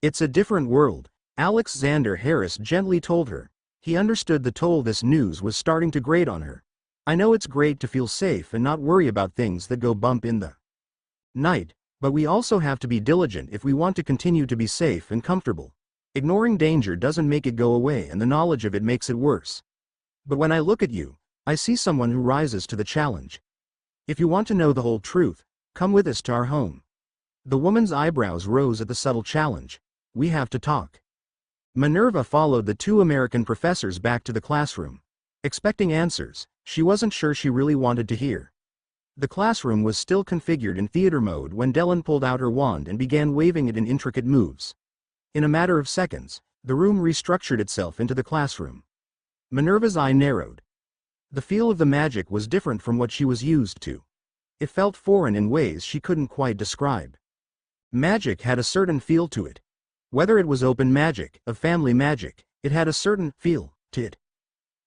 Speaker 1: It's a different world, Alexander Harris gently told her. He understood the toll this news was starting to grate on her. I know it's great to feel safe and not worry about things that go bump in the night, but we also have to be diligent if we want to continue to be safe and comfortable. Ignoring danger doesn't make it go away, and the knowledge of it makes it worse. But when I look at you, I see someone who rises to the challenge. If you want to know the whole truth, come with us to our home. The woman's eyebrows rose at the subtle challenge. We have to talk. Minerva followed the two American professors back to the classroom. Expecting answers, she wasn't sure she really wanted to hear. The classroom was still configured in theater mode when Dellen pulled out her wand and began waving it in intricate moves. In a matter of seconds, the room restructured itself into the classroom. Minerva's eye narrowed. The feel of the magic was different from what she was used to. It felt foreign in ways she couldn't quite describe. Magic had a certain feel to it. Whether it was open magic, of family magic, it had a certain feel to it.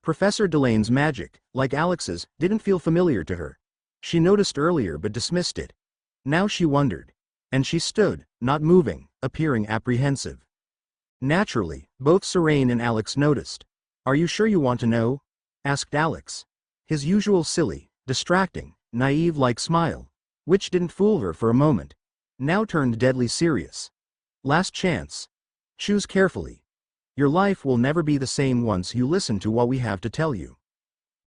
Speaker 1: Professor Delane's magic, like Alex's, didn't feel familiar to her. She noticed earlier but dismissed it. Now she wondered. And she stood, not moving, appearing apprehensive. Naturally, both Serene and Alex noticed. Are you sure you want to know? Asked Alex. His usual silly, distracting, naive-like smile, which didn't fool her for a moment, now turned deadly serious. Last chance. Choose carefully. Your life will never be the same once you listen to what we have to tell you.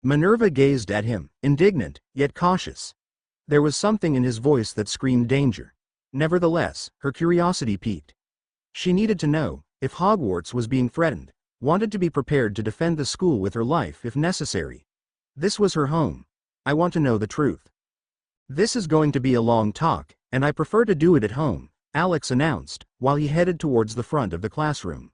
Speaker 1: Minerva gazed at him, indignant, yet cautious. There was something in his voice that screamed danger. Nevertheless, her curiosity piqued. She needed to know, if Hogwarts was being threatened, wanted to be prepared to defend the school with her life if necessary. This was her home. I want to know the truth. This is going to be a long talk, and I prefer to do it at home, Alex announced, while he headed towards the front of the classroom.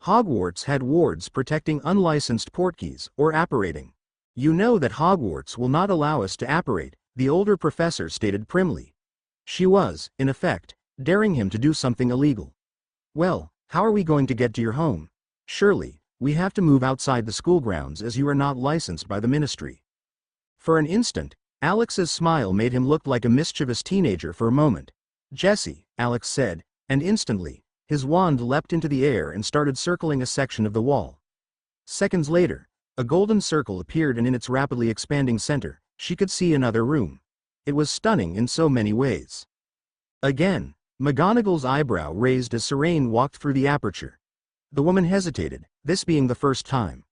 Speaker 1: Hogwarts had wards protecting unlicensed portkeys, or apparating. You know that Hogwarts will not allow us to apparate, the older professor stated primly. She was, in effect, daring him to do something illegal. Well, how are we going to get to your home? Surely, we have to move outside the school grounds as you are not licensed by the ministry. For an instant, Alex's smile made him look like a mischievous teenager for a moment. Jessie, Alex said, and instantly, his wand leapt into the air and started circling a section of the wall. Seconds later, a golden circle appeared and in its rapidly expanding center, she could see another room. It was stunning in so many ways. Again, McGonagall's eyebrow raised as Serene walked through the aperture. The woman hesitated, this being the first time.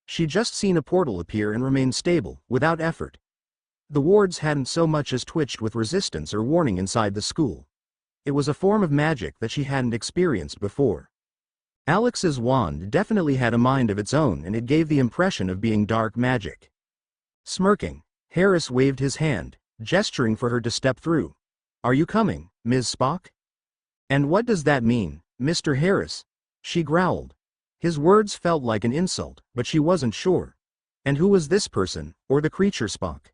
Speaker 1: She'd just seen a portal appear and remain stable, without effort. The wards hadn't so much as twitched with resistance or warning inside the school. It was a form of magic that she hadn't experienced before. Alex's wand definitely had a mind of its own and it gave the impression of being dark magic. Smirking, Harris waved his hand, gesturing for her to step through. "Are you coming, Ms. Spock?" "And what does that mean, Mr. Harris?" she growled. His words felt like an insult, but she wasn't sure. And who was this person, or the creature Spock?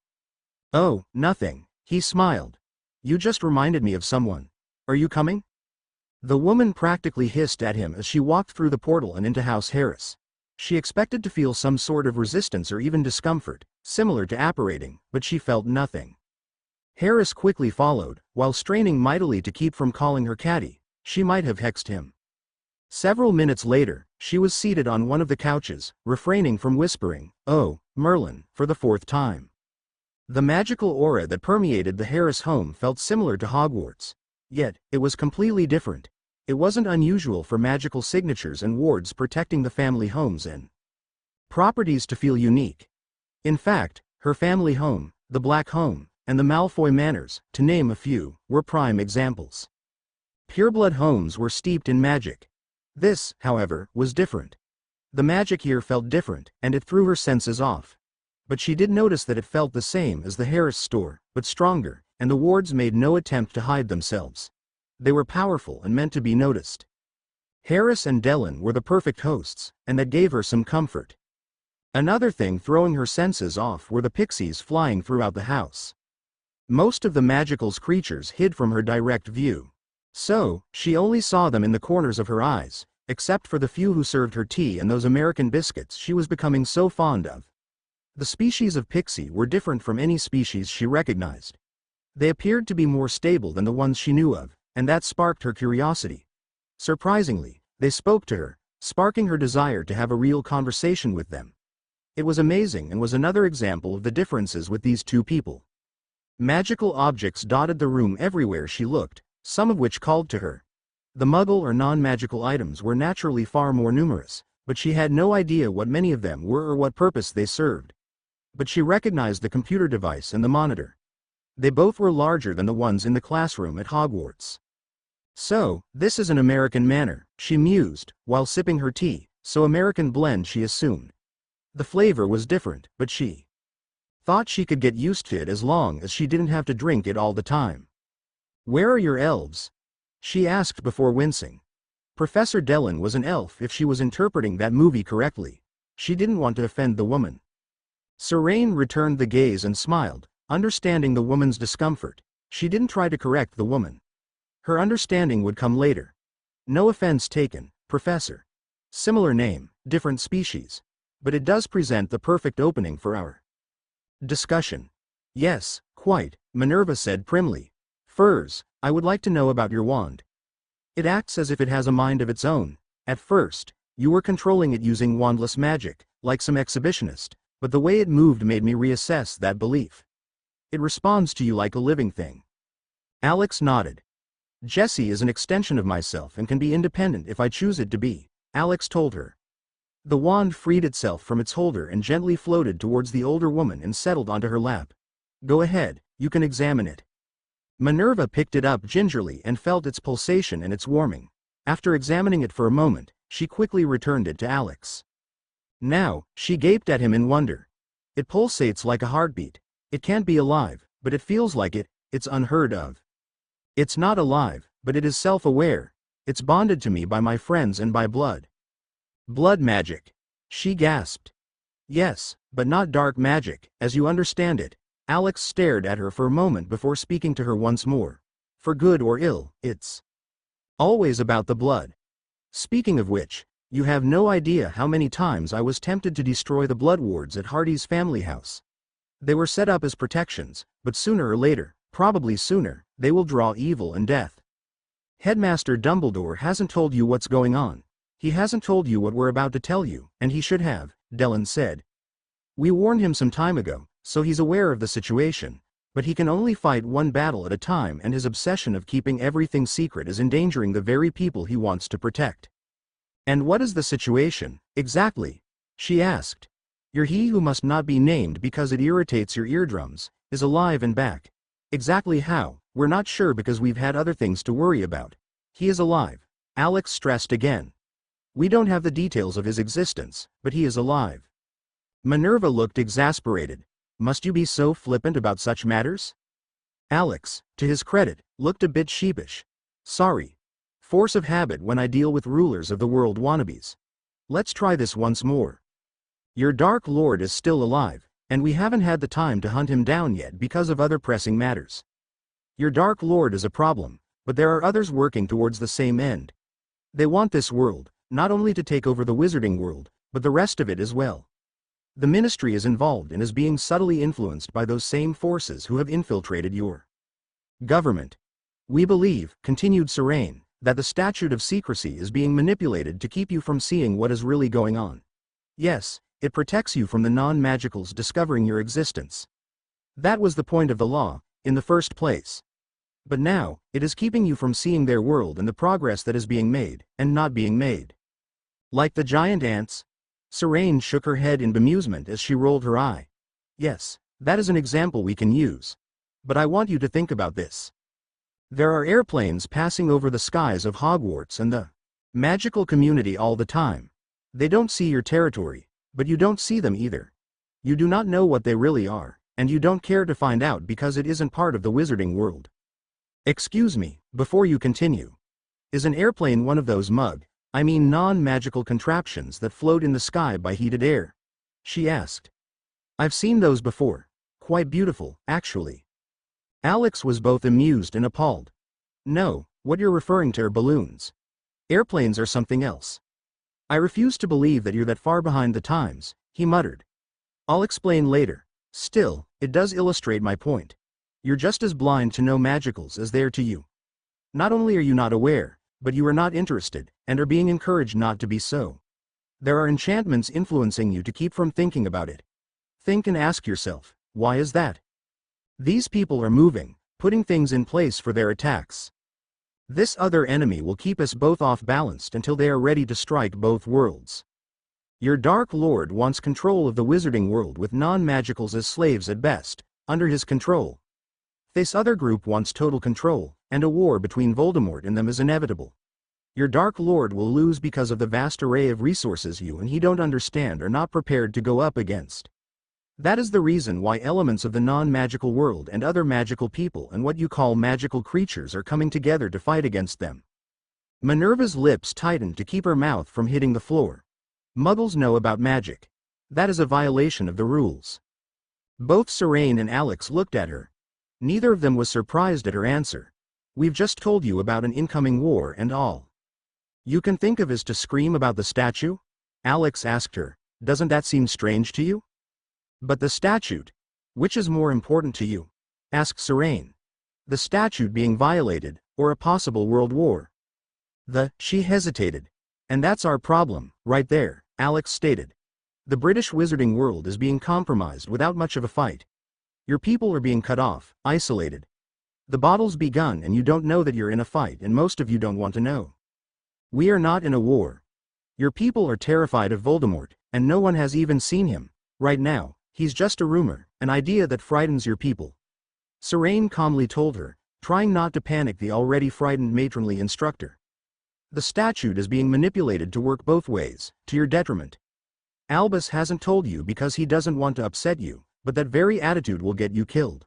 Speaker 1: "Oh, nothing," he smiled. "You just reminded me of someone. Are you coming?" The woman practically hissed at him as she walked through the portal and into House Harris. She expected to feel some sort of resistance or even discomfort, similar to apparating, but she felt nothing. Harris quickly followed, while straining mightily to keep from calling her catty. She might have hexed him. Several minutes later, she was seated on one of the couches, refraining from whispering, "Oh, Merlin," for the fourth time. The magical aura that permeated the Harris home felt similar to Hogwarts. Yet, it was completely different. It wasn't unusual for magical signatures and wards protecting the family homes and properties to feel unique. In fact, her family home, the Black Home, and the Malfoy Manors, to name a few, were prime examples. Pureblood homes were steeped in magic. This, however, was different. The magic here felt different, and it threw her senses off. But she did notice that it felt the same as the Harris store, but stronger, and the wards made no attempt to hide themselves. They were powerful and meant to be noticed. Harris and Dellen were the perfect hosts, and that gave her some comfort. Another thing throwing her senses off were the pixies flying throughout the house. Most of the magical's creatures hid from her direct view. So, she only saw them in the corners of her eyes, except for the few who served her tea and those American biscuits she was becoming so fond of. The species of pixie were different from any species she recognized. They appeared to be more stable than the ones she knew of, and that sparked her curiosity. Surprisingly, they spoke to her, sparking her desire to have a real conversation with them. It was amazing and was another example of the differences with these two people. Magical objects dotted the room everywhere she looked, some of which called to her. The muggle or non-magical items were naturally far more numerous, but she had no idea what many of them were or what purpose they served. But she recognized the computer device and the monitor. They both were larger than the ones in the classroom at Hogwarts. "So, this is an American manor," she mused, while sipping her tea, so American blend she assumed. The flavor was different, but she thought she could get used to it as long as she didn't have to drink it all the time. "Where are your elves?" she asked before wincing. Professor Dellen was an elf if she was interpreting that movie correctly. She didn't want to offend the woman. Serene returned the gaze and smiled, understanding the woman's discomfort. She didn't try to correct the woman. Her understanding would come later. "No offense taken, Professor. Similar name, different species. But it does present the perfect opening for our discussion." "Yes, quite," Minerva said primly. "Furs, I would like to know about your wand. It acts as if it has a mind of its own. At first, you were controlling it using wandless magic, like some exhibitionist, but the way it moved made me reassess that belief. It responds to you like a living thing." Alex nodded. "Jessie is an extension of myself and can be independent if I choose it to be," Alex told her. The wand freed itself from its holder and gently floated towards the older woman and settled onto her lap. "Go ahead, you can examine it." Minerva picked it up gingerly and felt its pulsation and its warming. After examining it for a moment, she quickly returned it to Alex. Now, she gaped at him in wonder. "It pulsates like a heartbeat. It can't be alive, but it feels like it. It's unheard of. It's not alive, but it is self-aware. It's bonded to me by my friends and by blood." "Blood magic," she gasped. "Yes, but not dark magic, as you understand it." Alex stared at her for a moment before speaking to her once more. "For good or ill, it's always about the blood. Speaking of which, You have no idea how many times I was tempted to destroy the blood wards at Hardy's family house. They were set up as protections, but sooner or later, probably sooner, they will draw evil and death. Headmaster Dumbledore hasn't told you what's going on. He hasn't told you what we're about to tell you, and he should have, Dellen said. We warned him some time ago, so he's aware of the situation, but he can only fight one battle at a time, and his obsession of keeping everything secret is endangering the very people he wants to protect. And what is the situation, exactly? She asked. He who must not be named because it irritates your eardrums, is alive and back. Exactly how, we're not sure because we've had other things to worry about. He is alive, Alex stressed again. We don't have the details of his existence, but he is alive. Minerva looked exasperated. Must you be so flippant about such matters? Alex, to his credit, looked a bit sheepish. Sorry. Force of habit when I deal with rulers of the world wannabes. Let's try this once more. Your Dark Lord is still alive, and we haven't had the time to hunt him down yet because of other pressing matters. Your Dark Lord is a problem, but there are others working towards the same end. They want this world, not only to take over the wizarding world, but the rest of it as well. The Ministry is involved and is being subtly influenced by those same forces who have infiltrated your government. We believe, continued Serene, that the statute of secrecy is being manipulated to keep you from seeing what is really going on. Yes, it protects you from the non-magicals discovering your existence. That was the point of the law, in the first place. But now, it is keeping you from seeing their world and the progress that is being made, and not being made. Like the giant ants? Serene shook her head in bemusement as she rolled her eye. Yes, that is an example we can use. But I want you to think about this. There are airplanes passing over the skies of Hogwarts and the magical community all the time. They don't see your territory, but you don't see them either. You do not know what they really are, and you don't care to find out because it isn't part of the wizarding world. Excuse me, before you continue. Is an airplane one of those non-magical contraptions that float in the sky by heated air? She asked. I've seen those before. Quite beautiful, actually. Alex was both amused and appalled. No, what you're referring to are balloons. Airplanes are something else. I refuse to believe that you're that far behind the times, he muttered. I'll explain later. Still, it does illustrate my point. You're just as blind to no magicals as they are to you. Not only are you not aware, but you are not interested, and are being encouraged not to be so. There are enchantments influencing you to keep from thinking about it. Think and ask yourself, why is that? These people are moving, putting things in place for their attacks. This other enemy will keep us both off balanced until they are ready to strike both worlds. Your Dark Lord wants control of the wizarding world with non-magicals as slaves at best, under his control. This other group wants total control, and a war between Voldemort and them is inevitable. Your Dark Lord will lose because of the vast array of resources you and he don't understand or not prepared to go up against. That is the reason why elements of the non-magical world and other magical people and what you call magical creatures are coming together to fight against them. Minerva's lips tightened to keep her mouth from hitting the floor. Muggles know about magic. That is a violation of the rules. Both Serene and Alex looked at her. Neither of them was surprised at her answer. We've just told you about an incoming war and all you can think of is to scream about the statue? Alex asked her. Doesn't that seem strange to you? But the statute. Which is more important to you? Asked Serene. The statute being violated, or a possible world war? She hesitated. And that's our problem, right there, Alex stated. The British wizarding world is being compromised without much of a fight. Your people are being cut off, isolated. The battle's begun and you don't know that you're in a fight and most of you don't want to know. We are not in a war. Your people are terrified of Voldemort, and no one has even seen him. Right now, he's just a rumor, an idea that frightens your people. Serene calmly told her, trying not to panic the already frightened matronly instructor. The statute is being manipulated to work both ways, to your detriment. Albus hasn't told you because he doesn't want to upset you, but that very attitude will get you killed.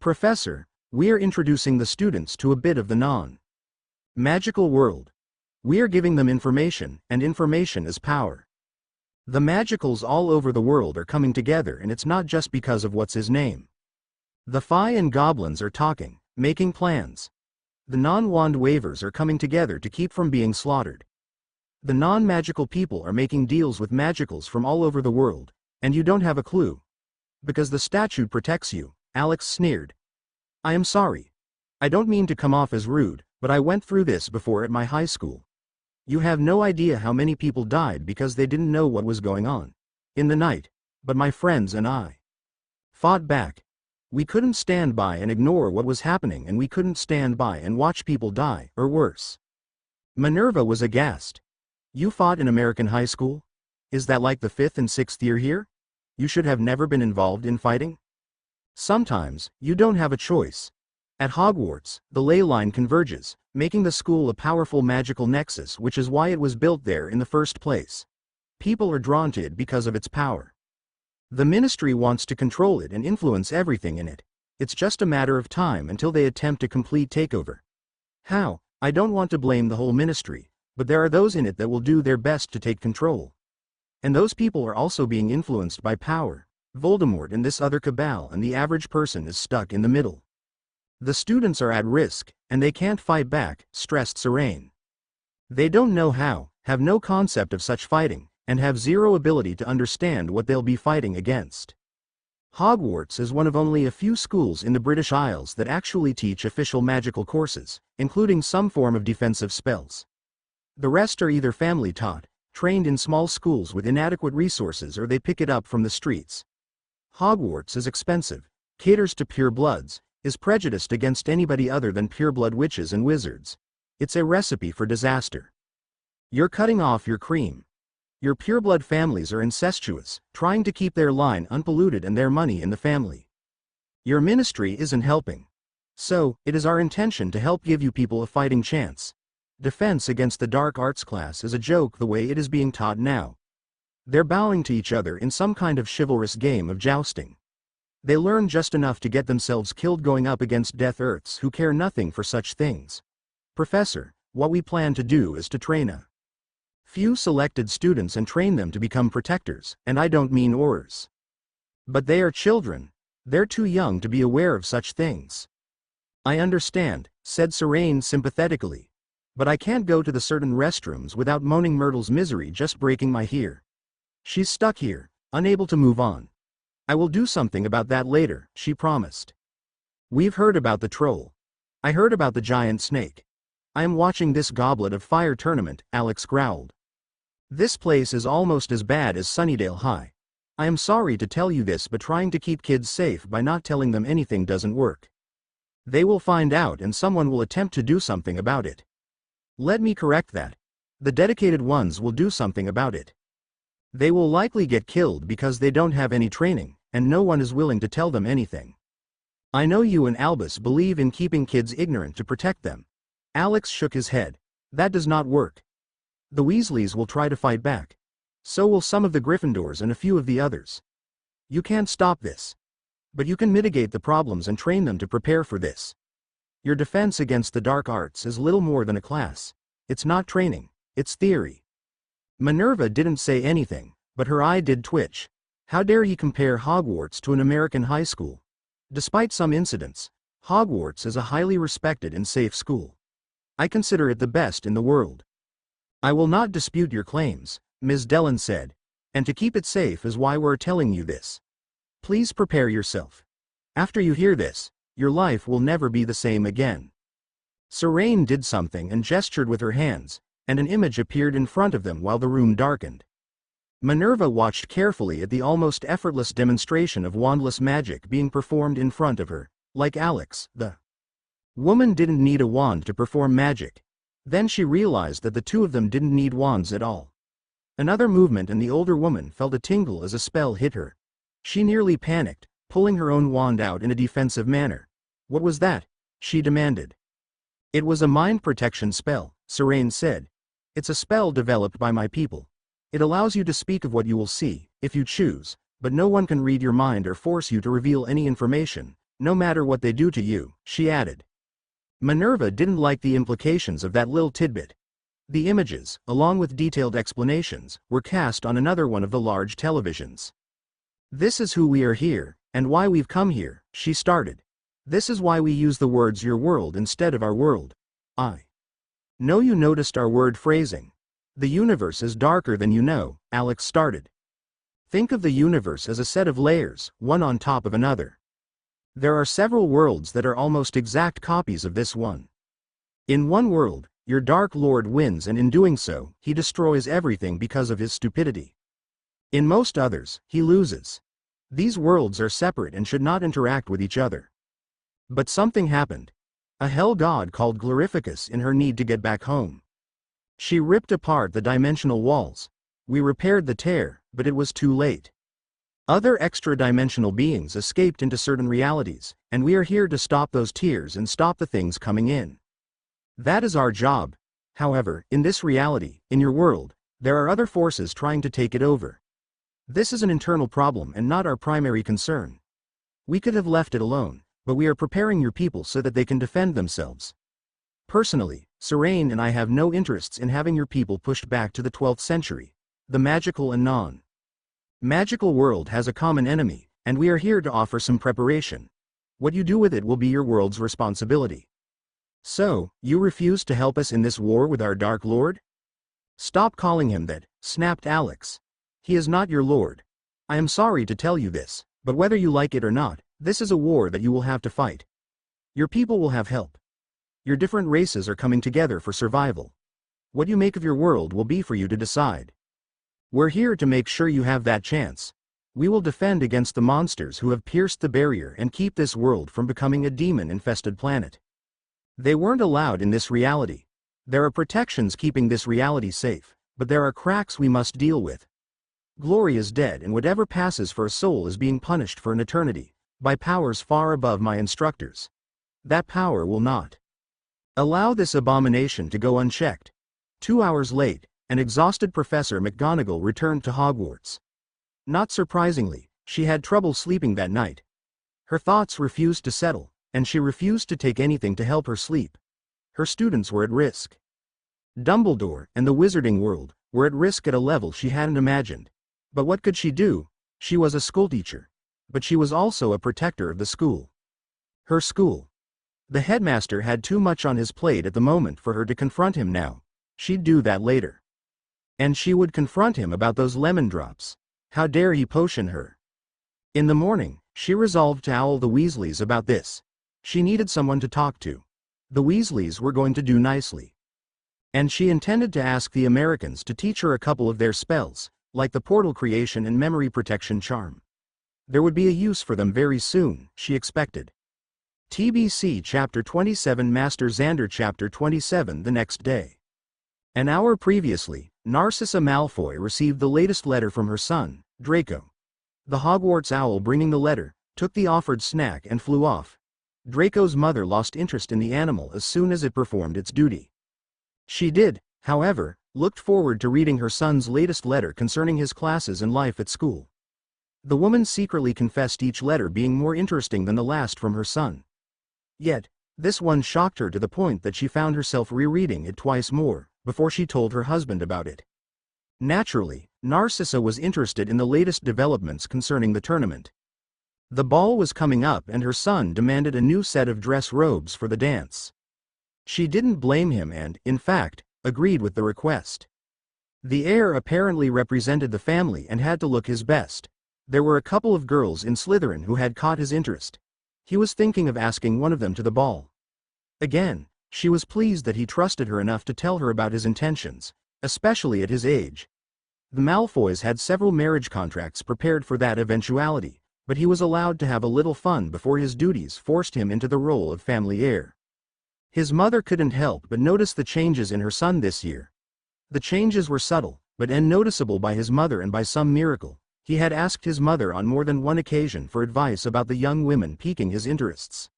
Speaker 1: Professor, we are introducing the students to a bit of the non-magical world. We are giving them information, and information is power. The magicals all over the world are coming together and it's not just because of what's his name. The Fae and Goblins are talking, making plans. The non-wand waivers are coming together to keep from being slaughtered. The non-magical people are making deals with magicals from all over the world, and you don't have a clue. Because the statute protects you, Alex sneered. I am sorry. I don't mean to come off as rude, but I went through this before at my high school. You have no idea how many people died because they didn't know what was going on in the night, but my friends and I fought back. We couldn't stand by and ignore what was happening, and we couldn't stand by and watch people die, or worse. Minerva was aghast. You fought in American high school? Is that like the 5th and 6th year here? You should have never been involved in fighting? Sometimes, you don't have a choice. At Hogwarts, the ley line converges, making the school a powerful magical nexus, which is why it was built there in the first place. People are drawn to it because of its power. The Ministry wants to control it and influence everything in it. It's just a matter of time until they attempt a complete takeover. How? I don't want to blame the whole Ministry, but there are those in it that will do their best to take control. And those people are also being influenced by power, Voldemort and this other cabal, and the average person is stuck in the middle. The students are at risk, and they can't fight back, stressed Serene. They don't know how, have no concept of such fighting, and have zero ability to understand what they'll be fighting against. Hogwarts is one of only a few schools in the British Isles that actually teach official magical courses, including some form of defensive spells. The rest are either family-taught, trained in small schools with inadequate resources, or they pick it up from the streets. Hogwarts is expensive, caters to purebloods, is prejudiced against anybody other than pureblood witches and wizards. It's a recipe for disaster. You're cutting off your cream. Your pureblood families are incestuous, trying to keep their line unpolluted and their money in the family. Your Ministry isn't helping. So, it is our intention to help give you people a fighting chance. Defense against the dark arts class is a joke the way it is being taught now. They're bowing to each other in some kind of chivalrous game of jousting. They learn just enough to get themselves killed going up against Death Earths who care nothing for such things. Professor, what we plan to do is to train a few selected students and train them to become protectors, and I don't mean Aurors. But they are children. They're too young to be aware of such things. I understand, said Serene sympathetically. But I can't go to the certain restrooms without moaning Myrtle's misery just breaking my ear. She's stuck here, unable to move on. I will do something about that later, she promised. We've heard about the troll. I heard about the giant snake. I am watching this Goblet of Fire tournament, Alex growled. This place is almost as bad as Sunnydale High. I am sorry to tell you this, but trying to keep kids safe by not telling them anything doesn't work. They will find out and someone will attempt to do something about it. Let me correct that. The dedicated ones will do something about it. They will likely get killed because they don't have any training, and no one is willing to tell them anything. I know you and Albus believe in keeping kids ignorant to protect them. Alex shook his head. That does not work. The Weasleys will try to fight back. So will some of the Gryffindors and a few of the others. You can't stop this. But you can mitigate the problems and train them to prepare for this. Your defense against the dark arts is little more than a class. It's not training, it's theory. Minerva didn't say anything, but her eye did twitch. How dare he compare Hogwarts to an American high school? Despite some incidents, Hogwarts is a highly respected and safe school. I consider it the best in the world. I will not dispute your claims, Ms. Dellen said, and to keep it safe is why we're telling you this. Please prepare yourself. After you hear this, your life will never be the same again. Serene did something and gestured with her hands, and an image appeared in front of them while the room darkened. Minerva watched carefully at the almost effortless demonstration of wandless magic being performed in front of her. Like Alex, the woman didn't need a wand to perform magic. Then she realized that the two of them didn't need wands at all. Another movement and the older woman felt a tingle as a spell hit her. She nearly panicked, pulling her own wand out in a defensive manner. What was that? She demanded. It was a mind protection spell, Serene said. It's a spell developed by my people. It allows you to speak of what you will see, if you choose, but no one can read your mind or force you to reveal any information, no matter what they do to you, she added. Minerva didn't like the implications of that little tidbit. The images, along with detailed explanations, were cast on another one of the large televisions. This is who we are here, and why we've come here, she started. This is why we use the words your world instead of our world. I know you noticed our word phrasing. The universe is darker than you know, Alex started. Think of the universe as a set of layers, one on top of another. There are several worlds that are almost exact copies of this one. In one world, your Dark Lord wins, and in doing so, he destroys everything because of his stupidity. In most others, he loses. These worlds are separate and should not interact with each other. But something happened. A hell god called Glorificus in her need to get back home. She ripped apart the dimensional walls. We repaired the tear, but it was too late. Other extra-dimensional beings escaped into certain realities, and we are here to stop those tears and stop the things coming in. That is our job. However, in this reality, in your world, there are other forces trying to take it over. This is an internal problem and not our primary concern. We could have left it alone, but we are preparing your people so that they can defend themselves. Personally, Serene and I have no interests in having your people pushed back to the 12th century. The magical and non-magical world has a common enemy, and we are here to offer some preparation. What you do with it will be your world's responsibility. So, you refuse to help us in this war with our Dark Lord? Stop calling him that, snapped Alex. He is not your lord. I am sorry to tell you this, but whether you like it or not, this is a war that you will have to fight. Your people will have help. Your different races are coming together for survival. What you make of your world will be for you to decide. We're here to make sure you have that chance. We will defend against the monsters who have pierced the barrier and keep this world from becoming a demon-infested planet. They weren't allowed in this reality. There are protections keeping this reality safe, but there are cracks we must deal with. Glory is dead, and whatever passes for a soul is being punished for an eternity, by powers far above my instructors. That power will not allow this abomination to go unchecked. 2 hours late, an exhausted Professor McGonagall returned to Hogwarts. Not surprisingly, she had trouble sleeping that night. Her thoughts refused to settle, and she refused to take anything to help her sleep. Her students were at risk. Dumbledore and the wizarding world were at risk at a level she hadn't imagined. But what could she do? She was a schoolteacher. But she was also a protector of the school. Her school. The headmaster had too much on his plate at the moment for her to confront him now. She'd do that later. And she would confront him about those lemon drops. How dare he potion her? In the morning, she resolved to owl the Weasleys about this. She needed someone to talk to. The Weasleys were going to do nicely. And she intended to ask the Americans to teach her a couple of their spells, like the portal creation and memory protection charm. There would be a use for them very soon, she expected. TBC Chapter 27 Master Xander Chapter 27 The next day. An hour previously, Narcissa Malfoy received the latest letter from her son, Draco. The Hogwarts owl bringing the letter, took the offered snack and flew off. Draco's mother lost interest in the animal as soon as it performed its duty. She did, however, looked forward to reading her son's latest letter concerning his classes and life at school. The woman secretly confessed each letter being more interesting than the last from her son. Yet, this one shocked her to the point that she found herself rereading it twice more, before she told her husband about it. Naturally, Narcissa was interested in the latest developments concerning the tournament. The ball was coming up and her son demanded a new set of dress robes for the dance. She didn't blame him and, in fact, agreed with the request. The heir apparently represented the family and had to look his best. There were a couple of girls in Slytherin who had caught his interest. He was thinking of asking one of them to the ball. Again, she was pleased that he trusted her enough to tell her about his intentions, especially at his age. The Malfoys had several marriage contracts prepared for that eventuality, but he was allowed to have a little fun before his duties forced him into the role of family heir. His mother couldn't help but notice the changes in her son this year. The changes were subtle, but unnoticeable by his mother, and by some miracle, he had asked his mother on more than one occasion for advice about the young women piquing his interests.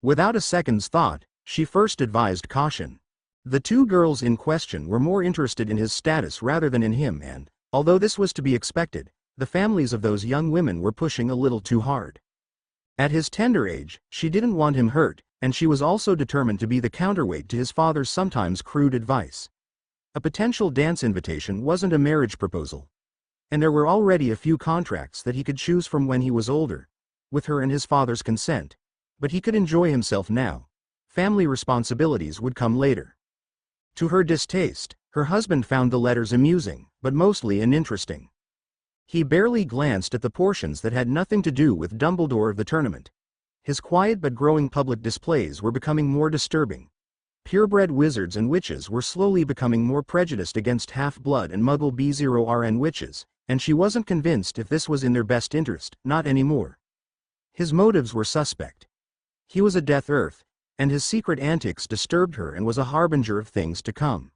Speaker 1: Without a second's thought, she first advised caution. The two girls in question were more interested in his status rather than in him, and, although this was to be expected, the families of those young women were pushing a little too hard. At his tender age, she didn't want him hurt, and she was also determined to be the counterweight to his father's sometimes crude advice. A potential dance invitation wasn't a marriage proposal. And there were already a few contracts that he could choose from when he was older, with her and his father's consent. But he could enjoy himself now. Family responsibilities would come later. To her distaste, Her husband found the letters amusing, but mostly uninteresting. He barely glanced at the portions that had nothing to do with Dumbledore of the tournament. His quiet but growing public displays were becoming more disturbing. Purebred wizards and witches were slowly becoming more prejudiced against half-blood and Muggle B0RN witches, and she wasn't convinced if this was in their best interest, not anymore. His motives were suspect. He was a Death Earth, and his secret antics disturbed her and was a harbinger of things to come.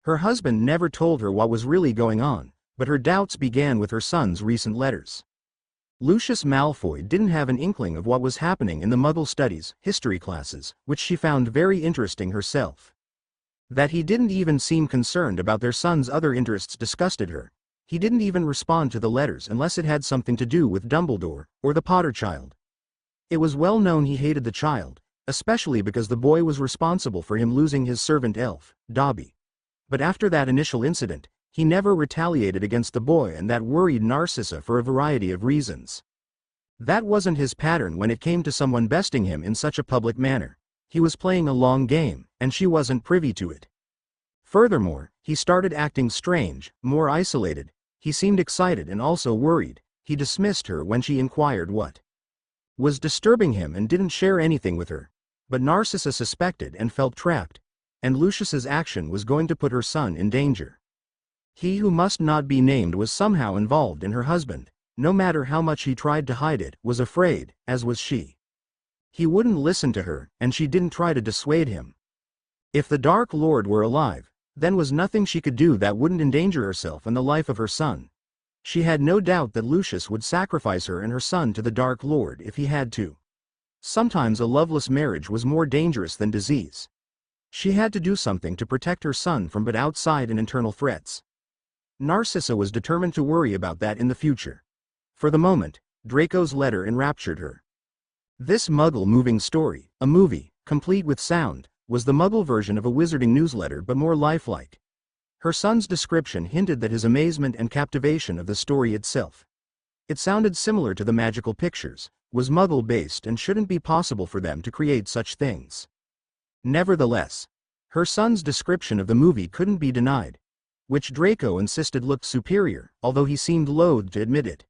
Speaker 1: Her husband never told her what was really going on, but her doubts began with her son's recent letters. Lucius Malfoy didn't have an inkling of what was happening in the Muggle Studies history classes, which she found very interesting herself. That he didn't even seem concerned about their son's other interests disgusted her. He didn't even respond to the letters unless it had something to do with Dumbledore, or the Potter child. It was well known he hated the child, especially because the boy was responsible for him losing his servant elf, Dobby. But after that initial incident, he never retaliated against the boy, and that worried Narcissa for a variety of reasons. That wasn't his pattern when it came to someone besting him in such a public manner. He was playing a long game, and she wasn't privy to it. Furthermore, he started acting strange, more isolated. He seemed excited and also worried. He dismissed her when she inquired what was disturbing him and didn't share anything with her. But Narcissa suspected and felt trapped, and Lucius's action was going to put her son in danger. He who must not be named was somehow involved, and her husband, no matter how much he tried to hide it, was afraid, as was she. He wouldn't listen to her, and she didn't try to dissuade him. If the Dark Lord were alive, then was nothing she could do that wouldn't endanger herself and the life of her son. She had no doubt that Lucius would sacrifice her and her son to the Dark Lord if he had to. Sometimes a loveless marriage was more dangerous than disease. She had to do something to protect her son from both outside and internal threats. Narcissa was determined to worry about that in the future. For the moment, Draco's letter enraptured her. This Muggle moving story, a movie, complete with sound, was the Muggle version of a wizarding newsletter but more lifelike. Her son's description hinted that his amazement and captivation of the story itself. It sounded similar to the magical pictures, was Muggle-based, and shouldn't be possible for them to create such things. Nevertheless, her son's description of the movie couldn't be denied, which Draco insisted looked superior, although he seemed loath to admit it.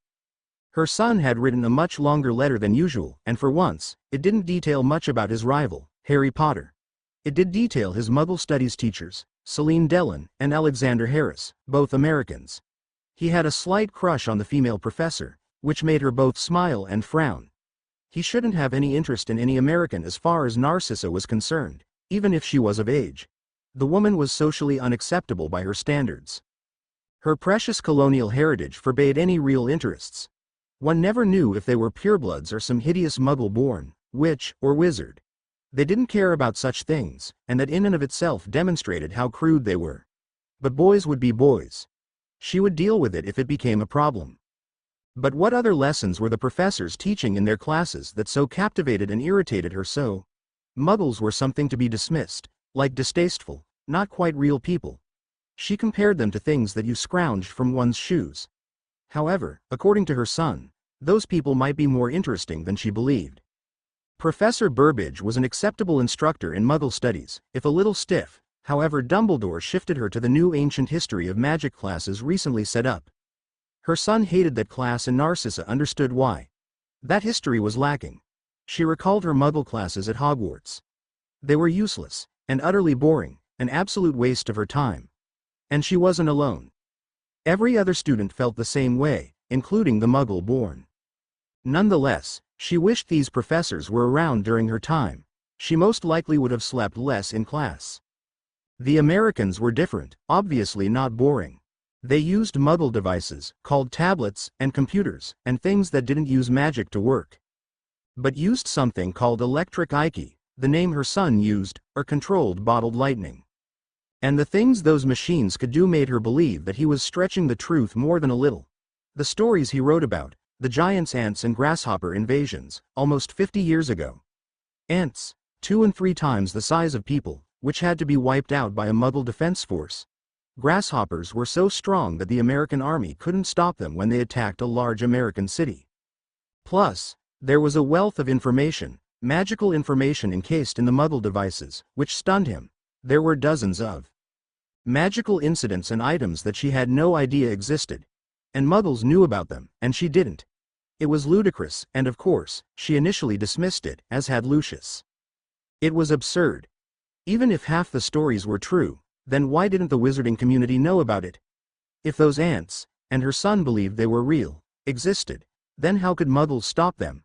Speaker 1: Her son had written a much longer letter than usual, and for once, it didn't detail much about his rival, Harry Potter. It did detail his Muggle studies teachers, Celine Dellon and Alexander Harris, both Americans. He had a slight crush on the female professor, which made her both smile and frown. He shouldn't have any interest in any American as far as Narcissa was concerned, even if she was of age. The woman was socially unacceptable by her standards. Her precious colonial heritage forbade any real interests. One never knew if they were purebloods or some hideous Muggle-born witch or wizard. They didn't care about such things, and that in and of itself demonstrated how crude they were. But boys would be boys. She would deal with it if it became a problem. But what other lessons were the professors teaching in their classes that so captivated and irritated her so? Muggles were something to be dismissed, like distasteful, not quite real people. She compared them to things that you scrounged from one's shoes. However, according to her son, those people might be more interesting than she believed. Professor Burbage was an acceptable instructor in Muggle studies, if a little stiff. However, Dumbledore shifted her to the new ancient history of magic classes recently set up. Her son hated that class, and Narcissa understood why. That history was lacking. She recalled her Muggle classes at Hogwarts. They were useless, and utterly boring, an absolute waste of her time. And she wasn't alone. Every other student felt the same way, including the Muggle-born. Nonetheless, she wished these professors were around during her time. She most likely would have slept less in class. The Americans were different, obviously not boring. They used Muggle devices, called tablets, and computers, and things that didn't use magic to work. But used something called electric Ike, the name her son used, or controlled bottled lightning. And the things those machines could do made her believe that he was stretching the truth more than a little. The stories he wrote about, the giants' ants and grasshopper invasions, almost 50 years ago. Ants, 2 and 3 times the size of people, which had to be wiped out by a Muggle defense force. Grasshoppers were so strong that the American army couldn't stop them when they attacked a large American city. Plus, there was a wealth of information, magical information encased in the Muggle devices, which stunned him. There were dozens of Magical incidents and items that she had no idea existed. And muggles knew about them, and she didn't. It was ludicrous, and of course, she initially dismissed it, as had Lucius. It was absurd. Even if half the stories were true, then why didn't the wizarding community know about it? If those ants, and her son believed they were real, existed, then how could muggles stop them?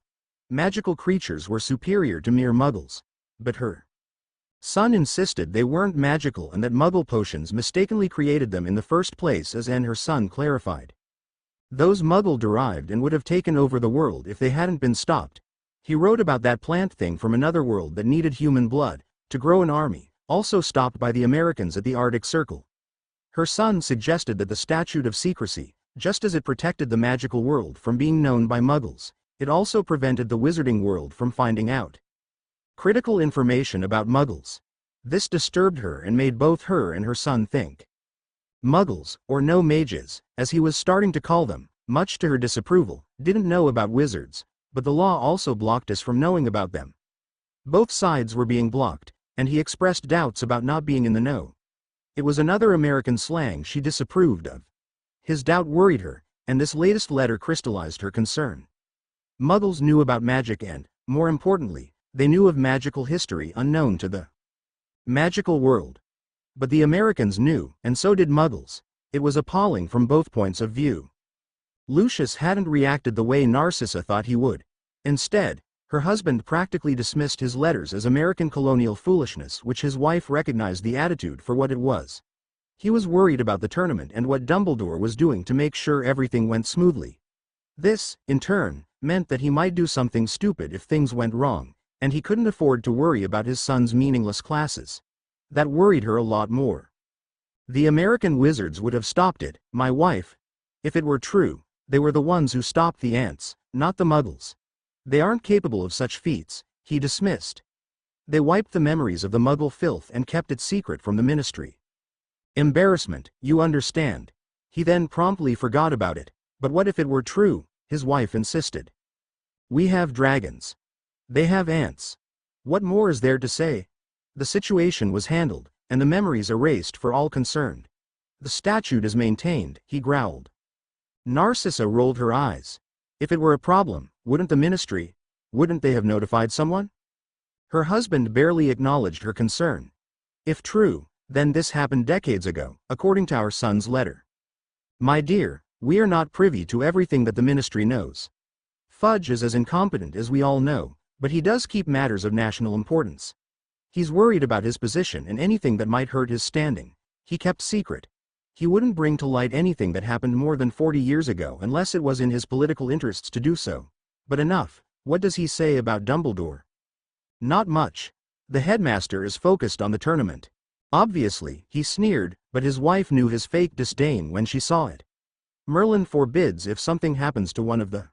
Speaker 1: Magical creatures were superior to mere muggles. But her son insisted they weren't magical and that muggle potions mistakenly created them in the first place, as her son clarified. Those muggle-derived and would have taken over the world if they hadn't been stopped. He wrote about that plant thing from another world that needed human blood to grow an army, also stopped by the Americans at the Arctic Circle. Her son suggested that the Statute of Secrecy, just as it protected the magical world from being known by muggles, it also prevented the wizarding world from finding out critical information about muggles. This disturbed her and made both her and her son think. Muggles, or no mages, as he was starting to call them, much to her disapproval, didn't know about wizards, but the law also blocked us from knowing about them. Both sides were being blocked, and he expressed doubts about not being in the know. It was another American slang she disapproved of. His doubt worried her, and this latest letter crystallized her concern. Muggles knew about magic and, more importantly, they knew of magical history unknown to the magical world. But the Americans knew, and so did muggles. It was appalling from both points of view. Lucius hadn't reacted the way Narcissa thought he would. Instead, her husband practically dismissed his letters as American colonial foolishness, which his wife recognized the attitude for what it was. He was worried about the tournament and what Dumbledore was doing to make sure everything went smoothly. This, in turn, meant that he might do something stupid if things went wrong, and he couldn't afford to worry about his son's meaningless classes. That worried her a lot more. The American wizards would have stopped it, my wife. If it were true, they were the ones who stopped the ants, not the muggles. They aren't capable of such feats, he dismissed. They wiped the memories of the muggle filth and kept it secret from the ministry. Embarrassment, you understand. He then promptly forgot about it. But what if it were true? His wife insisted. We have dragons. They have ants. What more is there to say? The situation was handled, and the memories erased for all concerned. The statute is maintained, he growled. Narcissa rolled her eyes. If it were a problem, wouldn't the ministry, wouldn't they have notified someone? Her husband barely acknowledged her concern. If true, then this happened decades ago, according to our son's letter. My dear, we are not privy to everything that the ministry knows. Fudge is as incompetent as we all know, but he does keep matters of national importance. He's worried about his position and anything that might hurt his standing. He kept secret. He wouldn't bring to light anything that happened more than 40 years ago unless it was in his political interests to do so. But enough. What does he say about Dumbledore? Not much. The headmaster is focused on the tournament. Obviously, he sneered, but his wife knew his fake disdain when she saw it. Merlin forbids if something happens to one of the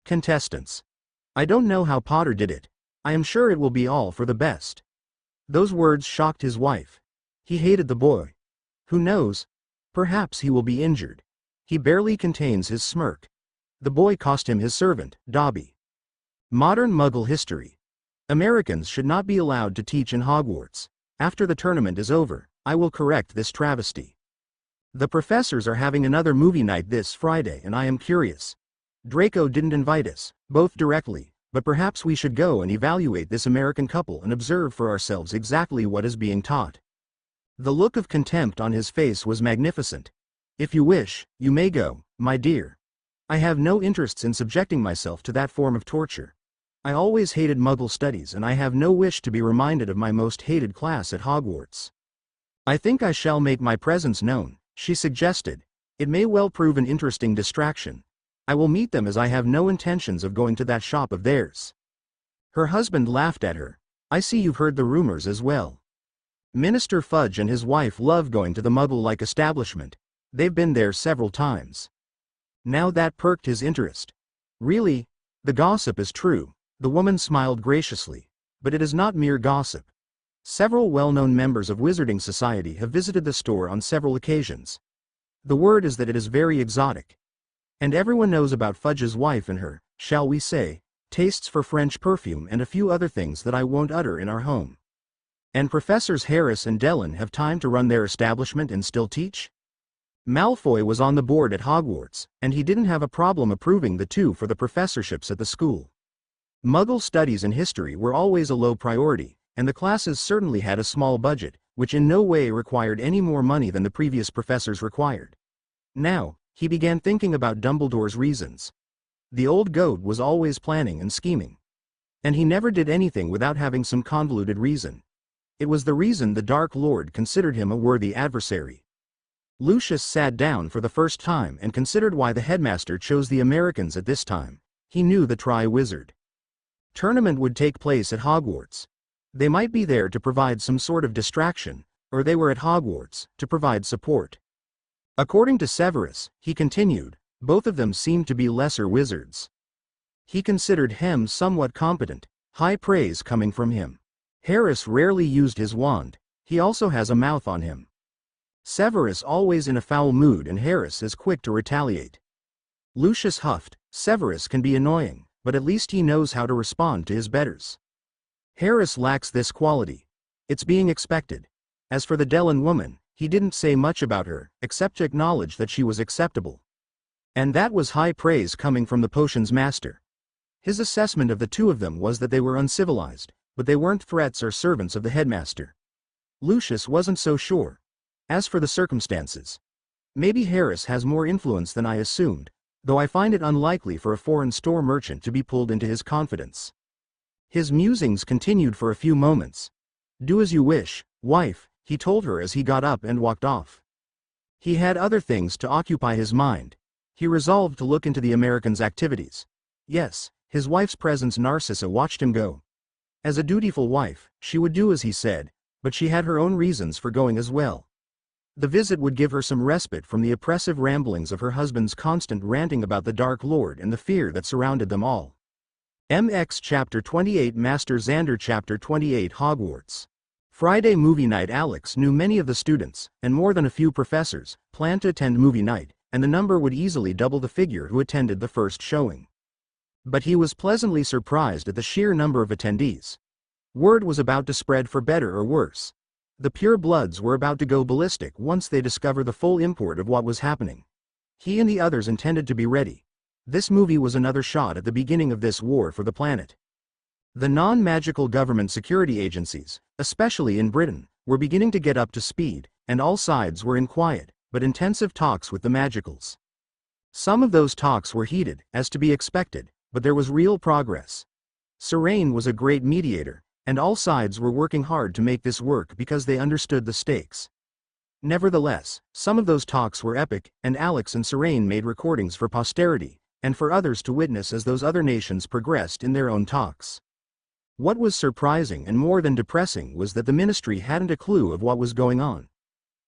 Speaker 1: contestants. I don't know how Potter did it. I am sure it will be all for the best. Those words shocked his wife. He hated the boy. Who knows? Perhaps he will be injured. He barely contains his smirk. The boy cost him his servant, Dobby. Modern Muggle history. Americans should not be allowed to teach in Hogwarts. After the tournament is over, I will correct this travesty. The professors are having another movie night this Friday and I am curious. Draco didn't invite us, both directly, but perhaps we should go and evaluate this American couple and observe for ourselves exactly what is being taught. The look of contempt on his face was magnificent. If you wish, you may go, my dear. I have no interests in subjecting myself to that form of torture. I always hated Muggle studies and I have no wish to be reminded of my most hated class at Hogwarts. I think I shall make my presence known, she suggested. It may well prove an interesting distraction. I will meet them as I have no intentions of going to that shop of theirs. Her husband laughed at her. I see you've heard the rumors as well. Minister Fudge and his wife love going to the Muggle-like establishment. They've been there several times. Now that perked his interest. Really? The gossip is true. The woman smiled graciously. But it is not mere gossip. Several well-known members of Wizarding Society have visited the store on several occasions. The word is that it is very exotic. And everyone knows about Fudge's wife and her, shall we say, tastes for French perfume and a few other things that I won't utter in our home. And Professors Harris and Dellon have time to run their establishment and still teach? Malfoy was on the board at Hogwarts, and he didn't have a problem approving the two for the professorships at the school. Muggle studies and history were always a low priority, and the classes certainly had a small budget, which in no way required any more money than the previous professors required. Now, he began thinking about Dumbledore's reasons. The old goat was always planning and scheming. And he never did anything without having some convoluted reason. It was the reason the Dark Lord considered him a worthy adversary. Lucius sat down for the first time and considered why the headmaster chose the Americans at this time. He knew the Triwizard Tournament would take place at Hogwarts. They might be there to provide some sort of distraction, or they were at Hogwarts to provide support. According to Severus, he continued, both of them seemed to be lesser wizards. He considered Hem somewhat competent, high praise coming from him. Harris rarely used his wand, he also has a mouth on him. Severus always in a foul mood and Harris is quick to retaliate. Lucius huffed, Severus can be annoying, but at least he knows how to respond to his betters. Harris lacks this quality. It's being expected. As for the Dellon woman, he didn't say much about her, except to acknowledge that she was acceptable. And that was high praise coming from the potions master. His assessment of the two of them was that they were uncivilized, but they weren't threats or servants of the headmaster. Lucius wasn't so sure. As for the circumstances, maybe Harris has more influence than I assumed, though I find it unlikely for a foreign store merchant to be pulled into his confidence. His musings continued for a few moments. Do as you wish, wife, he told her as he got up and walked off. He had other things to occupy his mind. He resolved to look into the Americans' activities. Yes, his wife's presence. Narcissa watched him go. As a dutiful wife, she would do as he said, but she had her own reasons for going as well. The visit would give her some respite from the oppressive ramblings of her husband's constant ranting about the Dark Lord and the fear that surrounded them all. MX Chapter 28 Master Xander Chapter 28 Hogwarts Friday movie night. Alex knew many of the students, and more than a few professors, planned to attend movie night, and the number would easily double the figure who attended the first showing. But he was pleasantly surprised at the sheer number of attendees. Word was about to spread for better or worse. The pure-bloods were about to go ballistic once they discovered the full import of what was happening. He and the others intended to be ready. This movie was another shot at the beginning of this war for the planet. The non-magical government security agencies, especially in Britain, were beginning to get up to speed, and all sides were in quiet, but intensive talks with the magicals. Some of those talks were heated, as to be expected, but there was real progress. Serene was a great mediator, and all sides were working hard to make this work because they understood the stakes. Nevertheless, some of those talks were epic, and Alex and Serene made recordings for posterity, and for others to witness as those other nations progressed in their own talks. What was surprising and more than depressing was that the ministry hadn't a clue of what was going on.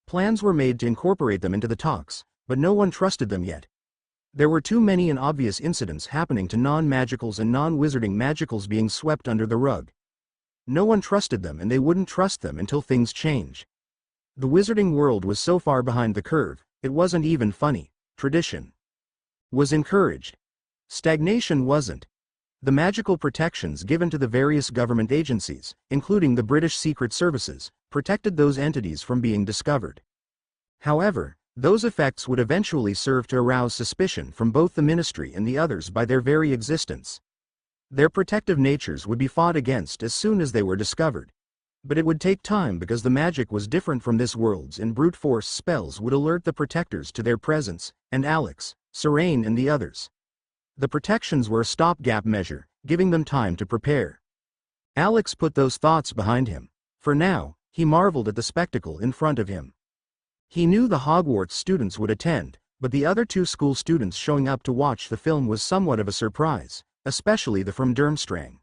Speaker 1: Plans were made to incorporate them into the talks, but no one trusted them yet. There were too many and obvious incidents happening to non-magicals and non-wizarding magicals being swept under the rug. No one trusted them and they wouldn't trust them until things change. The wizarding world was so far behind the curve, it wasn't even funny. Tradition was encouraged. Stagnation wasn't. The magical protections given to the various government agencies, including the British Secret Services, protected those entities from being discovered. However, those effects would eventually serve to arouse suspicion from both the ministry and the others by their very existence. Their protective natures would be fought against as soon as they were discovered. But it would take time because the magic was different from this world's and brute force spells would alert the protectors to their presence, and Alex, Serene and the others. The protections were a stopgap measure, giving them time to prepare. Alex put those thoughts behind him. For now, he marveled at the spectacle in front of him. He knew the Hogwarts students would attend, but the other two school students showing up to watch the film was somewhat of a surprise, especially the from Durmstrang.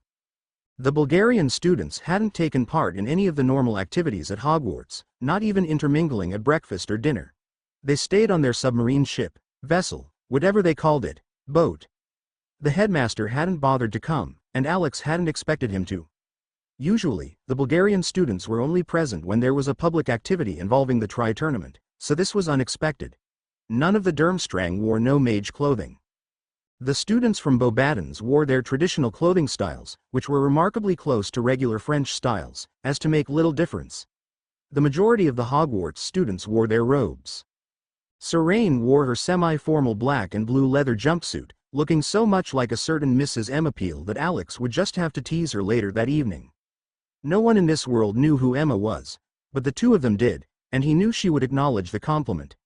Speaker 1: The Bulgarian students hadn't taken part in any of the normal activities at Hogwarts, not even intermingling at breakfast or dinner. They stayed on their submarine ship, vessel, whatever they called it, boat. The headmaster hadn't bothered to come, and Alex hadn't expected him to. Usually, the Bulgarian students were only present when there was a public activity involving the tri-tournament, so this was unexpected. None of the Durmstrang wore no mage clothing. The students from Beauxbatons wore their traditional clothing styles, which were remarkably close to regular French styles, as to make little difference. The majority of the Hogwarts students wore their robes. Serene wore her semi-formal black and blue leather jumpsuit, looking so much like a certain Mrs. Emma Peel that Alex would just have to tease her later that evening. No one in this world knew who Emma was, but the two of them did, and he knew she would acknowledge the compliment.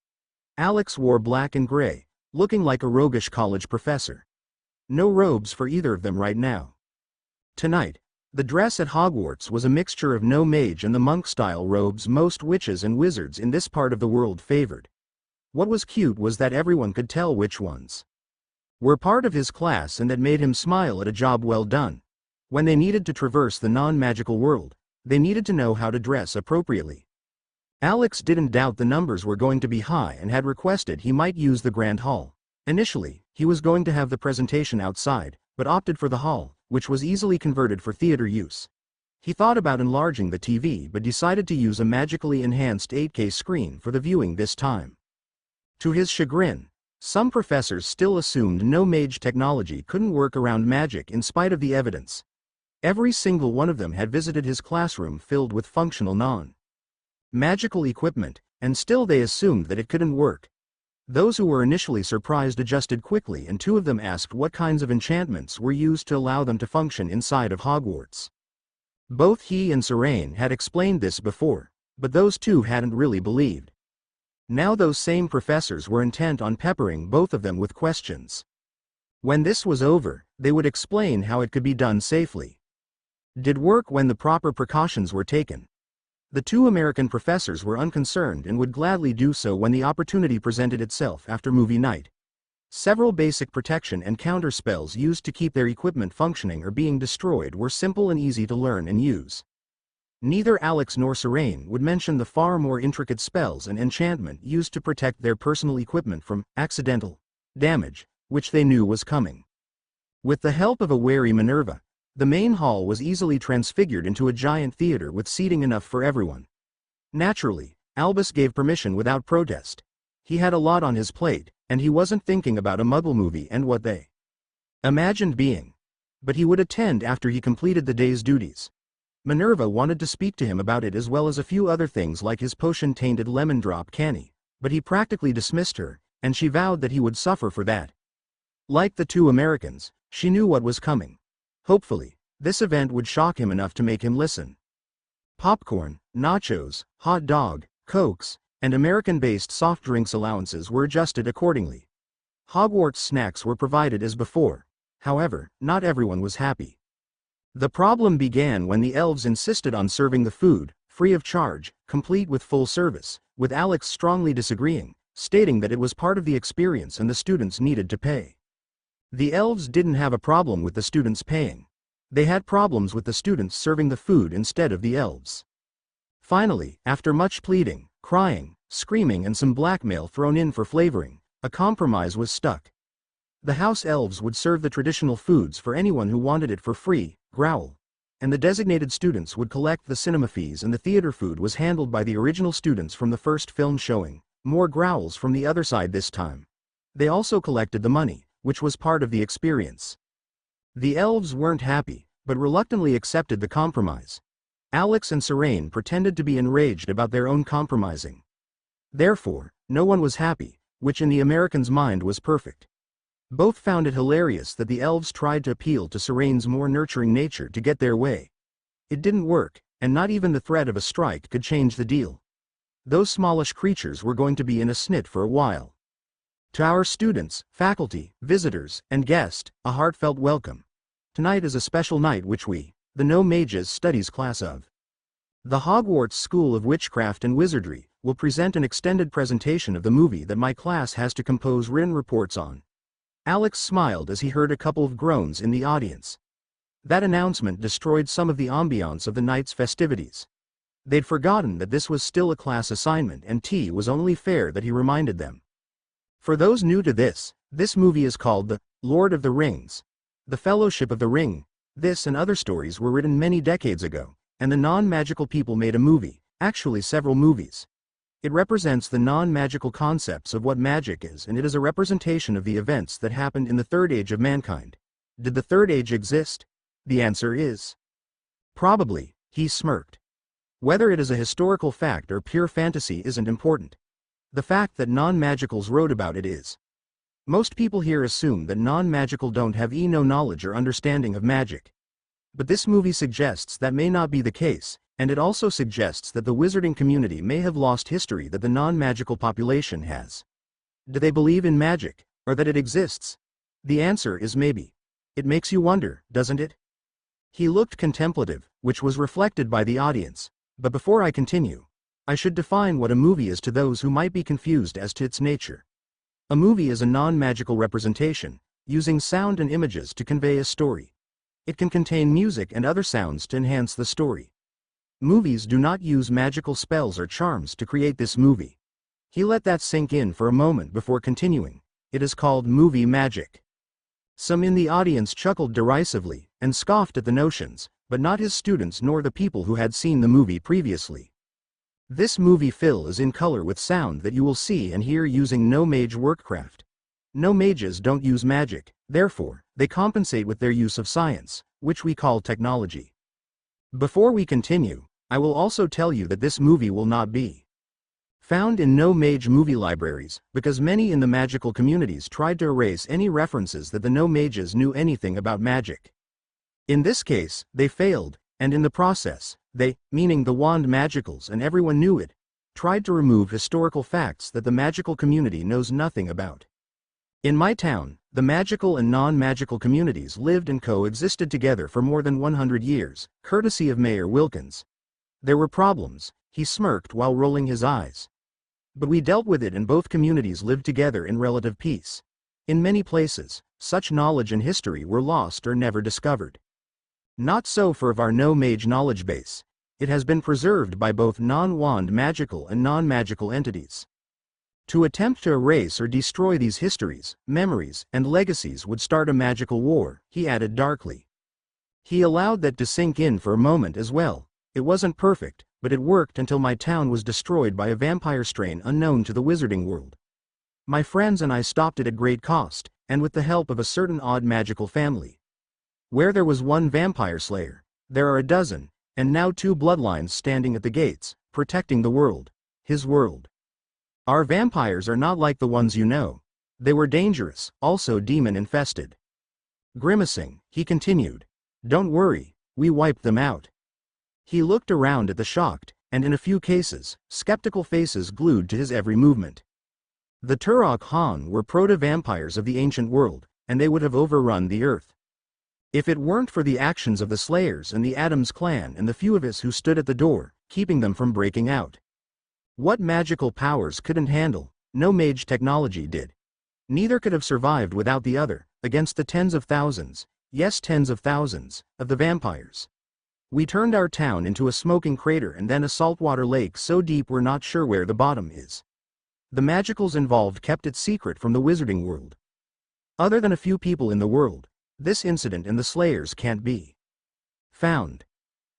Speaker 1: Alex wore black and gray, looking like a roguish college professor. No robes for either of them right now. Tonight, the dress at Hogwarts was a mixture of no mage and the monk-style robes most witches and wizards in this part of the world favored. What was cute was that everyone could tell which ones were part of his class, and that made him smile at a job well done. When they needed to traverse the non-magical world, they needed to know how to dress appropriately. Alex didn't doubt the numbers were going to be high and had requested he might use the Grand Hall. Initially, he was going to have the presentation outside, but opted for the hall, which was easily converted for theater use. He thought about enlarging the TV but decided to use a magically enhanced 8K screen for the viewing this time. To his chagrin, some professors still assumed no mage technology couldn't work around magic in spite of the evidence. Every single one of them had visited his classroom filled with functional non-magical equipment, and still they assumed that it couldn't work. Those who were initially surprised adjusted quickly, and two of them asked what kinds of enchantments were used to allow them to function inside of Hogwarts. Both he and Serene had explained this before, but those two hadn't really believed. Now those same professors were intent on peppering both of them with questions. When this was over, they would explain how it could be done safely. Did work when the proper precautions were taken. The two American professors were unconcerned and would gladly do so when the opportunity presented itself after movie night. Several basic protection and counter spells used to keep their equipment functioning or being destroyed were simple and easy to learn and use. Neither Alex nor Serene would mention the far more intricate spells and enchantment used to protect their personal equipment from accidental damage, which they knew was coming. With the help of a wary Minerva, the main hall was easily transfigured into a giant theater with seating enough for everyone. Naturally, Albus gave permission without protest. He had a lot on his plate, and he wasn't thinking about a Muggle movie and what they imagined being. But he would attend after he completed the day's duties. Minerva wanted to speak to him about it as well as a few other things like his potion-tainted lemon drop canny, but he practically dismissed her, and she vowed that he would suffer for that. Like the two Americans, she knew what was coming. Hopefully, this event would shock him enough to make him listen. Popcorn, nachos, hot dog, cokes, and American-based soft drinks allowances were adjusted accordingly. Hogwarts snacks were provided as before. However, not everyone was happy. The problem began when the elves insisted on serving the food, free of charge, complete with full service, with Alex strongly disagreeing, stating that it was part of the experience and the students needed to pay. The elves didn't have a problem with the students paying. They had problems with the students serving the food instead of the elves. Finally, after much pleading, crying, screaming and some blackmail thrown in for flavoring, a compromise was struck. The house elves would serve the traditional foods for anyone who wanted it for free, growl, and the designated students would collect the cinema fees, and the theater food was handled by the original students from the first film showing. More growls from the other side this time. They also collected the money, which was part of the experience. The elves weren't happy, but reluctantly accepted the compromise. Alex and Serene pretended to be enraged about their own compromising. Therefore, no one was happy, which in the Americans' mind was perfect. Both found it hilarious that the elves tried to appeal to Serene's more nurturing nature to get their way. It didn't work, and not even the threat of a strike could change the deal. Those smallish creatures were going to be in a snit for a while. To our students, faculty, visitors, and guests, a heartfelt welcome. Tonight is a special night which we, the No Mages Studies class of the Hogwarts School of Witchcraft and Wizardry, will present an extended presentation of the movie that my class has to compose written reports on. Alex smiled as he heard a couple of groans in the audience. That announcement destroyed some of the ambiance of the night's festivities. They'd forgotten that this was still a class assignment, and it was only fair that he reminded them. For those new to this movie is called The Lord of the Rings. The Fellowship of the Ring. This and other stories were written many decades ago, and the non-magical people made a movie, actually several movies. It represents the non-magical concepts of what magic is, and it is a representation of the events that happened in the Third Age of mankind. Did the Third Age exist? The answer is probably. He smirked. Whether it is a historical fact or pure fantasy isn't important. The fact that non-magicals wrote about it is. Most people here assume that non-magical don't have no knowledge or understanding of magic. But this movie suggests that may not be the case, and it also suggests that the wizarding community may have lost history that the non-magical population has. Do they believe in magic, or that it exists? The answer is maybe. It makes you wonder, doesn't it? He looked contemplative, which was reflected by the audience. But before I continue, I should define what a movie is to those who might be confused as to its nature. A movie is a non-magical representation, using sound and images to convey a story. It can contain music and other sounds to enhance the story. Movies do not use magical spells or charms to create this movie. He let that sink in for a moment before continuing. It is called movie magic. Some in the audience chuckled derisively and scoffed at the notions, but not his students nor the people who had seen the movie previously. This movie fill is in color with sound that you will see and hear using no mage workcraft. No mages don't use magic, therefore, they compensate with their use of science, which we call technology. Before we continue, I will also tell you that this movie will not be found in no mage movie libraries, because many in the magical communities tried to erase any references that the no mages knew anything about magic. In this case, they failed, and in the process, they, meaning the wand magicals and everyone knew it, tried to remove historical facts that the magical community knows nothing about. In my town, the magical and non-magical communities lived and coexisted together for more than 100 years, courtesy of Mayor Wilkins. There were problems, he smirked while rolling his eyes. But we dealt with it and both communities lived together in relative peace. In many places, such knowledge and history were lost or never discovered. Not so for our no-mage knowledge base. It has been preserved by both non-wand magical and non-magical entities. To attempt to erase or destroy these histories, memories, and legacies would start a magical war, he added darkly. He allowed that to sink in for a moment as well. It wasn't perfect, but it worked until my town was destroyed by a vampire strain unknown to the wizarding world. My friends and I stopped it at great cost, and with the help of a certain odd magical family. Where there was one vampire slayer, there are a dozen, and now 2 bloodlines standing at the gates, protecting the world, his world. Our vampires are not like the ones you know. They were dangerous, also demon-infested. Grimacing, he continued. Don't worry, we wiped them out. He looked around at the shocked, and in a few cases, skeptical faces glued to his every movement. The Turok Han were proto-vampires of the ancient world, and they would have overrun the earth. If it weren't for the actions of the Slayers and the Adams clan and the few of us who stood at the door, keeping them from breaking out. What magical powers couldn't handle, no mage technology did. Neither could have survived without the other, against the tens of thousands, yes tens of thousands, of the vampires. We turned our town into a smoking crater and then a saltwater lake so deep we're not sure where the bottom is. The magicals involved kept it secret from the wizarding world. Other than a few people in the world, this incident and the Slayers can't be found.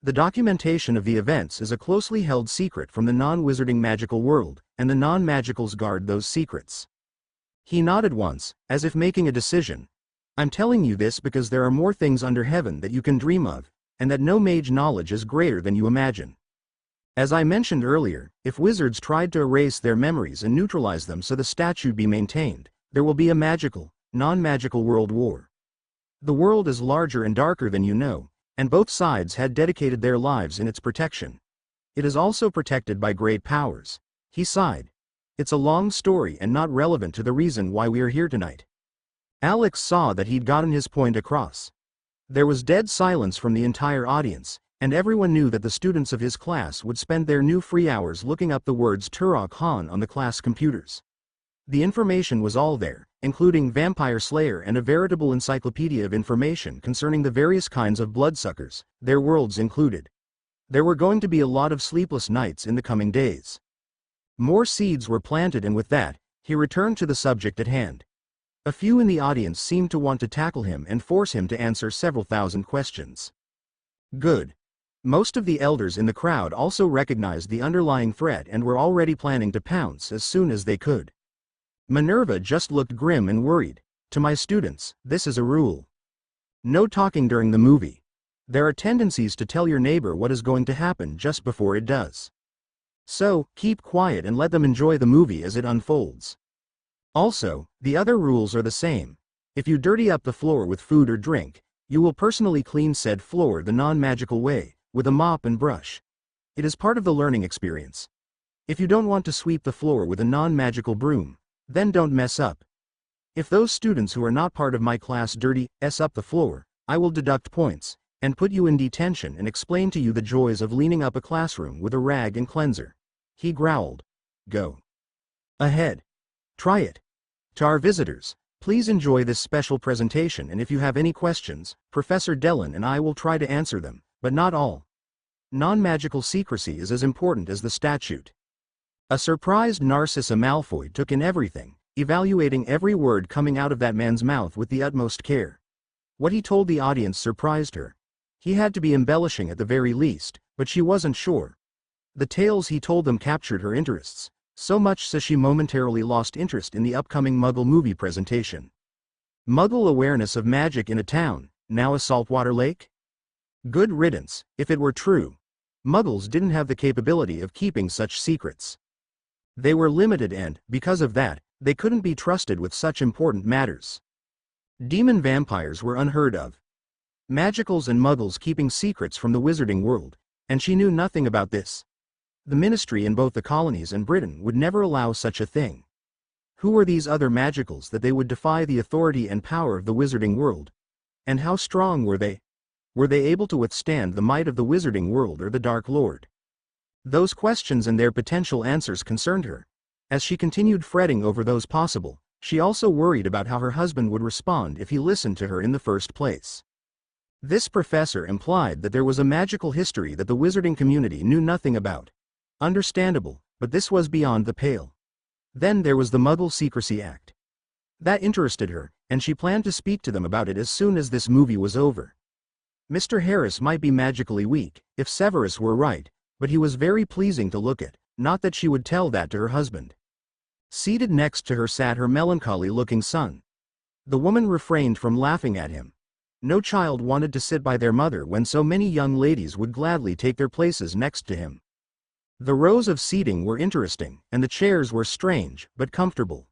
Speaker 1: The documentation of the events is a closely held secret from the non-wizarding magical world, and the non-magicals guard those secrets. He nodded once, as if making a decision. I'm telling you this because there are more things under heaven that you can dream of, and that no mage knowledge is greater than you imagine. As I mentioned earlier, if wizards tried to erase their memories and neutralize them so the statue be maintained, there will be a magical, non-magical world war. The world is larger and darker than you know, and both sides had dedicated their lives in its protection. It is also protected by great powers. He sighed. It's a long story and not relevant to the reason why we are here tonight. Alex saw that he'd gotten his point across. There was dead silence from the entire audience, and everyone knew that the students of his class would spend their new free hours looking up the words Turok Han on the class computers. The information was all there, including Vampire Slayer and a veritable encyclopedia of information concerning the various kinds of bloodsuckers, their worlds included. There were going to be a lot of sleepless nights in the coming days. More seeds were planted, and with that, he returned to the subject at hand. A few in the audience seemed to want to tackle him and force him to answer several thousand questions. Good. Most of the elders in the crowd also recognized the underlying threat and were already planning to pounce as soon as they could. Minerva just looked grim and worried. To my students, this is a rule. No talking during the movie. There are tendencies to tell your neighbor what is going to happen just before it does. So, keep quiet and let them enjoy the movie as it unfolds. Also, the other rules are the same. If you dirty up the floor with food or drink, you will personally clean said floor the non-magical way, with a mop and brush. It is part of the learning experience. If you don't want to sweep the floor with a non-magical broom, then don't mess up. If those students who are not part of my class dirty up the floor, I will deduct points, and put you in detention and explain to you the joys of cleaning up a classroom with a rag and cleanser. He growled. Go ahead. Try it. To our visitors, please enjoy this special presentation, and if you have any questions, Professor Dellon and I will try to answer them, but not all. Non-magical secrecy is as important as the statute. A surprised Narcissa Malfoy took in everything, evaluating every word coming out of that man's mouth with the utmost care. What he told the audience surprised her. He had to be embellishing at the very least, but she wasn't sure. The tales he told them captured her interests, so much so she momentarily lost interest in the upcoming Muggle movie presentation. Muggle awareness of magic in a town, now a saltwater lake? Good riddance, if it were true. Muggles didn't have the capability of keeping such secrets. They were limited and, because of that, they couldn't be trusted with such important matters. Demon vampires were unheard of. Magicals and Muggles keeping secrets from the wizarding world, and she knew nothing about this. The ministry in both the colonies and Britain would never allow such a thing. Who were these other magicals that they would defy the authority and power of the wizarding world? And how strong were they? Were they able to withstand the might of the wizarding world or the Dark Lord? Those questions and their potential answers concerned her. As she continued fretting over those possible, she also worried about how her husband would respond if he listened to her in the first place. This professor implied that there was a magical history that the wizarding community knew nothing about. Understandable, but this was beyond the pale. Then there was the Muggle Secrecy Act. That interested her, and she planned to speak to them about it as soon as this movie was over. Mr. Harris might be magically weak, if Severus were right, but he was very pleasing to look at, not that she would tell that to her husband. Seated next to her sat her melancholy-looking son. The woman refrained from laughing at him. No child wanted to sit by their mother when so many young ladies would gladly take their places next to him. The rows of seating were interesting, and the chairs were strange, but comfortable.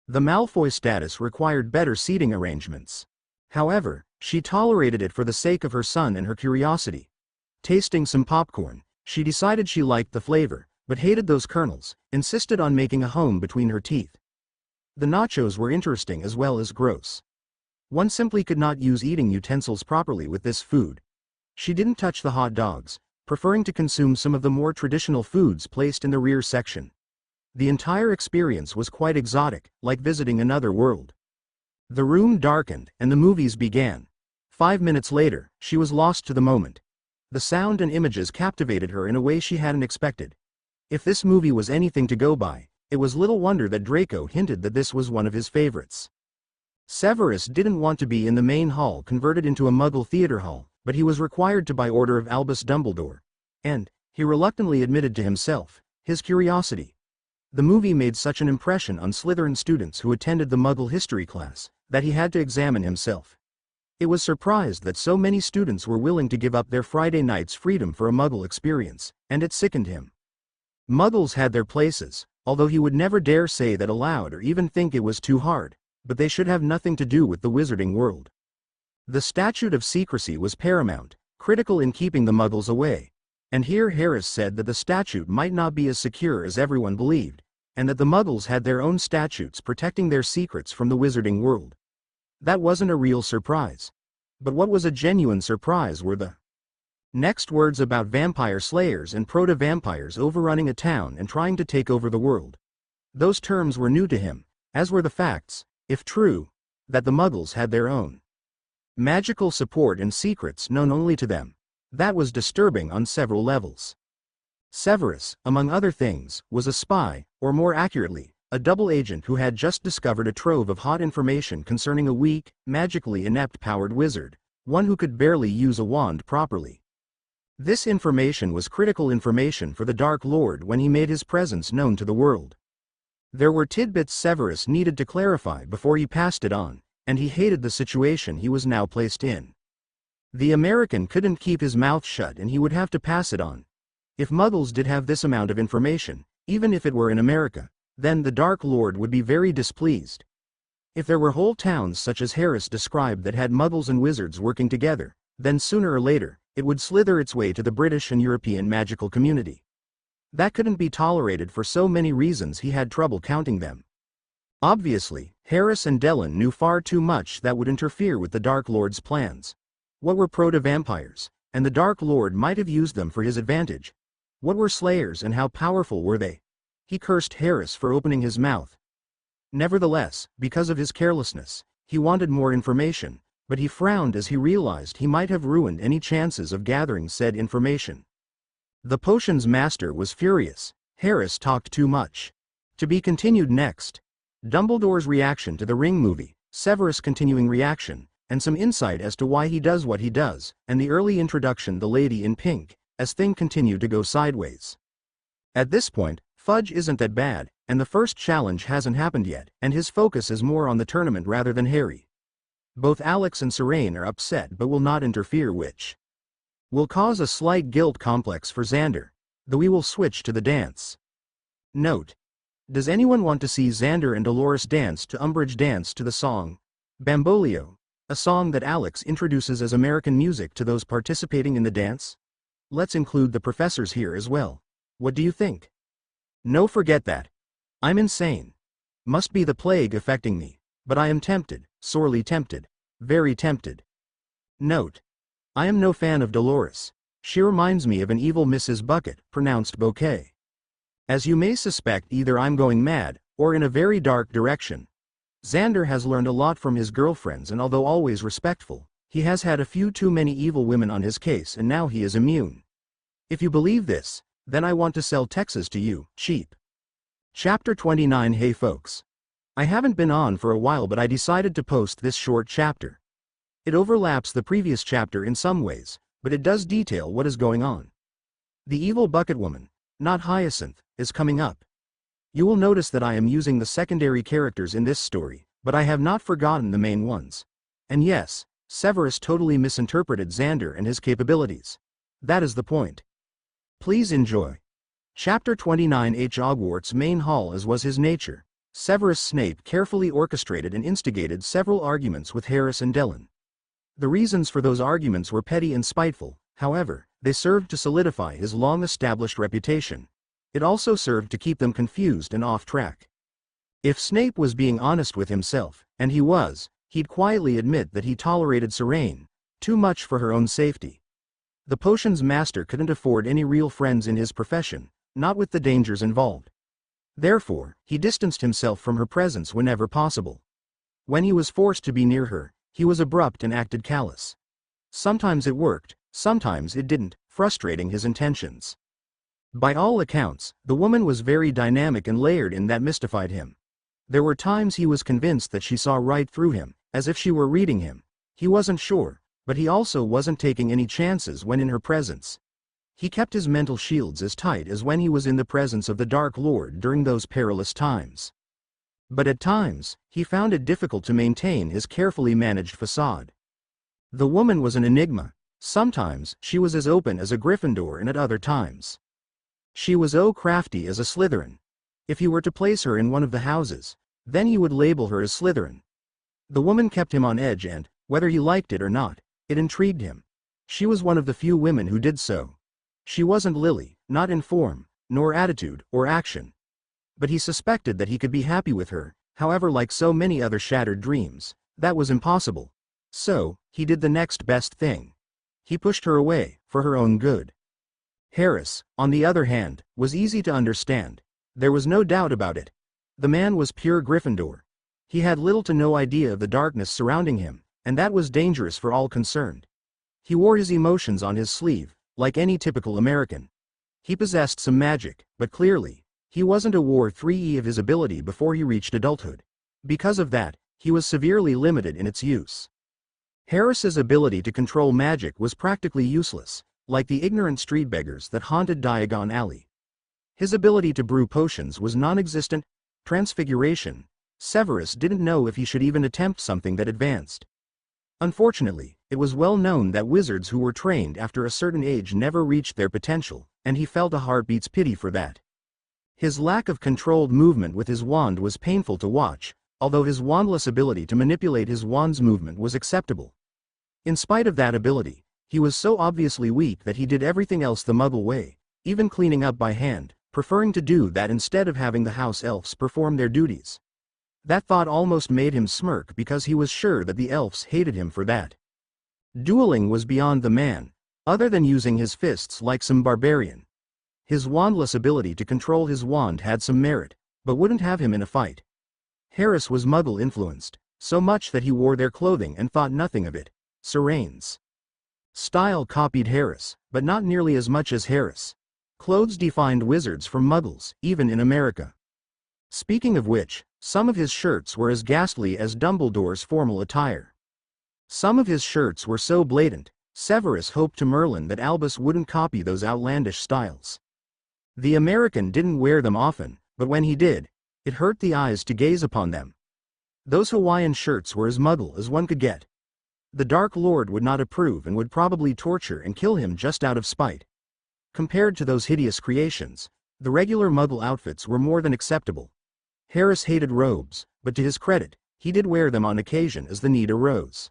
Speaker 1: The Malfoy status required better seating arrangements. However, she tolerated it for the sake of her son and her curiosity. Tasting some popcorn, she decided she liked the flavor, but hated those kernels, insisted on making a home between her teeth. The nachos were interesting as well as gross. One simply could not use eating utensils properly with this food. She didn't touch the hot dogs, preferring to consume some of the more traditional foods placed in the rear section. The entire experience was quite exotic, like visiting another world. The room darkened, and the movies began. 5 minutes later, she was lost to the moment. The sound and images captivated her in a way she hadn't expected. If this movie was anything to go by, it was little wonder that Draco hinted that this was one of his favorites. Severus didn't want to be in the main hall converted into a Muggle theater hall, but he was required to by order of Albus Dumbledore. And, he reluctantly admitted to himself, his curiosity. The movie made such an impression on Slytherin students who attended the Muggle history class, that he had to examine himself. It was surprised that so many students were willing to give up their Friday night's freedom for a Muggle experience, and it sickened him. Muggles had their places, although he would never dare say that aloud or even think it was too hard, but they should have nothing to do with the wizarding world. The statute of secrecy was paramount, critical in keeping the Muggles away, and here Harris said that the statute might not be as secure as everyone believed, and that the Muggles had their own statutes protecting their secrets from the wizarding world. That wasn't a real surprise. But what was a genuine surprise were the next words about vampire slayers and proto-vampires overrunning a town and trying to take over the world. Those terms were new to him, as were the facts, if true, that the Muggles had their own magical support and secrets known only to them. That was disturbing on several levels. Severus, among other things, was a spy, or more accurately, a double agent who had just discovered a trove of hot information concerning a weak, magically inept powered wizard, one who could barely use a wand properly. This information was critical information for the Dark Lord when he made his presence known to the world. There were tidbits Severus needed to clarify before he passed it on, and he hated the situation he was now placed in. The American couldn't keep his mouth shut and he would have to pass it on. If Muggles did have this amount of information, even if it were in America, then the Dark Lord would be very displeased. If there were whole towns such as Harris described that had Muggles and wizards working together, then sooner or later, it would slither its way to the British and European magical community. That couldn't be tolerated for so many reasons he had trouble counting them. Obviously, Harris and Dellen knew far too much that would interfere with the Dark Lord's plans. What were proto-vampires? And the Dark Lord might have used them for his advantage. What were slayers and how powerful were they? He cursed Harris for opening his mouth. Nevertheless, because of his carelessness, he wanted more information, but he frowned as he realized he might have ruined any chances of gathering said information. The potion's master was furious. Harris talked too much. To be continued next. Dumbledore's reaction to the Ring movie, Severus' continuing reaction, and some insight as to why he does what he does, and the early introduction the Lady in Pink, as things continued to go sideways. At this point, Fudge isn't that bad, and the first challenge hasn't happened yet, and his focus is more on the tournament rather than Harry. Both Alex and Serene are upset but will not interfere, which will cause a slight guilt complex for Xander, though we will switch to the dance. Note: does anyone want to see Xander and Dolores dance to Umbridge dance to the song Bamboleo, a song that Alex introduces as American music to those participating in the dance? Let's include the professors here as well. What do you think? No, forget that. I'm insane. Must be the plague affecting me, but I am tempted, sorely tempted, very tempted. Note: I am no fan of Dolores. She reminds me of an evil Mrs. Bucket, pronounced Bouquet. As you may suspect, either I'm going mad, or in a very dark direction. Xander has learned a lot from his girlfriends, and although always respectful, he has had a few too many evil women on his case and now he is immune. If you believe this, then I want to sell Texas to you, cheap. Chapter 29. Hey folks. I haven't been on for a while, but I decided to post this short chapter. It overlaps the previous chapter in some ways, but it does detail what is going on. The evil bucket woman, not Hyacinth, is coming up. You will notice that I am using the secondary characters in this story, but I have not forgotten the main ones. And yes, Severus totally misinterpreted Xander and his capabilities. That is the point. Please enjoy. Chapter 29. Hogwarts main hall. As was his nature, Severus Snape carefully orchestrated and instigated several arguments with Harris and Dellen. The reasons for those arguments were petty and spiteful, however, they served to solidify his long-established reputation. It also served to keep them confused and off track. If Snape was being honest with himself, and he was, he'd quietly admit that he tolerated Serene too much for her own safety. The potion's master couldn't afford any real friends in his profession, not with the dangers involved. Therefore, he distanced himself from her presence whenever possible. When he was forced to be near her, he was abrupt and acted callous. Sometimes it worked, sometimes it didn't, frustrating his intentions. By all accounts, the woman was very dynamic and layered, and that mystified him. There were times he was convinced that she saw right through him, as if she were reading him. He wasn't sure, but he also wasn't taking any chances when in her presence. He kept his mental shields as tight as when he was in the presence of the Dark Lord during those perilous times. But at times, he found it difficult to maintain his carefully managed facade. The woman was an enigma. Sometimes, she was as open as a Gryffindor, and at other times, she was crafty as a Slytherin. If he were to place her in one of the houses, then he would label her as Slytherin. The woman kept him on edge, and, whether he liked it or not, it intrigued him. She was one of the few women who did so. She wasn't Lily, not in form, nor attitude, or action. But he suspected that he could be happy with her. However, like so many other shattered dreams, that was impossible. So, he did the next best thing. He pushed her away, for her own good. Harris, on the other hand, was easy to understand. There was no doubt about it. The man was pure Gryffindor. He had little to no idea of the darkness surrounding him, and that was dangerous for all concerned. He wore his emotions on his sleeve, like any typical American. He possessed some magic, but clearly, he wasn't aware 3E of his ability before he reached adulthood. Because of that, he was severely limited in its use. Harris's ability to control magic was practically useless, like the ignorant street beggars that haunted Diagon Alley. His ability to brew potions was non-existent. Transfiguration. Severus didn't know if he should even attempt something that advanced. Unfortunately, it was well known that wizards who were trained after a certain age never reached their potential, and he felt a heartbeat's pity for that. His lack of controlled movement with his wand was painful to watch, although his wandless ability to manipulate his wand's movement was acceptable. In spite of that ability, he was so obviously weak that he did everything else the Muggle way, even cleaning up by hand, preferring to do that instead of having the house elves perform their duties. That thought almost made him smirk because he was sure that the elves hated him for that. Dueling was beyond the man, other than using his fists like some barbarian. His wandless ability to control his wand had some merit, but wouldn't have him in a fight. Harris was Muggle-influenced, so much that he wore their clothing and thought nothing of it. Serane's style copied Harris, but not nearly as much as Harris. Clothes defined wizards from Muggles, even in America. Speaking of which, some of his shirts were as ghastly as Dumbledore's formal attire. Some of his shirts were so blatant, Severus hoped to Merlin that Albus wouldn't copy those outlandish styles. The American didn't wear them often, but when he did, it hurt the eyes to gaze upon them. Those Hawaiian shirts were as Muggle as one could get. The Dark Lord would not approve and would probably torture and kill him just out of spite. Compared to those hideous creations, the regular Muggle outfits were more than acceptable. Harris hated robes, but to his credit, he did wear them on occasion as the need arose.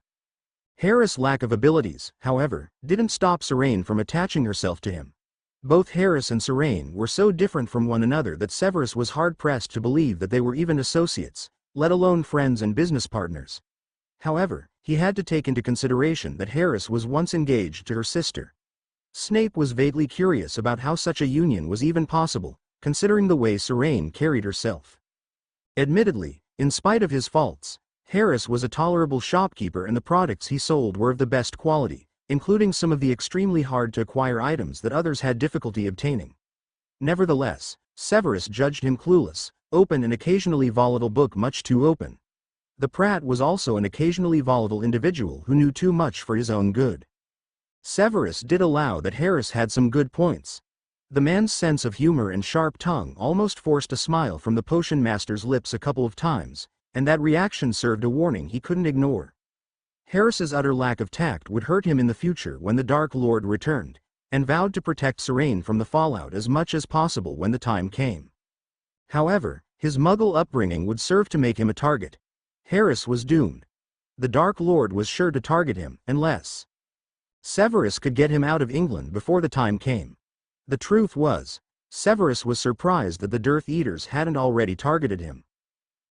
Speaker 1: Harris' lack of abilities, however, didn't stop Serene from attaching herself to him. Both Harris and Serene were so different from one another that Severus was hard-pressed to believe that they were even associates, let alone friends and business partners. However, he had to take into consideration that Harris was once engaged to her sister. Snape was vaguely curious about how such a union was even possible, considering the way Serene carried herself. Admittedly, in spite of his faults, Harris was a tolerable shopkeeper and the products he sold were of the best quality, including some of the extremely hard-to-acquire items that others had difficulty obtaining. Nevertheless, Severus judged him clueless, open and occasionally volatile book much too open. The Pratt was also an occasionally volatile individual who knew too much for his own good. Severus did allow that Harris had some good points. The man's sense of humor and sharp tongue almost forced a smile from the potion master's lips a couple of times, and that reaction served a warning he couldn't ignore. Harris's utter lack of tact would hurt him in the future when the Dark Lord returned, and vowed to protect Serene from the fallout as much as possible when the time came. However, his Muggle upbringing would serve to make him a target. Harris was doomed. The Dark Lord was sure to target him, unless Severus could get him out of England before the time came. The truth was, Severus was surprised that the Death Eaters hadn't already targeted him.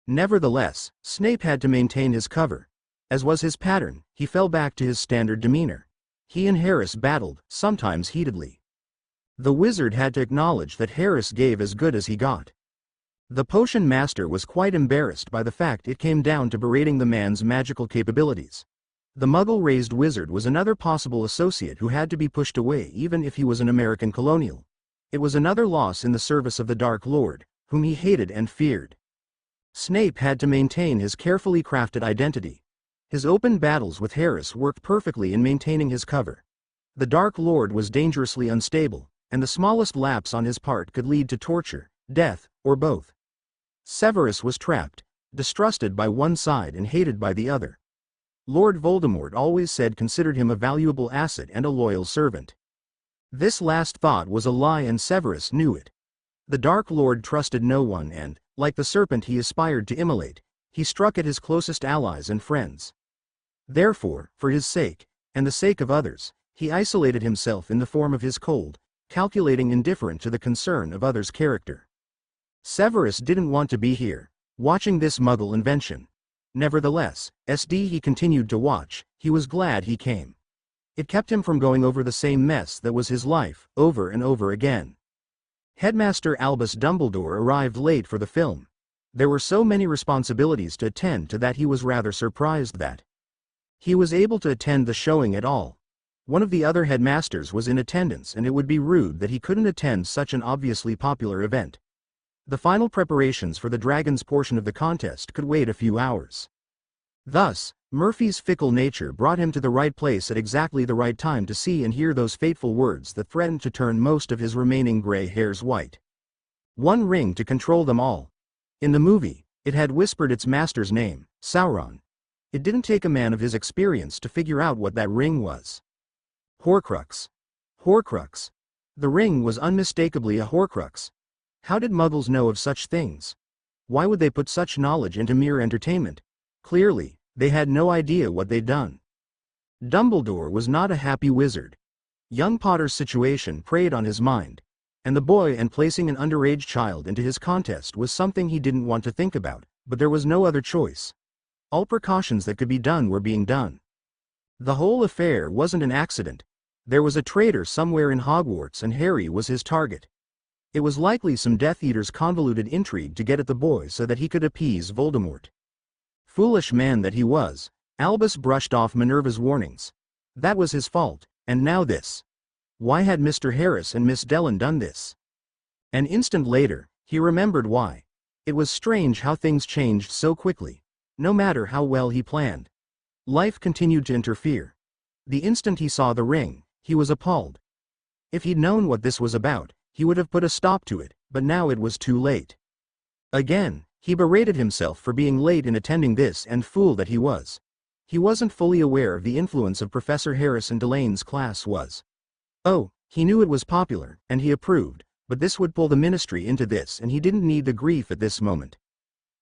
Speaker 1: Nevertheless, Snape had to maintain his cover. As was his pattern, he fell back to his standard demeanor. He and Harris battled, sometimes heatedly. The wizard had to acknowledge that Harris gave as good as he got. The potion master was quite embarrassed by the fact it came down to berating the man's magical capabilities. The Muggle-raised wizard was another possible associate who had to be pushed away even if he was an American colonial. It was another loss in the service of the Dark Lord, whom he hated and feared. Snape had to maintain his carefully crafted identity. His open battles with Harris worked perfectly in maintaining his cover. The Dark Lord was dangerously unstable, and the smallest lapse on his part could lead to torture, death, or both. Severus was trapped, distrusted by one side and hated by the other. Lord Voldemort always said considered him a valuable asset and a loyal servant. This last thought was a lie and Severus knew it. The Dark Lord trusted no one and, like the serpent he aspired to immolate, he struck at his closest allies and friends. Therefore, for his sake, and the sake of others, he isolated himself in the form of his cold, calculating indifference to the concern of others' character. Severus didn't want to be here, watching this Muggle invention. Nevertheless, he continued to watch. He was glad he came. It kept him from going over the same mess that was his life, over and over again. Headmaster Albus Dumbledore arrived late for the film. There were so many responsibilities to attend to that he was rather surprised that he was able to attend the showing at all. One of the other headmasters was in attendance and it would be rude that he couldn't attend such an obviously popular event. The final preparations for the Dragons portion of the contest could wait a few hours. Thus, Murphy's fickle nature brought him to the right place at exactly the right time to see and hear those fateful words that threatened to turn most of his remaining gray hairs white. One ring to control them all. In the movie, it had whispered its master's name, Sauron. It didn't take a man of his experience to figure out what that ring was. Horcrux. Horcrux. The ring was unmistakably a Horcrux. How did Muggles know of such things? Why would they put such knowledge into mere entertainment? Clearly, they had no idea what they'd done. Dumbledore was not a happy wizard. Young Potter's situation preyed on his mind, and the boy and placing an underage child into his contest was something he didn't want to think about, but there was no other choice. All precautions that could be done were being done. The whole affair wasn't an accident. There was a traitor somewhere in Hogwarts and Harry was his target. It was likely some Death Eater's convoluted intrigue to get at the boy so that he could appease Voldemort. Foolish man that he was, Albus brushed off Minerva's warnings. That was his fault, and now this. Why had Mr. Harris and Miss Dellen done this? An instant later, he remembered why. It was strange how things changed so quickly. No matter how well he planned, life continued to interfere. The instant he saw the ring, he was appalled. If he'd known what this was about, he would have put a stop to it, but now it was too late. Again, he berated himself for being late in attending this and fool that he was. He wasn't fully aware of the influence of Professor Harris and Delane's class was. Oh, he knew it was popular, and he approved, but this would pull the ministry into this and he didn't need the grief at this moment.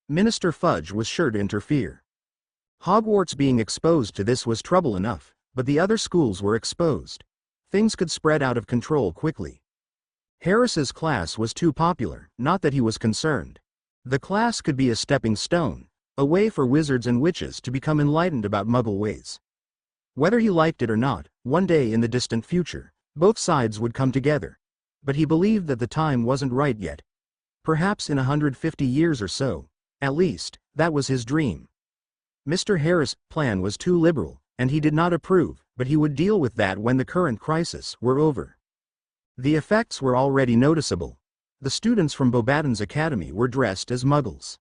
Speaker 1: Minister Fudge was sure to interfere. Hogwarts being exposed to this was trouble enough, but the other schools were exposed. Things could spread out of control quickly. Harris's class was too popular, not that he was concerned. The class could be a stepping stone, a way for wizards and witches to become enlightened about Muggle ways. Whether he liked it or not, one day in the distant future, both sides would come together. But he believed that the time wasn't right yet. Perhaps in 150 years or so. At least, that was his dream. Mr. Harris' plan was too liberal, and he did not approve, but he would deal with that when the current crisis were over. The effects were already noticeable. The students from Bobaton's academy were dressed as Muggles.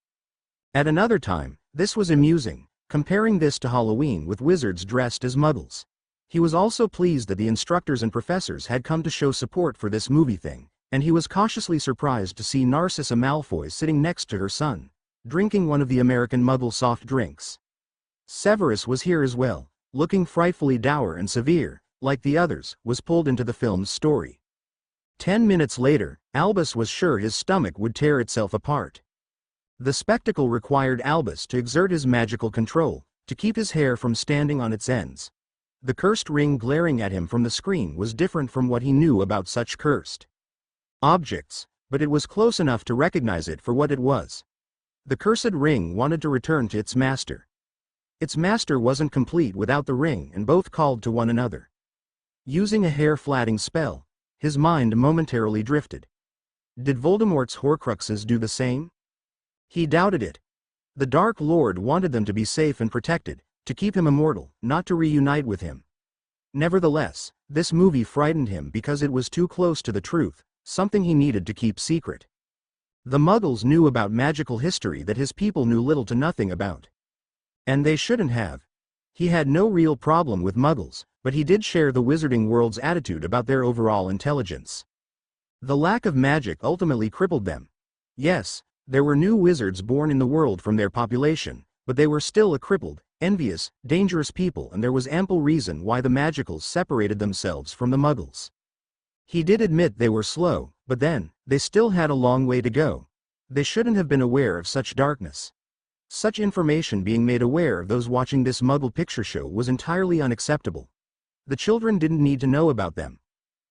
Speaker 1: At another time, this was amusing, comparing this to Halloween with wizards dressed as Muggles. He was also pleased that the instructors and professors had come to show support for this movie thing, and he was cautiously surprised to see Narcissa Malfoy sitting next to her son, drinking one of the American Muggle soft drinks. Severus was here as well, looking frightfully dour and severe, like the others, was pulled into the film's story. 10 minutes later, Albus was sure his stomach would tear itself apart. The spectacle required Albus to exert his magical control, to keep his hair from standing on its ends. The cursed ring glaring at him from the screen was different from what he knew about such cursed objects, but it was close enough to recognize it for what it was. The cursed ring wanted to return to its master. Its master wasn't complete without the ring, and both called to one another. Using a hair-flatting spell, his mind momentarily drifted. Did Voldemort's Horcruxes do the same? He doubted it. The Dark Lord wanted them to be safe and protected, to keep him immortal, not to reunite with him. Nevertheless, this movie frightened him because it was too close to the truth, something he needed to keep secret. The Muggles knew about magical history that his people knew little to nothing about. And they shouldn't have. He had no real problem with Muggles, but he did share the wizarding world's attitude about their overall intelligence. The lack of magic ultimately crippled them. Yes, there were new wizards born in the world from their population, but they were still a crippled, envious, dangerous people, and there was ample reason why the Magicals separated themselves from the Muggles. He did admit they were slow, but then, they still had a long way to go. They shouldn't have been aware of such darkness. Such information being made aware of those watching this Muggle picture show was entirely unacceptable. The children didn't need to know about them.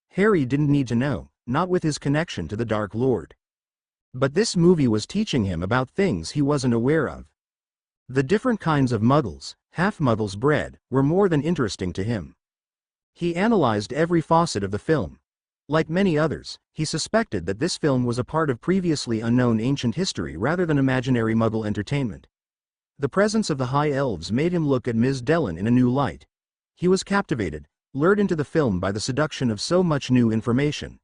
Speaker 1: Harry didn't need to know, not with his connection to the Dark Lord. But this movie was teaching him about things he wasn't aware of. The different kinds of Muggles, half-Muggles bred, were more than interesting to him. He analyzed every facet of the film. Like many others, he suspected that this film was a part of previously unknown ancient history rather than imaginary Muggle entertainment. The presence of the High Elves made him look at Ms. Dellen in a new light. He was captivated, lured into the film by the seduction of so much new information.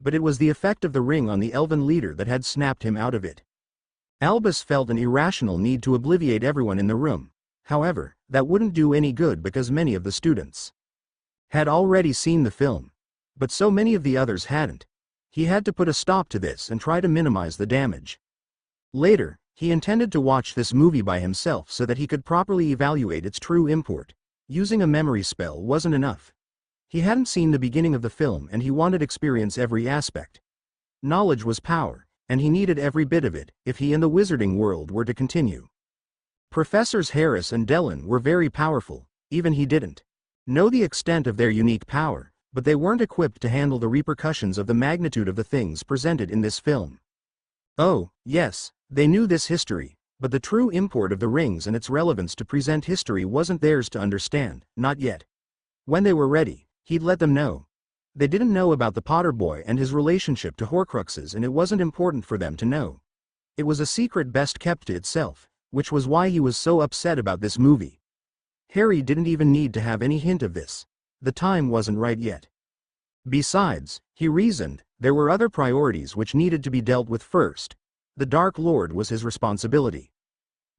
Speaker 1: But it was the effect of the ring on the elven leader that had snapped him out of it. Albus felt an irrational need to obliviate everyone in the room. However, that wouldn't do any good because many of the students had already seen the film. But so many of the others hadn't. He had to put a stop to this and try to minimize the damage. Later, he intended to watch this movie by himself so that he could properly evaluate its true import. Using a memory spell wasn't enough. He hadn't seen the beginning of the film and he wanted to experience every aspect. Knowledge was power, and he needed every bit of it if he and the wizarding world were to continue. Professors Harris and Dellon were very powerful, even he didn't know the extent of their unique power, but they weren't equipped to handle the repercussions of the magnitude of the things presented in this film. Oh, yes, they knew this history, but the true import of the rings and its relevance to present history wasn't theirs to understand, not yet. When they were ready, he'd let them know. They didn't know about the Potter boy and his relationship to Horcruxes, and it wasn't important for them to know. It was a secret best kept to itself, which was why he was so upset about this movie. Harry didn't even need to have any hint of this. The time wasn't right yet. Besides, he reasoned, there were other priorities which needed to be dealt with first. The Dark Lord was his responsibility.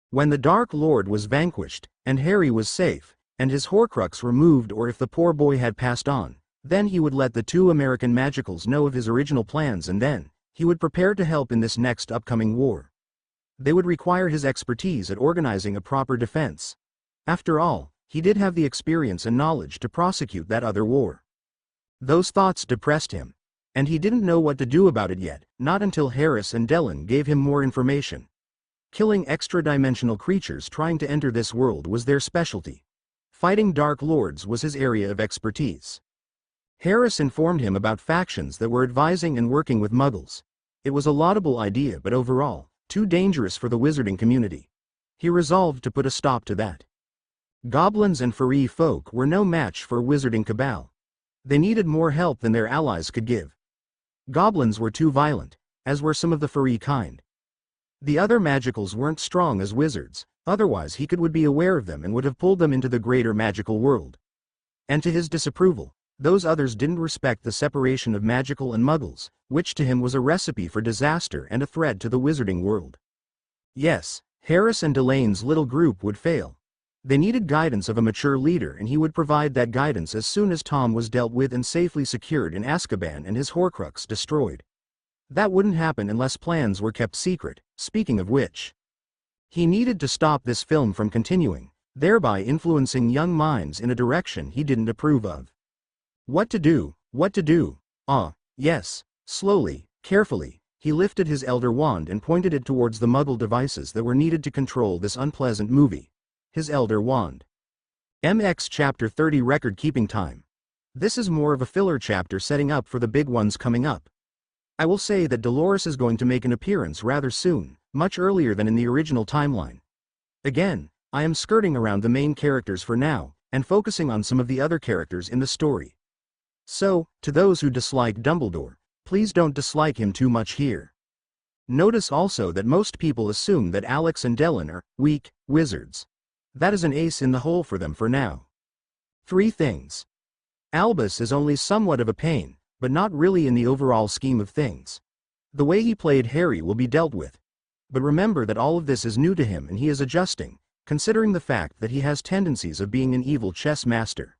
Speaker 1: When the Dark Lord was vanquished, and Harry was safe, and his Horcrux removed, or if the poor boy had passed on, then he would let the two American Magicals know of his original plans, and then he would prepare to help in this next upcoming war. They would require his expertise at organizing a proper defense. After all, he did have the experience and knowledge to prosecute that other war. Those thoughts depressed him, and he didn't know what to do about it yet, not until Harris and Dellon gave him more information. Killing extra-dimensional creatures trying to enter this world was their specialty. Fighting Dark Lords was his area of expertise. Harris informed him about factions that were advising and working with Muggles. It was a laudable idea, but overall, too dangerous for the wizarding community. He resolved to put a stop to that. Goblins and furry folk were no match for a wizarding cabal. They needed more help than their allies could give. Goblins were too violent, as were some of the furry kind. The other Magicals weren't strong as wizards, otherwise he would be aware of them and would have pulled them into the greater magical world. And to his disapproval, those others didn't respect the separation of magical and Muggles, which to him was a recipe for disaster and a threat to the wizarding world. Yes, Harris and Delane's little group would fail. They needed guidance of a mature leader, and he would provide that guidance as soon as Tom was dealt with and safely secured in Azkaban and his Horcrux destroyed. That wouldn't happen unless plans were kept secret. Speaking of which, he needed to stop this film from continuing, thereby influencing young minds in a direction he didn't approve of. What to do? Yes. Slowly, carefully, he lifted his Elder Wand and pointed it towards the Muggle devices that were needed to control this unpleasant movie. His Elder Wand. MX Chapter 30 Record Keeping Time. This is more of a filler chapter setting up for the big ones coming up. I will say that Dolores is going to make an appearance rather soon, much earlier than in the original timeline. Again, I am skirting around the main characters for now, and focusing on some of the other characters in the story. So, to those who dislike Dumbledore, please don't dislike him too much here. Notice also that most people assume that Alex and Dellon are weak wizards. That is an ace in the hole for them for now. 3 things. Albus is only somewhat of a pain, but not really in the overall scheme of things. The way he played Harry will be dealt with. But remember that all of this is new to him and he is adjusting, considering the fact that he has tendencies of being an evil chess master.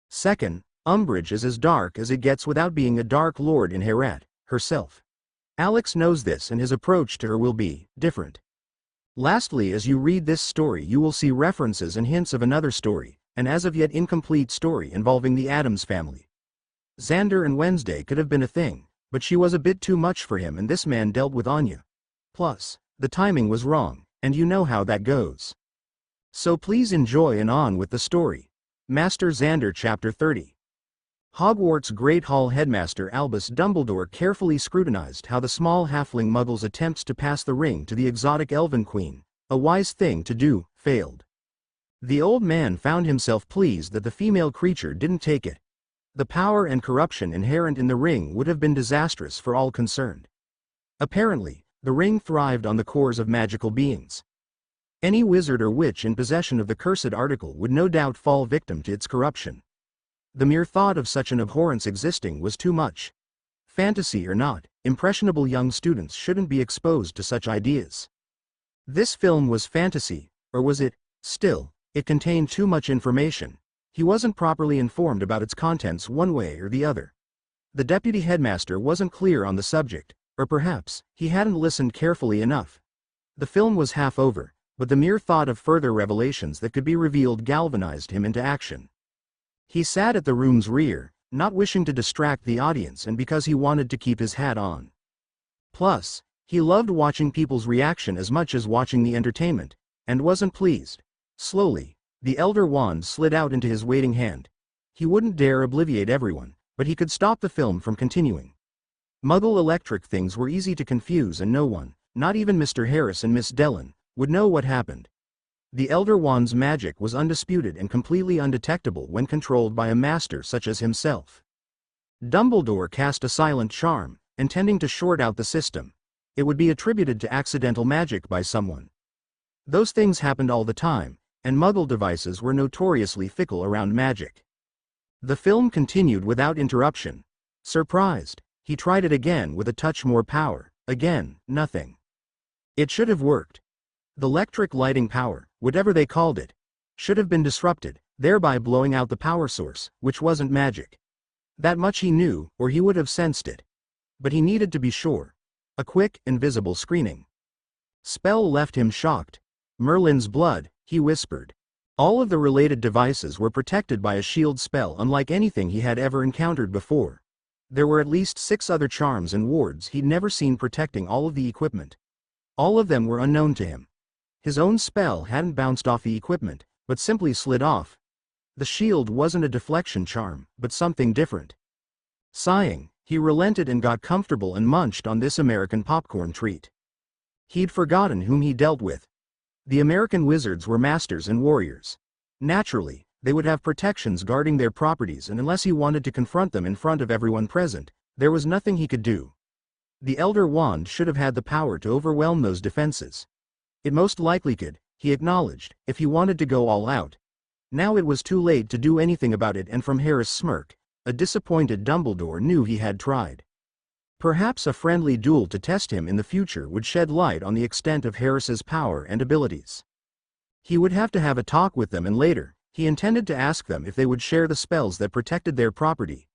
Speaker 1: Second, Umbridge is as dark as it gets without being a Dark Lord Inherent herself. Alex knows this and his approach to her will be different. Lastly, as you read this story you will see references and hints of another story, an as of yet incomplete story involving the Addams family. Xander and Wednesday could have been a thing, but she was a bit too much for him and this man dealt with Anya. Plus, the timing was wrong, and you know how that goes. So please enjoy and on with the story. Master Xander Chapter 30. Hogwarts Great Hall Headmaster Albus Dumbledore carefully scrutinized how the small halfling muggle's attempts to pass the ring to the exotic elven queen, a wise thing to do, failed. The old man found himself pleased that the female creature didn't take it. The power and corruption inherent in the ring would have been disastrous for all concerned. Apparently, the ring thrived on the cores of magical beings. Any wizard or witch in possession of the cursed article would no doubt fall victim to its corruption. The mere thought of such an abhorrence existing was too much. Fantasy or not, impressionable young students shouldn't be exposed to such ideas. This film was fantasy, or was it Still, it contained too much information. He wasn't properly informed about its contents one way or the other. The deputy headmaster wasn't clear on the subject, or perhaps, he hadn't listened carefully enough. The film was half over, but the mere thought of further revelations that could be revealed galvanized him into action. He sat at the room's rear, not wishing to distract the audience and because he wanted to keep his hat on. Plus, he loved watching people's reaction as much as watching the entertainment, and wasn't pleased. Slowly, the elder wand slid out into his waiting hand. He wouldn't dare obliviate everyone, but he could stop the film from continuing. Muggle electric things were easy to confuse and no one, not even Mr. Harris and Miss Dellen, would know what happened. The Elder Wand's magic was undisputed and completely undetectable when controlled by a master such as himself. Dumbledore cast a silent charm, intending to short out the system. It would be attributed to accidental magic by someone. Those things happened all the time, and Muggle devices were notoriously fickle around magic. The film continued without interruption. Surprised, he tried it again with a touch more power. Again, nothing. It should have worked. The electric lighting power, whatever they called it, should have been disrupted, thereby blowing out the power source, which wasn't magic. That much he knew, or he would have sensed it. But he needed to be sure. A quick, invisible screening. Spell left him shocked. Merlin's blood, he whispered. All of the related devices were protected by a shield spell unlike anything he had ever encountered before. There were at least 6 other charms and wards he'd never seen protecting all of the equipment. All of them were unknown to him. His own spell hadn't bounced off the equipment, but simply slid off. The shield wasn't a deflection charm, but something different. Sighing, he relented and got comfortable and munched on this American popcorn treat. He'd forgotten whom he dealt with. The American wizards were masters and warriors. Naturally, they would have protections guarding their properties, and unless he wanted to confront them in front of everyone present, there was nothing he could do. The Elder Wand should have had the power to overwhelm those defenses. It most likely could, he acknowledged, if he wanted to go all out. Now it was too late to do anything about it, and from Harris' smirk, a disappointed Dumbledore knew he had tried. Perhaps a friendly duel to test him in the future would shed light on the extent of Harris's power and abilities. He would have to have a talk with them, and later, he intended to ask them if they would share the spells that protected their property.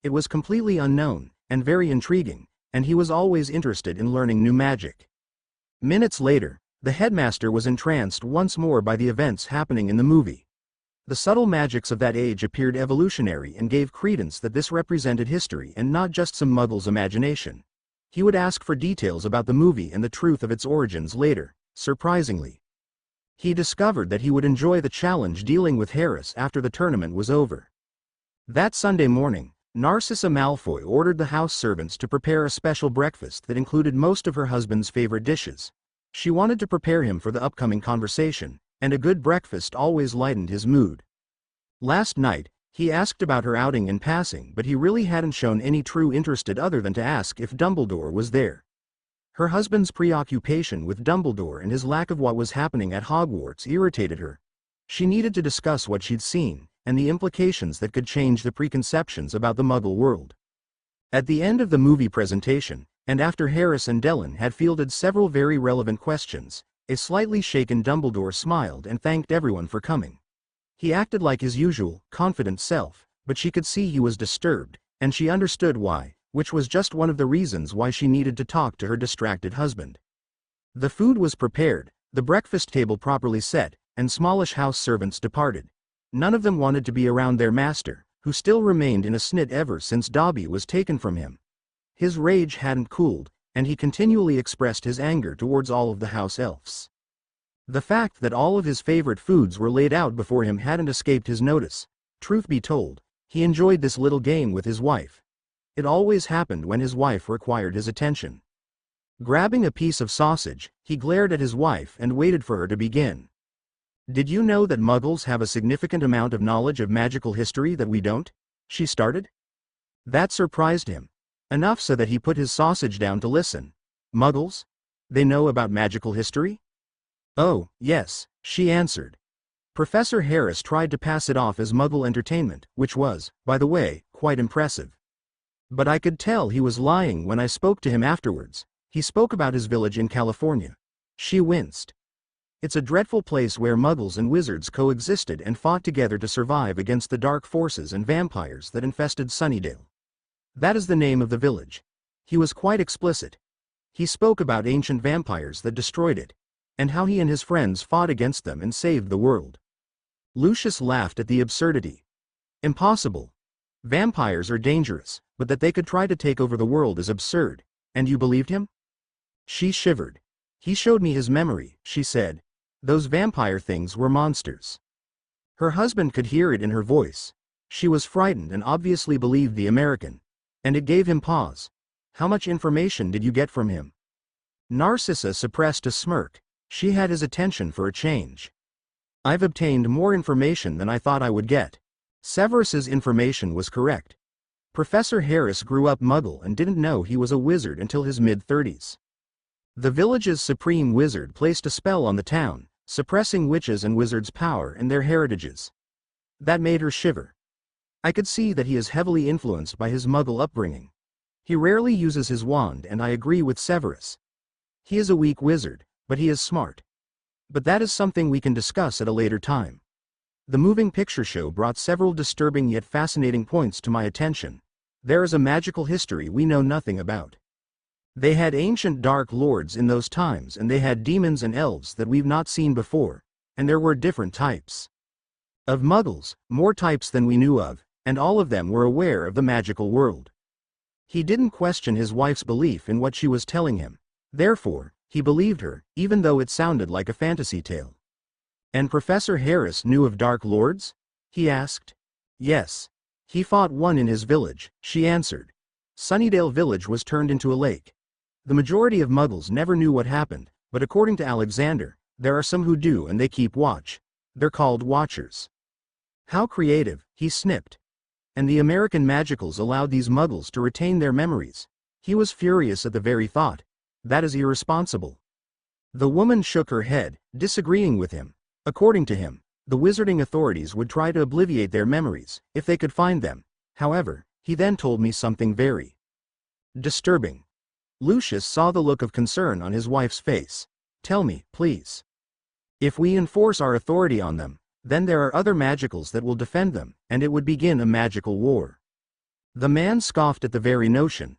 Speaker 1: It was completely unknown, and very intriguing, and he was always interested in learning new magic. Minutes later, the headmaster was entranced once more by the events happening in the movie. The subtle magics of that age appeared evolutionary and gave credence that this represented history and not just some muggle's imagination. He would ask for details about the movie and the truth of its origins later. Surprisingly, he discovered that he would enjoy the challenge dealing with Harris after the tournament was over. That Sunday morning, Narcissa Malfoy ordered the house servants to prepare a special breakfast that included most of her husband's favorite dishes. She wanted to prepare him for the upcoming conversation, and a good breakfast always lightened his mood. Last night, he asked about her outing in passing, but he really hadn't shown any true interest other than to ask if Dumbledore was there. Her husband's preoccupation with Dumbledore and his lack of what was happening at Hogwarts irritated her. She needed to discuss what she'd seen, and the implications that could change the preconceptions about the Muggle world. At the end of the movie presentation, and after Harris and Dellen had fielded several very relevant questions, a slightly shaken Dumbledore smiled and thanked everyone for coming. He acted like his usual, confident self, but she could see he was disturbed, and she understood why, which was just one of the reasons why she needed to talk to her distracted husband. The food was prepared, the breakfast table properly set, and smallish house servants departed. None of them wanted to be around their master, who still remained in a snit ever since Dobby was taken from him. His rage hadn't cooled, and he continually expressed his anger towards all of the house elves. The fact that all of his favorite foods were laid out before him hadn't escaped his notice. Truth be told, he enjoyed this little game with his wife. It always happened when his wife required his attention. Grabbing a piece of sausage, he glared at his wife and waited for her to begin. "Did you know that Muggles have a significant amount of knowledge of magical history that we don't?" she started. That surprised him. Enough so that he put his sausage down to listen. "Muggles? They know about magical history?" "Oh, yes," she answered. Professor Harris tried to pass it off as Muggle entertainment, which was, by the way, quite impressive. But I could tell he was lying when I spoke to him afterwards. He spoke about his village in California. She winced. It's a dreadful place where muggles and wizards coexisted and fought together to survive against the dark forces and vampires that infested Sunnydale. That is the name of the village. He was quite explicit. He spoke about ancient vampires that destroyed it, and how he and his friends fought against them and saved the world. Lucius laughed at the absurdity. Impossible. Vampires are dangerous, but that they could try to take over the world is absurd. And you believed him? She shivered. He showed me his memory, she said. Those vampire things were monsters. Her husband could hear it in her voice. She was frightened and obviously believed the American. And it gave him pause. How much information did you get from him? Narcissa suppressed a smirk. She had his attention for a change. I've obtained more information than I thought I would get. Severus's information was correct. Professor Harris grew up Muggle and didn't know he was a wizard until his mid-30s. The village's supreme wizard placed a spell on the town, suppressing witches' and wizards' power and their heritages. That made her shiver. I could see that he is heavily influenced by his Muggle upbringing. He rarely uses his wand, and I agree with Severus. He is a weak wizard, but he is smart. But that is something we can discuss at a later time. The moving picture show brought several disturbing yet fascinating points to my attention. There is a magical history we know nothing about. They had ancient dark lords in those times, and they had demons and elves that we've not seen before, and there were different types of muggles, more types than we knew of, and all of them were aware of the magical world. He didn't question his wife's belief in what she was telling him. Therefore, he believed her, even though it sounded like a fantasy tale. And Professor Harris knew of Dark Lords? He asked. Yes. He fought one in his village, she answered. Sunnydale Village was turned into a lake. The majority of Muggles never knew what happened, but according to Alexander, there are some who do, and they keep watch. They're called Watchers. How creative, he snipped. And the American Magicals allowed these Muggles to retain their memories. He was furious at the very thought. That is irresponsible. The woman shook her head, disagreeing with him. According to him, the wizarding authorities would try to obliviate their memories, if they could find them. However, he then told me something very disturbing. Lucius saw the look of concern on his wife's face. Tell me, please. If we enforce our authority on them, then there are other Magicals that will defend them, and it would begin a magical war. The man scoffed at the very notion.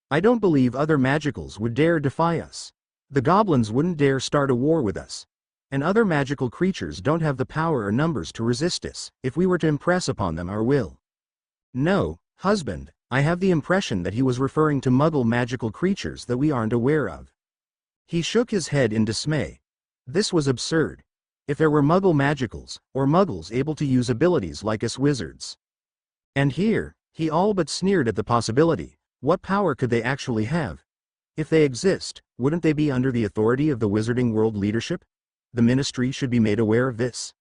Speaker 1: I don't believe other Magicals would dare defy us. The goblins wouldn't dare start a war with us. And other magical creatures don't have the power or numbers to resist us, if we were to impress upon them our will. No, husband, I have the impression that he was referring to Muggle magical creatures that we aren't aware of. He shook his head in dismay. This was absurd. If there were Muggle Magicals, or Muggles able to use abilities like us wizards. And here, he all but sneered at the possibility. What power could they actually have? If they exist, wouldn't they be under the authority of the wizarding world leadership? The ministry should be made aware of this.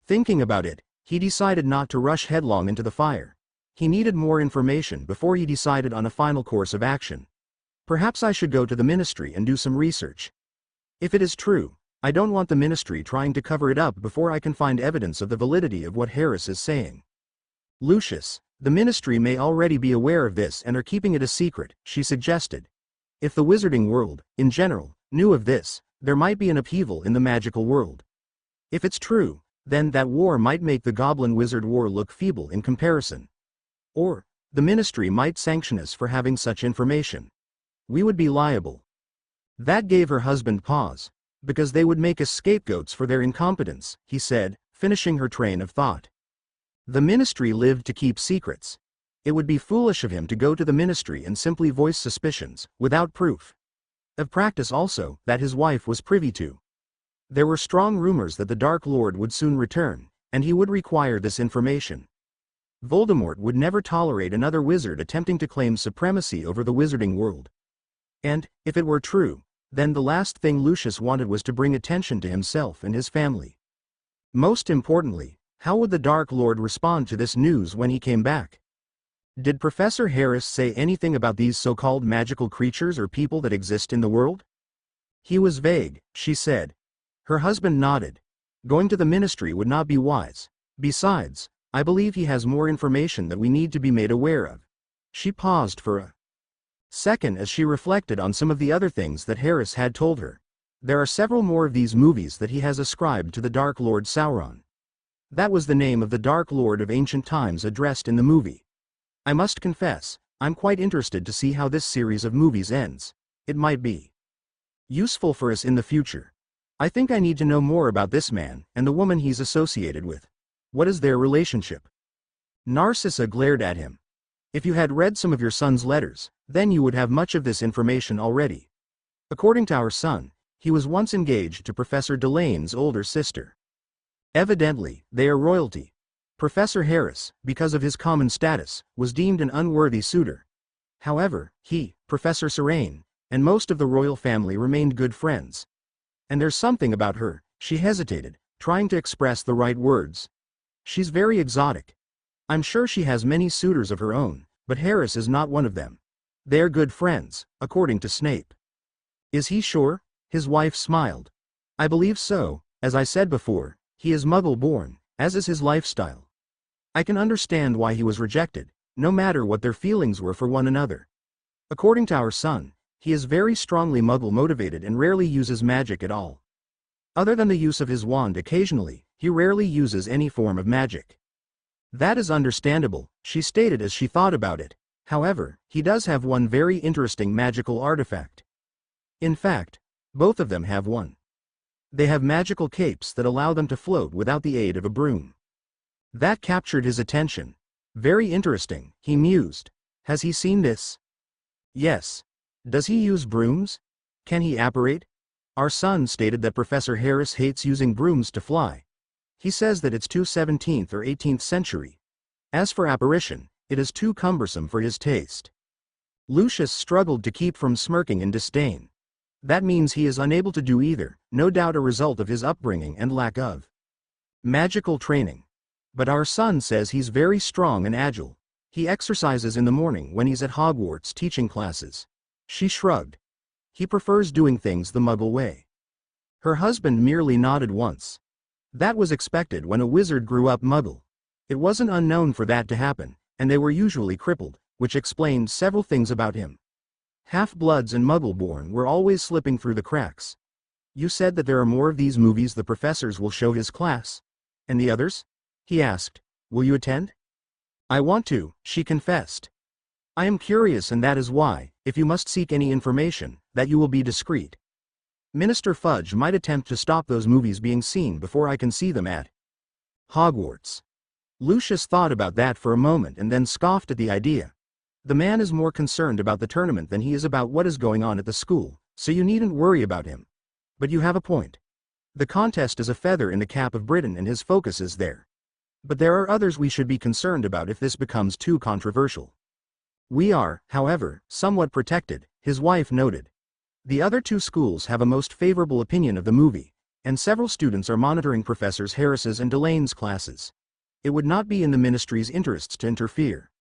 Speaker 1: Thinking about it, he decided not to rush headlong into the fire. He needed more information before he decided on a final course of action. Perhaps I should go to the ministry and do some research. If it is true, I don't want the ministry trying to cover it up before I can find evidence of the validity of what Harris is saying. Lucius, the ministry may already be aware of this and are keeping it a secret, she suggested. If the wizarding world, in general, knew of this, there might be an upheaval in the magical world. If it's true, then that war might make the Goblin-Wizard War look feeble in comparison. Or, the ministry might sanction us for having such information. We would be liable. That gave her husband pause. Because they would make us scapegoats for their incompetence, he said, finishing her train of thought. The ministry lived to keep secrets. It would be foolish of him to go to the ministry and simply voice suspicions, without proof. Of practice also, that his wife was privy to. There were strong rumors that the Dark Lord would soon return, and he would require this information. Voldemort would never tolerate another wizard attempting to claim supremacy over the wizarding world. And, if it were true, then the last thing Lucius wanted was to bring attention to himself and his family. Most importantly, how would the Dark Lord respond to this news when he came back? Did Professor Harris say anything about these so-called magical creatures or people that exist in the world? He was vague, she said. Her husband nodded. Going to the ministry would not be wise. Besides, I believe he has more information that we need to be made aware of. She paused for a second as she reflected on some of the other things that Harris had told her. There are several more of these movies that he has ascribed to the Dark Lord Sauron. That was the name of the Dark Lord of ancient times addressed in the movie. I must confess, I'm quite interested to see how this series of movies ends. It might be useful for us in the future. I think I need to know more about this man and the woman he's associated with. What is their relationship? Narcissa glared at him. If you had read some of your son's letters, then you would have much of this information already. According to our son, he was once engaged to Professor Delane's older sister. Evidently, they are royalty. Professor Harris, because of his common status, was deemed an unworthy suitor. However, he, Professor Serene, and most of the royal family remained good friends. And there's something about her, she hesitated, trying to express the right words. She's very exotic. I'm sure she has many suitors of her own, but Harris is not one of them. They're good friends, according to Snape. Is he sure? His wife smiled. I believe so. As I said before, he is Muggle-born, as is his lifestyle. I can understand why he was rejected, no matter what their feelings were for one another. According to our son, he is very strongly Muggle-motivated and rarely uses magic at all. Other than the use of his wand occasionally, he rarely uses any form of magic. That is understandable, she stated as she thought about it. However, he does have one very interesting magical artifact. In fact, both of them have one. They have magical capes that allow them to float without the aid of a broom. That captured his attention. Very interesting, he mused. Has he seen this? Yes. Does he use brooms? Can he apparate? Our son stated that Professor Harris hates using brooms to fly. He says that it's too 17th or 18th century. As for apparition, it is too cumbersome for his taste. Lucius struggled to keep from smirking in disdain. That means he is unable to do either, no doubt a result of his upbringing and lack of magical training. But our son says he's very strong and agile. He exercises in the morning when he's at Hogwarts teaching classes. She shrugged. He prefers doing things the Muggle way. Her husband merely nodded once. That was expected when a wizard grew up Muggle. It wasn't unknown for that to happen, and they were usually crippled, which explained several things about him. Half-bloods and Muggle-born were always slipping through the cracks. You said that there are more of these movies the professors will show his class. And the others? He asked. Will you attend? I want to, she confessed. I am curious, and that is why, if you must seek any information, that you will be discreet. Minister Fudge might attempt to stop those movies being seen before I can see them at Hogwarts. Lucius thought about that for a moment and then scoffed at the idea. The man is more concerned about the tournament than he is about what is going on at the school, so you needn't worry about him. But you have a point. The contest is a feather in the cap of Britain and his focus is there. But there are others we should be concerned about if this becomes too controversial. We are, however, somewhat protected, his wife noted. The other two schools have a most favorable opinion of the movie, and several students are monitoring Professors Harris's and Delane's classes. It would not be in the ministry's interests to interfere.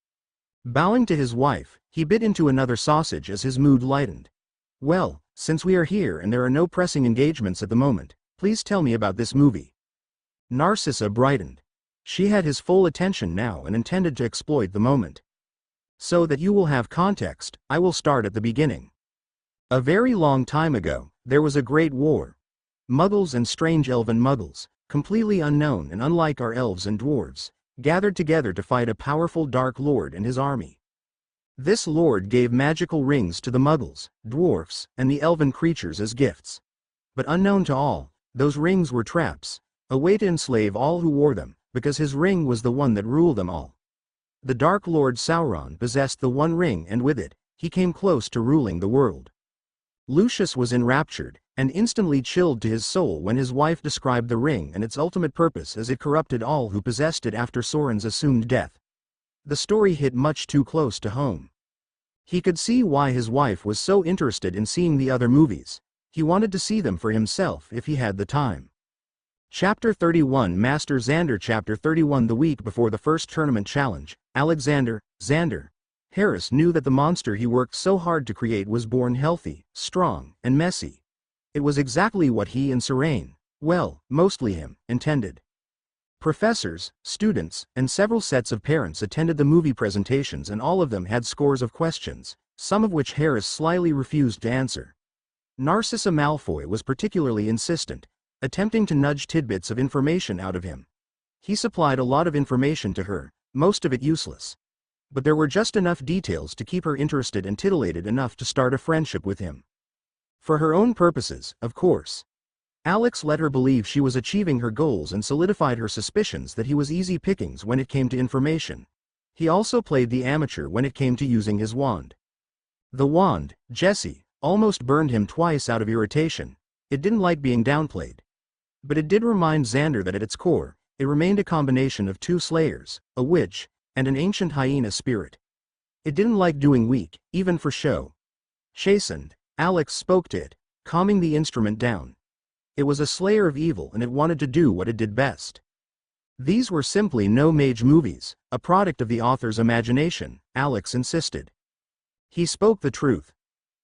Speaker 1: Bowing to his wife, he bit into another sausage as his mood lightened. Well, since we are here and there are no pressing engagements at the moment, please tell me about this movie. Narcissa brightened. She had his full attention now and intended to exploit the moment. So that you will have context, I will start at the beginning. A very long time ago, there was a great war. Muggles and strange elven Muggles, completely unknown and unlike our elves and dwarves, gathered together to fight a powerful Dark Lord and his army. This lord gave magical rings to the Muggles, dwarfs, and the elven creatures as gifts. But unknown to all, those rings were traps, a way to enslave all who wore them, because his ring was the one that ruled them all. The Dark Lord Sauron possessed the One Ring, and with it, he came close to ruling the world. Lucius was enraptured, and instantly chilled to his soul when his wife described the ring and its ultimate purpose as it corrupted all who possessed it after Soren's assumed death. The story hit much too close to home. He could see why his wife was so interested in seeing the other movies. He wanted to see them for himself if he had the time. Chapter 31 Master Xander Chapter 31 The week before the first tournament challenge, Alexander, Xander Harris knew that the monster he worked so hard to create was born healthy, strong, and messy. It was exactly what he and Serene, well, mostly him, intended. Professors, students, and several sets of parents attended the movie presentations, and all of them had scores of questions, some of which Harris slyly refused to answer. Narcissa Malfoy was particularly insistent, attempting to nudge tidbits of information out of him. He supplied a lot of information to her, most of it useless. But there were just enough details to keep her interested and titillated enough to start a friendship with him. For her own purposes, of course. Alex let her believe she was achieving her goals and solidified her suspicions that he was easy pickings when it came to information. He also played the amateur when it came to using his wand. The wand, Jessie, almost burned him twice out of irritation. It didn't like being downplayed. But it did remind Xander that at its core, it remained a combination of two slayers, a witch, and an ancient hyena spirit. It didn't like doing weak, even for show. Chastened, Alex spoke to it, calming the instrument down. It was a slayer of evil and it wanted to do what it did best. These were simply no mage movies, a product of the author's imagination, Alex insisted. He spoke the truth.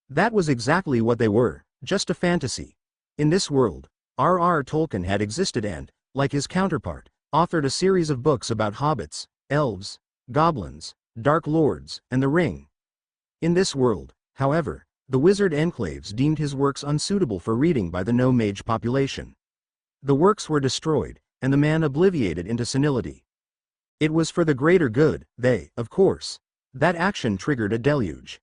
Speaker 1: That was exactly what they were, just a fantasy. In this world, R.R. Tolkien had existed and, like his counterpart, authored a series of books about hobbits, elves, goblins, dark lords, and the ring. In this world, however, the wizard enclaves deemed his works unsuitable for reading by the no-mage population. The works were destroyed, and the man obliviated into senility. It was for the greater good, of course. That action triggered a deluge.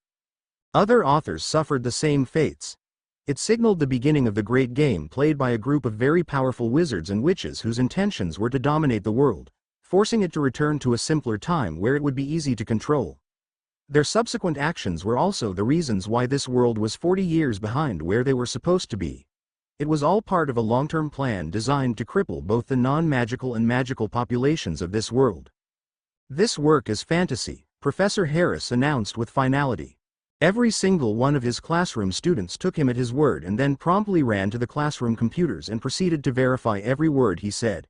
Speaker 1: Other authors suffered the same fates. It signaled the beginning of the great game played by a group of very powerful wizards and witches whose intentions were to dominate the world, forcing it to return to a simpler time where it would be easy to control. Their subsequent actions were also the reasons why this world was 40 years behind where they were supposed to be. It was all part of a long-term plan designed to cripple both the non-magical and magical populations of this world. This work is fantasy, Professor Harris announced with finality. Every single one of his classroom students took him at his word and then promptly ran to the classroom computers and proceeded to verify every word he said.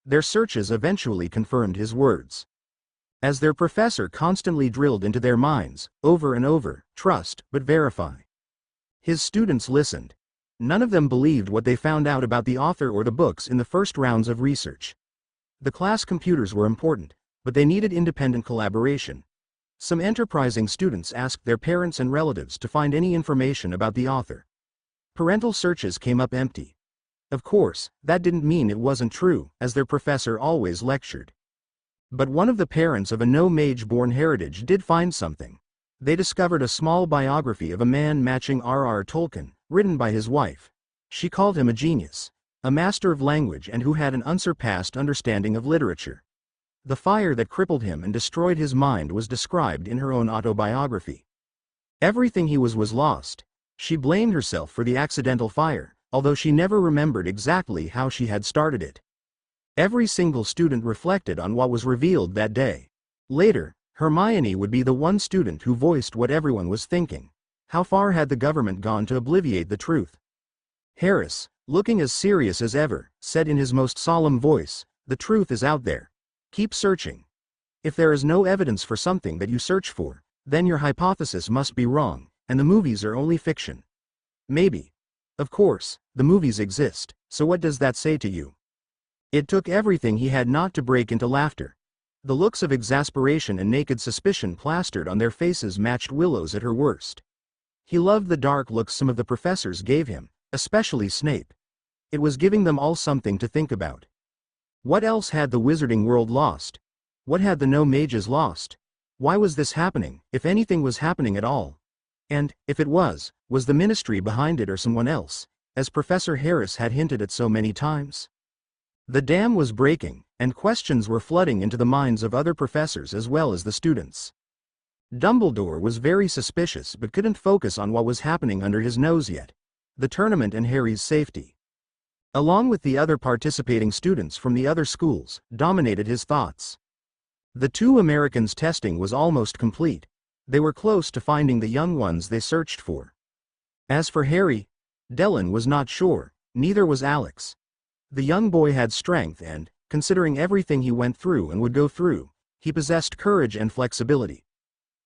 Speaker 1: Their searches eventually confirmed his words. As their professor constantly drilled into their minds, over and over, trust, but verify. His students listened. None of them believed what they found out about the author or the books in the first rounds of research. The class computers were important, but they needed independent collaboration. Some enterprising students asked their parents and relatives to find any information about the author. Parental searches came up empty. Of course, that didn't mean it wasn't true, as their professor always lectured. But one of the parents of a no-mage-born heritage did find something. They discovered a small biography of a man matching R.R. Tolkien, written by his wife. She called him a genius, a master of language and who had an unsurpassed understanding of literature. The fire that crippled him and destroyed his mind was described in her own autobiography. Everything he was lost. She blamed herself for the accidental fire, although she never remembered exactly how she had started it. Every single student reflected on what was revealed that day. Later, Hermione would be the one student who voiced what everyone was thinking. How far had the government gone to obliviate the truth? Harris, looking as serious as ever, said in his most solemn voice, "The truth is out there. Keep searching. If there is no evidence for something that you search for, then your hypothesis must be wrong, and the movies are only fiction." Maybe. Of course, the movies exist, so what does that say to you? It took everything he had not to break into laughter. The looks of exasperation and naked suspicion plastered on their faces matched Willow's at her worst. He loved the dark looks some of the professors gave him, especially Snape. It was giving them all something to think about. What else had the wizarding world lost? What had the no-mages lost? Why was this happening, if anything was happening at all? And, if it was the ministry behind it or someone else, as Professor Harris had hinted at so many times? The dam was breaking, and questions were flooding into the minds of other professors as well as the students. Dumbledore was very suspicious but couldn't focus on what was happening under his nose yet. The tournament and Harry's safety, along with the other participating students from the other schools, dominated his thoughts. The two Americans' testing was almost complete. They were close to finding the young ones they searched for. As for Harry, Dylan was not sure, neither was Alex. The young boy had strength and, considering everything he went through and would go through, he possessed courage and flexibility.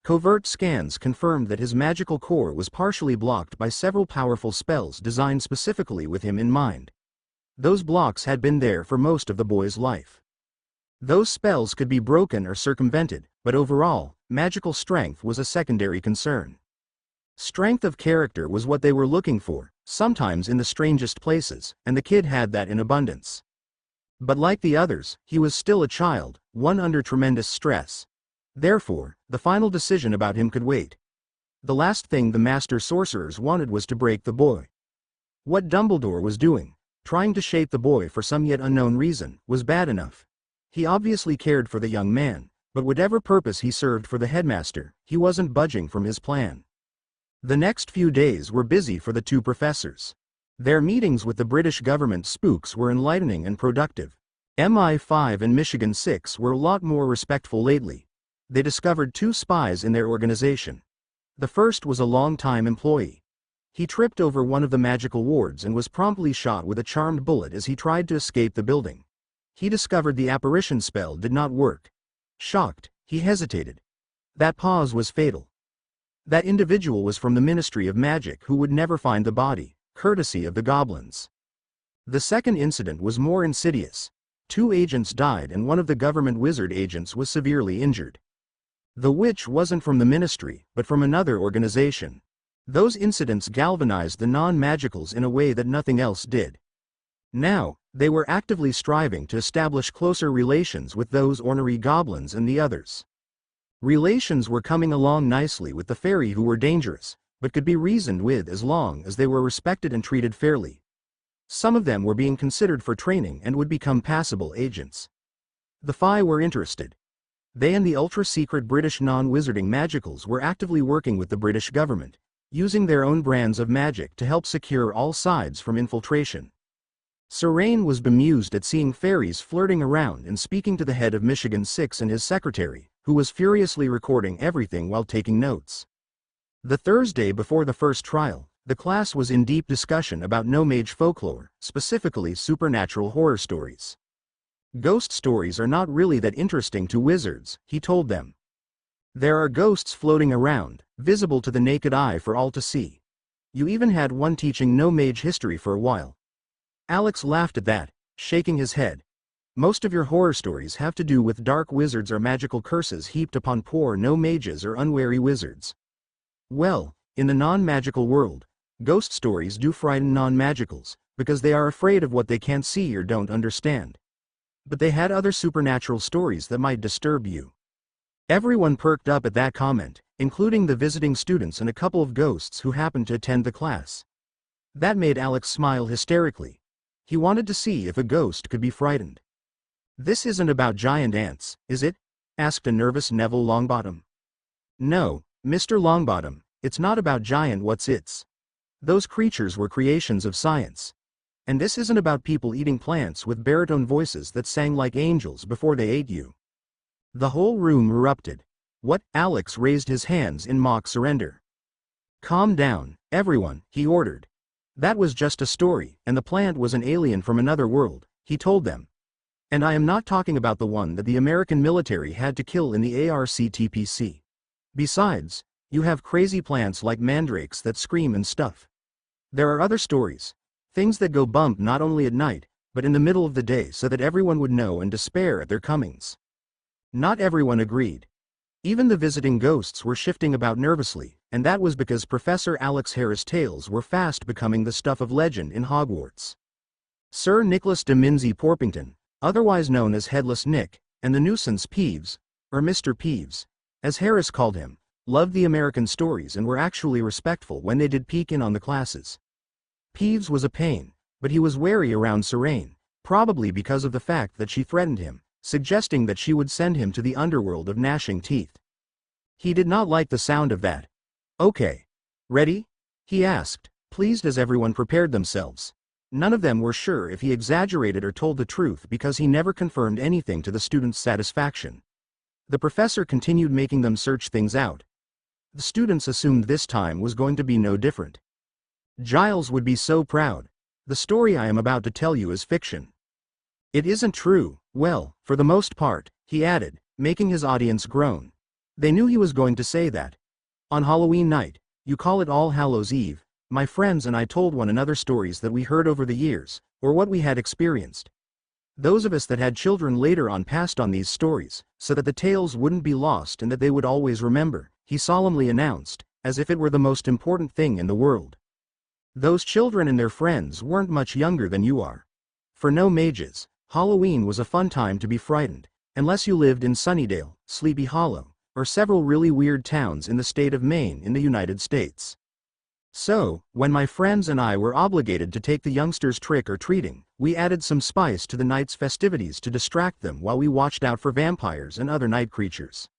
Speaker 1: Covert scans confirmed that his magical core was partially blocked by several powerful spells designed specifically with him in mind. Those blocks had been there for most of the boy's life. Those spells could be broken or circumvented, but overall, magical strength was a secondary concern. Strength of character was what they were looking for, sometimes in the strangest places, and the kid had that in abundance. But like the others, he was still a child, one under tremendous stress. Therefore, the final decision about him could wait. The last thing the Master Sorcerers wanted was to break the boy. What Dumbledore was doing, trying to shape the boy for some yet unknown reason, was bad enough. He obviously cared for the young man, but whatever purpose he served for the headmaster, he wasn't budging from his plan. The next few days were busy for the two professors. Their meetings with the British government spooks were enlightening and productive. MI5 and Michigan 6 were a lot more respectful lately. They discovered two spies in their organization. The first was a long-time employee. He tripped over one of the magical wards and was promptly shot with a charmed bullet as he tried to escape the building. He discovered the apparition spell did not work. Shocked, he hesitated. That pause was fatal. That individual was from the Ministry of Magic who would never find the body, courtesy of the goblins. The second incident was more insidious. Two agents died and one of the government wizard agents was severely injured. The witch wasn't from the Ministry, but from another organization. Those incidents galvanized the non-magicals in a way that nothing else did. Now, they were actively striving to establish closer relations with those ornery goblins and the others. Relations were coming along nicely with the fairy who were dangerous, but could be reasoned with as long as they were respected and treated fairly. Some of them were being considered for training and would become passable agents. The Fae were interested. They and the ultra-secret British non-wizarding magicals were actively working with the British government, using their own brands of magic to help secure all sides from infiltration. Serene was bemused at seeing fairies flirting around and speaking to the head of Michigan 6 and his secretary, who was furiously recording everything while taking notes. The Thursday before the first trial, the class was in deep discussion about no-mage folklore, specifically supernatural horror stories. Ghost stories are not really that interesting to wizards, he told them. There are ghosts floating around, visible to the naked eye for all to see. You even had one teaching no-mage history for a while. Alex laughed at that, shaking his head. Most of your horror stories have to do with dark wizards or magical curses heaped upon poor no-mages or unwary wizards. Well, in the non-magical world, ghost stories do frighten non-magicals, because they are afraid of what they can't see or don't understand. But they had other supernatural stories that might disturb you. Everyone perked up at that comment, including the visiting students and a couple of ghosts who happened to attend the class. That made Alex smile hysterically. He wanted to see if a ghost could be frightened. "This isn't about giant ants, is it?" asked a nervous Neville Longbottom. "No, Mr. Longbottom, it's not about giant what's-its. Those creatures were creations of science. And this isn't about people eating plants with baritone voices that sang like angels before they ate you." The whole room erupted. "What?" Alex raised his hands in mock surrender. "Calm down, everyone," he ordered. "That was just a story, and the plant was an alien from another world," he told them. "And I am not talking about the one that the American military had to kill in the ARCTPC. Besides, you have crazy plants like mandrakes that scream and stuff. There are other stories. Things that go bump not only at night, but in the middle of the day so that everyone would know and despair at their comings." Not everyone agreed. Even the visiting ghosts were shifting about nervously, and that was because Professor Alex Harris' tales were fast becoming the stuff of legend in Hogwarts. Sir Nicholas de Minzy Porpington, otherwise known as Headless Nick, and the nuisance Peeves, or Mr. Peeves, as Harris called him, loved the American stories and were actually respectful when they did peek in on the classes. Peeves was a pain, but he was wary around Serene, probably because of the fact that she threatened him, suggesting that she would send him to the underworld of gnashing teeth. He did not like the sound of that. "Okay. Ready?" he asked, pleased as everyone prepared themselves. None of them were sure if he exaggerated or told the truth because he never confirmed anything to the students' satisfaction. The professor continued making them search things out. The students assumed this time was going to be no different. "Giles would be so proud. The story I am about to tell you is fiction." "It isn't true." "Well, for the most part," he added, making his audience groan. They knew he was going to say that. "On Halloween night, you call it All Hallows Eve, my friends and I told one another stories that we heard over the years, or what we had experienced. Those of us that had children later on passed on these stories, so that the tales wouldn't be lost and that they would always remember," he solemnly announced, as if it were the most important thing in the world. Those children and their friends weren't much younger than you are. For no mages, Halloween was a fun time to be frightened, unless you lived in Sunnydale, Sleepy Hollow, or several really weird towns in the state of Maine in the United States. So, when my friends and I were obligated to take the youngsters trick-or-treating, we added some spice to the night's festivities to distract them while we watched out for vampires and other night creatures.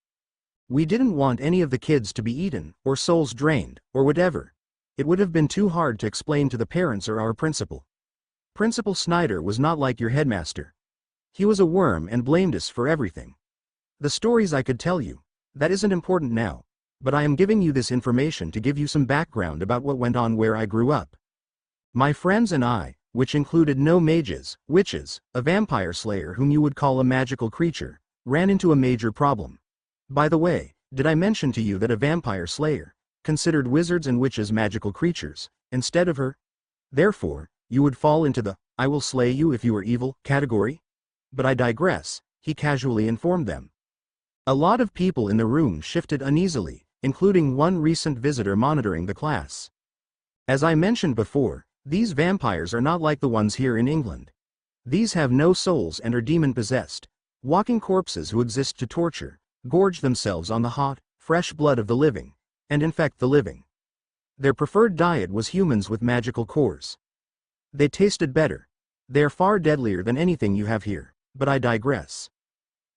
Speaker 1: We didn't want any of the kids to be eaten, or souls drained, or whatever. It would have been too hard to explain to the parents or our principal. Principal Snyder was not like your headmaster. He was a worm and blamed us for everything. The stories I could tell you, that isn't important now, but I am giving you this information to give you some background about what went on where I grew up. My friends and I, which included no mages, witches, a vampire slayer whom you would call a magical creature, ran into a major problem. By the way, did I mention to you that a vampire slayer considered wizards and witches magical creatures, instead of her? Therefore, you would fall into the "I will slay you if you are evil" category? But I digress, he casually informed them. A lot of people in the room shifted uneasily, including one recent visitor monitoring the class. As I mentioned before, these vampires are not like the ones here in England. These have no souls and are demon-possessed, walking corpses who exist to torture, gorge themselves on the hot, fresh blood of the living, and infect the living. Their preferred diet was humans with magical cores. They tasted better. They are far deadlier than anything you have here, but I digress.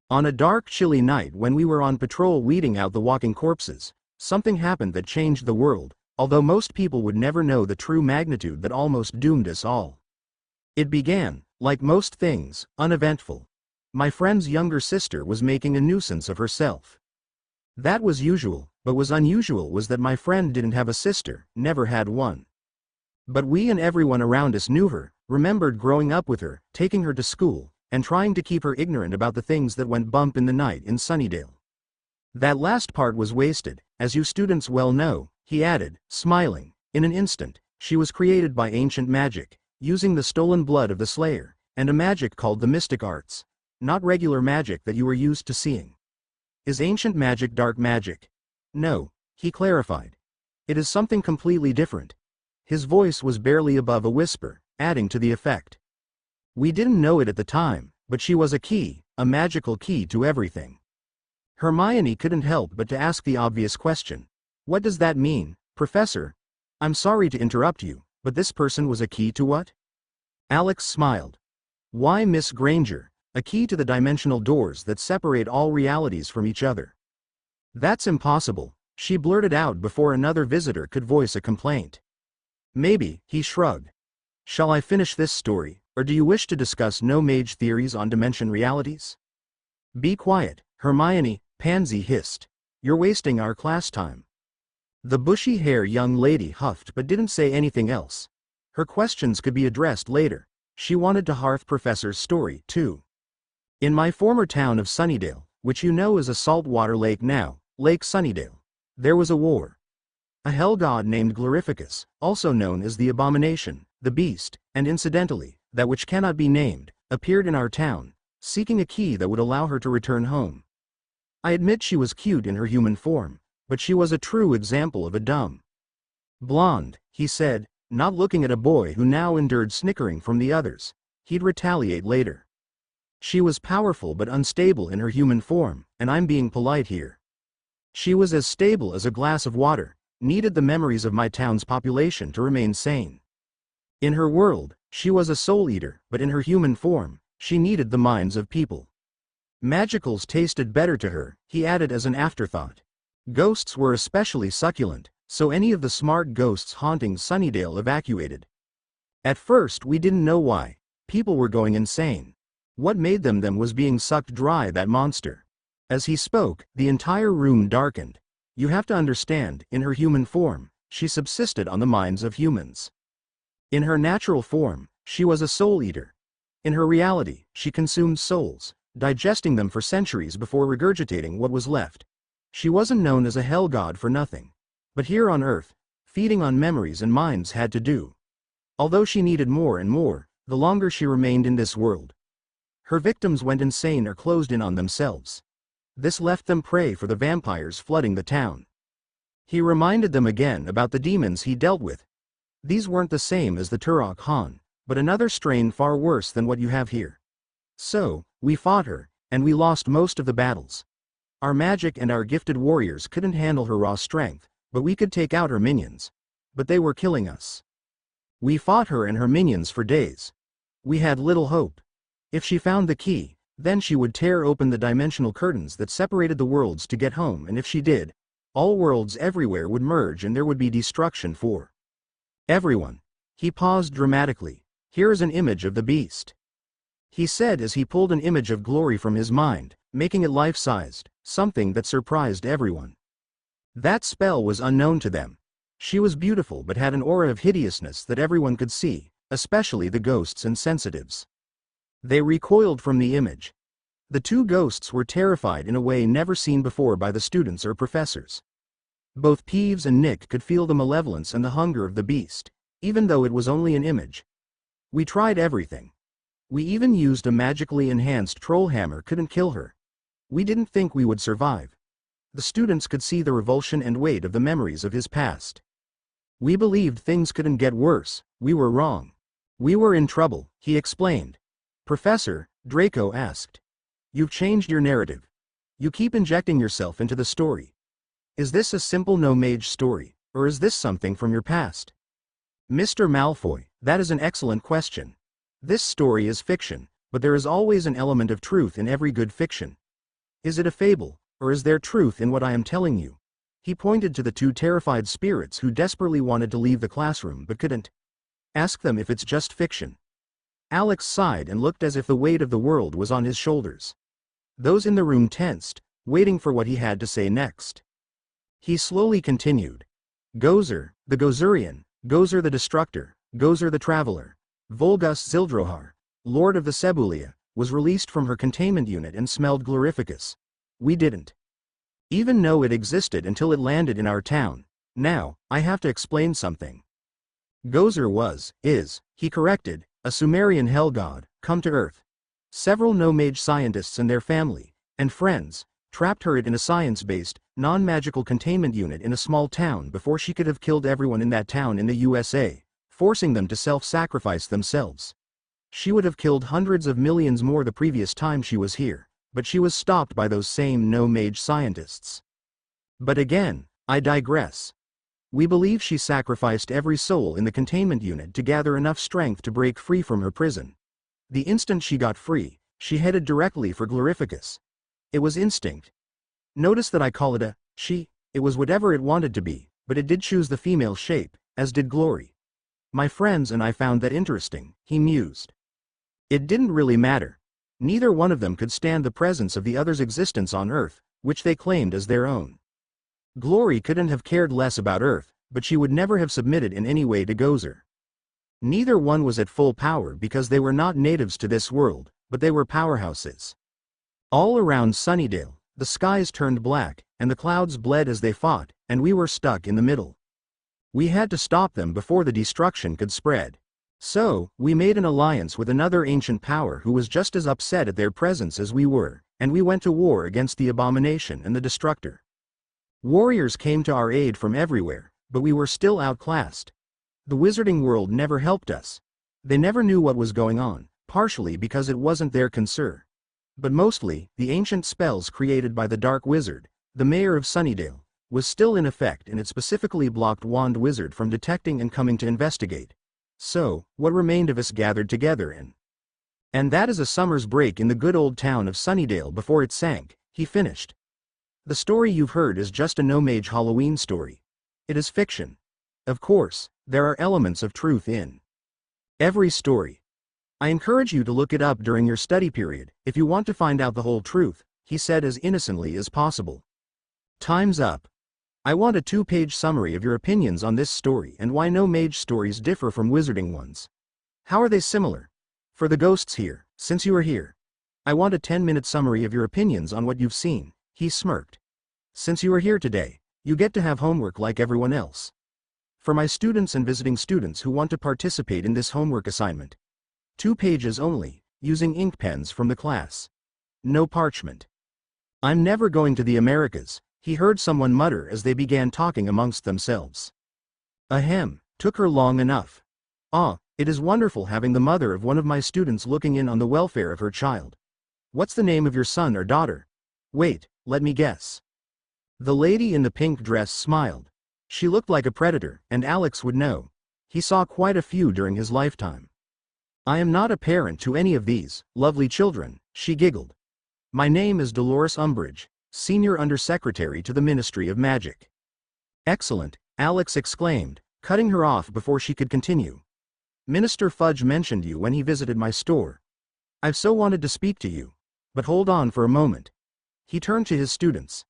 Speaker 1: On a dark, chilly night when we were on patrol weeding out the walking corpses, something happened that changed the world, although most people would never know the true magnitude that almost doomed us all. It began, like most things, uneventful. My friend's younger sister was making a nuisance of herself. That was usual, but was unusual was that my friend didn't have a sister, never had one. But we and everyone around us knew her, remembered growing up with her, taking her to school, and trying to keep her ignorant about the things that went bump in the night in Sunnydale. That last part was wasted, as you students well know, he added, smiling. In an instant, she was created by ancient magic, using the stolen blood of the Slayer, and a magic called the mystic arts. Not regular magic that you were used to seeing. Is ancient magic dark magic? No, he clarified. It is something completely different. His voice was barely above a whisper, adding to the effect. We didn't know it at the time, but she was a key, a magical key to everything. Hermione couldn't help but to ask the obvious question. What does that mean, Professor? I'm sorry to interrupt you, but this person was a key to what? Alex smiled. Why, Miss Granger, a key to the dimensional doors that separate all realities from each other. That's impossible, she blurted out before another visitor could voice a complaint. Maybe, he shrugged. Shall I finish this story, or do you wish to discuss no-mage theories on dimension realities? Be quiet, Hermione, Pansy hissed. You're wasting our class time. The bushy-haired young lady huffed but didn't say anything else. Her questions could be addressed later. She wanted to hearth Professor's story, too. In my former town of Sunnydale, which you know is a saltwater lake now, Lake Sunnydale, there was a war. A hell god named Glorificus, also known as the Abomination, the Beast, and incidentally, that which cannot be named, appeared in our town, seeking a key that would allow her to return home. I admit she was cute in her human form, but she was a true example of a dumb blonde, he said, not looking at a boy who now endured snickering from the others. He'd retaliate later. She was powerful but unstable in her human form, and I'm being polite here. She was as stable as a glass of water, needed the memories of my town's population to remain sane. In her world, she was a soul eater, but in her human form, she needed the minds of people. Magicals tasted better to her, he added as an afterthought. Ghosts were especially succulent, so any of the smart ghosts haunting Sunnydale evacuated. At first we didn't know why. People were going insane. What made them was being sucked dry, that monster. As he spoke, the entire room darkened. You have to understand, in her human form, she subsisted on the minds of humans. In her natural form, she was a soul eater. In her reality, she consumed souls, digesting them for centuries before regurgitating what was left. She wasn't known as a hell god for nothing. But here on Earth, feeding on memories and minds had to do. Although she needed more and more, the longer she remained in this world. Her victims went insane or closed in on themselves. This left them prey for the vampires flooding the town. He reminded them again about the demons he dealt with. These weren't the same as the Turok Han, but another strain far worse than what you have here. So, we fought her, and we lost most of the battles. Our magic and our gifted warriors couldn't handle her raw strength, but we could take out her minions. But they were killing us. We fought her and her minions for days. We had little hope. If she found the key, then she would tear open the dimensional curtains that separated the worlds to get home, and if she did, all worlds everywhere would merge and there would be destruction for everyone. He paused dramatically. Here is an image of the beast, he said as he pulled an image of Glory from his mind, making it life-sized, something that surprised everyone. That spell was unknown to them. She was beautiful but had an aura of hideousness that everyone could see, especially the ghosts and sensitives. They recoiled from the image. The two ghosts were terrified in a way never seen before by the students or professors. Both Peeves and Nick could feel the malevolence and the hunger of the beast, even though it was only an image. We tried everything. We even used a magically enhanced troll hammer, couldn't kill her. We didn't think we would survive. The students could see the revulsion and weight of the memories of his past. We believed things couldn't get worse. We were wrong. We were in trouble, he explained. Professor, Draco asked. You've changed your narrative. You keep injecting yourself into the story. Is this a simple no-mage story, or is this something from your past? Mr. Malfoy, that is an excellent question. This story is fiction, but there is always an element of truth in every good fiction. Is it a fable, or is there truth in what I am telling you? He pointed to the two terrified spirits who desperately wanted to leave the classroom but couldn't. Ask them if it's just fiction. Alex sighed and looked as if the weight of the world was on his shoulders. Those in the room tensed, waiting for what he had to say next. He slowly continued. Gozer, the Gozerian, Gozer the Destructor, Gozer the Traveler, Volgus Zildrohar, Lord of the Cebulia, was released from her containment unit and smelled glorificus. We didn't even know it existed until it landed in our town. Now, I have to explain something. Gozer is, he corrected, a Sumerian hell god, come to Earth. Several no-mage scientists and their family, and friends, trapped her in a science-based, non-magical containment unit in a small town before she could have killed everyone in that town in the USA, forcing them to self-sacrifice themselves. She would have killed hundreds of millions more the previous time she was here, but she was stopped by those same no-mage scientists. But again, I digress. We believe she sacrificed every soul in the containment unit to gather enough strength to break free from her prison. The instant she got free, she headed directly for Glorificus. It was instinct. Notice that I call it a she. It was whatever it wanted to be, but it did choose the female shape, as did Glory. My friends and I found that interesting, he mused. It didn't really matter. Neither one of them could stand the presence of the other's existence on Earth, which they claimed as their own. Glory couldn't have cared less about Earth, but she would never have submitted in any way to Gozer. Neither one was at full power because they were not natives to this world, but they were powerhouses. All around Sunnydale, the skies turned black, and the clouds bled as they fought, and we were stuck in the middle. We had to stop them before the destruction could spread. So, we made an alliance with another ancient power who was just as upset at their presence as we were, and we went to war against the abomination and the destructor. Warriors came to our aid from everywhere, but we were still outclassed. The wizarding world never helped us. They never knew what was going on, partially because it wasn't their concern. But mostly, the ancient spells created by the Dark Wizard, the mayor of Sunnydale, was still in effect, and it specifically blocked Wand Wizard from detecting and coming to investigate. So, what remained of us gathered together and that is a summer's break in the good old town of Sunnydale before it sank, he finished. The story you've heard is just a no-mage Halloween story. It is fiction. Of course, there are elements of truth in every story. I encourage you to look it up during your study period, if you want to find out the whole truth, he said as innocently as possible. Time's up. I want a 2-page summary of your opinions on this story and why no-mage stories differ from wizarding ones. How are they similar? For the ghosts here, since you are here, I want a 10-minute summary of your opinions on what you've seen, he smirked. Since you are here today, you get to have homework like everyone else. For my students and visiting students who want to participate in this homework assignment, 2 pages only, using ink pens from the class. No parchment. I'm never going to the Americas, he heard someone mutter as they began talking amongst themselves. Ahem, Took her long enough. Ah, it is wonderful having the mother of one of my students looking in on the welfare of her child. What's the name of your son or daughter? Wait, let me guess. The lady in the pink dress smiled. She looked like a predator, and Alex would know. He saw quite a few during his lifetime. I am not a parent to any of these lovely children, she giggled. My name is Dolores Umbridge, Senior Undersecretary to the Ministry of Magic. Excellent, Alex exclaimed, cutting her off before she could continue. Minister Fudge mentioned you when he visited my store. I've so wanted to speak to you. But hold on for a moment. He turned to his students.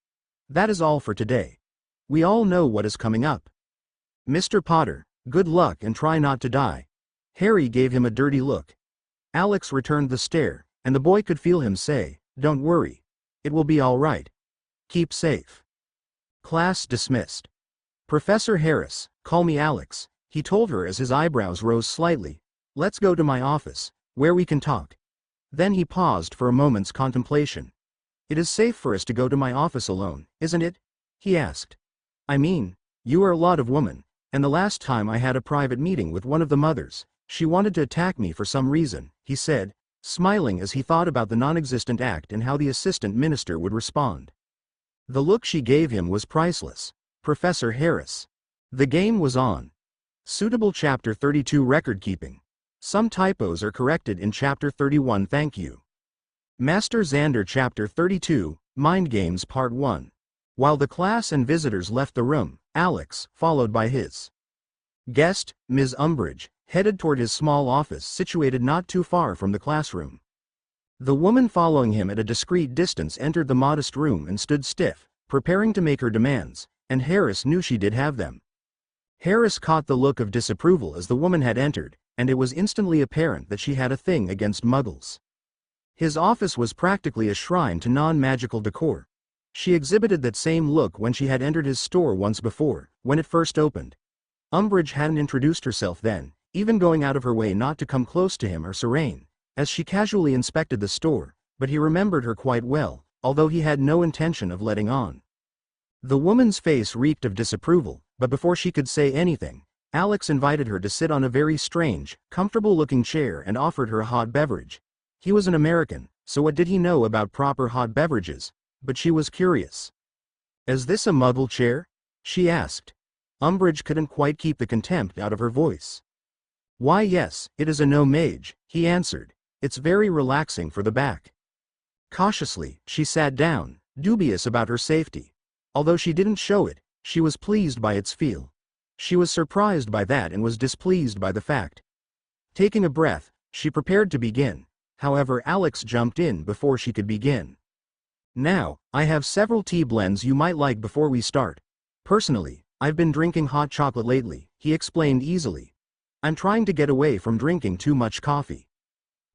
Speaker 1: That is all for today. We all know what is coming up. Mr. Potter, good luck and try not to die. Harry gave him a dirty look. Alex returned the stare, and the boy could feel him say, Don't worry. It will be all right. Keep safe. Class dismissed. Professor Harris, call me Alex, he told her as his eyebrows rose slightly. Let's go to my office, where we can talk. Then he paused for a moment's contemplation. It is safe for us to go to my office alone, isn't it? He asked. I mean, you are a lot of woman, and the last time I had a private meeting with one of the mothers, she wanted to attack me for some reason, he said, smiling as he thought about the non-existent act and how the assistant minister would respond. The look she gave him was priceless. Professor Harris. The game was on. Suitable Chapter 32 record keeping. Some typos are corrected in Chapter 31. Thank you. Master Xander Chapter 32, Mind Games Part 1. While the class and visitors left the room, Alex, followed by his guest, Ms. Umbridge, headed toward his small office situated not too far from the classroom. The woman following him at a discreet distance entered the modest room and stood stiff, preparing to make her demands, and Harris knew she did have them. Harris caught the look of disapproval as the woman had entered, and it was instantly apparent that she had a thing against muggles. His office was practically a shrine to non-magical decor. She exhibited that same look when she had entered his store once before, when it first opened. Umbridge hadn't introduced herself then, even going out of her way not to come close to him or Serene, as she casually inspected the store, but he remembered her quite well, although he had no intention of letting on. The woman's face reeked of disapproval, but before she could say anything, Alex invited her to sit on a very strange, comfortable-looking chair and offered her a hot beverage. He was an American, so what did he know about proper hot beverages? But she was curious. Is this a muggle chair? She asked. Umbridge couldn't quite keep the contempt out of her voice. Why yes, it is a no-mage, he answered. It's very relaxing for the back. Cautiously, she sat down, dubious about her safety. Although she didn't show it, she was pleased by its feel. She was surprised by that and was displeased by the fact. Taking a breath, she prepared to begin. However, Alex jumped in before she could begin. Now, I have several tea blends you might like before we start. Personally, I've been drinking hot chocolate lately, he explained easily. I'm trying to get away from drinking too much coffee.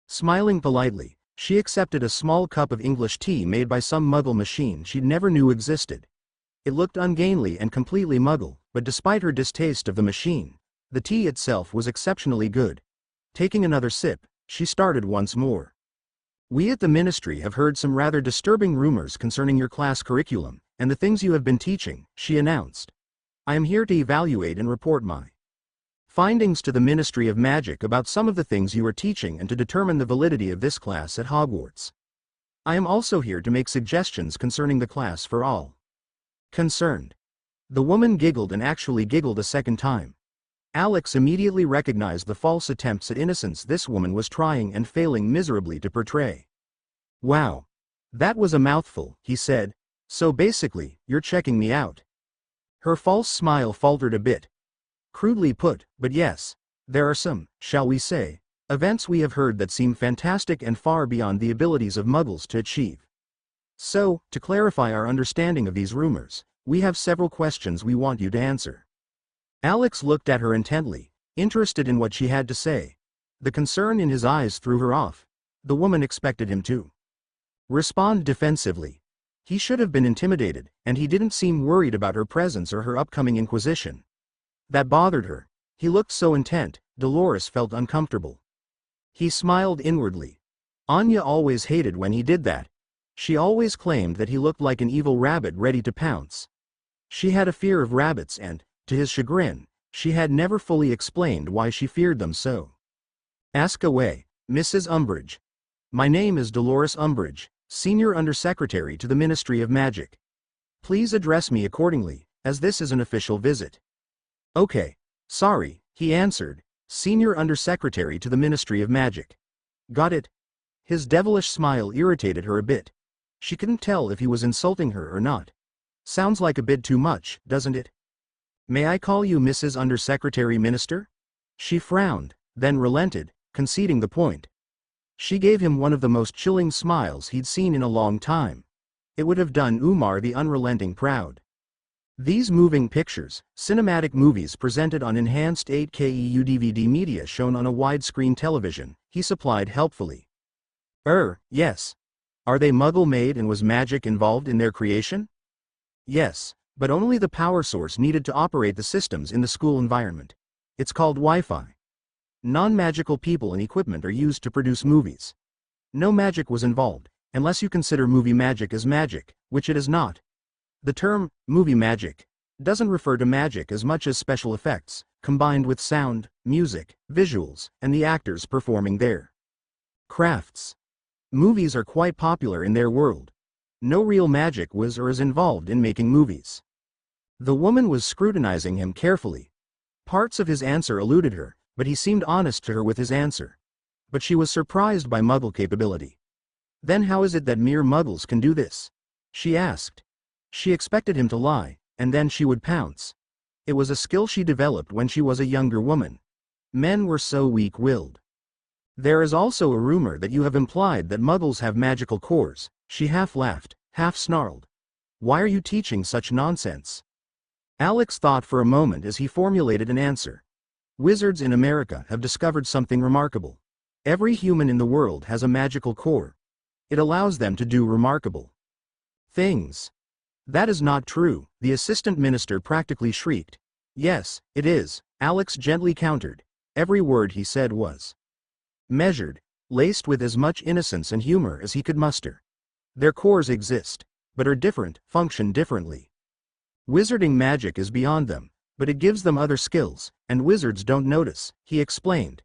Speaker 1: Smiling politely, she accepted a small cup of English tea made by some muggle machine she never knew existed. It looked ungainly and completely muggle, but despite her distaste of the machine, the tea itself was exceptionally good. Taking another sip, she started once more. We at the Ministry have heard some rather disturbing rumors concerning your class curriculum, and the things you have been teaching, she announced. I am here to evaluate and report my findings to the Ministry of Magic about some of the things you are teaching and to determine the validity of this class at Hogwarts. I am also here to make suggestions concerning the class for all concerned. The woman giggled and actually giggled a second time. Alex immediately recognized the false attempts at innocence this woman was trying and failing miserably to portray. Wow. That was a mouthful, he said. So basically, you're checking me out. Her false smile faltered a bit. Crudely put, but yes, there are some, shall we say, events we have heard that seem fantastic and far beyond the abilities of muggles to achieve. So, to clarify our understanding of these rumors, we have several questions we want you to answer. Alex looked at her intently, interested in what she had to say. The concern in his eyes threw her off. The woman expected him to respond defensively. He should have been intimidated, and he didn't seem worried about her presence or her upcoming inquisition. That bothered her. He looked so intent, Dolores felt uncomfortable. He smiled inwardly. Anya always hated when he did that. She always claimed that he looked like an evil rabbit ready to pounce. She had a fear of rabbits and, to his chagrin, She had never fully explained why she feared them so. Ask away, Mrs. Umbridge. My name is Dolores Umbridge, Senior Undersecretary to the Ministry of Magic. Please address me accordingly, as this is an official visit. Okay, sorry, he answered, Senior Undersecretary to the Ministry of Magic. Got it? His devilish smile irritated her a bit. She couldn't tell if he was insulting her or not. Sounds like a bit too much, doesn't it? May I call you Mrs. Undersecretary Minister? She frowned, then relented, conceding the point. She gave him one of the most chilling smiles he'd seen in a long time. It would have done Umar the Unrelenting proud. These moving pictures, cinematic movies presented on enhanced 8K EU DVD media shown on a widescreen television, he supplied helpfully. Yes. Are they Muggle-made and was magic involved in their creation? Yes, but only the power source needed to operate the systems in the school environment. It's called Wi-Fi. Non-magical people and equipment are used to produce movies. No magic was involved, unless you consider movie magic as magic, which it is not. The term, movie magic, doesn't refer to magic as much as special effects, combined with sound, music, visuals, and the actors performing their crafts. Movies are quite popular in their world. No real magic was or is involved in making movies. The woman was scrutinizing him carefully. Parts of his answer eluded her, but he seemed honest to her with his answer. But she was surprised by Muggle capability. Then how is it that mere Muggles can do this? She asked. She expected him to lie, and then she would pounce. It was a skill she developed when she was a younger woman. Men were so weak-willed. There is also a rumor that you have implied that Muggles have magical cores. She half laughed, half snarled. Why are you teaching such nonsense? Alex thought for a moment as he formulated an answer. Wizards in America have discovered something remarkable. Every human in the world has a magical core. It allows them to do remarkable things. That is not true, the assistant minister practically shrieked. Yes, it is, Alex gently countered. Every word he said was measured, laced with as much innocence and humor as he could muster. Their cores exist, but are different, function differently. Wizarding magic is beyond them, but it gives them other skills, and wizards don't notice, he explained.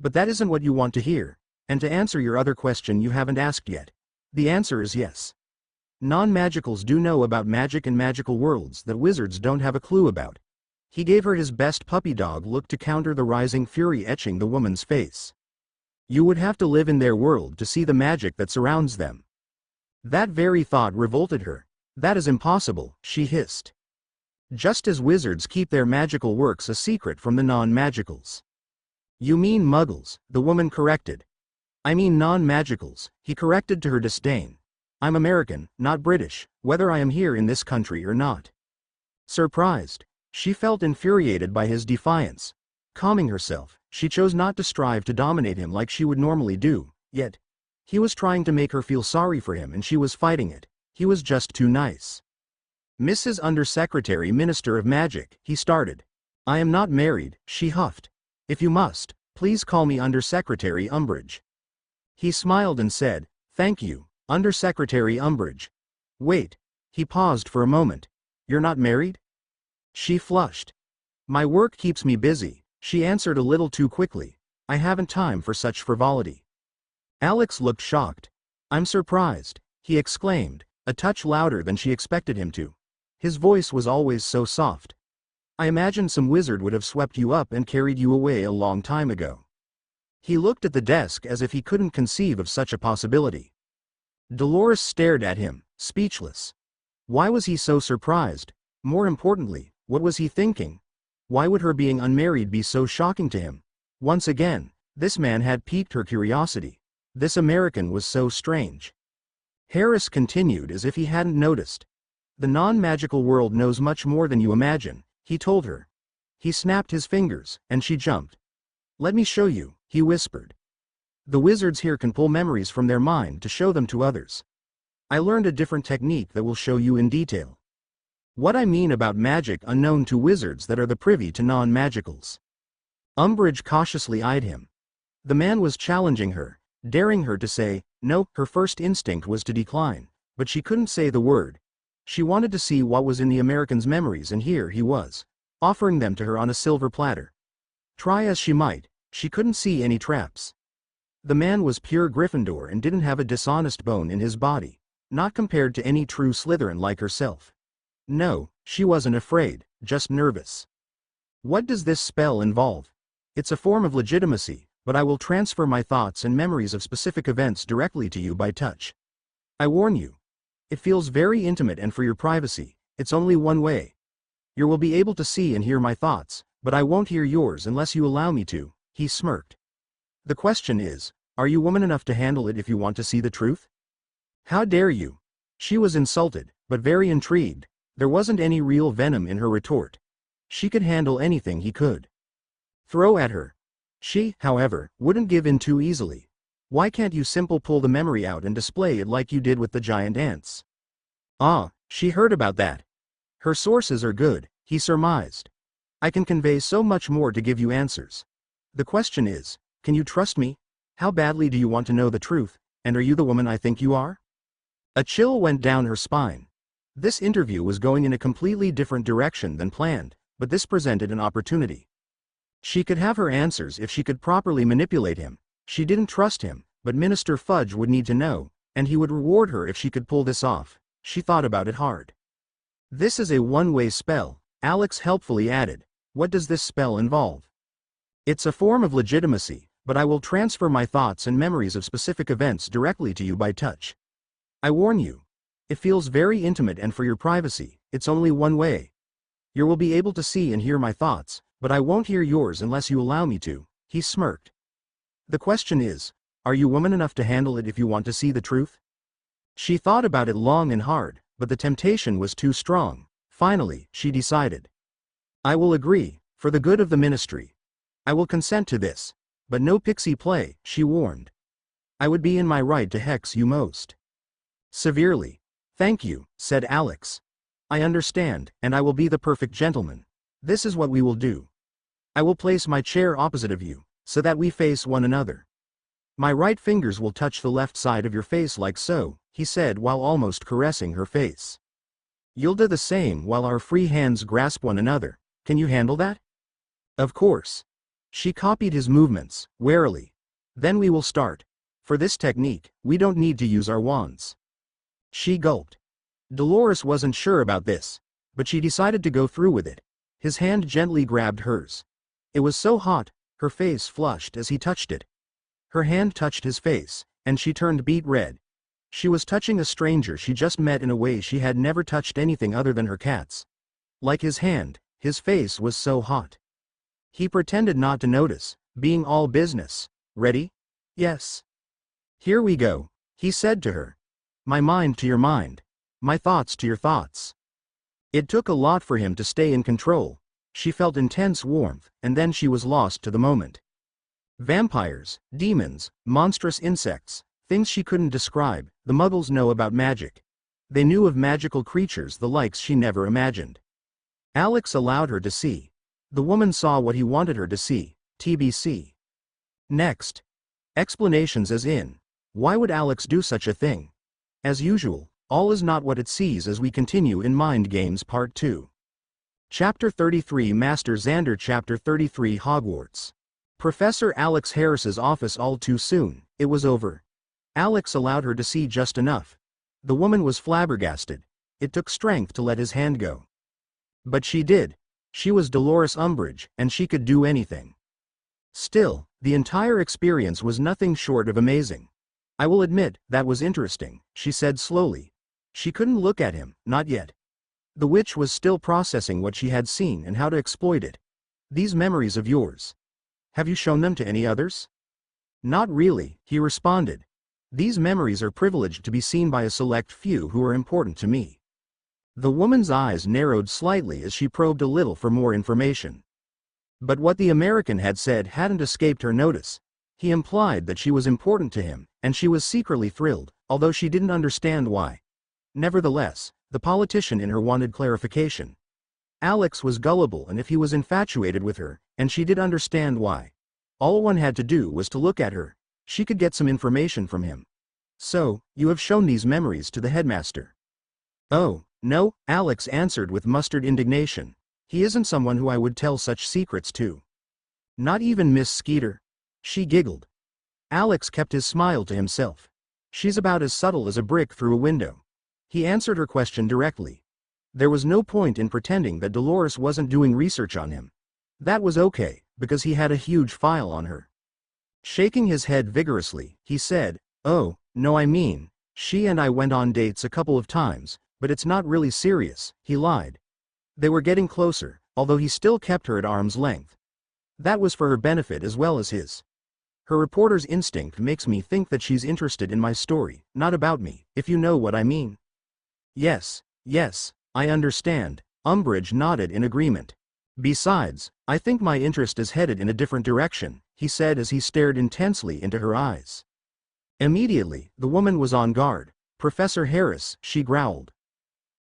Speaker 1: But that isn't what you want to hear, and to answer your other question you haven't asked yet. The answer is yes. Non-magicals do know about magic and magical worlds that wizards don't have a clue about. He gave her his best puppy dog look to counter the rising fury etching the woman's face. You would have to live in their world to see the magic that surrounds them. That very thought revolted her. That is impossible, she hissed. Just as wizards keep their magical works a secret from the non-magicals. You mean Muggles, the woman corrected. I mean non-magicals, he corrected to her disdain. I'm American, not British, whether I am here in this country or not. Surprised, she felt infuriated by his defiance. Calming herself, she chose not to strive to dominate him like she would normally do, yet he was trying to make her feel sorry for him and she was fighting it. He was just too nice. Mrs. Undersecretary Minister of Magic, he started. I am not married, she huffed. If you must, please call me Undersecretary Umbridge. He smiled and said, thank you, Undersecretary Umbridge. Wait. He paused for a moment. You're not married? She flushed. My work keeps me busy, she answered a little too quickly. I haven't time for such frivolity. Alex looked shocked. I'm surprised, he exclaimed, a touch louder than she expected him to. His voice was always so soft. I imagine some wizard would have swept you up and carried you away a long time ago. He looked at the desk as if he couldn't conceive of such a possibility. Dolores stared at him, speechless. Why was he so surprised? More importantly, what was he thinking? Why would her being unmarried be so shocking to him? Once again, this man had piqued her curiosity. This American was so strange. Harris continued as if he hadn't noticed. The non-magical world knows much more than you imagine, he told her. He snapped his fingers, and she jumped. Let me show you, he whispered. The wizards here can pull memories from their mind to show them to others. I learned a different technique that will show you in detail. What I mean about magic unknown to wizards that are the privy to non-magicals. Umbridge cautiously eyed him. The man was challenging her, daring her to say, no. Her first instinct was to decline, but she couldn't say the word. She wanted to see what was in the American's memories and here he was. offering them to her on a silver platter. Try as she might, she couldn't see any traps. The man was pure Gryffindor and didn't have a dishonest bone in his body, not compared to any true Slytherin like herself. No, she wasn't afraid, just nervous. What does this spell involve? It's a form of legitimacy, but I will transfer my thoughts and memories of specific events directly to you by touch. I warn you. It feels very intimate, and for your privacy, it's only one way. You will be able to see and hear my thoughts, but I won't hear yours unless you allow me to, he smirked. The question is, are you woman enough to handle it if you want to see the truth? How dare you? She was insulted, but very intrigued. There wasn't any real venom in her retort. She could handle anything he could throw at her. She, however, wouldn't give in too easily. Why can't you simply pull the memory out and display it like you did with the giant ants? Ah, she heard about that. Her sources are good, he surmised. I can convey so much more to give you answers. The question is, can you trust me? How badly do you want to know the truth, and are you the woman I think you are? A chill went down her spine. This interview was going in a completely different direction than planned, but this presented an opportunity. She could have her answers if she could properly manipulate him. She didn't trust him, but Minister Fudge would need to know, and he would reward her if she could pull this off. She thought about it hard. This is a one-way spell, Alex helpfully added. What does this spell involve? It's a form of legitimacy, but I will transfer my thoughts and memories of specific events directly to you by touch. I warn you. It feels very intimate, and for your privacy, it's only one way. You will be able to see and hear my thoughts, but I won't hear yours unless you allow me to, he smirked. The question is, are you woman enough to handle it if you want to see the truth? She thought about it long and hard, but the temptation was too strong. Finally, she decided. I will agree, for the good of the ministry. I will consent to this. But no pixie play, she warned. I would be in my right to hex you most severely. Thank you, said Alex. I understand, and I will be the perfect gentleman. This is what we will do. I will place my chair opposite of you, so that we face one another. My right fingers will touch the left side of your face like so, he said while almost caressing her face. You'll do the same while our free hands grasp one another. Can you handle that? Of course. She copied his movements, warily. Then we will start. For this technique, we don't need to use our wands. She gulped. Dolores wasn't sure about this, but she decided to go through with it. His hand gently grabbed hers. It was so hot, her face flushed as he touched it. Her hand touched his face, and she turned beet red. She was touching a stranger she just met in a way she had never touched anything other than her cats. Like his hand, his face was so hot. He pretended not to notice, being all business. Ready? Yes. Here we go, he said to her. My mind to your mind. My thoughts to your thoughts. It took a lot for him to stay in control. She felt intense warmth, and then she was lost to the moment. Vampires, demons, monstrous insects, things she couldn't describe. The Muggles know about magic. They knew of magical creatures the likes she never imagined. Alex allowed her to see. The woman saw what he wanted her to see, TBC. Next. Explanations as in, why would Alex do such a thing? As usual, all is not what it seems as we continue in Mind Games Part 2. Chapter 33 Master Xander Chapter 33 Hogwarts. Professor Alex Harris's office. All too soon, it was over. Alex allowed her to see just enough. The woman was flabbergasted. It took strength to let his hand go. But she did. She was Dolores Umbridge, and she could do anything. Still, the entire experience was nothing short of amazing. I will admit, that was interesting, she said slowly. She couldn't look at him, not yet. The witch was still processing what she had seen and how to exploit it. These memories of yours. Have you shown them to any others? Not really, he responded. These memories are privileged to be seen by a select few who are important to me. The woman's eyes narrowed slightly as she probed a little for more information. But what the American had said hadn't escaped her notice. He implied that she was important to him, and she was secretly thrilled, although she didn't understand why. Nevertheless, the politician in her wanted clarification. Alex was gullible, and if he was infatuated with her, and she did understand why. All one had to do was to look at her. She could get some information from him. So, you have shown these memories to the headmaster? Oh, no, Alex answered with mustered indignation. He isn't someone who I would tell such secrets to. Not even Miss Skeeter. She giggled. Alex kept his smile to himself. She's about as subtle as a brick through a window. He answered her question directly. There was no point in pretending that Dolores wasn't doing research on him. That was okay, because he had a huge file on her. Shaking his head vigorously, he said, "Oh, no, I mean, she and I went on dates a couple of times, but it's not really serious," he lied. They were getting closer, although he still kept her at arm's length. That was for her benefit as well as his. Her reporter's instinct makes me think that she's interested in my story, not about me, if you know what I mean. Yes, I understand. Umbridge nodded in agreement. Besides, I think my interest is headed in a different direction, he said as he stared intensely into her eyes. Immediately, the woman was on guard. "Professor Harris," she growled.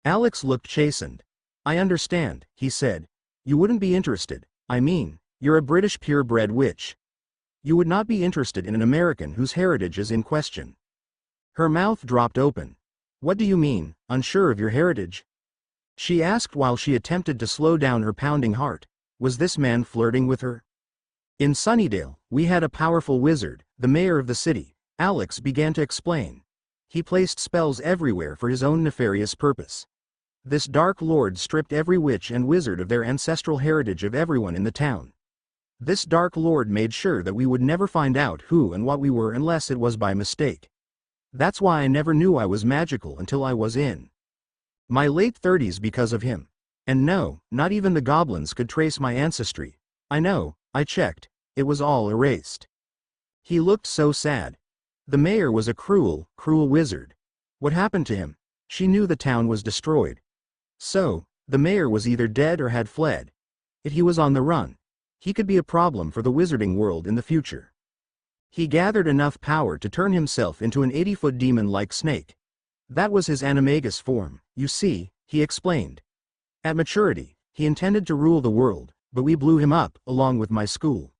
Speaker 1: Alex looked chastened. "I understand," he said. "You wouldn't be interested. I mean, you're a British purebred witch. You would not be interested in an American whose heritage is in question." Her mouth dropped open. "What do you mean, unsure of your heritage?" she asked while she attempted to slow down her pounding heart. Was this man flirting with her? "In Sunnydale, we had a powerful wizard, the mayor of the city," Alex began to explain. "He placed spells everywhere for his own nefarious purpose. This Dark Lord stripped every witch and wizard of their ancestral heritage of everyone in the town. This Dark Lord made sure that we would never find out who and what we were unless it was by mistake. That's why I never knew I was magical until I was in my late 30s because of him. And no, not even the goblins could trace my ancestry. I know, I checked, it was all erased." He looked so sad. The mayor was a cruel wizard. What happened to him? She knew the town was destroyed. So, the mayor was either dead or had fled. If he was on the run, he could be a problem for the wizarding world in the future. He gathered enough power to turn himself into an 80-foot demon-like snake. That was his animagus form, you see, he explained. At maturity, he intended to rule the world, but we blew him up, along with my school.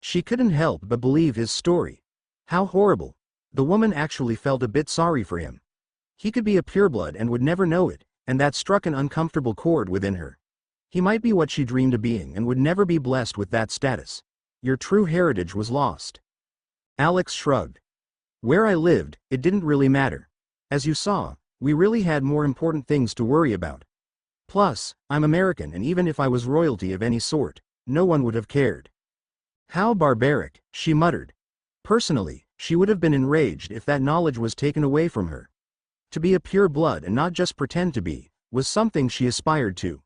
Speaker 1: She couldn't help but believe his story. How horrible. The woman actually felt a bit sorry for him. He could be a pureblood and would never know it, and that struck an uncomfortable chord within her. He might be what she dreamed of being and would never be blessed with that status. Your true heritage was lost. Alex shrugged. Where I lived, it didn't really matter. As you saw, we really had more important things to worry about. Plus, I'm American, and even if I was royalty of any sort, no one would have cared. How barbaric, she muttered. Personally, she would have been enraged if that knowledge was taken away from her. To be a pure blood and not just pretend to be, was something she aspired to.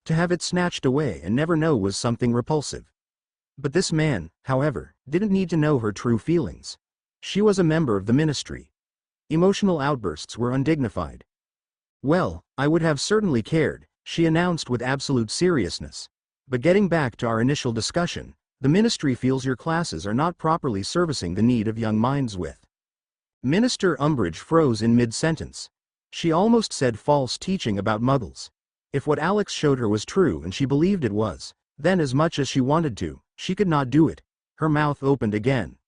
Speaker 1: To have it snatched away and never know was something repulsive. But this man, however, didn't need to know her true feelings. She was a member of the ministry. Emotional outbursts were undignified. "Well, I would have certainly cared," she announced with absolute seriousness. "But getting back to our initial discussion, the ministry feels your classes are not properly servicing the need of young minds with." Minister Umbridge froze in mid-sentence. She almost said false teaching about muggles. If what Alex showed her was true and she believed it was, then as much as she wanted to, she could not do it. Her mouth opened again.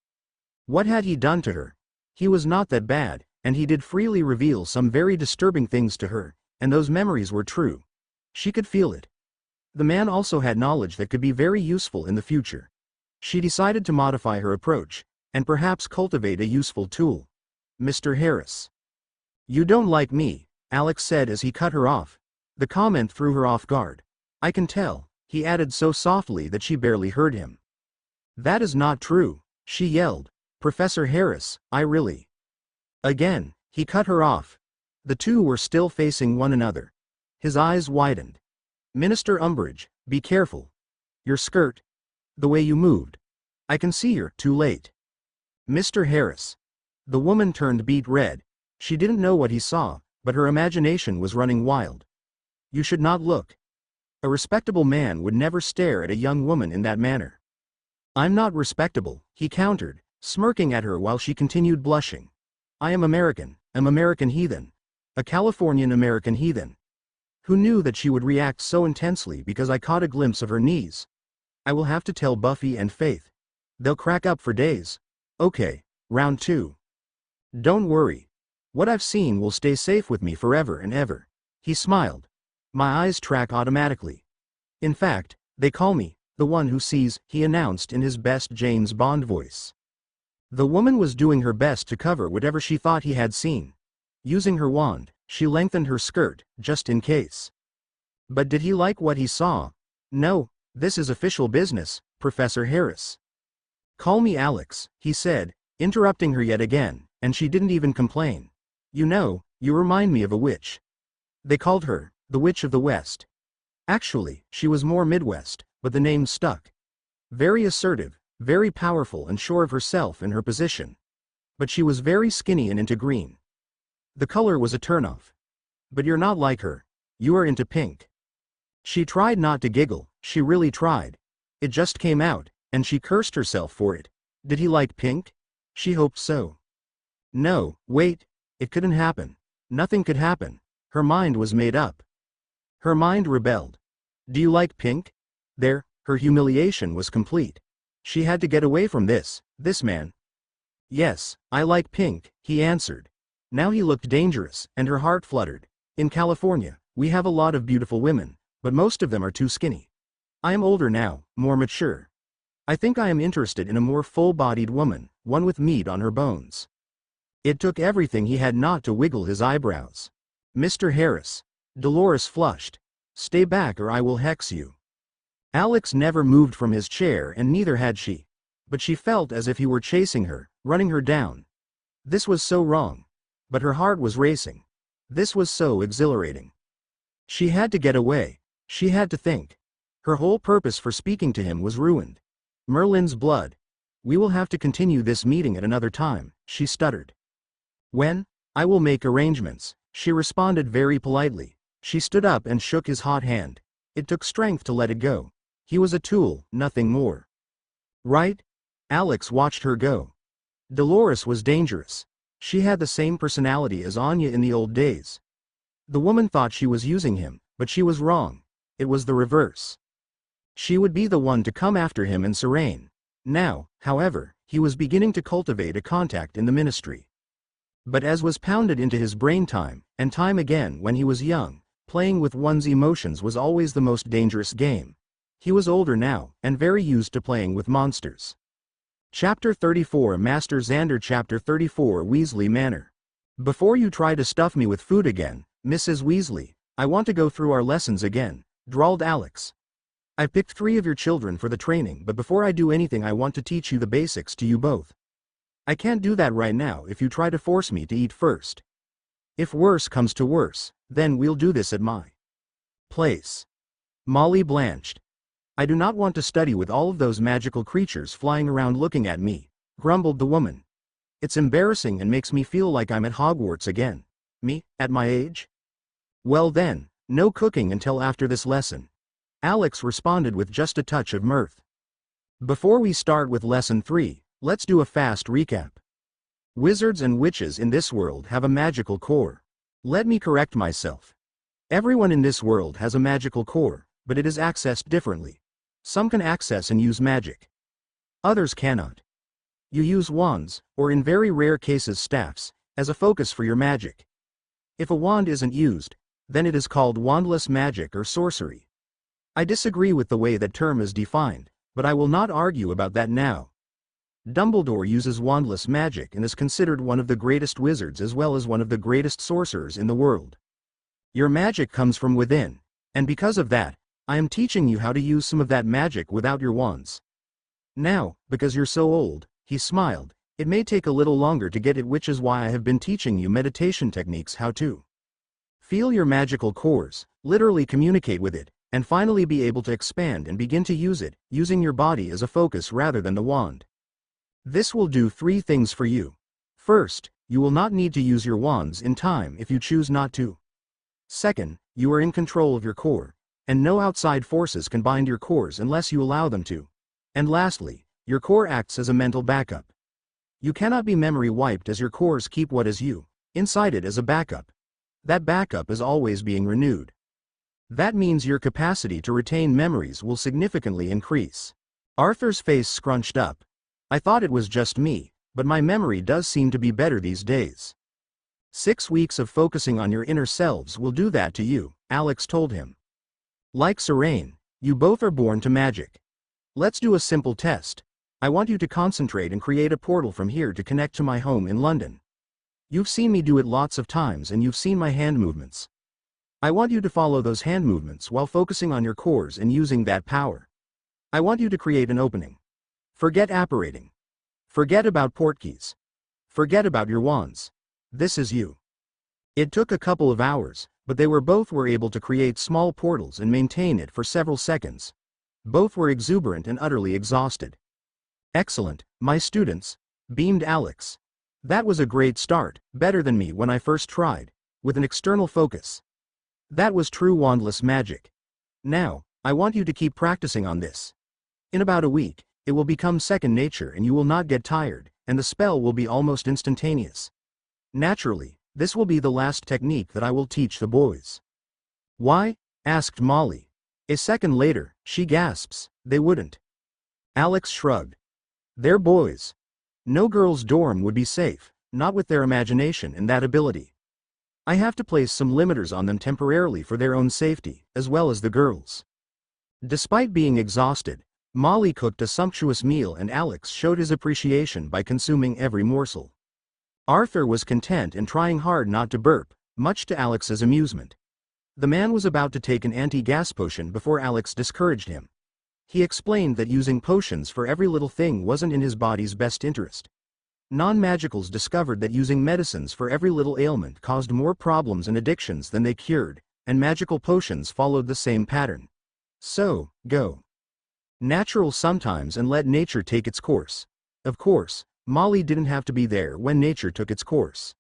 Speaker 1: What had he done to her? He was not that bad, and he did freely reveal some very disturbing things to her, and those memories were true. She could feel it. The man also had knowledge that could be very useful in the future. She decided to modify her approach, and perhaps cultivate a useful tool. "Mr. Harris. You don't like me," Alex said as he cut her off. The comment threw her off guard. "I can tell," he added so softly that she barely heard him. "That is not true," she yelled. "Professor Harris, I really..." Again, he cut her off. The two were still facing one another. His eyes widened. "Minister Umbridge, be careful. Your skirt. The way you moved. I can see you're too late." "Mr. Harris." The woman turned beet red. She didn't know what he saw, but her imagination was running wild. "You should not look. A respectable man would never stare at a young woman in that manner." "I'm not respectable," he countered, smirking at her while she continued blushing. "I am American, an American heathen. A Californian American heathen." Who knew that she would react so intensely because I caught a glimpse of her knees? I will have to tell Buffy and Faith. They'll crack up for days. Okay, round 2. "Don't worry. What I've seen will stay safe with me forever and ever." He smiled. "My eyes track automatically. In fact, they call me the one who sees, he announced in his best James Bond voice. The woman was doing her best to cover whatever she thought he had seen. Using her wand, she lengthened her skirt, just in case. But did he like what he saw? No, this is official business, Professor Harris. Call me Alex, he said, interrupting her yet again, and she didn't even complain. You know, you remind me of a witch. They called her the Witch of the West. Actually, she was more Midwest, but the name stuck. Very assertive, very powerful and sure of herself and her position. But she was very skinny and into green. The color was a turnoff. But you're not like her. You are into pink. She tried not to giggle, she really tried. It just came out, and she cursed herself for it. Did he like pink? She hoped so. No, wait, it couldn't happen. Nothing could happen. Her mind was made up. Her mind rebelled. Do you like pink? There, her humiliation was complete. She had to get away from this man. Yes, I like pink, he answered. Now he looked dangerous, and her heart fluttered. In California, we have a lot of beautiful women, but most of them are too skinny. I am older now, more mature. I think I am interested in a more full-bodied woman, one with meat on her bones. It took everything he had not to wiggle his eyebrows. Mr. Harris. Dolores flushed. Stay back or I will hex you. Alex never moved from his chair and neither had she. But she felt as if he were chasing her, running her down. This was so wrong. But her heart was racing. This was so exhilarating. She had to get away. She had to think. Her whole purpose for speaking to him was ruined. Merlin's blood. We will have to continue this meeting at another time, she stuttered. When? I will make arrangements, she responded very politely. She stood up and shook his hot hand. It took strength to let it go. He was a tool, nothing more. Right? Alex watched her go. Dolores was dangerous. She had the same personality as Anya in the old days. The woman thought she was using him, but she was wrong. It was the reverse. She would be the one to come after him and Serene. Now, however, he was beginning to cultivate a contact in the ministry. But as was pounded into his brain time and time again when he was young, playing with one's emotions was always the most dangerous game. He was older now, and very used to playing with monsters. Chapter 34 Master Xander Chapter 34 Weasley Manor. Before you try to stuff me with food again, Mrs. Weasley, I want to go through our lessons again, drawled Alex. I picked 3 of your children for the training, but before I do anything I want to teach you the basics to you both. I can't do that right now if you try to force me to eat first. If worse comes to worse, then we'll do this at my place. Molly blanched. I do not want to study with all of those magical creatures flying around looking at me, grumbled the woman. It's embarrassing and makes me feel like I'm at Hogwarts again. Me, at my age? Well then, no cooking until after this lesson. Alex responded with just a touch of mirth. Before we start with lesson 3, let's do a fast recap. Wizards and witches in this world have a magical core. Let me correct myself. Everyone in this world has a magical core, but it is accessed differently. Some can access and use magic. Others cannot. You use wands, or in very rare cases staffs, as a focus for your magic. If a wand isn't used, then it is called wandless magic or sorcery. I disagree with the way that term is defined, but I will not argue about that now. Dumbledore uses wandless magic and is considered one of the greatest wizards as well as one of the greatest sorcerers in the world. Your magic comes from within, and because of that, I am teaching you how to use some of that magic without your wands. Now, because you're so old, he smiled, it may take a little longer to get it, which is why I have been teaching you meditation techniques, how to feel your magical cores, literally communicate with it, and finally be able to expand and begin to use it, using your body as a focus rather than the wand. This will do 3 things for you. First, you will not need to use your wands in time if you choose not to. Second, you are in control of your core, and no outside forces can bind your cores unless you allow them to. And lastly, your core acts as a mental backup. You cannot be memory wiped as your cores keep what is you, inside it as a backup. That backup is always being renewed. That means your capacity to retain memories will significantly increase. Arthur's face scrunched up. I thought it was just me, but my memory does seem to be better these days. 6 weeks of focusing on your inner selves will do that to you, Alex told him. Like Serene, You both are born to magic. Let's do a simple test. I want you to concentrate and create a portal from here to connect to my home in London. You've seen me do it lots of times and you've seen my hand movements. I want you to follow those hand movements while focusing on your cores and using that power. I want you to create an opening. Forget apparating. Forget about portkeys. Forget about your wands. This is you. It took a couple of hours, but they were able to create small portals and maintain it for several seconds. Both were exuberant and utterly exhausted. Excellent, my students, beamed Alex. That was a great start, better than me when I first tried, with an external focus. That was true wandless magic. Now, I want you to keep practicing on this. In about a week, it will become second nature and you will not get tired, and the spell will be almost instantaneous. Naturally, this will be the last technique that I will teach the boys. Why? Asked Molly. A second later, she gasps, they wouldn't. Alex shrugged. They're boys. No girl's dorm would be safe, not with their imagination and that ability. I have to place some limiters on them temporarily for their own safety, as well as the girls. Despite being exhausted, Molly cooked a sumptuous meal and Alex showed his appreciation by consuming every morsel. Arthur was content and trying hard not to burp, much to Alex's amusement. The man was about to take an anti-gas potion before Alex discouraged him. He explained that using potions for every little thing wasn't in his body's best interest. Non-magicals discovered that using medicines for every little ailment caused more problems and addictions than they cured, and magical potions followed the same pattern. So, go natural sometimes and let nature take its course. Of course, Molly didn't have to be there when nature took its course.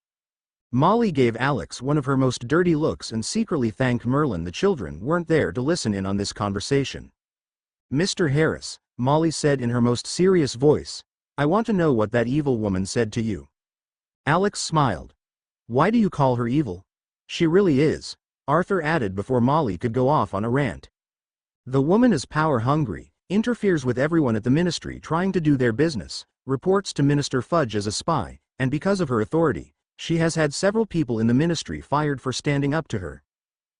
Speaker 1: Molly gave Alex one of her most dirty looks and secretly thanked Merlin the children weren't there to listen in on this conversation. Mr. Harris, Molly said in her most serious voice, I want to know what that evil woman said to you. Alex smiled. Why do you call her evil? She really is, Arthur added before Molly could go off on a rant. The woman is power-hungry, interferes with everyone at the ministry trying to do their business, reports to Minister Fudge as a spy, and because of her authority, she has had several people in the ministry fired for standing up to her.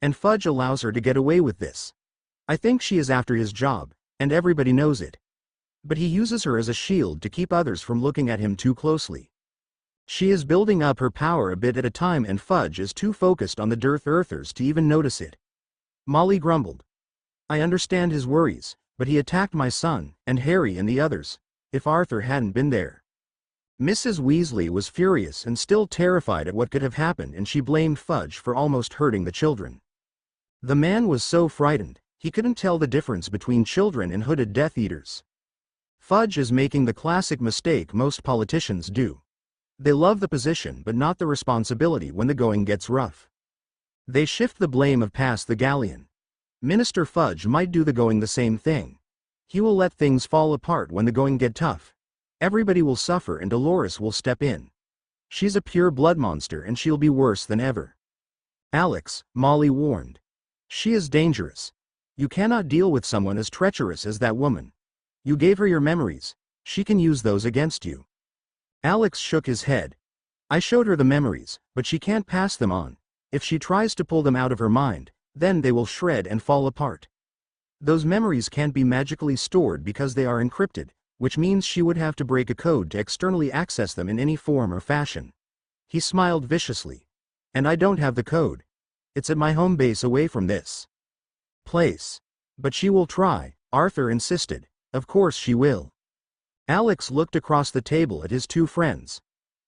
Speaker 1: And Fudge allows her to get away with this. I think she is after his job, and everybody knows it. But he uses her as a shield to keep others from looking at him too closely. She is building up her power a bit at a time and Fudge is too focused on the Earthers to even notice it. Molly grumbled. I understand his worries, but he attacked my son, and Harry and the others, if Arthur hadn't been there. Mrs. Weasley was furious and still terrified at what could have happened and she blamed Fudge for almost hurting the children. The man was so frightened, he couldn't tell the difference between children and hooded Death Eaters. Fudge is making the classic mistake most politicians do. They love the position but not the responsibility when the going gets rough. They shift the blame of past the galleon. Minister Fudge might do the going the same thing. He will let things fall apart when the going get tough. Everybody will suffer and Dolores will step in. She's a pure blood monster and she'll be worse than ever. Alex, Molly warned. She is dangerous. You cannot deal with someone as treacherous as that woman. You gave her your memories. She can use those against you. Alex shook his head. I showed her the memories, but she can't pass them on. If she tries to pull them out of her mind, then they will shred and fall apart. Those memories can't be magically stored because they are encrypted, which means she would have to break a code to externally access them in any form or fashion. He smiled viciously. And I don't have the code. It's at my home base away from this place. But she will try, Arthur insisted. Of course she will. Alex looked across the table at his two friends.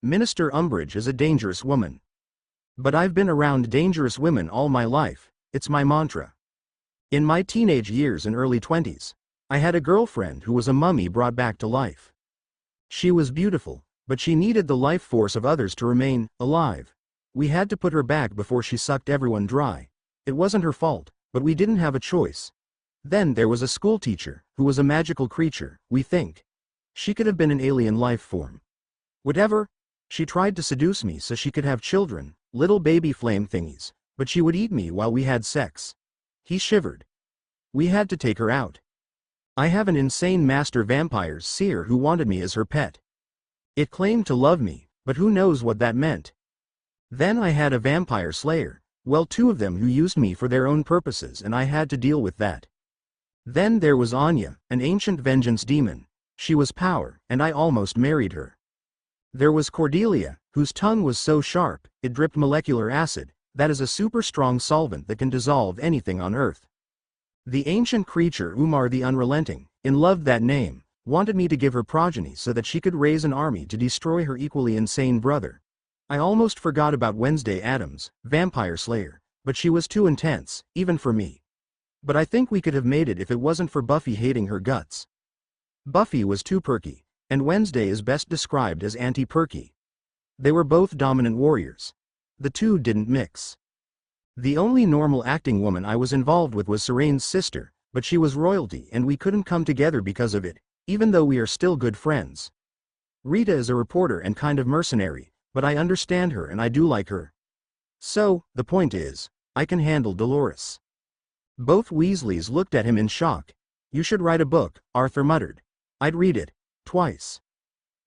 Speaker 1: Minister Umbridge is a dangerous woman. But I've been around dangerous women all my life, it's my mantra. In my teenage years and early 20s, I had a girlfriend who was a mummy brought back to life. She was beautiful, but she needed the life force of others to remain alive. We had to put her back before she sucked everyone dry. It wasn't her fault, but we didn't have a choice. Then there was a schoolteacher, who was a magical creature, we think. She could have been an alien life form. Whatever, she tried to seduce me so she could have children, little baby flame thingies, but she would eat me while we had sex. He shivered. We had to take her out. I have an insane master vampire's seer who wanted me as her pet. It claimed to love me, but who knows what that meant. Then I had a vampire slayer, well, two of them who used me for their own purposes and I had to deal with that. Then there was Anya, an ancient vengeance demon. She was power, and I almost married her. There was Cordelia, whose tongue was so sharp, it dripped molecular acid, that is a super strong solvent that can dissolve anything on Earth. The ancient creature Umar the Unrelenting, in loved that name, wanted me to give her progeny so that she could raise an army to destroy her equally insane brother. I almost forgot about Wednesday Addams, Vampire Slayer, but she was too intense, even for me. But I think we could have made it if it wasn't for Buffy hating her guts. Buffy was too perky, and Wednesday is best described as anti-perky. They were both dominant warriors. The two didn't mix. The only normal acting woman I was involved with was Serene's sister, but she was royalty and we couldn't come together because of it, even though we are still good friends. Rita is a reporter and kind of mercenary, but I understand her and I do like her. So, the point is, I can handle Dolores. Both Weasleys looked at him in shock. You should write a book, Arthur muttered. I'd read it. Twice.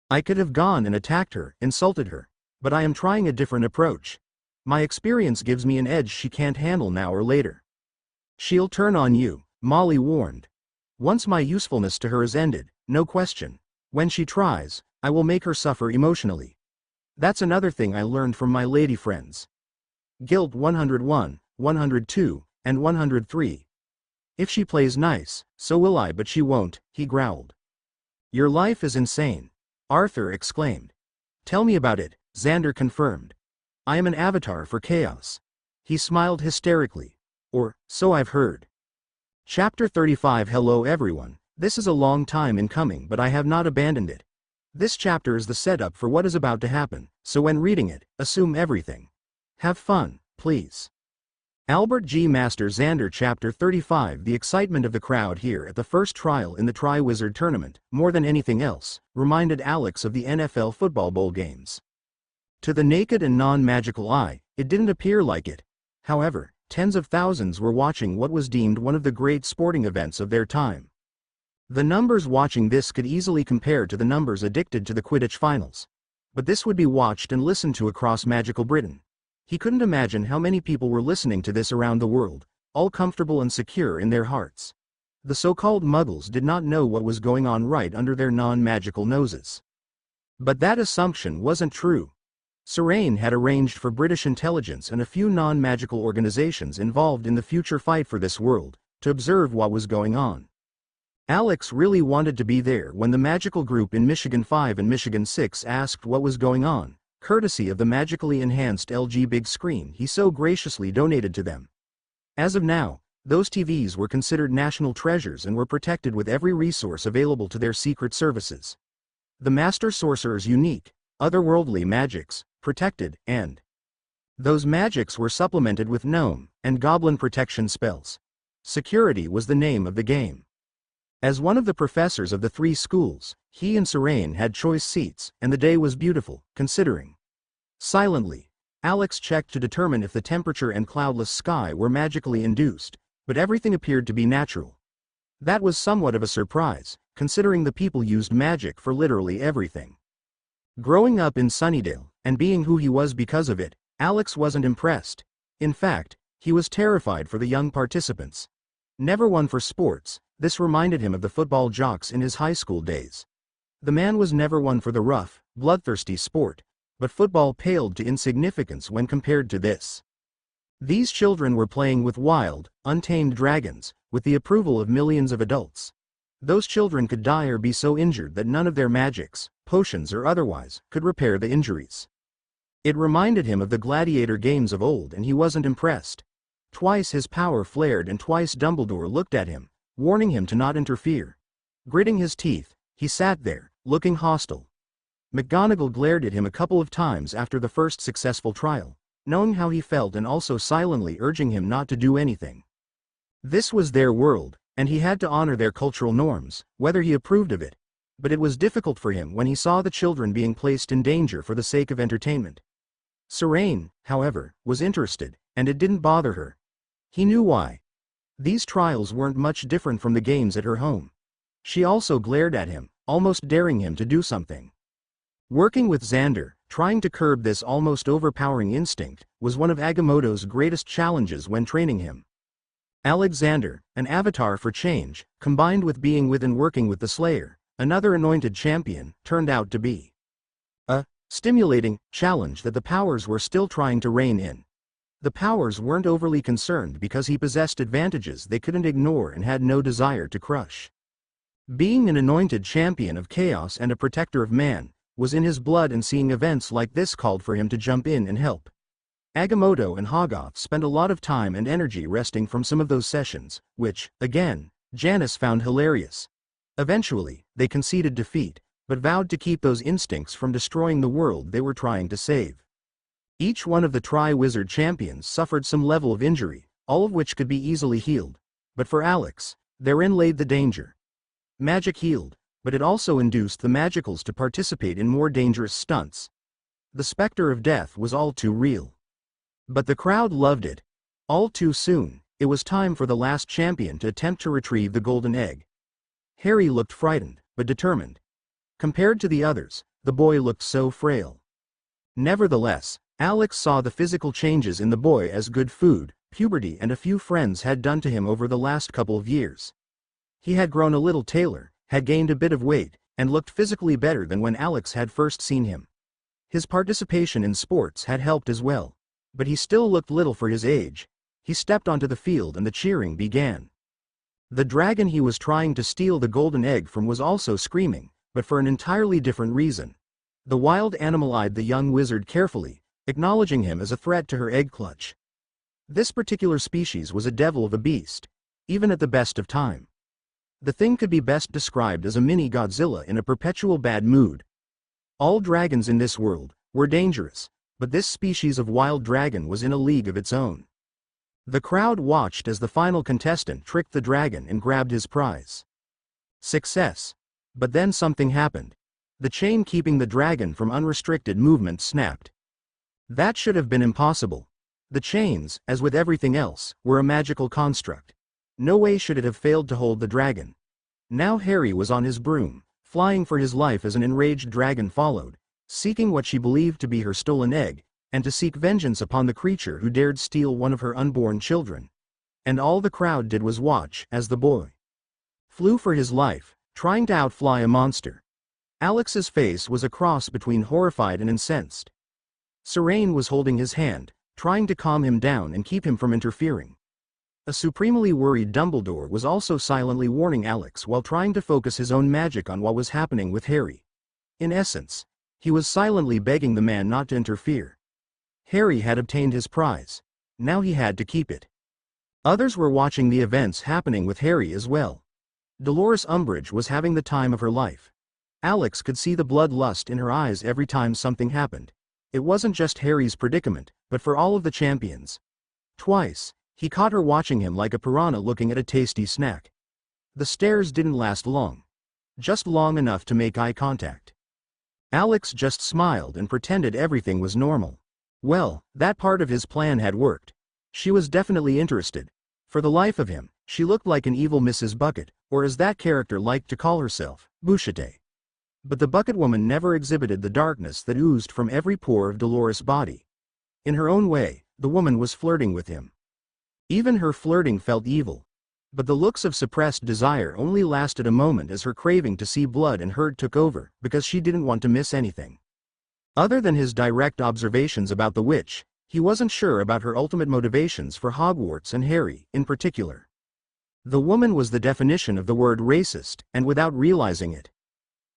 Speaker 1: I could have gone and attacked her, insulted her. But I am trying a different approach. My experience gives me an edge she can't handle now or later. She'll turn on you, Molly warned. Once my usefulness to her is ended, no question. When she tries, I will make her suffer emotionally. That's another thing I learned from my lady friends. Guilt 101, 102, and 103. If she plays nice, so will I, but she won't, he growled. Your life is insane, Arthur exclaimed. Tell me about it, Xander confirmed. I am an avatar for chaos. He smiled hysterically. Or, so I've heard. Chapter 35. Hello everyone, this is a long time in coming but I have not abandoned it. This chapter is the setup for what is about to happen, so when reading it, assume everything. Have fun, please. Albert G. Master Xander. Chapter 35. The excitement of the crowd here at the first trial in the Triwizard tournament, more than anything else, reminded Alex of the NFL football bowl games. To the naked and non-magical eye, it didn't appear like it. However, tens of thousands were watching what was deemed one of the great sporting events of their time. The numbers watching this could easily compare to the numbers addicted to the Quidditch finals. But this would be watched and listened to across magical Britain. He couldn't imagine how many people were listening to this around the world, all comfortable and secure in their hearts. The so-called muggles did not know what was going on right under their non-magical noses. But that assumption wasn't true. Serene had arranged for British intelligence and a few non-magical organizations involved in the future fight for this world, to observe what was going on. Alex really wanted to be there when the magical group in Michigan 5 and Michigan 6 asked what was going on, courtesy of the magically enhanced LG big screen he so graciously donated to them. As of now, those TVs were considered national treasures and were protected with every resource available to their secret services. The Master Sorcerer's unique, otherworldly magics, protected, and those magics were supplemented with gnome and goblin protection spells. Security was the name of the game. As one of the professors of the three schools, he and Serene had choice seats, and the day was beautiful, considering. Silently, Alex checked to determine if the temperature and cloudless sky were magically induced, but everything appeared to be natural. That was somewhat of a surprise, considering the people used magic for literally everything. Growing up in Sunnydale, and being who he was because of it, Alex wasn't impressed. In fact, he was terrified for the young participants. Never one for sports, this reminded him of the football jocks in his high school days. The man was never one for the rough, bloodthirsty sport, but football paled to insignificance when compared to this. These children were playing with wild, untamed dragons, with the approval of millions of adults. Those children could die or be so injured that none of their magics, potions or otherwise, could repair the injuries. It reminded him of the gladiator games of old and he wasn't impressed. Twice his power flared and twice Dumbledore looked at him, warning him to not interfere. Gritting his teeth, he sat there, looking hostile. McGonagall glared at him a couple of times after the first successful trial, knowing how he felt and also silently urging him not to do anything. This was their world, and he had to honor their cultural norms, whether he approved of it. But it was difficult for him when he saw the children being placed in danger for the sake of entertainment. Serene, however, was interested, and it didn't bother her. He knew why. These trials weren't much different from the games at her home. She also glared at him, almost daring him to do something. Working with Xander, trying to curb this almost overpowering instinct, was one of Agamotto's greatest challenges when training him. Alexander, an avatar for change, combined with being with and working with the Slayer, another anointed champion, turned out to be a stimulating challenge that the powers were still trying to rein in. The powers weren't overly concerned because he possessed advantages they couldn't ignore and had no desire to crush. Being an anointed champion of chaos and a protector of man was in his blood, and seeing events like this called for him to jump in and help. Agamotto and Hoggoth spent a lot of time and energy resting from some of those sessions, which, again, Janice found hilarious. Eventually, they conceded defeat, but vowed to keep those instincts from destroying the world they were trying to save. Each one of the Triwizard champions suffered some level of injury, all of which could be easily healed. But for Alex, therein lay the danger. Magic healed, but it also induced the magicals to participate in more dangerous stunts. The specter of death was all too real. But the crowd loved it. All too soon, it was time for the last champion to attempt to retrieve the golden egg. Harry looked frightened, but determined. Compared to the others, the boy looked so frail. Nevertheless, Alex saw the physical changes in the boy as good food, puberty and a few friends had done to him over the last couple of years. He had grown a little taller, had gained a bit of weight, and looked physically better than when Alex had first seen him. His participation in sports had helped as well. But he still looked little for his age. He stepped onto the field and the cheering began. The dragon he was trying to steal the golden egg from was also screaming, but for an entirely different reason. The wild animal eyed the young wizard carefully, acknowledging him as a threat to her egg clutch. This particular species was a devil of a beast, even at the best of time. The thing could be best described as a mini Godzilla in a perpetual bad mood. All dragons in this world were dangerous, but this species of wild dragon was in a league of its own. The crowd watched as the final contestant tricked the dragon and grabbed his prize. Success. But then something happened. The chain keeping the dragon from unrestricted movement snapped. That should have been impossible. The chains, as with everything else, were a magical construct. No way should it have failed to hold the dragon. Now Harry was on his broom, flying for his life as an enraged dragon followed, seeking what she believed to be her stolen egg, and to seek vengeance upon the creature who dared steal one of her unborn children. And all the crowd did was watch as the boy flew for his life, trying to outfly a monster. Alex's face was a cross between horrified and incensed. Serene was holding his hand, trying to calm him down and keep him from interfering. A supremely worried Dumbledore was also silently warning Alex while trying to focus his own magic on what was happening with Harry. In essence, he was silently begging the man not to interfere. Harry had obtained his prize. Now he had to keep it. Others were watching the events happening with Harry as well. Dolores Umbridge was having the time of her life. Alex could see the bloodlust in her eyes every time something happened. It wasn't just Harry's predicament, but for all of the champions. Twice, he caught her watching him like a piranha looking at a tasty snack. The stares didn't last long. Just long enough to make eye contact. Alex just smiled and pretended everything was normal. Well, that part of his plan had worked. She was definitely interested. For the life of him, she looked like an evil Mrs. Bucket, or as that character liked to call herself, Bouchette. But the Bucket Woman never exhibited the darkness that oozed from every pore of Dolores' body. In her own way, the woman was flirting with him. Even her flirting felt evil. But the looks of suppressed desire only lasted a moment as her craving to see blood and hurt took over, because she didn't want to miss anything. Other than his direct observations about the witch, he wasn't sure about her ultimate motivations for Hogwarts and Harry, in particular. The woman was the definition of the word racist, and without realizing it.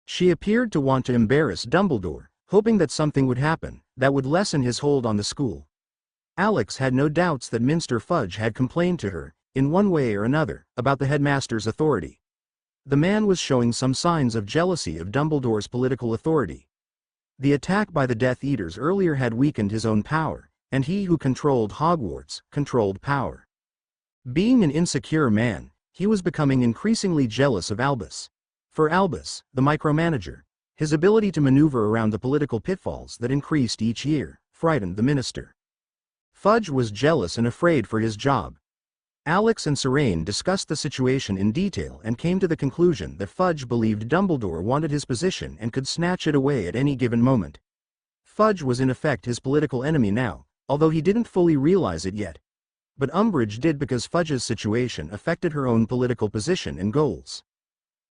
Speaker 1: She appeared to want to embarrass Dumbledore, hoping that something would happen that would lessen his hold on the school. Alex had no doubts that Minster Fudge had complained to her, in one way or another, about the headmaster's authority. The man was showing some signs of jealousy of Dumbledore's political authority. The attack by the Death Eaters earlier had weakened his own power, and he who controlled Hogwarts controlled power. Being an insecure man, he was becoming increasingly jealous of Albus. For Albus, the micromanager, his ability to maneuver around the political pitfalls that increased each year frightened the minister. Fudge was jealous and afraid for his job. Alex and Serene discussed the situation in detail and came to the conclusion that Fudge believed Dumbledore wanted his position and could snatch it away at any given moment. Fudge was in effect his political enemy now, although he didn't fully realize it yet. but Umbridge did because Fudge's situation affected her own political position and goals.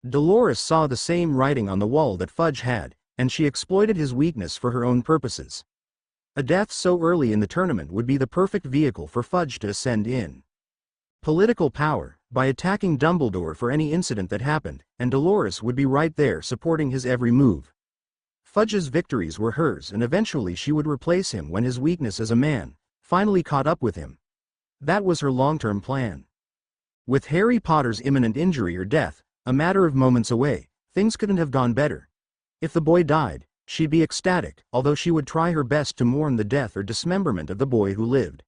Speaker 1: Dolores saw the same writing on the wall that Fudge had, and she exploited his weakness for her own purposes. A death so early in the tournament would be the perfect vehicle for Fudge to ascend in political power, by attacking Dumbledore for any incident that happened, and Dolores would be right there supporting his every move. Fudge's victories were hers, and eventually she would replace him when his weakness as a man finally caught up with him. That was her long-term plan. With Harry Potter's imminent injury or death, a matter of moments away, things couldn't have gone better. If the boy died, she'd be ecstatic, although she would try her best to mourn the death or dismemberment of the boy who lived.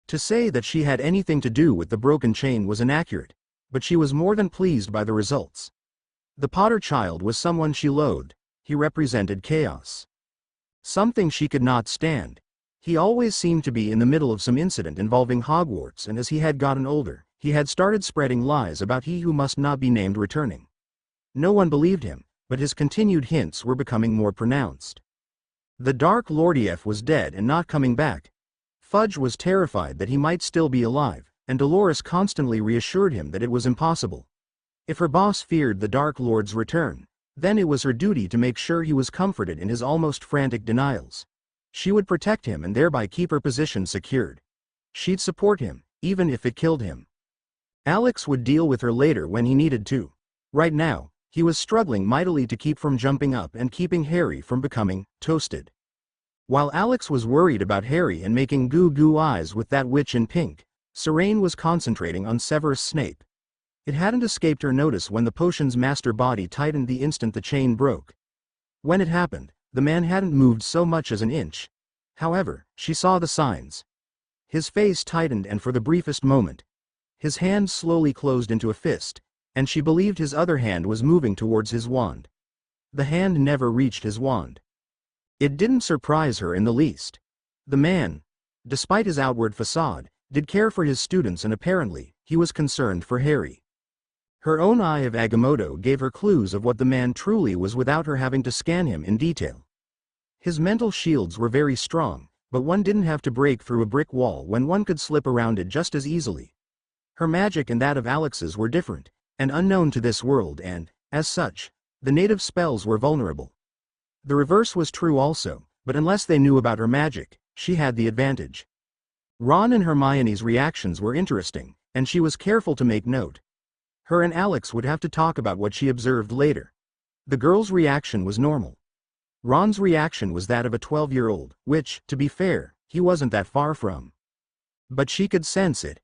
Speaker 1: To say that she had anything to do with the broken chain was inaccurate, but she was more than pleased by the results. The Potter child was someone she loathed. He represented chaos. Something she could not stand. He always seemed to be in the middle of some incident involving Hogwarts, and as he had gotten older, he had started spreading lies about he who must not be named returning. No one believed him, but his continued hints were becoming more pronounced. The Dark Lordief was dead and not coming back. Fudge was terrified that he might still be alive, and Dolores constantly reassured him that it was impossible. If her boss feared the Dark Lord's return, then it was her duty to make sure he was comforted in his almost frantic denials. She would protect him and thereby keep her position secured. She'd support him, even if it killed him. Alex would deal with her later when he needed to. Right now, he was struggling mightily to keep from jumping up and keeping Harry from becoming toasted. While Alex was worried about Harry and making goo-goo eyes with that witch in pink, Serene was concentrating on Severus Snape. It hadn't escaped her notice when the potion's master body tightened the instant the chain broke. When it happened, the man hadn't moved so much as an inch. However, she saw the signs. His face tightened, and for the briefest moment, his hand slowly closed into a fist, and she believed his other hand was moving towards his wand. The hand never reached his wand. It didn't surprise her in the least. The man, despite his outward facade, did care for his students, and apparently, he was concerned for Harry. Her own eye of Agamotto gave her clues of what the man truly was without her having to scan him in detail. His mental shields were very strong, but one didn't have to break through a brick wall when one could slip around it just as easily. Her magic and that of Alex's were different, and unknown to this world, and, as such, the native spells were vulnerable. The reverse was true also, but unless they knew about her magic, she had the advantage. Ron and Hermione's reactions were interesting, and she was careful to make note. Her and Alex would have to talk about what she observed later. The girl's reaction was normal. Ron's reaction was that of a 12-year-old, which, to be fair, he wasn't that far from. But she could sense it.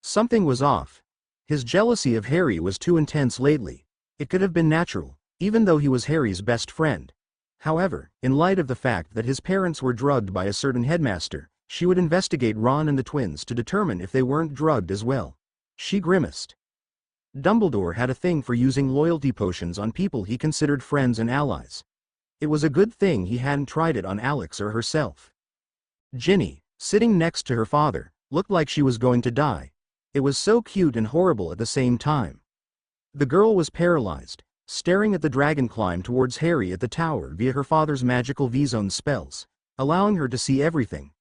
Speaker 1: Something was off. His jealousy of Harry was too intense lately. It could have been natural, even though he was Harry's best friend. However, in light of the fact that his parents were drugged by a certain headmaster, she would investigate Ron and the twins to determine if they weren't drugged as well. She grimaced. Dumbledore had a thing for using loyalty potions on people he considered friends and allies. It was a good thing he hadn't tried it on Alex or herself. Ginny, sitting next to her father, looked like she was going to die. It was so cute and horrible at the same time. The girl was paralyzed, staring at the dragon climb towards Harry at the tower via her father's magical V-Zone spells, allowing her to see everything.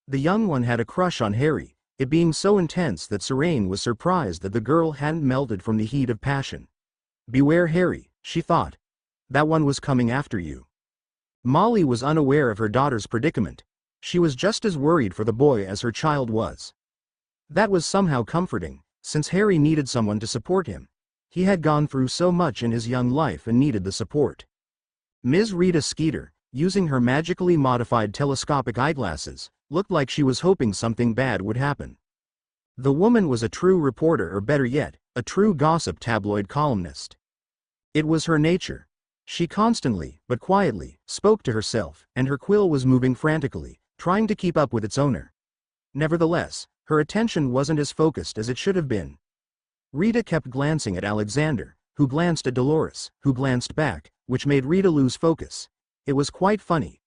Speaker 1: The young one had a crush on Harry, it being so intense that Serene was surprised that the girl hadn't melted from the heat of passion. Beware Harry, she thought. That one was coming after you. Molly was unaware of her daughter's predicament. She was just as worried for the boy as her child was. That was somehow comforting, since Harry needed someone to support him. He had gone through so much in his young life and needed the support. Ms. Rita Skeeter, using her magically modified telescopic eyeglasses, looked like she was hoping something bad would happen. The woman was a true reporter, or better yet, a true gossip tabloid columnist. It was her nature. She constantly, but quietly, spoke to herself, and her quill was moving frantically, trying to keep up with its owner. Nevertheless, her attention wasn't as focused as it should have been. Rita kept glancing at Alexander, who glanced at Dolores, who glanced back, which made Rita lose focus. It was quite funny.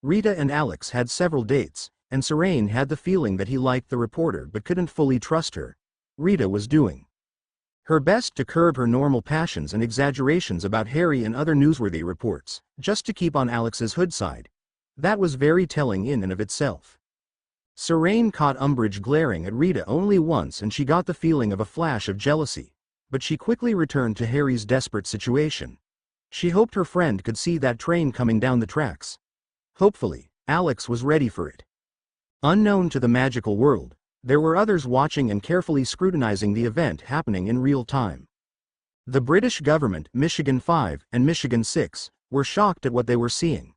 Speaker 1: Rita and Alex had several dates, and Serene had the feeling that he liked the reporter but couldn't fully trust her. Rita was doing her best to curb her normal passions and exaggerations about Harry and other newsworthy reports, just to keep on Alex's hood side. That was very telling in and of itself. Serene caught Umbridge glaring at Rita only once and she got the feeling of a flash of jealousy, but she quickly returned to Harry's desperate situation. She hoped her friend could see that train coming down the tracks. Hopefully, Alex was ready for it. Unknown to the magical world, there were others watching and carefully scrutinizing the event happening in real time. The British government, Michigan 5 and Michigan 6, were shocked at what they were seeing.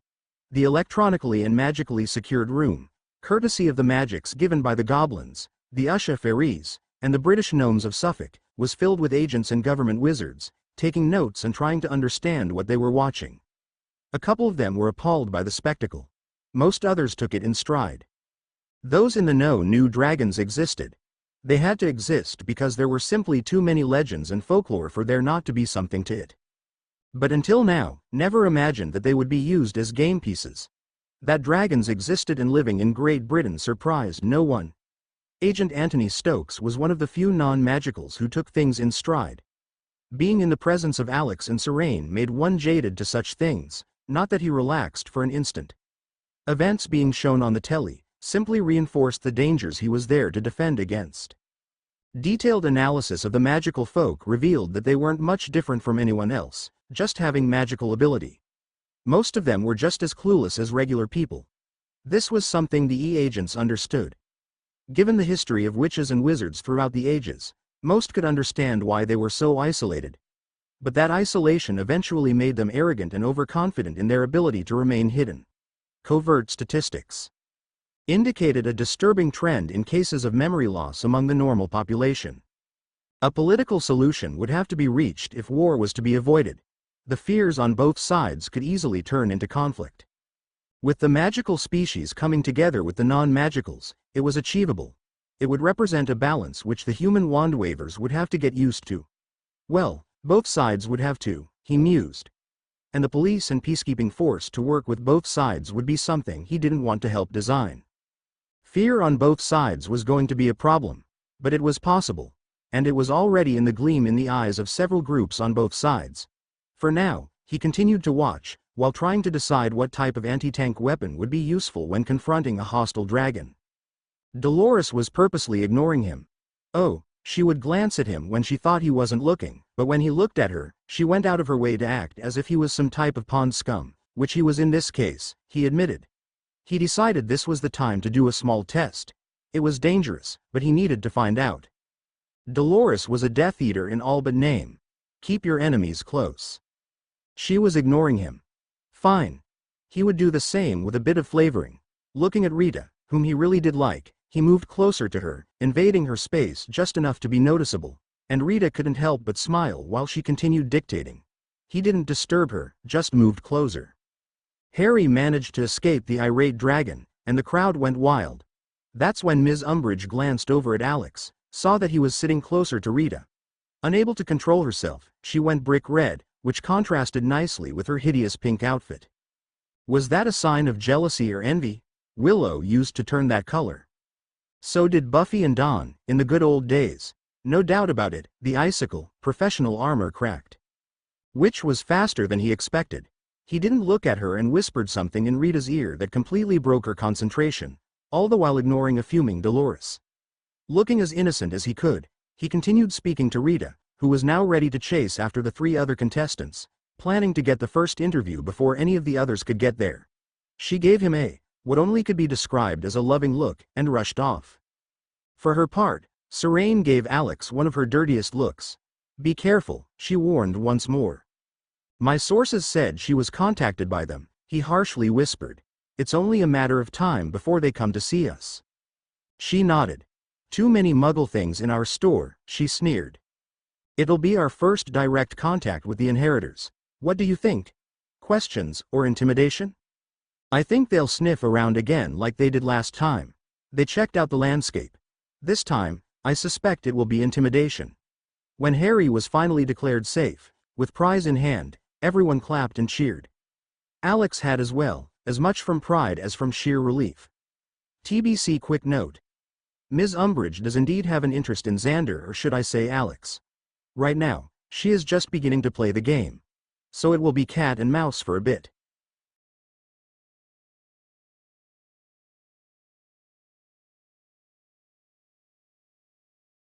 Speaker 1: The electronically and magically secured room, courtesy of the magics given by the goblins, the Usha fairies, and the British gnomes of Suffolk, was filled with agents and government wizards, taking notes and trying to understand what they were watching. A couple of them were appalled by the spectacle. Most others took it in stride. Those in the know knew dragons existed. They had to exist because there were simply too many legends and folklore for there not to be something to it. But until now, never imagined that they would be used as game pieces. That dragons existed and living in Great Britain surprised no one. Agent Anthony Stokes was one of the few non-magicals who took things in stride. Being in the presence of Alex and Serene made one jaded to such things, not that he relaxed for an instant. Events being shown on the telly simply reinforced the dangers he was there to defend against. Detailed analysis of the magical folk revealed that they weren't much different from anyone else, just having magical ability. Most of them were just as clueless as regular people. This was something the E-agents understood. Given the history of witches and wizards throughout the ages, most could understand why they were so isolated. But that isolation eventually made them arrogant and overconfident in their ability to remain hidden. Covert statistics indicated a disturbing trend in cases of memory loss among the normal population. A political solution would have to be reached if war was to be avoided. The fears on both sides could easily turn into conflict. With the magical species coming together with the non-magicals, it was achievable. It would represent a balance which the human wand wavers would have to get used to. Well, both sides would have to, he mused. And the police and peacekeeping force to work with both sides would be something he didn't want to help design. Fear on both sides was going to be a problem, but it was possible, and it was already in the gleam in the eyes of several groups on both sides. For now, he continued to watch, while trying to decide what type of anti-tank weapon would be useful when confronting a hostile dragon. Dolores was purposely ignoring him. Oh, she would glance at him when she thought he wasn't looking, but when he looked at her, she went out of her way to act as if he was some type of pond scum, which he was in this case, he admitted. He decided this was the time to do a small test. It was dangerous, but he needed to find out. Dolores was a Death Eater in all but name. Keep your enemies close. She was ignoring him. Fine. He would do the same with a bit of flavoring. Looking at Rita, whom he really did like, he moved closer to her, invading her space just enough to be noticeable, and Rita couldn't help but smile while she continued dictating. He didn't disturb her, just moved closer. Harry managed to escape the irate dragon, and the crowd went wild. That's when Ms. Umbridge glanced over at Alex, saw that he was sitting closer to Rita. Unable to control herself, she went brick red, which contrasted nicely with her hideous pink outfit. Was that a sign of jealousy or envy? Willow used to turn that color. So did Buffy and Dawn, in the good old days. No doubt about it, the icicle, professional armor cracked. Which was faster than he expected. He didn't look at her and whispered something in Rita's ear that completely broke her concentration, all the while ignoring a fuming Dolores. Looking as innocent as he could, he continued speaking to Rita, who was now ready to chase after the 3 other contestants, planning to get the first interview before any of the others could get there. She gave him what only could be described as a loving look, and rushed off. For her part, Serene gave Alex one of her dirtiest looks. Be careful, she warned once more. My sources said she was contacted by them, he harshly whispered. It's only a matter of time before they come to see us. She nodded. Too many muggle things in our store, she sneered. It'll be our first direct contact with the Inhertors. What do you think? Questions, or intimidation? I think they'll sniff around again like they did last time. They checked out the landscape. This time, I suspect it will be intimidation. When Harry was finally declared safe, with prize in hand, everyone clapped and cheered. Alex had as well, as much from pride as from sheer relief. TBC quick note. Ms. Umbridge does indeed have an interest in Xander, or should I say Alex. Right now, she is just beginning to play the game. So it will be cat and mouse for a bit.